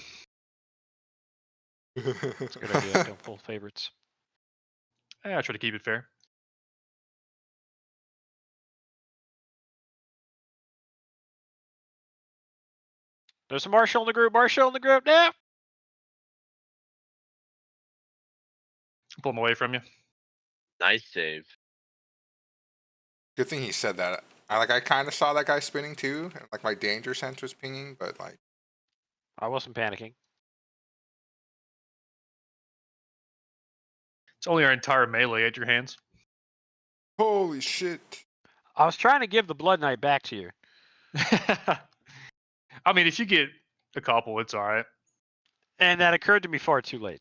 It's a good idea. Don't pull favorites. I try to keep it fair. There's a Marshal in the group. Marshal in the group now. Pull him away from you. Nice save. Good thing he said that. I kind of saw that guy spinning too, and like my danger sense was pinging, but like I wasn't panicking. It's only our entire melee at your hands. holy shit. I was trying to give the Blood Knight back to you. I mean, if you get a couple, it's all right. And that occurred to me far too late.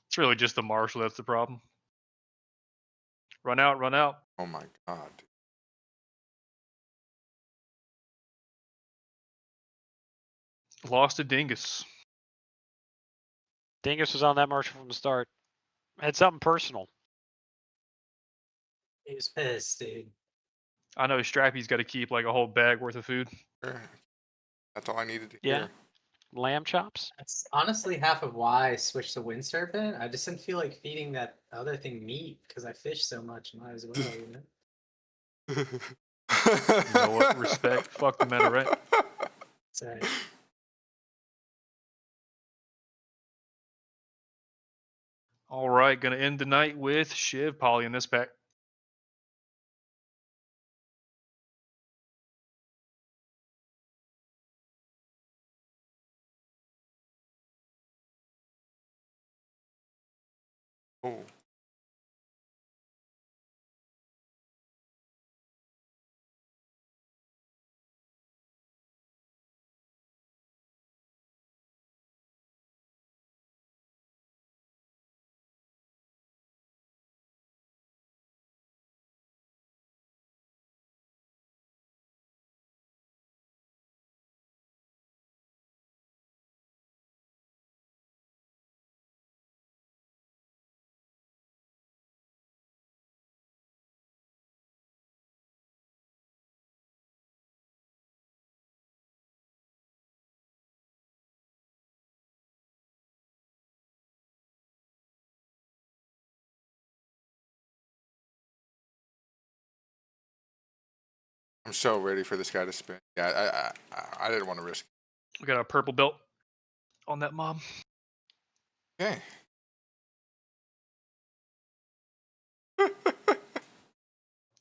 It's really just the Marshal that's the problem. Run out, run out. Oh my god. Lost to Dingus. Dingus was on that Marshal from the start. Had something personal. He was pissed, dude. I know Strappy's got to keep like a whole bag worth of food. That's all I needed to Yeah. hear. Lamb chops? That's honestly half of why I switched to Wind Serpent. I just didn't feel like feeding that other thing meat because I fish so much. Might as well, you know? You know what? Respect. Fuck the minaret. That's right. All right, gonna end the night with Shiv, Polly in this pack. Oh. I'm so ready for this guy to spin. Yeah, I didn't want to risk. We got a purple belt on that mob. Okay.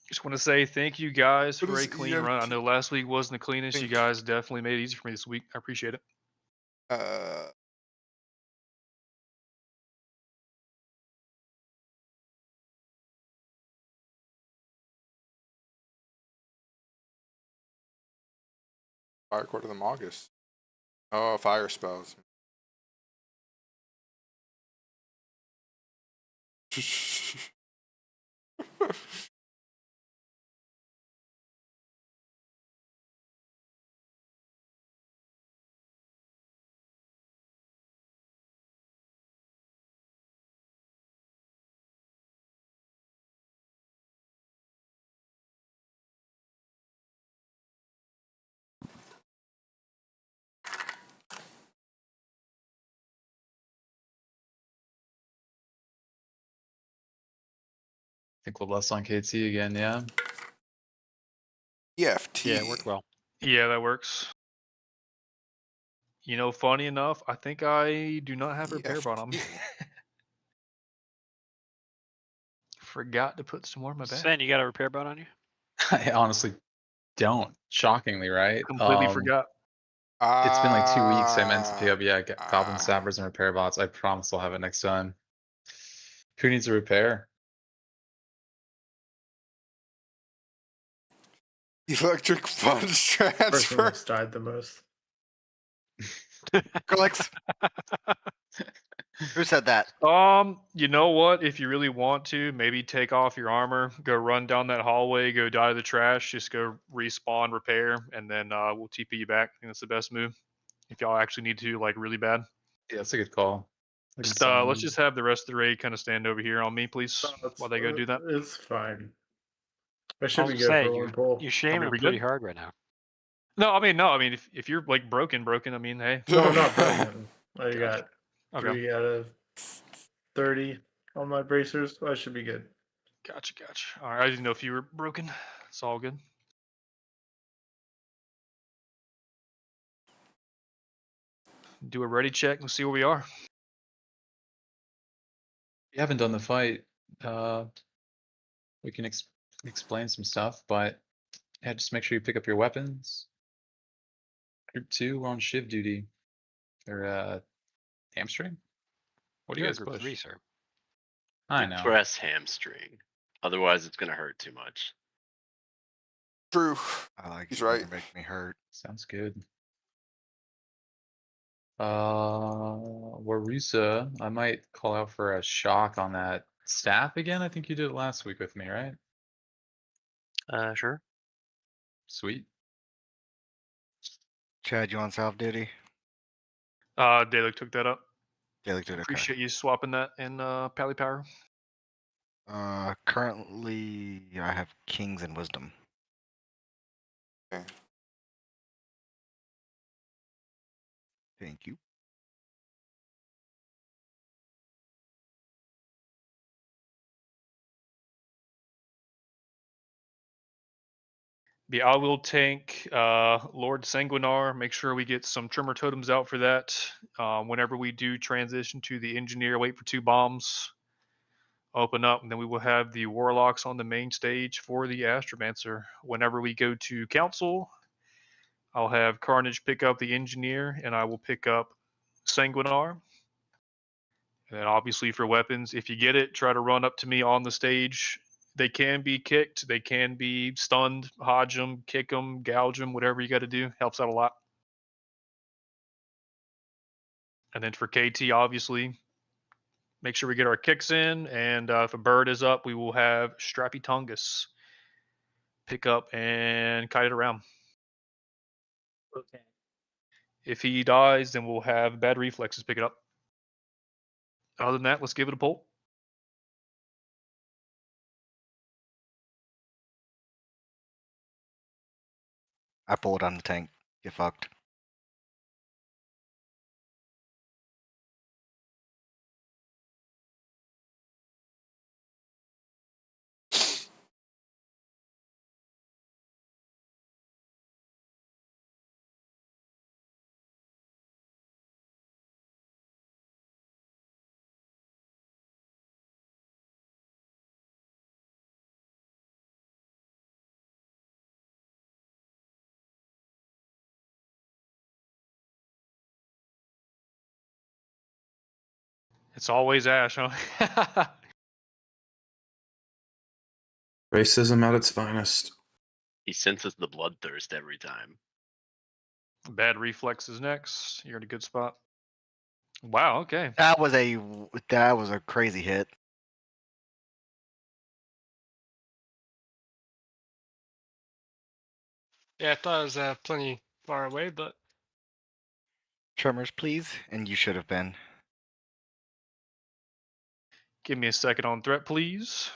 Just want to say thank you guys What for is a clean run. I know last week wasn't the cleanest. You guys definitely made it easy for me this week. I appreciate it. Fire Court of the Magus. Oh, fire spells. Think we'll less on KT again, yeah. EFT. Yeah, it worked well. Yeah, that works. You know, funny enough, I think I do not have repair bot on me. Forgot to put some more in my bag. Sen, you got a repair bot on you? I honestly don't. Shockingly, right? Completely forgot. It's been like 2 weeks. I meant to pick up, yeah, Goblin Sappers and repair bots. I promise I'll have it next time. Who needs a repair? Electric funds Person transfer. that's died the most. Clicks. Who said that? You know what? If you really want to, maybe take off your armor, go run down that hallway, go die to the trash, just go respawn, repair, and then we'll TP you back. I think that's the best move. If y'all actually need to, like, really bad. Yeah, that's a good call. Just let's just have the rest of the raid kind of stand over here on me, please, while they go do that. It's fine. I I should was be gonna good say, for one pull. you're shaming him we pretty good? hard right now. No, I mean, if you're like broken, I mean, hey. No, I'm not broken. I got Okay. 3 out of 30 on my bracers. I should be good. Gotcha. All right, I didn't know if you were broken. It's all good. Do a ready check and see where we are. You haven't done the fight. We can explain some stuff, but yeah, just make sure you pick up your weapons. Group 2, we're on shiv duty. Or hamstring? What do you You're guys in group push? 3, sir. I know. Press hamstring. Otherwise, it's gonna hurt too much. True. I like He's it. right. Make me hurt. Sounds good. Warusa, I might call out for a shock on that staff again. I think you did it last week with me, right? Sure. Sweet. Chad, you on self duty? Dalek took that up. Dalek did. Okay. Appreciate you swapping that in Pally Power. Currently, I have Kings and Wisdom. Okay. Thank you. Yeah, I will tank Lord Sanguinar. Make sure we get some Tremor Totems out for that. Whenever we do transition to the Engineer, wait for 2 bombs. Open up, and then we will have the Warlocks on the main stage for the Astromancer. Whenever we go to Council, I'll have Carnage pick up the Engineer, and I will pick up Sanguinar. And then obviously for weapons, if you get it, try to run up to me on the stage. They can be kicked, they can be stunned, hodge them, kick them, gouge them, whatever you got to do. Helps out a lot. And then for KT, obviously, make sure we get our kicks in. And if a bird is up, we will have Strappy Tongus pick up and kite it around. Okay. If he dies, then we'll have bad reflexes pick it up. Other than that, let's give it a pull. I pulled on the tank. Get fucked. It's always Ash, huh? Racism at its finest. He senses the bloodthirst every time. Bad reflexes next. You're in a good spot. Wow. Okay. That was a crazy hit. Yeah, I thought it was plenty far away, but Tremors, please, and you should have been. Give me a second on threat, please.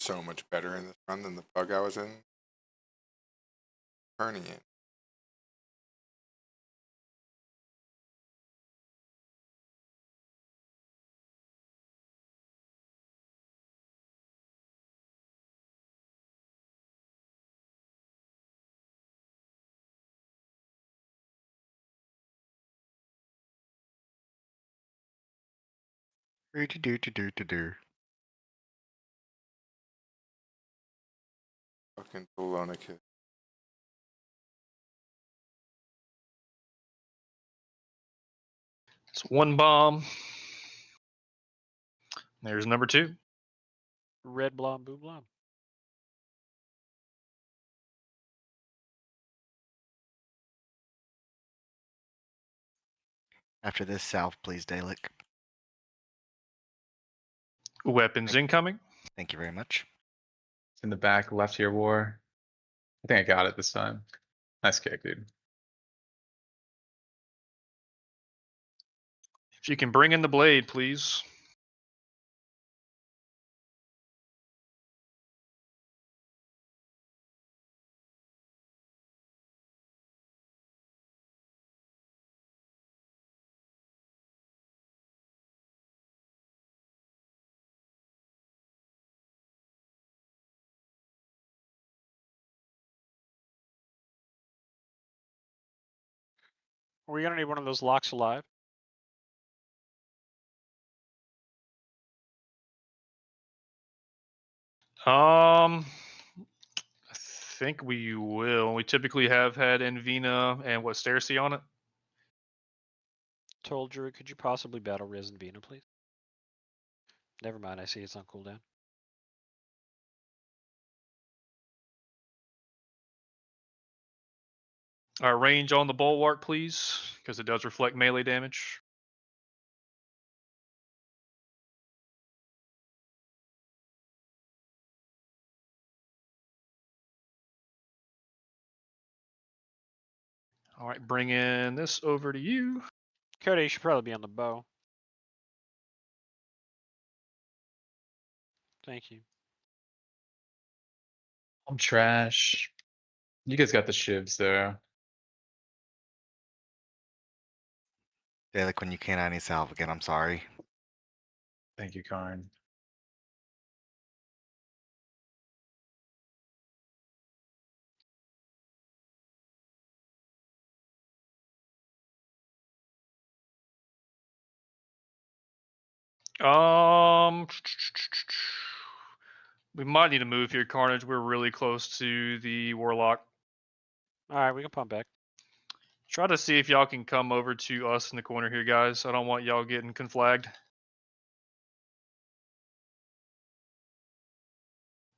So much better in this run than the bug I was in. Turning it. Do. Fucking Bologna kid. It's one bomb. There's number 2. Red blom, blue blom. After this, south, please, Dalek. Weapons incoming. Thank you very much. It's in the back left here, War. I think I got it this time. Nice kick, dude. If you can bring in the blade, please. We're gonna need one of those locks alive. I think we will. We typically have had Envina and what, Staircy on it? Told Drew, could you possibly battle Riz and Vina, please? Never mind, I see it's on cooldown. Range on the bulwark, please, because it does reflect melee damage. All right, bring in this over to you. Cody, you should probably be on the bow. Thank you. I'm trash. You guys got the shivs there. Dalek, when you can't, I need salve again. I'm sorry. Thank you, Karn. We might need to move here, Carnage. We're really close to the Warlock. All right, we can pump back. Try to see if y'all can come over to us in the corner here, guys. I don't want y'all getting conflagged.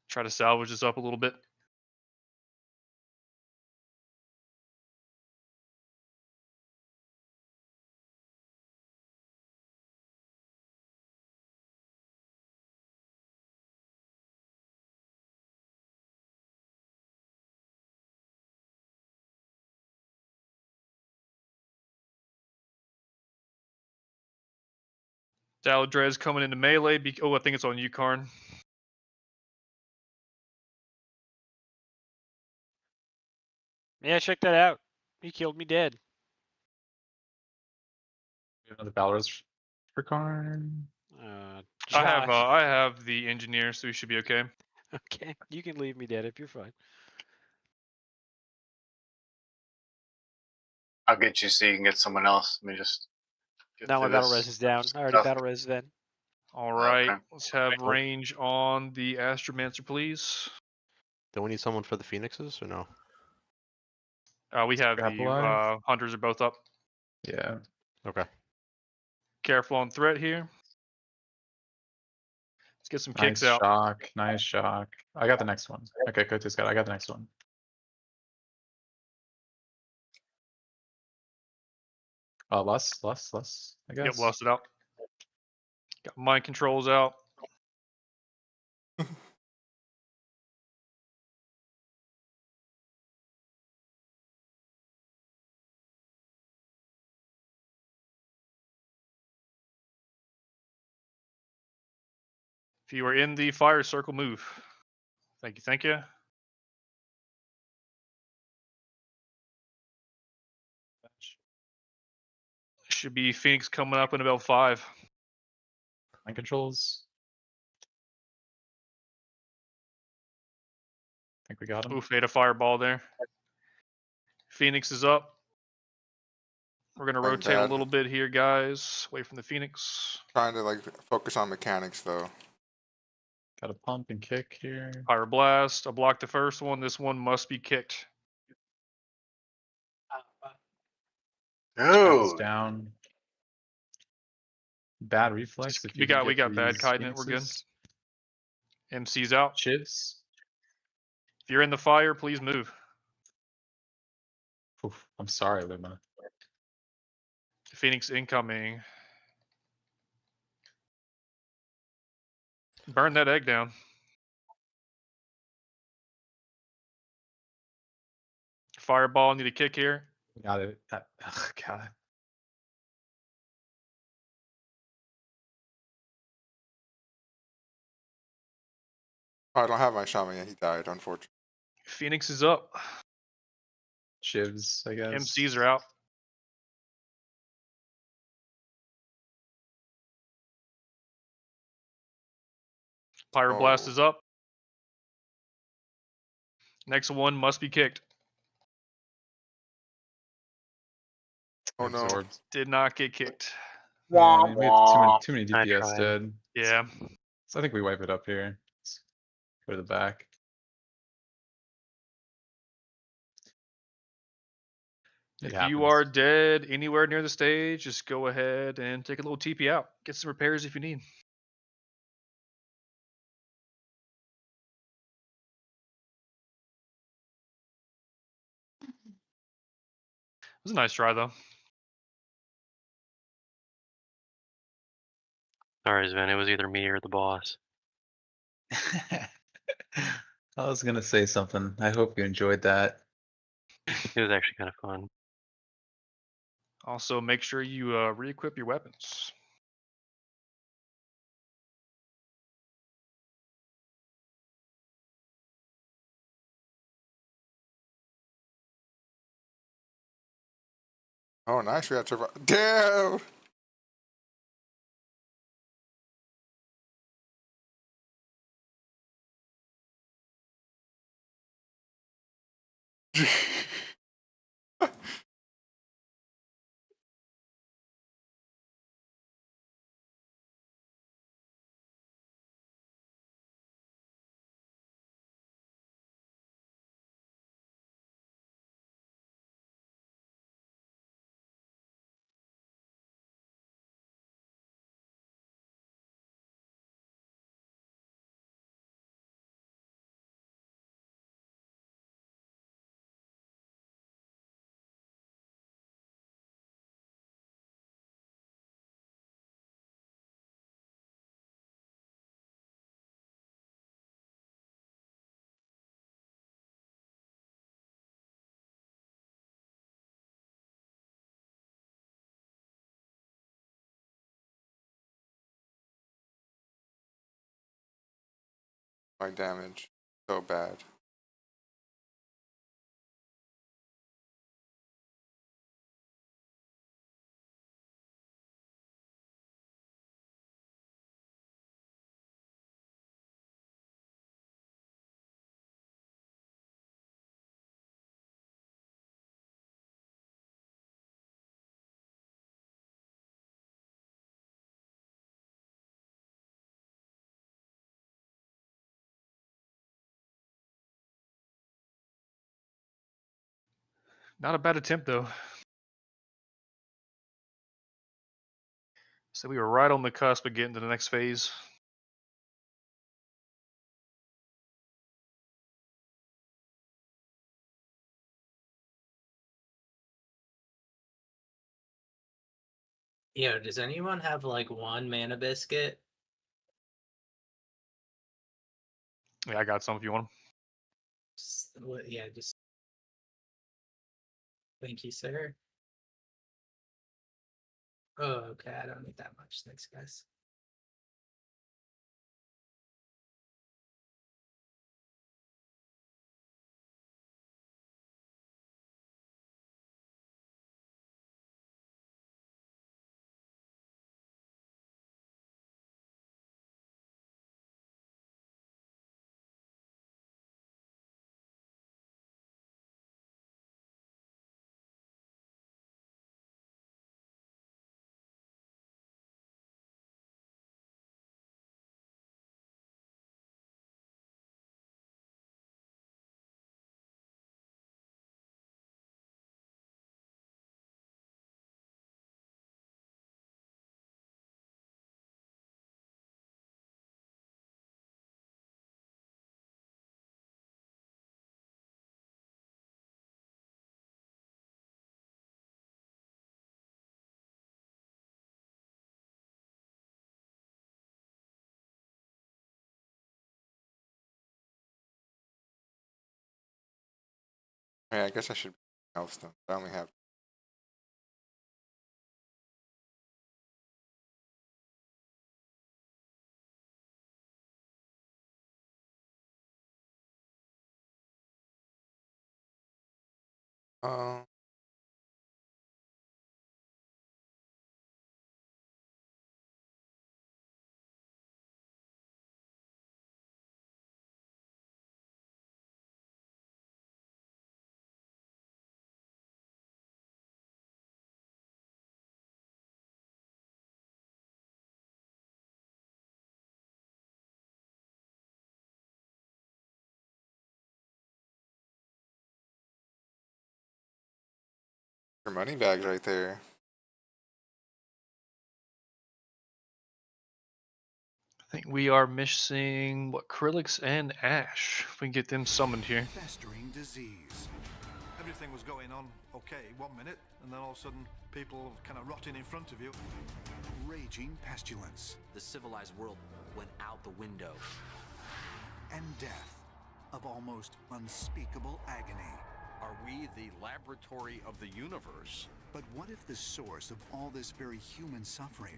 Try to salvage this up a little bit. Daladrez coming into melee. Oh, I think it's on you, Karn. Yeah, check that out. He killed me dead. Another Balor's for Karn. I have the engineer, so we should be okay. Okay, you can leave me dead if you're fine. I'll get you so you can get someone else. Let me just get Now my through battle this res is down. I already stuff. battle res then. All right, Okay. let's have Cool. range on the Astromancer, please. Don't we need someone for the Phoenixes or no? We have Grab the alive. hunters are both up. Yeah. Okay. Careful on threat here. Let's get some Nice kicks out. shock. Nice shock. I got the next one. Okay, Kotu's got it. I got the next one. Less, I guess. Yep, lost it out. Got mind controls out. If you are in the fire circle, move. Thank you, thank you. Should be Phoenix coming up in about 5. Mind controls. I think we got him. Oof, made a fireball there. Phoenix is up. We're gonna Playing rotate a bad. little bit here, guys. Away from the Phoenix. Trying to like focus on mechanics though. Got a pump and kick here. Fire blast. I blocked the first one. This one must be kicked. It's Dude. down. Bad reflex. If you We can got get bad these kite in it. We're good. Phoenixes. MC's out. Chivs. If you're in the fire, please move. Oof, I'm sorry, Luma. Phoenix incoming. Burn that egg down. Fireball, need a kick here. Got it. Oh, God. Oh, I don't have my shaman yet. He died, unfortunately. Phoenix is up. Chivs, I guess. MCs are out. Pyroblast is up. Next one must be kicked. Oh no. Absorbed. Did not get kicked. Yeah, I mean, we have too many I DPS tried. dead. Yeah. So I think we wipe it up here. Let's go to the back. It If happens. you are dead anywhere near the stage, just go ahead and take a little TP out. Get some repairs if you need. It was a nice try, though. Sorry, Sven. It was either me or the boss. I was gonna say something. I hope you enjoyed that. It was actually kind of fun. Also, make sure you re-equip your weapons. Oh, nice. We had to. Damn. My damage. So bad. Not a bad attempt though. So we were right on the cusp of getting to the next phase. Yeah, does anyone have like one mana biscuit? Yeah, I got some if you want them. Yeah, just thank you, sir. Oh, okay, I don't need that much. Thanks, guys. Yeah, I guess I should else though. I only have. Uh, your money bags right there. I think we are missing what, Krillix and Ash. If we can get them summoned here. Festering disease. Everything was going on okay 1 minute, and then all of a sudden, people kind of rotting in front of you. Raging pestilence. The civilized world went out the window. And death of almost unspeakable agony. Are we the laboratory of the universe? But what if the source of all this very human suffering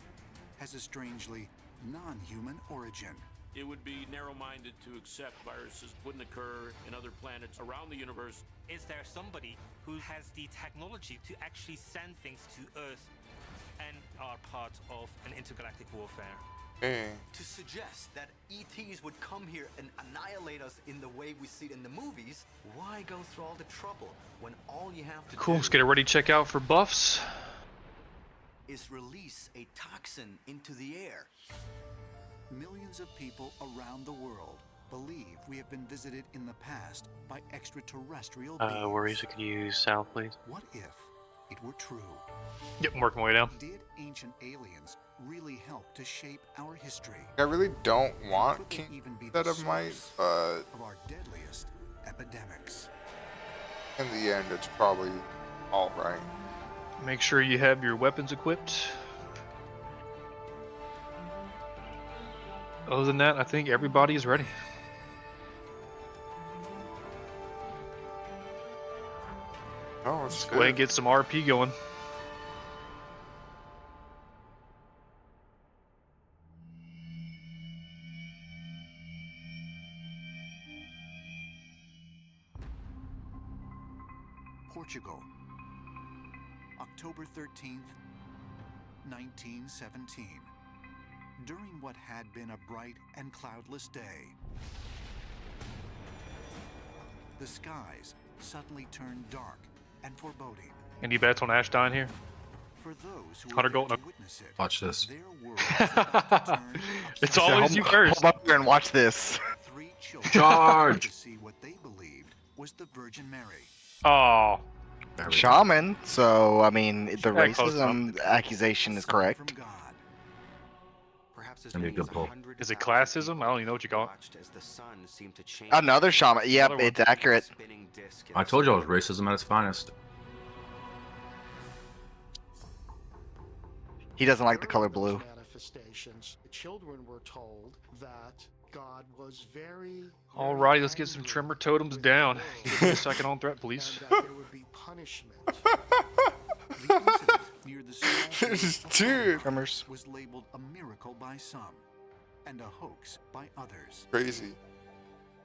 has a strangely non-human origin? It would be narrow-minded to accept viruses wouldn't occur in other planets around the universe. Is there somebody who has the technology to actually send things to Earth and are part of an intergalactic warfare? To suggest that ETs would come here and annihilate us in the way we see it in the movies, why go through all the trouble when all you have to Cool, do let's get it ready to check out for buffs. is release a toxin into the air? Millions of people around the world believe we have been visited in the past by extraterrestrial beings. Worries I could use Sal, please. What if it were true? Yep, I'm working my way down. Did ancient aliens really help to shape our history? I really don't want Could they King even be instead the of might, source but of our deadliest epidemics? in the end, it's probably all right. Make sure you have your weapons equipped. Other than that, I think everybody is ready. Oh, let's go ahead and get some RP going. Portugal, October 13th, 1917. During what had been a bright and cloudless day, the skies suddenly turned dark and foreboding. Any bets on Ash dying here? For those who 100 gold. witness it, Watch this. their world was about to turn It's upside always down. you first. Hold up here and watch this. Three children Charge! to see what they believed was the Virgin Mary. Oh. shaman. So I mean, the Yeah, close racism accusation is correct. Perhaps That'd be a good pull. Is it classism? I don't even know what you call it. as the sun seemed to change. Another shaman. Yep, Another one. it's accurate. Spinning disc in I the told you I was center. racism at its finest. He doesn't like the color blue. Manifestations. The children were told that God was very. Alrighty, let's get some tremor totems down. Give me a second on threat, please. And that there would be punishment. The incident near the small Dude. Tremors. was labeled a miracle by some and a hoax by others. Crazy.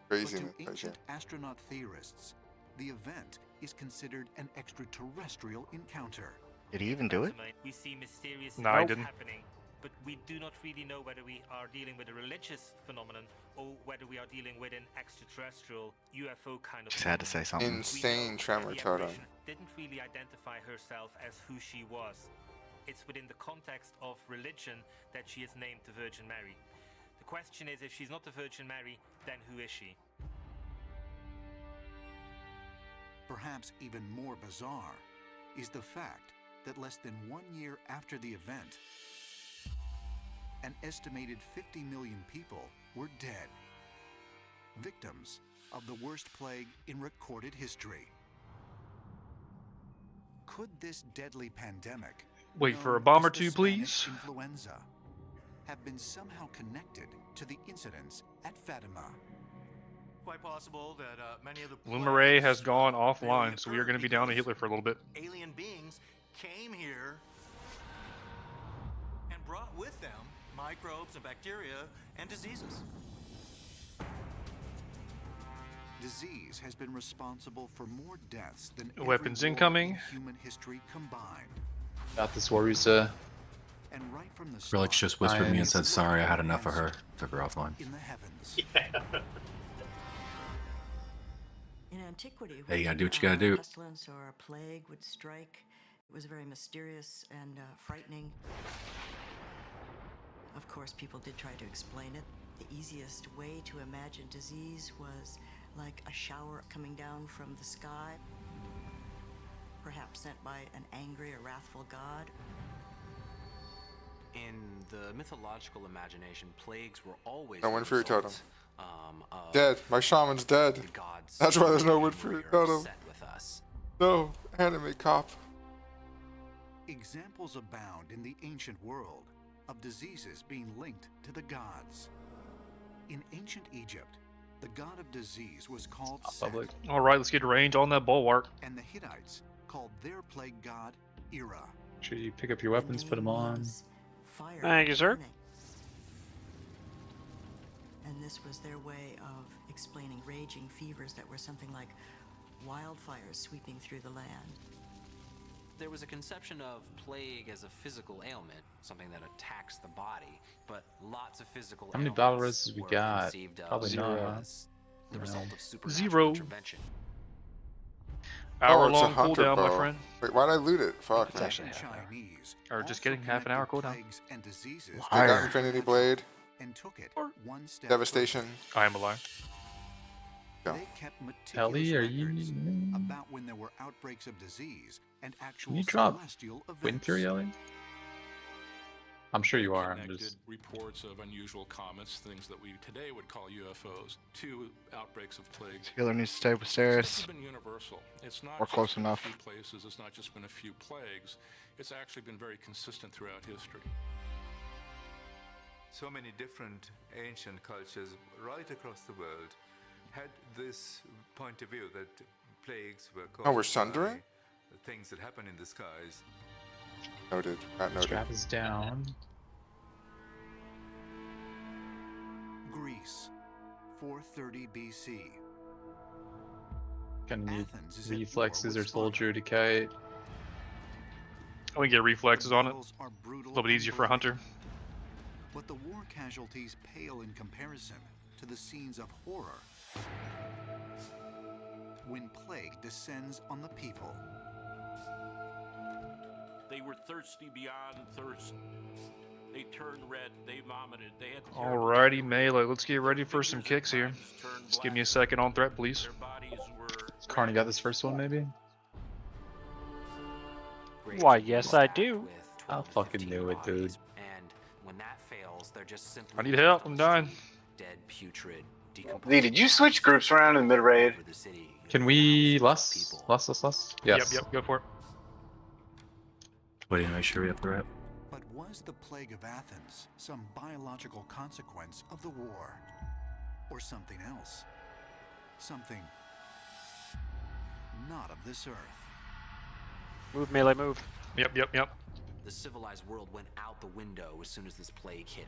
But Crazy. to ancient astronaut theorists, the event is considered an extraterrestrial encounter. Did he even do it? We see mysterious No, I events didn't. happening, but we do not really know whether we are dealing with a religious phenomenon or whether we are dealing with an extraterrestrial UFO kind of. Just had to say something. Insane tremor The totem. apparition didn't really identify herself as who she was. It's within the context of religion that she is named the Virgin Mary. The question is, if she's not the Virgin Mary, then who is she? Perhaps even more bizarre is the fact that less than 1 year after the event, an estimated 50 million people were dead, victims of the worst plague in recorded history. Could this deadly pandemic, Wait for a known bomb or as the two, Spanish please. Influenza, have been somehow connected to the incidents at Fatima? Quite possible that many of the Lumaray has gone plagues offline, so we are occurred going to be down to because Hitler for a little bit. alien beings came here and brought with them microbes and bacteria and diseases. Disease has been responsible for more deaths than Weapons every war incoming. in human history combined. Got this, Warusa. And right from the Relix just whispered me and said, sorry, I had enough of her. Took her offline. in the heavens. In antiquity, Hey, you gotta do what you when, gotta do. A pestilence or a plague would strike, it was very mysterious and frightening. Of course, people did try to explain it. The easiest way to imagine disease was like a shower coming down from the sky, perhaps sent by an angry or wrathful god. In the mythological imagination, plagues were always No the wind fury totem. result, of Dead. My shaman's dead. the gods That's why there's no seeing wind we fury are totem. upset with us. No. Anime cop. Examples abound in the ancient world of diseases being linked to the gods. In ancient Egypt, the god of disease was called Set, Public. Alright, let's get range on that bulwark. and the Hittites called their plague god Ira. Make sure you pick up your weapons, put them on. Fire Thank you, sir. burning. And this was their way of explaining raging fevers that were something like wildfires sweeping through the land. There was a conception of plague as a physical ailment, something that attacks the body, but lots of physical How many ailments battle rests we were got? conceived of Probably not. as the No. result of supernatural Zero. intervention. Oh, it's a Hour-long hunter cooldown, my bow. friend. Wait, why'd I loot it? Fuck. It's actually Ancient half an hour. Chinese Or just also kidding, half an hour connected cooldown. plagues and diseases I got to Infinity natural Blade. and took it one step Devastation. I am alive. further. They kept meticulous Ellie, are you? records about when there were outbreaks of disease and actual Can you drop celestial events. Wind Fury, Ellie? I'm sure you are. I'm Connected just. reports of unusual comets, things that we today would call UFOs, to outbreaks of plagues. Healer needs to stay So this upstairs. has been universal. It's not Or just close been enough. a few places. It's not just been a few plagues. It's actually been very consistent throughout history. So many different ancient cultures right across the world had this point of view that plagues were caused Oh, we're sundering? by things that happen in the skies. Noted. Not noted. Strap is down. Greece, 430 BC. Gonna need Athens is at war reflexes with or soldier to kite. I can get reflexes on it. Battles are A brutal little bit and easier for a hunter. bloody. But the war casualties pale in comparison to the scenes of horror when plague descends on the people. They were thirsty beyond thirst. They turned red. They vomited. They had Alrighty, melee. Let's get ready for some kicks here. Just give me a second on threat, please. their bodies were Carney got this first one, maybe? great Why, to be yes, I stacked do. with I 12 to fucking 15 knew it, dude. bodies, and when that fails, they're just simply I need left help. on I'm the dying. street, dead, putrid, Lee, decomposing did you switch bodies groups around in mid raid? over the city. Can we less? Less? Yes. Yep. Go for it. Waiting to make sure we have the rep. But was the plague of Athens some biological consequence of the war? Or something else? Something not of this earth. Move, melee, move. Yep. The civilized world went out the window as soon as this plague hit.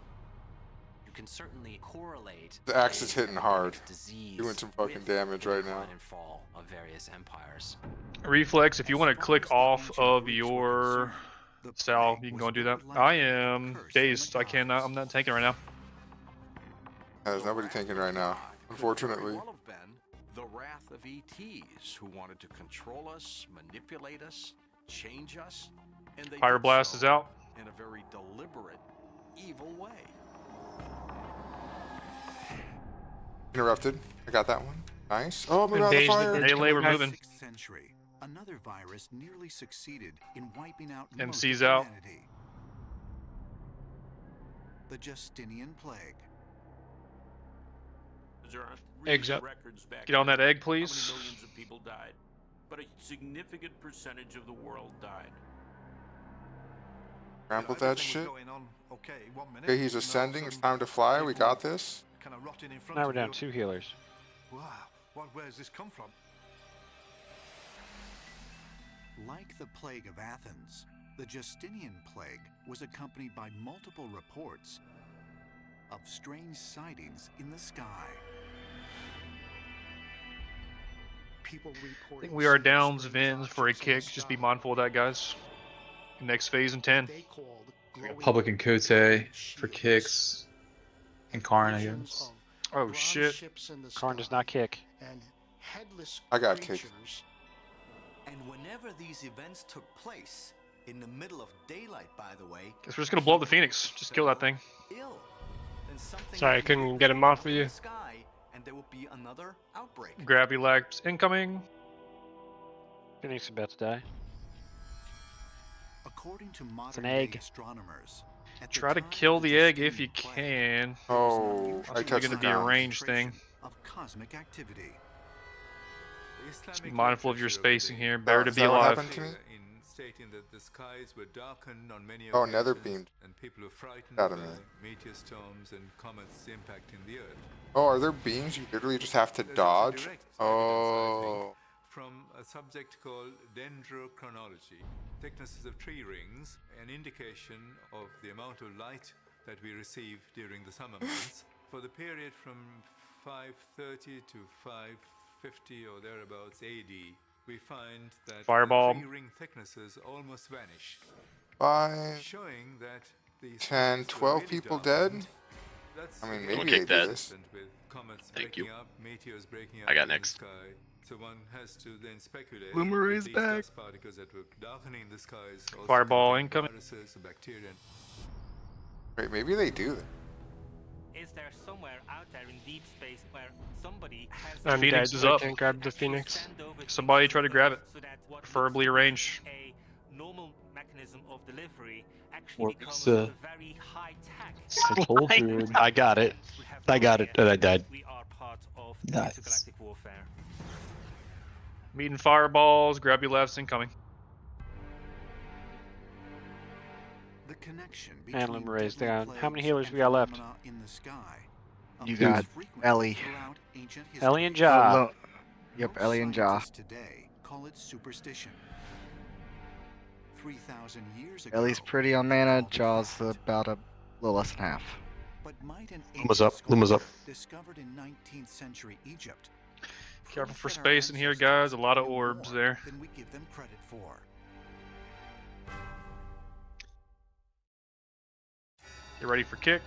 You can certainly correlate The axe is hitting hard. disease Doing some fucking damage right now. and fall of various empires. Reflex, if you want to click off of your cell, you can go and do that. I am dazed. I'm not tanking right now. There's nobody tanking right now, unfortunately. Well have been the wrath of ETs who wanted to control us, manipulate us, change us, and they Fire did blast so is out. in a very deliberate, evil way. Interrupted. I got that one. Nice. Oh, move out of the fire. Melee, we're moving. 6th century, another virus nearly succeeded in wiping out MC's most of out. humanity. The Justinian plague. There aren't Eggs up. records back Get on then that egg, how please. many millions of people died, but a significant percentage of the world died. Ramble that shit. Okay, he's ascending. It's time to fly. We got this. Now we're down 2 healers. Wow, where's this come from? Like the plague of Athens, the Justinian plague was accompanied by multiple reports of strange sightings in the sky. People I reporting think we are seeing downs strange Vins for a objects in the kick. Just sky be mindful of that, guys. Next phase in 10. they called glowing Public and Kote for kicks. And Karn, I visions guess. of Oh bronze shit. ships in the Karn does sky not kick. and headless I got kicked. creatures. And whenever these events took place, in the middle of daylight, by the way, Guess we're just gonna blow up the Phoenix. Just kill that thing. ill, then something Sorry, I would be couldn't get him off of in you. the sky, and there would be another outbreak. Gravity lags incoming. Phoenix is about to die. According to an modern egg. day astronomers, at the Try to time kill of the egg if you Justinian plague, can. Oh, It's I probably touched gonna the be a ground. ranged thing. of cosmic activity. Just be mindful of your spacing here. Oh, Better to is be that what alive. happened to me? In stating that the skies were darkened on many Oh, nether occasions, beamed. and people were frightened Out by of me. meteor storms and comets impacting the Earth. Oh, are there beams you literally just have to There's also dodge? direct evidence, I think, Oh. from a subject called dendrochronology. Thicknesses of tree rings, an indication of the amount of light that we receive during the summer months. For the period from 530 to 550 or thereabouts AD, we find that Fireball. the tree ring thicknesses almost vanish, 5, showing that the 10, skies were 12 really people darkened. dead? That's I mean, again maybe kick they do that. this. with comets Thank breaking you. up, meteors breaking I up got in the next. sky. So one has to then speculate Bloomer that is these back. dust particles that were darkening the skies also Fireball contain incoming. viruses, bacteria. Wait, maybe they do that. Is there somewhere out there in deep space where somebody has I'm Phoenix dead. is I up. can't grab the Phoenix. send over Somebody try to grab it. so that what Preferably looks range. like a normal mechanism of delivery actually Works, becomes very high tech. I told you. I got it. I got it, and I died. We are part of Nice. intergalactic warfare. Meeting fireballs. Grab your lefts incoming. The connection And between Lumer is deadly down. How many plagues healers and we got left? phenomena in the sky You appears got frequently Ellie. throughout ancient Ellie and history. Ja. Yep, Most Ellie and Ja. scientists today call it superstition. 3,000 years ago, Ellie's pretty on they mana, called it Jaw's fact. about a little less than half. But might an Luma's ancient up, Luma's up. sculpture discovered in 19th century Egypt Careful prove for that our space in here, ancestors guys. A lot of knew orbs more there. than we give them credit for? Get ready for kick.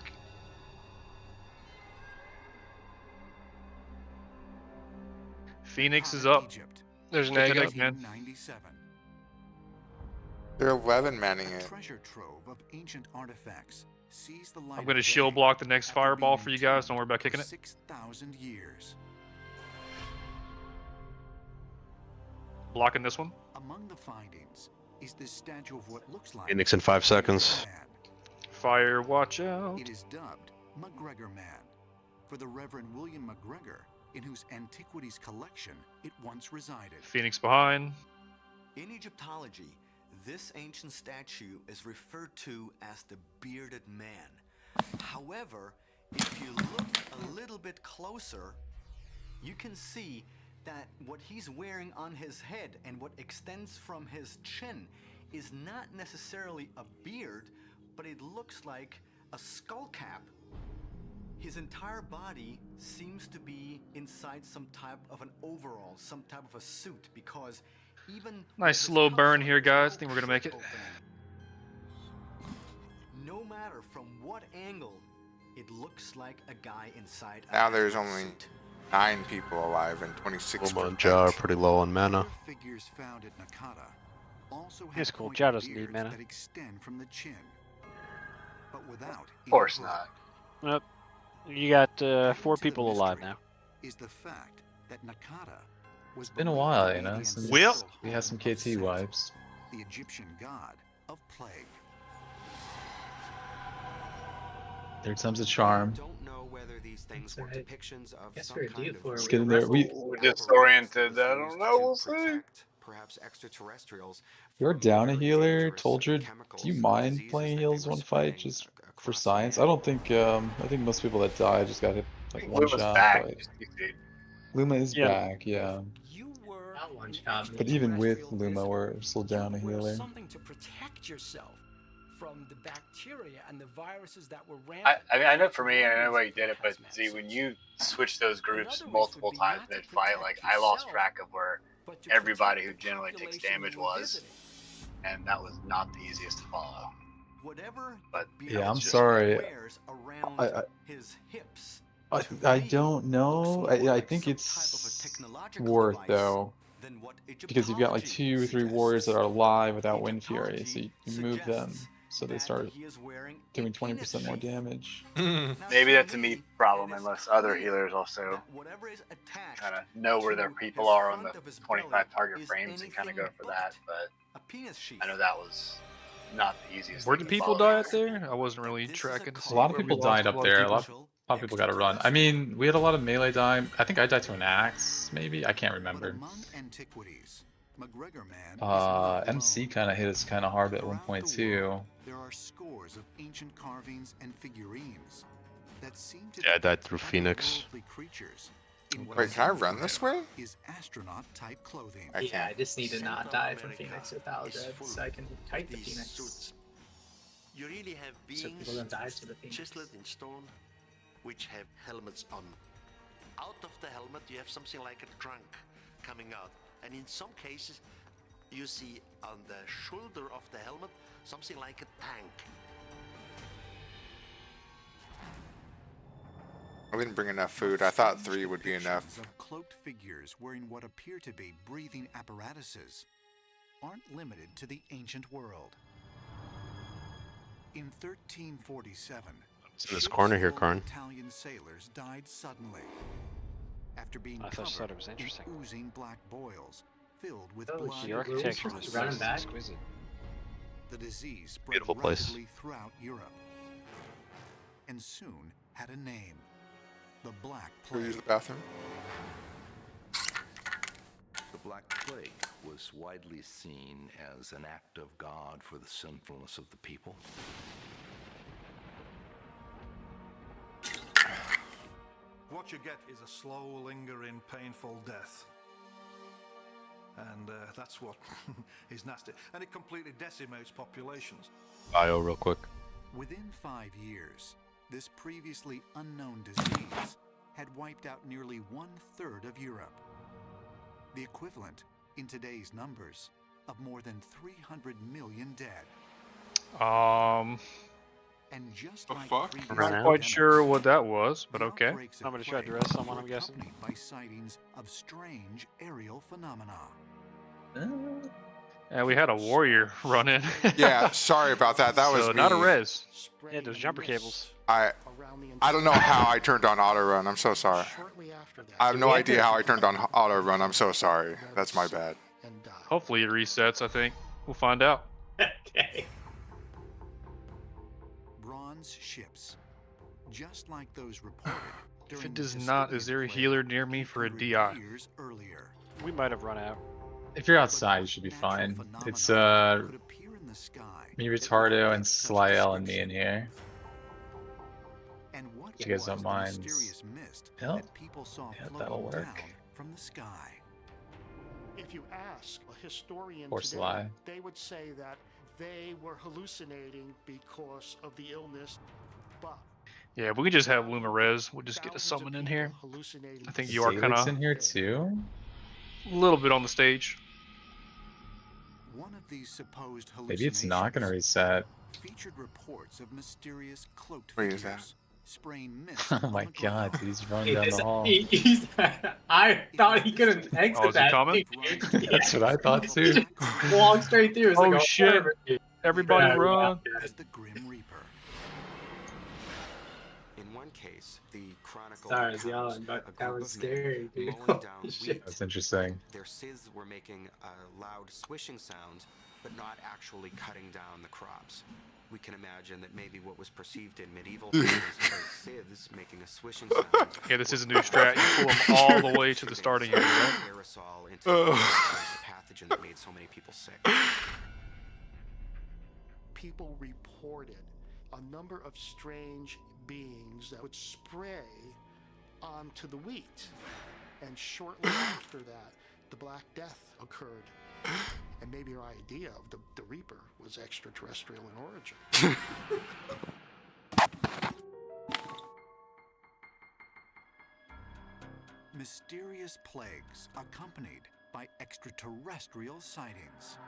Phoenix is up. Egypt, There's an Take egg that up. egg, man. 1997. They're 11 manning A it. treasure trove of ancient artifacts sees the light I'm gonna of shield day block the next after fireball being for you guys. Don't entombed worry about for kicking it. 6,000 years. Blocking this one. Among the findings, is the statue of what looks like Phoenix in 5 seconds. Fire, watch out. It is dubbed McGregor Man for the Reverend William McGregor, in whose antiquities collection it once resided. Phoenix behind. In Egyptology, this ancient statue is referred to as the bearded man. However, if you look a little bit closer, you can see that what he's wearing on his head and what extends from his chin is not necessarily a beard, but it looks like a skull cap. His entire body seems to be inside some type of an overall, some type of a suit, because even Nice slow burn here, guys. Think we're gonna make it. no matter from what angle, it looks like a guy inside a Now there's suit. only 9 people alive and 26. Luma and Ja are pretty low on mana. Figures found at Nakata also have It's cool. pointed Ja doesn't need beards mana. that extend from the chin, but without Of course any not. Nope. You got 4 people alive now. is the fact that Nakata was It's been a believed while, to you be know, the since ancestral we had some home of KT Set, vibes. the Egyptian god of plague. Third time's a charm. Don't know whether these things were depictions of Guess some we're kind due of for Let's get in there. We're disoriented. I don't know. We'll see. perhaps extraterrestrials. You're down a healer, Toldred. Do you mind playing heals one fight just for science? I don't think. I think most people that die just got hit like one Luma's shot. back. But Just DC'd. Luma is Yeah. back, yeah. Not one shot. But even with Luma, we're still down a healer. Something to protect yourself from the bacteria and the viruses that were I rampant. mean, I know for me, I know why you did it, but Z, when you switch those groups multiple times mid-fight, like I lost track of where everybody who generally takes damage was, and that was not the easiest to follow. Whatever But Yeah, I'm it's just- sorry. wears around I his hips. I don't know. I think it's worth though, Than what because you've got like 2 or 3 warriors that are alive without Wind Fury, so you move them so they start doing 20% more damage. Maybe that's a me problem, unless other healers also kind of know where their people are on the 25 target frames and kind of go for that. But I know that was not the easiest. Where thing did to people follow. die up there? I wasn't really tracking to see A lot of where we people lost died a up lot of there. A people. lot of people got to run. I mean, we had a lot of melee die. I think I died to an axe, maybe. I can't remember. Among antiquities, McGregor Man is not MC alone. kind of hit us kind of hard at one Throughout point the too. world, there are scores of ancient carvings and figurines that seem to Yeah, I died depict through Phoenix. otherworldly creatures in what Wait, is can I run this way? is astronaut type clothing. Yeah, I just need to not die from Phoenix without dread, so I can kite the Phoenix. You really have So beings people don't die to the Phoenix. chiseled in stone, which have helmets on. Out of the helmet, you have something like a trunk coming out, and in some cases, you see on the shoulder of the helmet something like a tank. I didn't bring enough food. I thought 3 would be enough. Of cloaked figures wearing what appear to be breathing apparatuses aren't limited to the ancient world. In 1347, It's in this corner here, Karn. Italian sailors died suddenly after being I thought you covered said it was interesting. in oozing black boils filled with Oh, blood. The architecture is running back. exquisite. The disease spread Beautiful place. rapidly throughout Europe and soon had a name: the Black Go use Plague. the bathroom. The Black Plague was widely seen as an act of God for the sinfulness of the people. What you get is a slow, lingering, painful death. And that's what is nasty. And it completely decimates populations. Bio real quick. Within 5 years, this previously unknown disease had wiped out nearly 1/3 of Europe. The equivalent, in today's numbers, of more than 300 million dead. And just The like fuck? previous I'm not Right. quite epidemics, sure what that was, but the okay. outbreaks of Somebody tried to plague arrest someone, were I'm guessing. accompanied by sightings of strange aerial phenomena. And we had a warrior run in. Yeah, sorry about that. That was so me. not a res. Yeah, those jumper cables. I don't know how I turned on auto run. I'm so sorry. Shortly after that, I have no idea how I turned on auto run. I'm so sorry. That's my bad. Hopefully it resets, I think. We'll find out. Okay. Bronze ships, just like those reported If during it the does not, is Castilian there a plague healer near me for a 800 DI? years earlier. We might have run out. If you're outside, you should be fine. It's me, Retardo, and Slyel and me in here. And what If you guys was don't the mind. mysterious mist Yep. that people saw Yeah, floating that'll work. down from the sky? If you ask a historian Or today, Sly. they would say that they were hallucinating because of the illness, but Yeah, we can just have Lumarez. We'll just get a summon in here. I think you are kind Salix in of here too? a little bit on the stage. One of these supposed Maybe it's not gonna reset. featured reports of mysterious cloaked Wait, is that? figures spraying mist Oh my god, dude, he's running Hey, down this- the hall. I thought he couldn't exit Oh, is he that. coming? thing. That's what I thought too. Walk straight through. It's Oh, like, shit. perfect. Everybody Yeah, run. yeah. as the Grim Reaper. In one case, the chronicle Sorry, I was recounts yelling, but a that group was of men scary, dude. mowing down Holy shit. wheat. That's interesting. Their scythes were making loud swishing sounds, but not actually cutting down the crops. We can imagine that maybe what was perceived in medieval times as scythes making a swishing sound. Yeah, this is a new strat. You pull them all the way to the starting area, right? Aerosol into the pathogen that made so many people sick. people reported a number of strange beings that would spray onto the wheat. And shortly after that, the Black Death occurred. And maybe your idea of the Reaper was extraterrestrial in origin. Mysterious plagues accompanied by extraterrestrial sightings.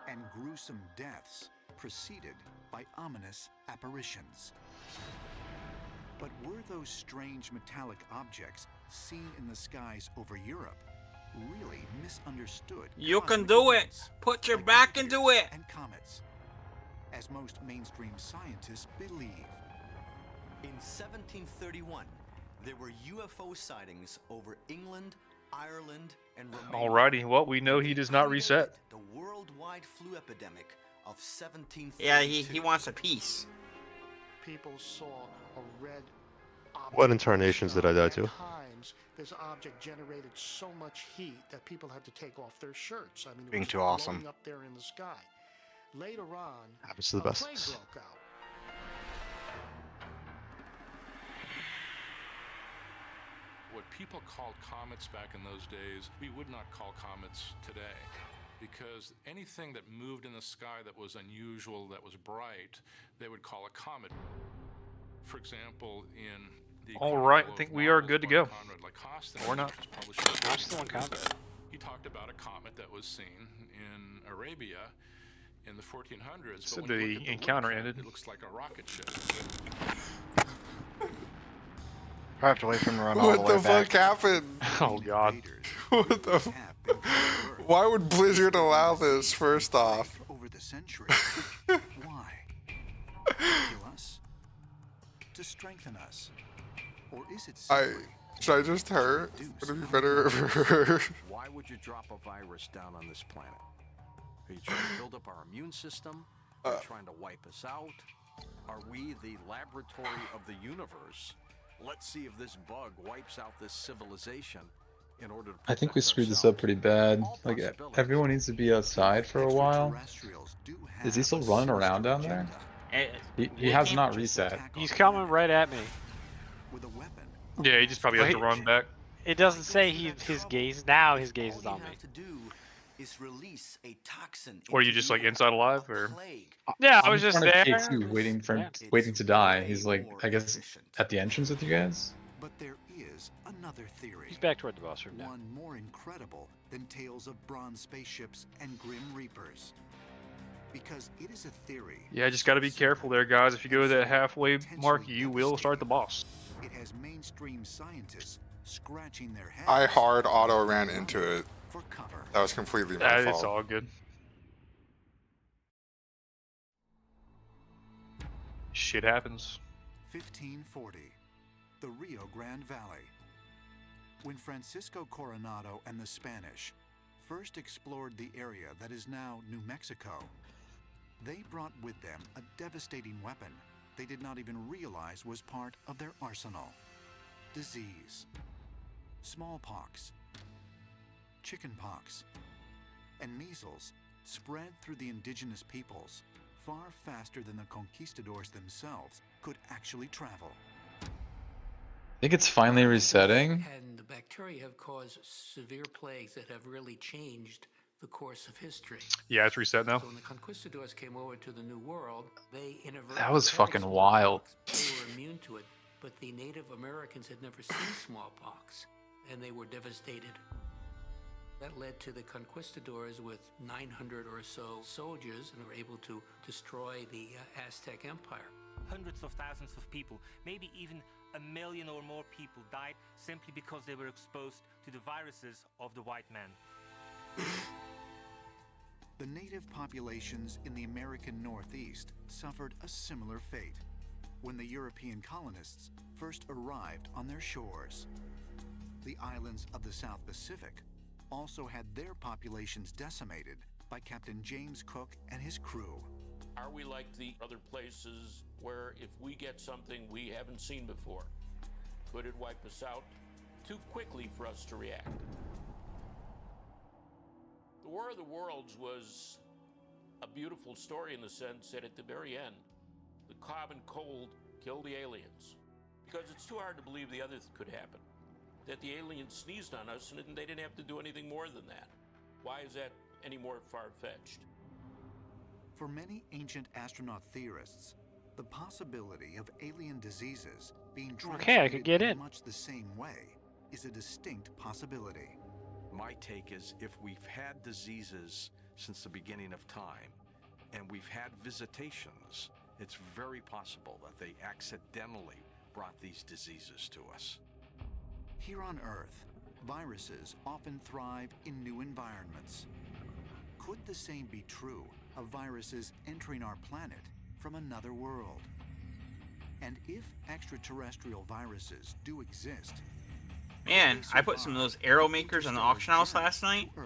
And gruesome deaths preceded by ominous apparitions. But were those strange metallic objects seen in the skies over Europe really misunderstood? You can cosmic do it. events Put your like back meteors into it. and comets, as most mainstream scientists believe? In 1731, there were UFO sightings over England, Ireland, and Romania. Alrighty, well, we know he does not reset. The worldwide flu epidemic of 1732. Yeah, he wants a piece. People saw a red object. What incarnations did I die to? At times, this object generated so much heat that people had to take off their shirts. I mean, it Being was too awesome. blowing up there in the sky. Later on, Happens to the a best. plague broke out. What people called comets back in those days, we would not call comets today. Because anything that moved in the sky that was unusual, that was bright, they would call a comet. For example, in the All right, I think we are good to go. Or not. I'm still in combat. He talked about a comet that was seen in Arabia in the 1400s. So but when you the look at encounter webcam, ended. It looks like a rocket ship. I have to wait for him to run all the What way the back. fuck happened? Oh god. What the? Why would Blizzard allow this? First off. Over the centuries. Why? To kill us? To strengthen us? Or is it simply Should I just hurt? Would it be better? Why would you drop a virus down on this planet? Are you trying to build up our immune system? Are you trying to wipe us out? Are we the laboratory of the universe? Let's see if this bug wipes out this civilization in order to I think we screwed this up pretty bad. Like, everyone needs to be outside for a while. Is he still running around down there? He has not reset. He's coming right at me. with a weapon? Yeah, he just probably has to Wait. run back. It doesn't say his gaze. Now his gaze is on me. Is release a toxin. Or are you just like inside alive, or? Yeah, I I'm was just in front of there. K2 waiting for him, waiting to die. He's like, I guess, at the entrance with you guys. But there is another theory. He's back toward the boss room now. One more incredible than tales of bronze spaceships and grim reapers. Because it is a theory. Yeah, just got to be careful there, guys. If you go to that halfway mark, you will start the boss. It has mainstream scientists scratching their heads. I hard auto ran into it. For cover. That was completely my That fault. is all good. Shit happens. 1540, the Rio Grande Valley. When Francisco Coronado and the Spanish first explored the area that is now New Mexico, they brought with them a devastating weapon they did not even realize was part of their arsenal. Disease, smallpox, chickenpox, and measles spread through the indigenous peoples far faster than the conquistadors themselves could actually travel. I think it's finally resetting. And the bacteria have caused severe plagues that have really changed the course of history. Yeah, it's reset now. So when the conquistadors came over to the New World, they inadvertently That was carried fucking wild. smallpox. They were immune to it, but the Native Americans had never seen smallpox, and they were devastated. That led to the conquistadors with 900 or so soldiers, and were able to destroy the Aztec Empire. Hundreds of thousands of people, maybe even 1 million or more people died simply because they were exposed to the viruses of the white man. The native populations in the American Northeast suffered a similar fate when the European colonists first arrived on their shores. The islands of the South Pacific also had their populations decimated by Captain James Cook and his crew. Are we like the other places where if we get something we haven't seen before, could it wipe us out too quickly for us to react? The War of the Worlds was a beautiful story in the sense that at the very end, the common cold killed the aliens. Because it's too hard to believe the other could happen. That the aliens sneezed on us and they didn't have to do anything more than that. Why is that any more far-fetched? For many ancient astronaut theorists, the possibility of alien diseases being Okay, I could get transmitted in. much the same way is a distinct possibility. My take is if we've had diseases since the beginning of time, and we've had visitations, it's very possible that they accidentally brought these diseases to us. Here on Earth, viruses often thrive in new environments. Could the same be true of viruses entering our planet from another world? And if extraterrestrial viruses do exist, Man, I put some of those arrow makers on the auction house last night, and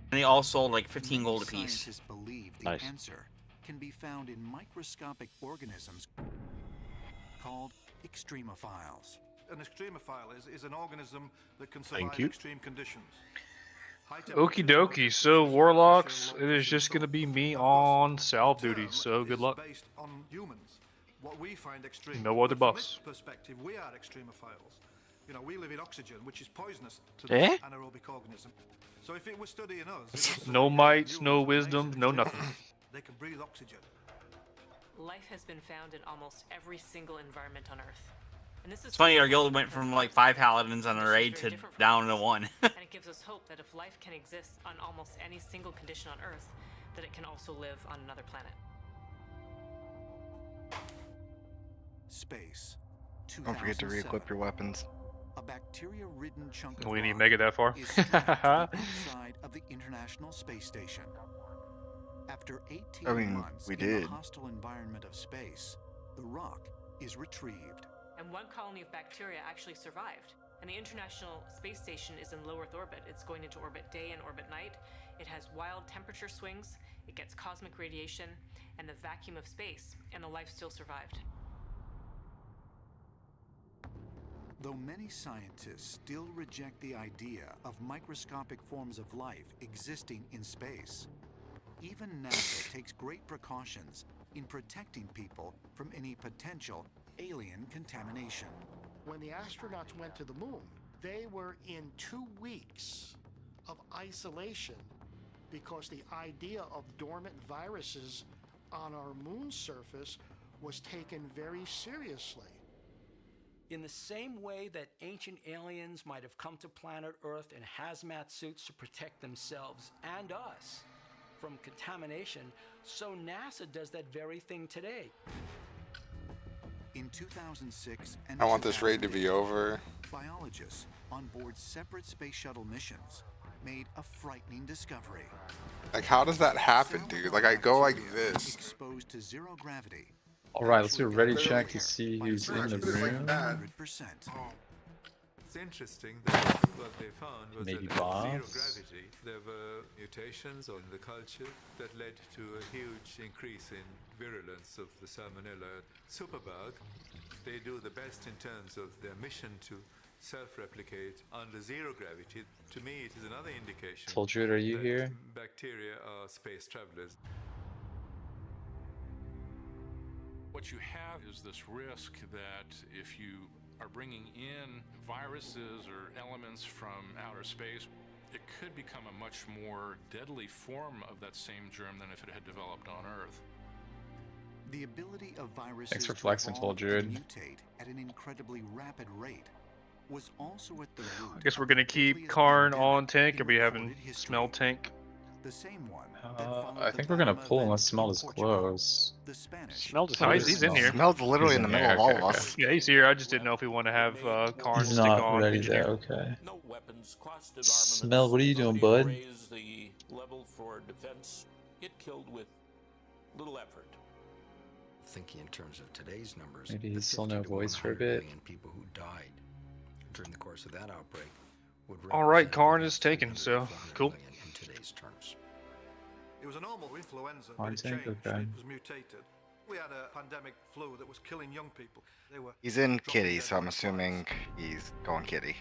they all sold like 15 gold apiece. scientists believe the Nice. answer can be found in microscopic organisms called extremophiles. An extremophile is an organism that can survive Thank you. extreme conditions. Okie dokie, so Warlocks, it is just gonna be me on salve duty, so good luck. Based on humans. What we find extreme. No other From buffs. this perspective, we are extremophiles. You know, we live in oxygen, which is poisonous to Eh? the anaerobic organism. So if it was studying us, it was No mites, no wisdom, no nothing. they can breathe oxygen. Life has been found in almost every single environment on Earth. And this is It's funny, our guild went from like 5 paladins on a raid to down to 1. and it gives us hope that if life can exist on almost any single condition on Earth, that it can also live on another planet. Space. Don't forget to 2007. re-equip your weapons. A bacteria-ridden chunk of We didn't even rock make it that far. is strapped to the outside of the International Space Station. After 18 I mean, months we in did. the hostile environment of space, the rock is retrieved. And one colony of bacteria actually survived. And the International Space Station is in low Earth orbit. It's going into orbit day and orbit night. It has wild temperature swings, it gets cosmic radiation, and the vacuum of space, and the life still survived. Though many scientists still reject the idea of microscopic forms of life existing in space, even NASA takes great precautions in protecting people from any potential alien contamination. When the astronauts went to the moon, they were in 2 weeks of isolation because the idea of dormant viruses on our moon surface was taken very seriously. In the same way that ancient aliens might have come to planet Earth in hazmat suits to protect themselves and us from contamination, so NASA does that very thing today. In 2006 and I want this raid to be over. biologists on board separate space shuttle missions made a frightening discovery. Like, how does that happen, dude? Like, I go like this. Exposed to zero gravity. Alright, let's do a ready check to see who's in the room. 100%. what's interesting, that what they found was Maybe that at zero boss? gravity, there were mutations in the culture that led to a huge increase in virulence of the Salmonella superbug. They do the best in terms of their mission to self-replicate under zero gravity. To me, it is another indication Soldier, are you that here? bacteria are space travelers. What you have is this risk that if you are bringing in viruses or elements from outer space, it could become a much more deadly form of that same germ than if it had developed on Earth. The ability of viruses Thanks for to flexing, evolve Soldier. and mutate at an incredibly rapid rate was also at the root I guess we're of gonna the keep deadliest Karn pandemic on tank. in Are we having recorded history. smell tank? The same one I think we're gonna pull unless Smell is close. the Spanish. Smell just No, hit he's in here. Smell's literally He's in the in middle here, of all okay, of us. Yeah, he's here. I just didn't know if we want to have Karn He's stick not on ready engineer. there, okay. No weapons, cost of Smell, what are you doing, bud? raise the level for defense. Get killed with little effort. Thinking in terms of today's numbers, Maybe the he's still 50 no to voice for a 100 bit. million people who died during the course of that outbreak would All right, represent Karn about is taken, 300 so to 400 cool. million in today's terms. It was a normal influenza, but Karn it tank, changed. okay. It was mutated. We had a pandemic flu that was killing young people. They were He's in dropping Kitty, dead so I'm like assuming he's going Kitty.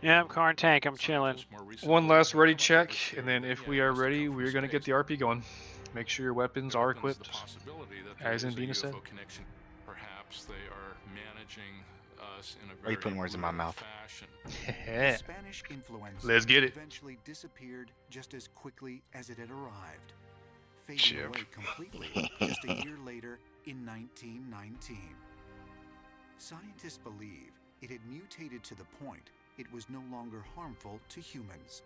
Yeah, I'm Karn tank. I'm chilling. One last ready check, and then if we are ready, we're gonna get the RP going. Make sure your weapons are equipped, as Indina said. Connection. Perhaps they are managing us in a Why are you very putting words in my brutal mouth? fashion. The Spanish influenza Let's get it. eventually disappeared just as quickly as it had arrived, fading Chip. away completely just a year later in 1919. Scientists believe it had mutated to the point it was no longer harmful to humans.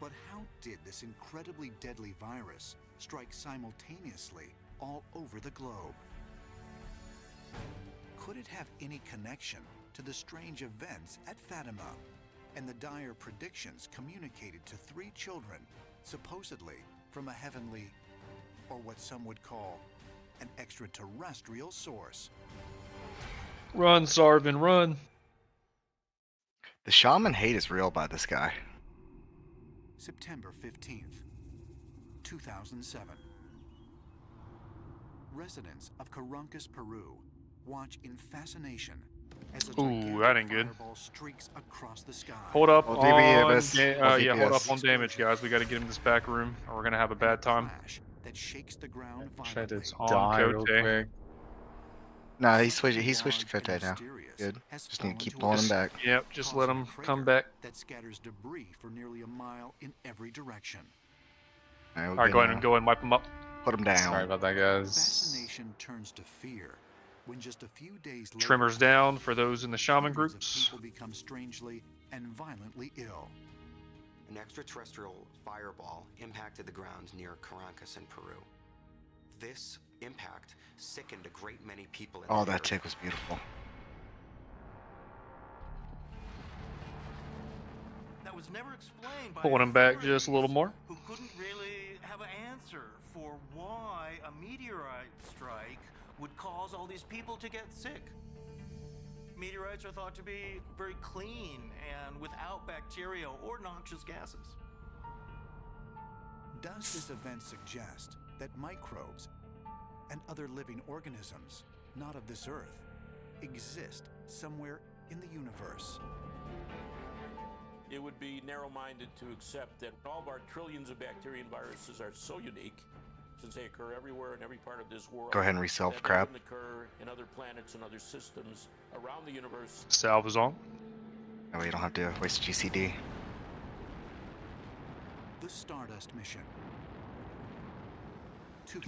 But how did this incredibly deadly virus strike simultaneously all over the globe? Could it have any connection to the strange events at Fatima and the dire predictions communicated to 3 children, supposedly from a heavenly, or what some would call, an extraterrestrial source? Run, Sarvin, run. The shaman hate is real by this guy. September 15th, 2007. Residents of Caracas, Peru, watch in fascination as a Ooh, that ain't good. fireball streaks across the sky. Hold up Hold on DPS. yeah, hold DPS. up on damage, guys. We got to get him this back room, or we're gonna have a bad time. That shakes the ground Try to On die real Kote. quick. No, he switched to Kote now. Good. Just need to keep pulling him back. Yep, just let him come back. That scatters debris for nearly a mile in every direction. All right, go ahead and go and wipe him up. Put him down. Sorry about that, guys. Fascination turns to fear when just a few days later, Trimmers down for those in the shaman hundreds of groups. people become strangely and violently ill. An extraterrestrial fireball impacted the ground near Caracas in Peru. This impact sickened a great many people in Oh, the that area. chick was beautiful. That was never explained by Pulling him back just a little more. who couldn't really have an answer for why a meteorite strike would cause all these people to get sick. Meteorites are thought to be very clean and without bacteria or noxious gases. Does this event suggest that microbes and other living organisms, not of this earth, exist somewhere in the universe? It would be narrow-minded to accept that all of our trillions of bacteria and viruses are so unique, since they occur everywhere in every part of this world. Go ahead and resell that for crap. They wouldn't occur in other planets and other systems around the universe. Salve is on. That way you don't have to waste GCD. The Stardust mission.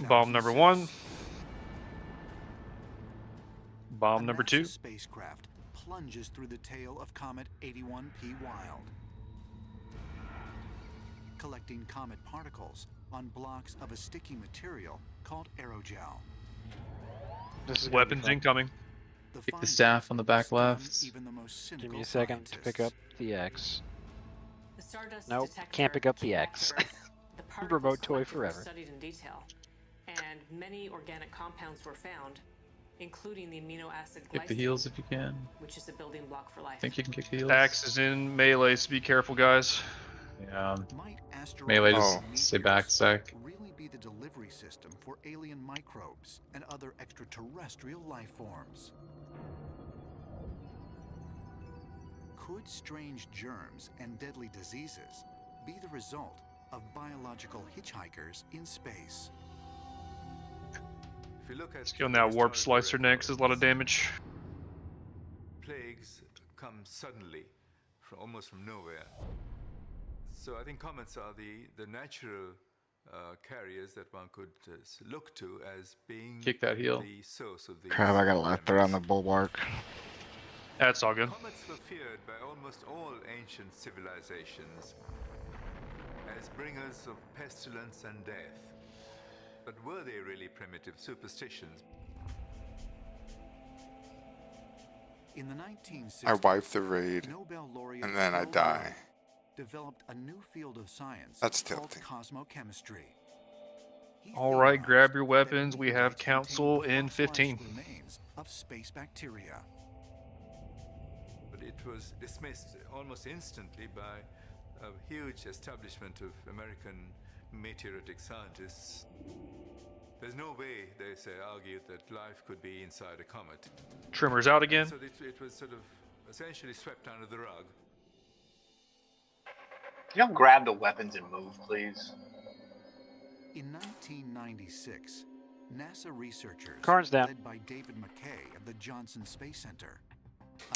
Bomb number 1. Bomb A number NASA 2. spacecraft plunges through the tail of Comet 81P Wild, collecting comet particles on blocks of a sticky material called aerogel. This is Weapons incoming. Pick the staff on the back left. Even the most Give cynical me a second to pick up scientists. the X. The Stardust Nope, detector can't pick up the came back X. to Earth. The particles Remote toy collected were forever. studied in detail, and many organic compounds were found including the amino acid Kick the glycine, heals if you can. which is a building block for life. Think you can kick the heals? Axe is in melee, so be careful, guys. Yeah. Might Melee, asteroids just and stay back a sec. really be the delivery system for alien microbes and other extraterrestrial life forms? Could strange germs and deadly diseases be the result of biological hitchhikers in space? If you look at Skilling that warp slicer next is a lot of damage. plagues come suddenly, almost from nowhere. So I think comets are the natural carriers that one could look to as being Kick that heel. the source of these. Crap, I got left there on the bulwark. That's all good. Comets were feared by almost all ancient civilizations as bringers of pestilence and death. But were they really primitive superstitions? In the 1960s, I wipe the raid, Nobel laureate and then I Palworld die. developed a new field of science That's called tilting. cosmochemistry. Alright, grab your weapons. We have council in 15. Remains of space bacteria. But it was dismissed almost instantly by a huge establishment of American meteoritic scientists. There's no way, they say, argued that life could be inside a comet. Trimmers out again. So it was sort of essentially swept under the rug. Can y'all grab the weapons and move, please? In 1996, NASA researchers Karn's down. led by David McKay of the Johnson Space Center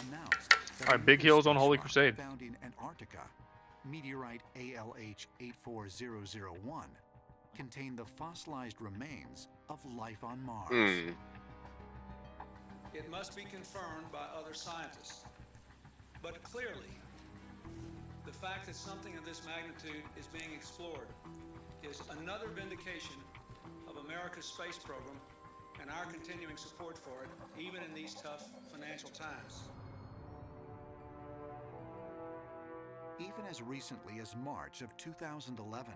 announced that Alright, big another heals on space Holy rock Crusade. found in Antarctica, meteorite ALH 84001, contained the fossilized remains of life on Mars. It must be confirmed by other scientists. But clearly, the fact that something of this magnitude is being explored is another vindication of America's space program and our continuing support for it, even in these tough financial times. Even as recently as March of 2011,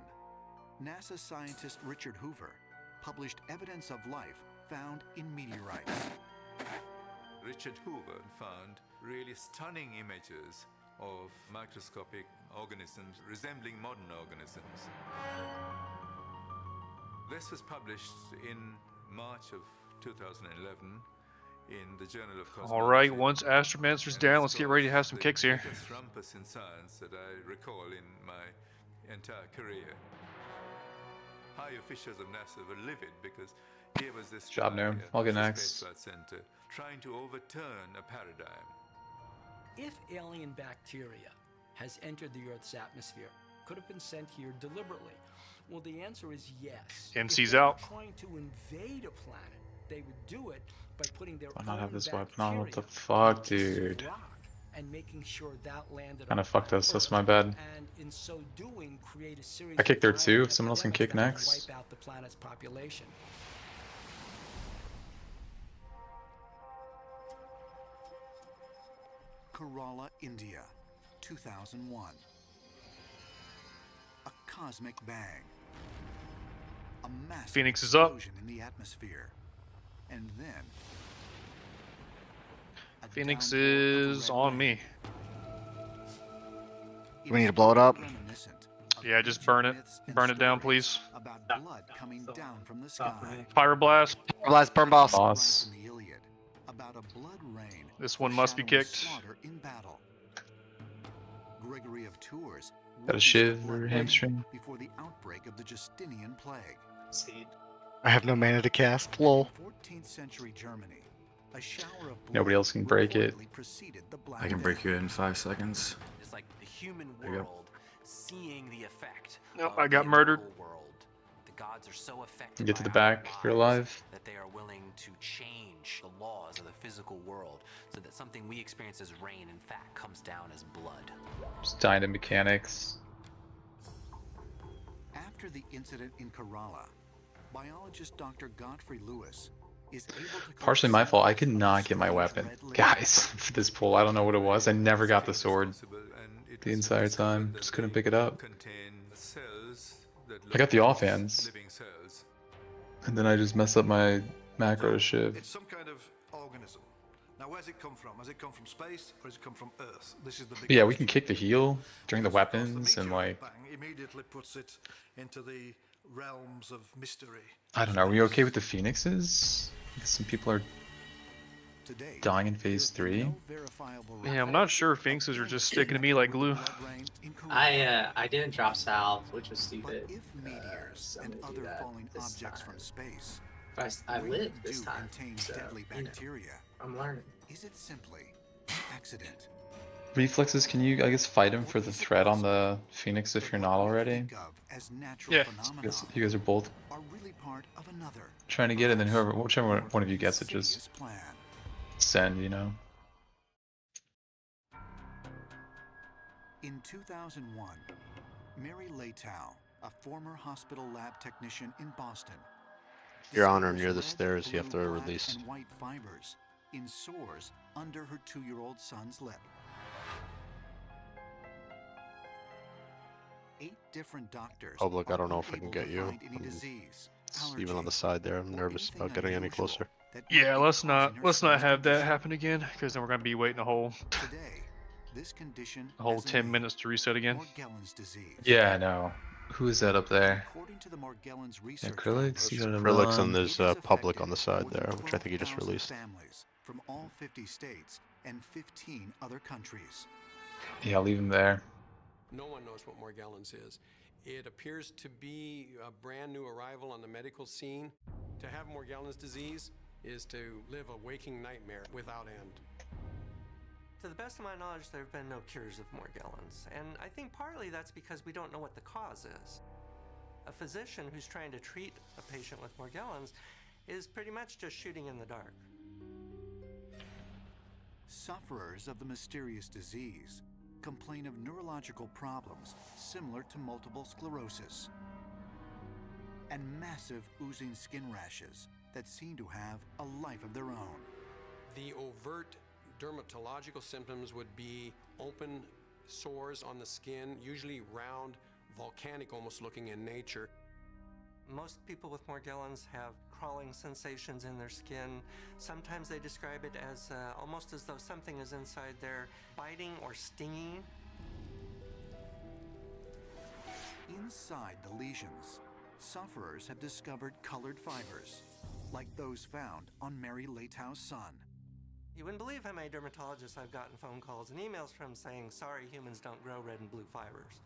NASA scientist Richard Hoover published evidence of life found in meteorites. Richard Hoover found really stunning images of microscopic organisms resembling modern organisms. This was published in March of 2011 in the Journal of Cosmology. Alright, once Astromancer's down, let's get ready to have some kicks here. The biggest rumpus in science that I recall in my entire career. High officials of NASA were livid because here was this Job guy known. at I'll get the next. Space Flight Center trying to overturn a paradigm. If alien bacteria has entered the Earth's atmosphere, could have been sent here deliberately? Well, the answer is yes. NC's If they were out. trying to invade a planet, they would do it by putting their Why not own have this weapon bacteria on? What the fuck, into the dude? rock and making sure that landed Kinda on fucked planet us, that's Earth, my bad. and in so doing, create a series I kicked there of too, violent if someone else can kick epidemics that next. wipe out the planet's population. Kerala, India, 2001. A cosmic bang. A massive Phoenix is up. explosion in the atmosphere. And then Phoenix is on me. We need to blow it up. Yeah, just burn it. Burn it down, please. about blood coming down from the sky. Pyroblast. Pyroblast, burn boss. Boss. In the Iliad, about a blood rain. This one must be foreshadowing kicked. slaughter in battle. Gregory of Tours Got a witnessed shiv the blood or rain hamstring? before the outbreak of the Justinian plague. I have no mana to cast. Lol. 14th century Germany. A shower of blood Nobody else can break it. reportedly preceded the Black I can Death. break you in 5 seconds. It's like the human There you go. world seeing the effect. Nope, of I got the murdered. immortal world. The gods are so affected Get to by the our back if you're lives alive. that they are willing to change the laws of the physical world so that something we experience as rain in fact comes down as blood. Just dying to mechanics. After the incident in Kerala, biologist Dr. Godfrey Lewis is able to Partially my fault. I could not get my weapon. Guys, for this pull, I don't know what it was. I never got the sword the entire time. Just couldn't pick it up. I got the offhands. And then I just messed up my macro shiv. It's some kind of Now, where's it come from? Has it come from space or has it come from Earth? This is the big Yeah, we can kick the heel during the Because, of course, weapons and meteorite like, bang immediately puts it into the realms of mystery. I don't know. Are we okay with the phoenixes? Because some people are dying in phase 3. Yeah, I'm not sure if Phoenixes are just sticking to me like glue. I didn't drop south, which was stupid. If meteors and other falling objects from space I lived this do time, contain so, deadly you know, bacteria, I'm learning. is it simply an accident? Reflexes, can you, I guess, fight him for the threat on the Phoenix if you're not already? As natural Yeah. phenomena You guys are both are really part of another trying to get it, and then whichever one of you gets it, just insidious plan. send, you know? In 2001, Mary Laytow, a former hospital lab technician in Boston, Your Honor, near the discovers red, stairs, you have to blue, black, release. and white fibers in sores under her 2-year-old son's lip. 8 different doctors Public, I are don't know if I can unable get to you. find any disease, It's even on the allergy, side there. I'm nervous anything about getting any unusual closer. that Yeah, might be let's not causing her son's have that condition. happen again, because then we're gonna be waiting a whole Today, this condition a whole has a 10 name, minutes to reset again. Morgellons disease. Yeah, I know. Who is that up there? According to the Morgellons Research Acrylics? You got a Acrylics, and run. there's it has public affected on the side more than there, which I think you just 12,000 released. families from all 50 states and 15 other countries. Yeah, I'll leave him there. No one knows what Morgellons is. It appears to be a brand new arrival on the medical scene. To have Morgellons disease is to live a waking nightmare without end. To the best of my knowledge, there have been no cures of Morgellons, and I think partly that's because we don't know what the cause is. A physician who's trying to treat a patient with Morgellons is pretty much just shooting in the dark. Sufferers of the mysterious disease complain of neurological problems similar to multiple sclerosis and massive oozing skin rashes that seem to have a life of their own. The overt dermatological symptoms would be open sores on the skin, usually round, volcanic almost looking in nature. Most people with Morgellons have crawling sensations in their skin. Sometimes they describe it as almost as though something is inside there biting or stinging. Inside the lesions, sufferers have discovered colored fibers, like those found on Mary Laytow's son. You wouldn't believe how many dermatologists I've gotten phone calls and emails from saying, sorry, humans don't grow red and blue fibers.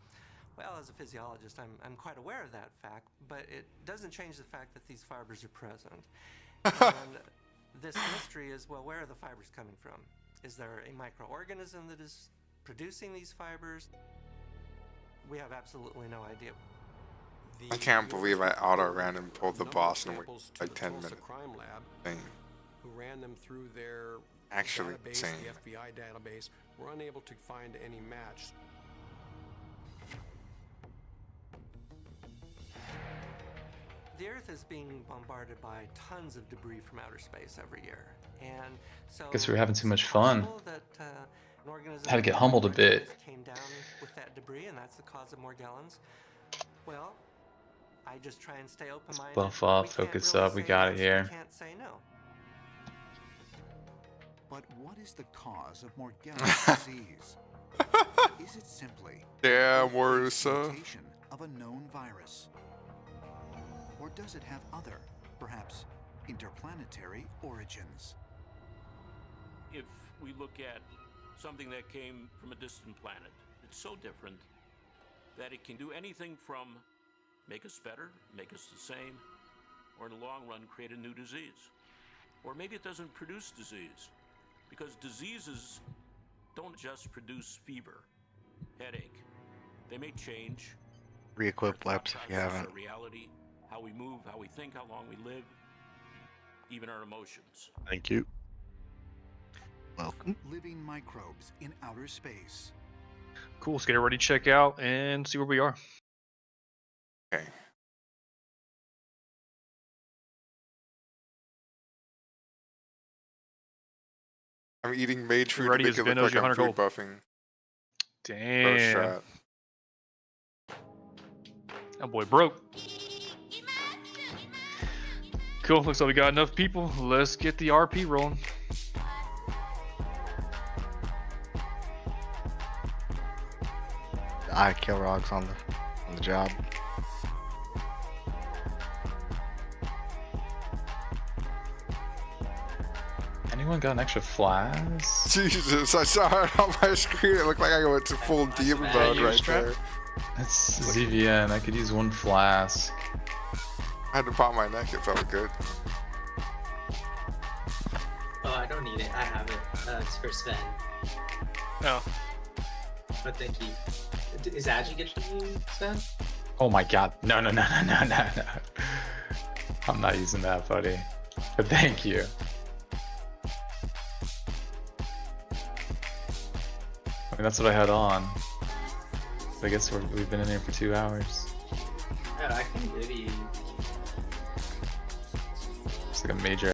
Well, as a physiologist, I'm quite aware of that fact, but it doesn't change the fact that these fibers are present. And this mystery is, well, where are the fibers coming from? Is there a microorganism that is producing these fibers? We have absolutely no idea. I can't believe I auto-ran and pulled the boss in like 10 minutes. Crime lab, Dang. who ran them through their Actually database, insane. the FBI database, were unable to find any match. The Earth is being bombarded by tons of debris from outer space every year, and so Guess we were having too much fun. that an organism Had to get humbled a bit. came down with that debris, and that's the cause of Morgellons. Well, I just try and stay open-minded. Buff up, We can't focus really up, we say got it yes, here. We can't say no. But what is the cause of Morgellons disease? Is it simply Damn, Warsa. mutation of a known virus? Or does it have other, perhaps interplanetary origins? If we look at something that came from a distant planet, it's so different that it can do anything from make us better, make us the same, or in the long run create a new disease. Or maybe it doesn't produce disease, because diseases don't just produce fever, headache. They may change Re-equip laps if you haven't. our reality, how we move, how we think, how long we live, even our emotions. Thank you. Welcome. Living microbes in outer space. Cool, let's get ready to check out and see where we are. Okay. I'm eating mage food to Ready make as it look Venos, like your I'm 100 food gold. buffing. Damn. shot. That boy broke. Cool, looks like we got enough people. Let's get the RP rolling. I kill Rogs on the job. Anyone got an extra flask? Jesus, I saw it on my screen. It looked like I went to full demon mode right there. That's ZVN. I could use 1 flask. I had to pop my neck. It felt good. Oh, I don't need it. I have it. It's for Sven. No. But thank you. Is Agi good for you, Sven? Oh my god. No. I'm not using that, buddy. But thank you. I mean, that's what I had on. But I guess we've been in here for 2 hours. Oh, I can give you. It's like a major